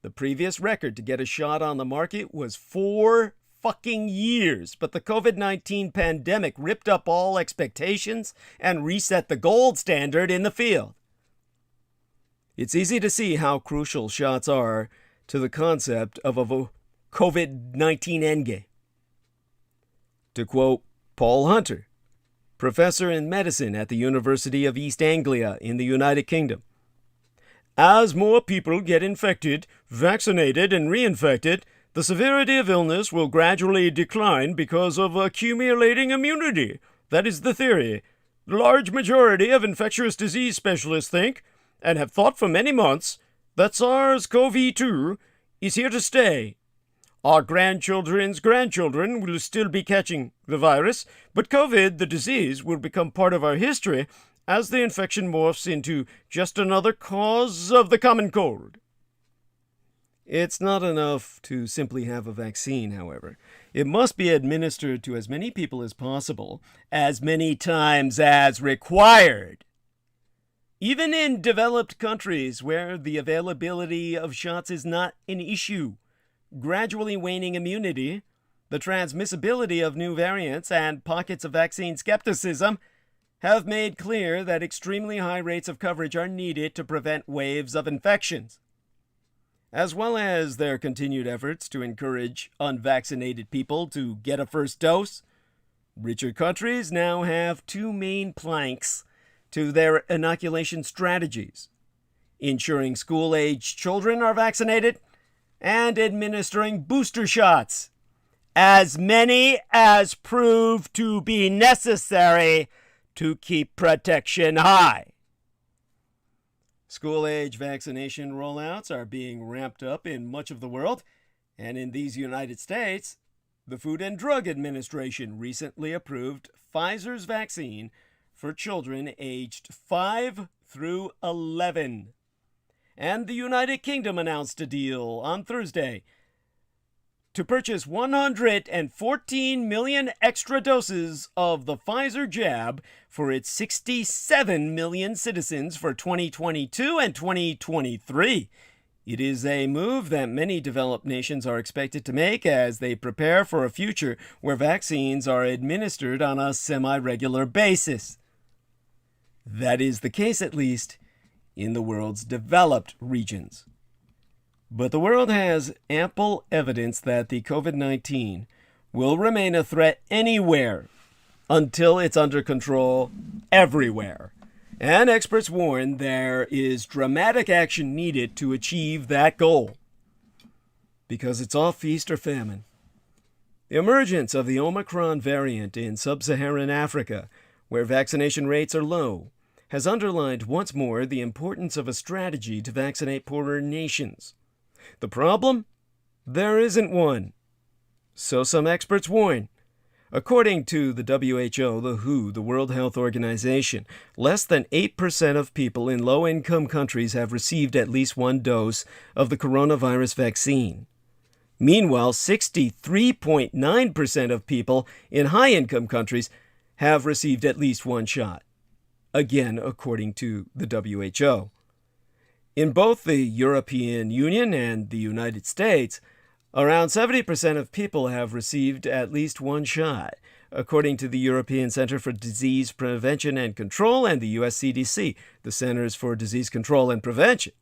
The previous record to get a shot on the market was 4 fucking years, but the COVID-19 pandemic ripped up all expectations and reset the gold standard in the field. It's easy to see how crucial shots are to the concept of a COVID-19 endgame. To quote Paul Hunter, professor in medicine at the University of East Anglia in the United Kingdom, as more people get infected, vaccinated, and reinfected, the severity of illness will gradually decline because of accumulating immunity. That is the theory. The large majority of infectious disease specialists think, and have thought for many months, that SARS-CoV-2 is here to stay. Our grandchildren's grandchildren will still be catching the virus, but COVID, the disease, will become part of our history as the infection morphs into just another cause of the common cold. It's not enough to simply have a vaccine, however. It must be administered to as many people as possible, as many times as required. Even in developed countries where the availability of shots is not an issue, gradually waning immunity, the transmissibility of new variants, and pockets of vaccine skepticism have made clear that extremely high rates of coverage are needed to prevent waves of infections. As well as their continued efforts to encourage unvaccinated people to get a first dose, richer countries now have 2 main planks to their inoculation strategies: ensuring school-aged children are vaccinated and administering booster shots, as many as prove to be necessary to keep protection high. School-age vaccination rollouts are being ramped up in much of the world, and in these United States, the Food and Drug Administration recently approved Pfizer's vaccine for children aged 5 through 11. And the United Kingdom announced a deal on Thursday to purchase 114 million extra doses of the Pfizer jab for its 67 million citizens for 2022 and 2023. It is a move that many developed nations are expected to make as they prepare for a future where vaccines are administered on a semi-regular basis. That is the case, at least, in the world's developed regions. But the world has ample evidence that the COVID-19 will remain a threat anywhere until it's under control everywhere. And experts warn there is dramatic action needed to achieve that goal. Because it's all feast or famine. The emergence of the Omicron variant in sub-Saharan Africa, where vaccination rates are low, has underlined once more the importance of a strategy to vaccinate poorer nations. The problem? There isn't one. So some experts warn. According to the WHO, the WHO, the World Health Organization, less than 8% of people in low-income countries have received at least one dose of the coronavirus vaccine. Meanwhile, 63.9% of people in high-income countries have received at least one shot. Again, according to the WHO. In both the European Union and the United States, around 70% of people have received at least one shot, according to the European Center for Disease Prevention and Control and the US CDC, the Centers for Disease Control and Prevention.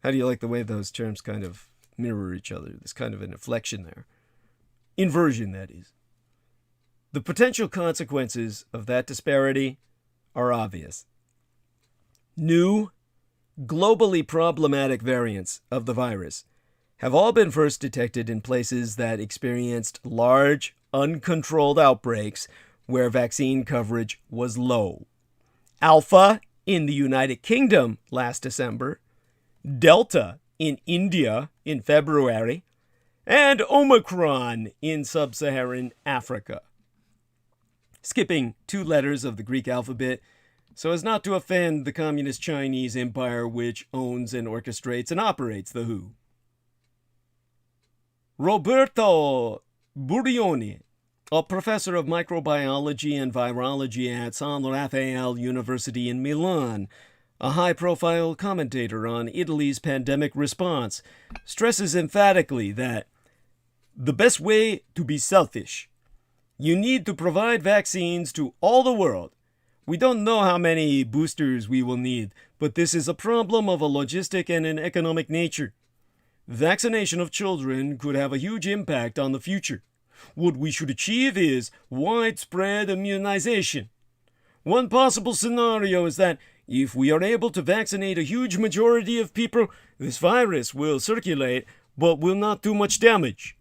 How do you like the way those terms kind of mirror each other? There's kind of an inflection there. Inversion, that is. The potential consequences of that disparity are obvious. New, globally problematic variants of the virus have all been first detected in places that experienced large, uncontrolled outbreaks where vaccine coverage was low. Alpha in the United Kingdom last December, Delta in India in February, and Omicron in sub-Saharan Africa. Skipping 2 letters of the Greek alphabet so as not to offend the Communist Chinese Empire, which owns and orchestrates and operates the WHO. Roberto Burioni, a professor of microbiology and virology at San Raffaele University in Milan, a high-profile commentator on Italy's pandemic response, stresses emphatically that the best way to be selfish. You need to provide vaccines to all the world. We don't know how many boosters we will need, but this is a problem of a logistic and an economic nature. Vaccination of children could have a huge impact on the future. What we should achieve is widespread immunization. One possible scenario is that if we are able to vaccinate a huge majority of people, this virus will circulate but will not do much damage.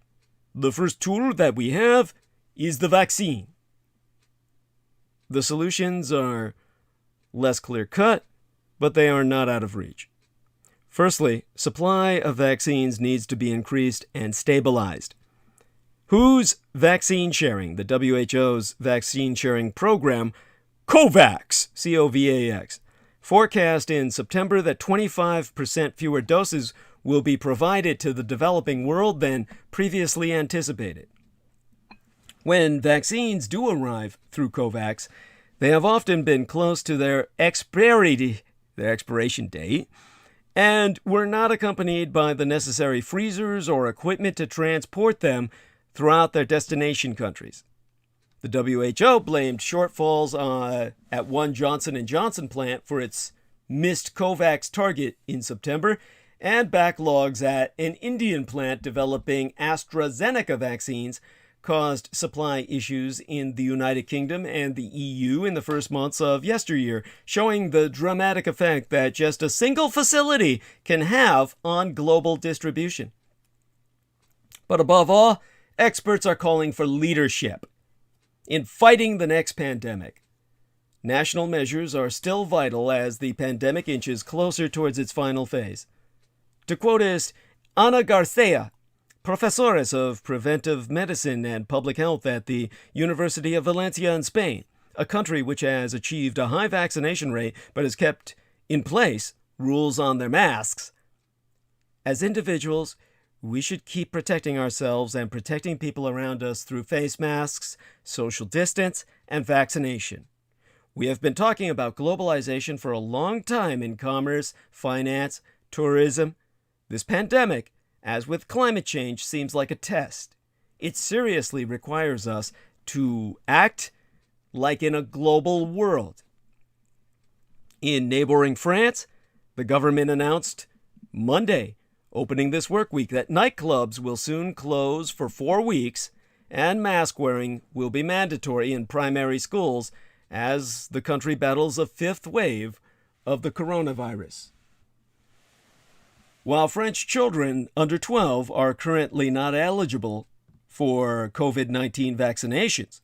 The first tool that we have is the vaccine. The solutions are less clear-cut, but they are not out of reach. Firstly, supply of vaccines needs to be increased and stabilized. WHO's vaccine sharing, the WHO's vaccine sharing program, COVAX, C-O-V-A-X, forecast in September that 25% fewer doses will be provided to the developing world than previously anticipated. When vaccines do arrive through COVAX, they have often been close to their expiration date, and were not accompanied by the necessary freezers or equipment to transport them throughout their destination countries. The WHO blamed shortfalls at one Johnson & Johnson plant for its missed COVAX target in September, and backlogs at an Indian plant developing AstraZeneca vaccines caused supply issues in the United Kingdom and the EU in the first months of yesteryear, showing the dramatic effect that just a single facility can have on global distribution. But above all, experts are calling for leadership in fighting the next pandemic. National measures are still vital as the pandemic inches closer towards its final phase. To quote Ana Garcia, Professores of Preventive Medicine and Public Health at the University of Valencia in Spain, a country which has achieved a high vaccination rate but has kept in place rules on their masks. As individuals, we should keep protecting ourselves and protecting people around us through face masks, social distance, and vaccination. We have been talking about globalization for a long time in commerce, finance, tourism. This pandemic, as with climate change, seems like a test. It seriously requires us to act like in a global world. In neighboring France, the government announced Monday, opening this work week, that nightclubs will soon close for 4 weeks and mask wearing will be mandatory in primary schools as the country battles a 5th wave of the coronavirus. While French children under 12 are currently not eligible for COVID-19 vaccinations.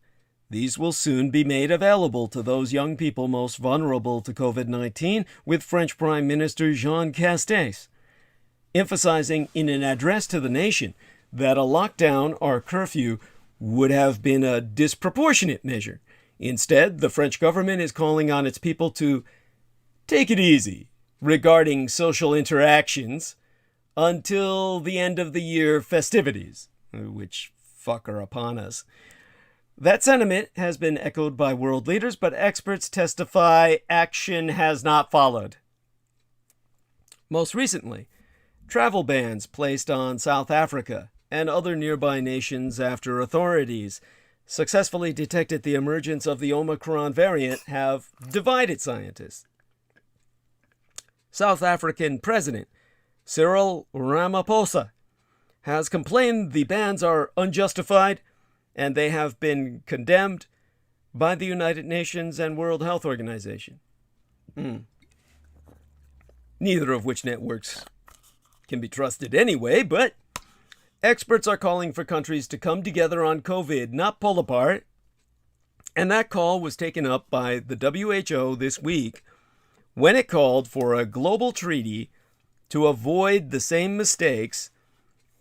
These will soon be made available to those young people most vulnerable to COVID-19, with French Prime Minister Jean Castex emphasizing in an address to the nation that a lockdown or curfew would have been a disproportionate measure. Instead, the French government is calling on its people to take it easy regarding social interactions until the end of the year festivities, which fuck are upon us. That sentiment has been echoed by world leaders, but experts testify action has not followed. Most recently, travel bans placed on South Africa and other nearby nations after authorities successfully detected the emergence of the Omicron variant have divided scientists. South African President Cyril Ramaphosa has complained the bans are unjustified and they have been condemned by the United Nations and World Health Organization. Neither of which networks can be trusted anyway, but experts are calling for countries to come together on COVID, not pull apart. And that call was taken up by the WHO this week when it called for a global treaty to avoid the same mistakes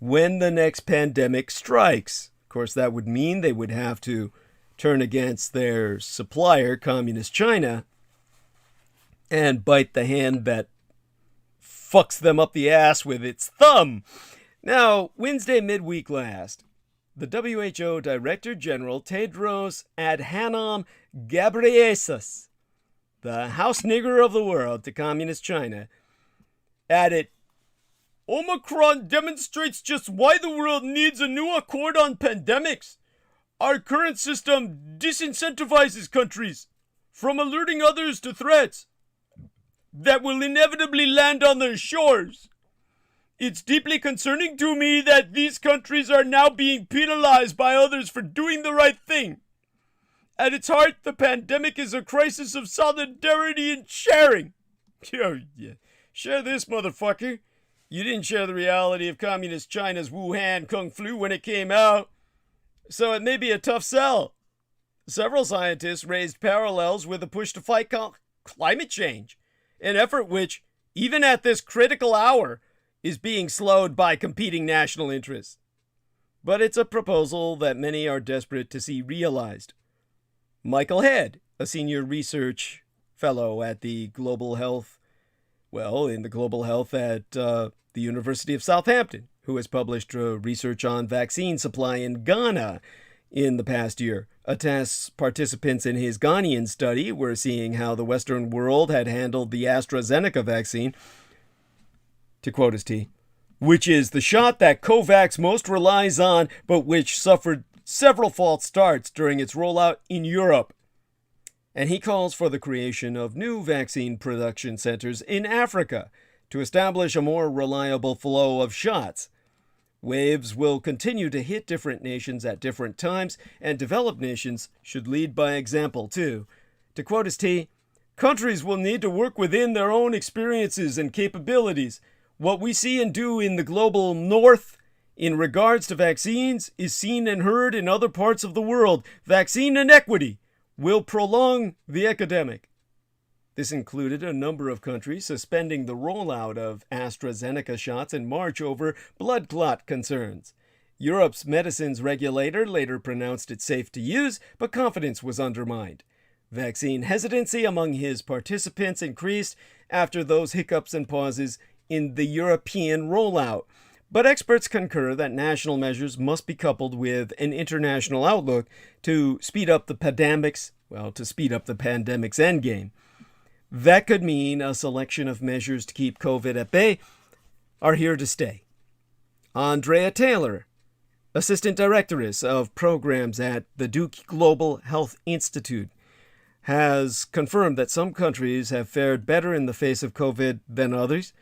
when the next pandemic strikes. Of course, that would mean they would have to turn against their supplier, Communist China, and bite the hand that fucks them up the ass with its thumb. Now, Wednesday midweek last, the WHO Director General Tedros Adhanom Ghebreyesus, the house nigger of the world to Communist China, added, "Omicron demonstrates just why the world needs a new accord on pandemics. Our current system disincentivizes countries from alerting others to threats that will inevitably land on their shores. It's deeply concerning to me that these countries are now being penalized by others for doing the right thing. At its heart, the pandemic is a crisis of solidarity and sharing." Yeah. Share this, motherfucker. You didn't share the reality of Communist China's Wuhan Kung Flu when it came out, so it may be a tough sell. Several scientists raised parallels with the push to fight climate change, an effort which, even at this critical hour, is being slowed by competing national interests. But it's a proposal that many are desperate to see realized. Michael Head, a senior research fellow at the Global Health, in the Global Health at the University of Southampton, who has published research on vaccine supply in Ghana in the past year. Attests participants in his Ghanaian study were seeing how the Western world had handled the AstraZeneca vaccine, to quote his T, which is the shot that COVAX most relies on, but which suffered several false starts during its rollout in Europe. And he calls for the creation of new vaccine production centers in Africa to establish a more reliable flow of shots. Waves will continue to hit different nations at different times, and developed nations should lead by example too. To quote his T, "Countries will need to work within their own experiences and capabilities. What we see and do in the global north in regards to vaccines is seen and heard in other parts of the world. Vaccine inequity will prolong the epidemic." This included a number of countries suspending the rollout of AstraZeneca shots in March over blood clot concerns. Europe's medicines regulator later pronounced it safe to use, but confidence was undermined. Vaccine hesitancy among his participants increased after those hiccups and pauses in the European rollout. But experts concur that national measures must be coupled with an international outlook to speed up the pandemic's endgame. That could mean a selection of measures to keep COVID at bay are here to stay. Andrea Taylor, Assistant Directoress of Programs at the Duke Global Health Institute, has confirmed that some countries have fared better in the face of COVID than others.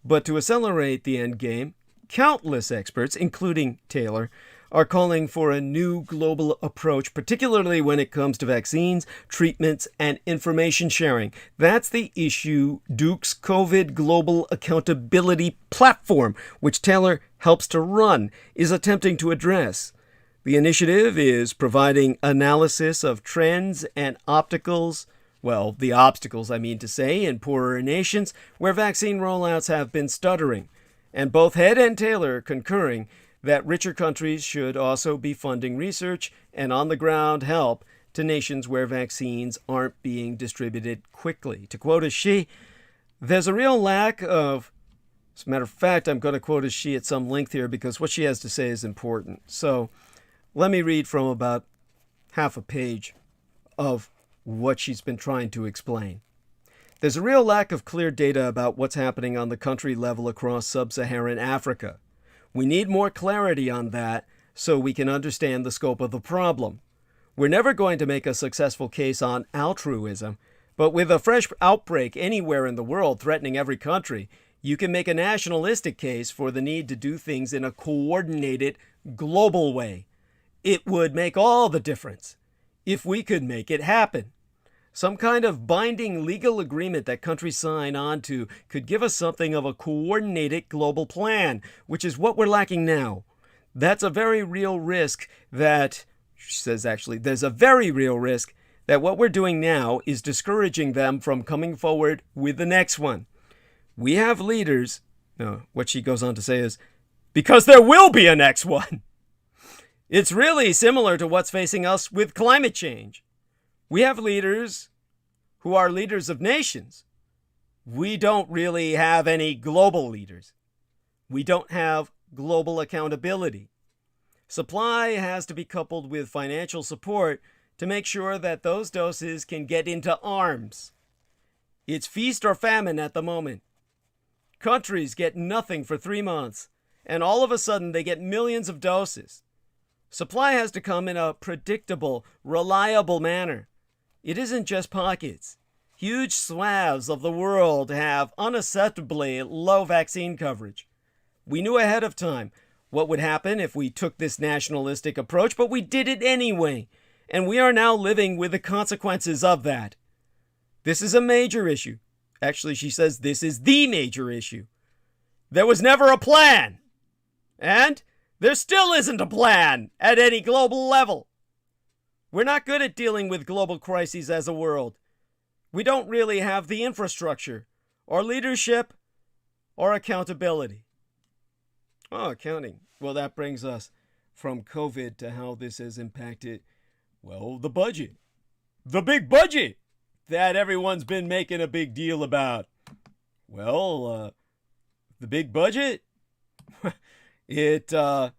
But to accelerate the endgame, countless experts, including Taylor, are calling for a new global approach, particularly when it comes to vaccines, treatments, and information sharing. That's the issue Duke's COVID Global Accountability Platform, which Taylor helps to run, is attempting to address. The initiative is providing analysis of trends and obstacles, I mean to say, in poorer nations where vaccine rollouts have been stuttering, and both Head and Taylor concurring that richer countries should also be funding research and on-the-ground help to nations where vaccines aren't being distributed quickly. To quote a she, there's a real lack of... As a matter of fact, I'm going to quote a she at some length here because what she has to say is important. So let me read from about half a page of what she's been trying to explain. There's a real lack of clear data about what's happening on the country level across sub-Saharan Africa. We need more clarity on that so we can understand the scope of the problem. We're never going to make a successful case on altruism, but with a fresh outbreak anywhere in the world threatening every country, you can make a nationalistic case for the need to do things in a coordinated, global way. It would make all the difference if we could make it happen. Some kind of binding legal agreement that countries sign on to could give us something of a coordinated global plan, which is what we're lacking now. That's a very real risk that, she says actually, there's a very real risk that what we're doing now is discouraging them from coming forward with the next one. We have leaders, no, what she goes on to say is, because there will be a next one. It's really similar to what's facing us with climate change. We have leaders who are leaders of nations. We don't really have any global leaders. We don't have global accountability. Supply has to be coupled with financial support to make sure that those doses can get into arms. It's feast or famine at the moment. Countries get nothing for 3 months, and all of a sudden they get millions of doses. Supply has to come in a predictable, reliable manner. It isn't just pockets. Huge swaths of the world have unacceptably low vaccine coverage. We knew ahead of time what would happen if we took this nationalistic approach, but we did it anyway, and we are now living with the consequences of that. This is a major issue. Actually, she says this is the major issue. There was never a plan, and there still isn't a plan at any global level. We're not good at dealing with global crises as a world. We don't really have the infrastructure, or leadership, or accountability. Oh, accounting. Well, that brings us from COVID to how this has impacted, well, the budget. The big budget that everyone's been making a big deal about. Well, the big budget, the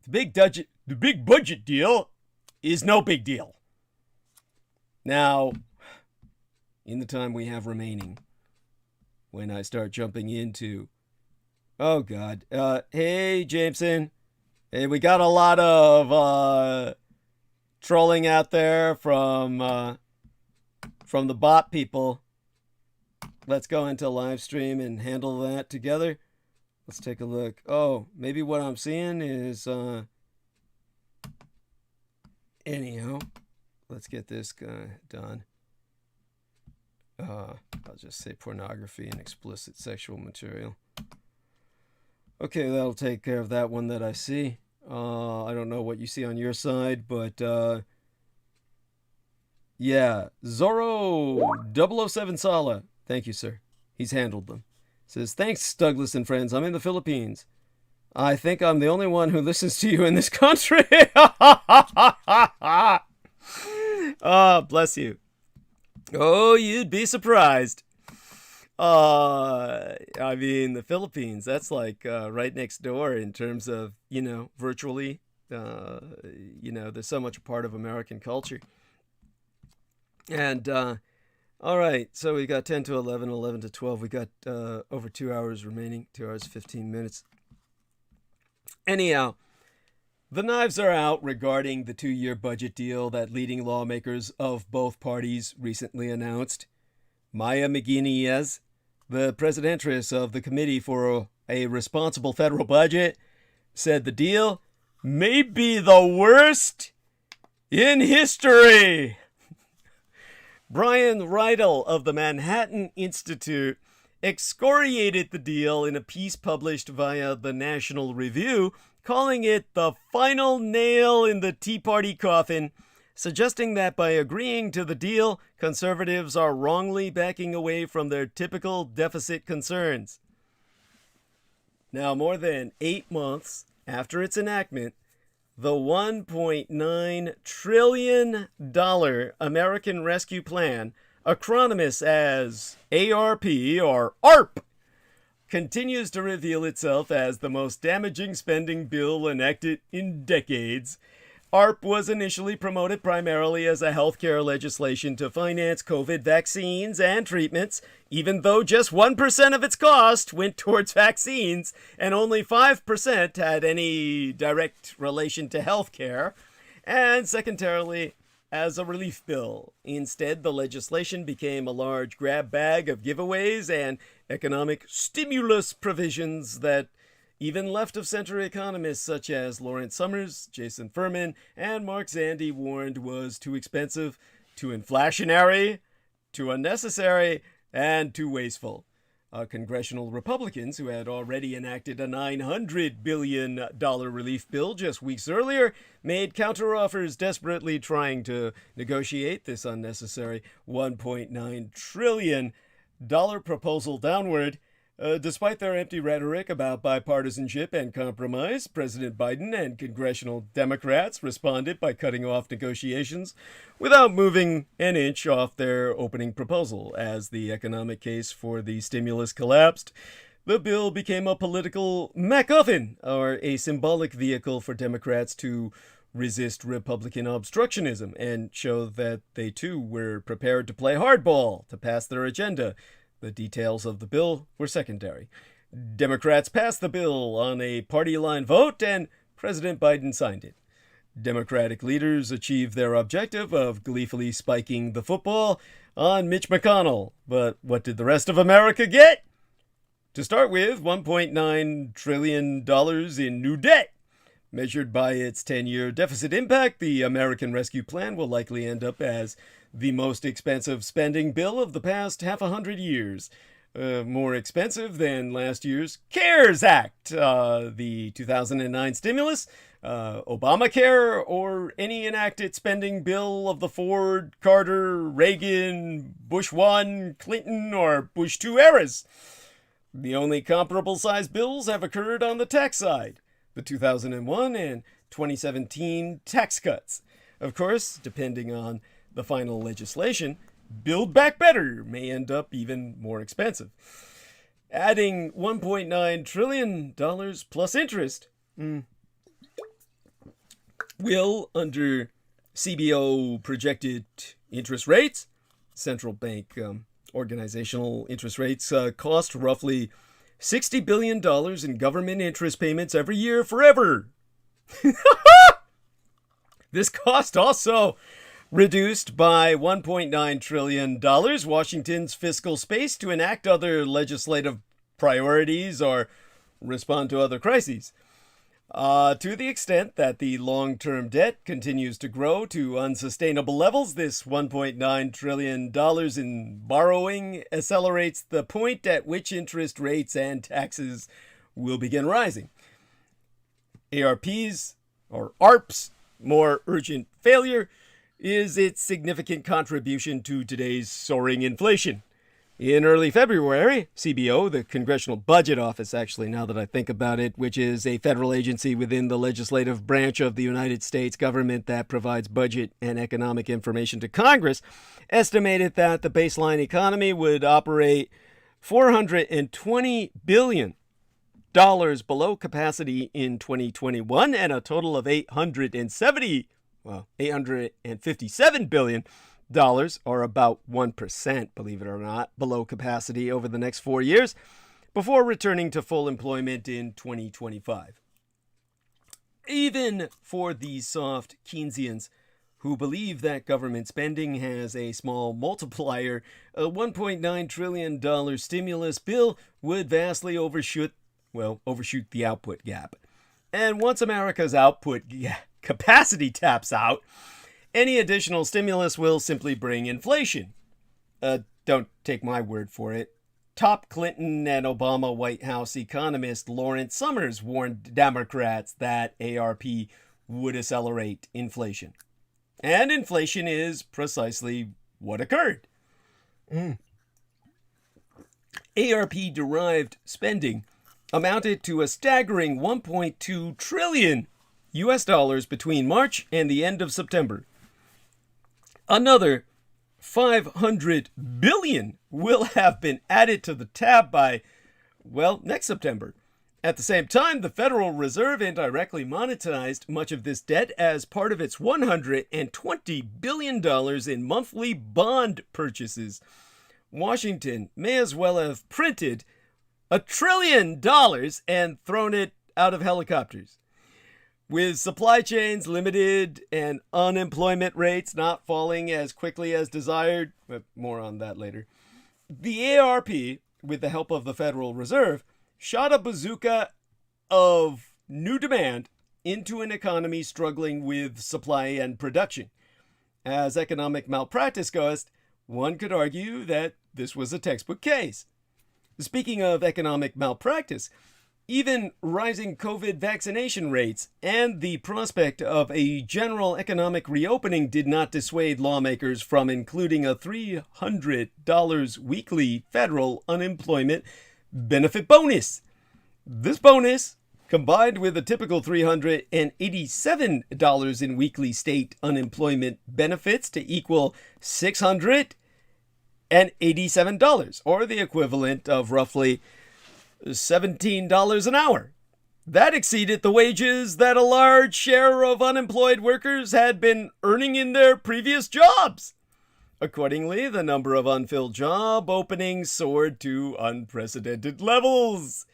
big budget deal is no big deal. Now, in the time we have remaining, when I start jumping into, oh God, hey Jameson, hey, we got a lot of trolling out there from the bot people. Let's go into live stream and handle that together. Let's take a look. Oh, maybe what I'm seeing is, anyhow, let's get this guy done. I'll just say pornography and explicit sexual material. Okay, that'll take care of that one that I see. I don't know what you see on your side, but yeah, Zorro 007 Sala. Thank you, sir. He's handled them. Says, thanks, Douglas and friends. I'm in the Philippines. I think I'm the only one who listens to you in this country. Oh, bless you. Oh, you'd be surprised. I mean, the Philippines, that's like right next door in terms of, virtually, there's so much a part of American culture. And, all right, so we got 10 to 11, 11 to 12. We got over 2 hours remaining, 2 hours, 15 minutes. Anyhow, the knives are out regarding the 2-year budget deal that leading lawmakers of both parties recently announced. Maya McGuinness, the presidentress of the Committee for a Responsible Federal Budget, said the deal may be the worst in history. Brian Reidel of the Manhattan Institute excoriated the deal in a piece published via the National Review calling it the final nail in the Tea Party coffin, suggesting that by agreeing to the deal, conservatives are wrongly backing away from their typical deficit concerns. Now, more than 8 months after its enactment, the $1.9 trillion American Rescue Plan, acronymous as ARP or ARP, continues to reveal itself as the most damaging spending bill enacted in decades. ARP was initially promoted primarily as a healthcare legislation to finance COVID vaccines and treatments, even though just 1% of its cost went towards vaccines and only 5% had any direct relation to healthcare, and secondarily as a relief bill. Instead, the legislation became a large grab bag of giveaways and economic stimulus provisions that even left-of-center economists such as Lawrence Summers, Jason Furman, and Mark Zandi warned was too expensive, too inflationary, too unnecessary, and too wasteful. Congressional Republicans, who had already enacted a $900 billion relief bill just weeks earlier, made counteroffers, desperately trying to negotiate this unnecessary $1.9 trillion proposal downward. Despite their empty rhetoric about bipartisanship and compromise, President Biden and congressional Democrats responded by cutting off negotiations without moving an inch off their opening proposal. As the economic case for the stimulus collapsed, the bill became a political MacGuffin, or a symbolic vehicle for Democrats to resist Republican obstructionism and show that they too were prepared to play hardball to pass their agenda. The details of the bill were secondary. Democrats passed the bill on a party line vote, and President Biden signed it. Democratic leaders achieved their objective of gleefully spiking the football on Mitch McConnell. But what did the rest of America get? To start with, $1.9 trillion in new debt. Measured by its 10-year deficit impact, the American Rescue Plan will likely end up as the most expensive spending bill of the past 100 years. More expensive than last year's CARES Act, the 2009 stimulus, Obamacare, or any enacted spending bill of the Ford, Carter, Reagan, Bush 1, Clinton, or Bush 2 eras. The only comparable sized bills have occurred on the tax side, the 2001 and 2017 tax cuts. Of course, depending on the final legislation, Build Back Better may end up even more expensive. Adding $1.9 trillion plus interest will, under CBO projected interest rates, central bank organizational interest rates, cost roughly $60 billion in government interest payments every year forever. This cost also reduced by $1.9 trillion Washington's fiscal space to enact other legislative priorities or respond to other crises. To the extent that the long-term debt continues to grow to unsustainable levels, this $1.9 trillion in borrowing accelerates the point at which interest rates and taxes will begin rising. ARP's, or ARP's, more urgent failure is its significant contribution to today's soaring inflation. In early February, CBO, the Congressional Budget Office, actually, now that I think about it, which is a federal agency within the legislative branch of the United States government that provides budget and economic information to Congress, estimated that the baseline economy would operate $420 billion below capacity in 2021 and a total of $857 billion, or about 1%, believe it or not, below capacity over the next 4 years, before returning to full employment in 2025. Even for these soft Keynesians who believe that government spending has a small multiplier, a $1.9 trillion stimulus bill would vastly overshoot the output gap. And once America's output capacity taps out, any additional stimulus will simply bring inflation. Don't take my word for it. top Clinton and Obama White House economist Lawrence Summers warned Democrats that ARP would accelerate inflation. And inflation is precisely what occurred. ARP-derived spending amounted to a staggering $1.2 trillion between March and the end of September. Another 500 billion will have been added to the tab by, well, next September. At the same time, the Federal Reserve indirectly monetized much of this debt as part of its $120 billion in monthly bond purchases. Washington may as well have printed $1 trillion and thrown it out of helicopters. With supply chains limited and unemployment rates not falling as quickly as desired, but more on that later, the ARP, with the help of the Federal Reserve, shot a bazooka of new demand into an economy struggling with supply and production. As economic malpractice goes, one could argue that this was a textbook case. Speaking of economic malpractice, even rising COVID vaccination rates and the prospect of a general economic reopening did not dissuade lawmakers from including a $300 weekly federal unemployment benefit bonus. This bonus, combined with a typical $387 in weekly state unemployment benefits to equal $687, or the equivalent of roughly $17 an hour. That exceeded the wages that a large share of unemployed workers had been earning in their previous jobs. Accordingly, the number of unfilled job openings soared to unprecedented levels.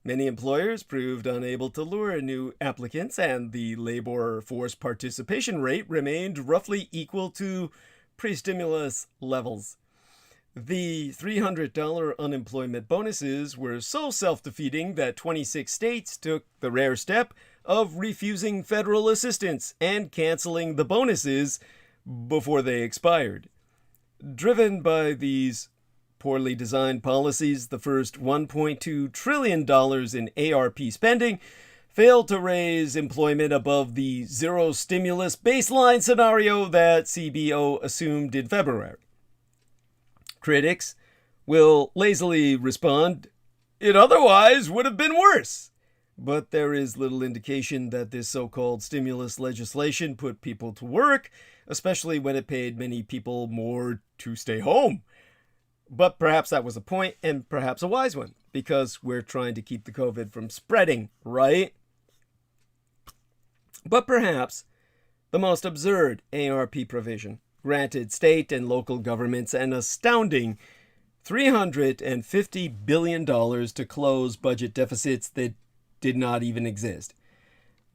Many employers proved unable to lure new applicants, and the labor force participation rate remained roughly equal to pre-stimulus levels. The $300 unemployment bonuses were so self-defeating that 26 states took the rare step of refusing federal assistance and canceling the bonuses before they expired. Driven by these poorly designed policies, the first $1.2 trillion in ARP spending failed to raise employment above the zero stimulus baseline scenario that CBO assumed in February. Critics will lazily respond, it otherwise would have been worse. But there is little indication that this so-called stimulus legislation put people to work, especially when it paid many people more to stay home. But perhaps that was a point, and perhaps a wise one, because we're trying to keep the COVID from spreading, right? But perhaps the most absurd ARP provision granted state and local governments an astounding $350 billion to close budget deficits that did not even exist.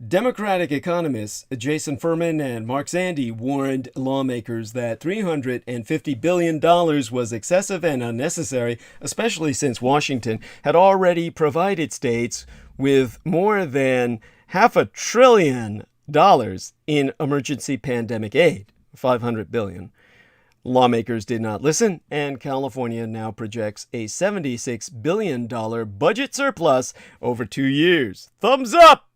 Democratic economists Jason Furman and Mark Zandi warned lawmakers that $350 billion was excessive and unnecessary, especially since Washington had already provided states with more than $500 billion in emergency pandemic aid. $500 billion. Lawmakers did not listen, and California now projects a $76 billion budget surplus over 2 years. Thumbs up!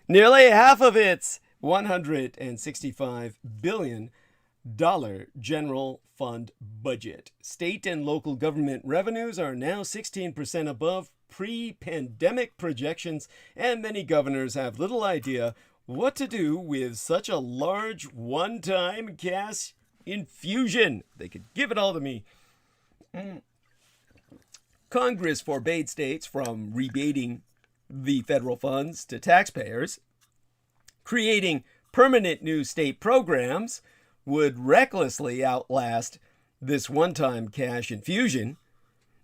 Nearly half of its $165 billion general fund budget. State and local government revenues are now 16% above pre-pandemic projections, and many governors have little idea what to do with such a large one-time cash infusion. They could give it all to me. Congress forbade states from rebating the federal funds to taxpayers. Creating permanent new state programs would recklessly outlast this one-time cash infusion.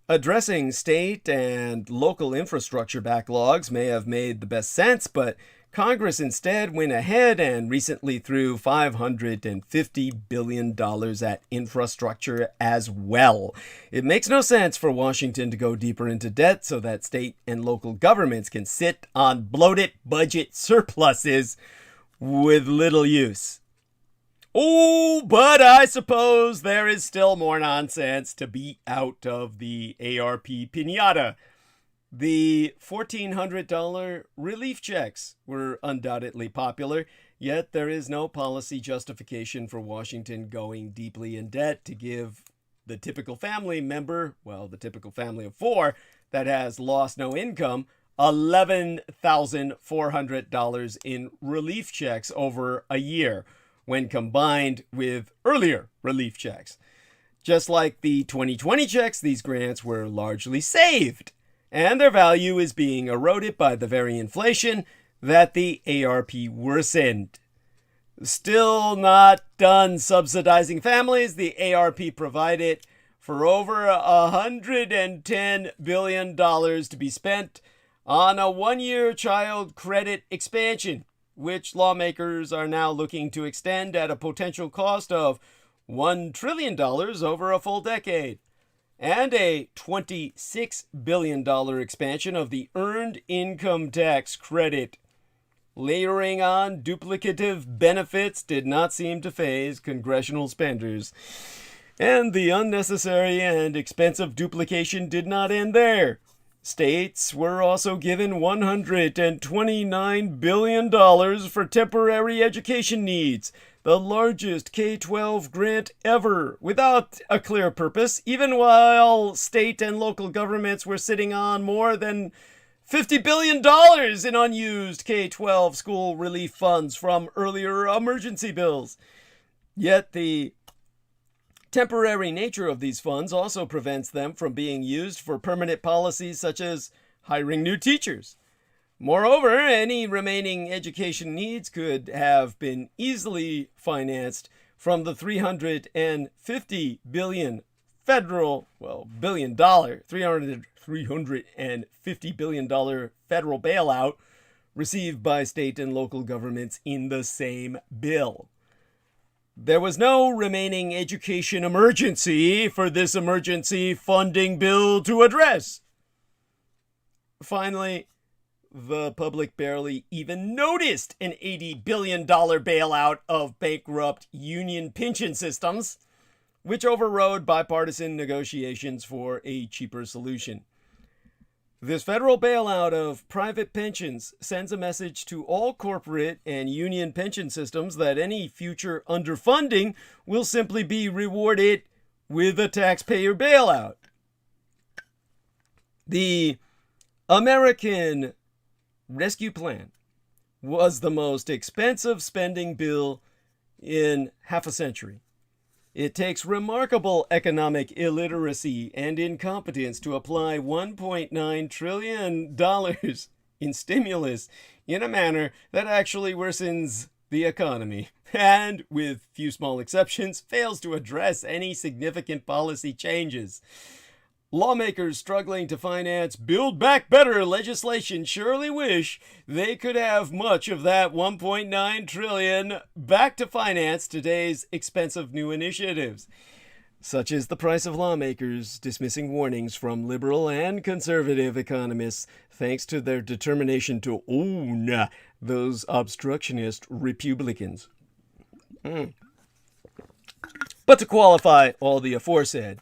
Addressing state and local infrastructure backlogs may have made the best sense, but Congress instead went ahead and recently threw $550 billion at infrastructure as well. It makes no sense for Washington to go deeper into debt so that state and local governments can sit on bloated budget surpluses with little use. Oh, but I suppose there is still more nonsense to beat out of the ARP piñata. The $1,400 relief checks were undoubtedly popular, yet there is no policy justification for Washington going deeply in debt to give the typical family member, well, the typical family of four that has lost no income, $11,400 in relief checks over a year when combined with earlier relief checks. Just like the 2020 checks, these grants were largely saved, and their value is being eroded by the very inflation that the ARP worsened. Still not done subsidizing families, the ARP provided for over $110 billion to be spent on a one-year child credit expansion, which lawmakers are now looking to extend at a potential cost of $1 trillion over a full decade, and a $26 billion expansion of the Earned Income Tax Credit. Layering on duplicative benefits did not seem to faze congressional spenders. And the unnecessary and expensive duplication did not end there. States were also given $129 billion for temporary education needs, the largest K-12 grant ever, without a clear purpose, even while state and local governments were sitting on more than $50 billion in unused K-12 school relief funds from earlier emergency bills. Yet the temporary nature of these funds also prevents them from being used for permanent policies such as hiring new teachers. Moreover, any remaining education needs could have been easily financed from the $350 billion federal, $350 billion federal bailout received by state and local governments in the same bill. There was no remaining education emergency for this emergency funding bill to address. Finally, the public barely even noticed an $80 billion bailout of bankrupt union pension systems, which overrode bipartisan negotiations for a cheaper solution. This federal bailout of private pensions sends a message to all corporate and union pension systems that any future underfunding will simply be rewarded with a taxpayer bailout. The American Rescue Plan was the most expensive spending bill in half a century. It takes remarkable economic illiteracy and incompetence to apply $1.9 trillion in stimulus in a manner that actually worsens the economy, and, with few small exceptions, fails to address any significant policy changes. Lawmakers struggling to finance Build Back Better legislation surely wish they could have much of that $1.9 trillion back to finance today's expensive new initiatives. Such is the price of lawmakers dismissing warnings from liberal and conservative economists thanks to their determination to own those obstructionist Republicans. But to qualify all the aforesaid,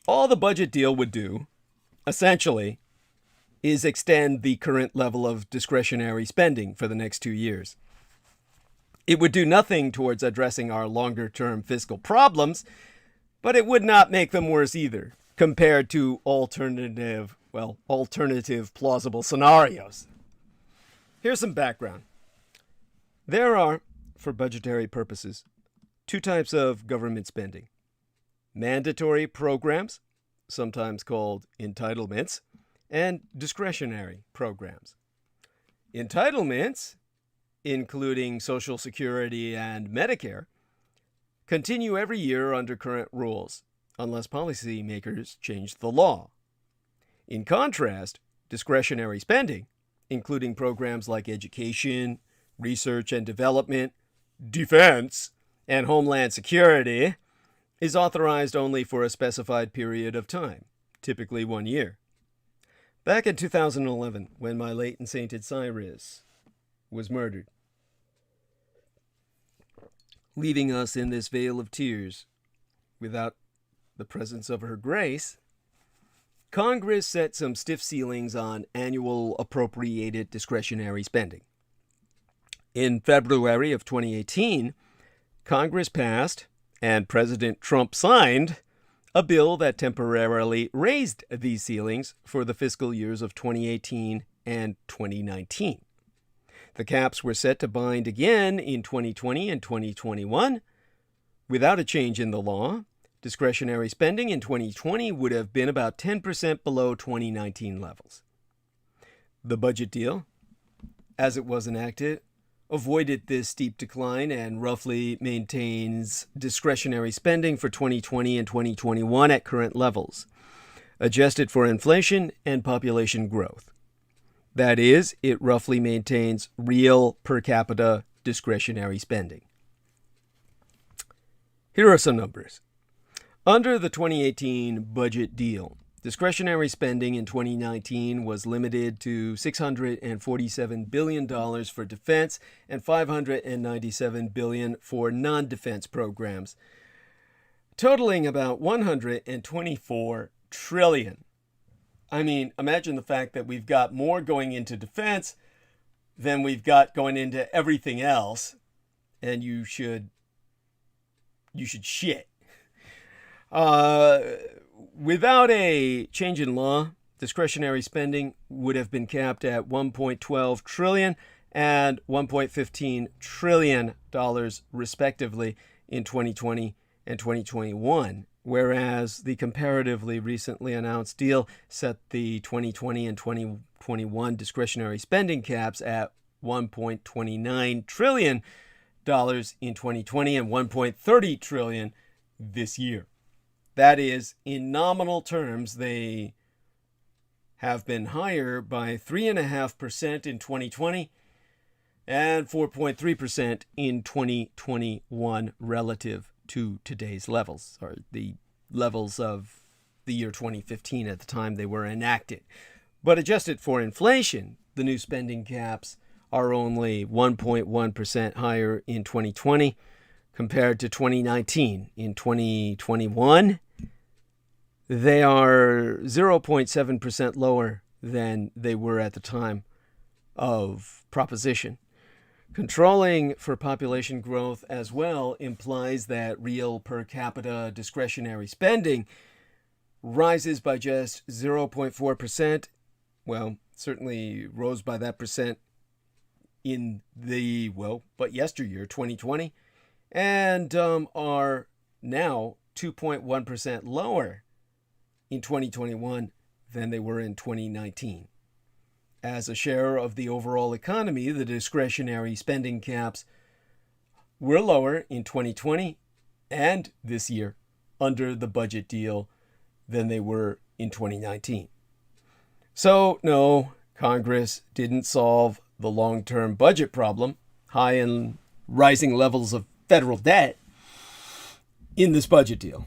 all the budget deal would do, essentially, is extend the current level of discretionary spending for the next 2 years. It would do nothing towards addressing our longer-term fiscal problems, but it would not make them worse either, compared to alternative plausible scenarios. Here's some background. There are, for budgetary purposes, two types of government spending. Mandatory programs, sometimes called entitlements, and discretionary programs. Entitlements, including Social Security and Medicare, continue every year under current rules, unless policymakers change the law. In contrast, discretionary spending, including programs like education, research and development, defense, and homeland security, is authorized only for a specified period of time, typically 1 year. Back in 2011, when my late and sainted Cyrus was murdered, leaving us in this vale of tears without the presence of her grace, Congress set some stiff ceilings on annual appropriated discretionary spending. In February of 2018, Congress passed, and President Trump signed, a bill that temporarily raised these ceilings for the fiscal years of 2018 and 2019. The caps were set to bind again in 2020 and 2021. Without a change in the law, discretionary spending in 2020 would have been about 10% below 2019 levels. The budget deal, as it was enacted, avoided this steep decline and roughly maintains discretionary spending for 2020 and 2021 at current levels, adjusted for inflation and population growth. That is, it roughly maintains real per capita discretionary spending. Here are some numbers. Under the 2018 budget deal, discretionary spending in 2019 was limited to $647 billion for defense and $597 billion for non-defense programs, totaling about $124 trillion. I mean, imagine the fact that we've got more going into defense than we've got going into everything else, and you should shit. Without a change in law, discretionary spending would have been capped at $1.12 trillion and $1.15 trillion respectively in 2020 and 2021, whereas the comparatively recently announced deal set the 2020 and 2021 discretionary spending caps at $1.29 trillion in 2020 and $1.30 trillion this year. That is, in nominal terms, they have been higher by 3.5% in 2020 and 4.3% in 2021 relative to today's levels, or the levels of the year 2015 at the time they were enacted. But adjusted for inflation, the new spending caps are only 1.1% higher in 2020 compared to 2019. In 2021, they are 0.7% lower than they were at the time of proposition. Controlling for population growth as well implies that real per capita discretionary spending rises by just 0.4%. Well, certainly rose by that percent in the, but yesteryear, 2020, and are now 2.1% lower in 2021 than they were in 2019. As a share of the overall economy, the discretionary spending caps were lower in 2020 and this year under the budget deal than they were in 2019. So, no, Congress didn't solve the long-term budget problem, high and rising levels of federal debt, in this budget deal.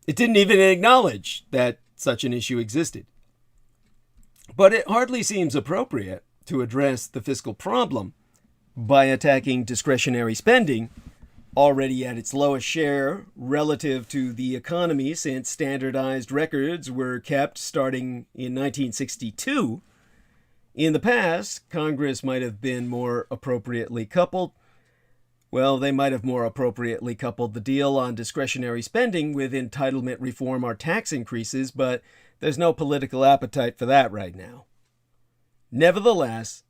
It didn't even acknowledge that such an issue existed. But it hardly seems appropriate to address the fiscal problem by attacking discretionary spending, already at its lowest share relative to the economy since standardized records were kept starting in 1962. In the past, Congress might have been more appropriately coupled. Well, they might have more appropriately coupled the deal on discretionary spending with entitlement reform or tax increases, but there's no political appetite for that right now. Nevertheless,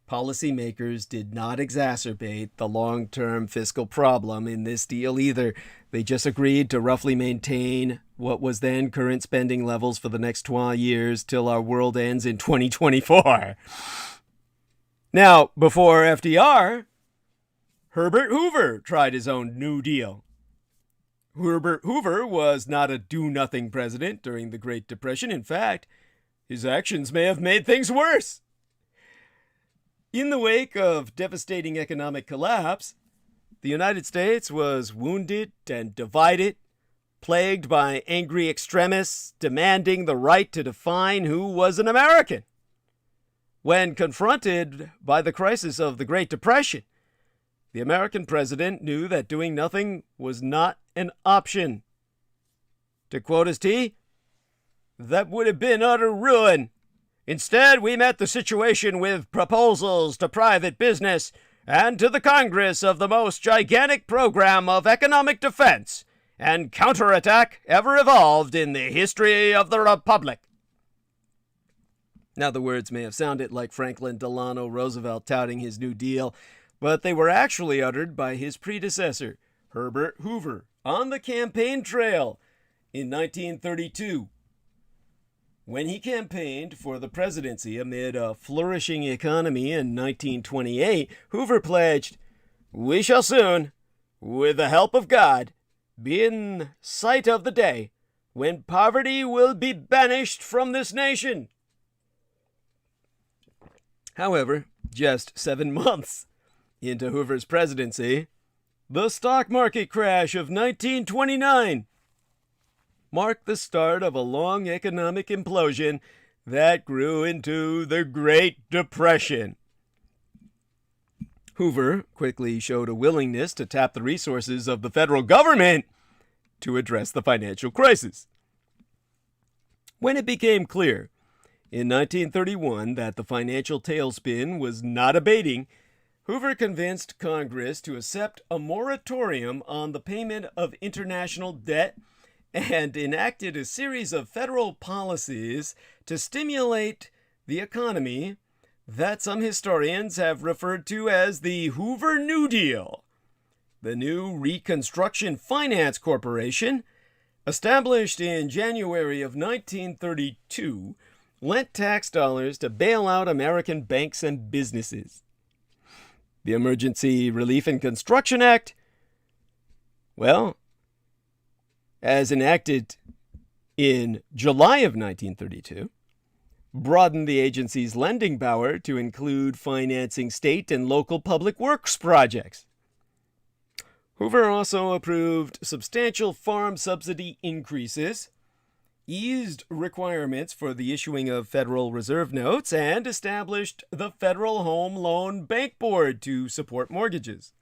policymakers did not exacerbate the long-term fiscal problem in this deal either. They just agreed to roughly maintain what was then current spending levels for the next 12 years till our world ends in 2024. Now, before FDR, Herbert Hoover tried his own New Deal. Herbert Hoover was not a do-nothing president during the Great Depression. In fact, his actions may have made things worse. In the wake of devastating economic collapse, the United States was wounded and divided, plagued by angry extremists demanding the right to define who was an American. When confronted by the crisis of the Great Depression, the American president knew that doing nothing was not an option. To quote his T, that would have been utter ruin. Instead, we met the situation with proposals to private business and to the Congress of the most gigantic program of economic defense and counterattack ever evolved in the history of the Republic. Now, the words may have sounded like Franklin Delano Roosevelt touting his New Deal, but they were actually uttered by his predecessor, Herbert Hoover, on the campaign trail in 1932. When he campaigned for the presidency amid a flourishing economy in 1928, Hoover pledged, "We shall soon, with the help of God, be in sight of the day when poverty will be banished from this nation." However, just 7 months into Hoover's presidency, the stock market crash of 1929 marked the start of a long economic implosion that grew into the Great Depression. Hoover quickly showed a willingness to tap the resources of the federal government to address the financial crisis. When it became clear in 1931 that the financial tailspin was not abating, Hoover convinced Congress to accept a moratorium on the payment of international debt and enacted a series of federal policies to stimulate the economy that some historians have referred to as the Hoover New Deal. The new Reconstruction Finance Corporation, established in January of 1932, lent tax dollars to bail out American banks and businesses. The Emergency Relief and Construction Act, well, as enacted in July of 1932, broadened the agency's lending power to include financing state and local public works projects. Hoover also approved substantial farm subsidy increases, eased requirements for the issuing of Federal Reserve notes, and established the Federal Home Loan Bank Board to support mortgages.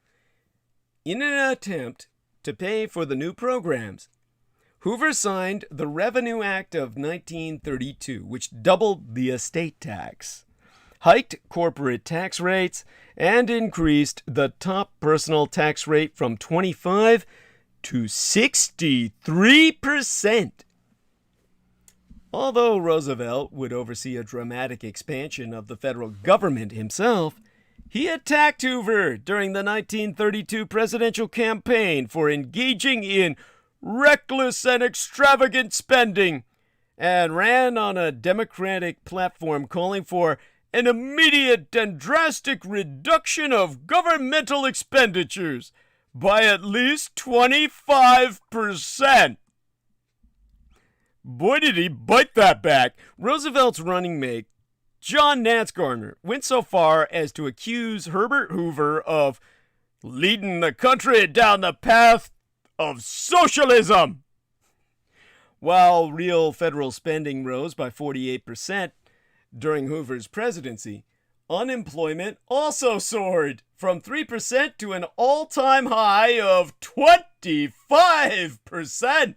In an attempt to pay for the new programs, Hoover signed the Revenue Act of 1932, which doubled the estate tax, hiked corporate tax rates, and increased the top personal tax rate from 25 to 63%. Although Roosevelt would oversee a dramatic expansion of the federal government himself, he attacked Hoover during the 1932 presidential campaign for engaging in reckless and extravagant spending, and ran on a Democratic platform calling for an immediate and drastic reduction of governmental expenditures by at least 25%. Boy, did he bite that back. Roosevelt's running mate, John Nance Garner, went so far as to accuse Herbert Hoover of leading the country down the path of socialism. While real federal spending rose by 48% during Hoover's presidency, unemployment also soared from 3% to an all-time high of 25%.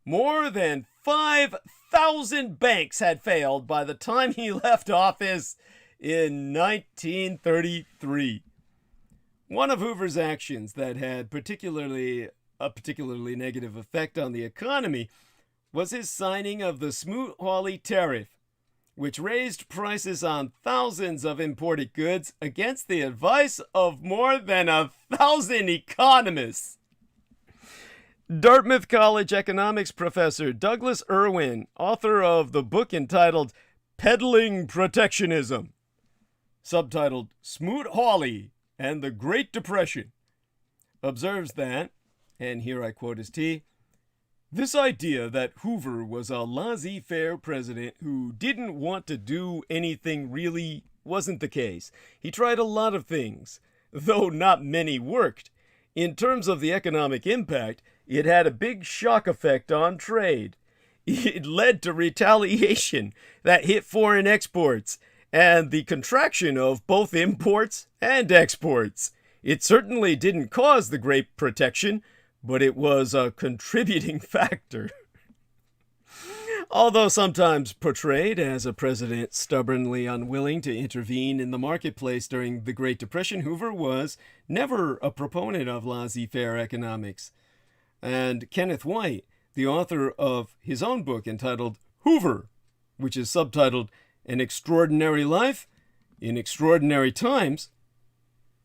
More than 5,000 banks had failed by the time he left office in 1933. One of Hoover's actions that had a particularly negative effect on the economy was his signing of the Smoot-Hawley Tariff, which raised prices on thousands of imported goods against the advice of more than 1,000 economists. Dartmouth College economics professor Douglas Irwin, author of the book entitled Peddling Protectionism, subtitled Smoot-Hawley and the Great Depression, observes that, and here I quote his T, "This idea that Hoover was a laissez-faire president who didn't want to do anything really wasn't the case. He tried a lot of things, though not many worked. In terms of the economic impact, it had a big shock effect on trade. It led to retaliation that hit foreign exports and the contraction of both imports and exports. It certainly didn't cause the Great Protection, but it was a contributing factor. Although sometimes portrayed as a president stubbornly unwilling to intervene in the marketplace during the Great Depression, Hoover was never a proponent of laissez-faire economics. And Kenneth White, the author of his own book entitled Hoover, which is subtitled An Extraordinary Life in Extraordinary Times,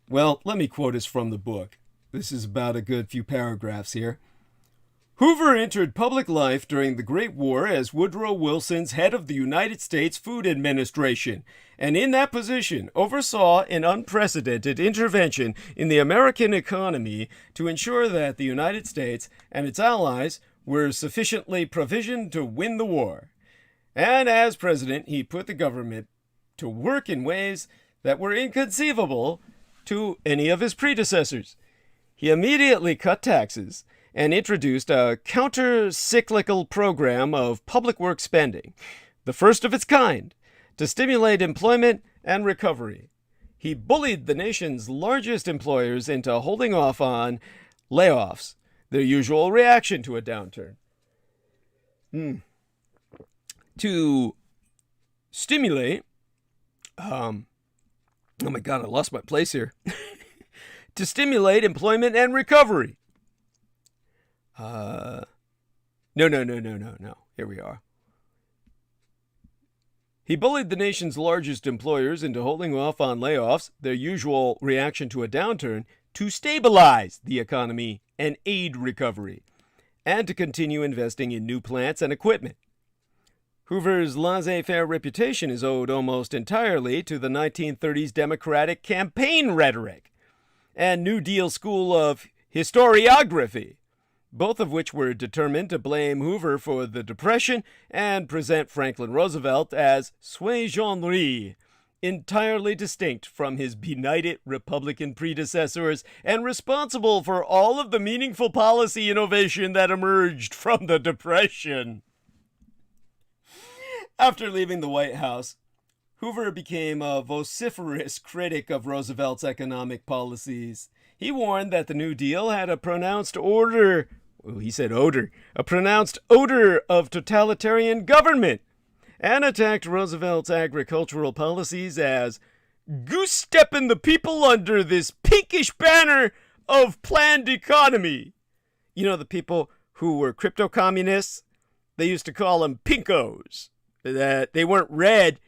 well, let me quote us from the book. This is about a good few paragraphs here. Hoover entered public life during the Great War as Woodrow Wilson's head of the United States Food Administration, and in that position oversaw an unprecedented intervention in the American economy to ensure that the United States and its allies were sufficiently provisioned to win the war. And as president, he put the government to work in ways that were inconceivable to any of his predecessors. He immediately cut taxes and introduced a counter-cyclical program of public works spending, the first of its kind, to stimulate employment and recovery. He bullied the nation's largest employers into holding off on layoffs, their usual reaction to a downturn. To stimulate, oh my God, I lost my place here. To stimulate employment and recovery. No. Here we are. He bullied the nation's largest employers into holding off on layoffs, their usual reaction to a downturn, to stabilize the economy and aid recovery, and to continue investing in new plants and equipment. Hoover's laissez-faire reputation is owed almost entirely to the 1930s Democratic campaign rhetoric and New Deal school of historiography, both of which were determined to blame Hoover for the Depression and present Franklin Roosevelt as sui generis, entirely distinct from his benighted Republican predecessors and responsible for all of the meaningful policy innovation that emerged from the Depression. After leaving the White House, Hoover became a vociferous critic of Roosevelt's economic policies. He warned that the New Deal had a pronounced odor of totalitarian government, and attacked Roosevelt's agricultural policies as goose-stepping the people under this pinkish banner of planned economy. You know, the people who were crypto-communists, they used to call them pinkos. That they weren't red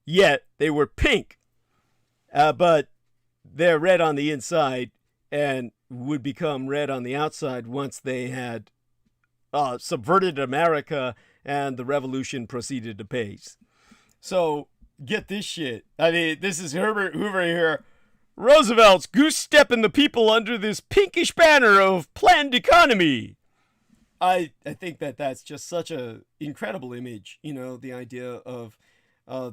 yet, they were pink. But they're red on the inside and would become red on the outside once they had subverted America and the revolution proceeded apace. So, get this shit. I mean, this is Herbert Hoover here. Roosevelt's goose-stepping the people under this pinkish banner of planned economy. I think that that's just such a incredible image, you know, the idea of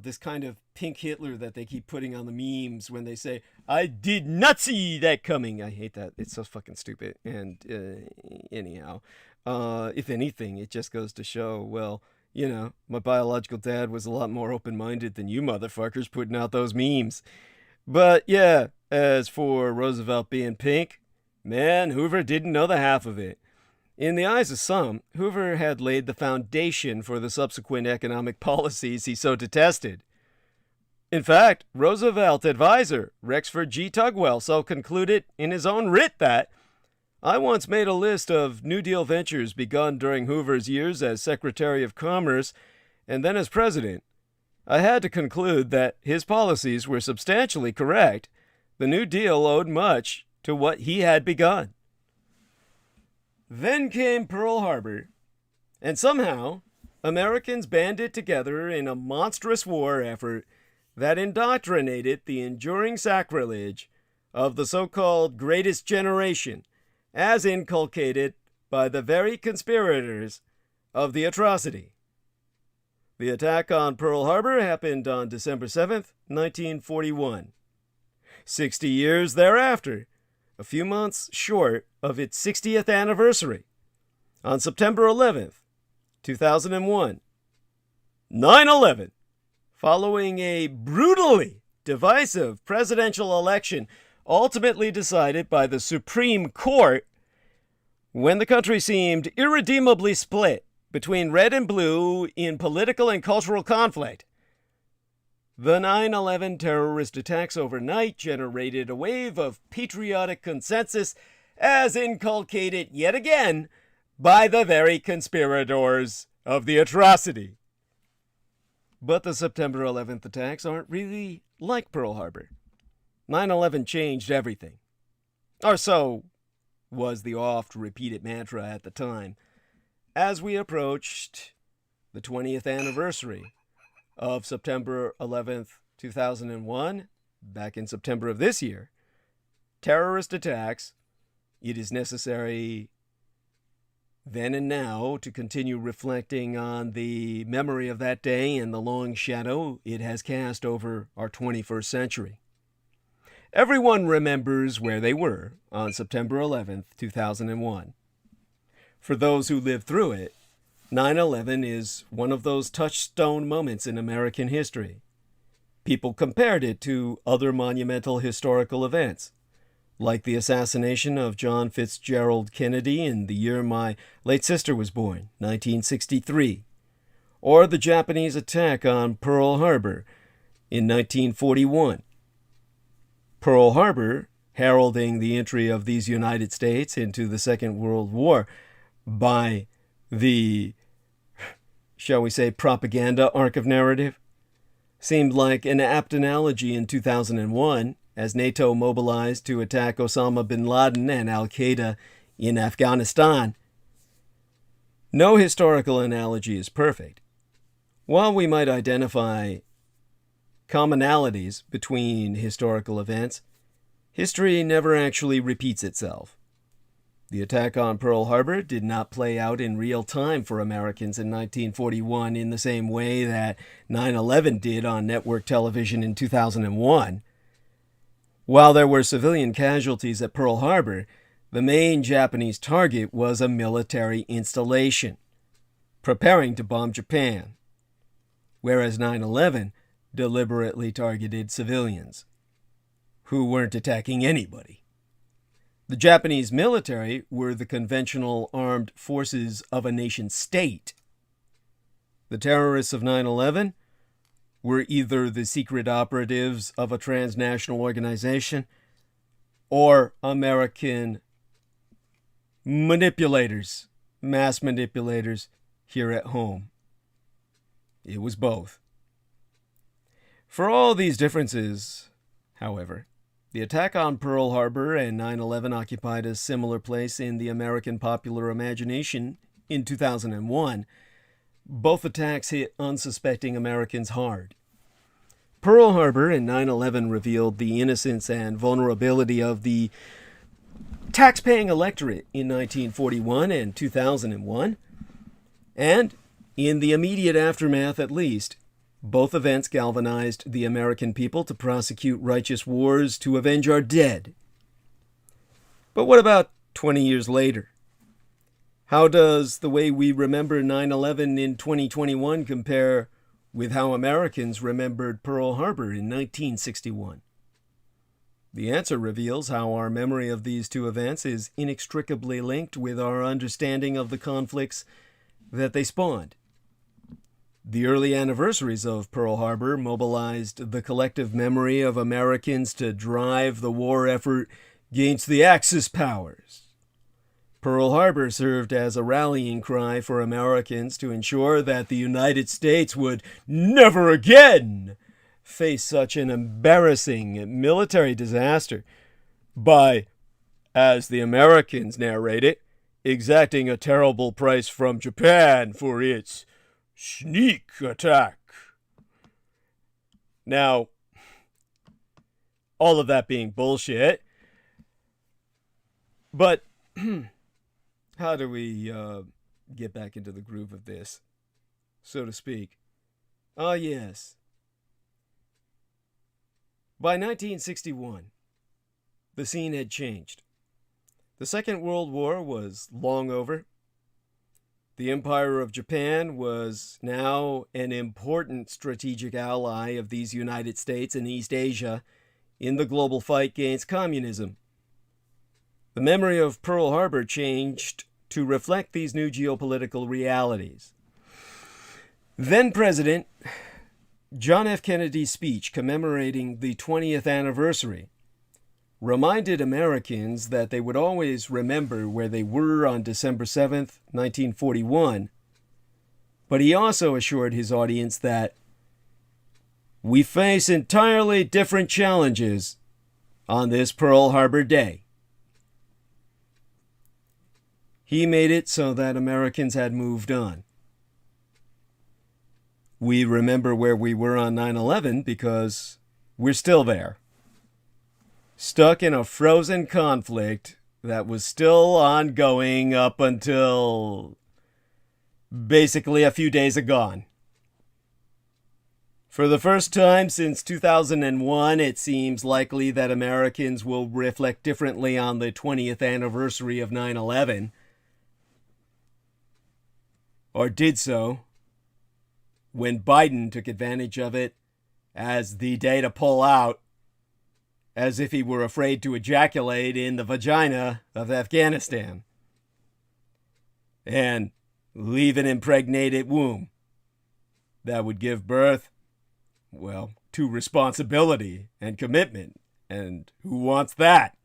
this kind of pink Hitler that they keep putting on the memes when they say, I did not see that coming. I hate that. It's so fucking stupid. And anyhow, if anything, it just goes to show, well, you know, my biological dad was a lot more open-minded than you motherfuckers putting out those memes. But yeah, as for Roosevelt being pink, man, Hoover didn't know the half of it. In the eyes of some, Hoover had laid the foundation for the subsequent economic policies he so detested. In fact, Roosevelt advisor Rexford G. Tugwell so concluded in his own writ that, I once made a list of New Deal ventures begun during Hoover's years as Secretary of Commerce and then as President. I had to conclude that his policies were substantially correct. The New Deal owed much to what he had begun. Then came Pearl Harbor, and somehow Americans banded together in a monstrous war effort that indoctrinated the enduring sacrilege of the so-called Greatest Generation, as inculcated by the very conspirators of the atrocity. The attack on Pearl Harbor happened on December 7th, 1941. 60 years thereafter, a few months short of its 60th anniversary, on September 11th, 2001, 9/11, following a brutally divisive presidential election ultimately decided by the Supreme Court when the country seemed irredeemably split between red and blue in political and cultural conflict. The 9/11 terrorist attacks overnight generated a wave of patriotic consensus as inculcated yet again by the very conspirators of the atrocity. But the September 11th attacks aren't really like Pearl Harbor. 9/11 changed everything. Or so was the oft-repeated mantra at the time. As we approached the 20th anniversary of September 11th, 2001, back in September of this year, terrorist attacks, it is necessary then and now to continue reflecting on the memory of that day and the long shadow it has cast over our 21st century. Everyone remembers where they were on September 11th, 2001. For those who lived through it, 9/11 is one of those touchstone moments in American history. People compared it to other monumental historical events, like the assassination of John Fitzgerald Kennedy in the year my late sister was born, 1963, or the Japanese attack on Pearl Harbor in 1941. Pearl Harbor, heralding the entry of these United States into the Second World War by the, shall we say, propaganda arc of narrative, seemed like an apt analogy in 2001 as NATO mobilized to attack Osama bin Laden and al-Qaeda in Afghanistan. No historical analogy is perfect. While we might identify commonalities between historical events, history never actually repeats itself. The attack on Pearl Harbor did not play out in real time for Americans in 1941 in the same way that 9/11 did on network television in 2001. While there were civilian casualties at Pearl Harbor, the main Japanese target was a military installation, preparing to bomb Japan, whereas 9/11 deliberately targeted civilians, who weren't attacking anybody. The Japanese military were the conventional armed forces of a nation-state. The terrorists of 9/11 were either the secret operatives of a transnational organization or American manipulators, mass manipulators here at home. It was both. For all these differences, however, the attack on Pearl Harbor and 9/11 occupied a similar place in the American popular imagination in 2001. Both attacks hit unsuspecting Americans hard. Pearl Harbor and 9/11 revealed the innocence and vulnerability of the tax-paying electorate in 1941 and 2001, and in the immediate aftermath at least, both events galvanized the American people to prosecute righteous wars to avenge our dead. But what about 20 years later? How does the way we remember 9/11 in 2021 compare with how Americans remembered Pearl Harbor in 1961? The answer reveals how our memory of these two events is inextricably linked with our understanding of the conflicts that they spawned. The early anniversaries of Pearl Harbor mobilized the collective memory of Americans to drive the war effort against the Axis powers. Pearl Harbor served as a rallying cry for Americans to ensure that the United States would never again face such an embarrassing military disaster by, as the Americans narrate it, exacting a terrible price from Japan for its sneak attack. Now, all of that being bullshit, but how do we get back into the groove of this, so to speak? Ah, yes. By 1961, the scene had changed. The Second World War was long over. The Empire of Japan was now an important strategic ally of these United States in East Asia in the global fight against communism. The memory of Pearl Harbor changed to reflect these new geopolitical realities. Then President John F. Kennedy's speech commemorating the 20th anniversary reminded Americans that they would always remember where they were on December 7th, 1941, but he also assured his audience that we face entirely different challenges on this Pearl Harbor Day. He made it so that Americans had moved on. We remember where we were on 9/11 because we're still there, stuck in a frozen conflict that was still ongoing up until basically a few days agone. For the first time since 2001, it seems likely that Americans will reflect differently on the 20th anniversary of 9/11, or did so when Biden took advantage of it as the day to pull out, as if he were afraid to ejaculate in the vagina of Afghanistan and leave an impregnated womb that would give birth, well, to responsibility and commitment. And who wants that?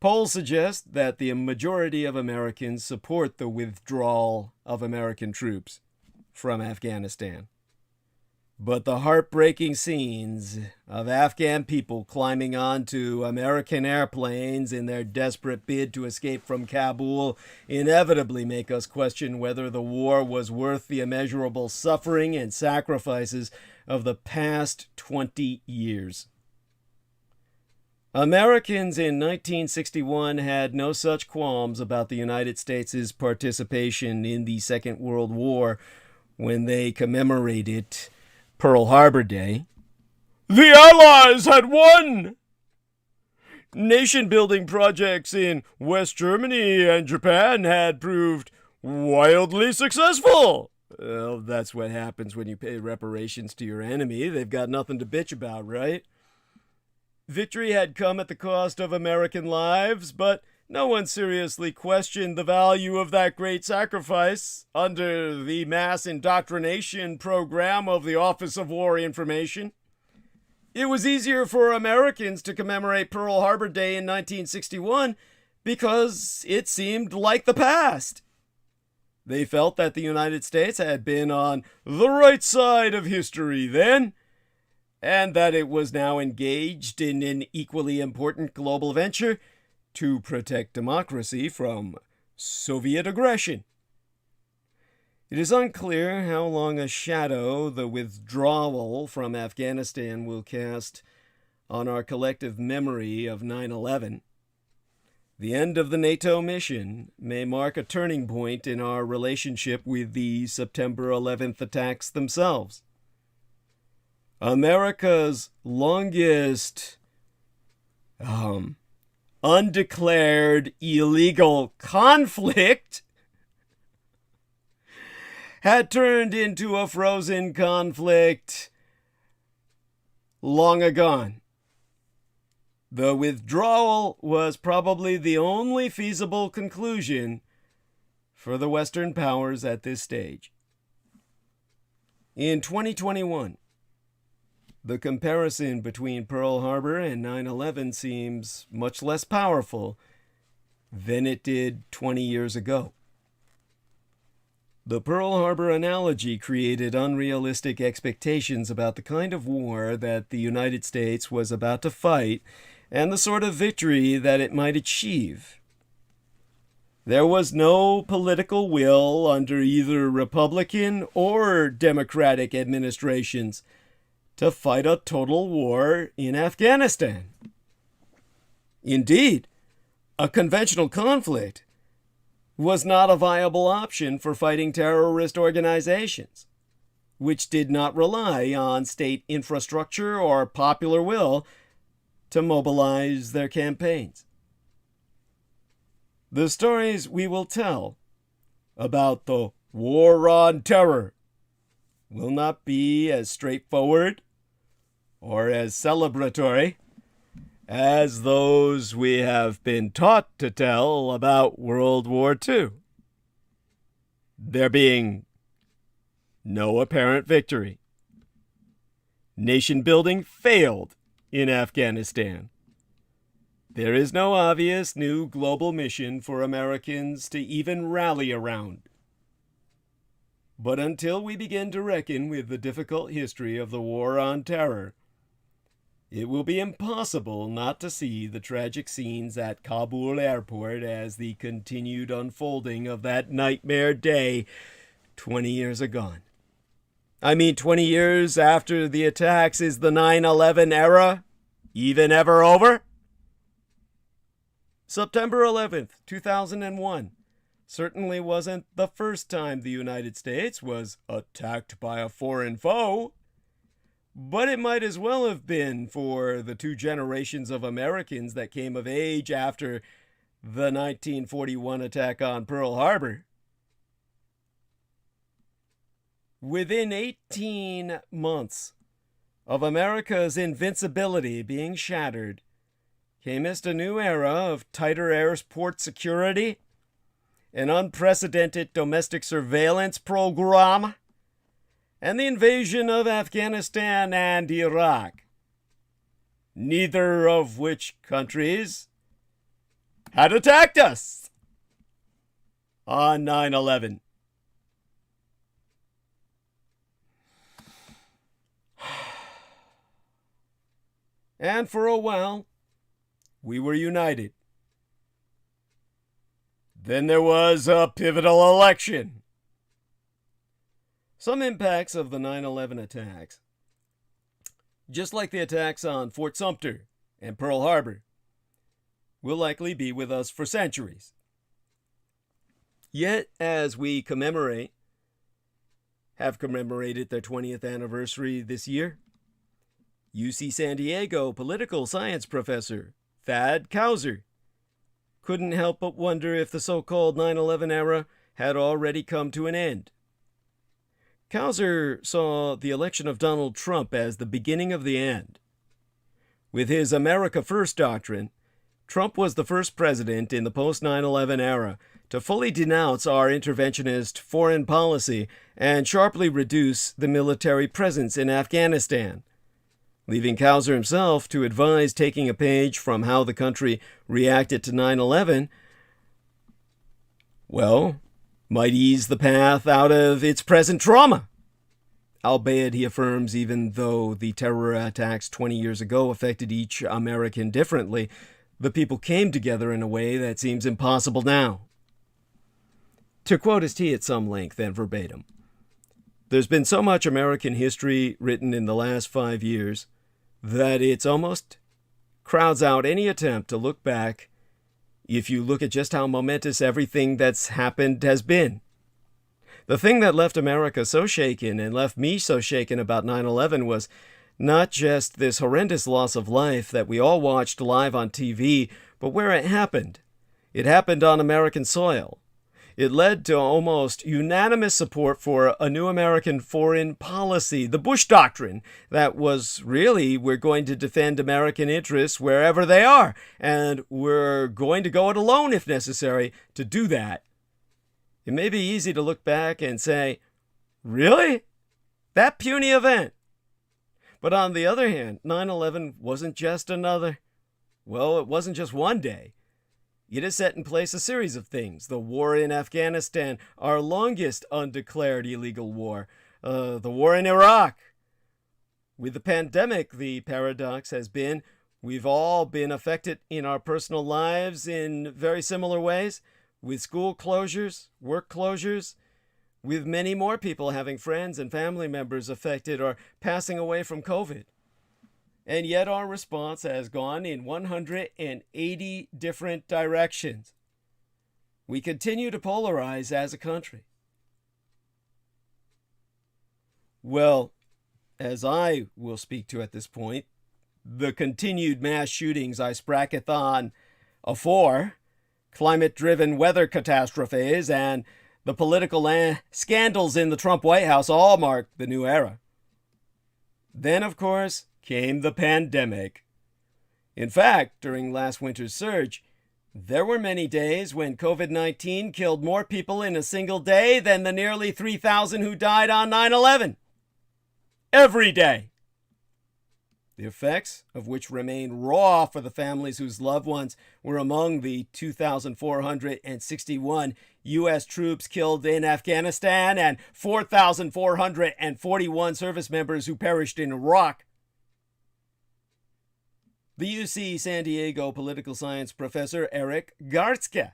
Polls suggest that the majority of Americans support the withdrawal of American troops from Afghanistan. But the heartbreaking scenes of Afghan people climbing onto American airplanes in their desperate bid to escape from Kabul inevitably make us question whether the war was worth the immeasurable suffering and sacrifices of the past 20 years. Americans in 1961 had no such qualms about the United States' participation in the Second World War when they commemorated Pearl Harbor Day. The Allies had won! Nation-building projects in West Germany and Japan had proved wildly successful. Well, that's what happens when you pay reparations to your enemy. They've got nothing to bitch about, right? Victory had come at the cost of American lives, but no one seriously questioned the value of that great sacrifice under the mass indoctrination program of the Office of War Information. It was easier for Americans to commemorate Pearl Harbor Day in 1961 because it seemed like the past. They felt that the United States had been on the right side of history then, and that it was now engaged in an equally important global venture to protect democracy from Soviet aggression. It is unclear how long a shadow the withdrawal from Afghanistan will cast on our collective memory of 9/11. The end of the NATO mission may mark a turning point in our relationship with the September 11th attacks themselves. America's longest undeclared illegal conflict had turned into a frozen conflict long agone. The withdrawal was probably the only feasible conclusion for the Western powers at this stage. In 2021, the comparison between Pearl Harbor and 9/11 seems much less powerful than it did 20 years ago. The Pearl Harbor analogy created unrealistic expectations about the kind of war that the United States was about to fight and the sort of victory that it might achieve. There was no political will under either Republican or Democratic administrations to fight a total war in Afghanistan. Indeed, a conventional conflict was not a viable option for fighting terrorist organizations, which did not rely on state infrastructure or popular will to mobilize their campaigns. The stories we will tell about the war on terror will not be as straightforward or as celebratory as those we have been taught to tell about World War II. There being no apparent victory. Nation building failed in Afghanistan. There is no obvious new global mission for Americans to even rally around. But until we begin to reckon with the difficult history of the War on Terror, it will be impossible not to see the tragic scenes at Kabul airport as the continued unfolding of that nightmare day 20 years agone. I mean, 20 years after the attacks, is the 9/11 era even ever over? September 11th, 2001 certainly wasn't the first time the United States was attacked by a foreign foe, but it might as well have been for the two generations of Americans that came of age after the 1941 attack on Pearl Harbor. Within 18 months of America's invincibility being shattered, camest a new era of tighter airport security, an unprecedented domestic surveillance program, and the invasion of Afghanistan and Iraq, neither of which countries had attacked us on 9/11. And for a while, we were united. Then there was a pivotal election. Some impacts of the 9/11 attacks, just like the attacks on Fort Sumter and Pearl Harbor, will likely be with us for centuries. Yet, as we have commemorated their 20th anniversary this year, UC San Diego political science professor Thad Kauser couldn't help but wonder if the so-called 9/11 era had already come to an end. Kauser saw the election of Donald Trump as the beginning of the end. With his America First doctrine, Trump was the first president in the post-9/11 era to fully denounce our interventionist foreign policy and sharply reduce the military presence in Afghanistan, leaving Kauser himself to advise taking a page from how the country reacted to 9/11, might ease the path out of its present trauma. Albeit, he affirms, even though the terror attacks 20 years ago affected each American differently, the people came together in a way that seems impossible now. To quote his tea at some length and verbatim, "There's been so much American history written in the last 5 years that it's almost crowds out any attempt to look back if you look at just how momentous everything that's happened has been. The thing that left America so shaken and left me so shaken about 9/11 was not just this horrendous loss of life that we all watched live on TV, but where it happened. It happened on American soil. It led to almost unanimous support for a new American foreign policy, the Bush Doctrine, that was really, we're going to defend American interests wherever they are, and we're going to go it alone if necessary to do that. It may be easy to look back and say, really? That puny event? But on the other hand, 9/11 wasn't just it wasn't just one day. It has set in place a series of things. The war in Afghanistan, our longest undeclared illegal war. The war in Iraq. With the pandemic, the paradox has been we've all been affected in our personal lives in very similar ways, with school closures, work closures, with many more people having friends and family members affected or passing away from COVID. And yet our response has gone in 180 different directions. We continue to polarize as a country. Well, as I will speak to at this point, the continued mass shootings I spracketh on afore, climate-driven weather catastrophes, and the political scandals in the Trump White House all mark the new era. Then, of course, came the pandemic. In fact, during last winter's surge, there were many days when COVID-19 killed more people in a single day than the nearly 3,000 who died on 9/11. Every day. The effects of which remain raw for the families whose loved ones were among the 2,461 U.S. troops killed in Afghanistan and 4,441 service members who perished in Iraq. The UC San Diego political science professor Eric Gartzke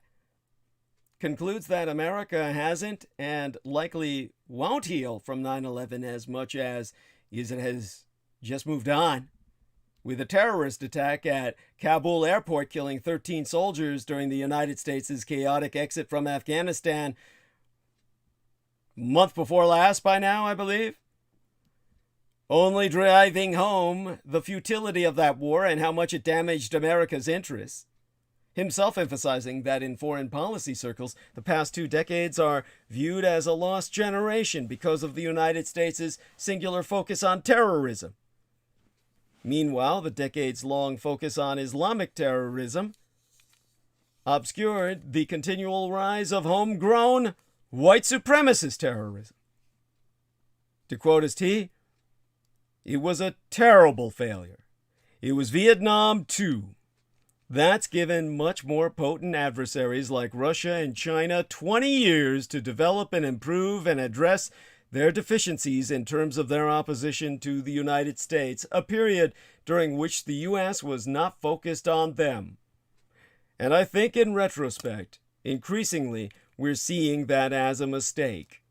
concludes that America hasn't and likely won't heal from 9/11 as much as it has just moved on. With a terrorist attack at Kabul airport killing 13 soldiers during the United States' chaotic exit from Afghanistan month before last by now, I believe. Only driving home the futility of that war and how much it damaged America's interests. Himself emphasizing that in foreign policy circles, the past 2 decades are viewed as a lost generation because of the United States' singular focus on terrorism. Meanwhile, the decades-long focus on Islamic terrorism obscured the continual rise of homegrown white supremacist terrorism. To quote his T, it was a terrible failure. It was Vietnam too. That's given much more potent adversaries like Russia and China 20 years to develop and improve and address their deficiencies in terms of their opposition to the United States, a period during which the U.S. was not focused on them. And I think in retrospect, increasingly, we're seeing that as a mistake.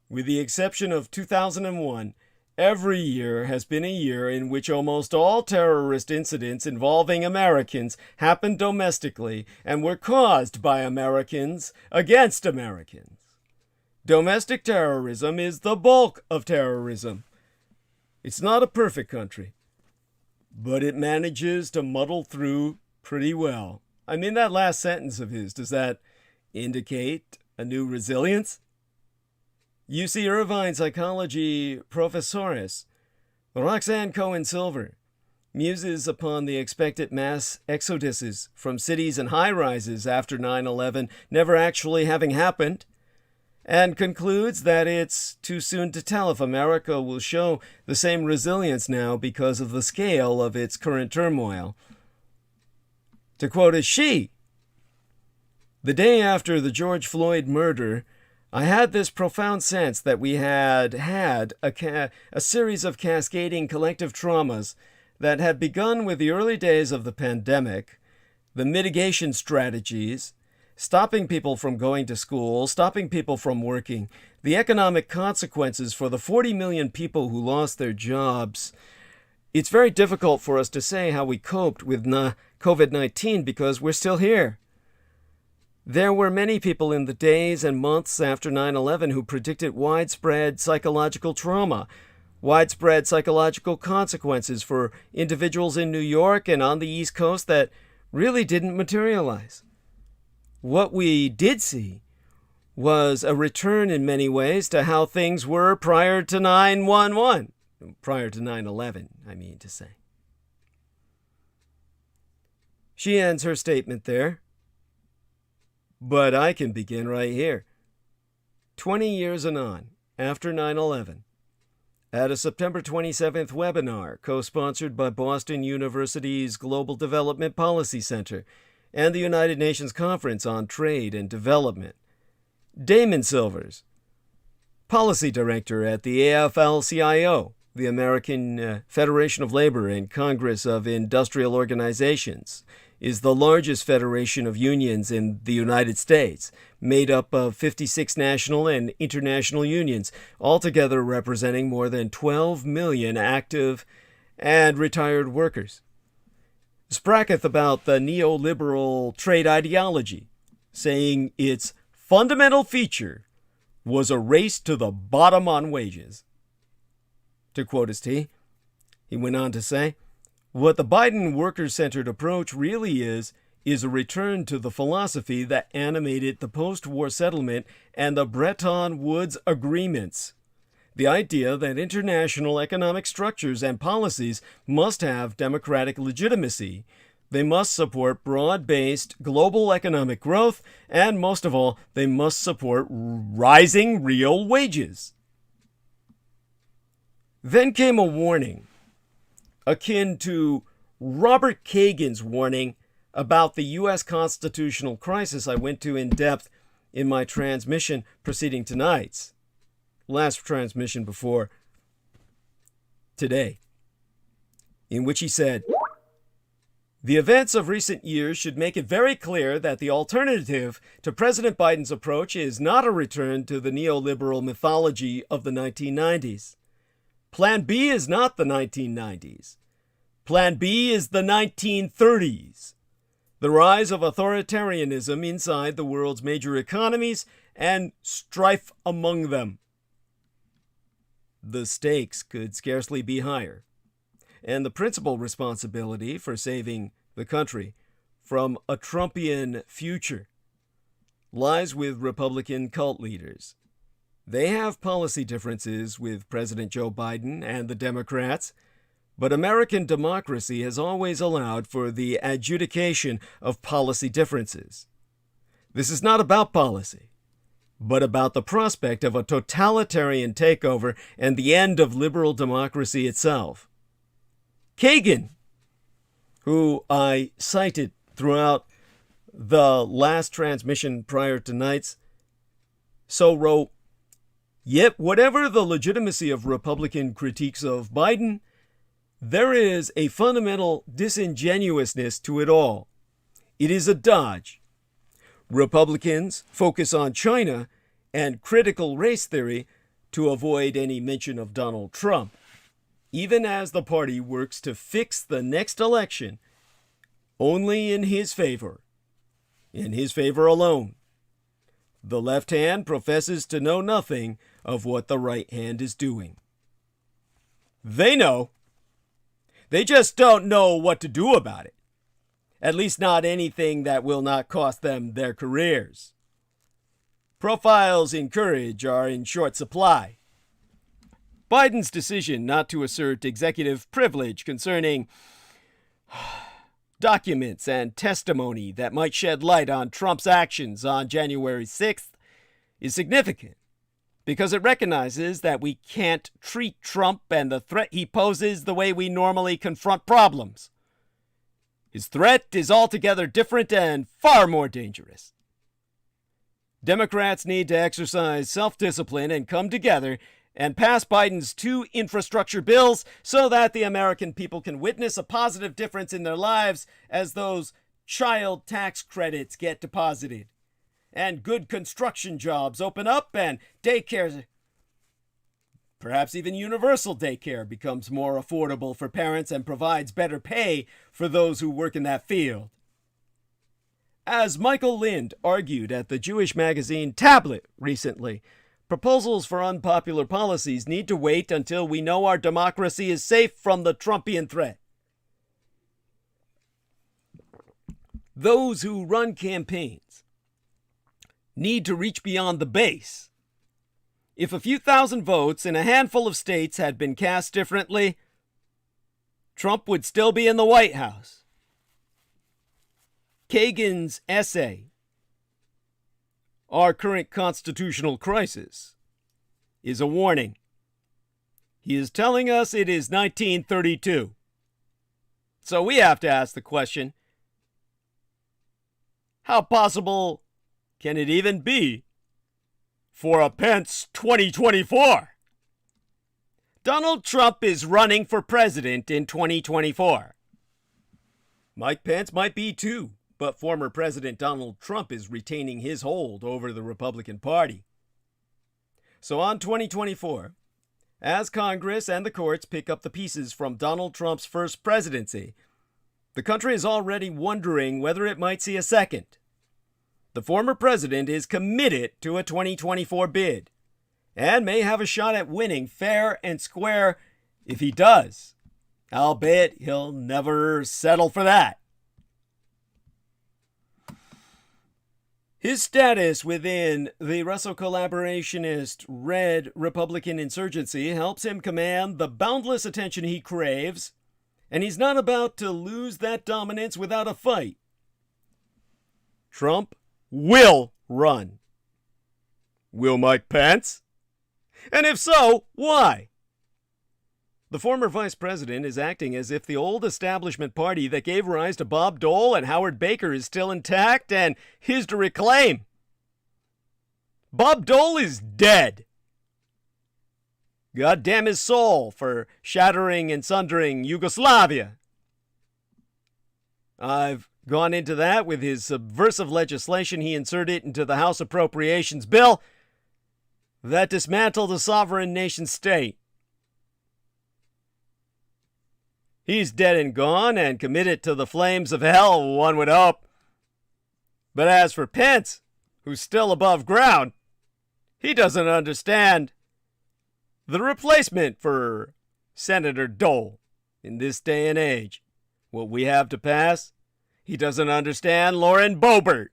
With the exception of 2001, every year has been a year in which almost all terrorist incidents involving Americans happened domestically and were caused by Americans against Americans. Domestic terrorism is the bulk of terrorism. It's not a perfect country, but it manages to muddle through pretty well. I mean, that last sentence of his, does that indicate a new resilience? UC Irvine psychology professores Roxanne Cohen-Silver muses upon the expected mass exoduses from cities and high-rises after 9/11 never actually having happened, and concludes that it's too soon to tell if America will show the same resilience now because of the scale of its current turmoil. To quote as she, "The day after the George Floyd murder, I had this profound sense that we had a series of cascading collective traumas that had begun with the early days of the pandemic, the mitigation strategies, stopping people from going to school, stopping people from working, the economic consequences for the 40 million people who lost their jobs. It's very difficult for us to say how we coped with COVID-19 because we're still here. There were many people in the days and months after 9/11 who predicted widespread psychological trauma, widespread psychological consequences for individuals in New York and on the East Coast that really didn't materialize. What we did see was a return in many ways to how things were prior to 9/11, prior to 9/11, I mean to say." She ends her statement there, but I can begin right here. 20 years and on, after 9/11, at a September 27th webinar co-sponsored by Boston University's Global Development Policy Center and the United Nations Conference on Trade and Development, Damon Silvers, policy director at the AFL-CIO, the American Federation of Labor and Congress of Industrial Organizations, is the largest federation of unions in the United States, made up of 56 national and international unions, altogether representing more than 12 million active and retired workers. Spracketh about the neoliberal trade ideology, saying its fundamental feature was a race to the bottom on wages. To quote his T, he went on to say, "What the Biden worker-centered approach really is a return to the philosophy that animated the post-war settlement and the Bretton Woods agreements. The idea that international economic structures and policies must have democratic legitimacy. They must support broad-based global economic growth, and most of all, they must support rising real wages. Then came a warning, akin to Robert Kagan's warning about the U.S. constitutional crisis I went to in depth in my transmission preceding tonight's. Last transmission before today, in which he said, "The events of recent years should make it very clear that the alternative to President Biden's approach is not a return to the neoliberal mythology of the 1990s. Plan B is not the 1990s. Plan B is the 1930s. The rise of authoritarianism inside the world's major economies and strife among them. The stakes could scarcely be higher, and the principal responsibility for saving the country from a Trumpian future lies with Republican cult leaders. They have policy differences with President Joe Biden and the Democrats, but American democracy has always allowed for the adjudication of policy differences. This is not about policy, but about the prospect of a totalitarian takeover and the end of liberal democracy itself." Kagan, who I cited throughout the last transmission prior to tonight's, so wrote, "Yet whatever the legitimacy of Republican critiques of Biden, there is a fundamental disingenuousness to it all. It is a dodge. Republicans focus on China and critical race theory to avoid any mention of Donald Trump, even as the party works to fix the next election only in his favor alone. The left hand professes to know nothing of what the right hand is doing. They know. They just don't know what to do about it. At least not anything that will not cost them their careers. Profiles in courage are in short supply. Biden's decision not to assert executive privilege concerning documents and testimony that might shed light on Trump's actions on January 6th is significant because it recognizes that we can't treat Trump and the threat he poses the way we normally confront problems. His threat is altogether different and far more dangerous. Democrats need to exercise self-discipline and come together and pass Biden's 2 infrastructure bills so that the American people can witness a positive difference in their lives as those child tax credits get deposited, and good construction jobs open up, and daycare, perhaps even universal daycare, becomes more affordable for parents and provides better pay for those who work in that field. As Michael Lind argued at the Jewish magazine Tablet recently, proposals for unpopular policies need to wait until we know our democracy is safe from the Trumpian threat. Those who run campaigns need to reach beyond the base. If a few thousand votes in a handful of states had been cast differently, Trump would still be in the White House. Kagan's essay, "Our Current Constitutional Crisis," is a warning. He is telling us it is 1932. So we have to ask the question, how possible can it even be for a Pence 2024? Donald Trump is running for president in 2024. Mike Pence might be too, but former President Donald Trump is retaining his hold over the Republican Party. So on 2024, as Congress and the courts pick up the pieces from Donald Trump's first presidency, the country is already wondering whether it might see a second. The former president is committed to a 2024 bid and may have a shot at winning fair and square if he does, albeit he'll never settle for that. His status within the Russo collaborationist Red Republican insurgency helps him command the boundless attention he craves, and he's not about to lose that dominance without a fight. Trump will run. Will Mike Pence? And if so, why? The former vice president is acting as if the old establishment party that gave rise to Bob Dole and Howard Baker is still intact and his to reclaim. Bob Dole is dead. God damn his soul for shattering and sundering Yugoslavia. I've gone into that with his subversive legislation he inserted into the House Appropriations Bill that dismantled a sovereign nation state. He's dead and gone and committed to the flames of hell, one would hope. But as for Pence, who's still above ground, he doesn't understand the replacement for Senator Dole in this day and age. What we have to pass, he doesn't understand Lauren Boebert.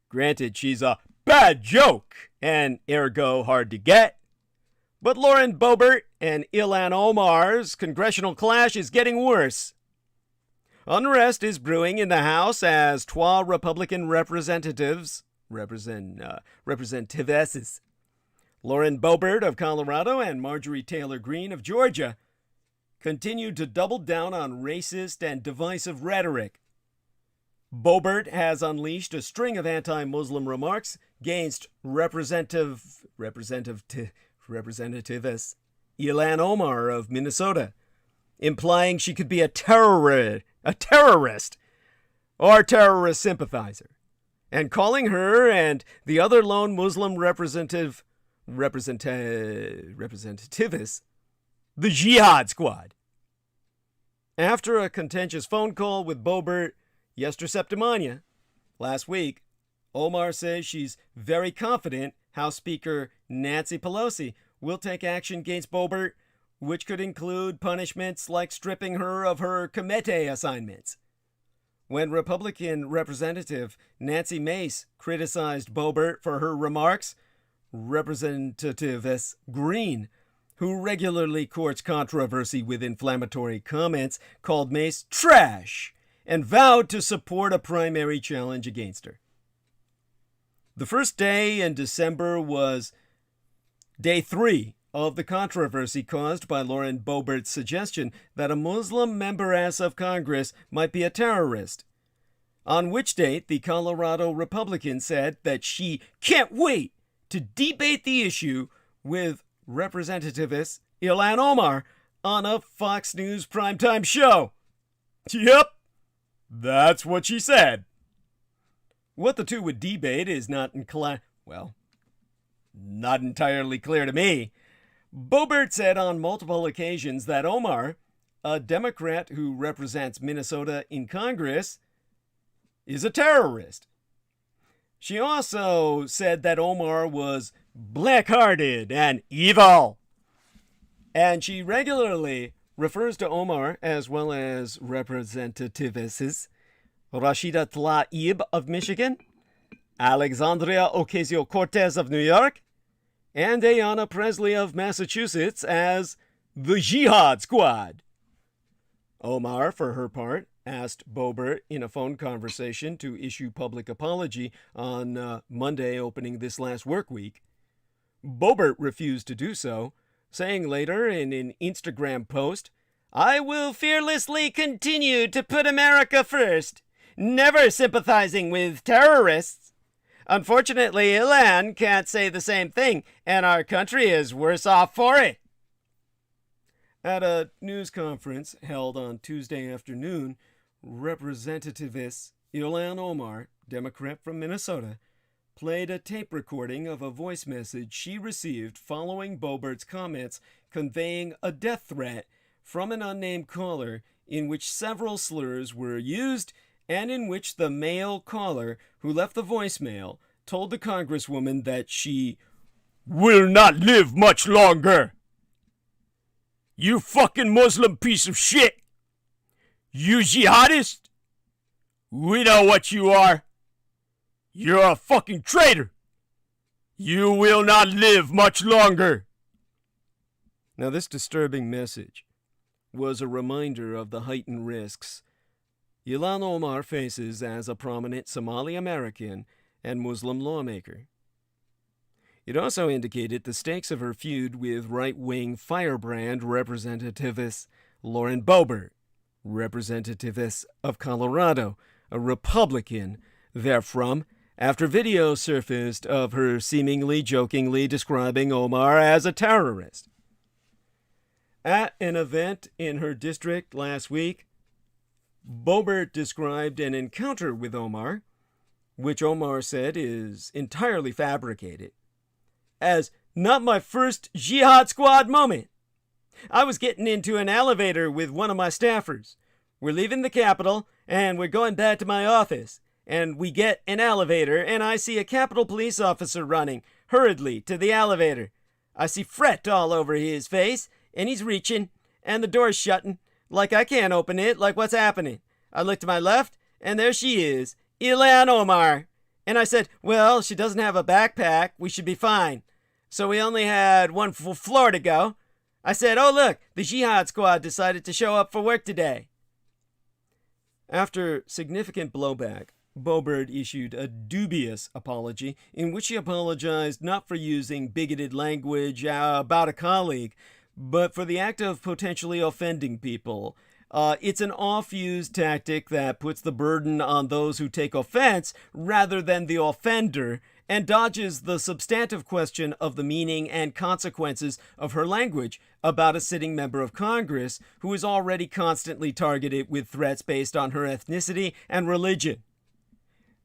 Granted, she's a bad joke and ergo hard to get. But Lauren Boebert and Ilhan Omar's congressional clash is getting worse. Unrest is brewing in the House as trois Republican representatives, representatives, Lauren Boebert of Colorado and Marjorie Taylor Greene of Georgia, continue to double down on racist and divisive rhetoric. Boebert has unleashed a string of anti-Muslim remarks against Representativist Ilhan Omar of Minnesota, implying she could be a terrorist or terrorist sympathizer, and calling her and the other lone Muslim representativist the Jihad Squad. After a contentious phone call with Boebert yesterday, last week, Omar says she's very confident House Speaker Nancy Pelosi will take action against Boebert, which could include punishments like stripping her of her committee assignments. When Republican Representative Nancy Mace criticized Boebert for her remarks, Representativist Greene, who regularly courts controversy with inflammatory comments, called Mace trash and vowed to support a primary challenge against her. The first day in December was day 3 of the controversy caused by Lauren Boebert's suggestion that a Muslim member-ass of Congress might be a terrorist, on which date the Colorado Republican said that she can't wait to debate the issue with Representativist Ilhan Omar on a Fox News primetime show. Yep, that's what she said. What the two would debate is not entirely clear to me. Boebert said on multiple occasions that Omar, a Democrat who represents Minnesota in Congress, is a terrorist. She also said that Omar was black-hearted and evil. And she regularly refers to Omar, as well as Representatives Rashida Tlaib of Michigan, Alexandria Ocasio-Cortez of New York, and Ayanna Pressley of Massachusetts as the Jihad Squad. Omar, for her part, asked Boebert in a phone conversation to issue public apology on Monday opening this last work week. Boebert refused to do so, saying later in an Instagram post, "I will fearlessly continue to put America first, never sympathizing with terrorists. Unfortunately, Ilhan can't say the same thing, and our country is worse off for it." At a news conference held on Tuesday afternoon, Representativist Ilhan Omar, Democrat from Minnesota, played a tape recording of a voice message she received following Boebert's comments conveying a death threat from an unnamed caller in which several slurs were used and in which the male caller who left the voicemail told the Congresswoman that she will not live much longer. "You fucking Muslim piece of shit! You jihadist! We know what you are! You're a fucking traitor! You will not live much longer! Now, this disturbing message was a reminder of the heightened risks Ilhan Omar faces as a prominent Somali American and Muslim lawmaker. It also indicated the stakes of her feud with right-wing firebrand representativist Lauren Boebert, representativist of Colorado, a Republican therefrom, after video surfaced of her seemingly jokingly describing Omar as a terrorist. At an event in her district last week, Boebert described an encounter with Omar, which Omar said is entirely fabricated, as not my first Jihad Squad moment. I was getting into an elevator with one of my staffers. We're leaving the Capitol, and we're going back to my office. And we get an elevator, and I see a Capitol police officer running hurriedly to the elevator. I see fret all over his face, and he's reaching, and the door's shutting, like I can't open it, like what's happening. I look to my left, and there she is, Ilhan Omar. And I said, well, she doesn't have a backpack, we should be fine. So we only had one floor to go. I said, oh look, the Jihad Squad decided to show up for work today. After significant blowback, Boebert issued a dubious apology in which he apologized not for using bigoted language about a colleague, but for the act of potentially offending people. It's an off-used tactic that puts the burden on those who take offense rather than the offender, and dodges the substantive question of the meaning and consequences of her language about a sitting member of Congress who is already constantly targeted with threats based on her ethnicity and religion.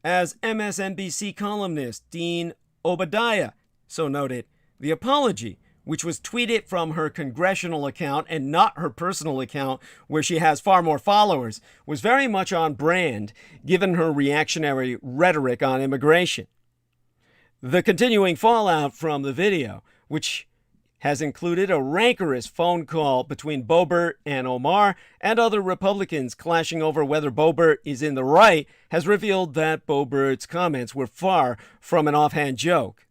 As MSNBC columnist Dean Obadiah so noted, the apology, which was tweeted from her congressional account and not her personal account, where she has far more followers, was very much on brand, given her reactionary rhetoric on immigration. The continuing fallout from the video, which has included a rancorous phone call between Boebert and Omar and other Republicans clashing over whether Boebert is in the right, has revealed that Boebert's comments were far from an offhand joke.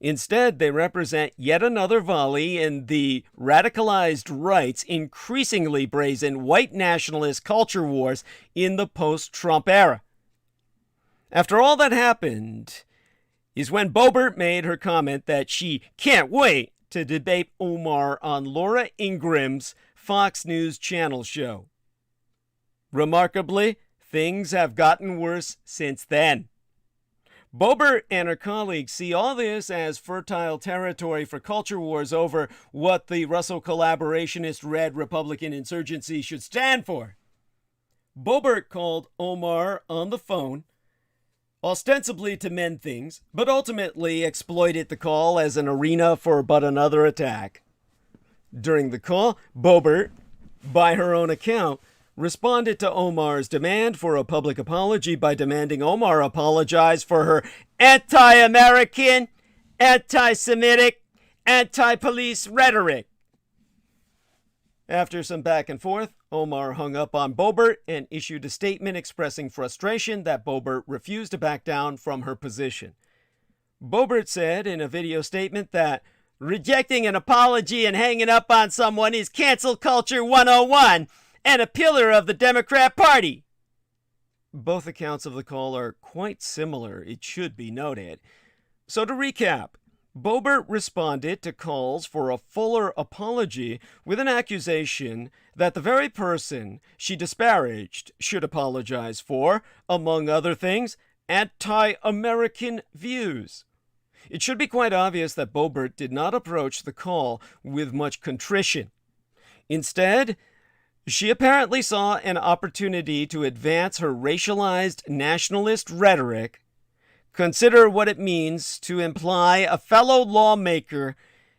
Instead, they represent yet another volley in the radicalized right's increasingly brazen white nationalist culture wars in the post-Trump era. After all that happened is when Boebert made her comment that she can't wait to debate Omar on Laura Ingram's Fox News Channel show. Remarkably, things have gotten worse since then. Boebert and her colleagues see all this as fertile territory for culture wars over what the Russell collaborationist-led Republican insurgency should stand for. Boebert called Omar on the phone, ostensibly to mend things, but ultimately exploited the call as an arena for but another attack. During the call, Boebert, by her own account, responded to Omar's demand for a public apology by demanding Omar apologize for her anti-American, anti-Semitic, anti-police rhetoric. After some back and forth, Omar hung up on Boebert and issued a statement expressing frustration that Boebert refused to back down from her position. Boebert said in a video statement that rejecting an apology and hanging up on someone is cancel culture 101 and a pillar of the Democrat Party. Both accounts of the call are quite similar, it should be noted. So to recap, Boebert responded to calls for a fuller apology with an accusation that the very person she disparaged should apologize for, among other things, anti-American views. It should be quite obvious that Boebert did not approach the call with much contrition. Instead, she apparently saw an opportunity to advance her racialized nationalist rhetoric, consider what it means to imply a fellow lawmaker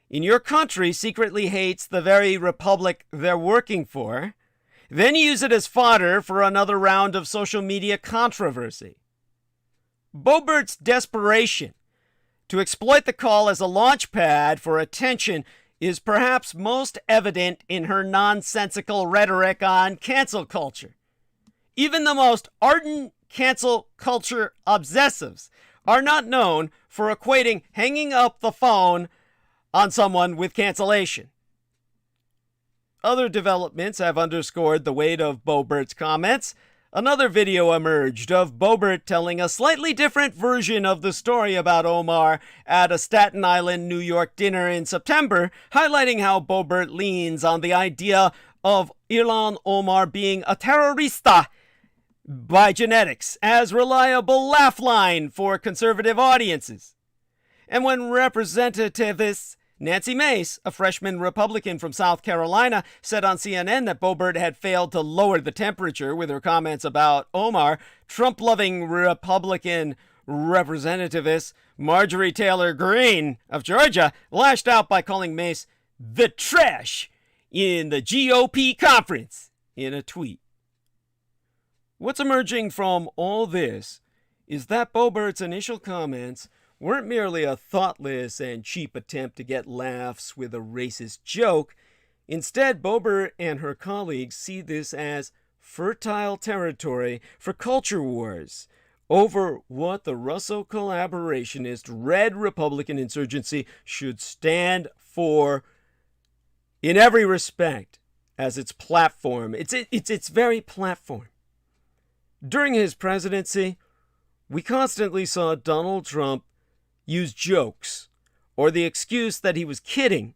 in your country secretly hates the very republic they're working for, then use it as fodder for another round of social media controversy. Boebert's desperation to exploit the call as a launch pad for attention is perhaps most evident in her nonsensical rhetoric on cancel culture. Even the most ardent cancel culture obsessives are not known for equating hanging up the phone on someone with cancellation. Other developments have underscored the weight of Boebert's comments. Another video emerged of Boebert telling a slightly different version of the story about Omar at a Staten Island, New York dinner in September, highlighting how Boebert leans on the idea of Ilhan Omar being a terrorista by genetics as reliable laugh line for conservative audiences. And when Representativist Nancy Mace, a freshman Republican from South Carolina, said on CNN that Boebert had failed to lower the temperature with her comments about Omar, Trump-loving Republican representativist Marjorie Taylor Greene of Georgia lashed out by calling Mace the trash in the GOP conference in a tweet. What's emerging from all this is that Boebert's initial comments weren't merely a thoughtless and cheap attempt to get laughs with a racist joke. Instead, Boebert and her colleagues see this as fertile territory for culture wars over what the Russo collaborationist Red Republican insurgency should stand for in every respect as its platform. It's its very platform. During his presidency, we constantly saw Donald Trump use jokes or the excuse that he was kidding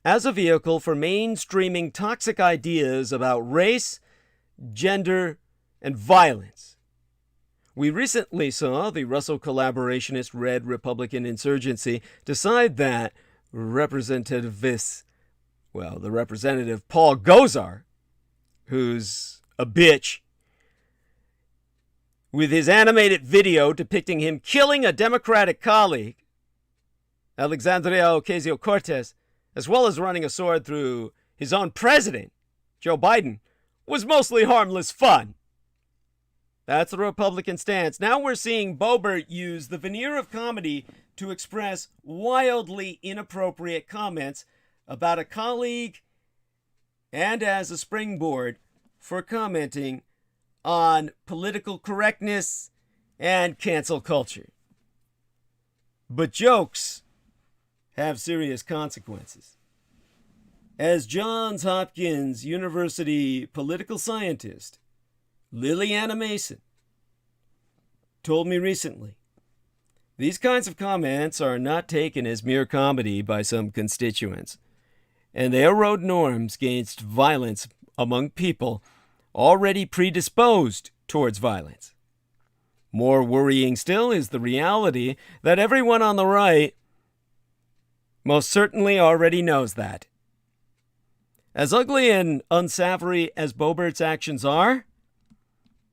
as a vehicle for mainstreaming toxic ideas about race, gender, and violence. We recently saw the Russo collaborationist Red Republican insurgency decide that the Representative Paul Gosar, who's a bitch, with his animated video depicting him killing a Democratic colleague, Alexandria Ocasio-Cortez, as well as running a sword through his own president, Joe Biden, was mostly harmless fun. That's the Republican stance. Now we're seeing Boebert use the veneer of comedy to express wildly inappropriate comments about a colleague and as a springboard for commenting on political correctness and cancel culture. But jokes have serious consequences. As Johns Hopkins University political scientist Liliana Mason told me recently, these kinds of comments are not taken as mere comedy by some constituents, and they erode norms against violence among people already predisposed towards violence. More worrying still is the reality that everyone on the right most certainly already knows that. As ugly and unsavory as Boebert's actions are,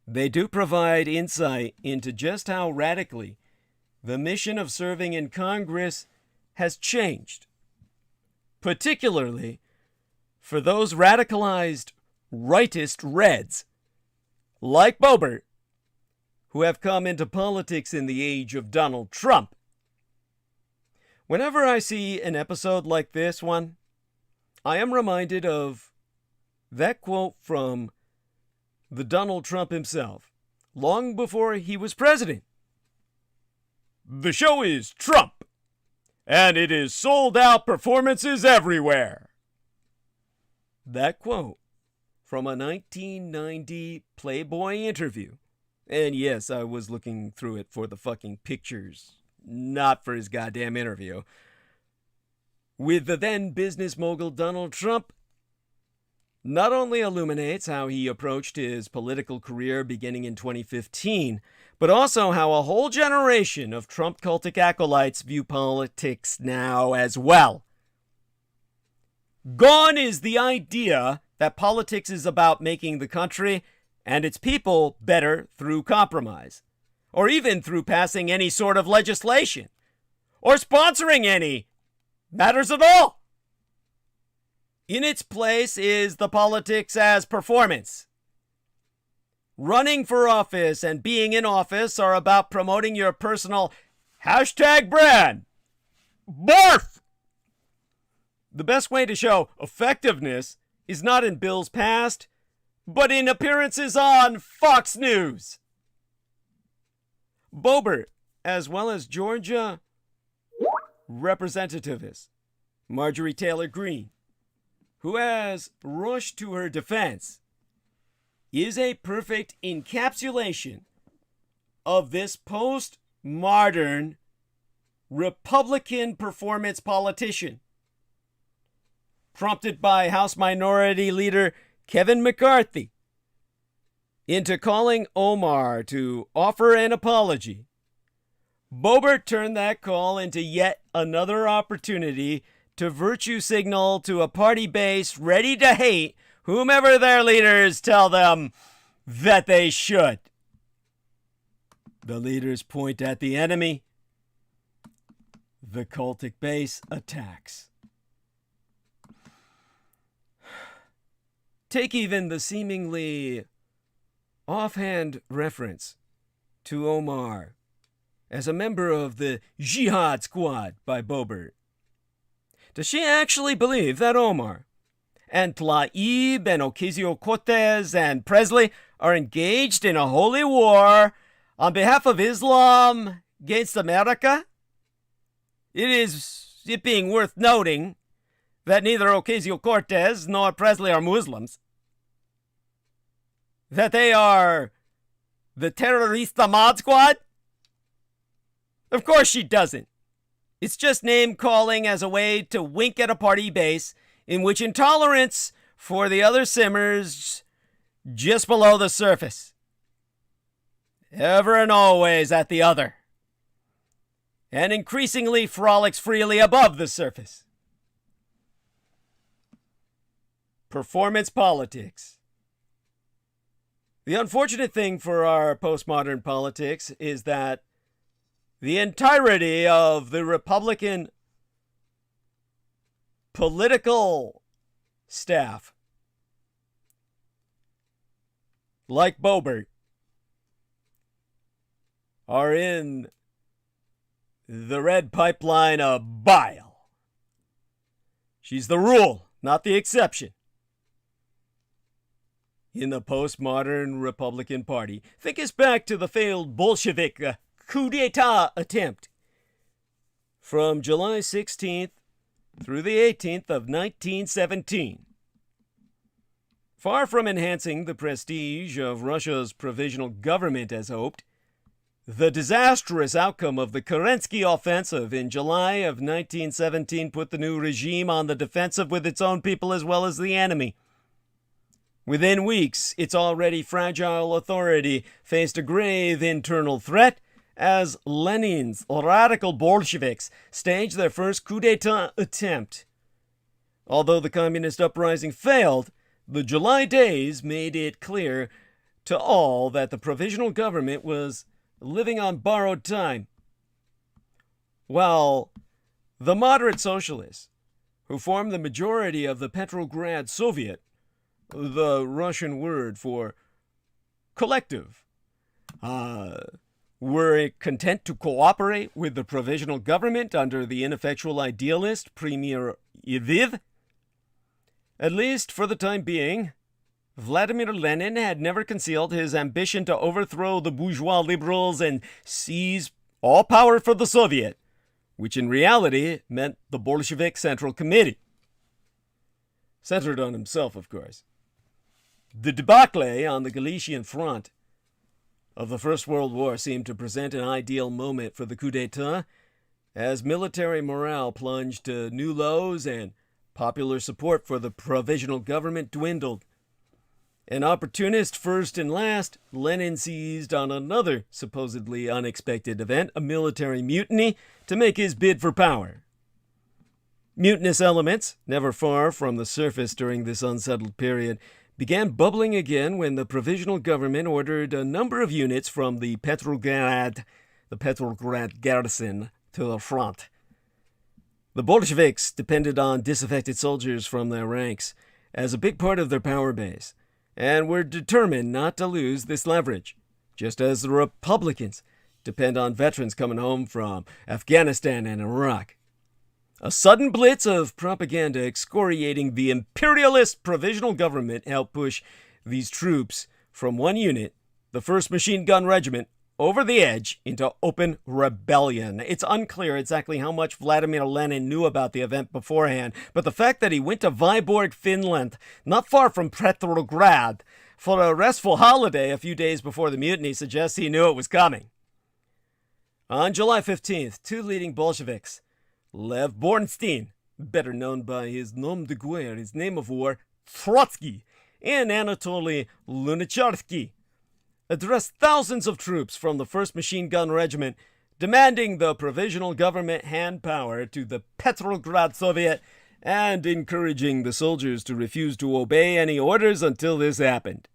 they do provide insight into just how radically the mission of serving in Congress has changed, particularly for those radicalized rightist Reds, like Boebert, who have come into politics in the age of Donald Trump. Whenever I see an episode like this one, I am reminded of that quote from the Donald Trump himself, long before he was president. The show is Trump, and it is sold out performances everywhere. That quote from a 1990 Playboy interview. And yes, I was looking through it for the fucking pictures, not for his goddamn interview. With the then business mogul Donald Trump, not only illuminates how he approached his political career beginning in 2015, but also how a whole generation of Trump cultic acolytes view politics now as well. Gone is the idea that politics is about making the country and its people better through compromise, or even through passing any sort of legislation, or sponsoring any matters at all. In its place is the politics as performance. Running for office and being in office are about promoting your personal #brand. Barf! The best way to show effectiveness is not in bills passed, but in appearances on Fox News. Boebert, as well as Georgia Representativist Marjorie Taylor Greene, who has rushed to her defense, is a perfect encapsulation of this postmodern Republican performance politician, prompted by House Minority Leader Kevin McCarthy into calling Omar to offer an apology. Boebert turned that call into yet another opportunity to virtue signal to a party base ready to hate whomever their leaders tell them that they should. The leaders point at the enemy. The cultic base attacks. Take even the seemingly offhand reference to Omar as a member of the Jihad Squad by Boebert. Does she actually believe that Omar and Tlaib and Ocasio-Cortez and Presley are engaged in a holy war on behalf of Islam against America? It being worth noting that neither Ocasio-Cortez nor Presley are Muslims, that they are the Terrorista Mod Squad? Of course she doesn't. It's just name-calling as a way to wink at a party base in which intolerance for the other simmers just below the surface. Ever and always at the other. And increasingly frolics freely above the surface. Performance politics. The unfortunate thing for our postmodern politics is that the entirety of the Republican political staff, like Boebert, are in the red pipeline of bile. She's the rule, not the exception. In the postmodern Republican Party, think us back to the failed Bolshevik coup d'etat attempt from July 16th through the 18th of 1917. Far from enhancing the prestige of Russia's provisional government as hoped, the disastrous outcome of the Kerensky offensive in July of 1917 put the new regime on the defensive with its own people as well as the enemy. Within weeks, its already fragile authority faced a grave internal threat as Lenin's radical Bolsheviks staged their first coup d'etat attempt. Although the communist uprising failed, the July days made it clear to all that the provisional government was living on borrowed time. While the moderate socialists, who formed the majority of the Petrograd Soviet, the Russian word for collective, were content to cooperate with the provisional government under the ineffectual idealist PRĒÄMPTIVE. At least for the time being, Vladimir Lenin had never concealed his ambition to overthrow the bourgeois liberals and seize all power for the Soviet, which in reality meant the Bolshevik Central Committee. Centered on himself, of course. The debacle on the Galician front of the First World War seemed to present an ideal moment for the coup d'etat, as military morale plunged to new lows and popular support for the provisional government dwindled. An opportunist first and last, Lenin seized on another supposedly unexpected event, a military mutiny, to make his bid for power. Mutinous elements, never far from the surface during this unsettled period, began bubbling again when the provisional government ordered a number of units from the Petrograd garrison to the front. The Bolsheviks depended on disaffected soldiers from their ranks as a big part of their power base, and were determined not to lose this leverage, just as the Republicans depend on veterans coming home from Afghanistan and Iraq. A sudden blitz of propaganda excoriating the imperialist provisional government helped push these troops from one unit, the 1st Machine Gun Regiment, over the edge into open rebellion. It's unclear exactly how much Vladimir Lenin knew about the event beforehand, but the fact that he went to Vyborg, Finland, not far from Petrograd, for a restful holiday a few days before the mutiny suggests he knew it was coming. On July 15th, two leading Bolsheviks, Lev Bornstein, better known by his nom de guerre, his name of war, Trotsky, and Anatoly Lunacharsky, addressed thousands of troops from the 1st Machine Gun Regiment, demanding the provisional government hand power to the Petrograd Soviet and encouraging the soldiers to refuse to obey any orders until this happened.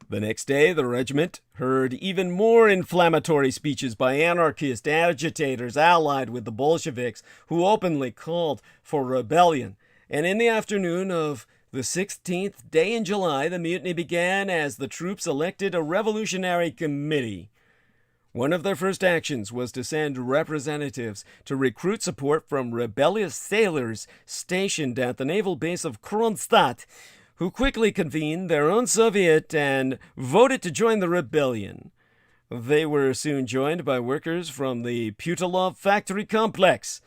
The next day, the regiment heard even more inflammatory speeches by anarchist agitators allied with the Bolsheviks, who openly called for rebellion. And in the afternoon of the 16th day in July, the mutiny began as the troops elected a revolutionary committee. One of their first actions was to send representatives to recruit support from rebellious sailors stationed at the naval base of Kronstadt, who quickly convened their own Soviet and voted to join the rebellion. They were soon joined by workers from the Putilov factory complex,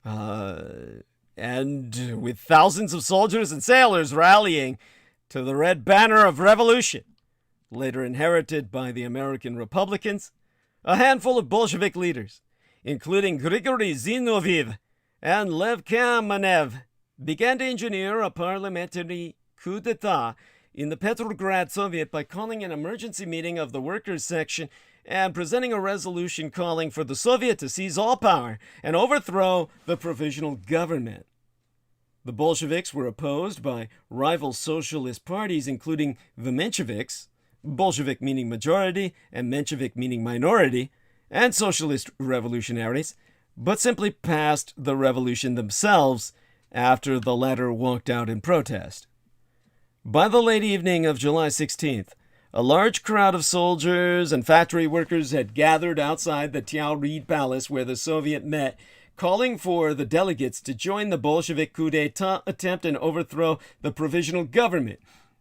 and with thousands of soldiers and sailors rallying to the Red Banner of Revolution, later inherited by the American Republicans. A handful of Bolshevik leaders, including Grigory Zinoviev and Lev Kamenev, began to engineer a parliamentary coup d'etat in the Petrograd Soviet by calling an emergency meeting of the workers' section and presenting a resolution calling for the Soviet to seize all power and overthrow the provisional government. The Bolsheviks were opposed by rival socialist parties, including the Mensheviks, Bolshevik meaning majority and Menshevik meaning minority, and socialist revolutionaries, but simply passed the revolution themselves after the latter walked out in protest. By the late evening of July 16th, a large crowd of soldiers and factory workers had gathered outside the Tiao-Reed Palace where the Soviet met, calling for the delegates to join the Bolshevik coup d'etat attempt and overthrow the provisional government,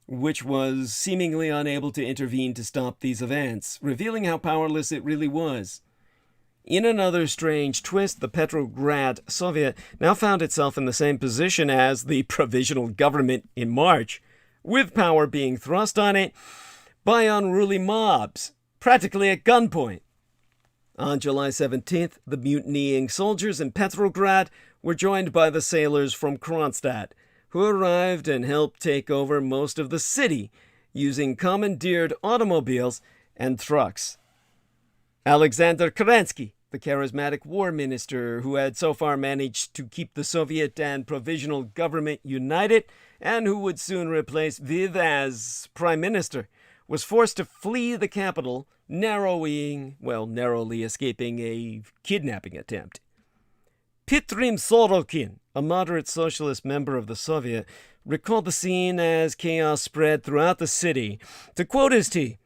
which was seemingly unable to intervene to stop these events, revealing how powerless it really was. In another strange twist, the Petrograd Soviet now found itself in the same position as the provisional government in March, with power being thrust on it by unruly mobs, practically at gunpoint. On July 17th, the mutinying soldiers in Petrograd were joined by the sailors from Kronstadt, who arrived and helped take over most of the city using commandeered automobiles and trucks. Alexander Kerensky, the charismatic war minister who had so far managed to keep the Soviet and provisional government united and who would soon replace Viv as prime minister, was forced to flee the capital, narrowly escaping a kidnapping attempt. Petrim Sorokin, a moderate socialist member of the Soviet, recalled the scene as chaos spread throughout the city. To quote his tea,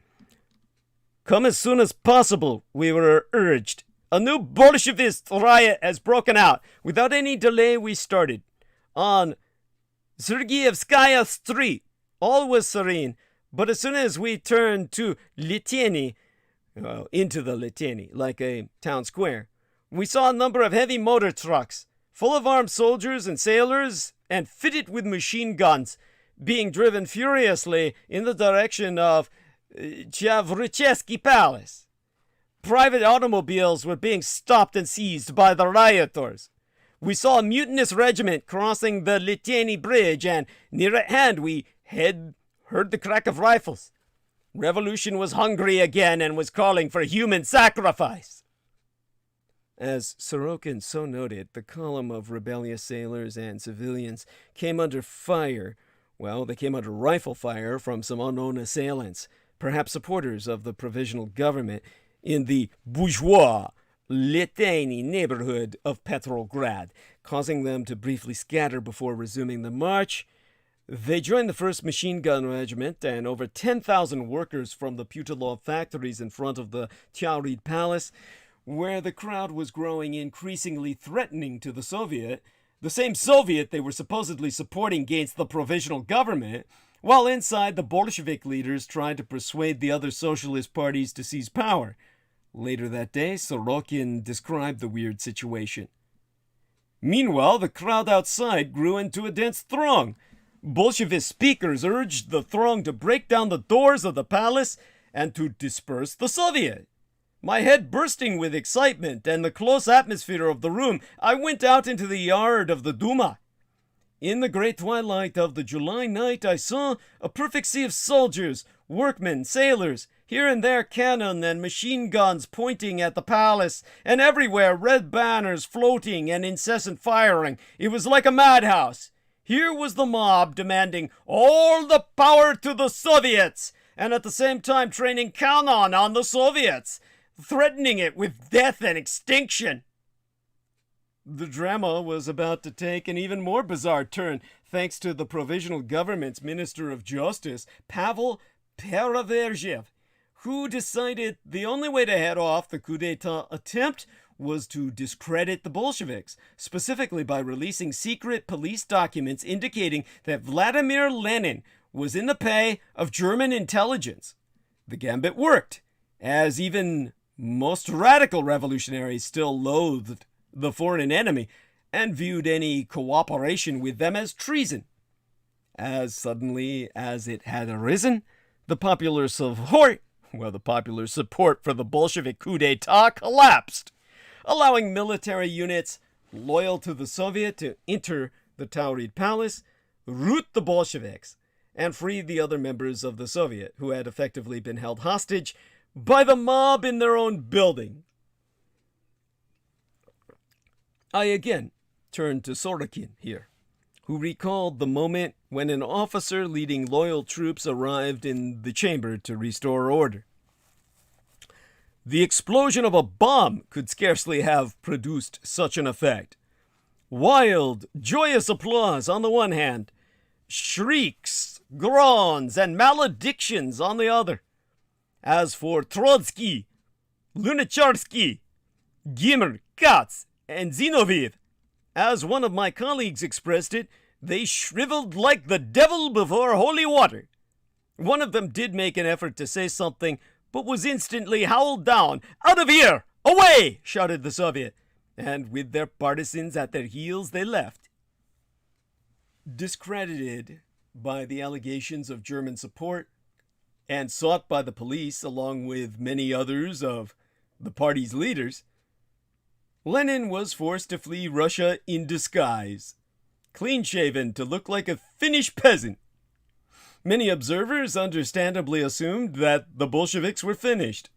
"Come as soon as possible, we were urged. A new Bolshevist riot has broken out. Without any delay, we started. On Sergeyevskaya Street, all was serene, but as soon as we turned to Liteny, into the Liteny, like a town square, we saw a number of heavy motor trucks, full of armed soldiers and sailors, and fitted with machine guns, being driven furiously in the direction of Tchavrychesky Palace. Private automobiles were being stopped and seized by the rioters. We saw a mutinous regiment crossing the Liteny Bridge, and near at hand we heard the crack of rifles. Revolution was hungry again and was calling for human sacrifice." As Sorokin so noted, the column of rebellious sailors and civilians came under fire. Well, they came under rifle fire from some unknown assailants, perhaps supporters of the provisional government, in the bourgeois Liteny neighborhood of Petrograd, causing them to briefly scatter before resuming the march. They joined the 1st Machine Gun Regiment, and over 10,000 workers from the Putilov factories in front of the Tiao-Reed Palace, where the crowd was growing increasingly threatening to the Soviet, the same Soviet they were supposedly supporting against the provisional government, while inside the Bolshevik leaders tried to persuade the other socialist parties to seize power, Later that day, Sorokin described the weird situation. Meanwhile, the crowd outside grew into a dense throng. Bolshevist speakers urged the throng to break down the doors of the palace and to disperse the Soviet. My head bursting with excitement and the close atmosphere of the room, I went out into the yard of the Duma. In the great twilight of the July night, I saw a perfect sea of soldiers, workmen, sailors, here and there cannon and machine guns pointing at the palace, and everywhere red banners floating and incessant firing. It was like a madhouse. Here was the mob demanding all the power to the Soviets, and at the same time training cannon on the Soviets, threatening it with death and extinction. The drama was about to take an even more bizarre turn, thanks to the Provisional Government's Minister of Justice, Pavel PRÄÄMPTIVE, who decided the only way to head off the coup d'etat attempt was to discredit the Bolsheviks, specifically by releasing secret police documents indicating that Vladimir Lenin was in the pay of German intelligence. The gambit worked, as even most radical revolutionaries still loathed the foreign enemy and viewed any cooperation with them as treason. As suddenly as it had arisen, the popular support for the Bolshevik coup d'etat collapsed, allowing military units loyal to the Soviet to enter the Taurid Palace, rout the Bolsheviks, and free the other members of the Soviet who had effectively been held hostage by the mob in their own building. I again turned to Sorokin here, who recalled the moment when an officer leading loyal troops arrived in the chamber to restore order. The explosion of a bomb could scarcely have produced such an effect. Wild, joyous applause on the one hand, shrieks, groans, and maledictions on the other. As for Trotsky, Lunacharsky, Gimmer, Katz, and Zinoviev, as one of my colleagues expressed it, they shriveled like the devil before holy water. One of them did make an effort to say something, but was instantly howled down. "Out of here! Away!" shouted the Soviet, and with their partisans at their heels, they left. Discredited by the allegations of German support, and sought by the police along with many others of the party's leaders, Lenin was forced to flee Russia in disguise, clean-shaven to look like a Finnish peasant. Many observers understandably assumed that the Bolsheviks were finished,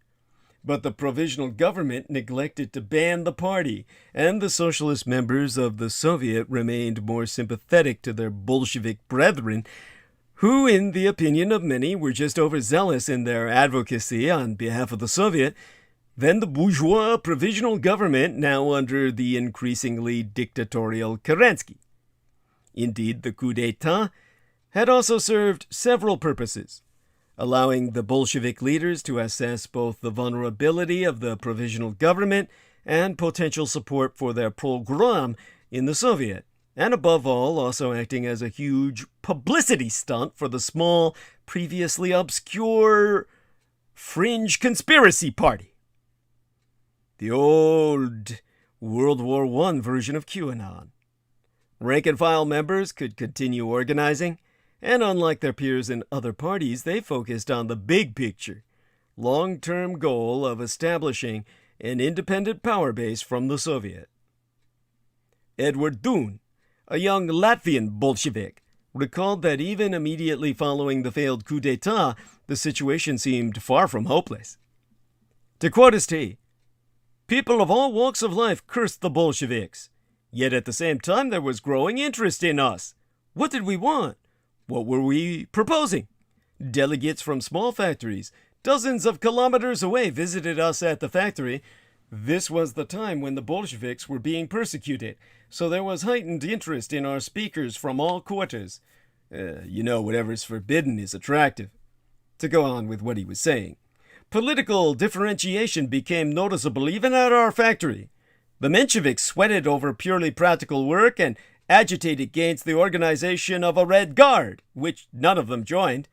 but the provisional government neglected to ban the party, and the socialist members of the Soviet remained more sympathetic to their Bolshevik brethren, who, in the opinion of many, were just overzealous in their advocacy on behalf of the Soviet, than the bourgeois provisional government now under the increasingly dictatorial Kerensky. Indeed, the coup d'etat had also served several purposes, allowing the Bolshevik leaders to assess both the vulnerability of the provisional government and potential support for their program in the Soviet, and above all, also acting as a huge publicity stunt for the small, previously obscure, fringe conspiracy party. The old World War I version of QAnon. Rank-and-file members could continue organizing, and unlike their peers in other parties, they focused on the big picture, long-term goal of establishing an independent power base from the Soviet. Edward Dun, a young Latvian Bolshevik, recalled that even immediately following the failed coup d'etat, the situation seemed far from hopeless. To quote his tea, "People of all walks of life cursed the Bolsheviks, yet at the same time there was growing interest in us. What did we want? What were we proposing? Delegates from small factories, dozens of kilometers away, visited us at the factory. This was the time when the Bolsheviks were being persecuted, so there was heightened interest in our speakers from all quarters. Whatever's forbidden is attractive." To go on with what he was saying, political differentiation became noticeable even at our factory. The Mensheviks sweated over purely practical work and agitated against the organization of a Red Guard, which none of them joined.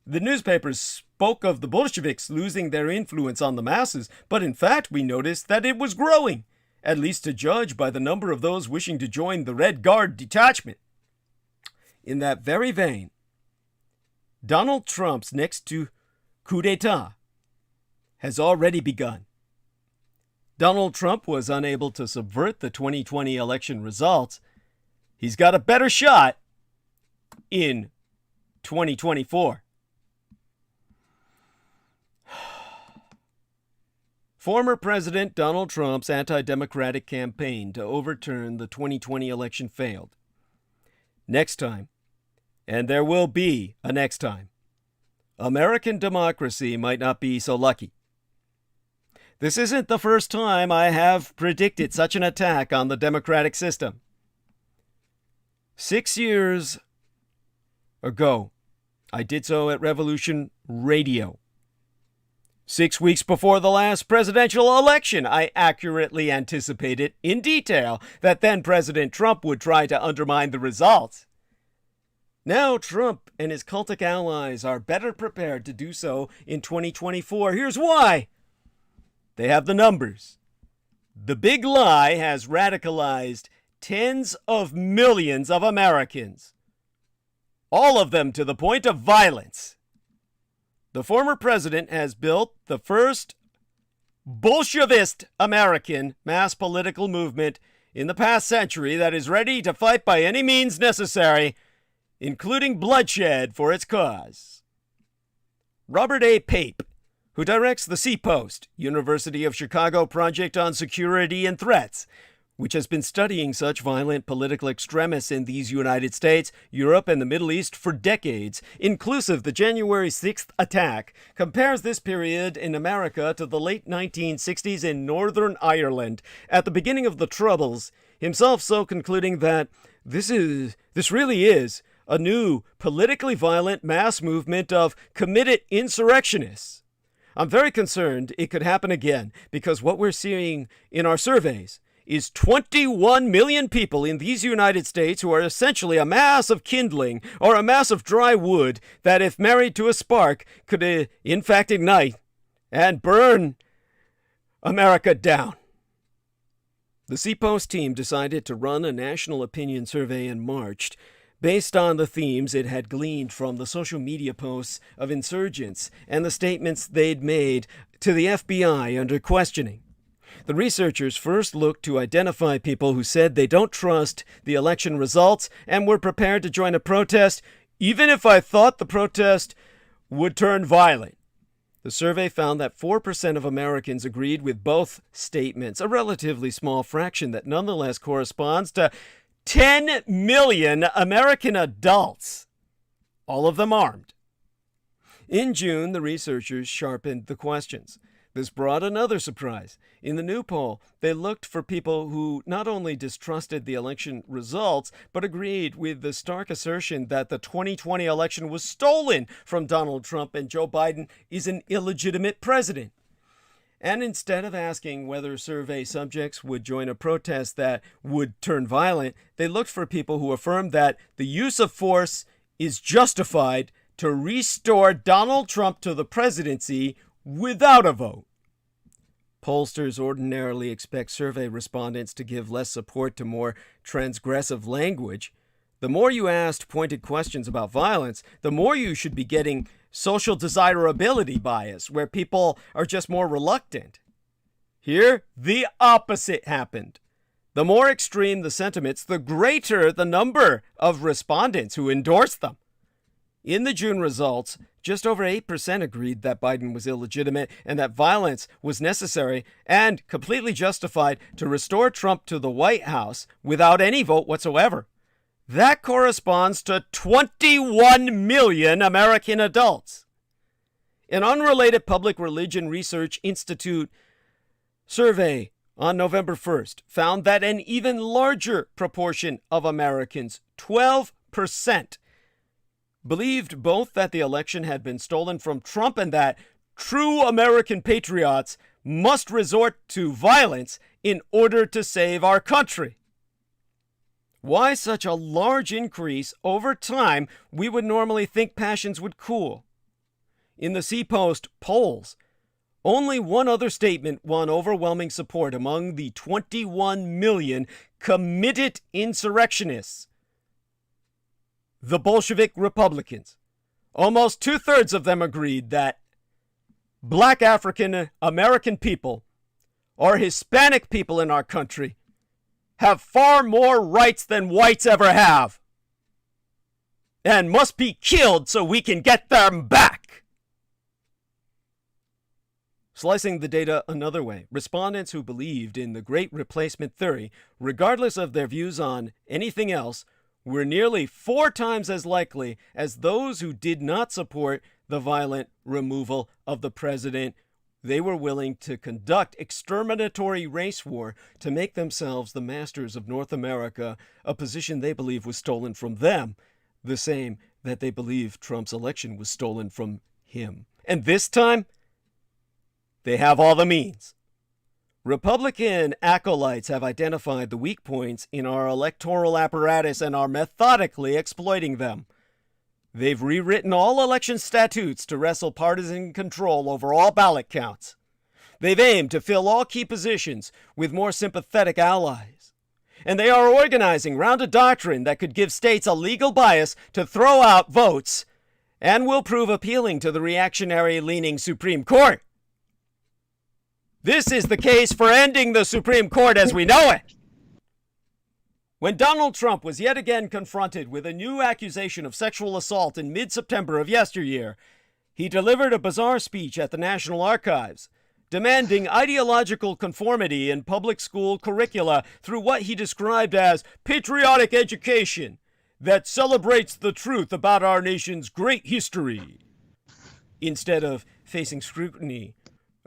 The newspapers spoke of the Bolsheviks losing their influence on the masses, but in fact we noticed that it was growing, at least to judge by the number of those wishing to join the Red Guard detachment. In that very vein, Donald Trump's next coup d'etat has already begun. Donald Trump was unable to subvert the 2020 election results. He's got a better shot in 2024. Former President Donald Trump's anti-democratic campaign to overturn the 2020 election failed. Next time, and there will be a next time, American democracy might not be so lucky. This isn't the first time I have predicted such an attack on the democratic system. 6 years ago, I did so at Revolution Radio. 6 weeks before the last presidential election, I accurately anticipated in detail that then President Trump would try to undermine the results. Now Trump and his cultic allies are better prepared to do so in 2024. Here's why. They have the numbers. The big lie has radicalized tens of millions of Americans, all of them to the point of violence. The former president has built the first Bolshevist American mass political movement in the past century that is ready to fight by any means necessary, including bloodshed, for its cause. Robert A. Pape, who directs the C-Post, University of Chicago Project on Security and Threats, which has been studying such violent political extremists in these United States, Europe, and the Middle East for decades, inclusive the January 6th attack, compares this period in America to the late 1960s in Northern Ireland, at the beginning of the Troubles, himself so concluding that this really is a new, politically violent mass movement of committed insurrectionists. I'm very concerned it could happen again, because what we're seeing in our surveys is 21 million people in these United States who are essentially a mass of kindling or a mass of dry wood that, if married to a spark, could in fact ignite and burn America down. The C-Post team decided to run a national opinion survey in March based on the themes it had gleaned from the social media posts of insurgents and the statements they'd made to the FBI under questioning. The researchers first looked to identify people who said they don't trust the election results and were prepared to join a protest, even if I thought the protest would turn violent. The survey found that 4% of Americans agreed with both statements, a relatively small fraction that nonetheless corresponds to 10 million American adults, all of them armed. In June, the researchers sharpened the questions. This brought another surprise. In the new poll, they looked for people who not only distrusted the election results, but agreed with the stark assertion that the 2020 election was stolen from Donald Trump and Joe Biden is an illegitimate president. And instead of asking whether survey subjects would join a protest that would turn violent, they looked for people who affirmed that the use of force is justified to restore Donald Trump to the presidency without a vote. Pollsters ordinarily expect survey respondents to give less support to more transgressive language. The more you asked pointed questions about violence, the more you should be getting social desirability bias, where people are just more reluctant. Here, the opposite happened. The more extreme the sentiments, the greater the number of respondents who endorsed them. In the June results, just over 8% agreed that Biden was illegitimate and that violence was necessary and completely justified to restore Trump to the White House without any vote whatsoever. That corresponds to 21 million American adults. An unrelated Public Religion Research Institute survey on November 1st found that an even larger proportion of Americans, 12%, believed both that the election had been stolen from Trump and that true American patriots must resort to violence in order to save our country. Why such a large increase over time? We would normally think passions would cool. In the C-Post polls, only one other statement won overwhelming support among the 21 million committed insurrectionists, the Bolshevik Republicans. Almost 2/3 of them agreed that Black African American people or Hispanic people in our country have far more rights than whites ever have and must be killed so we can get them back. Slicing the data another way, respondents who believed in the Great Replacement theory, regardless of their views on anything else, were nearly 4 times as likely as those who did not support the violent removal of the president. They were willing to conduct exterminatory race war to make themselves the masters of North America, a position they believe was stolen from them, the same that they believe Trump's election was stolen from him. And this time, they have all the means. Republican acolytes have identified the weak points in our electoral apparatus and are methodically exploiting them. They've rewritten all election statutes to wrestle partisan control over all ballot counts. They've aimed to fill all key positions with more sympathetic allies. And they are organizing around a doctrine that could give states a legal bias to throw out votes and will prove appealing to the reactionary-leaning Supreme Court. This is the case for ending the Supreme Court as we know it. When Donald Trump was yet again confronted with a new accusation of sexual assault in mid-September of yesteryear, he delivered a bizarre speech at the National Archives, demanding ideological conformity in public school curricula through what he described as patriotic education that celebrates the truth about our nation's great history. Instead of facing scrutiny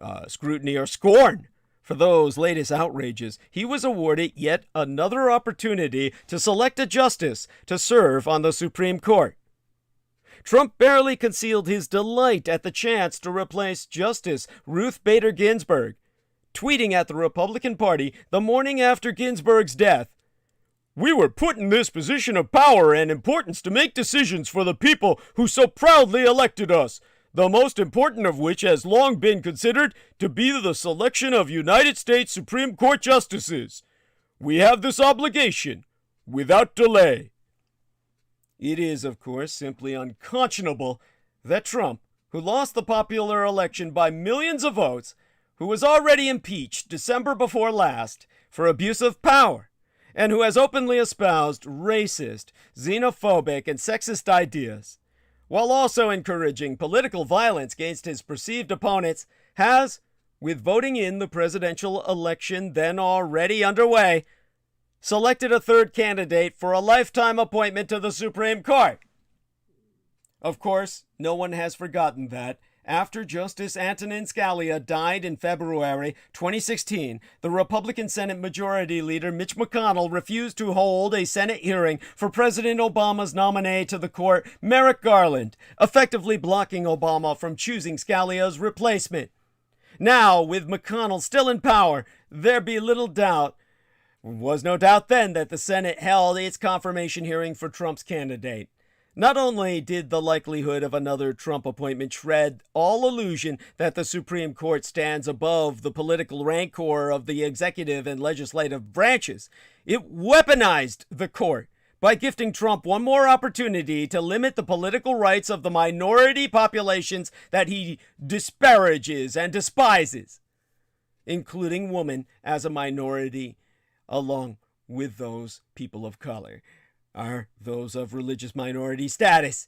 or scorn for those latest outrages, he was awarded yet another opportunity to select a justice to serve on the Supreme Court. Trump barely concealed his delight at the chance to replace Justice Ruth Bader Ginsburg, tweeting at the Republican Party the morning after Ginsburg's death, "We were put in this position of power and importance to make decisions for the people who so proudly elected us, the most important of which has long been considered to be the selection of United States Supreme Court justices. We have this obligation without delay." It is, of course, simply unconscionable that Trump, who lost the popular election by millions of votes, who was already impeached December before last for abuse of power, and who has openly espoused racist, xenophobic, and sexist ideas, while also encouraging political violence against his perceived opponents, has, with voting in the presidential election then already underway, selected a third candidate for a lifetime appointment to the Supreme Court. Of course, no one has forgotten that, after Justice Antonin Scalia died in February 2016, the Republican Senate Majority Leader Mitch McConnell refused to hold a Senate hearing for President Obama's nominee to the court, Merrick Garland, effectively blocking Obama from choosing Scalia's replacement. Now, with McConnell still in power, there be little doubt, was no doubt then, that the Senate held its confirmation hearing for Trump's candidate. Not only did the likelihood of another Trump appointment shred all illusion that the Supreme Court stands above the political rancor of the executive and legislative branches, it weaponized the court by gifting Trump one more opportunity to limit the political rights of the minority populations that he disparages and despises, including women as a minority, along with those people of color, are those of religious minority status.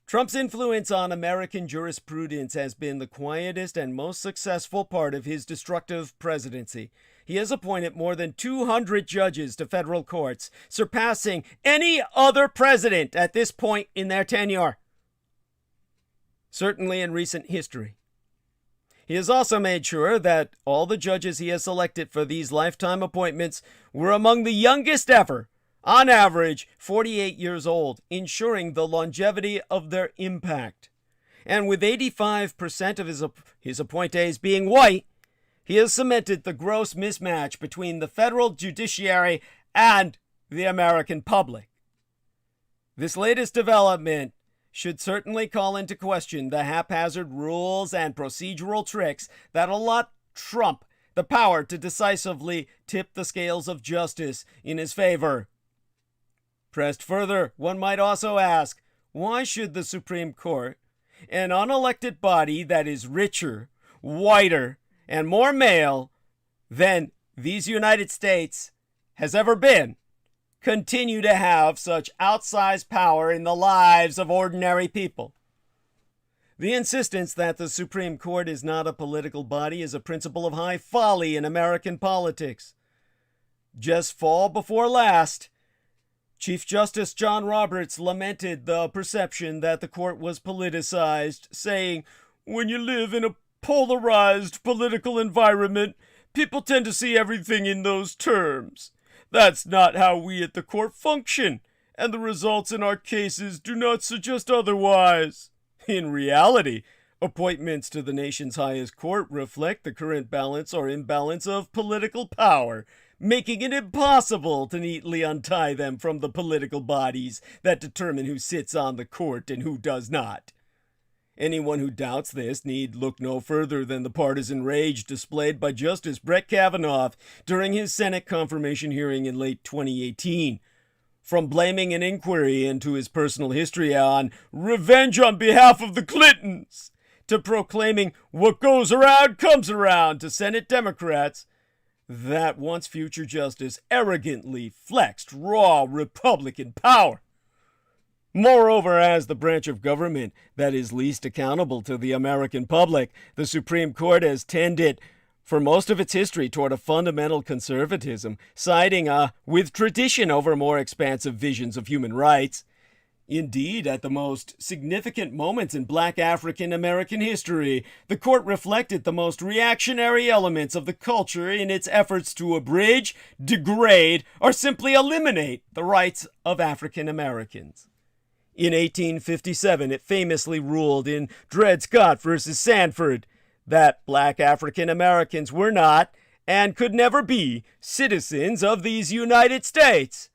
Trump's influence on American jurisprudence has been the quietest and most successful part of his destructive presidency. He has appointed more than 200 judges to federal courts, surpassing any other president at this point in their tenure, certainly in recent history. He has also made sure that all the judges he has selected for these lifetime appointments were among the youngest ever, on average 48 years old, ensuring the longevity of their impact. And with 85% of his appointees being white, he has cemented the gross mismatch between the federal judiciary and the American public. This latest development should certainly call into question the haphazard rules and procedural tricks that allot Trump the power to decisively tip the scales of justice in his favor. Pressed further, one might also ask, why should the Supreme Court, an unelected body that is richer, whiter, and more male than these United States has ever been, continue to have such outsized power in the lives of ordinary people? The insistence that the Supreme Court is not a political body is a principle of high folly in American politics. Just fall before last, Chief Justice John Roberts lamented the perception that the court was politicized, saying, "When you live in a polarized political environment, people tend to see everything in those terms. That's not how we at the court function, and the results in our cases do not suggest otherwise." In reality, appointments to the nation's highest court reflect the current balance or imbalance of political power, making it impossible to neatly untie them from the political bodies that determine who sits on the court and who does not. Anyone who doubts this need look no further than the partisan rage displayed by Justice Brett Kavanaugh during his Senate confirmation hearing in late 2018. From blaming an inquiry into his personal history on revenge on behalf of the Clintons, to proclaiming what goes around comes around to Senate Democrats, that once future justice arrogantly flexed raw Republican power. Moreover, as the branch of government that is least accountable to the American public, the Supreme Court has tended for most of its history toward a fundamental conservatism, siding with tradition over more expansive visions of human rights. Indeed, at the most significant moments in Black African American history, the court reflected the most reactionary elements of the culture in its efforts to abridge, degrade, or simply eliminate the rights of African Americans. In 1857, it famously ruled in Dred Scott versus Sanford that Black African Americans were not and could never be citizens of these United States.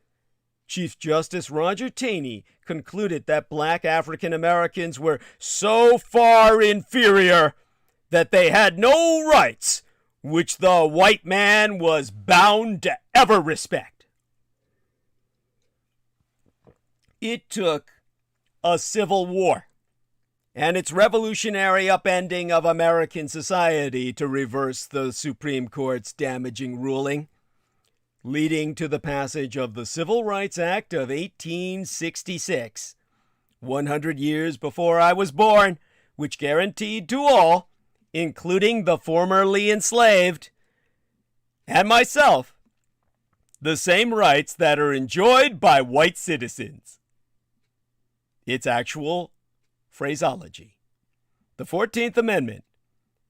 Chief Justice Roger Taney concluded that Black African Americans were so far inferior that they had no rights which the white man was bound to ever respect. It took a civil war and its revolutionary upending of American society to reverse the Supreme Court's damaging ruling, leading to the passage of the Civil Rights Act of 1866, 100 years before I was born, which guaranteed to all, including the formerly enslaved, and myself, the same rights that are enjoyed by white citizens. Its actual phraseology. The 14th Amendment,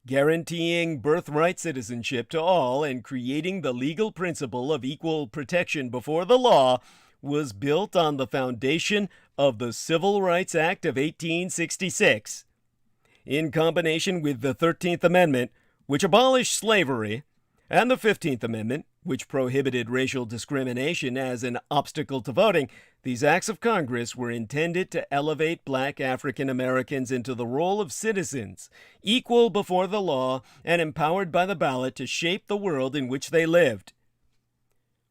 guaranteeing birthright citizenship to all and creating the legal principle of equal protection before the law, was built on the foundation of the Civil Rights Act of 1866. In combination with the 13th Amendment, which abolished slavery, and the 15th Amendment, which prohibited racial discrimination as an obstacle to voting, these acts of Congress were intended to elevate Black African Americans into the role of citizens, equal before the law and empowered by the ballot to shape the world in which they lived.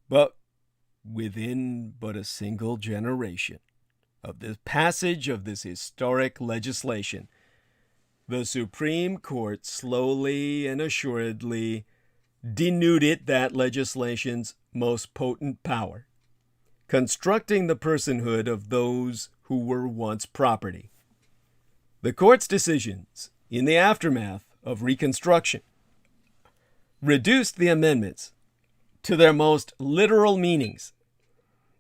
But within but a single generation of the passage of this historic legislation, the Supreme Court slowly and assuredly denuded that legislation's most potent power, constructing the personhood of those who were once property. The court's decisions in the aftermath of Reconstruction reduced the amendments to their most literal meanings,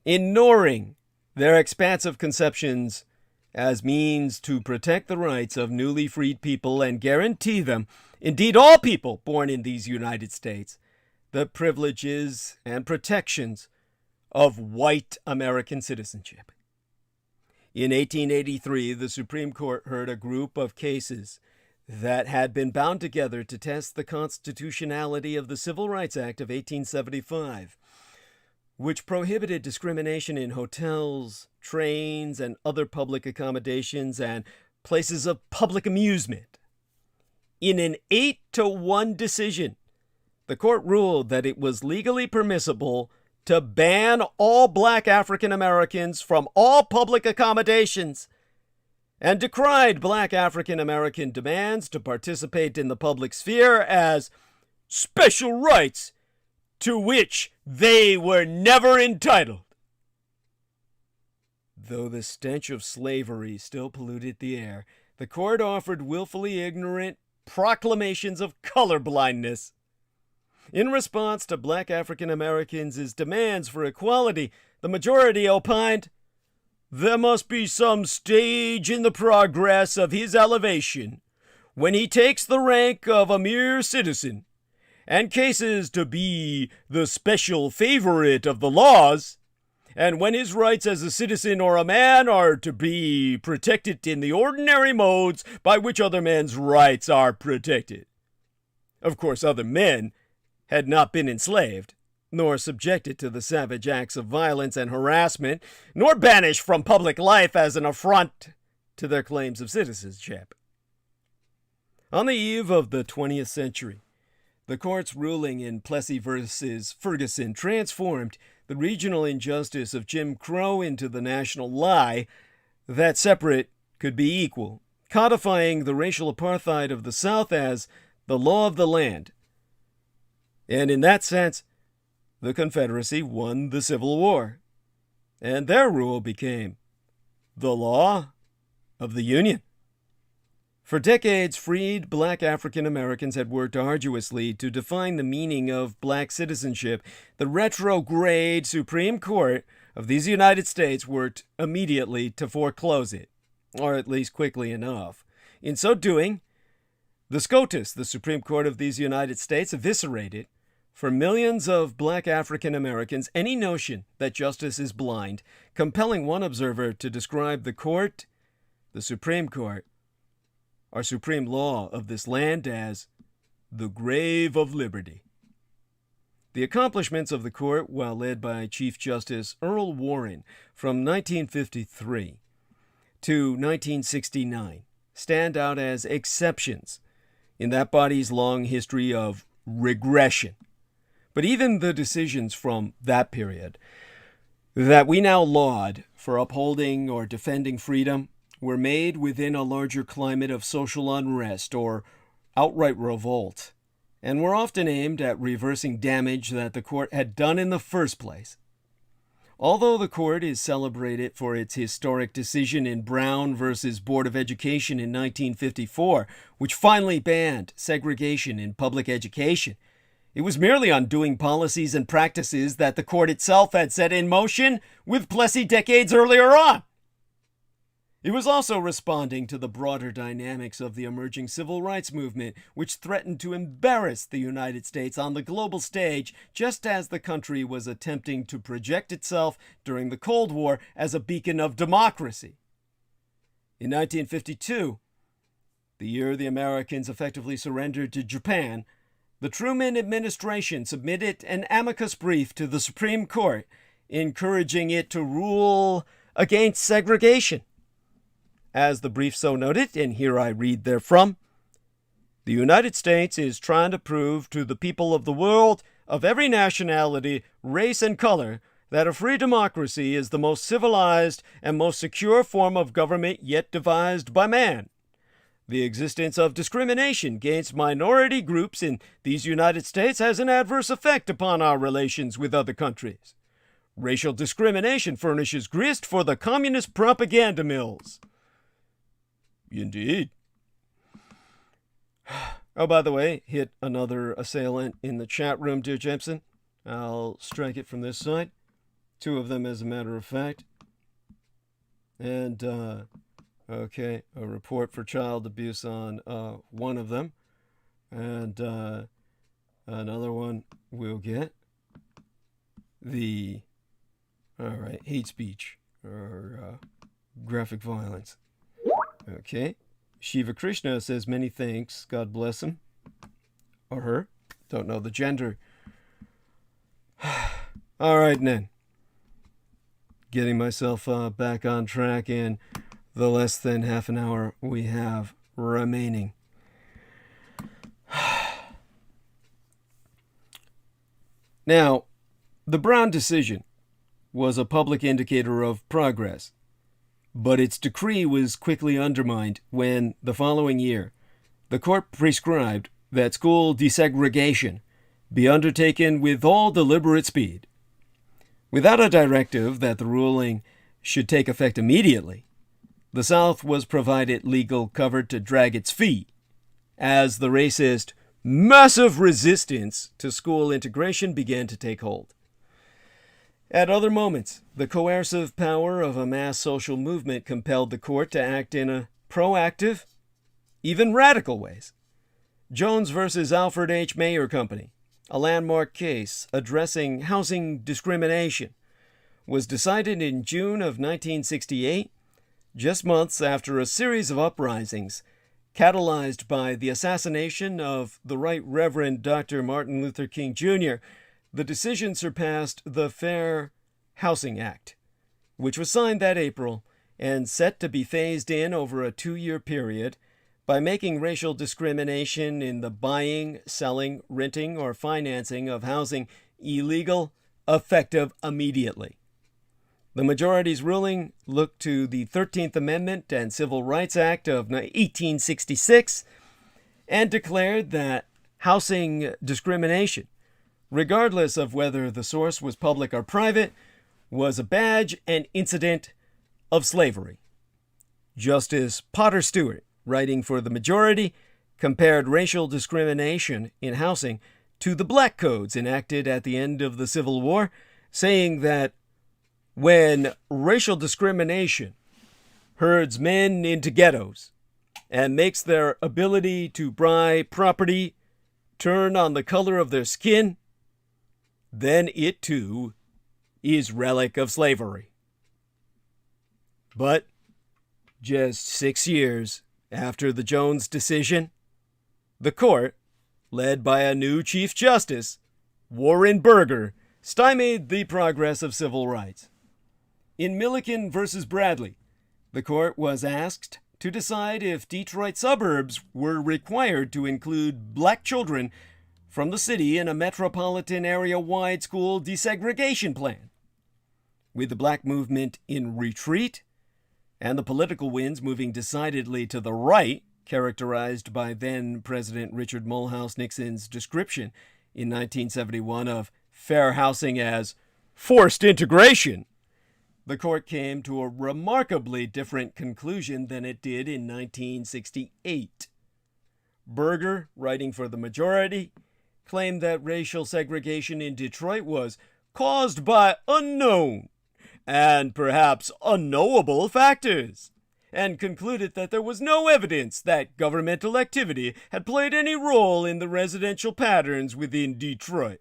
ignoring their expansive conceptions as means to protect the rights of newly freed people and guarantee them, indeed all people born in these United States, the privileges and protections of white American citizenship. In 1883, the Supreme Court heard a group of cases that had been bound together to test the constitutionality of the Civil Rights Act of 1875. which prohibited discrimination in hotels, trains, and other public accommodations and places of public amusement. In an 8-1 decision, the court ruled that it was legally permissible to ban all black African Americans from all public accommodations and decried black African American demands to participate in the public sphere as special rights to which they were never entitled. Though the stench of slavery still polluted the air, the court offered willfully ignorant proclamations of colorblindness. In response to black African Americans' demands for equality, the majority opined, there must be some stage in the progress of his elevation when he takes the rank of a mere citizen and cases to be the special favorite of the laws, and when his rights as a citizen or a man are to be protected in the ordinary modes by which other men's rights are protected. Of course, other men had not been enslaved, nor subjected to the savage acts of violence and harassment, nor banished from public life as an affront to their claims of citizenship. On the eve of the 20th century, the court's ruling in Plessy versus Ferguson transformed the regional injustice of Jim Crow into the national lie that separate could be equal, codifying the racial apartheid of the South as the law of the land. And in that sense, the Confederacy won the Civil War, and their rule became the law of the Union. For decades, freed black African Americans had worked arduously to define the meaning of black citizenship. The retrograde Supreme Court of these United States worked immediately to foreclose it, or at least quickly enough. In so doing, the SCOTUS, the Supreme Court of these United States, eviscerated, for millions of black African Americans, any notion that justice is blind, compelling one observer to describe the court, the Supreme Court, our supreme law of this land as the grave of liberty. The accomplishments of the court, while led by Chief Justice Earl Warren from 1953 to 1969, stand out as exceptions in that body's long history of regression. But even the decisions from that period that we now laud for upholding or defending freedom were made within a larger climate of social unrest or outright revolt, and were often aimed at reversing damage that the court had done in the first place. Although the court is celebrated for its historic decision in Brown versus Board of Education in 1954, which finally banned segregation in public education, it was merely undoing policies and practices that the court itself had set in motion with Plessy decades earlier on. It was also responding to the broader dynamics of the emerging civil rights movement, which threatened to embarrass the United States on the global stage, just as the country was attempting to project itself during the Cold War as a beacon of democracy. In 1952, the year the Americans effectively surrendered to Japan, the Truman administration submitted an amicus brief to the Supreme Court, encouraging it to rule against segregation. As the brief so noted, and here I read therefrom, the United States is trying to prove to the people of the world of every nationality, race, and color that a free democracy is the most civilized and most secure form of government yet devised by man. The existence of discrimination against minority groups in these United States has an adverse effect upon our relations with other countries. Racial discrimination furnishes grist for the communist propaganda mills. Indeed. Oh, by the way, hit another assailant in the chat room, dear Jepson. I'll strike it from this side. Two of them, as a matter of fact. And, okay, a report for child abuse on one of them. And another one we'll get. Hate speech or graphic violence. Okay. Shiva Krishna says many thanks. God bless him. Or her. Don't know the gender. All right, then. Getting myself back on track in the less than half an hour we have remaining. Now, the Brown decision was a public indicator of progress, but its decree was quickly undermined when, the following year, the court prescribed that school desegregation be undertaken with all deliberate speed. Without a directive that the ruling should take effect immediately, the South was provided legal cover to drag its feet as the racist, massive resistance to school integration began to take hold. At other moments, the coercive power of a mass social movement compelled the court to act in a proactive, even radical ways. Jones versus Alfred H. Mayer Company, a landmark case addressing housing discrimination, was decided in June of 1968, just months after a series of uprisings catalyzed by the assassination of the Right Reverend Dr. Martin Luther King Jr. The decision surpassed the Fair Housing Act, which was signed that April and set to be phased in over a 2-year period by making racial discrimination in the buying, selling, renting, or financing of housing illegal, effective immediately. The majority's ruling looked to the 13th Amendment and Civil Rights Act of 1866 and declared that housing discrimination, regardless of whether the source was public or private, was a badge and incident of slavery. Justice Potter Stewart, writing for the majority, compared racial discrimination in housing to the black codes enacted at the end of the Civil War, saying that when racial discrimination herds men into ghettos and makes their ability to buy property turn on the color of their skin, then it too is relic of slavery. But just 6 years after the Jones decision, the court, led by a new Chief Justice, Warren Burger, stymied the progress of civil rights. In Milliken versus Bradley, the court was asked to decide if Detroit suburbs were required to include black children from the city in a metropolitan area-wide school desegregation plan. With the black movement in retreat and the political winds moving decidedly to the right, characterized by then-President Richard Mulhouse Nixon's description in 1971 of fair housing as forced integration, the court came to a remarkably different conclusion than it did in 1968. Berger, writing for the majority, claimed that racial segregation in Detroit was caused by unknown and perhaps unknowable factors, and concluded that there was no evidence that governmental activity had played any role in the residential patterns within Detroit.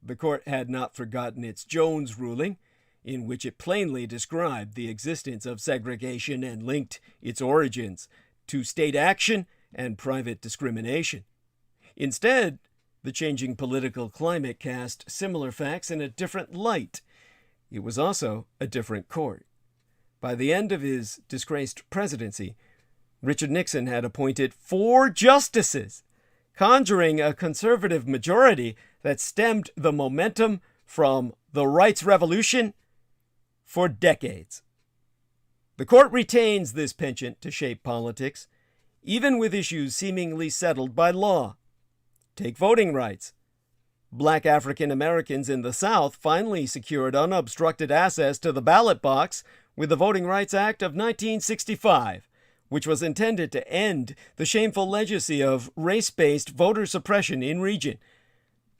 The court had not forgotten its Jones ruling, in which it plainly described the existence of segregation and linked its origins to state action and private discrimination. Instead, the changing political climate cast similar facts in a different light. It was also a different court. By the end of his disgraced presidency, Richard Nixon had appointed 4 justices, conjuring a conservative majority that stemmed the momentum from the rights revolution for decades. The court retains this penchant to shape politics, even with issues seemingly settled by law. Take voting rights. Black African Americans in the South finally secured unobstructed access to the ballot box with the Voting Rights Act of 1965, which was intended to end the shameful legacy of race-based voter suppression in region.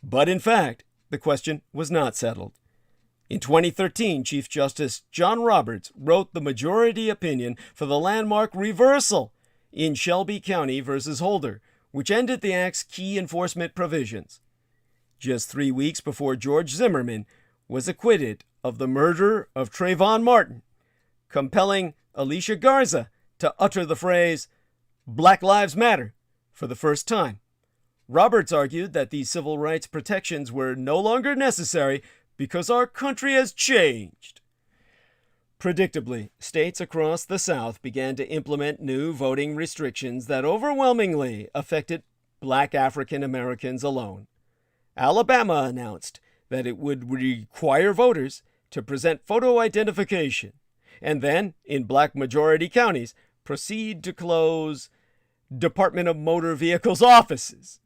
But in fact, the question was not settled. In 2013, Chief Justice John Roberts wrote the majority opinion for the landmark reversal in Shelby County versus Holder, which ended the Act's key enforcement provisions. Just 3 weeks before George Zimmerman was acquitted of the murder of Trayvon Martin, compelling Alicia Garza to utter the phrase, "Black Lives Matter," for the first time. Roberts argued that these civil rights protections were no longer necessary because our country has changed. Predictably, states across the South began to implement new voting restrictions that overwhelmingly affected Black African Americans alone. Alabama announced that it would require voters to present photo identification, and then, in Black majority counties, proceed to close Department of Motor Vehicles offices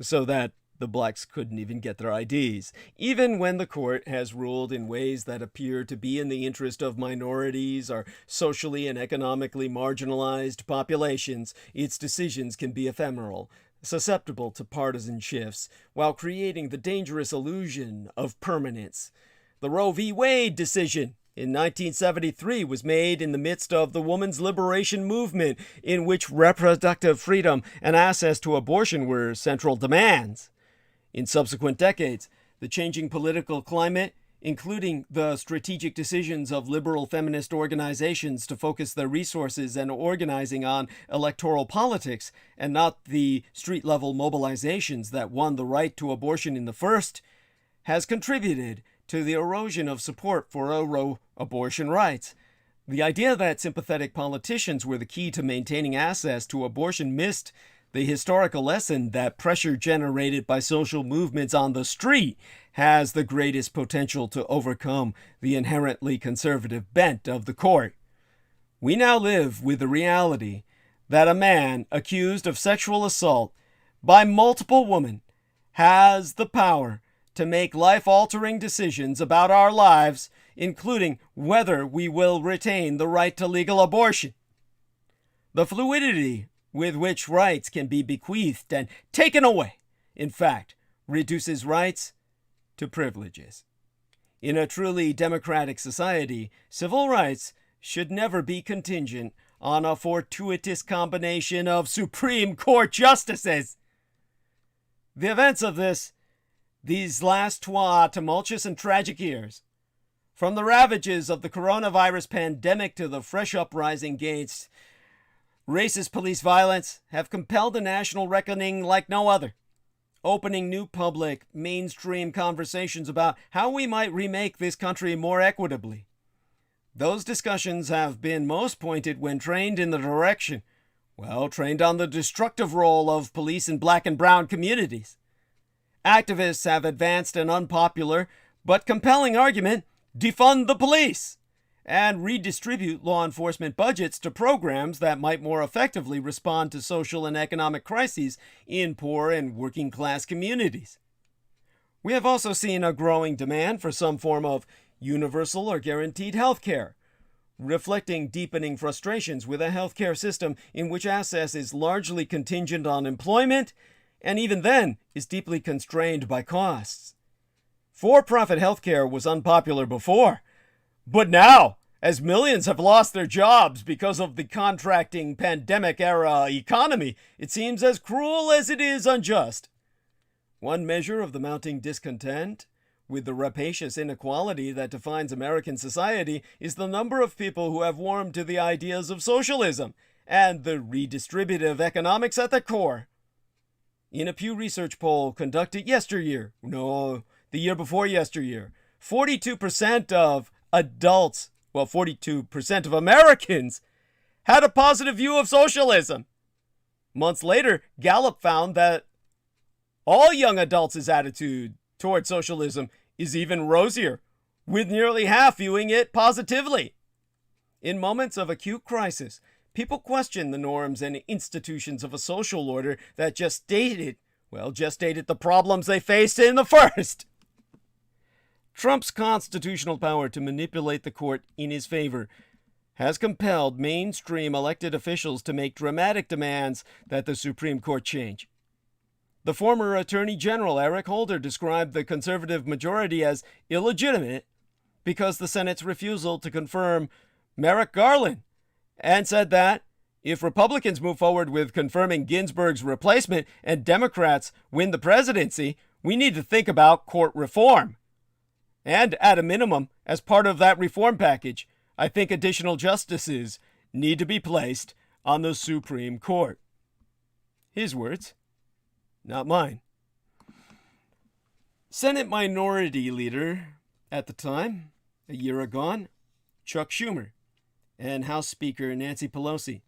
so that the blacks couldn't even get their IDs, even when the court has ruled in ways that appear to be in the interest of minorities or socially and economically marginalized populations. Its decisions can be ephemeral, susceptible to partisan shifts, while creating the dangerous illusion of permanence. The Roe v. Wade decision in 1973 was made in the midst of the women's liberation movement, in which reproductive freedom and access to abortion were central demands. In subsequent decades, the changing political climate, including the strategic decisions of liberal feminist organizations to focus their resources and organizing on electoral politics and not the street-level mobilizations that won the right to abortion in the first, has contributed to the erosion of support for abortion rights. The idea that sympathetic politicians were the key to maintaining access to abortion missed the historical lesson that pressure generated by social movements on the street has the greatest potential to overcome the inherently conservative bent of the court. We now live with the reality that a man accused of sexual assault by multiple women has the power to make life-altering decisions about our lives, including whether we will retain the right to legal abortion. The fluidity with which rights can be bequeathed and taken away, in fact, reduces rights to privileges. In a truly democratic society, civil rights should never be contingent on a fortuitous combination of Supreme Court justices. The events of these last tumultuous and tragic years, from the ravages of the coronavirus pandemic to the fresh uprising against racist police violence, have compelled a national reckoning like no other, opening new public, mainstream conversations about how we might remake this country more equitably. Those discussions have been most pointed when trained on the destructive role of police in black and brown communities. Activists have advanced an unpopular but compelling argument: defund the police and redistribute law enforcement budgets to programs that might more effectively respond to social and economic crises in poor and working class communities. We have also seen a growing demand for some form of universal or guaranteed health care, reflecting deepening frustrations with a healthcare system in which access is largely contingent on employment and even then is deeply constrained by costs. For-profit healthcare was unpopular before, but now, as millions have lost their jobs because of the contracting pandemic-era economy, it seems as cruel as it is unjust. One measure of the mounting discontent with the rapacious inequality that defines American society is the number of people who have warmed to the ideas of socialism and the redistributive economics at the core. In a Pew Research poll conducted the year before yesteryear, 42% of adults, 42% of Americans had a positive view of socialism. Months later, Gallup found that all young adults' attitude toward socialism is even rosier, with nearly half viewing it positively. In moments of acute crisis, people question the norms and institutions of a social order that just dated the problems they faced in the first. Trump's constitutional power to manipulate the court in his favor has compelled mainstream elected officials to make dramatic demands that the Supreme Court change. The former Attorney General Eric Holder described the conservative majority as illegitimate because the Senate's refusal to confirm Merrick Garland, and said that if Republicans move forward with confirming Ginsburg's replacement and Democrats win the presidency, we need to think about court reform. And at a minimum, as part of that reform package, I think additional justices need to be placed on the Supreme Court. His words, not mine. Senate Minority Leader At the time, a year agone, Chuck Schumer and House Speaker Nancy Pelosi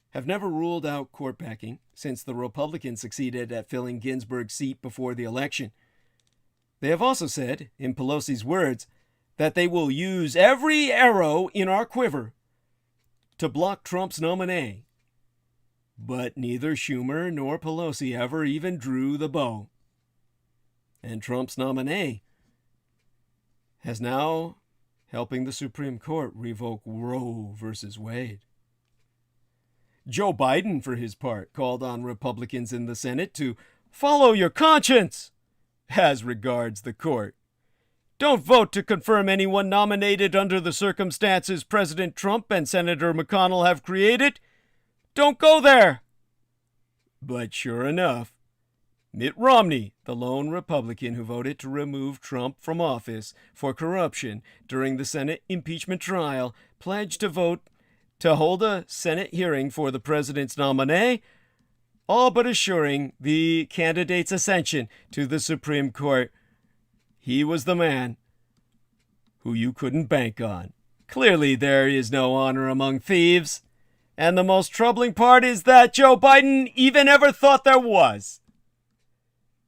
have never ruled out court backing since the Republicans succeeded at filling Ginsburg's seat before the election. They have also said, in Pelosi's words, that they will use every arrow in our quiver to block Trump's nominee. But neither Schumer nor Pelosi ever even drew the bow. And Trump's nominee has now helping the Supreme Court revoke Roe versus Wade. Joe Biden, for his part, called on Republicans in the Senate to follow your conscience as regards the court. Don't vote to confirm anyone nominated under the circumstances President Trump and Senator McConnell have created. Don't go there. But sure enough, Mitt Romney, the lone Republican who voted to remove Trump from office for corruption during the Senate impeachment trial, pledged to vote to hold a Senate hearing for the president's nominee, all but assuring the candidate's ascension to the Supreme Court. He was the man who you couldn't bank on. Clearly, there is no honor among thieves. And the most troubling part is that Joe Biden even ever thought there was.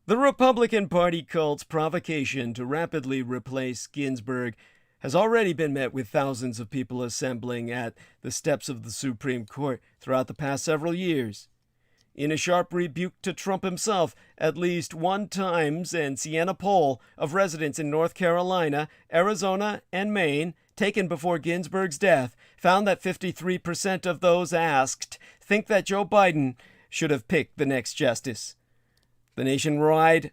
The Republican Party cult's provocation to rapidly replace Ginsburg has already been met with thousands of people assembling at the steps of the Supreme Court throughout the past several years. In a sharp rebuke to Trump himself, at least one Times and Siena poll of residents in North Carolina, Arizona, and Maine, taken before Ginsburg's death, found that 53% of those asked think that Joe Biden should have picked the next justice. The nationwide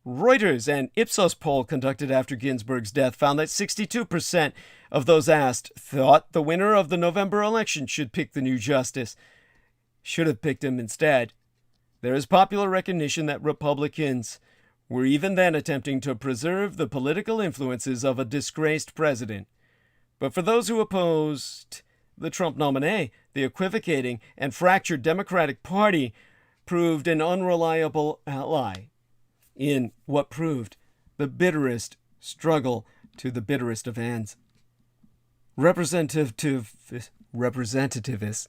Reuters and Ipsos poll conducted after Ginsburg's death found that 62% of those asked thought the winner of the November election should pick the new justice. Should have picked him instead. There is popular recognition that Republicans were even then attempting to preserve the political influences of a disgraced president. But for those who opposed the Trump nominee, the equivocating and fractured Democratic Party proved an unreliable ally in what proved the bitterest struggle to the bitterest of ends. Representativist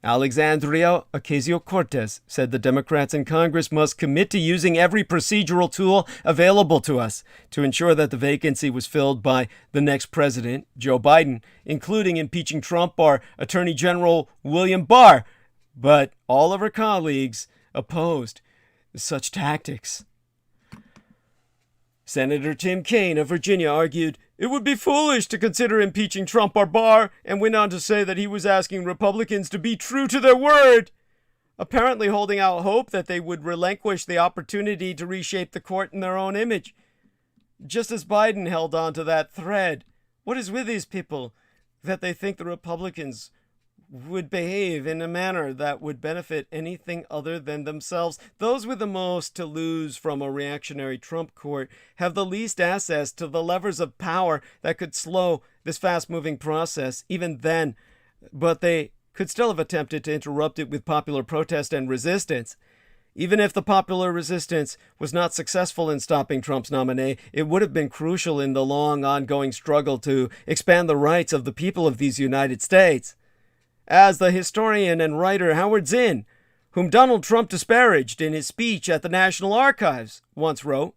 Alexandria Ocasio-Cortez said the Democrats in Congress must commit to using every procedural tool available to us to ensure that the vacancy was filled by the next president, Joe Biden, including impeaching Trump or Attorney General William Barr. But all of her colleagues opposed such tactics. Senator Tim Kaine of Virginia argued it would be foolish to consider impeaching Trump or Barr, and went on to say that he was asking Republicans to be true to their word, apparently holding out hope that they would relinquish the opportunity to reshape the court in their own image. Just as Biden held on to that thread, what is with these people that they think the Republicans would behave in a manner that would benefit anything other than themselves? Those with the most to lose from a reactionary Trump court have the least access to the levers of power that could slow this fast-moving process, even then. But they could still have attempted to interrupt it with popular protest and resistance. Even if the popular resistance was not successful in stopping Trump's nominee, it would have been crucial in the long, ongoing struggle to expand the rights of the people of these United States. As the historian and writer Howard Zinn, whom Donald Trump disparaged in his speech at the National Archives, once wrote,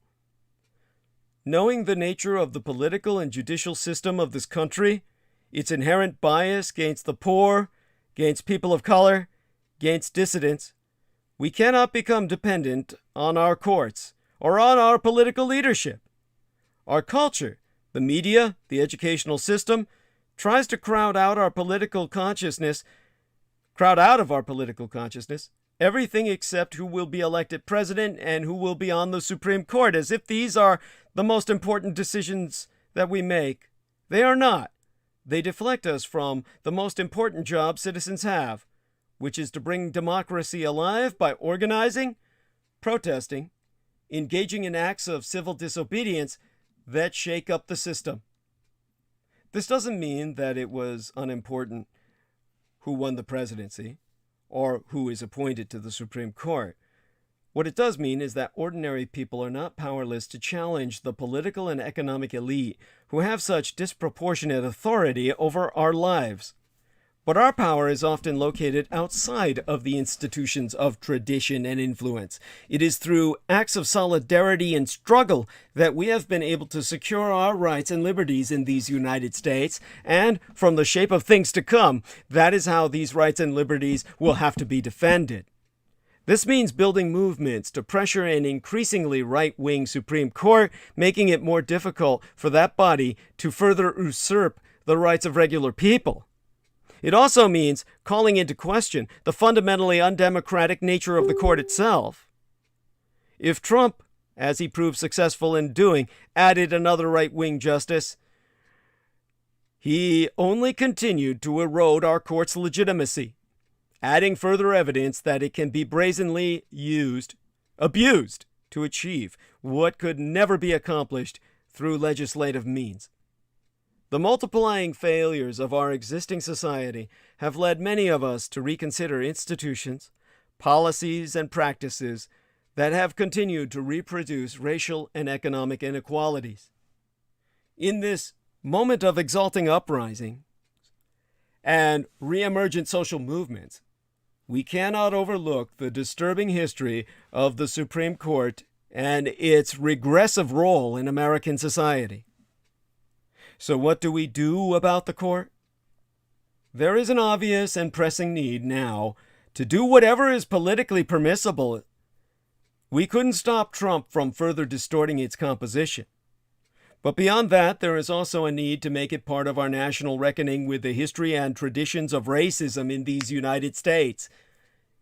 knowing the nature of the political and judicial system of this country, its inherent bias against the poor, against people of color, against dissidents, we cannot become dependent on our courts or on our political leadership. Our culture, the media, the educational system, tries to crowd out of our political consciousness everything except who will be elected president and who will be on the Supreme Court, as if these are the most important decisions that we make. They are not. They deflect us from the most important job citizens have, which is to bring democracy alive by organizing, protesting, engaging in acts of civil disobedience that shake up the system. This doesn't mean that it was unimportant who won the presidency or who is appointed to the Supreme Court. What it does mean is that ordinary people are not powerless to challenge the political and economic elite who have such disproportionate authority over our lives. But our power is often located outside of the institutions of tradition and influence. It is through acts of solidarity and struggle that we have been able to secure our rights and liberties in these United States, and from the shape of things to come, that is how these rights and liberties will have to be defended. This means building movements to pressure an increasingly right-wing Supreme Court, making it more difficult for that body to further usurp the rights of regular people. It also means calling into question the fundamentally undemocratic nature of the court itself. If Trump, as he proved successful in doing, added another right-wing justice, he only continued to erode our court's legitimacy, adding further evidence that it can be brazenly abused to achieve what could never be accomplished through legislative means. The multiplying failures of our existing society have led many of us to reconsider institutions, policies, and practices that have continued to reproduce racial and economic inequalities. In this moment of exalting uprising and re-emergent social movements, we cannot overlook the disturbing history of the Supreme Court and its regressive role in American society. So what do we do about the court? There is an obvious and pressing need now to do whatever is politically permissible. We couldn't stop Trump from further distorting its composition. But beyond that, there is also a need to make it part of our national reckoning with the history and traditions of racism in these United States.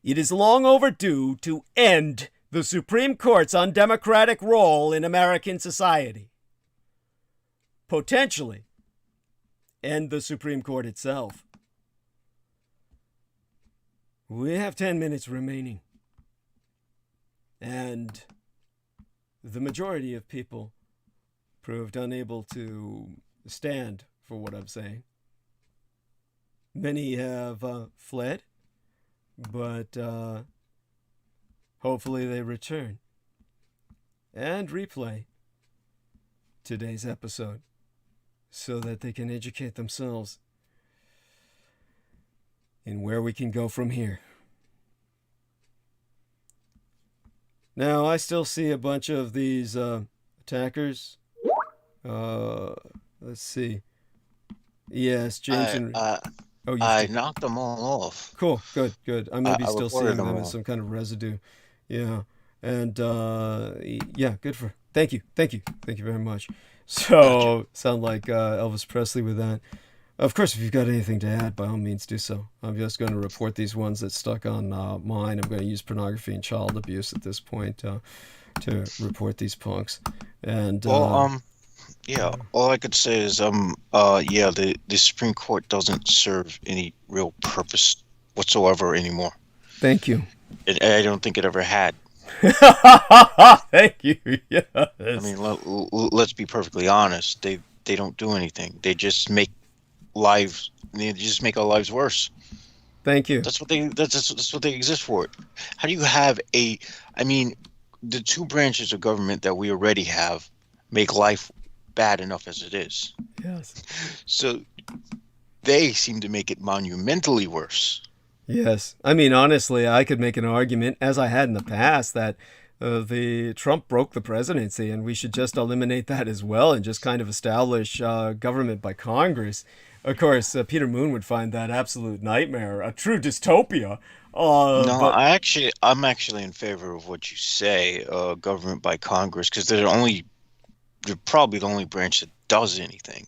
It is long overdue to end the Supreme Court's undemocratic role in American society. Potentially end the Supreme Court itself. We have 10 minutes remaining. And the majority of people proved unable to stand for what I'm saying. Many have fled, but hopefully they return and replay today's episode so that they can educate themselves in where we can go from here. Now, I still see a bunch of these attackers. Let's see. Yes, James I knocked them all off. Cool, good. I may be still seeing them all as some kind of residue. Yeah, and yeah, thank you very much. So, sound like Elvis Presley with that. Of course, if you've got anything to add, by all means do so. I'm just going to report these ones that stuck on mine. I'm going to use pornography and child abuse at this point to report these punks. And yeah, all I could say is the Supreme Court doesn't serve any real purpose whatsoever anymore. Thank you. I don't think it ever had. Thank you. Yes. I mean, let's be perfectly honest. They don't do anything. They just make our lives worse. Thank you. That's what they exist for. How do you have the two branches of government that we already have make life bad enough as it is. Yes. So they seem to make it monumentally worse. Yes. I mean, honestly, I could make an argument, as I had in the past, that the Trump broke the presidency and we should just eliminate that as well and just kind of establish government by Congress. Of course, Peter Moon would find that absolute nightmare, a true dystopia. I'm actually in favor of what you say, government by Congress, because they're probably the only branch that does anything.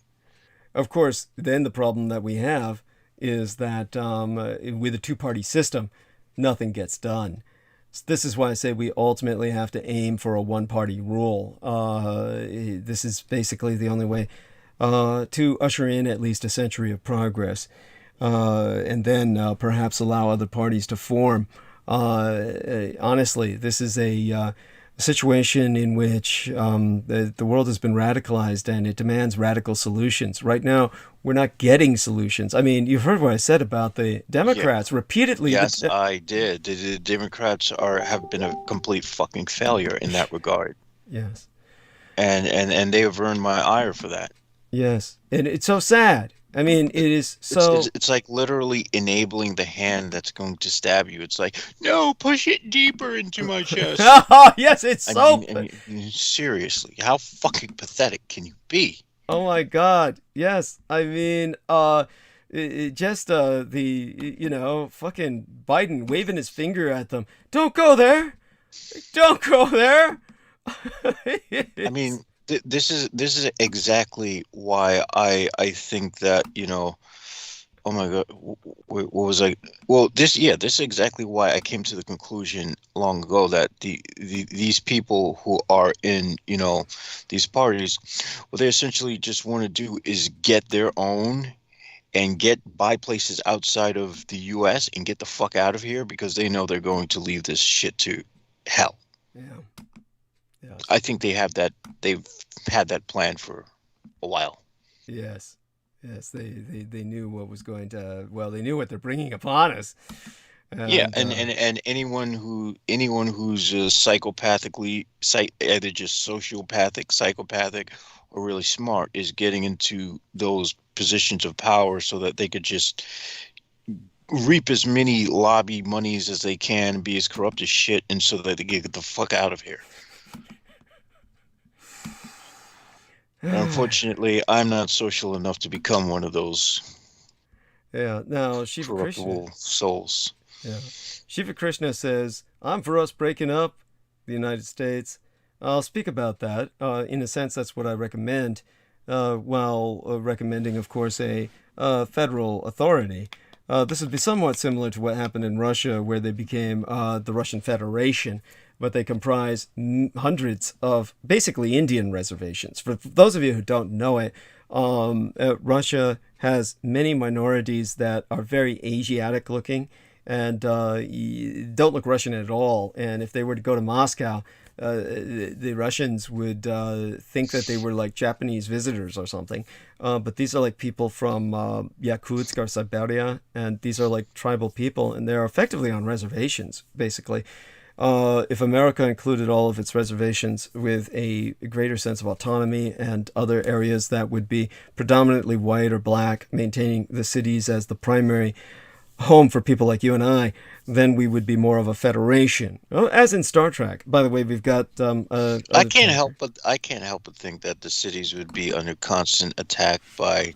Of course, then the problem that we have is that with a two-party system, nothing gets done. So this is why I say we ultimately have to aim for a one-party rule. This is basically the only way to usher in at least a century of progress, and then perhaps allow other parties to form. Honestly, this is situation in which the world has been radicalized and it demands radical solutions. Right now, we're not getting solutions. I mean, you've heard what I said about the Democrats repeatedly. Yes, I did. The Democrats have been a complete fucking failure in that regard. Yes. And they have earned my ire for that. Yes, and it's so sad. I mean, it is so... It's like literally enabling the hand that's going to stab you. It's like, no, push it deeper into my chest. Oh, yes, it's seriously, how fucking pathetic can you be? Oh my God, yes. I mean, just fucking Biden waving his finger at them. Don't go there. Don't go there. I mean, this is exactly why I think that, oh my God, what was I? Well, this is exactly why I came to the conclusion long ago that these people who are in, these parties, what they essentially just want to do is get their own and buy places outside of the U.S. and get the fuck out of here because they know they're going to leave this shit to hell. Yeah. Yes. I think they've had that plan for a while. Yes. Yes, they knew what was going to. Well, they knew what they're bringing upon us. And anyone who's psychopathically, either just sociopathic, psychopathic, or really smart, is getting into those positions of power so that they could just reap as many lobby monies as they can, be as corrupt as shit, and so that they get the fuck out of here. Unfortunately, I'm not social enough to become one of those. Yeah. Now, Shiva corruptible Krishna, souls. Yeah. Shiva Krishna says, "I'm for us breaking up the United States." I'll speak about that. In a sense, that's what I recommend, while recommending, of course, a federal authority. This would be somewhat similar to what happened in Russia, where they became the Russian Federation, but they comprise hundreds of basically Indian reservations. For those of you who don't know it, Russia has many minorities that are very Asiatic looking and don't look Russian at all. And if they were to go to Moscow, the Russians would think that they were like Japanese visitors or something. But these are like people from Yakutsk or Siberia, and these are like tribal people, and they're effectively on reservations, basically. If America included all of its reservations with a greater sense of autonomy and other areas that would be predominantly white or black, maintaining the cities as the primary home for people like you and I, then we would be more of a federation, as in Star Trek. By the way, we've got. I can't help but think that the cities would be under constant attack by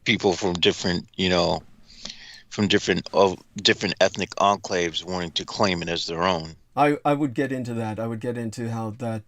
people from different, from different ethnic enclaves wanting to claim it as their own. I would get into that. I would get into how that